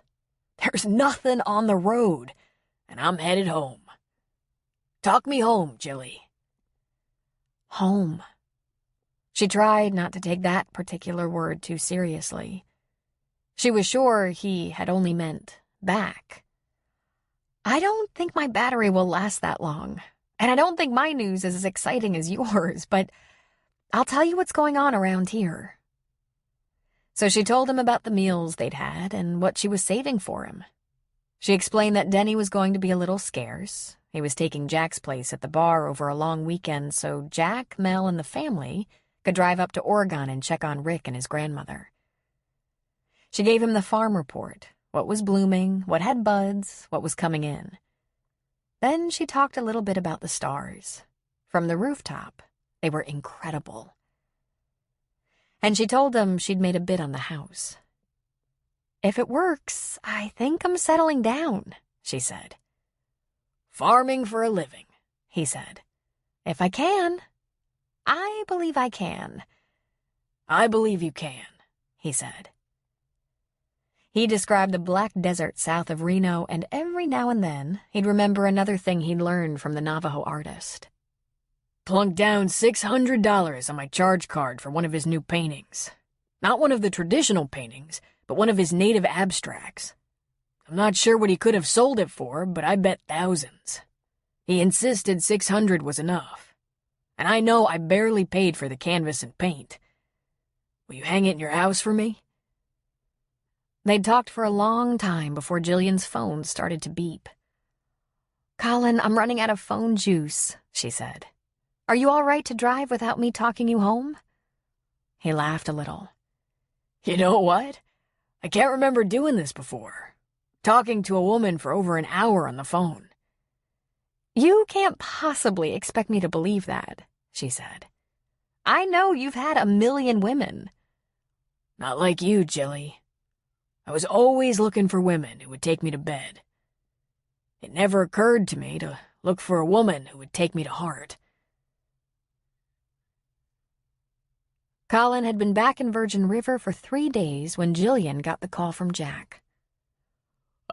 There's nothing on the road, and I'm headed home. Talk me home, Jilly." Home. She tried not to take that particular word too seriously. She was sure he had only meant back. "I don't think my battery will last that long, and I don't think my news is as exciting as yours, but I'll tell you what's going on around here." So she told him about the meals they'd had and what she was saving for him. She explained that Denny was going to be a little scarce. He was taking Jack's place at the bar over a long weekend, so Jack, Mel, and the family could drive up to Oregon and check on Rick and his grandmother. She gave him the farm report, what was blooming, what had buds, what was coming in. Then she talked a little bit about the stars. From the rooftop, they were incredible. And she told them she'd made a bid on the house. "If it works, I think I'm settling down," she said. "Farming for a living," he said. "If I can. I believe I can." "I believe you can," he said. He described the black desert south of Reno, and every now and then he'd remember another thing he'd learned from the Navajo artist. Plunked down $600 on my charge card for one of his new paintings. Not one of the traditional paintings, but one of his native abstracts. I'm not sure what he could have sold it for, but I bet thousands. He insisted $600 was enough. And I know I barely paid for the canvas and paint. Will you hang it in your house for me?" They'd talked for a long time before Jillian's phone started to beep. "Colin, I'm running out of phone juice," she said. "Are you all right to drive without me talking you home?" He laughed a little. "You know what? I can't remember doing this before. Talking to a woman for over an hour on the phone." "You can't possibly expect me to believe that," she said. "I know you've had 1,000,000 women." "Not like you, Jilly. I was always looking for women who would take me to bed. It never occurred to me to look for a woman who would take me to heart." Colin had been back in Virgin River for 3 days when Jillian got the call from Jack.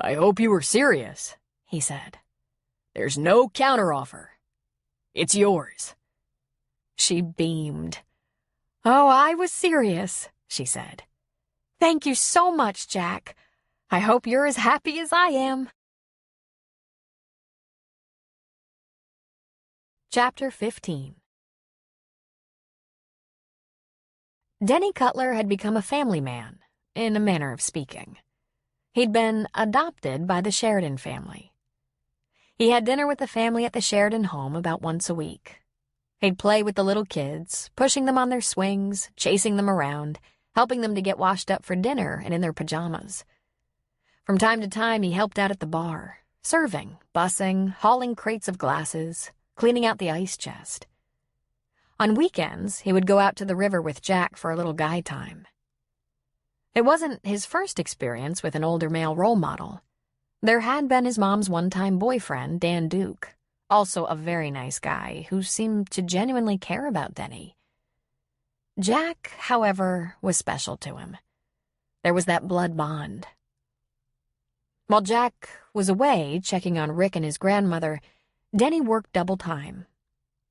"I hope you were serious," he said. "There's no counteroffer. It's yours." She beamed. "Oh, I was serious," she said. "Thank you so much, Jack. I hope you're as happy as I am." Chapter 15. Denny Cutler had become a family man, in a manner of speaking. He'd been adopted by the Sheridan family. He had dinner with the family at the Sheridan home about once a week. He'd play with the little kids, pushing them on their swings, chasing them around, helping them to get washed up for dinner and in their pajamas. From time to time, he helped out at the bar, serving, bussing, hauling crates of glasses, cleaning out the ice chest. On weekends, he would go out to the river with Jack for a little guy time. It wasn't his first experience with an older male role model. There had been his mom's one-time boyfriend, Dan Duke, also a very nice guy who seemed to genuinely care about Denny. Jack, however, was special to him. There was that blood bond. While Jack was away checking on Rick and his grandmother, Denny worked double time.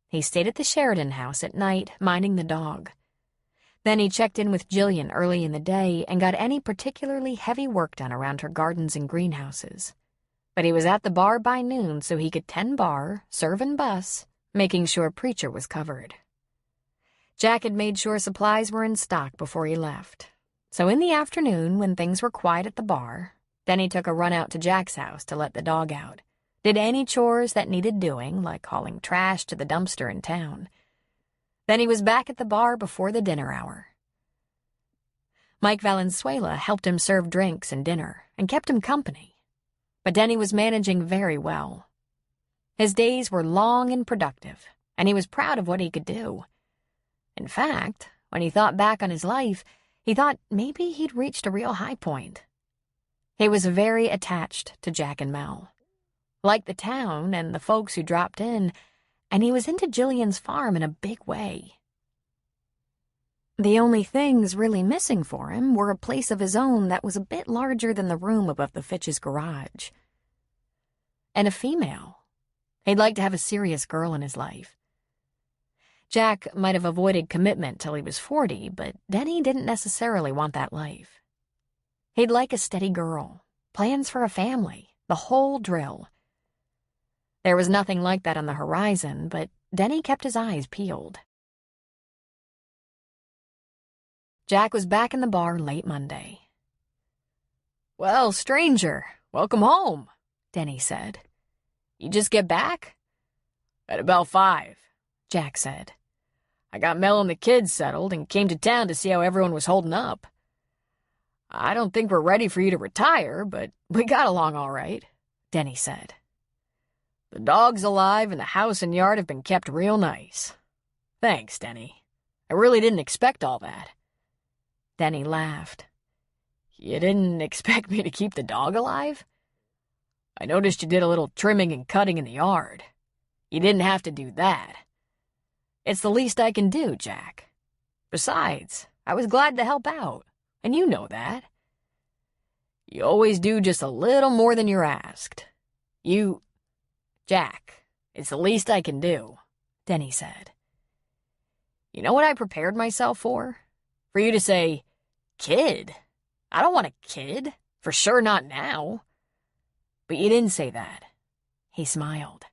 He stayed at the Sheridan house at night, minding the dog. Then he checked in with Jillian early in the day and got any particularly heavy work done around her gardens and greenhouses. But he was at the bar by noon so he could tend bar, serve and bus, making sure Preacher was covered. Jack had made sure supplies were in stock before he left. So in the afternoon, when things were quiet at the bar, Denny took a run out to Jack's house to let the dog out. Did any chores that needed doing, like hauling trash to the dumpster in town. Then he was back at the bar before the dinner hour. Mike Valenzuela helped him serve drinks and dinner and kept him company. But Denny was managing very well. His days were long and productive, and he was proud of what he could do. In fact, when he thought back on his life, he thought maybe he'd reached a real high point. He was very attached to Jack and Mel. Liked the town and the folks who dropped in, and he was into Jillian's farm in a big way. The only things really missing for him were a place of his own that was a bit larger than the room above the Fitch's garage. And a female. He'd like to have a serious girl in his life. Jack might have avoided commitment till he was 40, but Denny didn't necessarily want that life. He'd like a steady girl, plans for a family, the whole drill. There was nothing like that on the horizon, but Denny kept his eyes peeled. Jack was back in the bar late Monday. "Well, stranger, welcome home," Denny said. "You just get back?" "At about 5, Jack said. "I got Mel and the kids settled and came to town to see how everyone was holding up." I don't think we're ready for you to retire, but we got along all right, Denny said. The dog's alive and the house and yard have been kept real nice. Thanks, Denny. I really didn't expect all that. Denny laughed. You didn't expect me to keep the dog alive? I noticed you did a little trimming and cutting in the yard. You didn't have to do that. It's the least I can do, Jack. Besides, I was glad to help out, and you know that. You always do just a little more than you're asked. Jack, it's the least I can do, Denny said. You know what I prepared myself for? For you to say, kid? I don't want a kid. For sure not now. But you didn't say that. He smiled.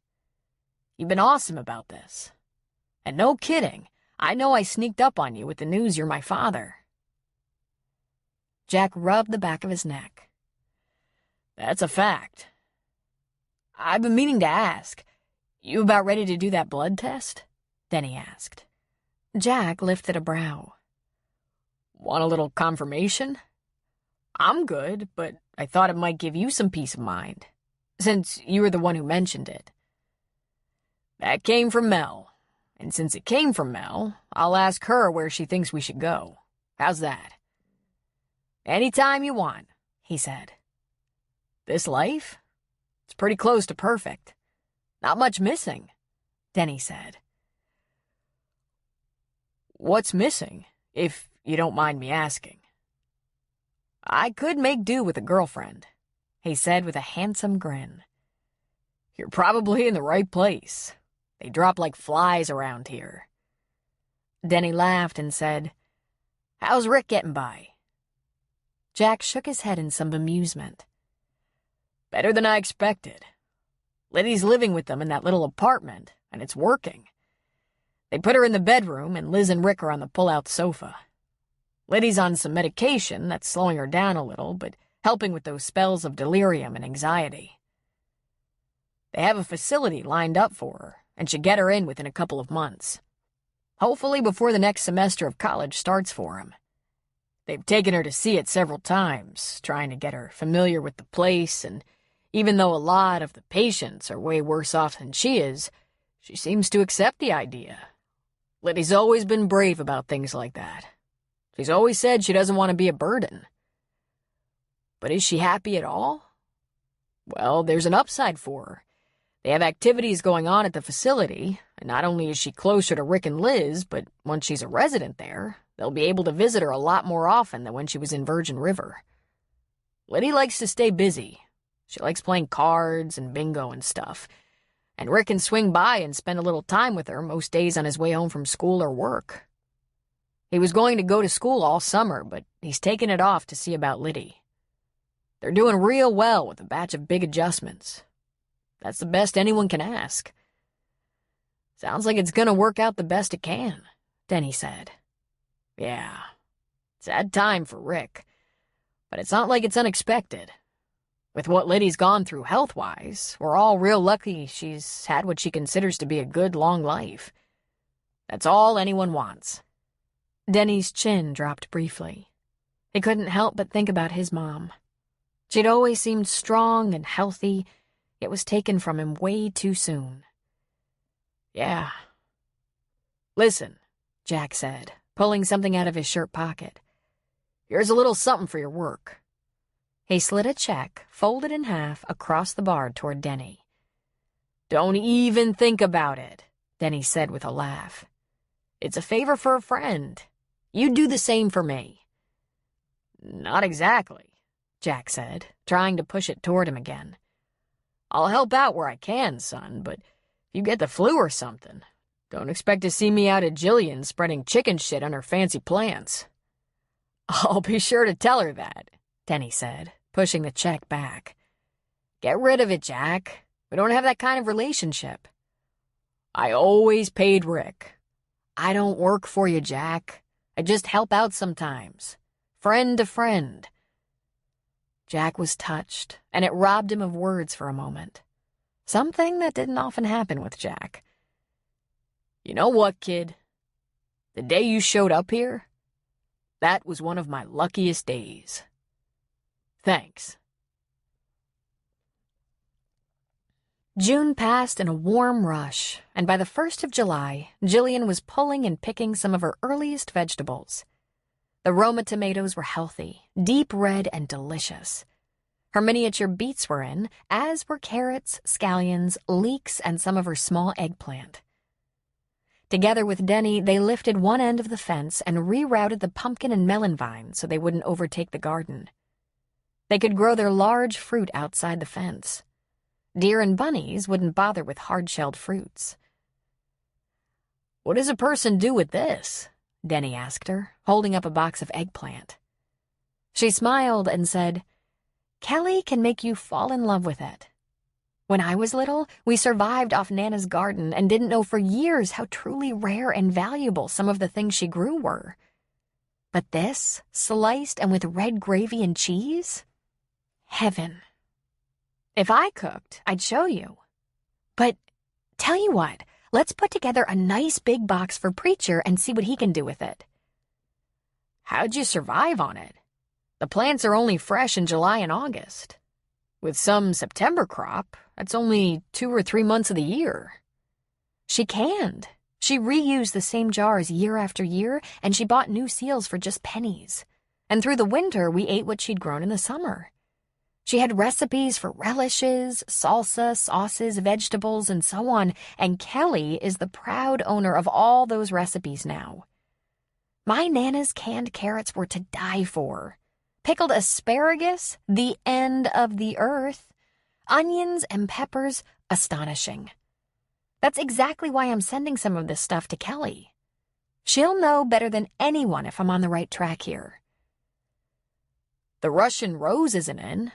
You've been awesome about this. And no kidding, I know I sneaked up on you with the news you're my father. Jack rubbed the back of his neck. That's a fact. I've been meaning to ask, you about ready to do that blood test? Denny asked. Jack lifted a brow. Want a little confirmation? I'm good, but I thought it might give you some peace of mind, since you were the one who mentioned it. That came from Mel, and since it came from Mel, I'll ask her where she thinks we should go. How's that? Anytime you want, he said. This life? It's pretty close to perfect. Not much missing, Denny said. What's missing, if you don't mind me asking? I could make do with a girlfriend, he said with a handsome grin. You're probably in the right place. They drop like flies around here. Denny laughed and said, How's Rick getting by? Jack shook his head in some amusement. Better than I expected. Liddy's living with them in that little apartment, and it's working. They put her in the bedroom, and Liz and Rick are on the pull-out sofa. Liddy's on some medication that's slowing her down a little, but helping with those spells of delirium and anxiety. They have a facility lined up for her, and should get her in within a couple of months. Hopefully before the next semester of college starts for him. They've taken her to see it several times, trying to get her familiar with the place, and even though a lot of the patients are way worse off than she is, she seems to accept the idea. Liddy's always been brave about things like that. She's always said she doesn't want to be a burden. But is she happy at all? Well, there's an upside for her. They have activities going on at the facility, and not only is she closer to Rick and Liz, but once she's a resident there, they'll be able to visit her a lot more often than when she was in Virgin River. Liddy likes to stay busy. She likes playing cards and bingo and stuff. And Rick can swing by and spend a little time with her most days on his way home from school or work. He was going to go to school all summer, but he's taken it off to see about Liddy. They're doing real well with a batch of big adjustments. That's the best anyone can ask. Sounds like it's gonna work out the best it can, Denny said. Yeah, sad time for Rick, but it's not like it's unexpected. With what Liddy's gone through health-wise, we're all real lucky she's had what she considers to be a good, long life. That's all anyone wants. Denny's chin dropped briefly. He couldn't help but think about his mom. She'd always seemed strong and healthy, yet was taken from him way too soon. Yeah. Listen, Jack said, pulling something out of his shirt pocket. Here's a little something for your work. He slid a check, folded in half, across the bar toward Denny. Don't even think about it, Denny said with a laugh. It's a favor for a friend. You do the same for me. Not exactly, Jack said, trying to push it toward him again. I'll help out where I can, son, but if you get the flu or something, don't expect to see me out at Jillian's spreading chicken shit on her fancy plants. I'll be sure to tell her that, Denny said, pushing the check back. Get rid of it, Jack. We don't have that kind of relationship. I always paid Rick. I don't work for you, Jack. I just help out sometimes. Friend to friend. Jack was touched, and it robbed him of words for a moment. Something that didn't often happen with Jack. You know what, kid? The day you showed up here, that was one of my luckiest days. Thanks. June passed in a warm rush, and by the 1st of July, Jillian was pulling and picking some of her earliest vegetables. The Roma tomatoes were healthy, deep red, and delicious. Her miniature beets were in, as were carrots, scallions, leeks, and some of her small eggplant. Together with Denny, they lifted one end of the fence and rerouted the pumpkin and melon vines so they wouldn't overtake the garden. They could grow their large fruit outside the fence. Deer and bunnies wouldn't bother with hard-shelled fruits. What does a person do with this? Denny asked her, holding up a box of eggplant. She smiled and said, Kelly can make you fall in love with it. When I was little, we survived off Nana's garden and didn't know for years how truly rare and valuable some of the things she grew were. But this, sliced and with red gravy and cheese? Heaven. If I cooked, I'd show you. But tell you what, let's put together a nice big box for Preacher and see what he can do with it. How'd you survive on it? The plants are only fresh in July and August. With some September crop, that's only 2 or 3 months of the year. She canned. She reused the same jars year after year, and she bought new seals for just pennies. And through the winter, we ate what she'd grown in the summer. She had recipes for relishes, salsa, sauces, vegetables, and so on, and Kelly is the proud owner of all those recipes now. My Nana's canned carrots were to die for. Pickled asparagus, the end of the earth. Onions and peppers, astonishing. That's exactly why I'm sending some of this stuff to Kelly. She'll know better than anyone if I'm on the right track here. The Russian rose isn't in.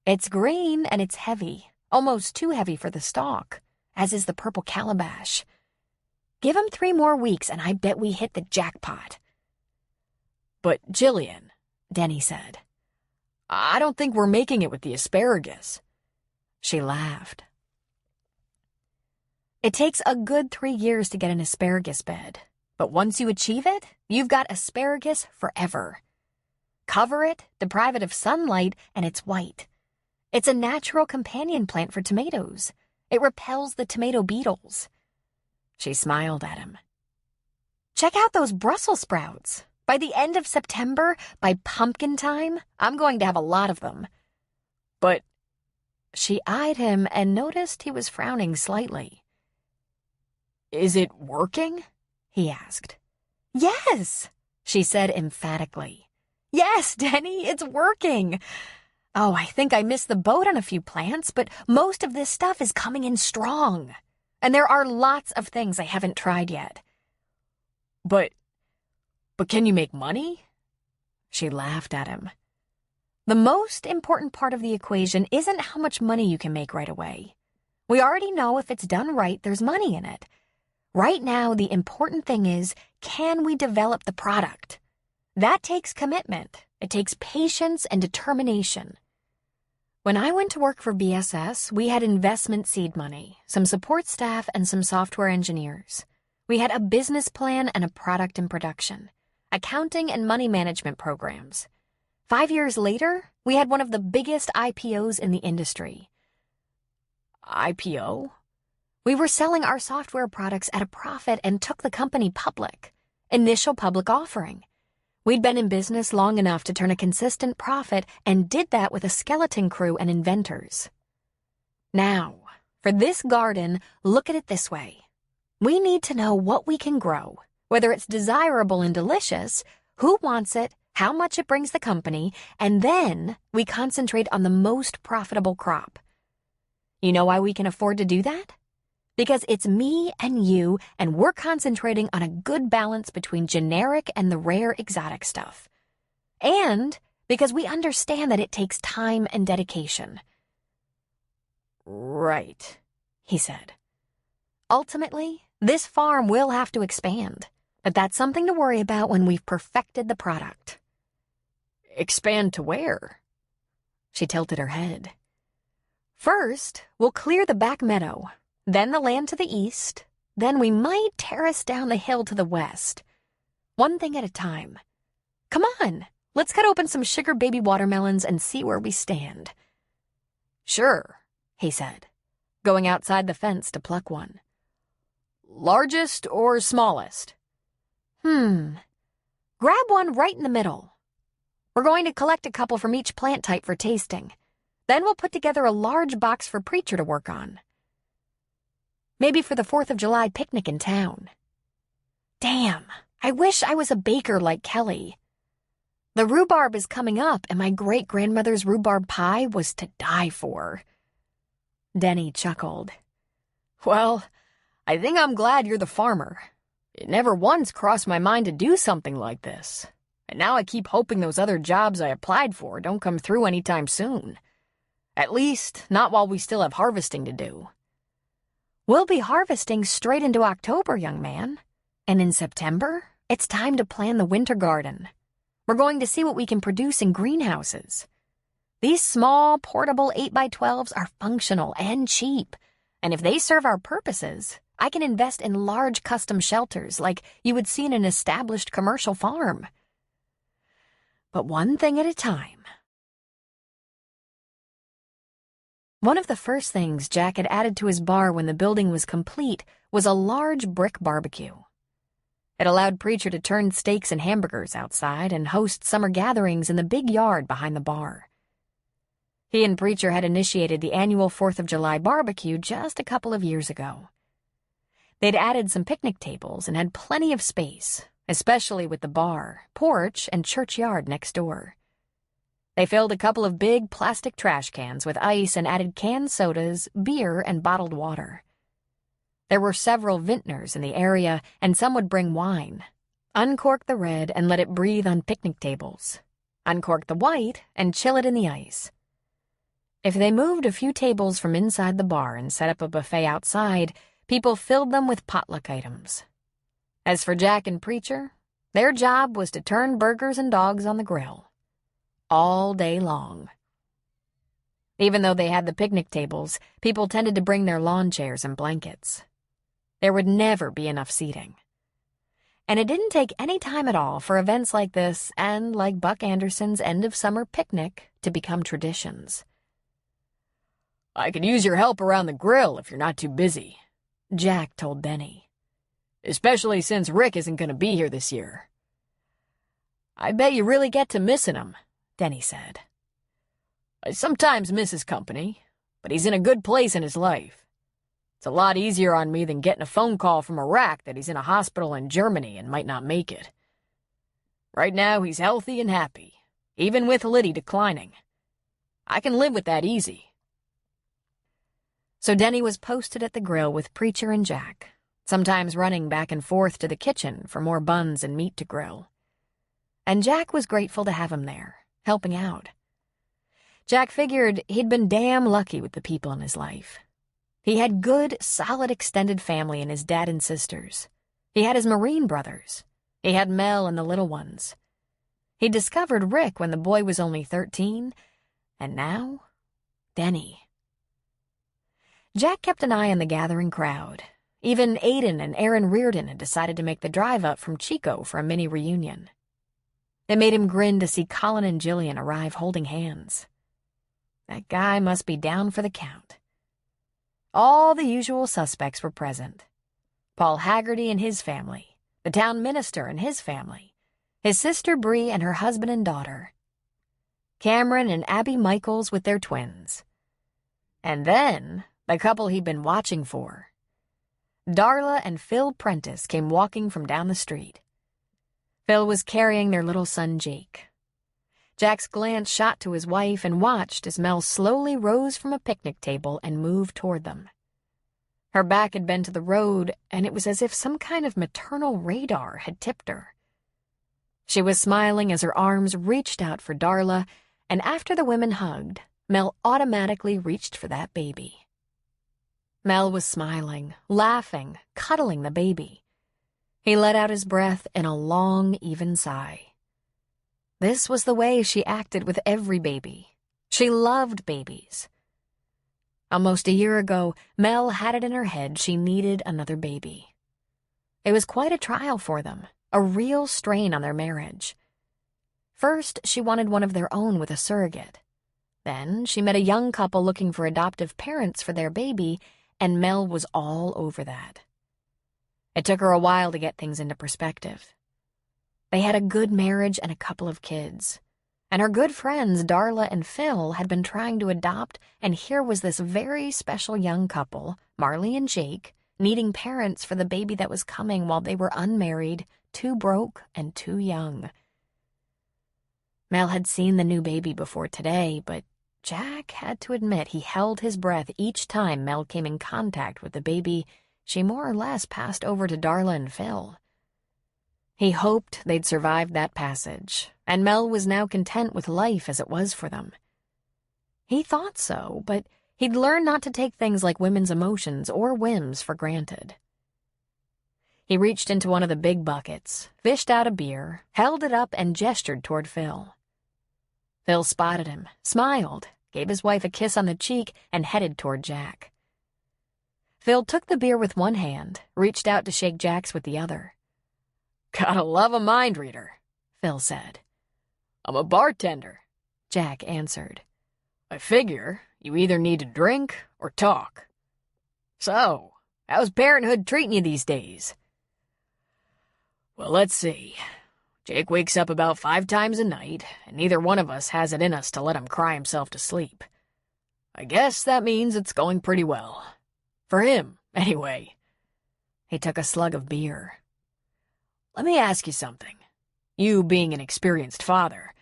It's green and it's heavy, almost too heavy for the stalk, as is the purple calabash. Give him 3 more weeks and I bet we hit the jackpot. But Jillian, Denny said. I don't think we're making it with the asparagus. She laughed. It takes a good 3 years to get an asparagus bed, but once you achieve it, you've got asparagus forever. Cover it, deprive it of sunlight, and it's white. It's a natural companion plant for tomatoes. It repels the tomato beetles. She smiled at him. Check out those Brussels sprouts. By the end of September, by pumpkin time, I'm going to have a lot of them. But she eyed him and noticed he was frowning slightly. Is it working? He asked. Yes, she said emphatically. Yes, Denny, it's working. Oh, I think I missed the boat on a few plants, but most of this stuff is coming in strong. And there are lots of things I haven't tried yet. But can you make money? She laughed at him. The most important part of the equation isn't how much money you can make right away. We already know if it's done right, there's money in it. Right now, the important thing is, can we develop the product? That takes commitment. It takes patience and determination. When I went to work for BSS, we had investment seed money, some support staff, and some software engineers. We had a business plan and a product in production, accounting and money management programs. 5 years later, we had one of the biggest IPOs in the industry. IPO? We were selling our software products at a profit and took the company public. Initial public offering. We'd been in business long enough to turn a consistent profit and did that with a skeleton crew and inventors. Now, for this garden, look at it this way. We need to know what we can grow, whether it's desirable and delicious, who wants it, how much it brings the company, and then we concentrate on the most profitable crop. You know why we can afford to do that? Because it's me and you, and we're concentrating on a good balance between generic and the rare exotic stuff. And because we understand that it takes time and dedication. Right, he said. Ultimately, this farm will have to expand, but that's something to worry about when we've perfected the product. Expand to where? She tilted her head. First, we'll clear the back meadow. Then the land to the east, then we might terrace down the hill to the west. One thing at a time. Come on, Let's cut open some sugar baby watermelons and see where we stand." "Sure," he said, going outside the fence to pluck one. "Largest or smallest?" Grab one right in the middle. We're going to collect a couple from each plant type for tasting. Then we'll put together a large box for Preacher to work on. Maybe for the 4th of July picnic in town. Damn, I wish I was a baker like Kelly. The rhubarb is coming up, and my great-grandmother's rhubarb pie was to die for. Denny chuckled. "Well, I think I'm glad you're the farmer. It never once crossed my mind to do something like this. And now I keep hoping those other jobs I applied for don't come through anytime soon. At least, not while we still have harvesting to do." "We'll be harvesting straight into October, young man. And in September, it's time to plan the winter garden. We're going to see what we can produce in greenhouses. These small, portable 8x12s are functional and cheap. And if they serve our purposes, I can invest in large custom shelters like you would see in an established commercial farm. But one thing at a time." One of the first things Jack had added to his bar when the building was complete was a large brick barbecue. It allowed Preacher to turn steaks and hamburgers outside and host summer gatherings in the big yard behind the bar. He and Preacher had initiated the annual 4th of July barbecue just a couple of years ago. They'd added some picnic tables and had plenty of space, especially with the bar, porch, and churchyard next door. They filled a couple of big plastic trash cans with ice and added canned sodas, beer, and bottled water. There were several vintners in the area, and some would bring wine. Uncork the red and let it breathe on picnic tables. Uncork the white and chill it in the ice. If they moved a few tables from inside the bar and set up a buffet outside, people filled them with potluck items. As for Jack and Preacher, their job was to turn burgers and dogs on the grill. All day long. Even though they had the picnic tables, people tended to bring their lawn chairs and blankets. There would never be enough seating. And it didn't take any time at all for events like this and like Buck Anderson's end-of-summer picnic to become traditions. "I could use your help around the grill if you're not too busy," Jack told Denny. "Especially since Rick isn't going to be here this year." "I bet you really get to missing him," Denny said. "I sometimes miss his company, but he's in a good place in his life. It's a lot easier on me than getting a phone call from Iraq that he's in a hospital in Germany and might not make it. Right now, he's healthy and happy, even with Liddy declining. I can live with that easy." So Denny was posted at the grill with Preacher and Jack, sometimes running back and forth to the kitchen for more buns and meat to grill. And Jack was grateful to have him there, helping out. Jack figured he'd been damn lucky with the people in his life. He had good, solid extended family in his dad and sisters. He had his Marine brothers. He had Mel and the little ones. He discovered Rick when the boy was only 13, and now, Denny. Jack kept an eye on the gathering crowd. Even Aiden and Aaron Reardon had decided to make the drive up from Chico for a mini reunion. It made him grin to see Colin and Jillian arrive holding hands. That guy must be down for the count. All the usual suspects were present. Paul Haggerty and his family, the town minister and his family, his sister Bree and her husband and daughter, Cameron and Abby Michaels with their twins. And then the couple he'd been watching for. Darla and Phil Prentice came walking from down the street. Phil was carrying their little son, Jake. Jack's glance shot to his wife and watched as Mel slowly rose from a picnic table and moved toward them. Her back had been to the road, and it was as if some kind of maternal radar had tipped her. She was smiling as her arms reached out for Darla, and after the women hugged, Mel automatically reached for that baby. Mel was smiling, laughing, cuddling the baby. He let out his breath in a long, even sigh. This was the way she acted with every baby. She loved babies. Almost a year ago, Mel had it in her head she needed another baby. It was quite a trial for them, a real strain on their marriage. First, she wanted one of their own with a surrogate. Then, she met a young couple looking for adoptive parents for their baby, and Mel was all over that. It took her a while to get things into perspective. They had a good marriage and a couple of kids. And her good friends, Darla and Phil, had been trying to adopt, and here was this very special young couple, Marley and Jake, needing parents for the baby that was coming while they were unmarried, too broke, and too young. Mel had seen the new baby before today, but Jack had to admit he held his breath each time Mel came in contact with the baby she more or less passed over to Darla and Phil. He hoped they'd survived that passage, and Mel was now content with life as it was for them. He thought so, but he'd learned not to take things like women's emotions or whims for granted. He reached into one of the big buckets, fished out a beer, held it up, and gestured toward Phil. Phil spotted him, smiled, gave his wife a kiss on the cheek, and headed toward Jack. Phil took the beer with one hand, reached out to shake Jack's with the other. "Gotta love a mind reader," Phil said. "I'm a bartender," Jack answered. "I figure you either need to drink or talk. So, how's parenthood treating you these days?" "Well, let's see. Jake wakes up about 5 times a night, and neither one of us has it in us to let him cry himself to sleep. I guess that means it's going pretty well. For him, anyway." He took a slug of beer. "Let me ask you something. You being an experienced father,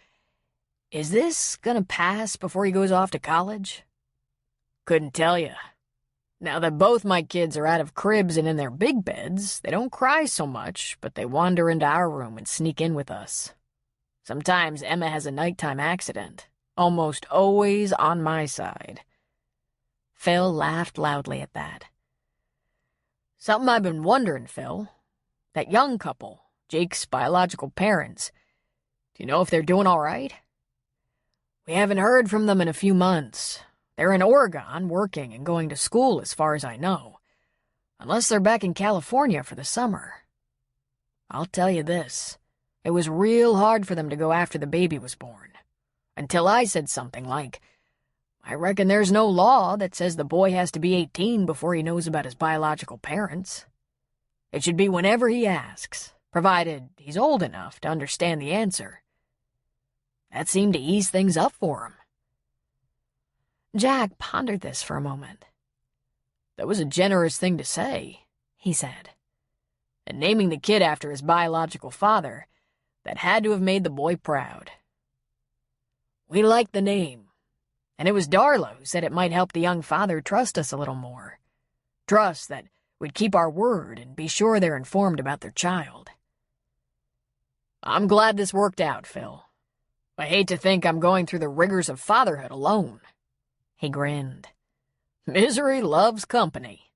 is this gonna pass before he goes off to college?" "Couldn't tell you. Now that both my kids are out of cribs and in their big beds, they don't cry so much, but they wander into our room and sneak in with us. Sometimes Emma has a nighttime accident, almost always on my side." Phil laughed loudly at that. "Something I've been wondering, Phil. That young couple, Jake's biological parents, do you know if they're doing all right? We haven't heard from them in a few months. They're in Oregon, working and going to school as far as I know. Unless they're back in California for the summer. I'll tell you this, it was real hard for them to go after the baby was born. Until I said something like, I reckon there's no law that says the boy has to be 18 before he knows about his biological parents. It should be whenever he asks, provided he's old enough to understand the answer. That seemed to ease things up for him." Jack pondered this for a moment. "That was a generous thing to say," he said. "And naming the kid after his biological father, that had to have made the boy proud. We liked the name, and it was Darla who said it might help the young father trust us a little more. Trust that we'd keep our word and be sure they're informed about their child. I'm glad this worked out, Phil. I hate to think I'm going through the rigors of fatherhood alone." He grinned. "Misery loves company.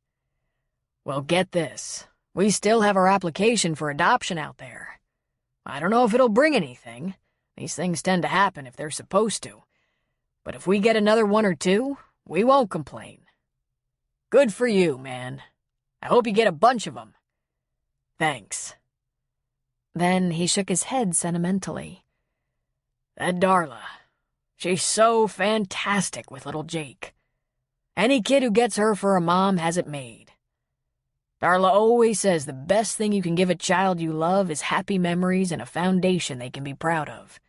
Well, get this. We still have our application for adoption out there. I don't know if it'll bring anything. These things tend to happen if they're supposed to. But if we get another 1 or 2, we won't complain. Good for you, man. I hope you get a bunch of them. Thanks." Then he shook his head sentimentally. "That Darla, she's so fantastic with little Jake. Any kid who gets her for a mom has it made. Darla always says the best thing you can give a child you love is happy memories and a foundation they can be proud of."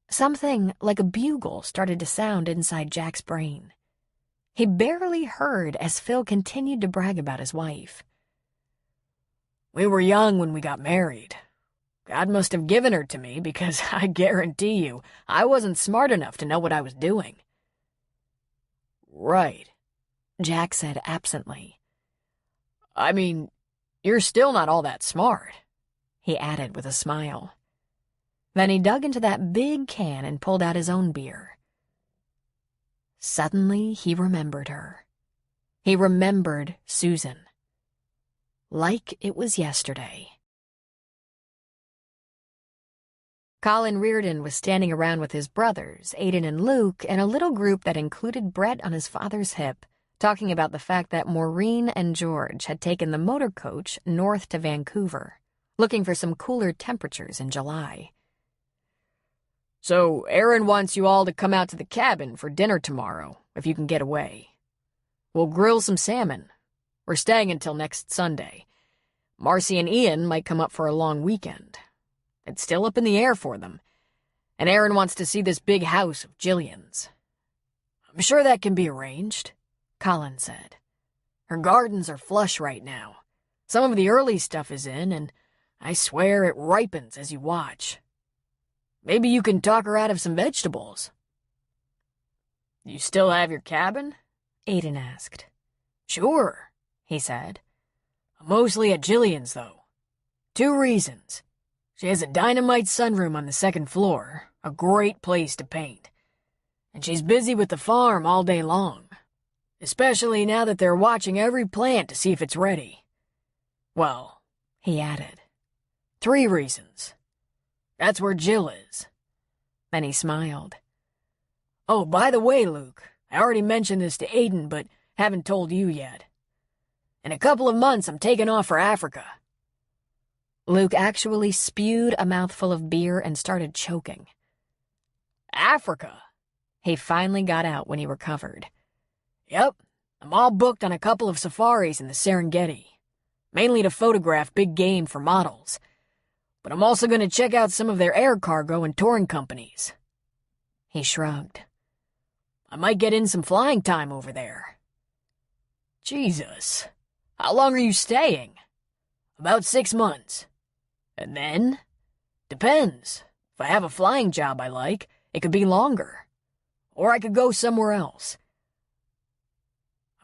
Something like a bugle started to sound inside Jack's brain. He barely heard as Phil continued to brag about his wife. "We were young when we got married. God must have given her to me because I guarantee you I wasn't smart enough to know what I was doing." "Right," Jack said absently. "I mean, you're still not all that smart," he added with a smile. Then he dug into that big can and pulled out his own beer. Suddenly, he remembered her. He remembered Susan. Like it was yesterday. Colin Reardon was standing around with his brothers, Aiden and Luke, in a little group that included Brett on his father's hip, talking about the fact that Maureen and George had taken the motor coach north to Vancouver, looking for some cooler temperatures in July. So, Aaron wants you all to come out to the cabin for dinner tomorrow, if you can get away. We'll grill some salmon. We're staying until next Sunday. Marcy and Ian might come up for a long weekend. It's still up in the air for them. And Aaron wants to see this big house of Jillian's. I'm sure that can be arranged, Colin said. Her gardens are flush right now. Some of the early stuff is in, and I swear it ripens as you watch. Maybe you can talk her out of some vegetables. You still have your cabin? Aiden asked. Sure, he said. Mostly at Jillian's, though. 2 reasons. She has a dynamite sunroom on the 2nd floor, a great place to paint. And she's busy with the farm all day long. Especially now that they're watching every plant to see if it's ready. Well, he added, 3 reasons. That's where Jill is. Then he smiled. Oh, by the way, Luke, I already mentioned this to Aiden, but haven't told you yet. In a couple of months, I'm taking off for Africa. Luke actually spewed a mouthful of beer and started choking. Africa? He finally got out when he recovered. Yep, I'm all booked on a couple of safaris in the Serengeti, mainly to photograph big game for models. But I'm also going to check out some of their air cargo and touring companies. He shrugged. I might get in some flying time over there. Jesus, how long are you staying? About 6 months. And then? Depends. If I have a flying job I like, it could be longer. Or I could go somewhere else.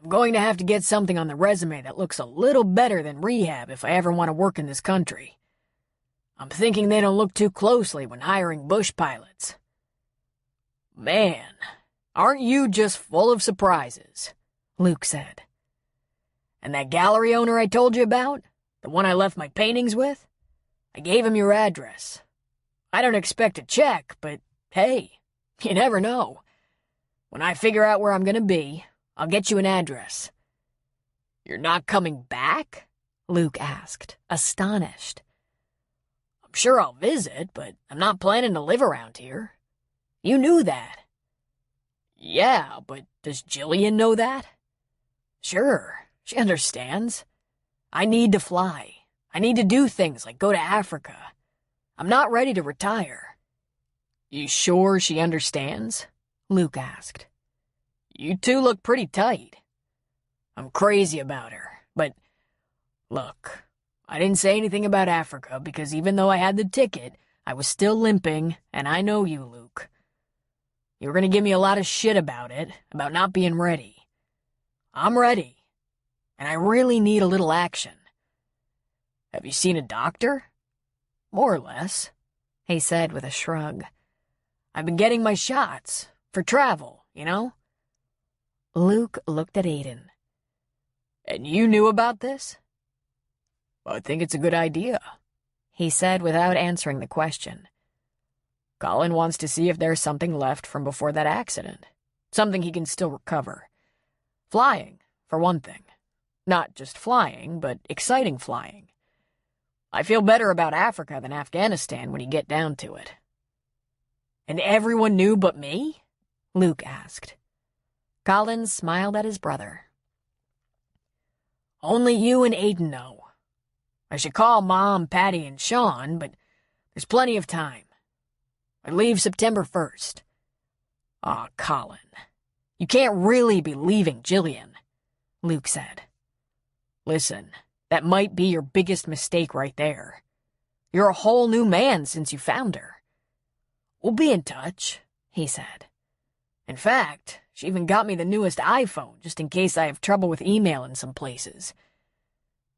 I'm going to have to get something on the resume that looks a little better than rehab if I ever want to work in this country. I'm thinking they don't look too closely when hiring bush pilots. Man, aren't you just full of surprises? Luke said. And that gallery owner I told you about? The one I left my paintings with? I gave him your address. I don't expect a check, but hey, you never know. When I figure out where I'm gonna be, I'll get you an address. You're not coming back? Luke asked, astonished. I'm sure I'll visit, but I'm not planning to live around here. You knew that. Yeah, but does Jillian know that? Sure, she understands. I need to fly. I need to do things like go to Africa. I'm not ready to retire. You sure she understands? Luke asked. You two look pretty tight. I'm crazy about her, but look, I didn't say anything about Africa because even though I had the ticket, I was still limping, and I know you, Luke. You were gonna give me a lot of shit about it, about not being ready. I'm ready, and I really need a little action. Have you seen a doctor? More or less, he said with a shrug. I've been getting my shots, for travel, you know? Luke looked at Aiden. And you knew about this? I think it's a good idea, he said without answering the question. Colin wants to see if there's something left from before that accident. Something he can still recover. Flying, for one thing. Not just flying, but exciting flying. I feel better about Africa than Afghanistan when you get down to it. And everyone knew but me? Luke asked. Colin smiled at his brother. Only you and Aiden know. I should call Mom, Patty, and Sean, but there's plenty of time. I leave September 1st. Aw, Colin, you can't really be leaving Jillian, Luke said. Listen, that might be your biggest mistake right there. You're a whole new man since you found her. We'll be in touch, he said. In fact, she even got me the newest iPhone, just in case I have trouble with email in some places.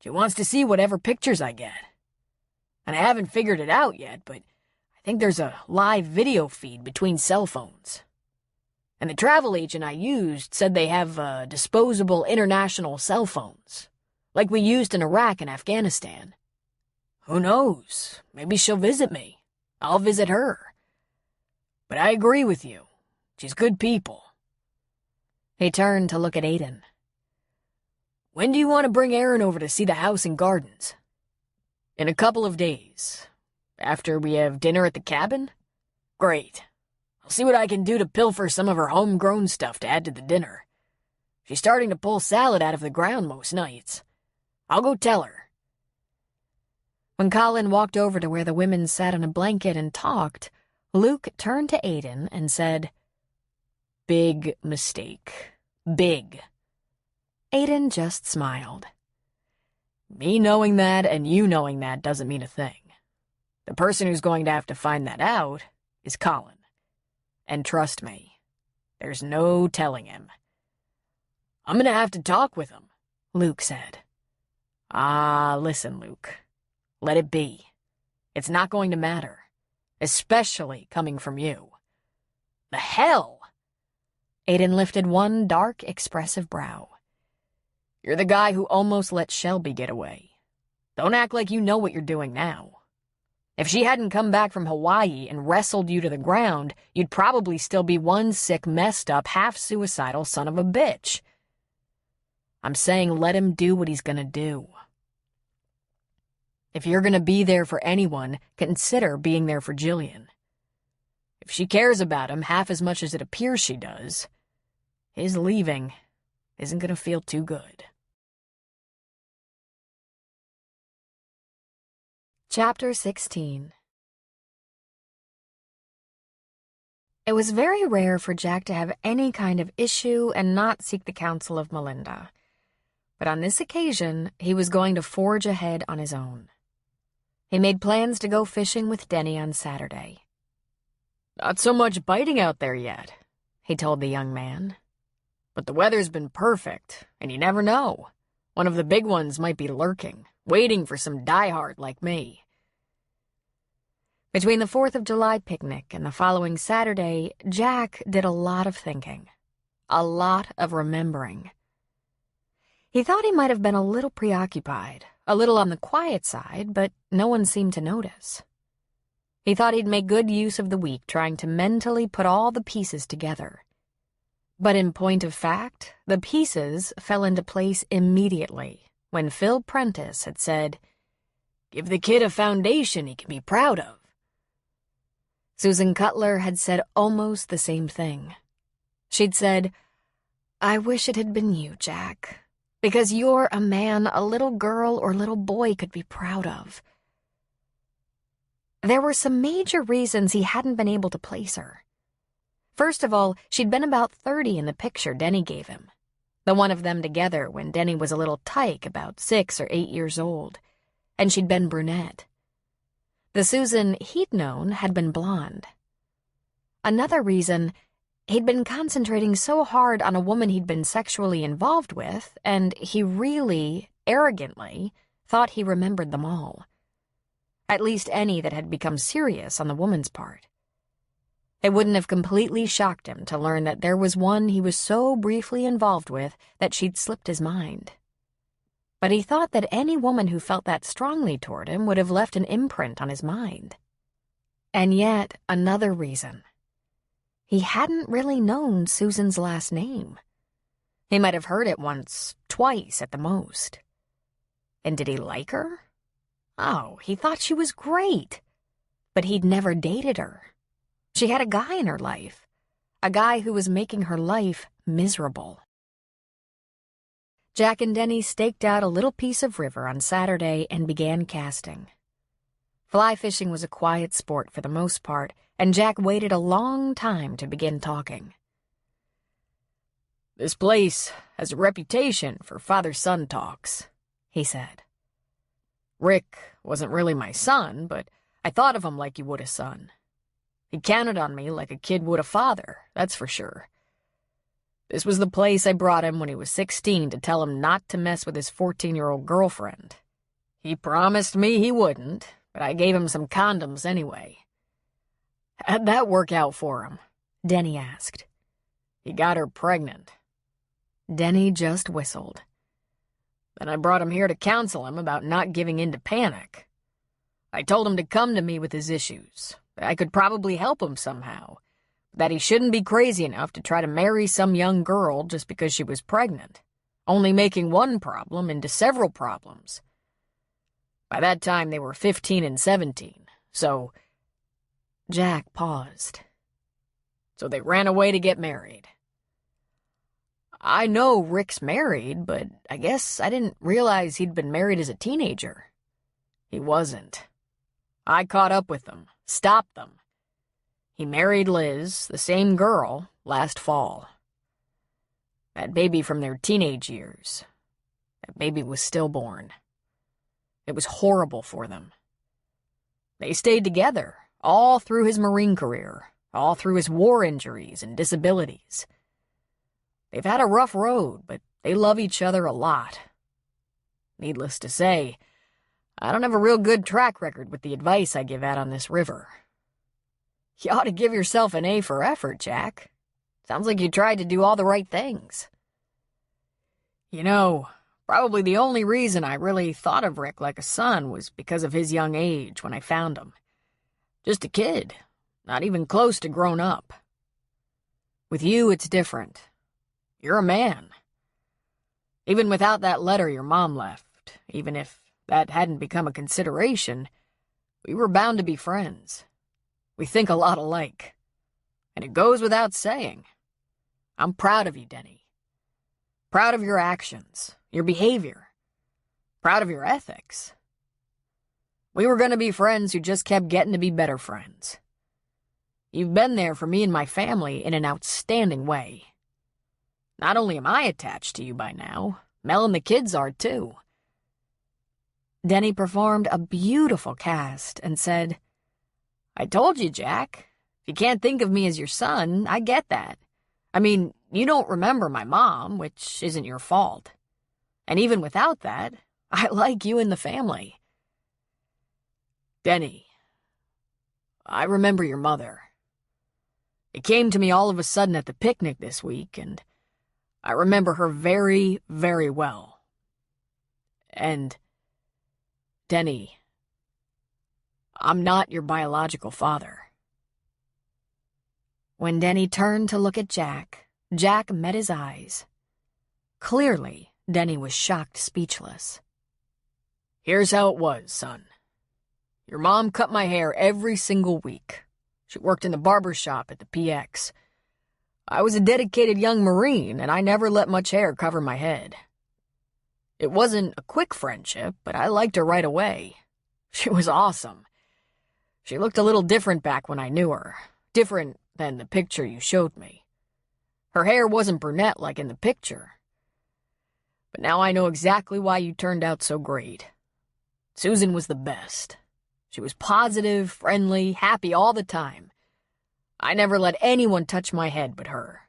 She wants to see whatever pictures I get. And I haven't figured it out yet, but I think there's a live video feed between cell phones. And the travel agent I used said they have disposable international cell phones, like we used in Iraq and Afghanistan. Who knows? Maybe she'll visit me. I'll visit her. But I agree with you. She's good people. He turned to look at Aiden. When do you want to bring Aaron over to see the house and gardens? In a couple of days. After we have dinner at the cabin? Great. I'll see what I can do to pilfer some of her homegrown stuff to add to the dinner. She's starting to pull salad out of the ground most nights. I'll go tell her." When Colin walked over to where the women sat on a blanket and talked, Luke turned to Aiden and said, "Big mistake. Big." Aiden just smiled. "Me knowing that and you knowing that doesn't mean a thing. The person who's going to have to find that out is Colin. And trust me, there's no telling him." "I'm gonna have to talk with him," Luke said. Listen, Luke. Let it be. It's not going to matter, especially coming from you." "The hell?" Aiden lifted one dark, expressive brow. "You're the guy who almost let Shelby get away. Don't act like you know what you're doing now. If she hadn't come back from Hawaii and wrestled you to the ground, you'd probably still be one sick, messed up, half-suicidal son of a bitch. I'm saying let him do what he's gonna do. If you're gonna be there for anyone, consider being there for Jillian. If she cares about him half as much as it appears she does, his leaving isn't gonna feel too good." Chapter 16. It was very rare for Jack to have any kind of issue and not seek the counsel of Melinda. But on this occasion, he was going to forge ahead on his own. He made plans to go fishing with Denny on Saturday. "Not so much biting out there yet," he told the young man. "But the weather's been perfect, and you never know. One of the big ones might be lurking, waiting for some diehard like me." Between the 4th of July picnic and the following Saturday, Jack did a lot of thinking, a lot of remembering. He thought he might have been a little preoccupied, a little on the quiet side, but no one seemed to notice. He thought he'd make good use of the week trying to mentally put all the pieces together. But in point of fact, the pieces fell into place immediately when Phil Prentice had said, "Give the kid a foundation he can be proud of." Susan Cutler had said almost the same thing. She'd said, "I wish it had been you, Jack, because you're a man a little girl or little boy could be proud of." There were some major reasons he hadn't been able to place her. First of all, she'd been about 30 in the picture Denny gave him, the one of them together when Denny was a little tyke about 6 or 8 years old, and she'd been brunette. The Susan he'd known had been blonde. Another reason, he'd been concentrating so hard on a woman he'd been sexually involved with, and he really, arrogantly, thought he remembered them all. At least any that had become serious on the woman's part. It wouldn't have completely shocked him to learn that there was one he was so briefly involved with that she'd slipped his mind. But he thought that any woman who felt that strongly toward him would have left an imprint on his mind. And yet, another reason. He hadn't really known Susan's last name. He might have heard it once, twice at the most. And did he like her? Oh, he thought she was great. But he'd never dated her. She had a guy in her life. A guy who was making her life miserable. Jack and Denny staked out a little piece of river on Saturday and began casting. Fly fishing was a quiet sport for the most part, and Jack waited a long time to begin talking. "This place has a reputation for father-son talks," he said. "Rick wasn't really my son, but I thought of him like you would a son. He counted on me like a kid would a father, that's for sure. This was the place I brought him when he was 16 to tell him not to mess with his 14-year-old girlfriend. He promised me he wouldn't, but I gave him some condoms anyway." "How'd that work out for him?" Denny asked. "He got her pregnant." Denny just whistled. "Then I brought him here to counsel him about not giving in to panic. I told him to come to me with his issues. I could probably help him somehow. That he shouldn't be crazy enough to try to marry some young girl just because she was pregnant, only making one problem into several problems. By that time, they were 15 and 17, so—" Jack paused. so they ran away to get married. I know Rick's married, but I guess I didn't realize he'd been married as a teenager. He wasn't. I caught up with them, stopped them. He married Liz, the same girl, last fall. That baby from their teenage years. That baby was stillborn. It was horrible for them. They stayed together, all through his Marine career, all through his war injuries and disabilities. They've had a rough road, but they love each other a lot. Needless to say, I don't have a real good track record with the advice I give out on this river. You ought to give yourself an A for effort, Jack. Sounds like you tried to do all the right things. You know, probably the only reason I really thought of Rick like a son was because of his young age when I found him. Just a kid, not even close to grown up. With you, it's different. You're a man. Even without that letter your mom left, even if that hadn't become a consideration, we were bound to be friends. We think a lot alike. And it goes without saying. I'm proud of you, Denny. Proud of your actions, your behavior. Proud of your ethics. We were going to be friends who just kept getting to be better friends. You've been there for me and my family in an outstanding way. Not only am I attached to you by now, Mel and the kids are too. Denny performed a beautiful cast and said, I told you, Jack. If you can't think of me as your son, I get that. I mean, you don't remember my mom, which isn't your fault. And even without that, I like you and the family. Denny, I remember your mother. It came to me all of a sudden at the picnic this week, and I remember her very, very well. And, Denny, I'm not your biological father. When Denny turned to look at Jack, Jack met his eyes. Clearly, Denny was shocked speechless. Here's how it was, son. Your mom cut my hair every single week. She worked in the barber shop at the PX. I was a dedicated young Marine, and I never let much hair cover my head. It wasn't a quick friendship, but I liked her right away. She was awesome. She looked a little different back when I knew her. Different than the picture you showed me. Her hair wasn't brunette like in the picture. But now I know exactly why you turned out so great. Susan was the best. She was positive, friendly, happy all the time. I never let anyone touch my head but her.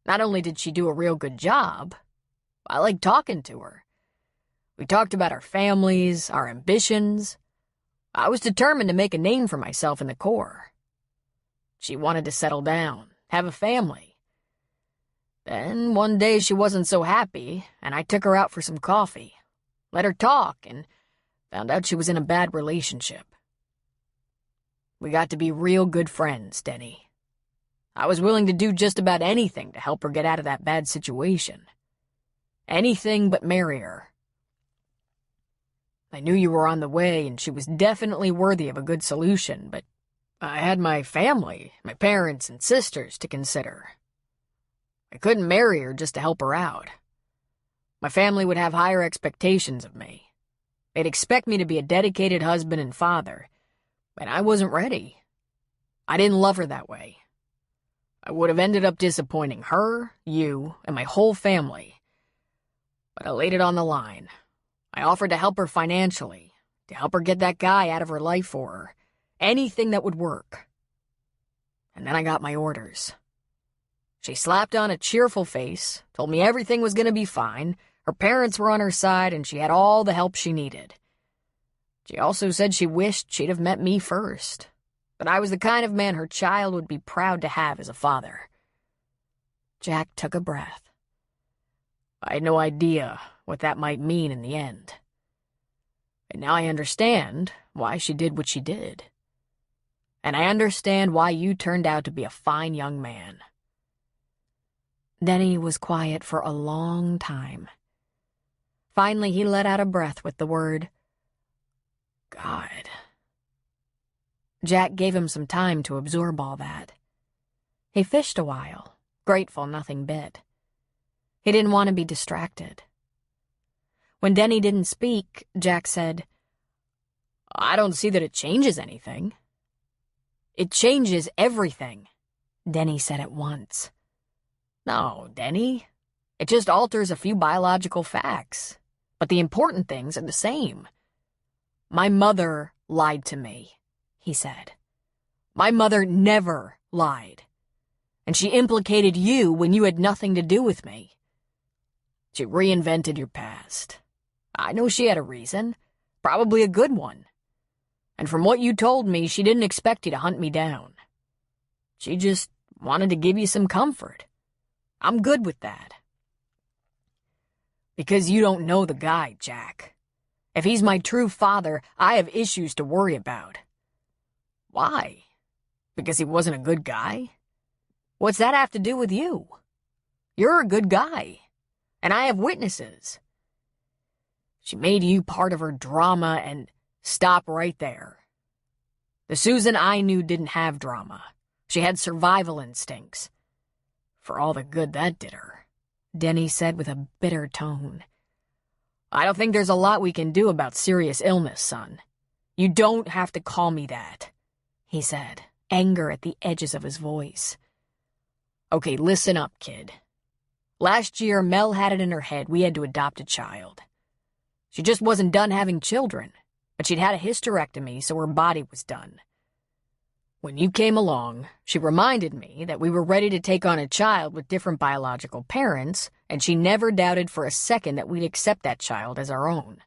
Not only did she do a real good job, I liked talking to her. We talked about our families, our ambitions. I was determined to make a name for myself in the Corps. She wanted to settle down, have a family. Then one day she wasn't so happy, and I took her out for some coffee, let her talk, and found out she was in a bad relationship. We got to be real good friends, Denny. I was willing to do just about anything to help her get out of that bad situation. Anything but marry her. I knew you were on the way, and she was definitely worthy of a good solution, but I had my family, my parents and sisters to consider. I couldn't marry her just to help her out. My family would have higher expectations of me. They'd expect me to be a dedicated husband and father, and I wasn't ready. I didn't love her that way. I would have ended up disappointing her, you, and my whole family. But I laid it on the line. I offered to help her financially, to help her get that guy out of her life for her. Anything that would work. And then I got my orders. She slapped on a cheerful face, told me everything was going to be fine, her parents were on her side, and she had all the help she needed. She also said she wished she'd have met me first, that I was the kind of man her child would be proud to have as a father. Jack took a breath. I had no idea what that might mean in the end. And now I understand why she did what she did. And I understand why you turned out to be a fine young man. Denny was quiet for a long time. Finally, he let out a breath with the word, God. Jack gave him some time to absorb all that. He fished a while, grateful nothing bit. He didn't want to be distracted. When Denny didn't speak, Jack said, I don't see that it changes anything. It changes everything, Denny said at once. No, Denny. It just alters a few biological facts. But the important things are the same. My mother lied to me, he said. My mother never lied. And she implicated you when you had nothing to do with me. She reinvented your past. I know she had a reason, probably a good one. And from what you told me, she didn't expect you to hunt me down. She just wanted to give you some comfort. I'm good with that. Because you don't know the guy, Jack. If he's my true father, I have issues to worry about. Why? Because he wasn't a good guy? What's that have to do with you? You're a good guy, and I have witnesses. She made you part of her drama, and stop right there. The Susan I knew didn't have drama. She had survival instincts. For all the good that did her, Denny said with a bitter tone. I don't think there's a lot we can do about serious illness, son. You don't have to call me that, he said, anger at the edges of his voice. Okay, listen up, kid. Last year, Mel had it in her head we had to adopt a child. She just wasn't done having children, but she'd had a hysterectomy, so her body was done. When you came along, she reminded me that we were ready to take on a child with different biological parents, and she never doubted for a second that we'd accept that child as our own.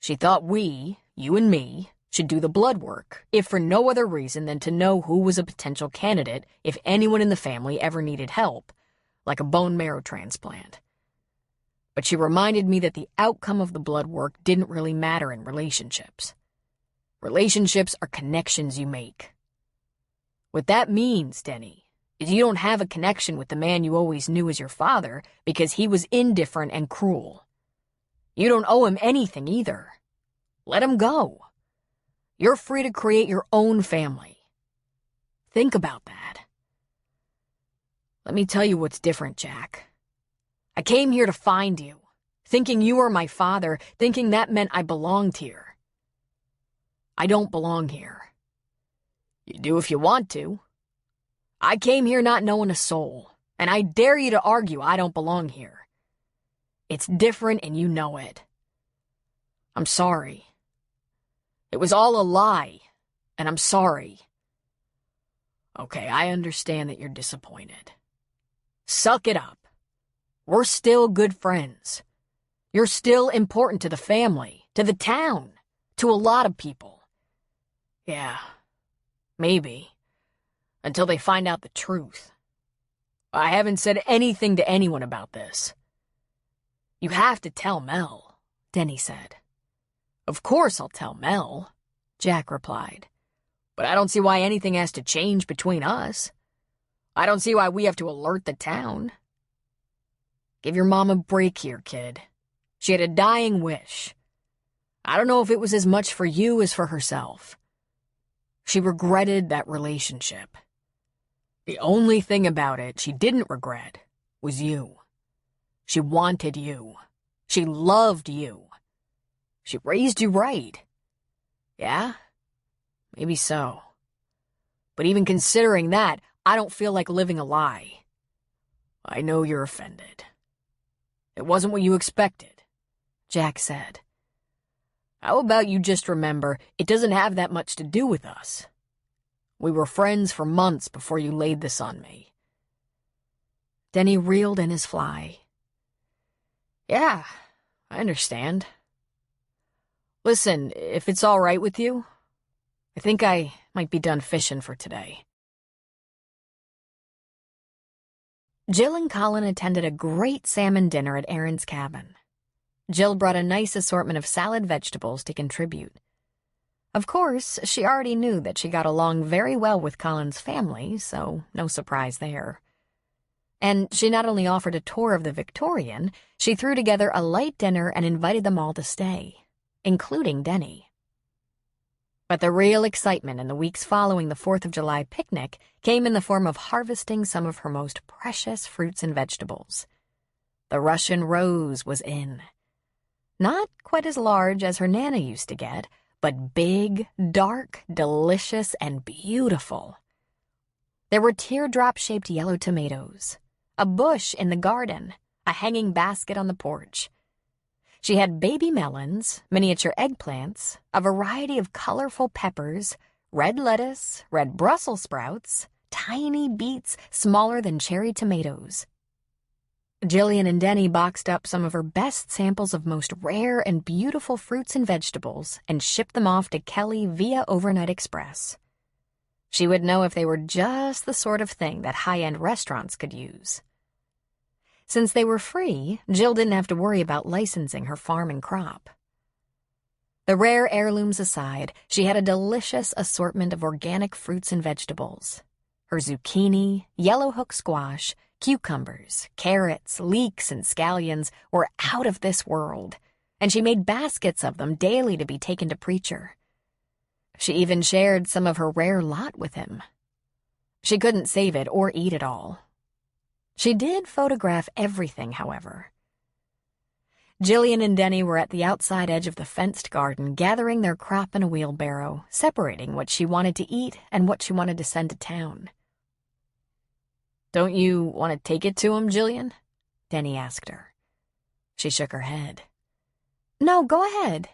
She thought we, you and me, should do the blood work, if for no other reason than to know who was a potential candidate if anyone in the family ever needed help, like a bone marrow transplant. But she reminded me that the outcome of the blood work didn't really matter in relationships. Relationships are connections you make. What that means, Denny, is you don't have a connection with the man you always knew as your father because he was indifferent and cruel. You don't owe him anything either. Let him go. You're free to create your own family. Think about that. Let me tell you what's different, Jack. I came here to find you, thinking you were my father, thinking that meant I belonged here. I don't belong here. You do if you want to. I came here not knowing a soul, and I dare you to argue I don't belong here. It's different and you know it. I'm sorry. It was all a lie, and I'm sorry. Okay, I understand that you're disappointed. Suck it up. We're still good friends. You're still important to the family, to the town, to a lot of people. Yeah, maybe. Until they find out the truth. I haven't said anything to anyone about this. You have to tell Mel, Denny said. Of course I'll tell Mel, Jack replied. But I don't see why anything has to change between us. I don't see why we have to alert the town. Give your mom a break here, kid. She had a dying wish. I don't know if it was as much for you as for herself. She regretted that relationship. The only thing about it she didn't regret was you. She wanted you. She loved you. She raised you right. Yeah? Maybe so. But even considering that, I don't feel like living a lie. I know you're offended. It wasn't what you expected, Jack said. How about you just remember, it doesn't have that much to do with us. We were friends for months before you laid this on me. Denny reeled in his fly. Yeah, I understand. Listen, if it's all right with you, I think I might be done fishing for today. Jill and Colin attended a great salmon dinner at Aaron's cabin. Jill brought a nice assortment of salad vegetables to contribute. Of course, she already knew that she got along very well with Colin's family, so no surprise there. And she not only offered a tour of the Victorian, she threw together a light dinner and invited them all to stay, including Denny. But the real excitement in the weeks following the 4th of July picnic came in the form of harvesting some of her most precious fruits and vegetables. The Russian rose was in. Not quite as large as her Nana used to get, but big, dark, delicious, and beautiful. There were teardrop-shaped yellow tomatoes, a bush in the garden, a hanging basket on the porch. She had baby melons, miniature eggplants, a variety of colorful peppers, red lettuce, red Brussels sprouts, tiny beets smaller than cherry tomatoes. Jillian and Denny boxed up some of her best samples of most rare and beautiful fruits and vegetables and shipped them off to Kelly via overnight express. She would know if they were just the sort of thing that high-end restaurants could use. Since they were free, Jill didn't have to worry about licensing her farm and crop. The rare heirlooms aside, she had a delicious assortment of organic fruits and vegetables. Her zucchini, yellow hook squash, cucumbers, carrots, leeks, and scallions were out of this world, and she made baskets of them daily to be taken to Preacher. She even shared some of her rare lot with him. She couldn't save it or eat it all. She did photograph everything, however. Jillian and Denny were at the outside edge of the fenced garden, gathering their crop in a wheelbarrow, separating what she wanted to eat and what she wanted to send to town. "Don't you want to take it to him, Jillian?" Denny asked her. She shook her head. "No, go ahead.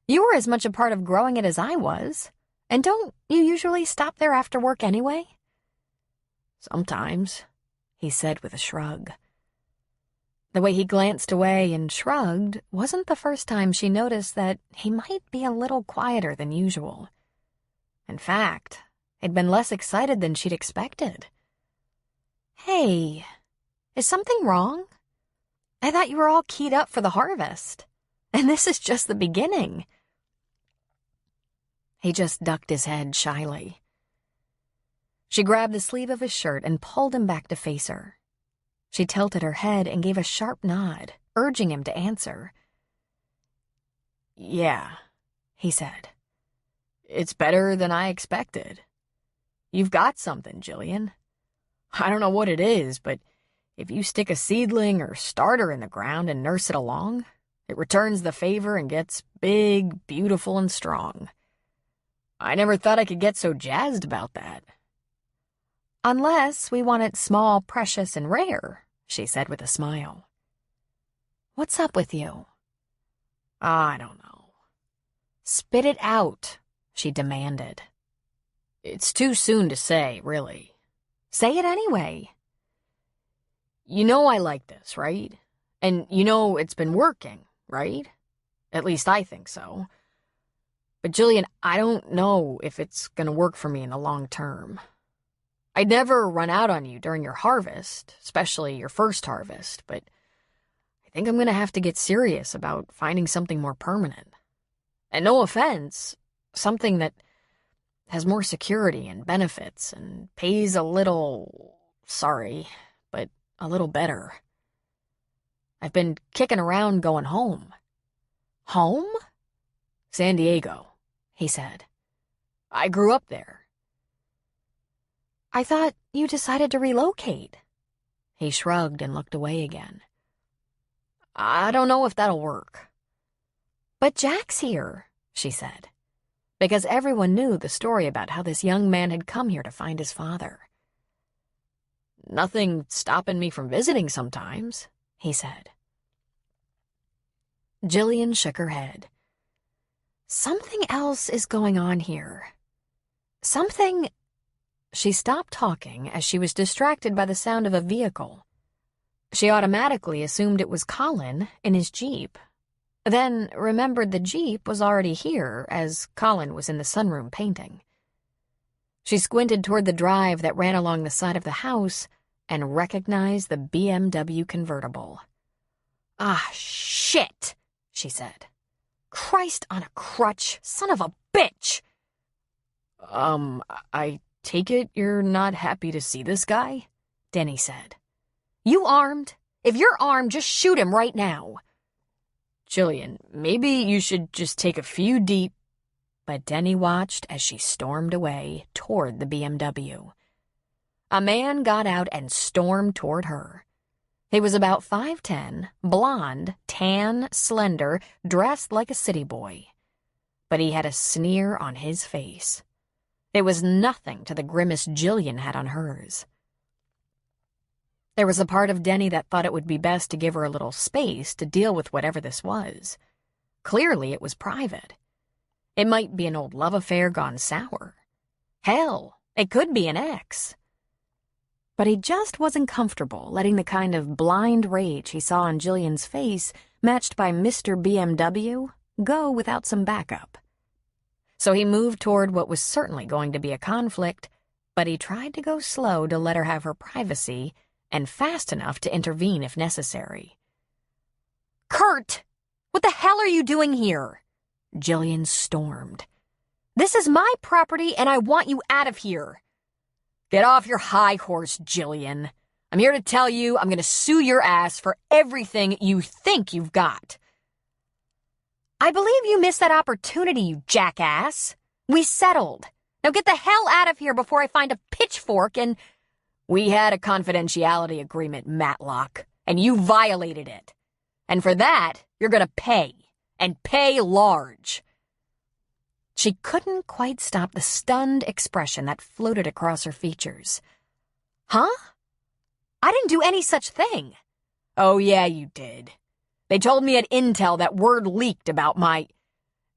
You were as much a part of growing it as I was. And don't you usually stop there after work anyway?" "Sometimes," he said with a shrug. The way he glanced away and shrugged wasn't the first time she noticed that he might be a little quieter than usual. In fact, he'd been less excited than she'd expected. "Hey, is something wrong? I thought you were all keyed up for the harvest, and this is just the beginning." He just ducked his head shyly. She grabbed the sleeve of his shirt and pulled him back to face her. She tilted her head and gave a sharp nod, urging him to answer. "Yeah," he said. "It's better than I expected. You've got something, Jillian. I don't know what it is, but if you stick a seedling or starter in the ground and nurse it along, it returns the favor and gets big, beautiful, and strong. I never thought I could get so jazzed about that." "Unless we want it small, precious, and rare," she said with a smile. "What's up with you?" "I don't know." "Spit it out," she demanded. "It's too soon to say, really." "Say it anyway." "You know I like this, right? And you know it's been working, right? At least I think so. But Jillian, I don't know if it's gonna work for me in the long term. I'd never run out on you during your harvest, especially your first harvest, but I think I'm gonna have to get serious about finding something more permanent. And no offense, something that has more security and benefits and pays a little, sorry, but a little better. I've been kicking around going home." "Home?" "San Diego," he said. "I grew up there." "I thought you decided to relocate." He shrugged and looked away again. "I don't know if that'll work." "But Jack's here," she said, because everyone knew the story about how this young man had come here to find his father. "Nothing stopping me from visiting sometimes," he said. Jillian shook her head. "Something else is going on here. Something—" She stopped talking as she was distracted by the sound of a vehicle. She automatically assumed it was Colin in his Jeep, then remembered the Jeep was already here as Colin was in the sunroom painting. She squinted toward the drive that ran along the side of the house and recognized the BMW convertible. "Ah, shit," she said. "Christ on a crutch, son of a bitch!" I take it you're not happy to see this guy?" Denny said. "You armed? If you're armed, just shoot him right now." "Jillian, maybe you should just take a few deep—" but Denny watched as she stormed away toward the BMW. A man got out and stormed toward her. He was about 5'10", blonde, tan, slender, dressed like a city boy. But he had a sneer on his face. It was nothing to the grimace Jillian had on hers. There was a part of Denny that thought it would be best to give her a little space to deal with whatever this was. Clearly it was private. It might be an old love affair gone sour. Hell, it could be an ex. But he just wasn't comfortable letting the kind of blind rage he saw on Jillian's face, matched by Mr. BMW, go without some backup. So he moved toward what was certainly going to be a conflict, but he tried to go slow to let her have her privacy and fast enough to intervene if necessary. "Kurt! What the hell are you doing here?" Jillian stormed. "This is my property and I want you out of here." Get off your high horse, Jillian. I'm here to tell you I'm going to sue your ass for everything you think you've got. "I believe you missed that opportunity, you jackass. We settled. Now get the hell out of here before I find a pitchfork and—" We had a confidentiality agreement, Matlock, and you violated it. And for that, you're going to pay, and pay large. She couldn't quite stop the stunned expression that floated across her features. "Huh? I didn't do any such thing." "Oh, yeah, you did. They told me at Intel that word leaked about my...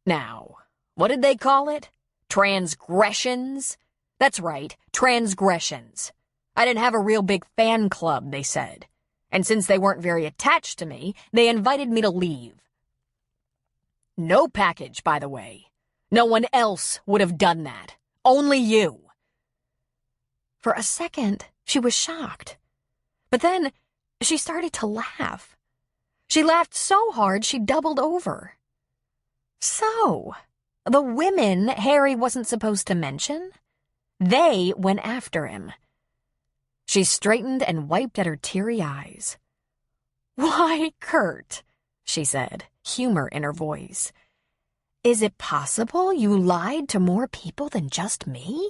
Now, what did they call it? Transgressions? That's right, transgressions. I didn't have a real big fan club, they said. And since they weren't very attached to me, they invited me to leave. No package, by the way. No one else would have done that. Only you." For a second, she was shocked. But then she started to laugh. She laughed so hard she doubled over. So, the women Harry wasn't supposed to mention? They went after him. She straightened and wiped at her teary eyes. "Why, Kurt," she said, humor in her voice. "Is it possible you lied to more people than just me?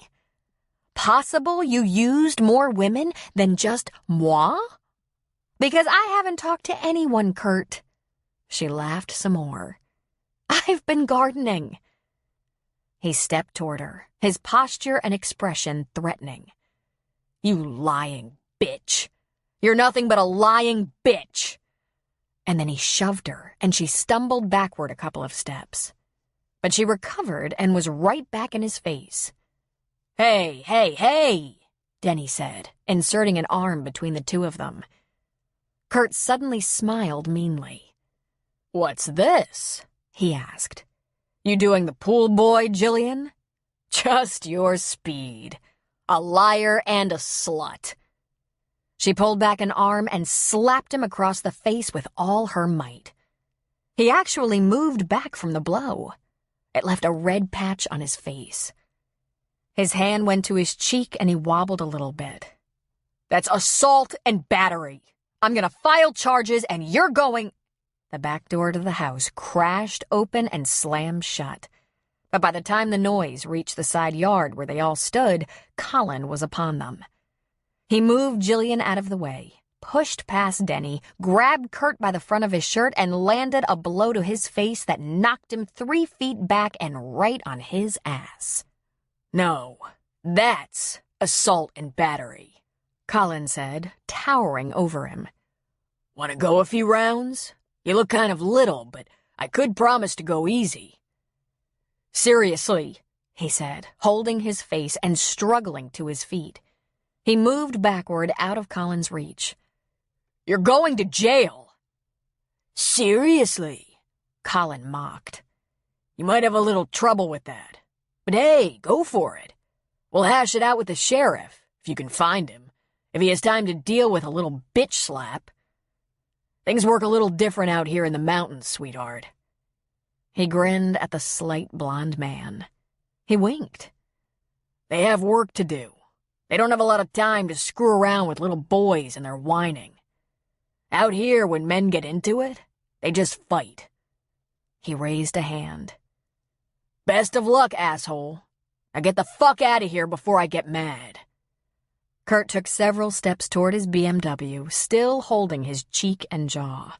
Possible you used more women than just moi? Because I haven't talked to anyone, Kurt." She laughed some more. "I've been gardening." He stepped toward her, his posture and expression threatening. "You lying bitch. You're nothing but a lying bitch." And then he shoved her, and she stumbled backward a couple of steps. But she recovered and was right back in his face. Hey, hey, hey, Denny said, inserting an arm between the two of them. Kurt suddenly smiled meanly. "What's this?" he asked. "You doing the pool boy, Jillian? Just your speed. A liar and a slut." She pulled back an arm and slapped him across the face with all her might. He actually moved back from the blow. It left a red patch on his face. His hand went to his cheek and he wobbled a little bit. "That's assault and battery. I'm gonna file charges and you're going—" The back door to the house crashed open and slammed shut. But by the time the noise reached the side yard where they all stood, Colin was upon them. He moved Jillian out of the way, pushed past Denny, grabbed Kurt by the front of his shirt, and landed a blow to his face that knocked him 3 feet back and right on his ass. "No, that's assault and battery," Colin said, towering over him. "Want to go a few rounds? You look kind of little, but I could promise to go easy." "Seriously," he said, holding his face and struggling to his feet. He moved backward out of Colin's reach. "You're going to jail." "Seriously," Colin mocked. "You might have a little trouble with that. But hey, go for it. We'll hash it out with the sheriff, if you can find him, if he has time to deal with a little bitch slap. Things work a little different out here in the mountains, sweetheart." He grinned at the slight blonde man. He winked. "They have work to do. They don't have a lot of time to screw around with little boys and their whining. Out here, when men get into it, they just fight." He raised a hand. Best of luck, asshole. Now get the fuck out of here before I get mad. Kurt took several steps toward his BMW, still holding his cheek and jaw.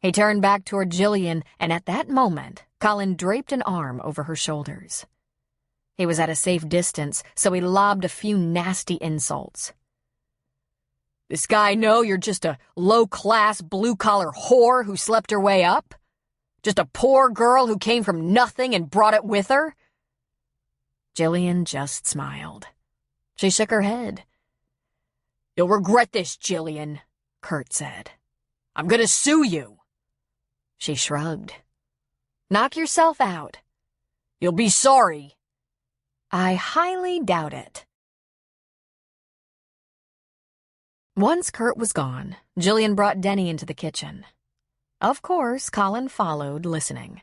He turned back toward Jillian, and at that moment, Colin draped an arm over her shoulders. He was at a safe distance, so he lobbed a few nasty insults. This guy know you're just a low-class, blue-collar whore who slept her way up? Just a poor girl who came from nothing and brought it with her? Jillian just smiled. She shook her head. You'll regret this, Jillian, Kurt said. I'm gonna sue you. She shrugged. Knock yourself out. You'll be sorry. I highly doubt it. Once Kurt was gone, Jillian brought Denny into the kitchen. Of course, Colin followed, listening.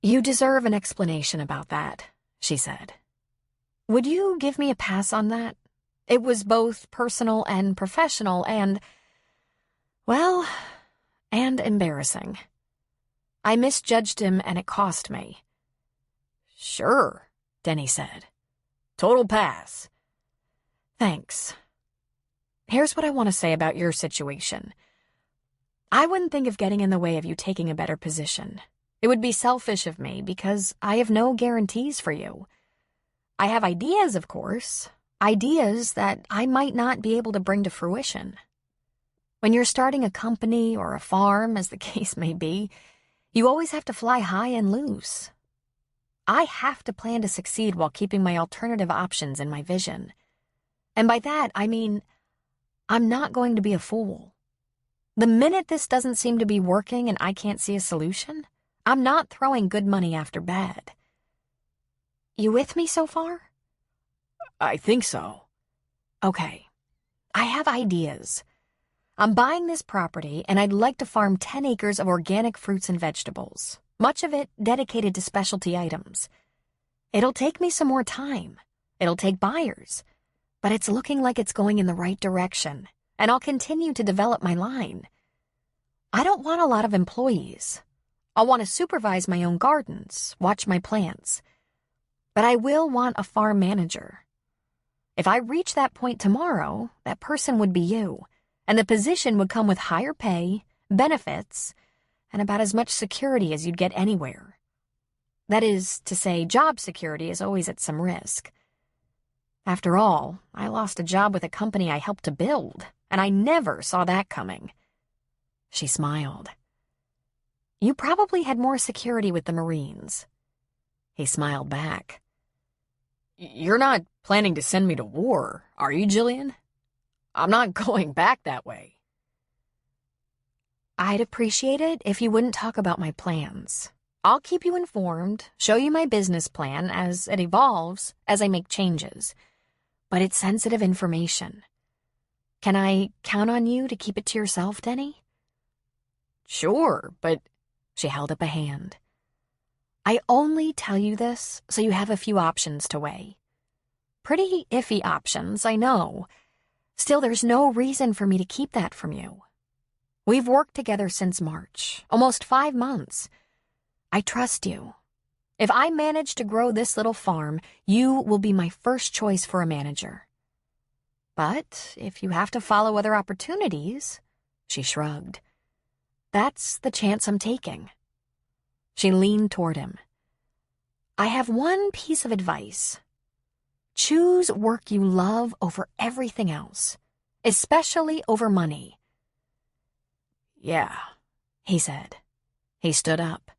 You deserve an explanation about that, she said. Would you give me a pass on that? It was both personal and professional and, well, and embarrassing. I misjudged him and it cost me. Sure, Denny said. Total pass. Thanks. Here's what I want to say about your situation. I wouldn't think of getting in the way of you taking a better position. It would be selfish of me because I have no guarantees for you. I have ideas, of course, ideas that I might not be able to bring to fruition. When you're starting a company or a farm, as the case may be, you always have to fly high and loose. I have to plan to succeed while keeping my alternative options in my vision. And by that, I mean, I'm not going to be a fool. The minute this doesn't seem to be working and I can't see a solution, I'm not throwing good money after bad. You with me so far? I think so. Okay. I have ideas. I'm buying this property and I'd like to farm 10 acres of organic fruits and vegetables, much of it dedicated to specialty items. It'll take me some more time. It'll take buyers. But it's looking like it's going in the right direction, and I'll continue to develop my line. I don't want a lot of employees. I'll want to supervise my own gardens, watch my plants. But I will want a farm manager. If I reach that point tomorrow, that person would be you, and the position would come with higher pay, benefits, and about as much security as you'd get anywhere. That is to say, job security is always at some risk. After all, I lost a job with a company I helped to build, and I never saw that coming. She smiled. You probably had more security with the Marines. He smiled back. You're not planning to send me to war, are you, Jillian? I'm not going back that way. I'd appreciate it if you wouldn't talk about my plans. I'll keep you informed, show you my business plan as it evolves, as I make changes. But it's sensitive information. Can I count on you to keep it to yourself, Denny? Sure, but... She held up a hand. I only tell you this so you have a few options to weigh. Pretty iffy options, I know. Still, there's no reason for me to keep that from you. We've worked together since March, almost 5 months. I trust you. If I manage to grow this little farm, you will be my first choice for a manager. But if you have to follow other opportunities, she shrugged. That's the chance I'm taking. She leaned toward him. I have one piece of advice. Choose work you love over everything else, especially over money. Yeah, he said. He stood up.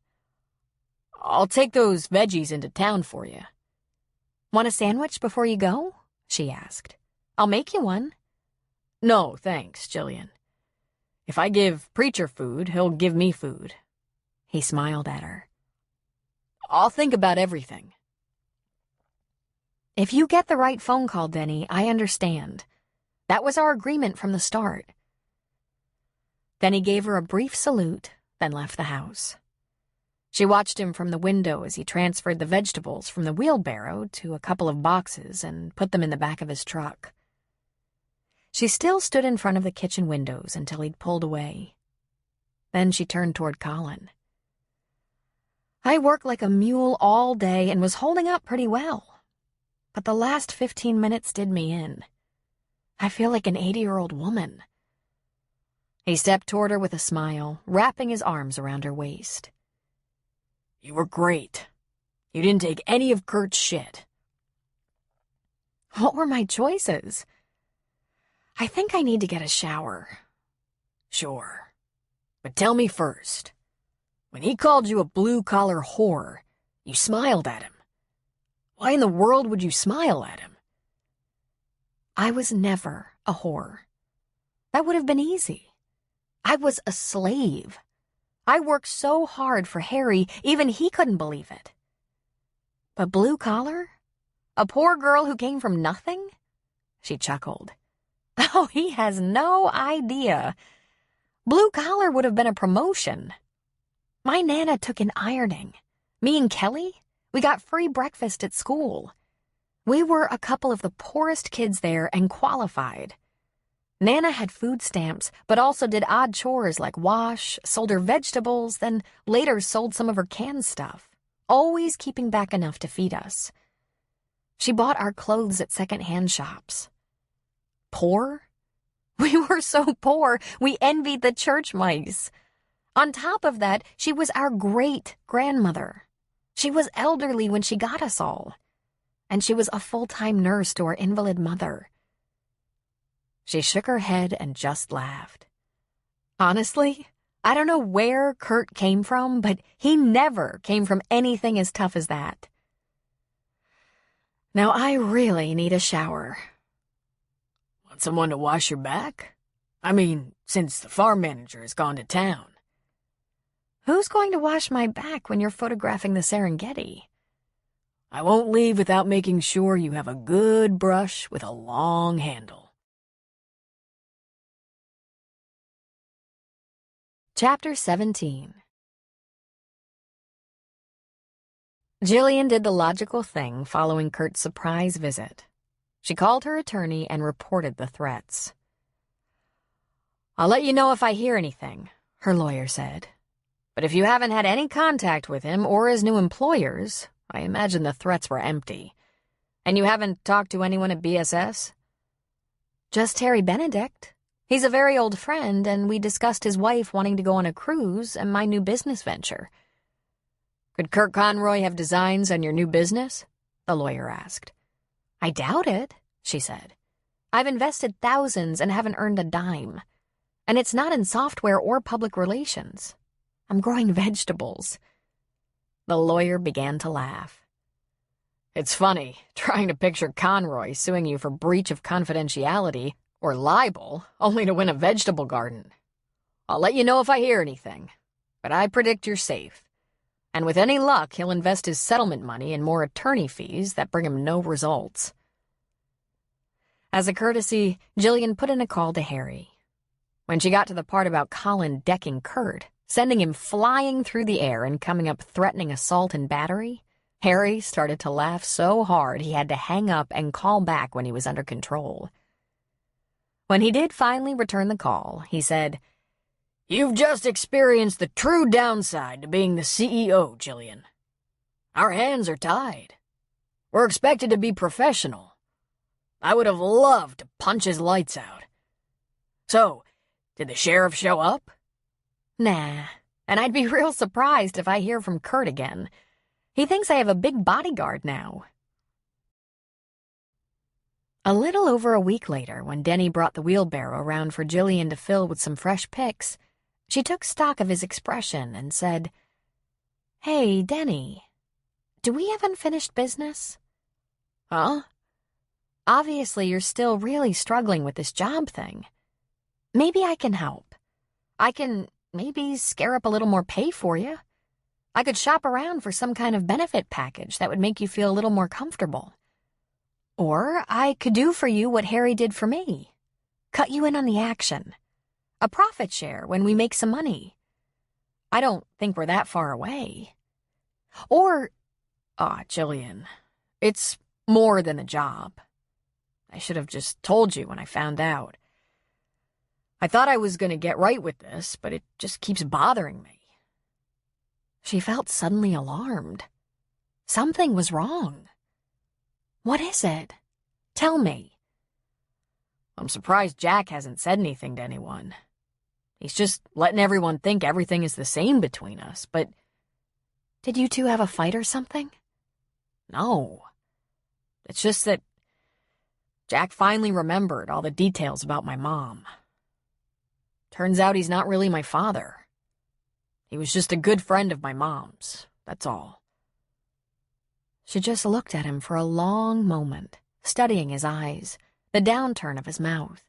I'll take those veggies into town for you. Want a sandwich before you go? She asked. I'll make you one. No, thanks, Jillian. If I give Preacher food, he'll give me food. He smiled at her. I'll think about everything. If you get the right phone call, Denny, I understand. That was our agreement from the start. Then he gave her a brief salute, then left the house. She watched him from the window as he transferred the vegetables from the wheelbarrow to a couple of boxes and put them in the back of his truck. She still stood in front of the kitchen windows until he'd pulled away. Then she turned toward Colin. I worked like a mule all day and was holding up pretty well. But the last 15 minutes did me in. I feel like an 80-year-old woman. He stepped toward her with a smile, wrapping his arms around her waist. You were great. You didn't take any of Kurt's shit. What were my choices? I think I need to get a shower. Sure. But tell me first. When he called you a blue-collar whore, you smiled at him. Why in the world would you smile at him? I was never a whore. That would have been easy. I was a slave. I worked so hard for Harry, even he couldn't believe it. But blue collar? A poor girl who came from nothing? She chuckled. Oh, he has no idea. Blue collar would have been a promotion. My Nana took in ironing. Me and Kelly, we got free breakfast at school. We were a couple of the poorest kids there and qualified. Nana had food stamps, but also did odd chores like wash, sold her vegetables, then later sold some of her canned stuff, always keeping back enough to feed us. She bought our clothes at second-hand shops. Poor? We were so poor, we envied the church mice. On top of that, she was our great-grandmother. She was elderly when she got us all. And she was a full-time nurse to our invalid mother. She shook her head and just laughed. Honestly, I don't know where Kurt came from, but he never came from anything as tough as that. Now I really need a shower. Want someone to wash your back? I mean, since the farm manager has gone to town. Who's going to wash my back when you're photographing the Serengeti? I won't leave without making sure you have a good brush with a long handle. Chapter 17. Jillian did the logical thing following Kurt's surprise visit. She called her attorney and reported the threats. I'll let you know if I hear anything, her lawyer said. But if you haven't had any contact with him or his new employers, I imagine the threats were empty. And you haven't talked to anyone at BSS? Just Harry Benedict. He's a very old friend, and we discussed his wife wanting to go on a cruise and my new business venture. Could Kurt Conroy have designs on your new business? The lawyer asked. I doubt it, she said. I've invested thousands and haven't earned a dime. And it's not in software or public relations. I'm growing vegetables. The lawyer began to laugh. It's funny, trying to picture Conroy suing you for breach of confidentiality or libel, only to win a vegetable garden. I'll let you know if I hear anything, but I predict you're safe. And with any luck, he'll invest his settlement money in more attorney fees that bring him no results. As a courtesy, Jillian put in a call to Harry. When she got to the part about Colin decking Kurt, sending him flying through the air and coming up threatening assault and battery, Harry started to laugh so hard he had to hang up and call back when he was under control. When he did finally return the call, he said, "You've just experienced the true downside to being the CEO, Jillian. Our hands are tied. We're expected to be professional. I would have loved to punch his lights out. So, did the sheriff show up?" Nah, and I'd be real surprised if I hear from Kurt again. He thinks I have a big bodyguard now. A little over a week later, when Denny brought the wheelbarrow around for Jillian to fill with some fresh picks, she took stock of his expression and said, "Hey, Denny, do we have unfinished business?" Huh? Obviously, you're still really struggling with this job thing. Maybe I can help. I can maybe scare up a little more pay for you. I could shop around for some kind of benefit package that would make you feel a little more comfortable. Or I could do for you what Harry did for me. Cut you in on the action. A profit share when we make some money. I don't think we're that far away. Or, Jillian, it's more than a job. I should have just told you when I found out. I thought I was going to get right with this, but it just keeps bothering me. She felt suddenly alarmed. Something was wrong. What is it? Tell me. I'm surprised Jack hasn't said anything to anyone. He's just letting everyone think everything is the same between us, but... Did you two have a fight or something? No. It's just that Jack finally remembered all the details about my mom. Turns out he's not really my father. He was just a good friend of my mom's, that's all. She just looked at him for a long moment, studying his eyes, the downturn of his mouth.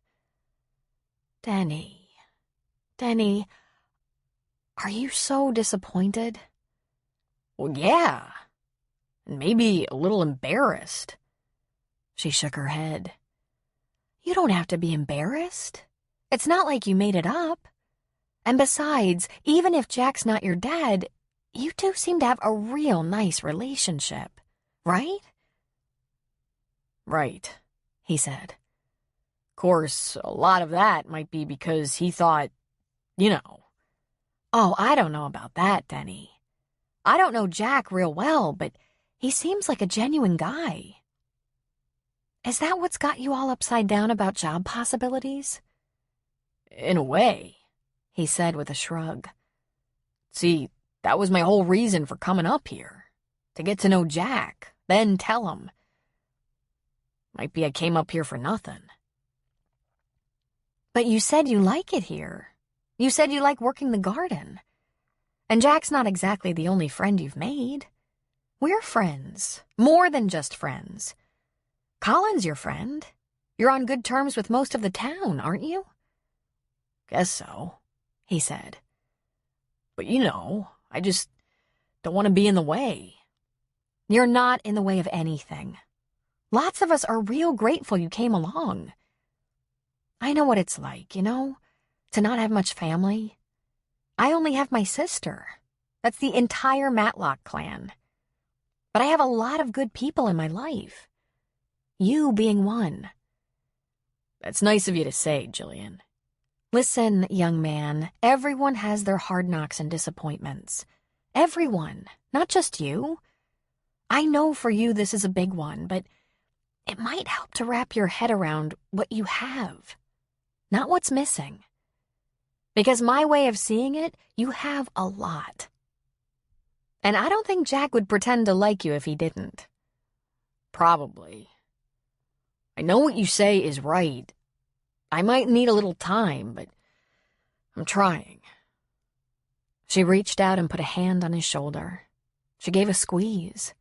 Denny, are you so disappointed? Well, yeah. And maybe a little embarrassed. She shook her head. You don't have to be embarrassed. It's not like you made it up. And besides, even if Jack's not your dad, you two seem to have a real nice relationship, right? Right, he said. Of course, a lot of that might be because he thought, you know. Oh, I don't know about that, Denny. I don't know Jack real well, but he seems like a genuine guy. Is that what's got you all upside down about job possibilities? In a way, he said with a shrug. See, that was my whole reason for coming up here. To get to know Jack, then tell him. Might be I came up here for nothing. But you said you like it here. You said you like working the garden. And Jack's not exactly the only friend you've made. We're friends. More than just friends. Colin's your friend. You're on good terms with most of the town, aren't you? Guess so, he said. But you know, I just don't want to be in the way. You're not in the way of anything. Lots of us are real grateful you came along. I know what it's like, you know, to not have much family. I only have my sister. That's the entire Matlock clan. But I have a lot of good people in my life. You being one. That's nice of you to say, Jillian. Listen, young man, everyone has their hard knocks and disappointments. Everyone, not just you. I know for you this is a big one, but it might help to wrap your head around what you have, not what's missing. Because my way of seeing it, you have a lot. And I don't think Jack would pretend to like you if he didn't. Probably. I know what you say is right. I might need a little time, but I'm trying. She reached out and put a hand on his shoulder. She gave a squeeze.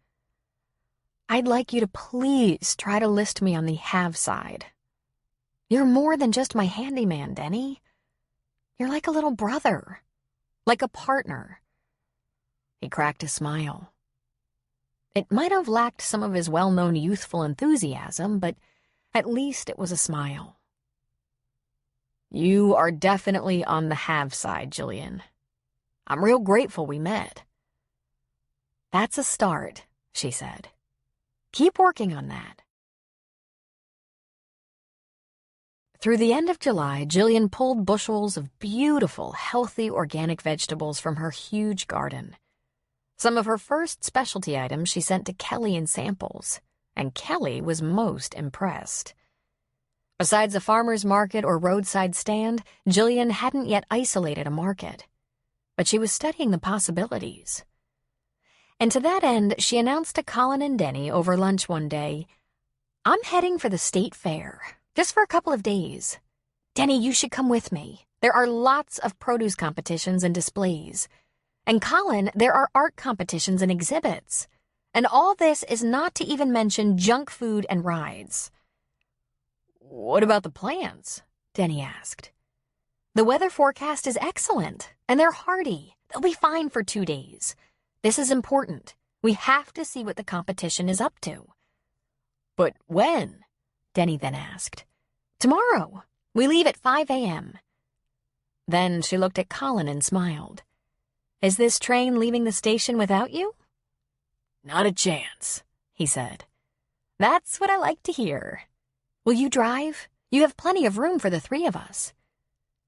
I'd like you to please try to list me on the have side. You're more than just my handyman, Denny. You're like a little brother, like a partner. He cracked a smile. It might have lacked some of his well-known youthful enthusiasm, but at least it was a smile. You are definitely on the have side, Jillian. I'm real grateful we met. That's a start, she said. Keep working on that. Through the end of July, Jillian pulled bushels of beautiful, healthy organic vegetables from her huge garden. Some of her first specialty items she sent to Kelly in samples, and Kelly was most impressed. Besides a farmer's market or roadside stand, Jillian hadn't yet isolated a market. But she was studying the possibilities. And to that end, she announced to Colin and Denny over lunch one day, I'm heading for the state fair, just for a couple of days. Denny, you should come with me. There are lots of produce competitions and displays. And Colin, there are art competitions and exhibits. And all this is not to even mention junk food and rides. What about the plants? Denny asked. The weather forecast is excellent, and they're hardy. They'll be fine for 2 days. This is important. We have to see what the competition is up to. But when? Denny then asked. Tomorrow. We leave at 5 a.m. Then she looked at Colin and smiled. Is this train leaving the station without you? Not a chance, he said. That's what I like to hear. Will you drive? You have plenty of room for the 3 of us.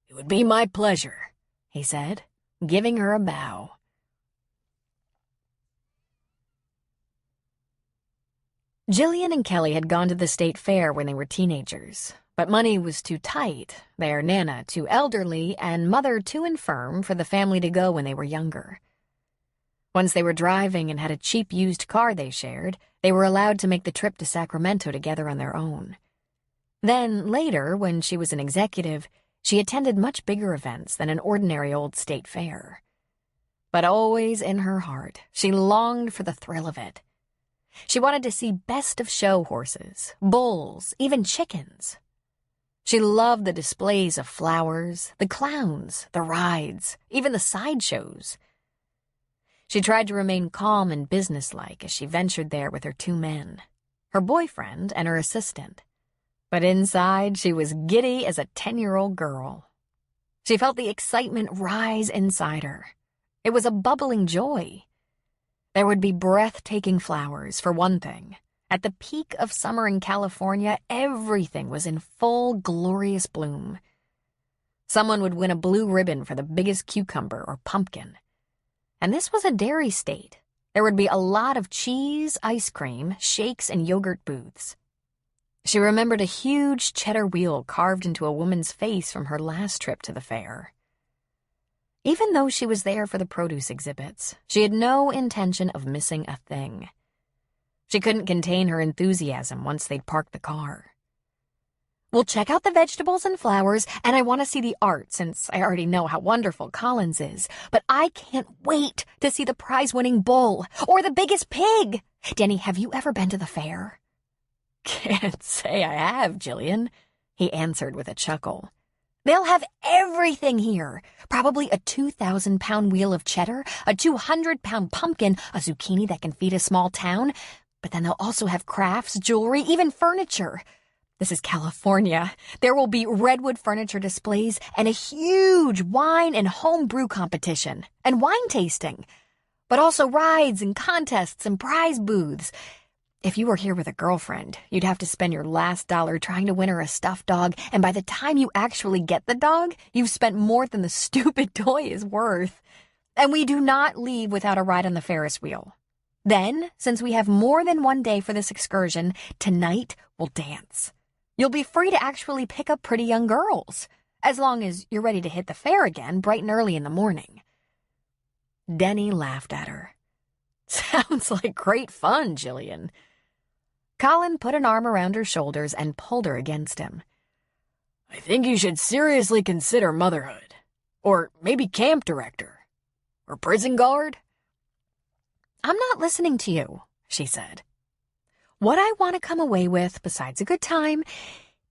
It would be my pleasure, he said, giving her a bow. Jillian and Kelly had gone to the state fair when they were teenagers, but money was too tight, their Nana too elderly, and Mother too infirm for the family to go when they were younger. Once they were driving and had a cheap used car they shared, they were allowed to make the trip to Sacramento together on their own. Then, later, when she was an executive, she attended much bigger events than an ordinary old state fair. But always in her heart, she longed for the thrill of it. She wanted to see best-of-show horses, bulls, even chickens. She loved the displays of flowers, the clowns, the rides, even the sideshows. She tried to remain calm and businesslike as she ventured there with her 2 men, her boyfriend and her assistant. But inside, she was giddy as a 10-year-old girl. She felt the excitement rise inside her. It was a bubbling joy. There would be breathtaking flowers, for one thing. At the peak of summer in California, everything was in full, glorious bloom. Someone would win a blue ribbon for the biggest cucumber or pumpkin. And this was a dairy state. There would be a lot of cheese, ice cream, shakes, and yogurt booths. She remembered a huge cheddar wheel carved into a woman's face from her last trip to the fair. Even though she was there for the produce exhibits, she had no intention of missing a thing. She couldn't contain her enthusiasm once they'd parked the car. "We'll check out the vegetables and flowers, and I want to see the art since I already know how wonderful Collins is. But I can't wait to see the prize-winning bull or the biggest pig. Denny, have you ever been to the fair?" "Can't say I have, Jillian," he answered with a chuckle. "They'll have everything here. Probably a 2,000-pound wheel of cheddar, a 200-pound pumpkin, a zucchini that can feed a small town. But then they'll also have crafts, jewelry, even furniture. This is California. There will be redwood furniture displays and a huge wine and home brew competition and wine tasting. But also rides and contests and prize booths. If you were here with a girlfriend, you'd have to spend your last dollar trying to win her a stuffed dog, and by the time you actually get the dog, you've spent more than the stupid toy is worth. And we do not leave without a ride on the Ferris wheel. Then, since we have more than one day for this excursion, tonight we'll dance. You'll be free to actually pick up pretty young girls, as long as you're ready to hit the fair again bright and early in the morning." Denny laughed at her. "Sounds like great fun, Jillian." Colin put an arm around her shoulders and pulled her against him. "I think you should seriously consider motherhood. Or maybe camp director. Or prison guard." "I'm not listening to you," she said. "What I want to come away with, besides a good time,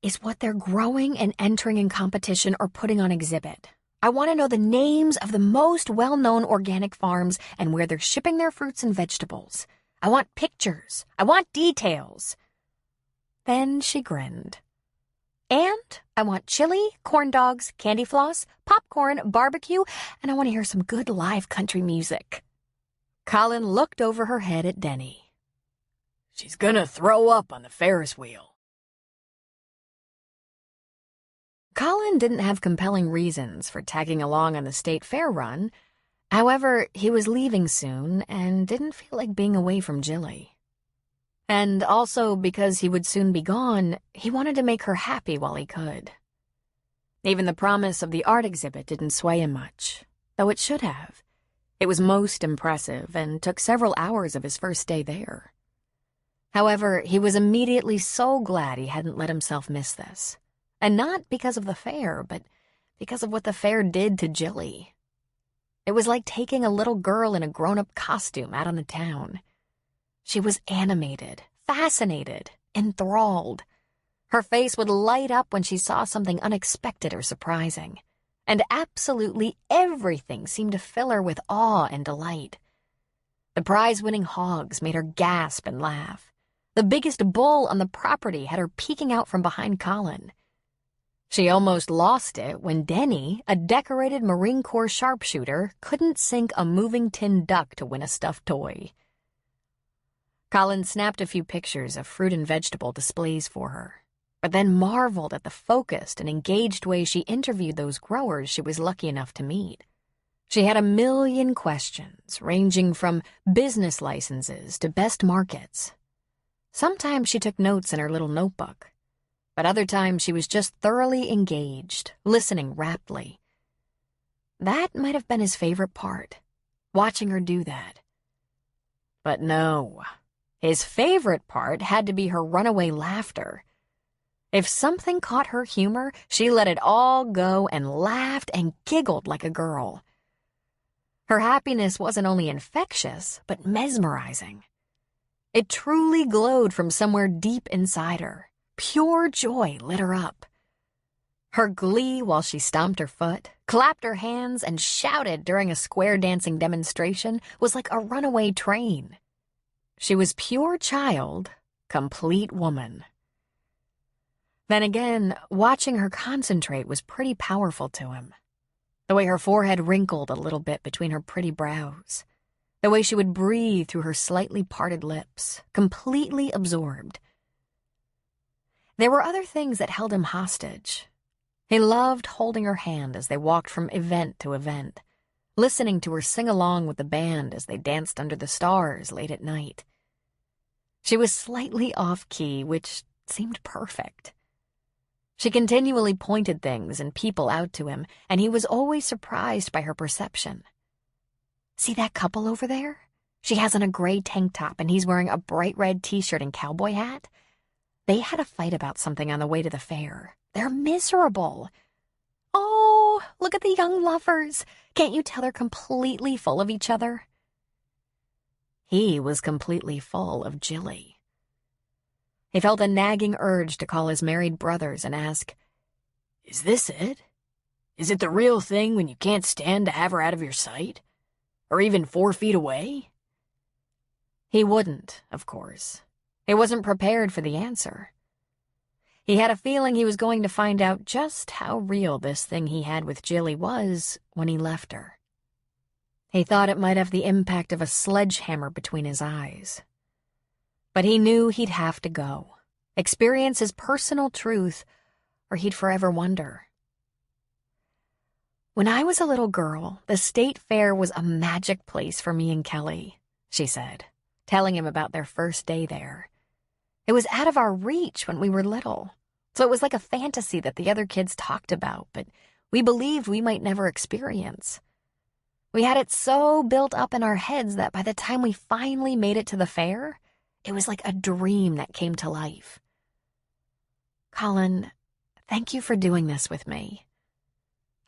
is what they're growing and entering in competition or putting on exhibit. I want to know the names of the most well-known organic farms and where they're shipping their fruits and vegetables. I want pictures. I want details." Then she grinned. "And I want chili, corn dogs, candy floss, popcorn, barbecue, and I want to hear some good live country music." Colin looked over her head at Denny. "She's gonna throw up on the Ferris wheel." Colin didn't have compelling reasons for tagging along on the state fair run. However, he was leaving soon and didn't feel like being away from Jilly. And also because he would soon be gone, he wanted to make her happy while he could. Even the promise of the art exhibit didn't sway him much, though it should have. It was most impressive and took several hours of his first day there. However, he was immediately so glad he hadn't let himself miss this. And not because of the fair, but because of what the fair did to Jilly. It was like taking a little girl in a grown-up costume out on the town. She was animated, fascinated, enthralled. Her face would light up when she saw something unexpected or surprising. And absolutely everything seemed to fill her with awe and delight. The prize-winning hogs made her gasp and laugh. The biggest bull on the property had her peeking out from behind Colin. She almost lost it when Denny, a decorated Marine Corps sharpshooter, couldn't sink a moving tin duck to win a stuffed toy. Colin snapped a few pictures of fruit and vegetable displays for her, but then marveled at the focused and engaged way she interviewed those growers she was lucky enough to meet. She had a million questions, ranging from business licenses to best markets. Sometimes she took notes in her little notebook, but other times she was just thoroughly engaged, listening raptly. That might have been his favorite part, watching her do that. But no, his favorite part had to be her runaway laughter. If something caught her humor, she let it all go and laughed and giggled like a girl. Her happiness wasn't only infectious, but mesmerizing. It truly glowed from somewhere deep inside her. Pure joy lit her up. Her glee while she stomped her foot, clapped her hands, and shouted during a square dancing demonstration was like a runaway train. She was pure child, complete woman. Then again, watching her concentrate was pretty powerful to him. The way her forehead wrinkled a little bit between her pretty brows. The way she would breathe through her slightly parted lips, completely absorbed. There were other things that held him hostage. He loved holding her hand as they walked from event to event, listening to her sing along with the band as they danced under the stars late at night. She was slightly off-key, which seemed perfect. She continually pointed things and people out to him, and he was always surprised by her perception. See that couple over there? She has on a gray tank top, and he's wearing a bright red t-shirt and cowboy hat. They had a fight about something on the way to the fair. They're miserable. Oh, look at the young lovers. Can't you tell they're completely full of each other? He was completely full of Jilly. He felt a nagging urge to call his married brothers and ask, "Is this it? Is it the real thing when you can't stand to have her out of your sight? Or even 4 feet away?" He wouldn't, of course. He wasn't prepared for the answer. He had a feeling he was going to find out just how real this thing he had with Jilly was when he left her. He thought it might have the impact of a sledgehammer between his eyes. But he knew he'd have to go, experience his personal truth, or he'd forever wonder. When I was a little girl, the state fair was a magic place for me and Kelly, she said, telling him about their first day there. It was out of our reach when we were little, so it was like a fantasy that the other kids talked about, but we believed we might never experience. We had it so built up in our heads that by the time we finally made it to the fair, it was like a dream that came to life. Colin, thank you for doing this with me.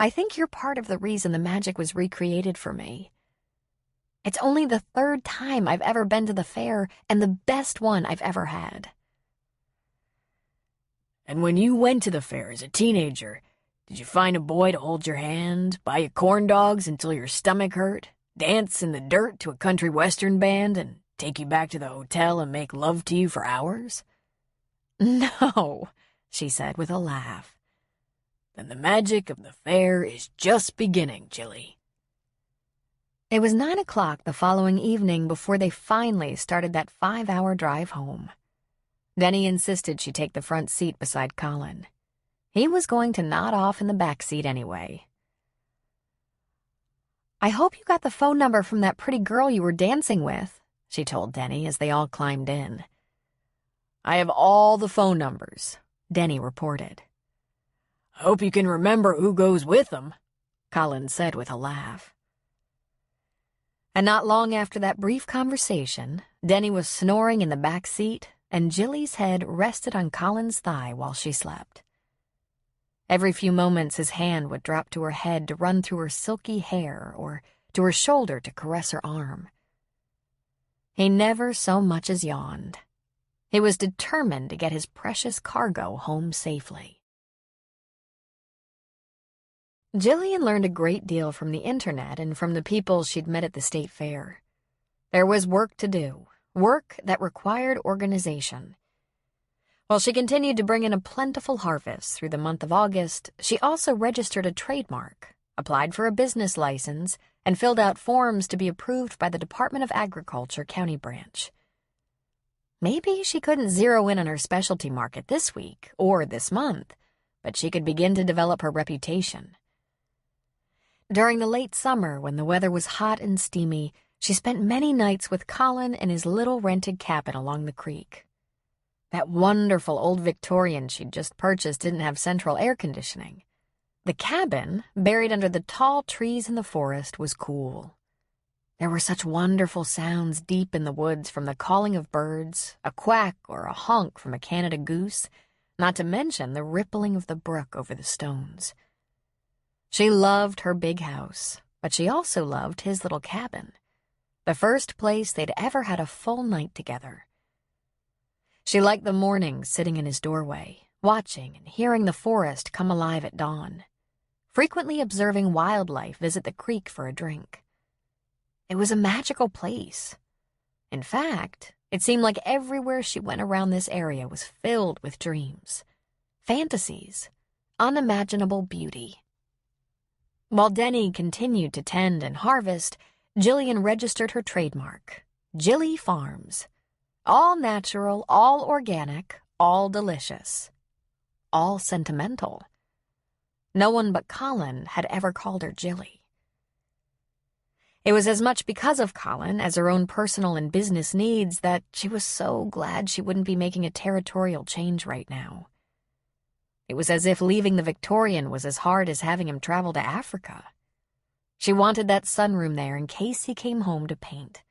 I think you're part of the reason the magic was recreated for me. It's only the 3rd time I've ever been to the fair, and the best one I've ever had. And when you went to the fair as a teenager, did you find a boy to hold your hand, buy you corn dogs until your stomach hurt, dance in the dirt to a country western band, and take you back to the hotel and make love to you for hours? No, she said with a laugh. Then the magic of the fair is just beginning, Jilly. It was 9 o'clock the following evening before they finally started that 5-hour drive home. Denny insisted she take the front seat beside Colin. He was going to nod off in the back seat anyway. I hope you got the phone number from that pretty girl you were dancing with, she told Denny as they all climbed in. I have all the phone numbers, Denny reported. I hope you can remember who goes with them, Colin said with a laugh. And not long after that brief conversation, Denny was snoring in the back seat, and Jilly's head rested on Colin's thigh while she slept. Every few moments his hand would drop to her head to run through her silky hair or to her shoulder to caress her arm. He never so much as yawned. He was determined to get his precious cargo home safely. Jillian learned a great deal from the internet and from the people she'd met at the state fair. There was work to do, work that required organization. While she continued to bring in a plentiful harvest through the month of August, she also registered a trademark, applied for a business license, and filled out forms to be approved by the Department of Agriculture County Branch. Maybe she couldn't zero in on her specialty market this week or this month, but she could begin to develop her reputation. During the late summer, when the weather was hot and steamy, she spent many nights with Colin in his little rented cabin along the creek. That wonderful old Victorian she'd just purchased didn't have central air conditioning. The cabin, buried under the tall trees in the forest, was cool. There were such wonderful sounds deep in the woods from the calling of birds, a quack or a honk from a Canada goose, not to mention the rippling of the brook over the stones. She loved her big house, but she also loved his little cabin, the first place they'd ever had a full night together. She liked the mornings sitting in his doorway, watching and hearing the forest come alive at dawn, frequently observing wildlife visit the creek for a drink. It was a magical place. In fact, it seemed like everywhere she went around this area was filled with dreams, fantasies, unimaginable beauty. While Denny continued to tend and harvest, Jillian registered her trademark, Jilly Farms. All natural, all organic, all delicious, all sentimental. No one but Colin had ever called her Jilly. It was as much because of Colin as her own personal and business needs that she was so glad she wouldn't be making a territorial change right now. It was as if leaving the Victorian was as hard as having him travel to Africa. She wanted that sunroom there in case he came home to paint.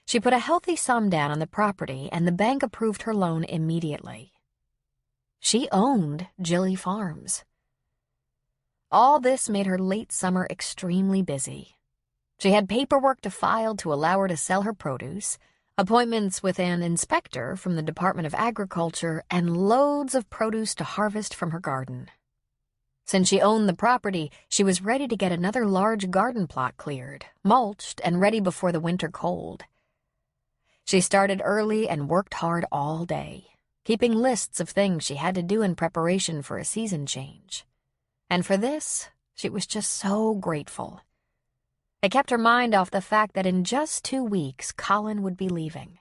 She put a healthy sum down on the property, and the bank approved her loan immediately. She owned Jilly Farms. All this made her late summer extremely busy. She had paperwork to file to allow her to sell her produce, appointments with an inspector from the Department of Agriculture, and loads of produce to harvest from her garden. Since she owned the property, she was ready to get another large garden plot cleared, mulched, and ready before the winter cold. She started early and worked hard all day, keeping lists of things she had to do in preparation for a season change. And for this, she was just so grateful. It kept her mind off the fact that in just 2 weeks, Colin would be leaving.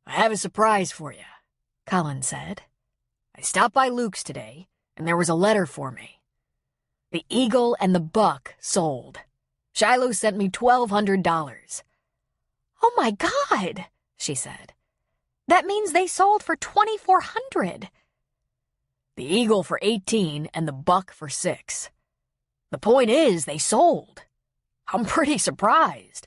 "I have a surprise for you," Colin said. "I stopped by Luke's today, and there was a letter for me. The Eagle and the Buck sold. Shiloh sent me $1,200. "Oh my God," she said. "That means they sold for $2,400. The Eagle for 18 and the Buck for 6. The point is, they sold. I'm pretty surprised."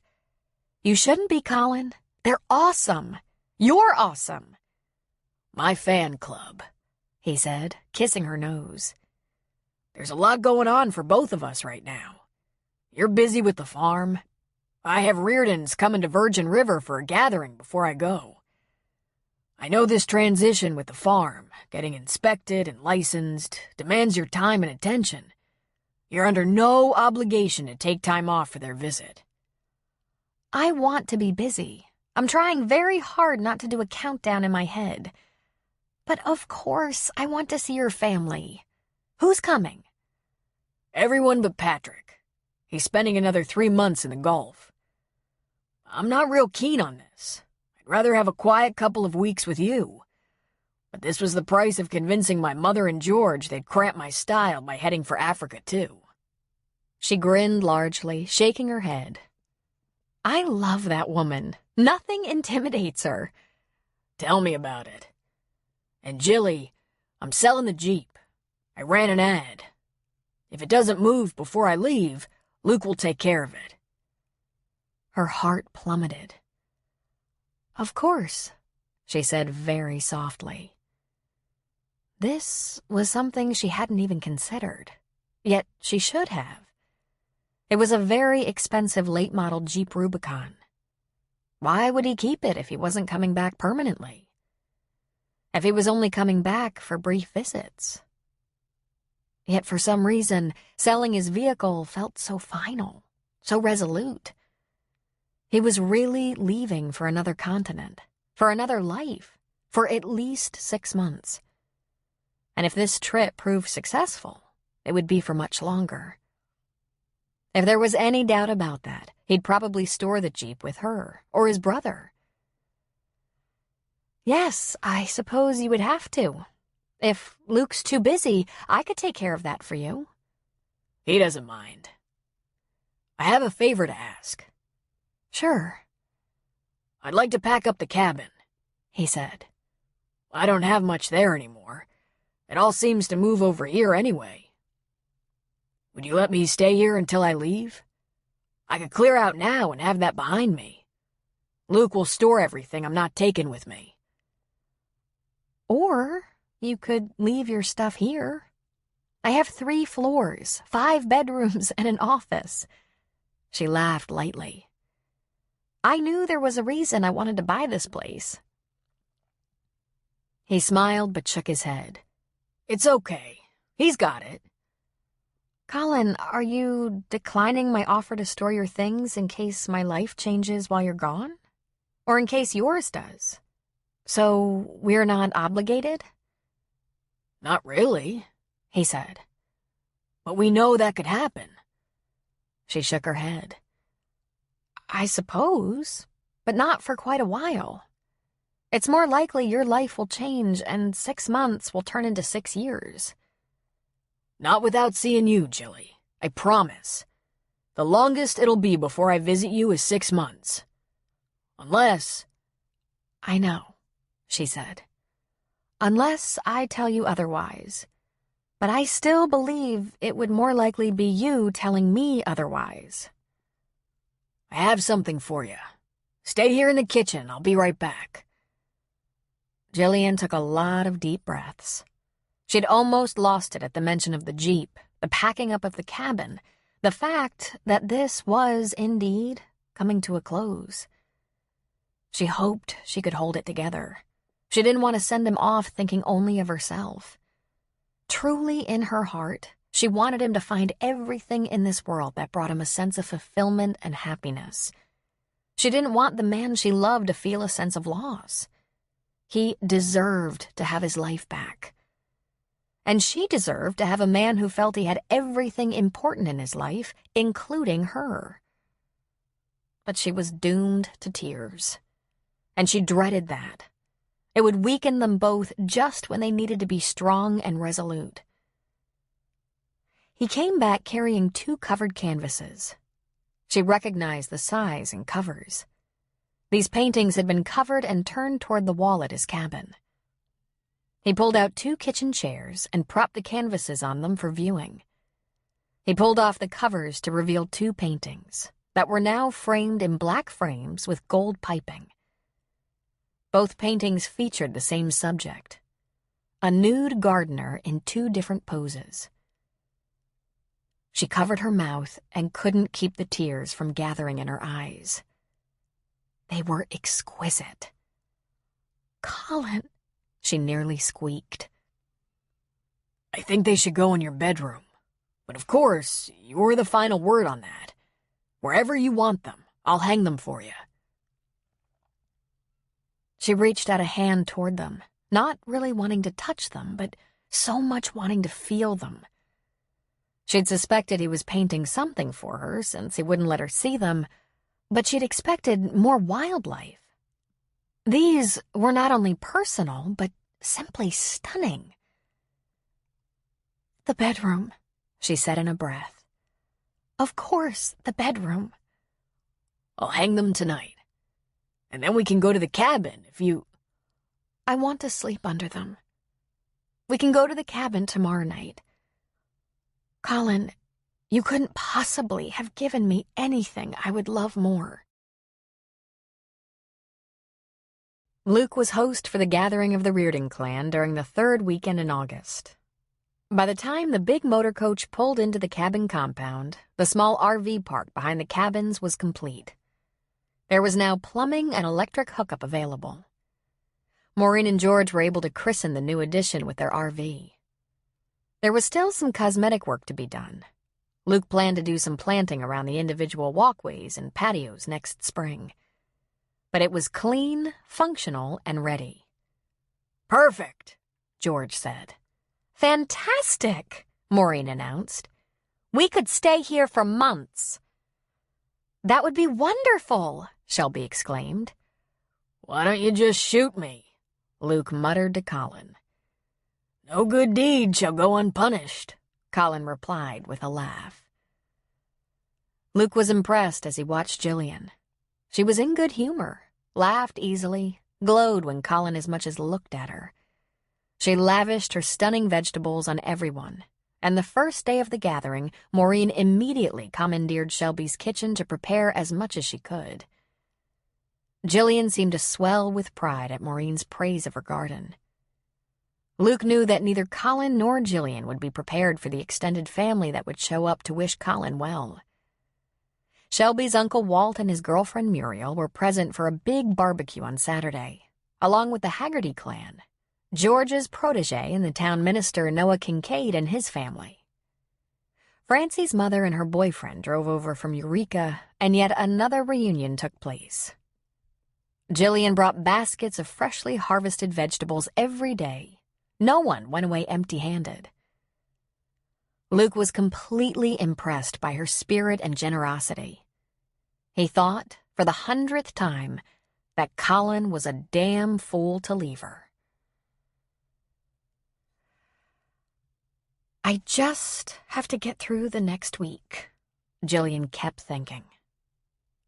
"You shouldn't be, Colin. They're awesome. You're awesome." "My fan club," he said, kissing her nose. "There's a lot going on for both of us right now. You're busy with the farm. I have Reardon's coming to Virgin River for a gathering before I go. I know this transition with the farm, getting inspected and licensed, demands your time and attention. You're under no obligation to take time off for their visit." "I want to be busy. I'm trying very hard not to do a countdown in my head. But of course, I want to see your family. Who's coming?" "Everyone but Patrick. He's spending another 3 months in the Gulf. I'm not real keen on this. I'd rather have a quiet couple of weeks with you. But this was the price of convincing my mother and George they'd cramp my style by heading for Africa, too." She grinned largely, shaking her head. "I love that woman. Nothing intimidates her." "Tell me about it. And Jilly, I'm selling the Jeep. I ran an ad. If it doesn't move before I leave, Luke will take care of it." Her heart plummeted. "Of course," she said very softly. This was something she hadn't even considered, yet she should have. It was a very expensive late-model Jeep Rubicon. Why would he keep it if he wasn't coming back permanently? If he was only coming back for brief visits? Yet for some reason, selling his vehicle felt so final, so resolute. He was really leaving for another continent, for another life, for at least 6 months. And if this trip proved successful, it would be for much longer. If there was any doubt about that, he'd probably store the Jeep with her, or his brother. "Yes, I suppose you would have to. If Luke's too busy, I could take care of that for you." "He doesn't mind. I have a favor to ask." "Sure." "I'd like to pack up the cabin," he said. I don't have much there anymore. It all seems to move over here anyway. Would you let me stay here until I leave? I could clear out now and have that behind me. Luke will store everything I'm not taking with me. Or you could leave your stuff here. I have 3 floors, 5 bedrooms, and an office. She laughed lightly. I knew there was a reason I wanted to buy this place. He smiled but shook his head. It's okay. He's got it. Colin, are you declining my offer to store your things in case my life changes while you're gone? Or in case yours does? So we're not obligated? Not really, he said. But we know that could happen. She shook her head. I suppose, but not for quite a while. It's more likely your life will change and 6 months will turn into 6 years. Not without seeing you, Jilly. I promise. The longest it'll be before I visit you is 6 months. Unless... I know, she said. Unless I tell you otherwise. But I still believe it would more likely be you telling me otherwise. I have something for you. Stay here in the kitchen. I'll be right back. Jillian took a lot of deep breaths. She'd almost lost it at the mention of the Jeep, the packing up of the cabin, the fact that this was, indeed, coming to a close. She hoped she could hold it together. She didn't want to send him off thinking only of herself. Truly in her heart, she wanted him to find everything in this world that brought him a sense of fulfillment and happiness. She didn't want the man she loved to feel a sense of loss. He deserved to have his life back. And she deserved to have a man who felt he had everything important in his life, including her. But she was doomed to tears. And she dreaded that. It would weaken them both just when they needed to be strong and resolute. He came back carrying 2 covered canvases. She recognized the size and covers. These paintings had been covered and turned toward the wall at his cabin. He pulled out 2 kitchen chairs and propped the canvases on them for viewing. He pulled off the covers to reveal 2 paintings that were now framed in black frames with gold piping. Both paintings featured the same subject, a nude gardener in 2 different poses. She covered her mouth and couldn't keep the tears from gathering in her eyes. They were exquisite. Colin, she nearly squeaked. I think they should go in your bedroom. But of course, you're the final word on that. Wherever you want them, I'll hang them for you. She reached out a hand toward them, not really wanting to touch them, but so much wanting to feel them. She'd suspected he was painting something for her since he wouldn't let her see them, but she'd expected more wildlife. These were not only personal, but simply stunning. The bedroom, she said in a breath. Of course, the bedroom. I'll hang them tonight. And then we can go to the cabin if you... I want to sleep under them. We can go to the cabin tomorrow night. Colin, you couldn't possibly have given me anything I would love more. Luke was host for the gathering of the Reardon clan during the 3rd weekend in August. By the time the big motor coach pulled into the cabin compound, the small RV park behind the cabins was complete. There was now plumbing and electric hookup available. Maureen and George were able to christen the new addition with their RV. There was still some cosmetic work to be done. Luke planned to do some planting around the individual walkways and patios next spring. But it was clean, functional, and ready. Perfect, George said. Fantastic, Maureen announced. We could stay here for months. That would be wonderful, Shelby exclaimed. Why don't you just shoot me? Luke muttered to Colin. No good deed shall go unpunished, Colin replied with a laugh. Luke was impressed as he watched Jillian. She was in good humor, laughed easily, glowed when Colin as much as looked at her. She lavished her stunning vegetables on everyone, and the first day of the gathering, Maureen immediately commandeered Shelby's kitchen to prepare as much as she could. Jillian seemed to swell with pride at Maureen's praise of her garden. Luke knew that neither Colin nor Jillian would be prepared for the extended family that would show up to wish Colin well. Shelby's Uncle Walt and his girlfriend Muriel were present for a big barbecue on Saturday, along with the Haggerty clan, George's protege and the town minister Noah Kincaid and his family. Francie's mother and her boyfriend drove over from Eureka, and yet another reunion took place. Jillian brought baskets of freshly harvested vegetables every day. No one went away empty-handed. Luke was completely impressed by her spirit and generosity. He thought, for the 100th time, that Colin was a damn fool to leave her. "I just have to get through the next week," Jillian kept thinking.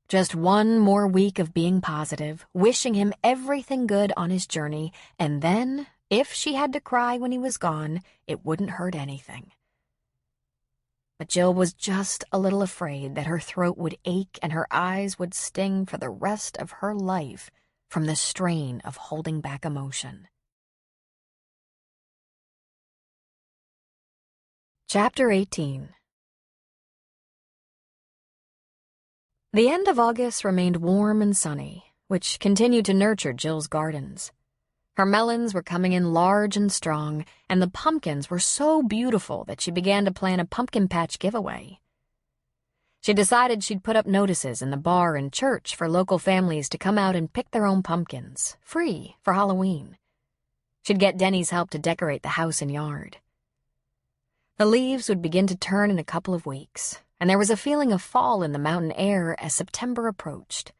Just one more week of being positive, wishing him everything good on his journey, and then, if she had to cry when he was gone, it wouldn't hurt anything. But Jill was just a little afraid that her throat would ache and her eyes would sting for the rest of her life from the strain of holding back emotion. Chapter 18. The end of August remained warm and sunny, which continued to nurture Jill's gardens. Her melons were coming in large and strong, and the pumpkins were so beautiful that she began to plan a pumpkin patch giveaway. She decided she'd put up notices in the bar and church for local families to come out and pick their own pumpkins, free, for Halloween. She'd get Denny's help to decorate the house and yard. The leaves would begin to turn in a couple of weeks, and there was a feeling of fall in the mountain air as September approached.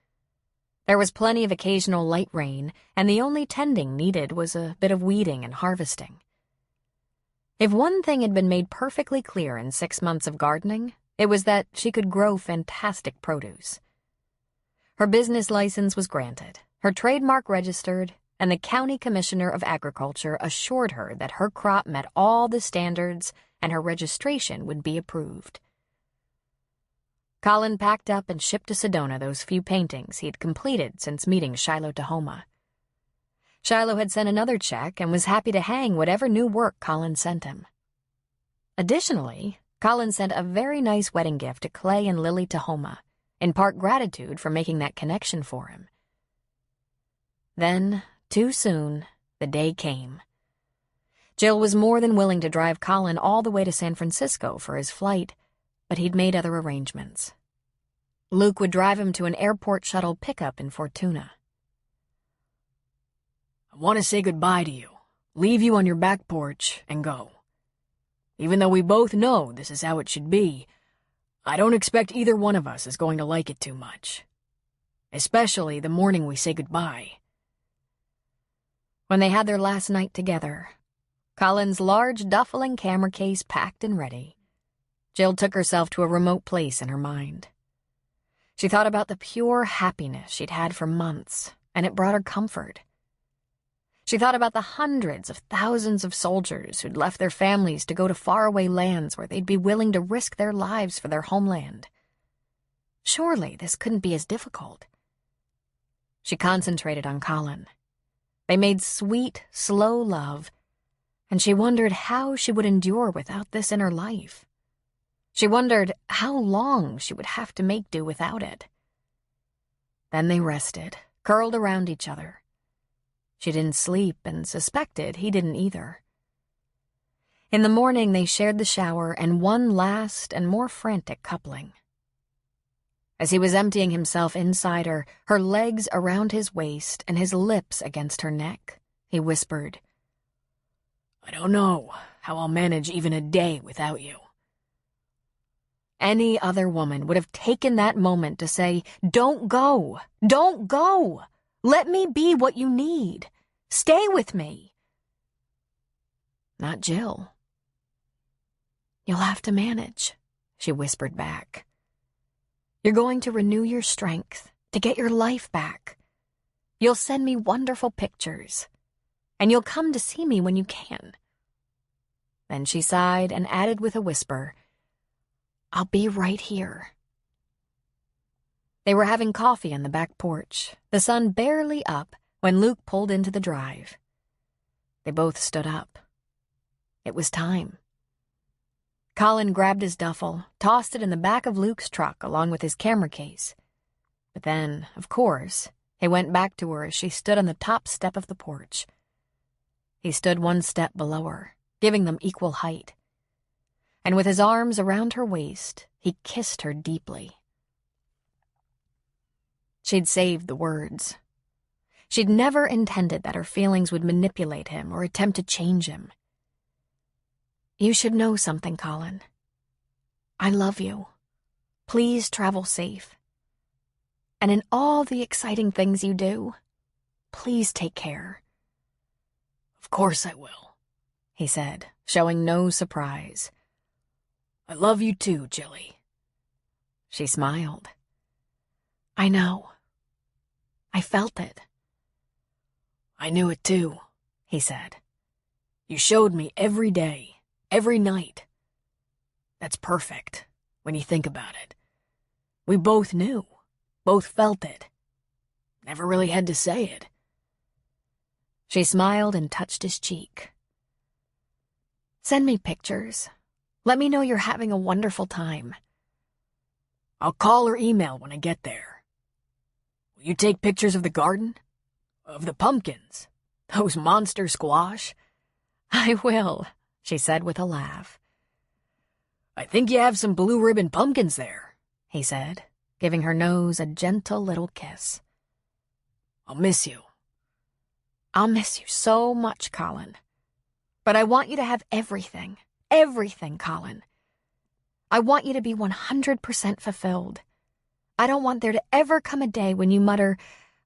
There was plenty of occasional light rain, and the only tending needed was a bit of weeding and harvesting. If one thing had been made perfectly clear in 6 months of gardening, it was that she could grow fantastic produce. Her business license was granted, her trademark registered, and the county commissioner of agriculture assured her that her crop met all the standards and her registration would be approved. Colin packed up and shipped to Sedona those few paintings he had completed since meeting Shiloh Tahoma. Shiloh had sent another check and was happy to hang whatever new work Colin sent him. Additionally, Colin sent a very nice wedding gift to Clay and Lily Tahoma, in part gratitude for making that connection for him. Then, too soon, the day came. Jill was more than willing to drive Colin all the way to San Francisco for his flight, but he'd made other arrangements. Luke would drive him to an airport shuttle pickup in Fortuna. "I want to say goodbye to you, leave you on your back porch, and go. Even though we both know this is how it should be, I don't expect either one of us is going to like it too much. Especially the morning we say goodbye." When they had their last night together, Colin's large duffel and camera case packed and ready, Jill took herself to a remote place in her mind. She thought about the pure happiness she'd had for months, and it brought her comfort. She thought about the hundreds of thousands of soldiers who'd left their families to go to faraway lands where they'd be willing to risk their lives for their homeland. Surely this couldn't be as difficult. She concentrated on Colin. They made sweet, slow love, and she wondered how she would endure without this in her life. She wondered how long she would have to make do without it. Then they rested, curled around each other. She didn't sleep and suspected he didn't either. In the morning, they shared the shower and one last and more frantic coupling. As he was emptying himself inside her, her legs around his waist and his lips against her neck, he whispered, "I don't know how I'll manage even a day without you." Any other woman would have taken that moment to say, "Don't go! Don't go! Let me be what you need. Stay with me." Not Jill. "You'll have to manage," she whispered back. "You're going to renew your strength, to get your life back. You'll send me wonderful pictures. And you'll come to see me when you can." Then she sighed and added with a whisper, "I'll be right here." They were having coffee on the back porch, the sun barely up, when Luke pulled into the drive. They both stood up. It was time. Colin grabbed his duffel, tossed it in the back of Luke's truck along with his camera case. But then, of course, he went back to her as she stood on the top step of the porch. He stood one step below her, giving them equal height. And with his arms around her waist, he kissed her deeply. She'd saved the words. She'd never intended that her feelings would manipulate him or attempt to change him. "You should know something, Colin. I love you. Please travel safe. And in all the exciting things you do, please take care." "Of course I will," he said, showing no surprise. "I love you too, Jilly." She smiled. "I know. I felt it." "I knew it too," he said. "You showed me every day, every night. That's perfect, when you think about it. We both knew, both felt it. Never really had to say it." She smiled and touched his cheek. "Send me pictures. Let me know you're having a wonderful time." "I'll call or email when I get there. Will you take pictures of the garden? Of the pumpkins? Those monster squash?" "I will," she said with a laugh. "I think you have some blue ribbon pumpkins there," he said, giving her nose a gentle little kiss. "I'll miss you." "I'll miss you so much, Colin. But I want you to have everything, everything, Colin. I want you to be 100% fulfilled. I don't want there to ever come a day when you mutter,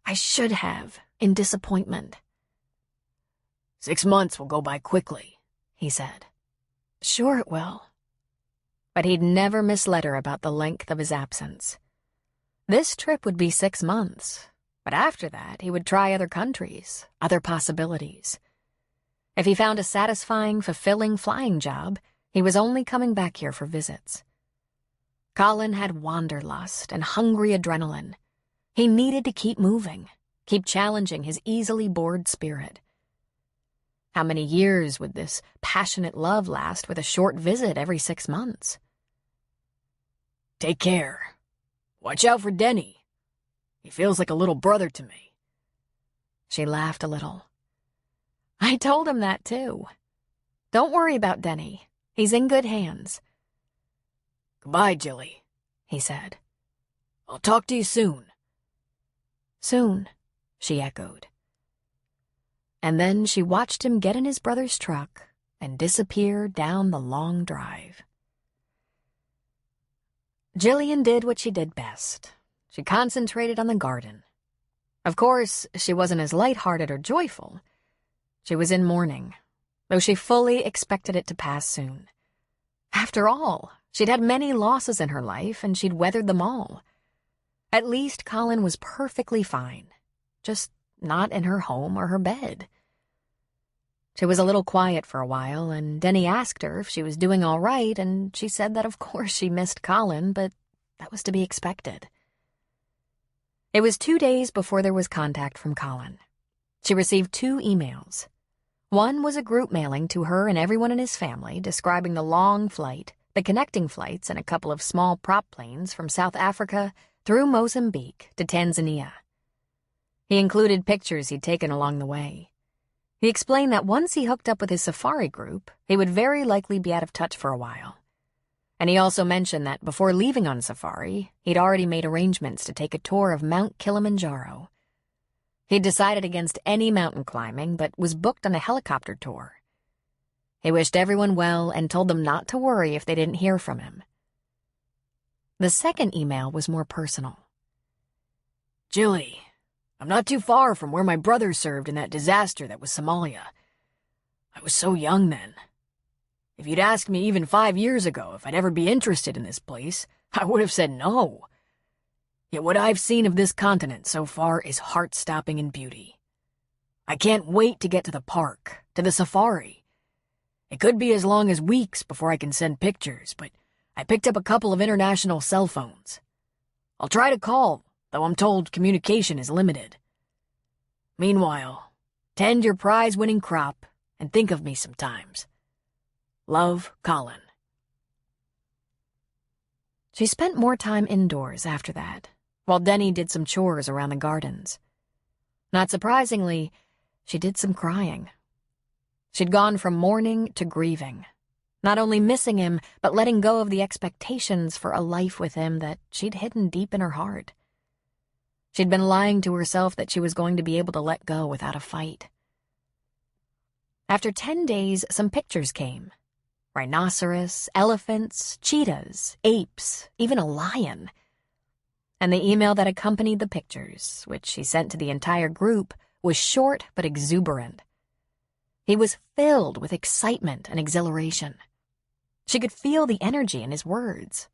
'I should have,' in disappointment." 6 months will go by quickly, he said. "Sure it will." But he'd never misled her about the length of his absence. This trip would be 6 months, but after that he would try other countries, other possibilities. If he found a satisfying, fulfilling flying job, he was only coming back here for visits. Colin had wanderlust and hungry adrenaline. He needed to keep moving, keep challenging his easily bored spirit. How many years would this passionate love last with a short visit every 6 months? "Take care. Watch out for Denny. He feels like a little brother to me." She laughed a little. "I told him that too. Don't worry about Denny. He's in good hands." "Goodbye, Jilly," he said. "I'll talk to you soon." "Soon," she echoed. And then she watched him get in his brother's truck and disappear down the long drive. Jillian did what she did best. She concentrated on the garden. Of course, she wasn't as lighthearted or joyful. She was in mourning, though she fully expected it to pass soon. After all, she'd had many losses in her life, and she'd weathered them all. At least Colin was perfectly fine, just not in her home or her bed. She was a little quiet for a while, and Denny asked her if she was doing all right, and she said that of course she missed Colin, but that was to be expected. It was 2 days before there was contact from Colin. She received 2 emails. One was a group mailing to her and everyone in his family describing the long flight, the connecting flights and a couple of small prop planes from South Africa through Mozambique to Tanzania. He included pictures he'd taken along the way. He explained that once he hooked up with his safari group, he would very likely be out of touch for a while. And he also mentioned that before leaving on safari, he'd already made arrangements to take a tour of Mount Kilimanjaro. He'd decided against any mountain climbing, but was booked on a helicopter tour. He wished everyone well and told them not to worry if they didn't hear from him. The second email was more personal. "Jilly, I'm not too far from where my brother served in that disaster that was Somalia. I was so young then. If you'd asked me even 5 years ago if I'd ever be interested in this place, I would have said no. Yet what I've seen of this continent so far is heart-stopping in beauty. I can't wait to get to the park, to the safari. It could be as long as weeks before I can send pictures, but I picked up a couple of international cell phones. I'll try to call, though I'm told communication is limited. Meanwhile, tend your prize-winning crop and think of me sometimes. Love, Colin. She spent more time indoors after that, while Denny did some chores around the gardens. Not surprisingly, she did some crying. She'd gone from mourning to grieving, not only missing him, but letting go of the expectations for a life with him that she'd hidden deep in her heart. She'd been lying to herself that she was going to be able to let go without a fight. After 10 days, some pictures came. Rhinoceros, elephants, cheetahs, apes, even a lion. And the email that accompanied the pictures, which she sent to the entire group, was short but exuberant. He was filled with excitement and exhilaration. She could feel the energy in his words.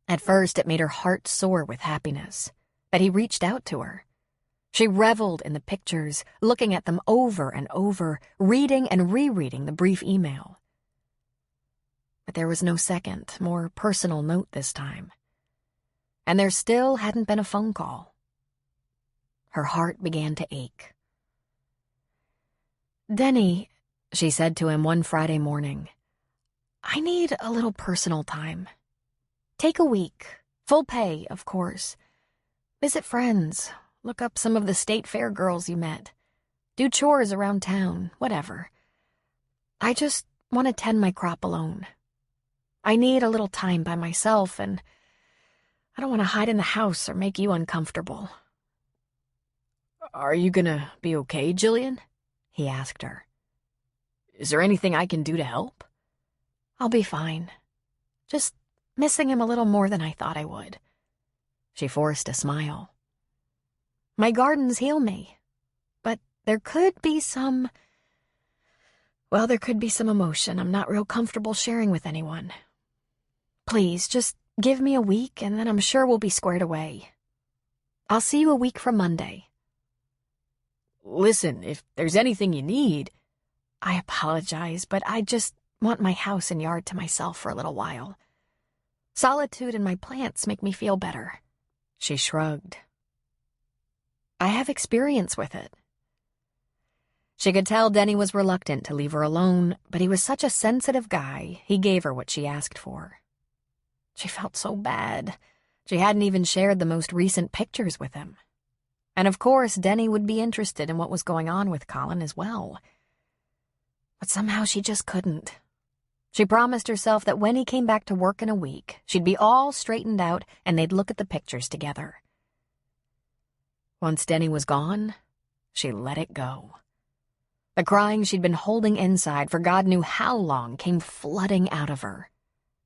At first, it made her heart soar with happiness that he reached out to her. She reveled in the pictures, looking at them over and over, reading and rereading the brief email. But there was no second, more personal note this time. And there still hadn't been a phone call. Her heart began to ache. "Denny," she said to him one Friday morning, "I need a little personal time. Take a week, full pay, of course. Visit friends, look up some of the state fair girls you met, do chores around town, whatever. I just want to tend my crop alone. I need a little time by myself, and I don't want to hide in the house or make you uncomfortable." Are you gonna be okay, Jillian? He asked her. Is there anything I can do to help? "I'll be fine. Just missing him a little more than I thought I would." She forced a smile. "My gardens heal me, but there could be some emotion I'm not real comfortable sharing with anyone. Please, just give me a week and then I'm sure we'll be squared away. I'll see you a week from Monday." Listen, if there's anything you need... "I apologize, but I just want my house and yard to myself for a little while. Solitude and my plants make me feel better." She shrugged. "I have experience with it." She could tell Denny was reluctant to leave her alone, but he was such a sensitive guy, he gave her what she asked for. She felt so bad. She hadn't even shared the most recent pictures with him. And of course, Denny would be interested in what was going on with Colin as well. But somehow she just couldn't. She promised herself that when he came back to work in a week, she'd be all straightened out and they'd look at the pictures together. Once Denny was gone, she let it go. The crying she'd been holding inside for God knew how long came flooding out of her.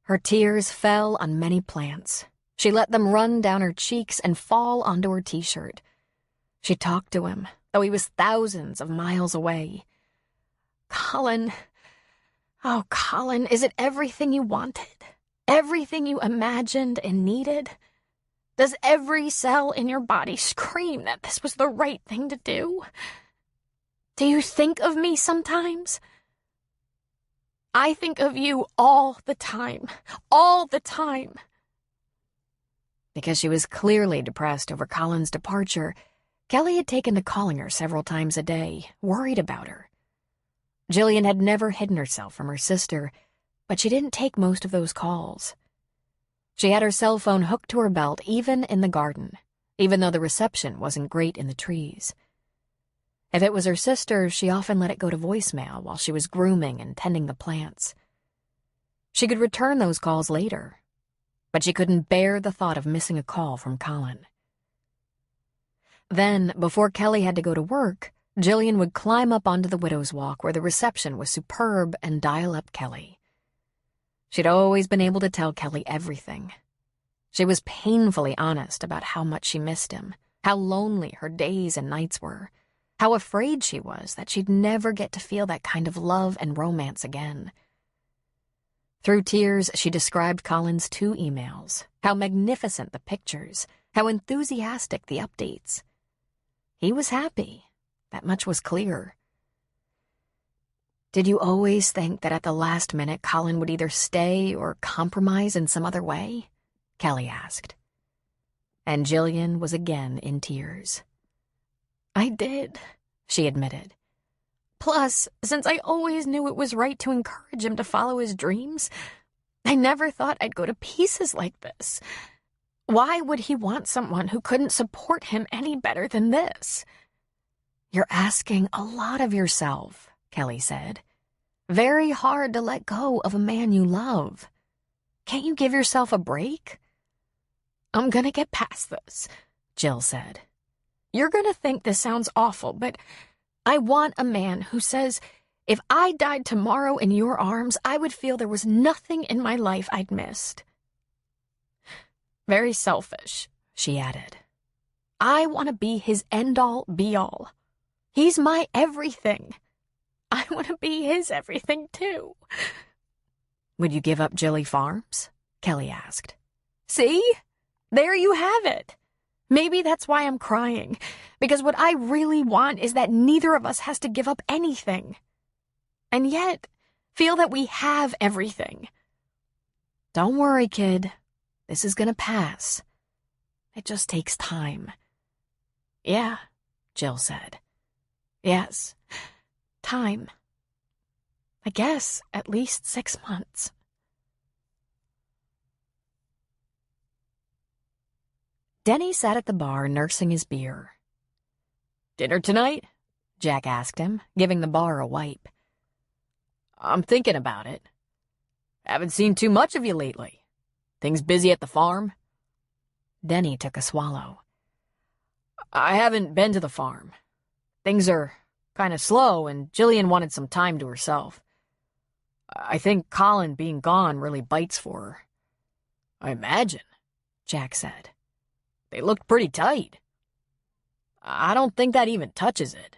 Her tears fell on many plants. She let them run down her cheeks and fall onto her t-shirt. She talked to him, though he was thousands of miles away. "Colin, oh, Colin, is it everything you wanted? Everything you imagined and needed? Does every cell in your body scream that this was the right thing to do? Do you think of me sometimes? I think of you all the time, all the time." Because she was clearly depressed over Colin's departure, Kelly had taken to calling her several times a day, worried about her. Jillian had never hidden herself from her sister, but she didn't take most of those calls. She had her cell phone hooked to her belt even in the garden, even though the reception wasn't great in the trees. If it was her sister, she often let it go to voicemail while she was grooming and tending the plants. She could return those calls later, but she couldn't bear the thought of missing a call from Colin. Then, before Kelly had to go to work, Jillian would climb up onto the widow's walk where the reception was superb and dial up Kelly. She'd always been able to tell Kelly everything. She was painfully honest about how much she missed him, how lonely her days and nights were, how afraid she was that she'd never get to feel that kind of love and romance again. Through tears, she described Colin's 2 emails, how magnificent the pictures, how enthusiastic the updates. He was happy. That much was clear. Did you always think that at the last minute Colin would either stay or compromise in some other way? Kelly asked. And Jillian was again in tears. I did, she admitted. Plus, since I always knew it was right to encourage him to follow his dreams, I never thought I'd go to pieces like this. Why would he want someone who couldn't support him any better than this? You're asking a lot of yourself, Kelly said. Very hard to let go of a man you love. Can't you give yourself a break? I'm gonna get past this, Jill said. You're gonna think this sounds awful, but I want a man who says, if I died tomorrow in your arms, I would feel there was nothing in my life I'd missed. Very selfish, she added. I want to be his end-all, be-all. He's my everything. I want to be his everything, too. Would you give up Jilly Farms? Kelly asked. See? There you have it. Maybe that's why I'm crying, because what I really want is that neither of us has to give up anything. And yet, feel that we have everything. Don't worry, kid. This is gonna pass. It just takes time. Yeah, Jill said. Yes, time. I guess at least 6 months. Denny sat at the bar nursing his beer. Dinner tonight? Jack asked him, giving the bar a wipe. I'm thinking about it. Haven't seen too much of you lately. Things busy at the farm? Denny took a swallow. I haven't been to the farm. Things are kind of slow, and Jillian wanted some time to herself. I think Colin being gone really bites for her. I imagine, Jack said. They looked pretty tight. I don't think that even touches it.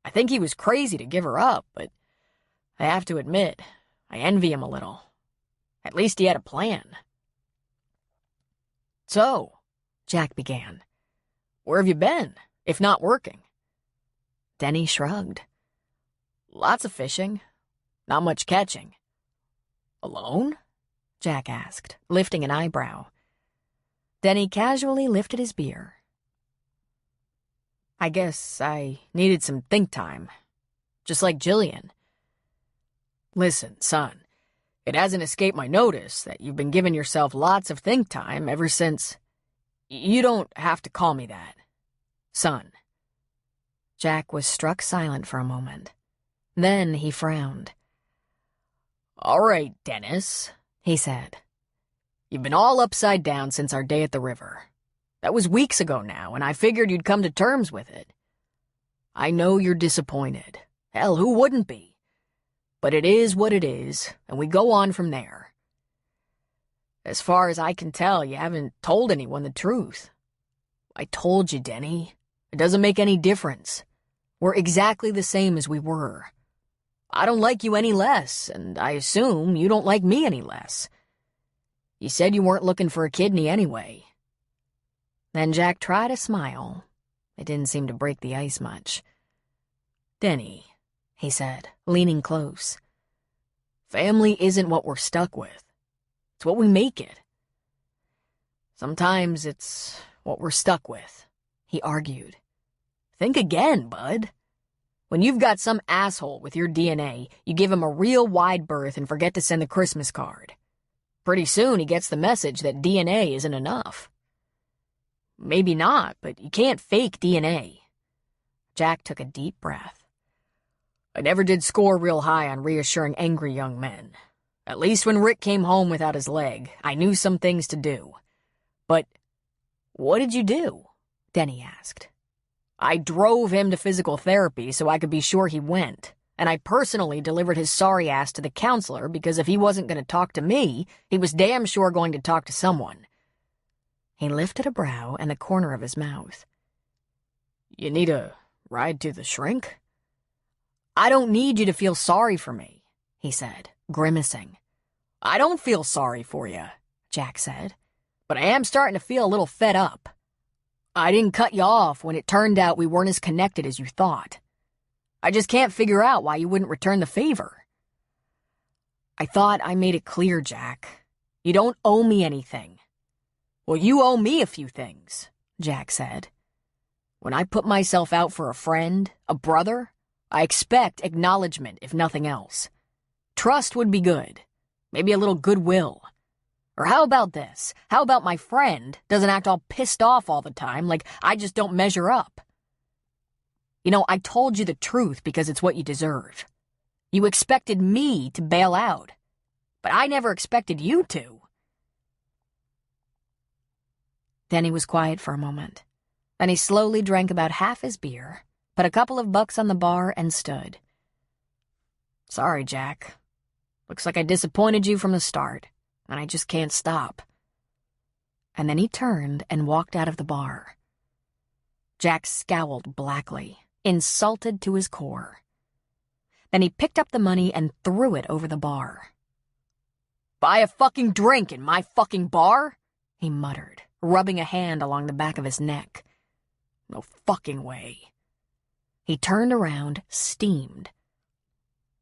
I think he was crazy to give her up, but I have to admit, I envy him a little. At least he had a plan. So, Jack began, where have you been, if not working? Denny shrugged. Lots of fishing, not much catching. Alone? Jack asked, lifting an eyebrow. Denny casually lifted his beer. I guess I needed some think time, just like Jillian. Listen, son, it hasn't escaped my notice that you've been giving yourself lots of think time ever since... You don't have to call me that. Son. Jack was struck silent for a moment. Then he frowned. All right, Dennis, he said. You've been all upside down since our day at the river. That was weeks ago now, and I figured you'd come to terms with it. I know you're disappointed. Hell, who wouldn't be? But it is what it is, and we go on from there. As far as I can tell, you haven't told anyone the truth. I told you, Denny. It doesn't make any difference. We're exactly the same as we were. I don't like you any less, and I assume you don't like me any less. You said you weren't looking for a kidney anyway. Then Jack tried a smile. It didn't seem to break the ice much. Denny, he said, leaning close. Family isn't what we're stuck with. It's what we make it. Sometimes it's what we're stuck with, he argued. Think again, bud. When you've got some asshole with your DNA, you give him a real wide berth and forget to send the Christmas card. Pretty soon he gets the message that DNA isn't enough. Maybe not, but you can't fake DNA. Jack took a deep breath. I never did score real high on reassuring angry young men. At least when Rick came home without his leg, I knew some things to do. But what did you do? Denny asked. I drove him to physical therapy so I could be sure he went, and I personally delivered his sorry ass to the counselor because if he wasn't going to talk to me, he was damn sure going to talk to someone. He lifted a brow and the corner of his mouth. You need a ride to the shrink? I don't need you to feel sorry for me, he said, grimacing. I don't feel sorry for you, Jack said, but I am starting to feel a little fed up. I didn't cut you off when it turned out we weren't as connected as you thought. I just can't figure out why you wouldn't return the favor. I thought I made it clear, Jack. You don't owe me anything. Well, you owe me a few things, Jack said. When I put myself out for a friend, a brother, I expect acknowledgement, if nothing else. Trust would be good. Maybe a little goodwill. Or how about this? How about my friend doesn't act all pissed off all the time, like I just don't measure up? You know, I told you the truth because it's what you deserve. You expected me to bail out, but I never expected you to. Denny was quiet for a moment. Then he slowly drank about half his beer, put a couple of bucks on the bar, and stood. Sorry, Jack. Looks like I disappointed you from the start, and I just can't stop. And then he turned and walked out of the bar. Jack scowled blackly, insulted to his core. Then he picked up the money and threw it over the bar. Buy a fucking drink in my fucking bar? He muttered, rubbing a hand along the back of his neck. No fucking way. He turned around, steamed.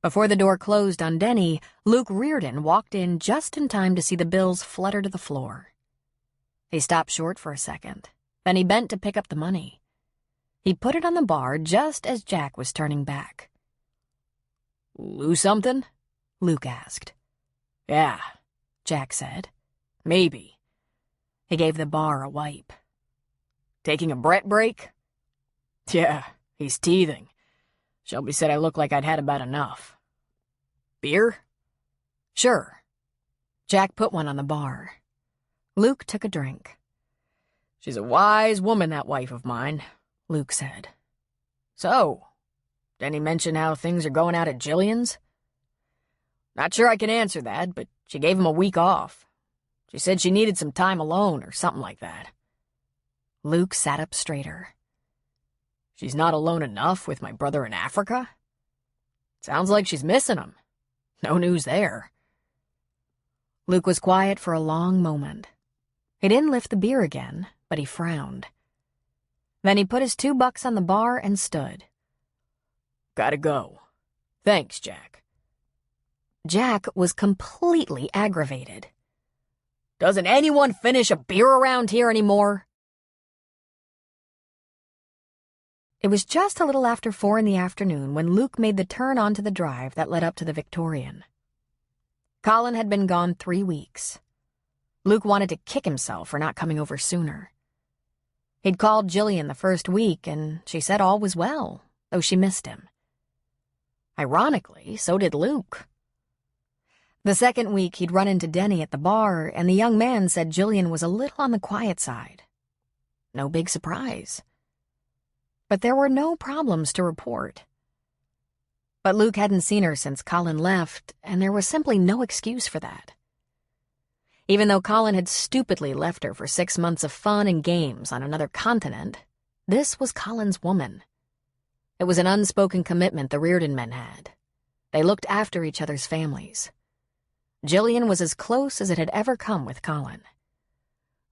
Before the door closed on Denny, Luke Reardon walked in just in time to see the bills flutter to the floor. He stopped short for a second. Then he bent to pick up the money. He put it on the bar just as Jack was turning back. Lose something? Luke asked. Yeah, Jack said. Maybe. He gave the bar a wipe. Taking a Brett break? Yeah, he's teething. Shelby said I looked like I'd had about enough. Beer? Sure. Jack put one on the bar. Luke took a drink. She's a wise woman, that wife of mine, Luke said. So, Denny mention how things are going out at Jillian's? Not sure I can answer that, but she gave him a week off. She said she needed some time alone or something like that. Luke sat up straighter. She's not alone enough with my brother in Africa? Sounds like she's missing him. No news there. Luke was quiet for a long moment. He didn't lift the beer again, but he frowned. Then he put his $2 on the bar and stood. Gotta go. Thanks, Jack. Jack was completely aggravated. Doesn't anyone finish a beer around here anymore? It was just a little after 4 in the afternoon when Luke made the turn onto the drive that led up to the Victorian. Colin had been gone 3 weeks. Luke wanted to kick himself for not coming over sooner. He'd called Jillian the first week, and she said all was well, though she missed him. Ironically, so did Luke. The second week, he'd run into Denny at the bar, and the young man said Jillian was a little on the quiet side. No big surprise. But there were no problems to report. But Luke hadn't seen her since Colin left, and there was simply no excuse for that. Even though Colin had stupidly left her for 6 months of fun and games on another continent, this was Colin's woman. It was an unspoken commitment the Reardon men had. They looked after each other's families. Jillian was as close as it had ever come with Colin.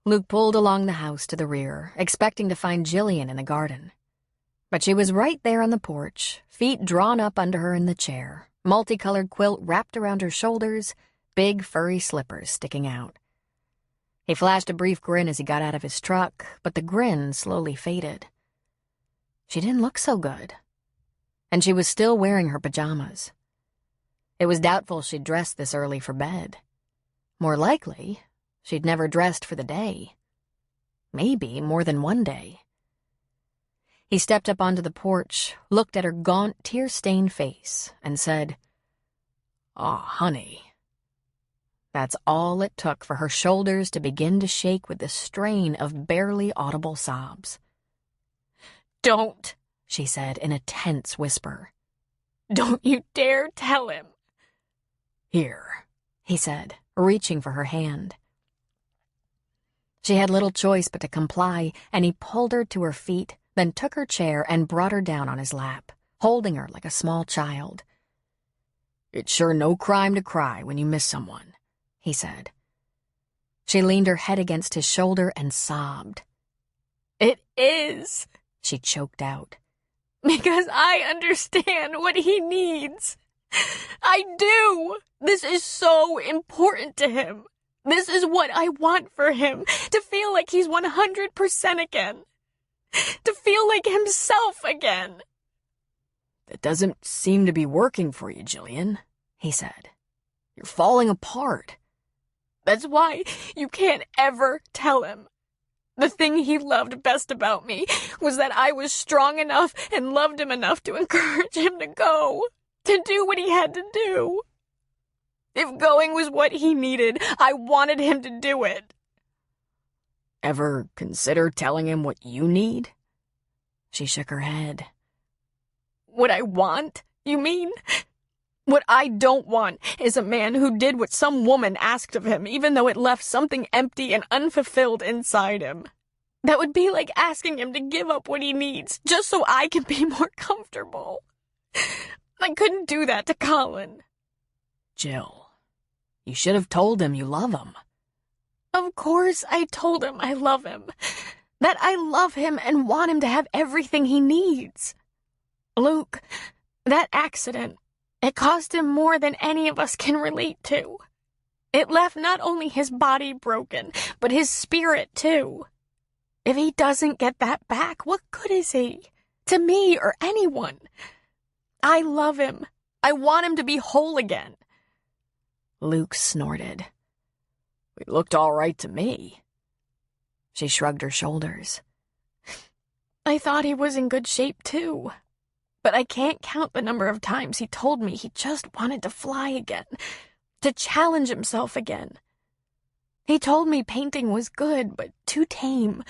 Luke pulled along the house to the rear, expecting to find Jillian in the garden. But she was right there on the porch, feet drawn up under her in the chair, multicolored quilt wrapped around her shoulders, big furry slippers sticking out. He flashed a brief grin as he got out of his truck, but the grin slowly faded. She didn't look so good. And she was still wearing her pajamas. It was doubtful she'd dressed this early for bed. More likely, she'd never dressed for the day. Maybe more than one day. He stepped up onto the porch, looked at her gaunt, tear-stained face, and said, "Aw, honey." That's all it took for her shoulders to begin to shake with the strain of barely audible sobs. "Don't," she said in a tense whisper. "Don't you dare tell him." "Here," he said, reaching for her hand. She had little choice but to comply, and he pulled her to her feet, then took her chair and brought her down on his lap, holding her like a small child. "It's sure no crime to cry when you miss someone. he said. She leaned her head against his shoulder and sobbed. It is, she choked out. Because I understand what he needs. I do. This is so important to him. This is what I want for him, to feel like he's 100% again. To feel like himself again. That doesn't seem to be working for you, Jillian, he said. You're falling apart. That's why you can't ever tell him. The thing he loved best about me was that I was strong enough and loved him enough to encourage him to go, to do what he had to do. If going was what he needed, I wanted him to do it. Ever consider telling him what you need? She shook her head. What I want, you mean? What I don't want is a man who did what some woman asked of him, even though it left something empty and unfulfilled inside him. That would be like asking him to give up what he needs, just so I can be more comfortable. I couldn't do that to Colin. Jill, you should have told him you love him. Of course I told him I love him. That I love him and want him to have everything he needs. Luke, that accident, it cost him more than any of us can relate to. It left not only his body broken, but his spirit too. If he doesn't get that back, what good is he? To me or anyone. I love him. I want him to be whole again. Luke snorted. It looked all right to me. She shrugged her shoulders. I thought he was in good shape too. But I can't count the number of times he told me he just wanted to fly again, to challenge himself again. He told me painting was good, but too tame.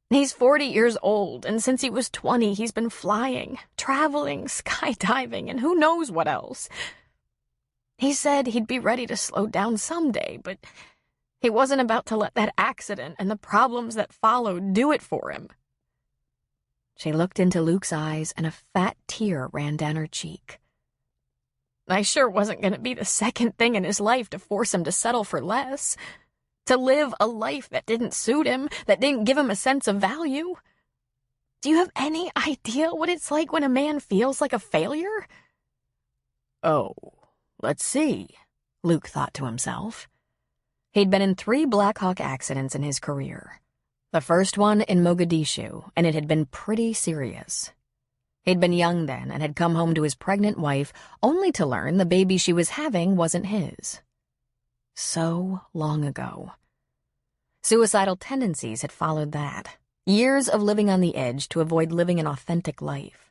He's 40 years old, and since he was 20, he's been flying, traveling, skydiving, and who knows what else. He said he'd be ready to slow down someday, but he wasn't about to let that accident and the problems that followed do it for him. She looked into Luke's eyes, and a fat tear ran down her cheek. I sure wasn't going to be the second thing in his life to force him to settle for less. To live a life that didn't suit him, that didn't give him a sense of value. Do you have any idea what it's like when a man feels like a failure? Oh, let's see, Luke thought to himself. He'd been in 3 Black Hawk accidents in his career. The first one in Mogadishu, and it had been pretty serious. He'd been young then and had come home to his pregnant wife only to learn the baby she was having wasn't his. So long ago. Suicidal tendencies had followed that. Years of living on the edge to avoid living an authentic life.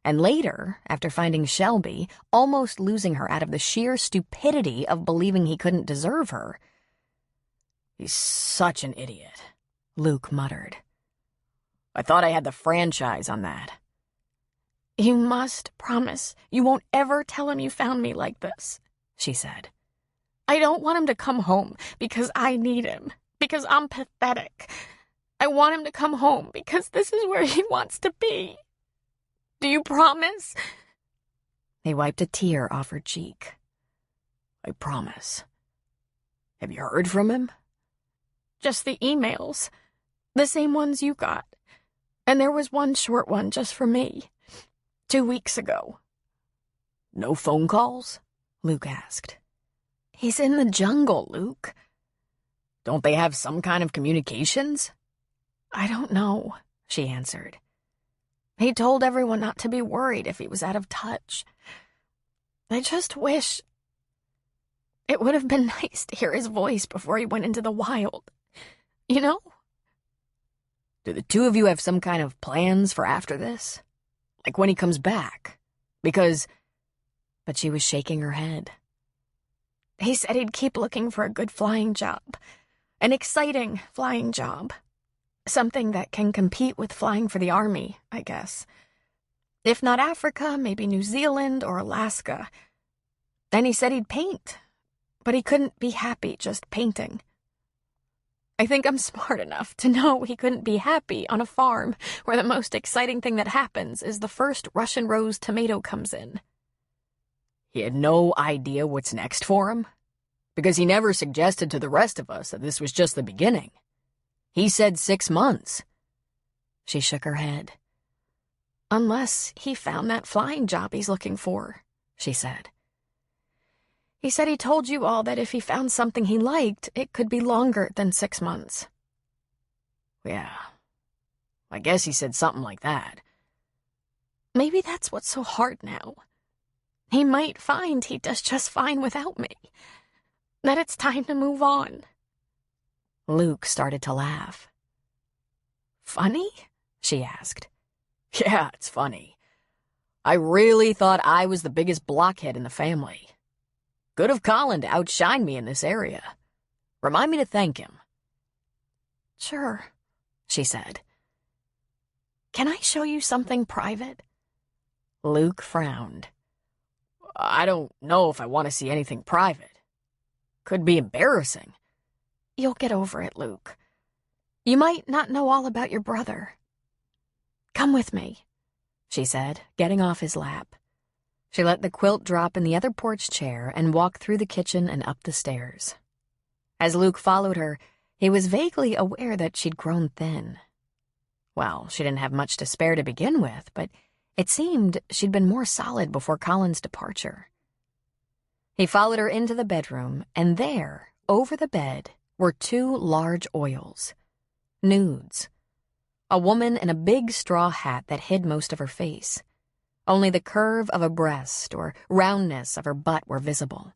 And later, after finding Shelby, almost losing her out of the sheer stupidity of believing he couldn't deserve her. He's such an idiot, Luke muttered. I thought I had the franchise on that. You must promise you won't ever tell him you found me like this, she said. I don't want him to come home because I need him, because I'm pathetic. I want him to come home because this is where he wants to be. Do you promise? He wiped a tear off her cheek. I promise. Have you heard from him? Just the emails. The same ones you got. And there was one short one just for me. 2 weeks ago. No phone calls? Luke asked. He's in the jungle, Luke. Don't they have some kind of communications? I don't know, she answered. He told everyone not to be worried if he was out of touch. I just wish it would have been nice to hear his voice before he went into the wild. You know? Do the two of you have some kind of plans for after this? Like when he comes back? Because... But she was shaking her head. He said he'd keep looking for a good flying job. An exciting flying job. Something that can compete with flying for the army, I guess. If not Africa, maybe New Zealand or Alaska. And he said he'd paint, but he couldn't be happy just painting. I think I'm smart enough to know he couldn't be happy on a farm where the most exciting thing that happens is the first Russian rose tomato comes in. He had no idea what's next for him? because he never suggested to the rest of us that this was just the beginning. He said 6 months. She shook her head. Unless he found that flying job he's looking for, she said. He said he told you all that if he found something he liked, it could be longer than 6 months. Yeah, I guess he said something like that. Maybe that's what's so hard now. He might find he does just fine without me. That it's time to move on. Luke started to laugh. Funny? She asked. Yeah, it's funny. I really thought I was the biggest blockhead in the family. Good of Colin to outshine me in this area. Remind me to thank him. Sure, she said. Can I show you something private? Luke frowned. I don't know if I want to see anything private. Could be embarrassing. You'll get over it, Luke. You might not know all about your brother. Come with me, she said, getting off his lap. She let the quilt drop in the other porch chair and walked through the kitchen and up the stairs. As Luke followed her, he was vaguely aware that she'd grown thin. Well, she didn't have much to spare to begin with, but it seemed she'd been more solid before Colin's departure. He followed her into the bedroom, and there, over the bed, were 2 large oils. Nudes. A woman in a big straw hat that hid most of her face. Only the curve of a breast or roundness of her butt were visible.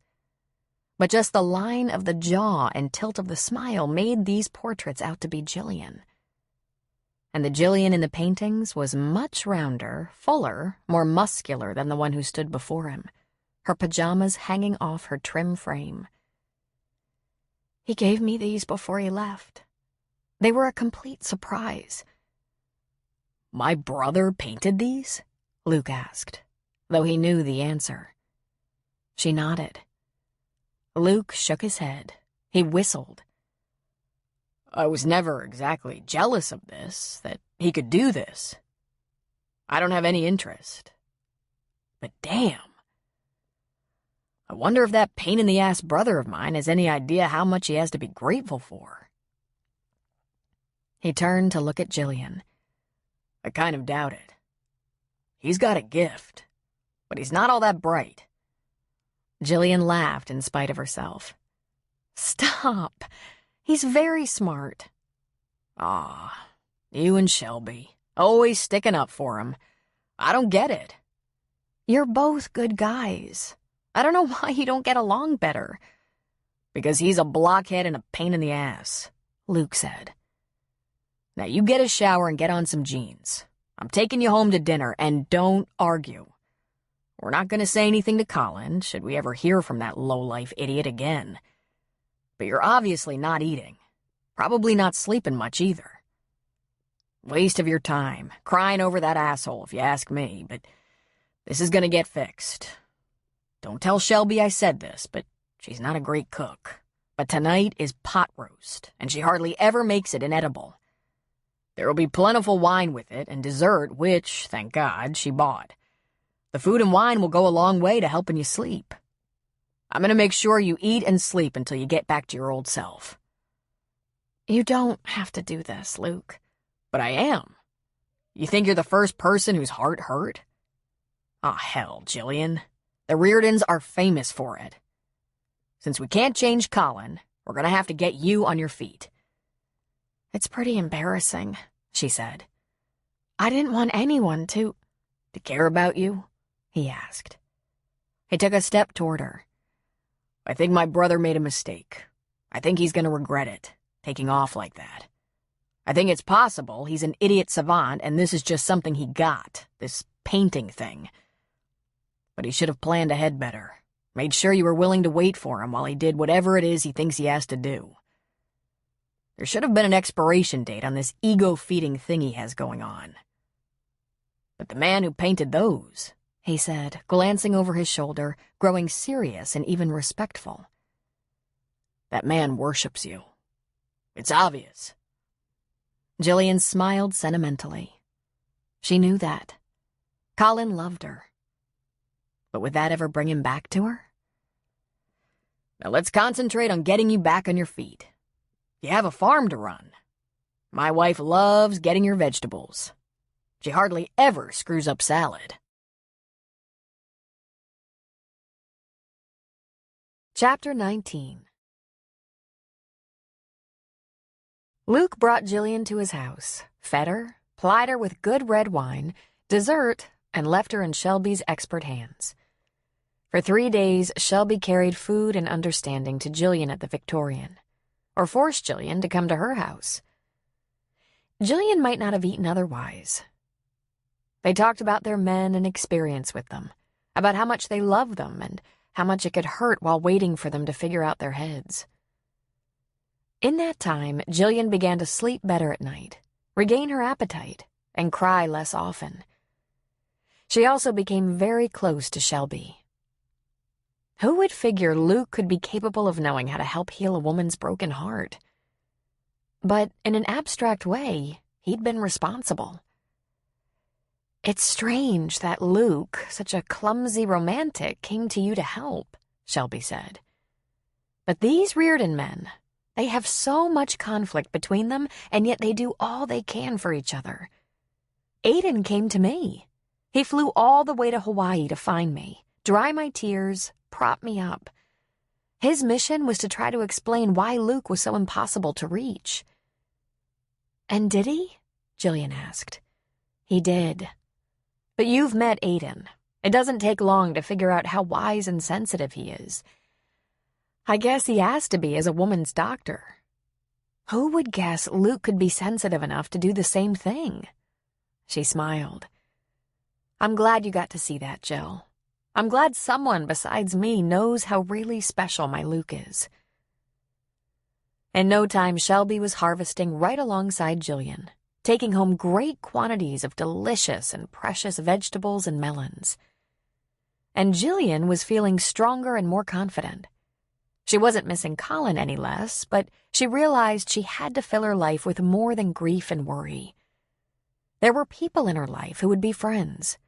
But just the line of the jaw and tilt of the smile made these portraits out to be Jillian. And the Jillian in the paintings was much rounder, fuller, more muscular than the one who stood before him, her pajamas hanging off her trim frame. He gave me these before he left. They were a complete surprise. My brother painted these? Luke asked, though he knew the answer. She nodded. Luke shook his head. He whistled. I was never exactly jealous of this, that he could do this. I don't have any interest. But damn. I wonder if that pain-in-the-ass brother of mine has any idea how much he has to be grateful for. He turned to look at Jillian. I kind of doubt it. He's got a gift, but he's not all that bright. Jillian laughed in spite of herself. Stop. He's very smart. Aw, you and Shelby, always sticking up for him. I don't get it. You're both good guys. I don't know why you don't get along better. Because he's a blockhead and a pain in the ass, Luke said. Now you get a shower and get on some jeans. I'm taking you home to dinner, and don't argue. We're not going to say anything to Colin, should we ever hear from that low-life idiot again. But you're obviously not eating. Probably not sleeping much either. Waste of your time, crying over that asshole if you ask me, but this is going to get fixed. Don't tell Shelby I said this, but she's not a great cook. But tonight is pot roast, and she hardly ever makes it inedible. There will be plentiful wine with it, and dessert, which, thank God, she bought. The food and wine will go a long way to helping you sleep. I'm going to make sure you eat and sleep until you get back to your old self. You don't have to do this, Luke. But I am. You think you're the first person whose heart hurt? Ah, hell, Jillian. The Reardons are famous for it. Since we can't change Colin, we're going to have to get you on your feet. It's pretty embarrassing, she said. I didn't want anyone to care about you? He asked. He took a step toward her. I think my brother made a mistake. I think he's going to regret it, taking off like that. I think it's possible he's an idiot savant and this is just something he got, this painting thing. But he should have planned ahead better, made sure you were willing to wait for him while he did whatever it is he thinks he has to do. There should have been an expiration date on this ego-feeding thing he has going on. But the man who painted those, he said, glancing over his shoulder, growing serious and even respectful. That man worships you. It's obvious. Jillian smiled sentimentally. She knew that. Colin loved her. But would that ever bring him back to her? Now let's concentrate on getting you back on your feet. You have a farm to run. My wife loves getting your vegetables. She hardly ever screws up salad. Chapter 19. Luke brought Jillian to his house, fed her, plied her with good red wine, dessert, and left her in Shelby's expert hands. For 3 days, Shelby carried food and understanding to Jillian at the Victorian, or forced Jillian to come to her house. Jillian might not have eaten otherwise. They talked about their men and experience with them, about how much they loved them and how much it could hurt while waiting for them to figure out their heads. In that time, Jillian began to sleep better at night, regain her appetite, and cry less often. She also became very close to Shelby. Who would figure Luke could be capable of knowing how to help heal a woman's broken heart? But in an abstract way, he'd been responsible. "It's strange that Luke, such a clumsy romantic, came to you to help," Shelby said. "But these Reardon men, they have so much conflict between them, and yet they do all they can for each other. Aiden came to me. He flew all the way to Hawaii to find me, dry my tears, prop me up. His mission was to try to explain why Luke was so impossible to reach." "And did he?" Jillian asked. "He did. But you've met Aiden. It doesn't take long to figure out how wise and sensitive he is. I guess he has to be as a woman's doctor. Who would guess Luke could be sensitive enough to do the same thing?" She smiled. "I'm glad you got to see that, Jill. I'm glad someone besides me knows how really special my Luke is." In no time, Shelby was harvesting right alongside Jillian, taking home great quantities of delicious and precious vegetables and melons. And Jillian was feeling stronger and more confident. She wasn't missing Colin any less, but she realized she had to fill her life with more than grief and worry. There were people in her life who would be friends,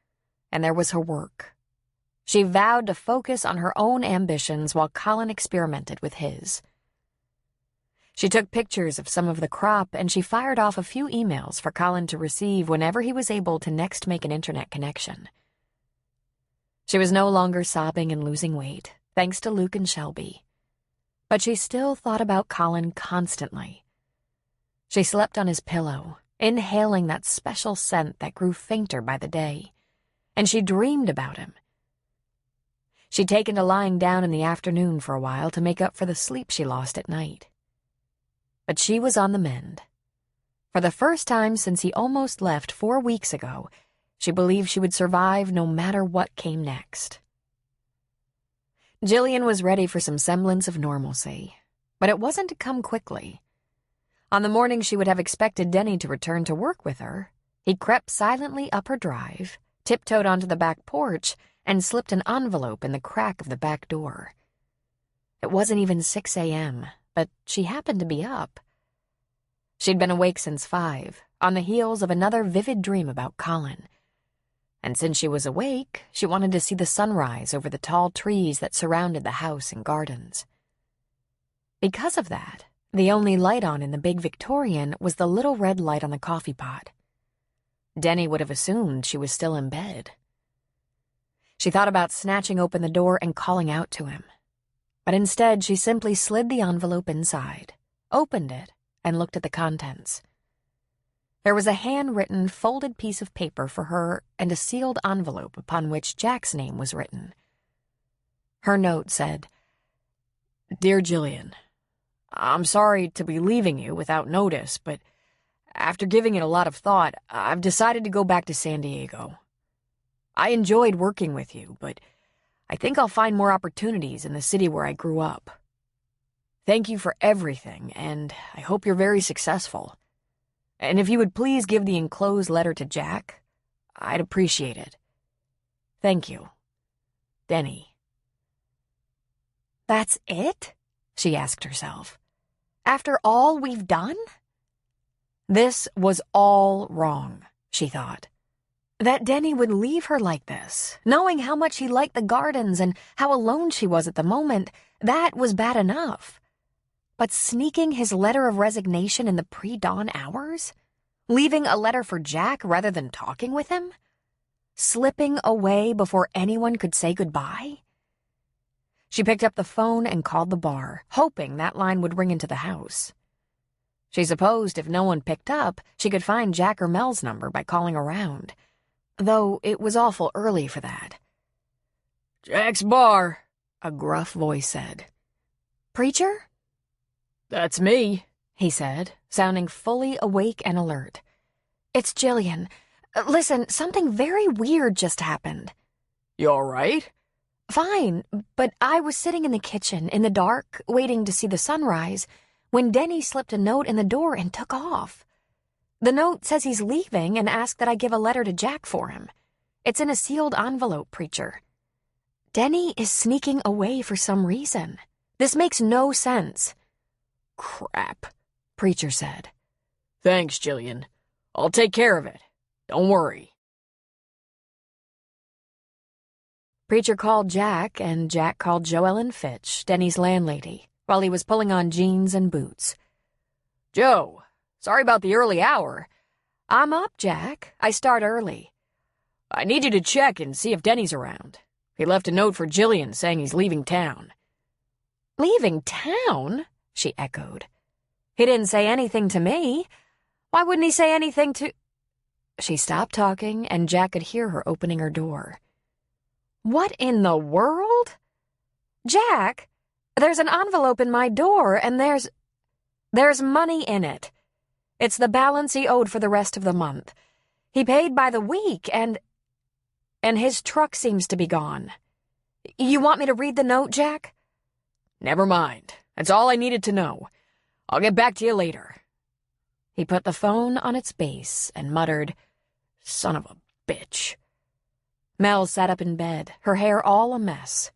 and there was her work. She vowed to focus on her own ambitions while Colin experimented with his. She took pictures of some of the crop, and she fired off a few emails for Colin to receive whenever he was able to next make an internet connection. She was no longer sobbing and losing weight, thanks to Luke and Shelby. But she still thought about Colin constantly. She slept on his pillow, inhaling that special scent that grew fainter by the day, and she dreamed about him. She'd taken to lying down in the afternoon for a while to make up for the sleep she lost at night. But she was on the mend. For the first time since he almost left 4 weeks ago, she believed she would survive no matter what came next. Jillian was ready for some semblance of normalcy, but it wasn't to come quickly. On the morning she would have expected Denny to return to work with her, he crept silently up her drive, tiptoed onto the back porch, and slipped an envelope in the crack of the back door. It wasn't even 6 a.m., but she happened to be up. She'd been awake since 5, on the heels of another vivid dream about Colin. And since she was awake, she wanted to see the sunrise over the tall trees that surrounded the house and gardens. Because of that, the only light on in the big Victorian was the little red light on the coffee pot. Denny would have assumed she was still in bed. She thought about snatching open the door and calling out to him. But instead, she simply slid the envelope inside, opened it, and looked at the contents. There was a handwritten, folded piece of paper for her and a sealed envelope upon which Jack's name was written. Her note said, "Dear Jillian, I'm sorry to be leaving you without notice, but after giving it a lot of thought, I've decided to go back to San Diego. I enjoyed working with you, but I think I'll find more opportunities in the city where I grew up. Thank you for everything, and I hope you're very successful. And if you would please give the enclosed letter to Jack, I'd appreciate it. Thank you. Denny." "That's it?" she asked herself. "After all we've done?" This was all wrong, she thought. That Denny would leave her like this, knowing how much he liked the gardens and how alone she was at the moment, that was bad enough. But sneaking his letter of resignation in the pre-dawn hours? Leaving a letter for Jack rather than talking with him? Slipping away before anyone could say goodbye? She picked up the phone and called the bar, hoping that line would ring into the house. She supposed if no one picked up, she could find Jack or Mel's number by calling around, though it was awful early for that. "Jack's bar," a gruff voice said. "Preacher?" "That's me," he said, sounding fully awake and alert. "It's Jillian. Listen, something very weird just happened." "You all right?" "Fine, but I was sitting in the kitchen, in the dark, waiting to see the sunrise, when Denny slipped a note in the door and took off. The note says he's leaving and asked that I give a letter to Jack for him. It's in a sealed envelope, Preacher. Denny is sneaking away for some reason. This makes no sense." "Crap," Preacher said. "Thanks, Jillian. I'll take care of it. Don't worry." Preacher called Jack, and Jack called Joellen Fitch, Denny's landlady, while he was pulling on jeans and boots. "Joe, sorry about the early hour. "I'm up, Jack. I start early." I need you to check and see if Denny's around. He left a note for Jillian saying he's leaving town." "Leaving town?" she echoed. "He didn't say anything to me. Why wouldn't he say anything to—" She stopped talking, and Jack could hear her opening her door. "What in the world?" "Jack, there's an envelope in my door, and there's money in it. It's the balance he owed for the rest of the month. He paid by the week, and his truck seems to be gone. You want me to read the note, Jack?" "Never mind. That's all I needed to know. I'll get back to you later." He put the phone on its base and muttered, "Son of a bitch." Mel sat up in bed, her hair all a mess.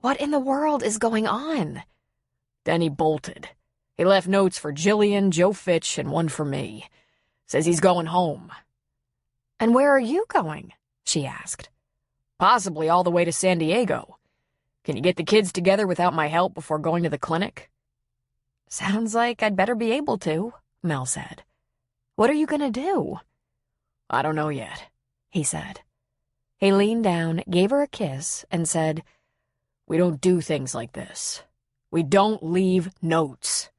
What in the world is going on? Denny bolted. He left notes for Jillian, Joe Fitch, and one for me. Says he's going home. "And where are you going?" she asked. "Possibly all the way to San Diego. Can you get the kids together without my help before going to the clinic?" "Sounds like I'd better be able to," Mel said. "What are you going to do?" "I don't know yet," he said. He leaned down, gave her a kiss, and said, "We don't do things like this. We don't leave notes."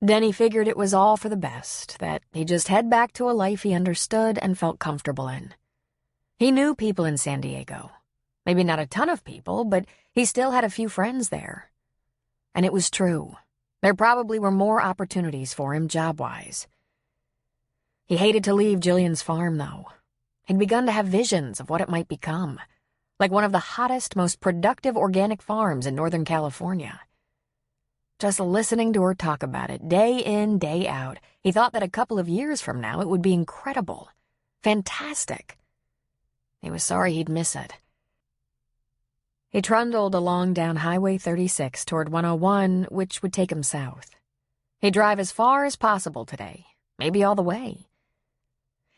Denny figured it was all for the best, that he'd just head back to a life he understood and felt comfortable in. He knew people in San Diego. Maybe not a ton of people, but he still had a few friends there. And it was true. There probably were more opportunities for him job-wise. He hated to leave Jillian's farm, though. He'd begun to have visions of what it might become, like one of the hottest, most productive organic farms in Northern California. Just listening to her talk about it, day in, day out, he thought that a couple of years from now it would be incredible, fantastic. He was sorry he'd miss it. He trundled along down Highway 36 toward 101, which would take him south. He'd drive as far as possible today, maybe all the way.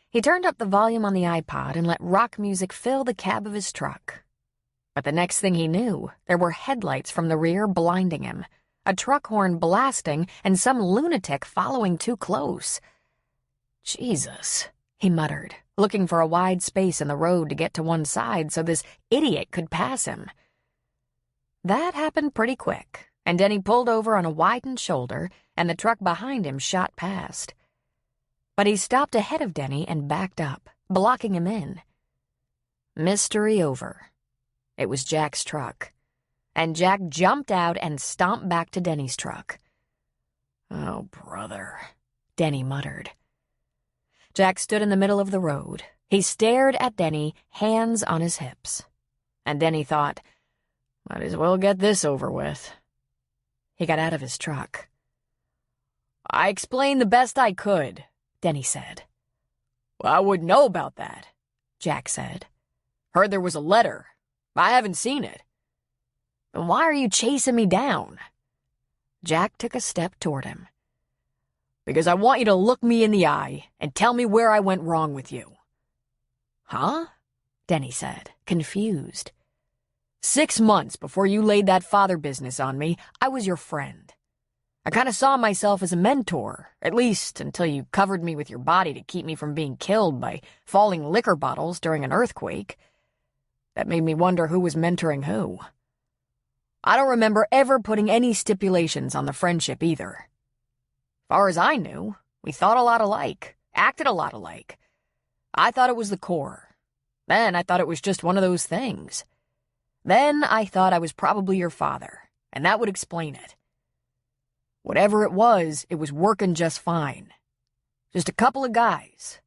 He turned up the volume on the iPod and let rock music fill the cab of his truck. But the next thing he knew, there were headlights from the rear blinding him, a truck horn blasting, and some lunatic following too close. "Jesus," he muttered, looking for a wide space in the road to get to one side so this idiot could pass him. That happened pretty quick, and Denny pulled over on a widened shoulder, and the truck behind him shot past. But he stopped ahead of Denny and backed up, blocking him in. Mystery over. It was Jack's truck. And Jack jumped out and stomped back to Denny's truck. "Oh, brother," Denny muttered. Jack stood in the middle of the road. He stared at Denny, hands on his hips. And Denny thought, might as well get this over with. He got out of his truck. "I explained the best I could," Denny said. "Well, I wouldn't know about that," Jack said. "Heard there was a letter. I haven't seen it." "Then why are you chasing me down?" Jack took a step toward him. Because I want you to look me in the eye and tell me where I went wrong with you." "Huh?" Denny said, confused. 6 months before you laid that father business on me, I was your friend. I kind of saw myself as a mentor, at least until you covered me with your body to keep me from being killed by falling liquor bottles during an earthquake. That made me wonder who was mentoring who. I don't remember ever putting any stipulations on the friendship either. Far as I knew, we thought a lot alike, acted a lot alike. I thought it was the core. Then I thought it was just one of those things. Then I thought I was probably your father, and that would explain it. Whatever it was working just fine. Just a couple of guys.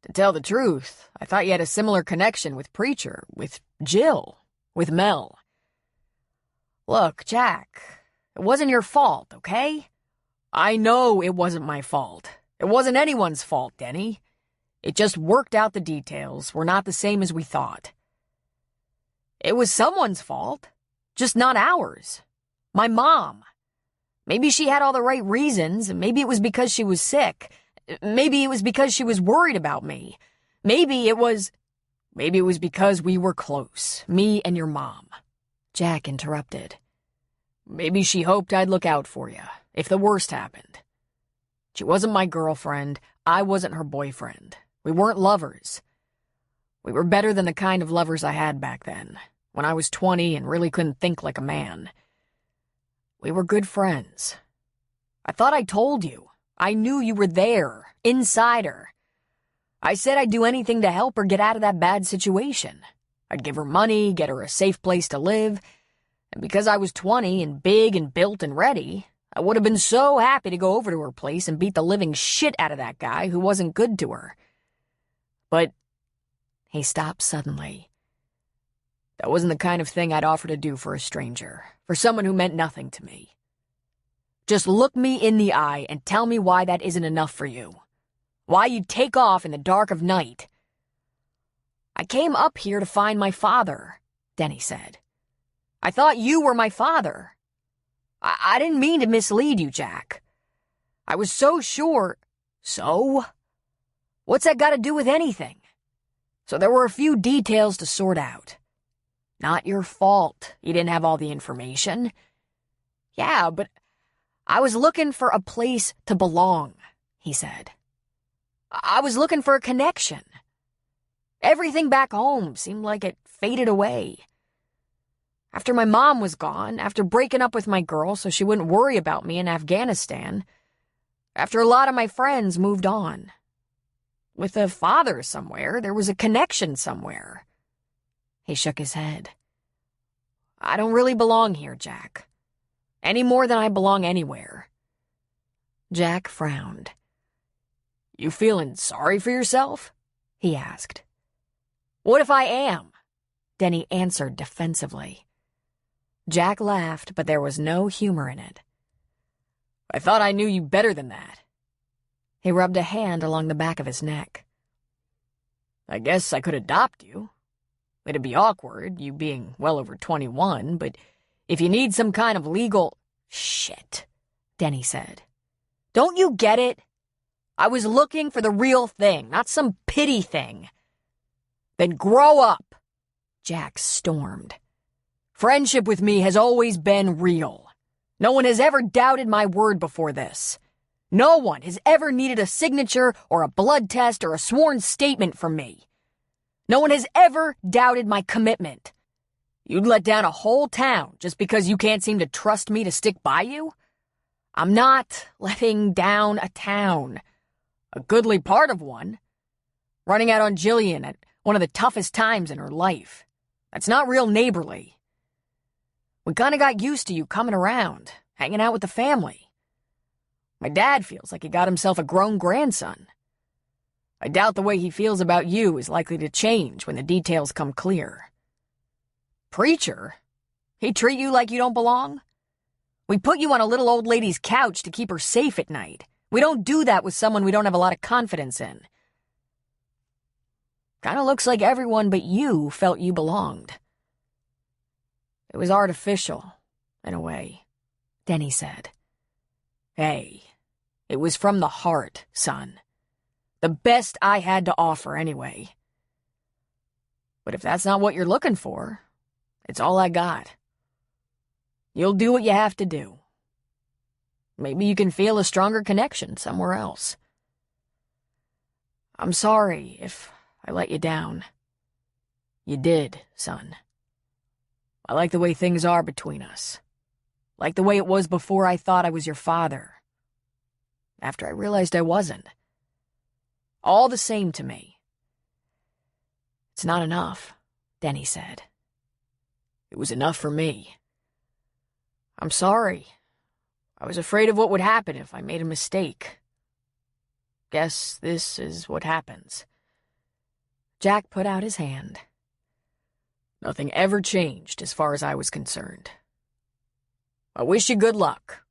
To tell the truth, I thought you had a similar connection with Preacher, with Jill, with Mel. Look, Jack, it wasn't your fault, okay? I know it wasn't my fault. It wasn't anyone's fault, Denny. It just worked out the details were not the same as we thought. It was someone's fault, just not ours. My mom. Maybe she had all the right reasons, maybe it was because she was sick. Maybe it was because she was worried about me. Maybe it was because we were close, me and your mom. Jack interrupted. Maybe she hoped I'd look out for you, if the worst happened. She wasn't my girlfriend, I wasn't her boyfriend. We weren't lovers. We were better than the kind of lovers I had back then, when I was 20 and really couldn't think like a man. We were good friends. I thought I told you. I knew you were there, inside her. I said I'd do anything to help her get out of that bad situation. I'd give her money, get her a safe place to live, and because I was 20 and big and built and ready, I would have been so happy to go over to her place and beat the living shit out of that guy who wasn't good to her. But he stopped suddenly. That wasn't the kind of thing I'd offer to do for a stranger, for someone who meant nothing to me. Just look me in the eye and tell me why that isn't enough for you. Why you'd take off in the dark of night. I came up here to find my father, Denny said. I thought you were my father. I didn't mean to mislead you, Jack. I was so sure. So? What's that got to do with anything? So there were a few details to sort out. Not your fault you didn't have all the information. Yeah, but I was looking for a place to belong, he said. I was looking for a connection. Everything back home seemed like it faded away. After my mom was gone, after breaking up with my girl so she wouldn't worry about me in Afghanistan, after a lot of my friends moved on. With a father somewhere, there was a connection somewhere. He shook his head. I don't really belong here, Jack. Any more than I belong anywhere. Jack frowned. You feeling sorry for yourself? He asked. What if I am? Denny answered defensively. Jack laughed, but there was no humor in it. I thought I knew you better than that. He rubbed a hand along the back of his neck. I guess I could adopt you. It'd be awkward, you being well over 21, but if you need some kind of legal... Shit, Denny said. Don't you get it? I was looking for the real thing, not some pity thing. Then grow up, Jack stormed. Friendship with me has always been real. No one has ever doubted my word before this. No one has ever needed a signature or a blood test or a sworn statement from me. No one has ever doubted my commitment. You'd let down a whole town just because you can't seem to trust me to stick by you? I'm not letting down a town. A goodly part of one. Running out on Jillian at one of the toughest times in her life. That's not real neighborly. We kind of got used to you coming around, hanging out with the family. My dad feels like he got himself a grown grandson. I doubt the way he feels about you is likely to change when the details come clear. Preacher? He treat you like you don't belong? We put you on a little old lady's couch to keep her safe at night. We don't do that with someone we don't have a lot of confidence in. Kinda looks like everyone but you felt you belonged. It was artificial, in a way, Denny said. Hey, It was from the heart, son. The best I had to offer, anyway. But if that's not what you're looking for, it's all I got. You'll do what you have to do. Maybe you can feel a stronger connection somewhere else. I'm sorry if I let you down. You did, son. I like the way things are between us. Like the way it was before I thought I was your father. After I realized I wasn't. All the same to me. It's not enough, Denny said. It was enough for me. I'm sorry. I was afraid of what would happen if I made a mistake. Guess this is what happens. Jack put out his hand. Nothing ever changed as far as I was concerned. I wish you good luck.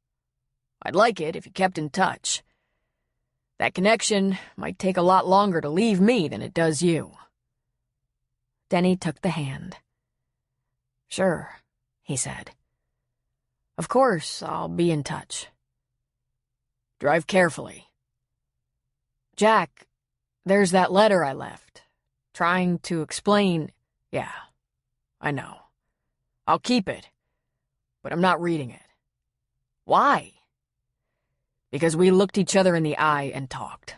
I'd like it if you kept in touch. That connection might take a lot longer to leave me than it does you. Denny took the hand. Sure, he said. Of course, I'll be in touch. Drive carefully. Jack, there's that letter I left, trying to explain... Yeah, I know. I'll keep it, but I'm not reading it. Why? Because we looked each other in the eye and talked.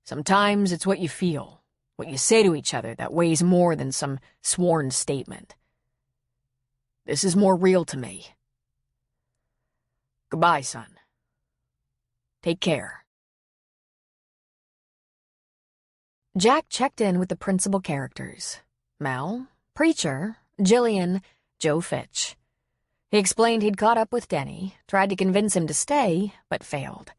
Sometimes it's what you feel, what you say to each other that weighs more than some sworn statement. This is more real to me. Goodbye, son. Take care. Jack checked in with the principal characters. Mel, Preacher, Jillian, Joe Fitch. He explained he'd caught up with Denny, tried to convince him to stay, but failed.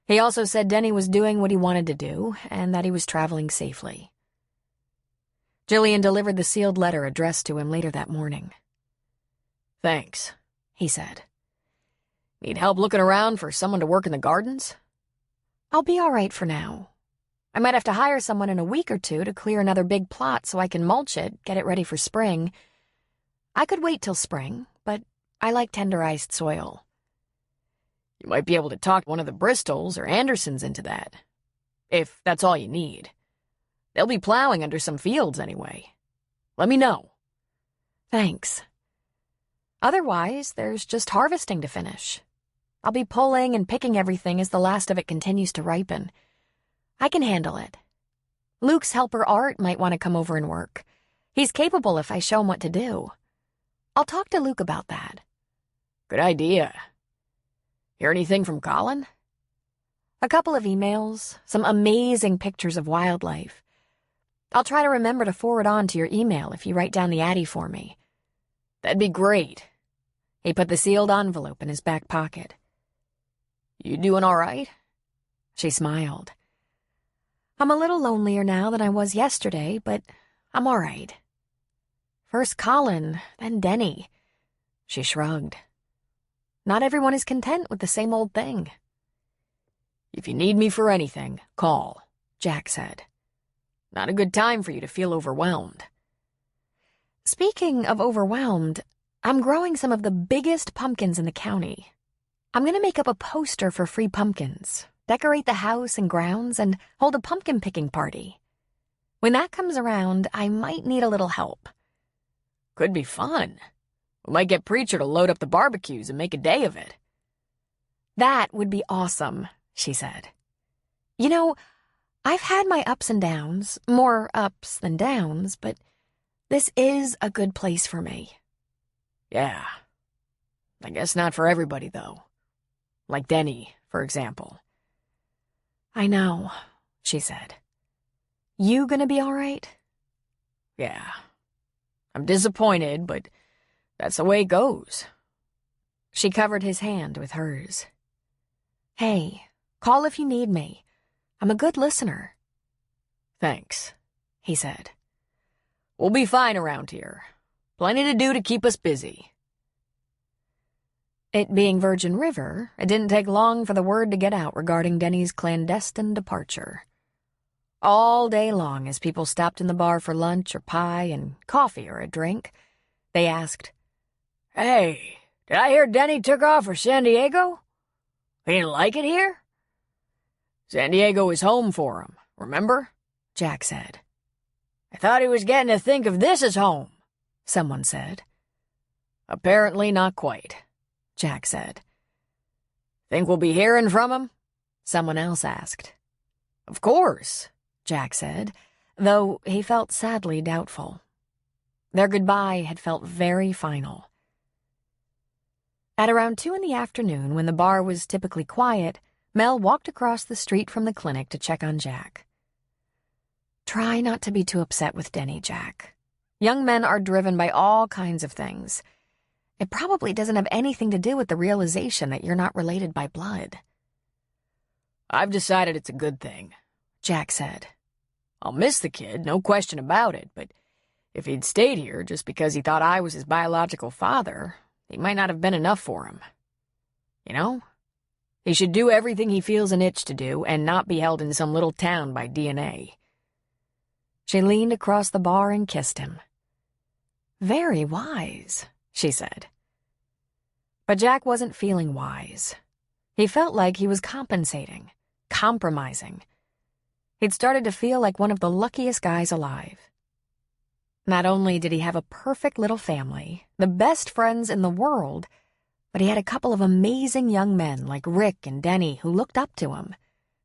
He also said Denny was doing what he wanted to do, and that he was traveling safely. Jillian delivered the sealed letter addressed to him later that morning. Thanks, he said. Need help looking around for someone to work in the gardens? I'll be all right for now. I might have to hire someone in a week or two to clear another big plot so I can mulch it, get it ready for spring. I could wait till spring, but I like tenderized soil. You might be able to talk one of the Bristols or Andersons into that, if that's all you need. They'll be plowing under some fields anyway. Let me know. Thanks. Otherwise, there's just harvesting to finish. I'll be pulling and picking everything as the last of it continues to ripen. I can handle it. Luke's helper Art might want to come over and work. He's capable if I show him what to do. I'll talk to Luke about that. Good idea. Hear anything from Colin? A couple of emails, some amazing pictures of wildlife. I'll try to remember to forward on to your email if you write down the Addy for me. That'd be great. He put the sealed envelope in his back pocket. You doing all right? She smiled. I'm a little lonelier now than I was yesterday, but I'm all right. First Colin, then Denny. She shrugged. Not everyone is content with the same old thing. If you need me for anything, call, Jack said. Not a good time for you to feel overwhelmed. Speaking of overwhelmed, I'm growing some of the biggest pumpkins in the county. I'm going to make up a poster for free pumpkins, decorate the house and grounds, and hold a pumpkin picking party. When that comes around, I might need a little help. Could be fun. We might get Preacher to load up the barbecues and make a day of it. That would be awesome, she said. You know, I've had my ups and downs, more ups than downs, but this is a good place for me. Yeah. I guess not for everybody, though. Like Denny, for example. I know, she said. You gonna be all right? Yeah. I'm disappointed, but that's the way it goes. She covered his hand with hers. Hey, call if you need me. I'm a good listener. Thanks, he said. We'll be fine around here. Plenty to do to keep us busy. It being Virgin River, it didn't take long for the word to get out regarding Denny's clandestine departure. All day long, as people stopped in the bar for lunch or pie and coffee or a drink, they asked, Hey, did I hear Denny took off for San Diego? He didn't like it here? San Diego is home for him, remember? Jack said. I thought he was getting to think of this as home, Someone said. Apparently not quite, Jack said. Think we'll be hearing from him? Someone else asked. Of course, Jack said, though he felt sadly doubtful. Their goodbye had felt very final. At around 2 in the afternoon, when the bar was typically quiet, Mel walked across the street from the clinic to check on Jack. Try not to be too upset with Denny, Jack. Young men are driven by all kinds of things. It probably doesn't have anything to do with the realization that you're not related by blood. I've decided it's a good thing, Jack said. I'll miss the kid, no question about it, but if he'd stayed here just because he thought I was his biological father, he might not have been enough for him. You know? He should do everything he feels an itch to do and not be held in some little town by DNA. She leaned across the bar and kissed him. Very wise, she said. But Jack wasn't feeling wise. He felt like he was compensating, compromising. He'd started to feel like one of the luckiest guys alive. Not only did he have a perfect little family, the best friends in the world, but he had a couple of amazing young men like Rick and Denny who looked up to him,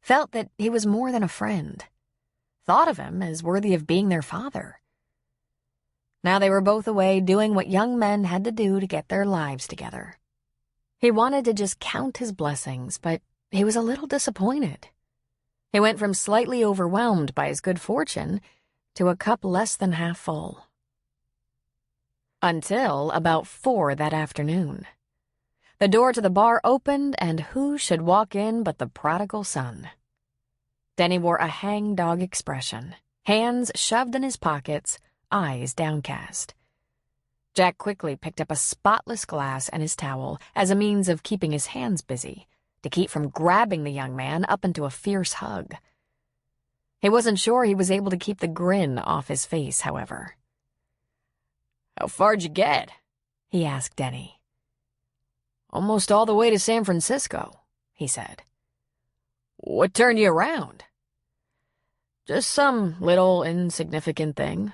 felt that he was more than a friend, thought of him as worthy of being their father. Now they were both away doing what young men had to do to get their lives together. He wanted to just count his blessings, but he was a little disappointed. He went from slightly overwhelmed by his good fortune to a cup less than half full. Until about 4 that afternoon. The door to the bar opened, and who should walk in but the prodigal son? Denny wore a hangdog expression, hands shoved in his pockets, eyes downcast. Jack quickly picked up a spotless glass and his towel as a means of keeping his hands busy, to keep from grabbing the young man up into a fierce hug. He wasn't sure he was able to keep the grin off his face, however. How far'd you get? He asked Denny. Almost all the way to San Francisco, he said. What turned you around? Just some little insignificant thing.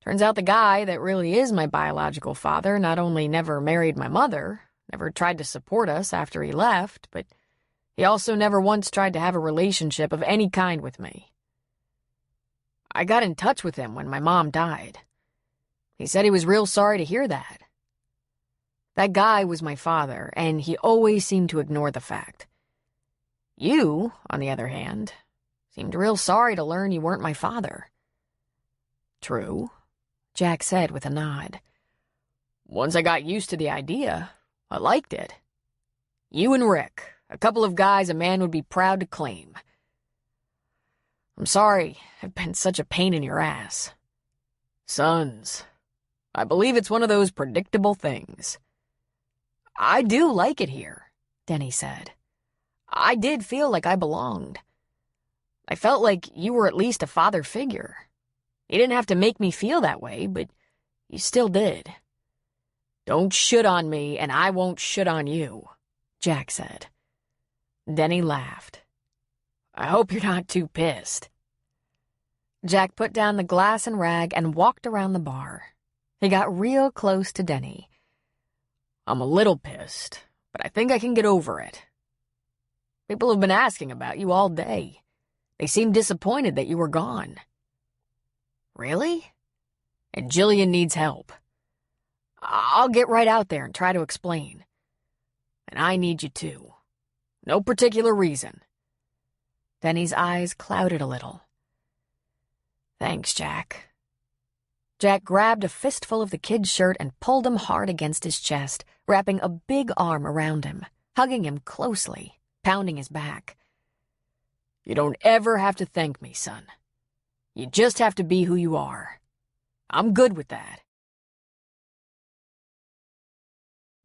Turns out the guy that really is my biological father not only never married my mother, never tried to support us after he left, but he also never once tried to have a relationship of any kind with me. I got in touch with him when my mom died. He said he was real sorry to hear that. That guy was my father, and he always seemed to ignore the fact. You, on the other hand, seemed real sorry to learn you weren't my father. True, Jack said with a nod. Once I got used to the idea, I liked it. You and Rick, a couple of guys a man would be proud to claim. I'm sorry I've been such a pain in your ass. Sons, I believe it's one of those predictable things. I do like it here, Denny said. I did feel like I belonged. I felt like you were at least a father figure. You didn't have to make me feel that way, but you still did. Don't shit on me, and I won't shit on you, Jack said. Denny laughed. I hope you're not too pissed. Jack put down the glass and rag and walked around the bar. He got real close to Denny. I'm a little pissed, but I think I can get over it. People have been asking about you all day. They seem disappointed that you were gone. Really? And Jillian needs help. I'll get right out there and try to explain. And I need you too. No particular reason. Denny's eyes clouded a little. Thanks, Jack. Jack grabbed a fistful of the kid's shirt and pulled him hard against his chest, wrapping a big arm around him, hugging him closely, pounding his back. You don't ever have to thank me, son. You just have to be who you are. I'm good with that.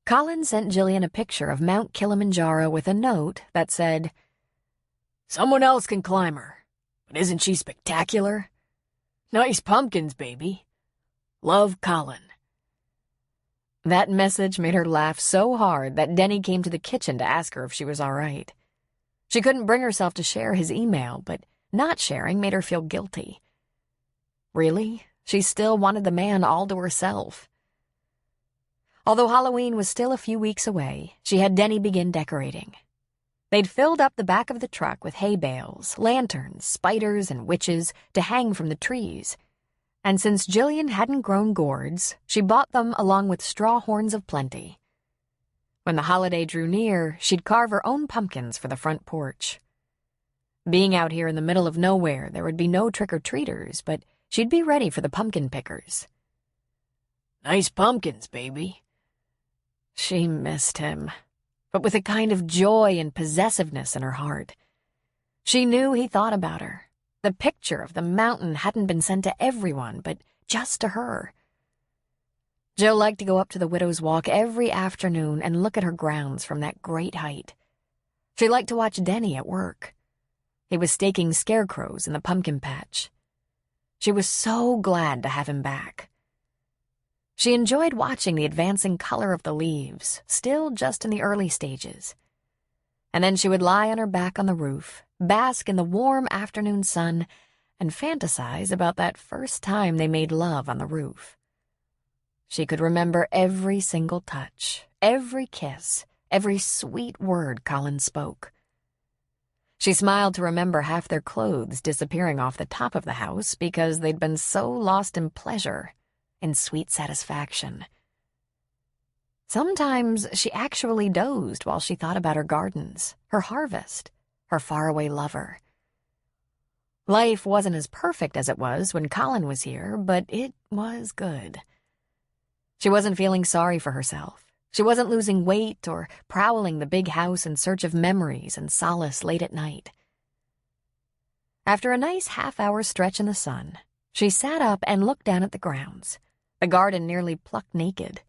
Colin sent Jillian a picture of Mount Kilimanjaro with a note that said, Someone else can climb her, but isn't she spectacular? Nice pumpkins, baby. Love, Colin. That message made her laugh so hard that Denny came to the kitchen to ask her if she was all right. She couldn't bring herself to share his email, but not sharing made her feel guilty. Really, she still wanted the man all to herself. Although Halloween was still a few weeks away, she had Denny begin decorating. They'd filled up the back of the truck with hay bales, lanterns, spiders, and witches to hang from the trees. And since Jillian hadn't grown gourds, she bought them along with straw horns of plenty. When the holiday drew near, she'd carve her own pumpkins for the front porch. Being out here in the middle of nowhere, there would be no trick-or-treaters, but she'd be ready for the pumpkin pickers. Nice pumpkins, baby. She missed him, but with a kind of joy and possessiveness in her heart. She knew he thought about her. The picture of the mountain hadn't been sent to everyone, but just to her. Jill liked to go up to the Widow's Walk every afternoon and look at her grounds from that great height. She liked to watch Denny at work. He was staking scarecrows in the pumpkin patch. She was so glad to have him back. She enjoyed watching the advancing color of the leaves, still just in the early stages. And then she would lie on her back on the roof, bask in the warm afternoon sun, and fantasize about that first time they made love on the roof. She could remember every single touch, every kiss, every sweet word Colin spoke. She smiled to remember half their clothes disappearing off the top of the house because they'd been so lost in pleasure, in sweet satisfaction. Sometimes she actually dozed while she thought about her gardens, her harvest, her faraway lover. Life wasn't as perfect as it was when Colin was here, but it was good. She wasn't feeling sorry for herself. She wasn't losing weight or prowling the big house in search of memories and solace late at night. After a nice half-hour stretch in the sun, she sat up and looked down at the grounds, the garden nearly plucked naked,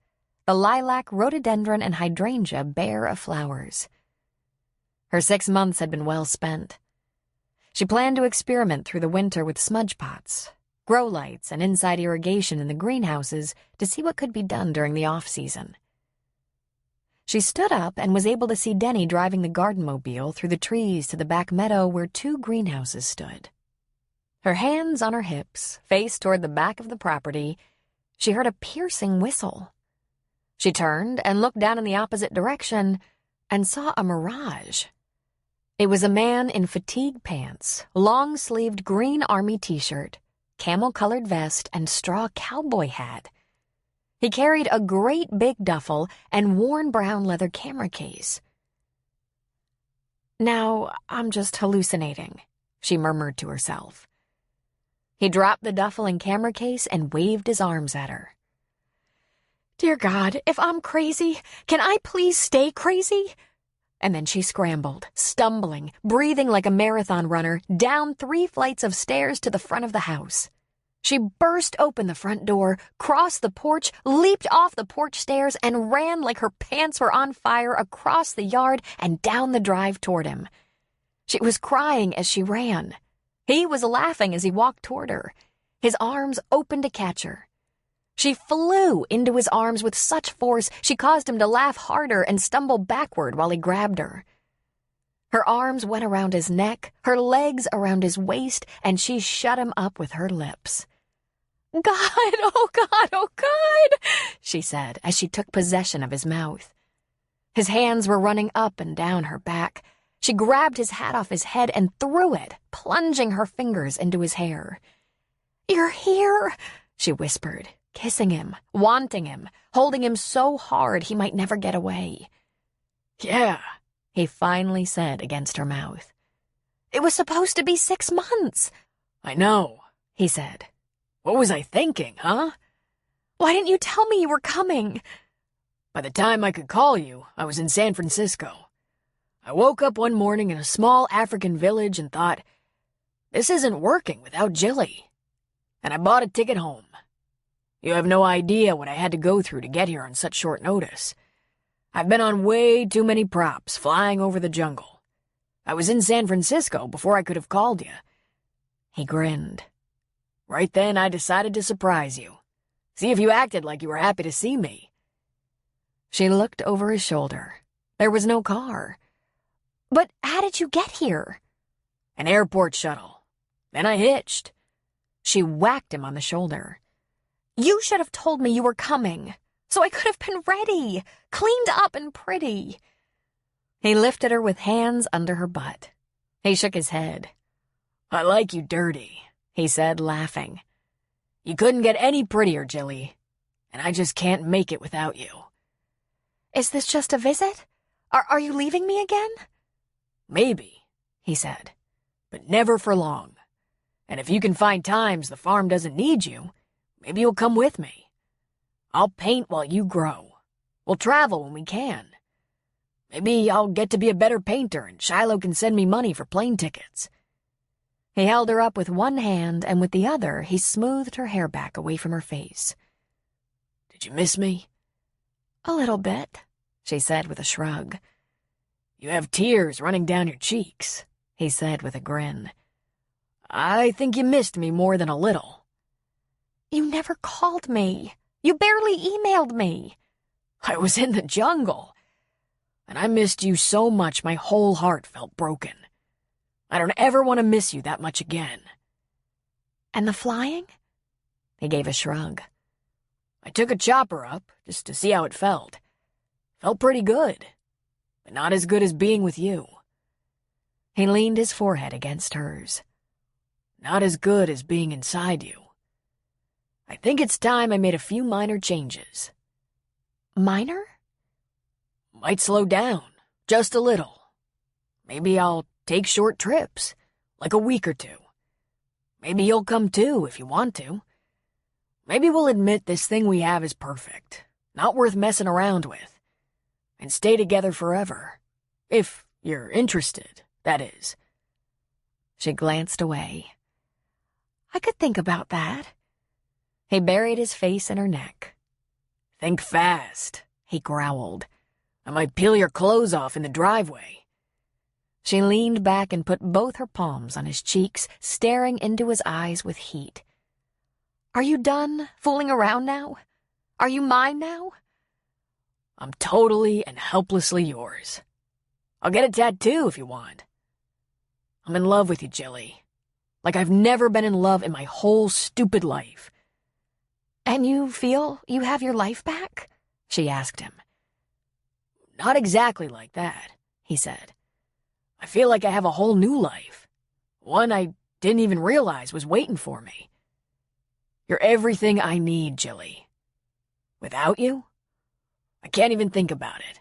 the lilac, rhododendron, and hydrangea bare of flowers. Her 6 months had been well spent. She planned to experiment through the winter with smudge pots, grow lights, and inside irrigation in the greenhouses to see what could be done during the off-season. She stood up and was able to see Denny driving the garden-mobile through the trees to the back meadow where 2 greenhouses stood. Her hands on her hips, face toward the back of the property, she heard a piercing whistle. She turned and looked down in the opposite direction and saw a mirage. It was a man in fatigue pants, long-sleeved green army t-shirt, camel-colored vest, and straw cowboy hat. He carried a great big duffel and worn brown leather camera case. "Now, I'm just hallucinating," she murmured to herself. He dropped the duffel and camera case and waved his arms at her. "Dear God, if I'm crazy, can I please stay crazy?" And then she scrambled, stumbling, breathing like a marathon runner, down 3 flights of stairs to the front of the house. She burst open the front door, crossed the porch, leaped off the porch stairs, and ran like her pants were on fire across the yard and down the drive toward him. She was crying as she ran. He was laughing as he walked toward her, his arms open to catch her. She flew into his arms with such force she caused him to laugh harder and stumble backward while he grabbed her. Her arms went around his neck, her legs around his waist, and she shut him up with her lips. "God, oh God, oh God," she said as she took possession of his mouth. His hands were running up and down her back. She grabbed his hat off his head and threw it, plunging her fingers into his hair. "You're here," she whispered, kissing him, wanting him, holding him so hard he might never get away. "Yeah," he finally said against her mouth. "It was supposed to be 6 months." "I know," he said. "What was I thinking, huh?" "Why didn't you tell me you were coming?" "By the time I could call you, I was in San Francisco. I woke up one morning in a small African village and thought, this isn't working without Jilly. And I bought a ticket home. You have no idea what I had to go through to get here on such short notice. I've been on way too many props flying over the jungle. I was in San Francisco before I could have called you." He grinned. "Right then, I decided to surprise you. See if you acted like you were happy to see me." She looked over his shoulder. There was no car. But how did you get here? An airport shuttle. Then I hitched. She whacked him on the shoulder. You should have told me you were coming, so I could have been ready, cleaned up and pretty. He lifted her with hands under her butt. He shook his head. I like you dirty, he said, laughing. You couldn't get any prettier, Jilly, and I just can't make it without you. Is this just a visit? Are you leaving me again? Maybe, he said, but never for long. And if you can find times the farm doesn't need you, maybe you'll come with me. I'll paint while you grow. We'll travel when we can. Maybe I'll get to be a better painter and Shiloh can send me money for plane tickets. He held her up with one hand, and with the other, he smoothed her hair back away from her face. Did you miss me? A little bit, she said with a shrug. You have tears running down your cheeks, he said with a grin. I think you missed me more than a little. You never called me. You barely emailed me. I was in the jungle, and I missed you so much my whole heart felt broken. I don't ever want to miss you that much again. And the flying? He gave a shrug. I took a chopper up just to see how it felt. Felt pretty good, but not as good as being with you. He leaned his forehead against hers. Not as good as being inside you. I think it's time I made a few minor changes. Minor? Might slow down, just a little. Maybe I'll take short trips, like a week or two. Maybe you'll come too if you want to. Maybe we'll admit this thing we have is perfect, not worth messing around with, and stay together forever. If you're interested, that is. She glanced away. I could think about that. He buried his face in her neck. Think fast, he growled. I might peel your clothes off in the driveway. She leaned back and put both her palms on his cheeks, staring into his eyes with heat. Are you done fooling around now? Are you mine now? I'm totally and helplessly yours. I'll get a tattoo if you want. I'm in love with you, Jilly. Like I've never been in love in my whole stupid life. And you feel you have your life back? She asked him. Not exactly like that, he said. I feel like I have a whole new life. One I didn't even realize was waiting for me. You're everything I need, Jilly. Without you, I can't even think about it.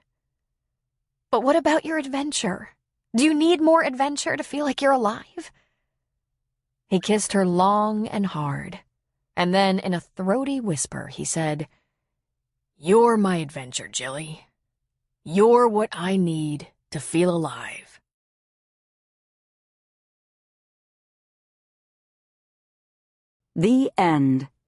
But what about your adventure? Do you need more adventure to feel like you're alive? He kissed her long and hard, and then in a throaty whisper he said, You're my adventure, Jilly. You're what I need to feel alive. The end.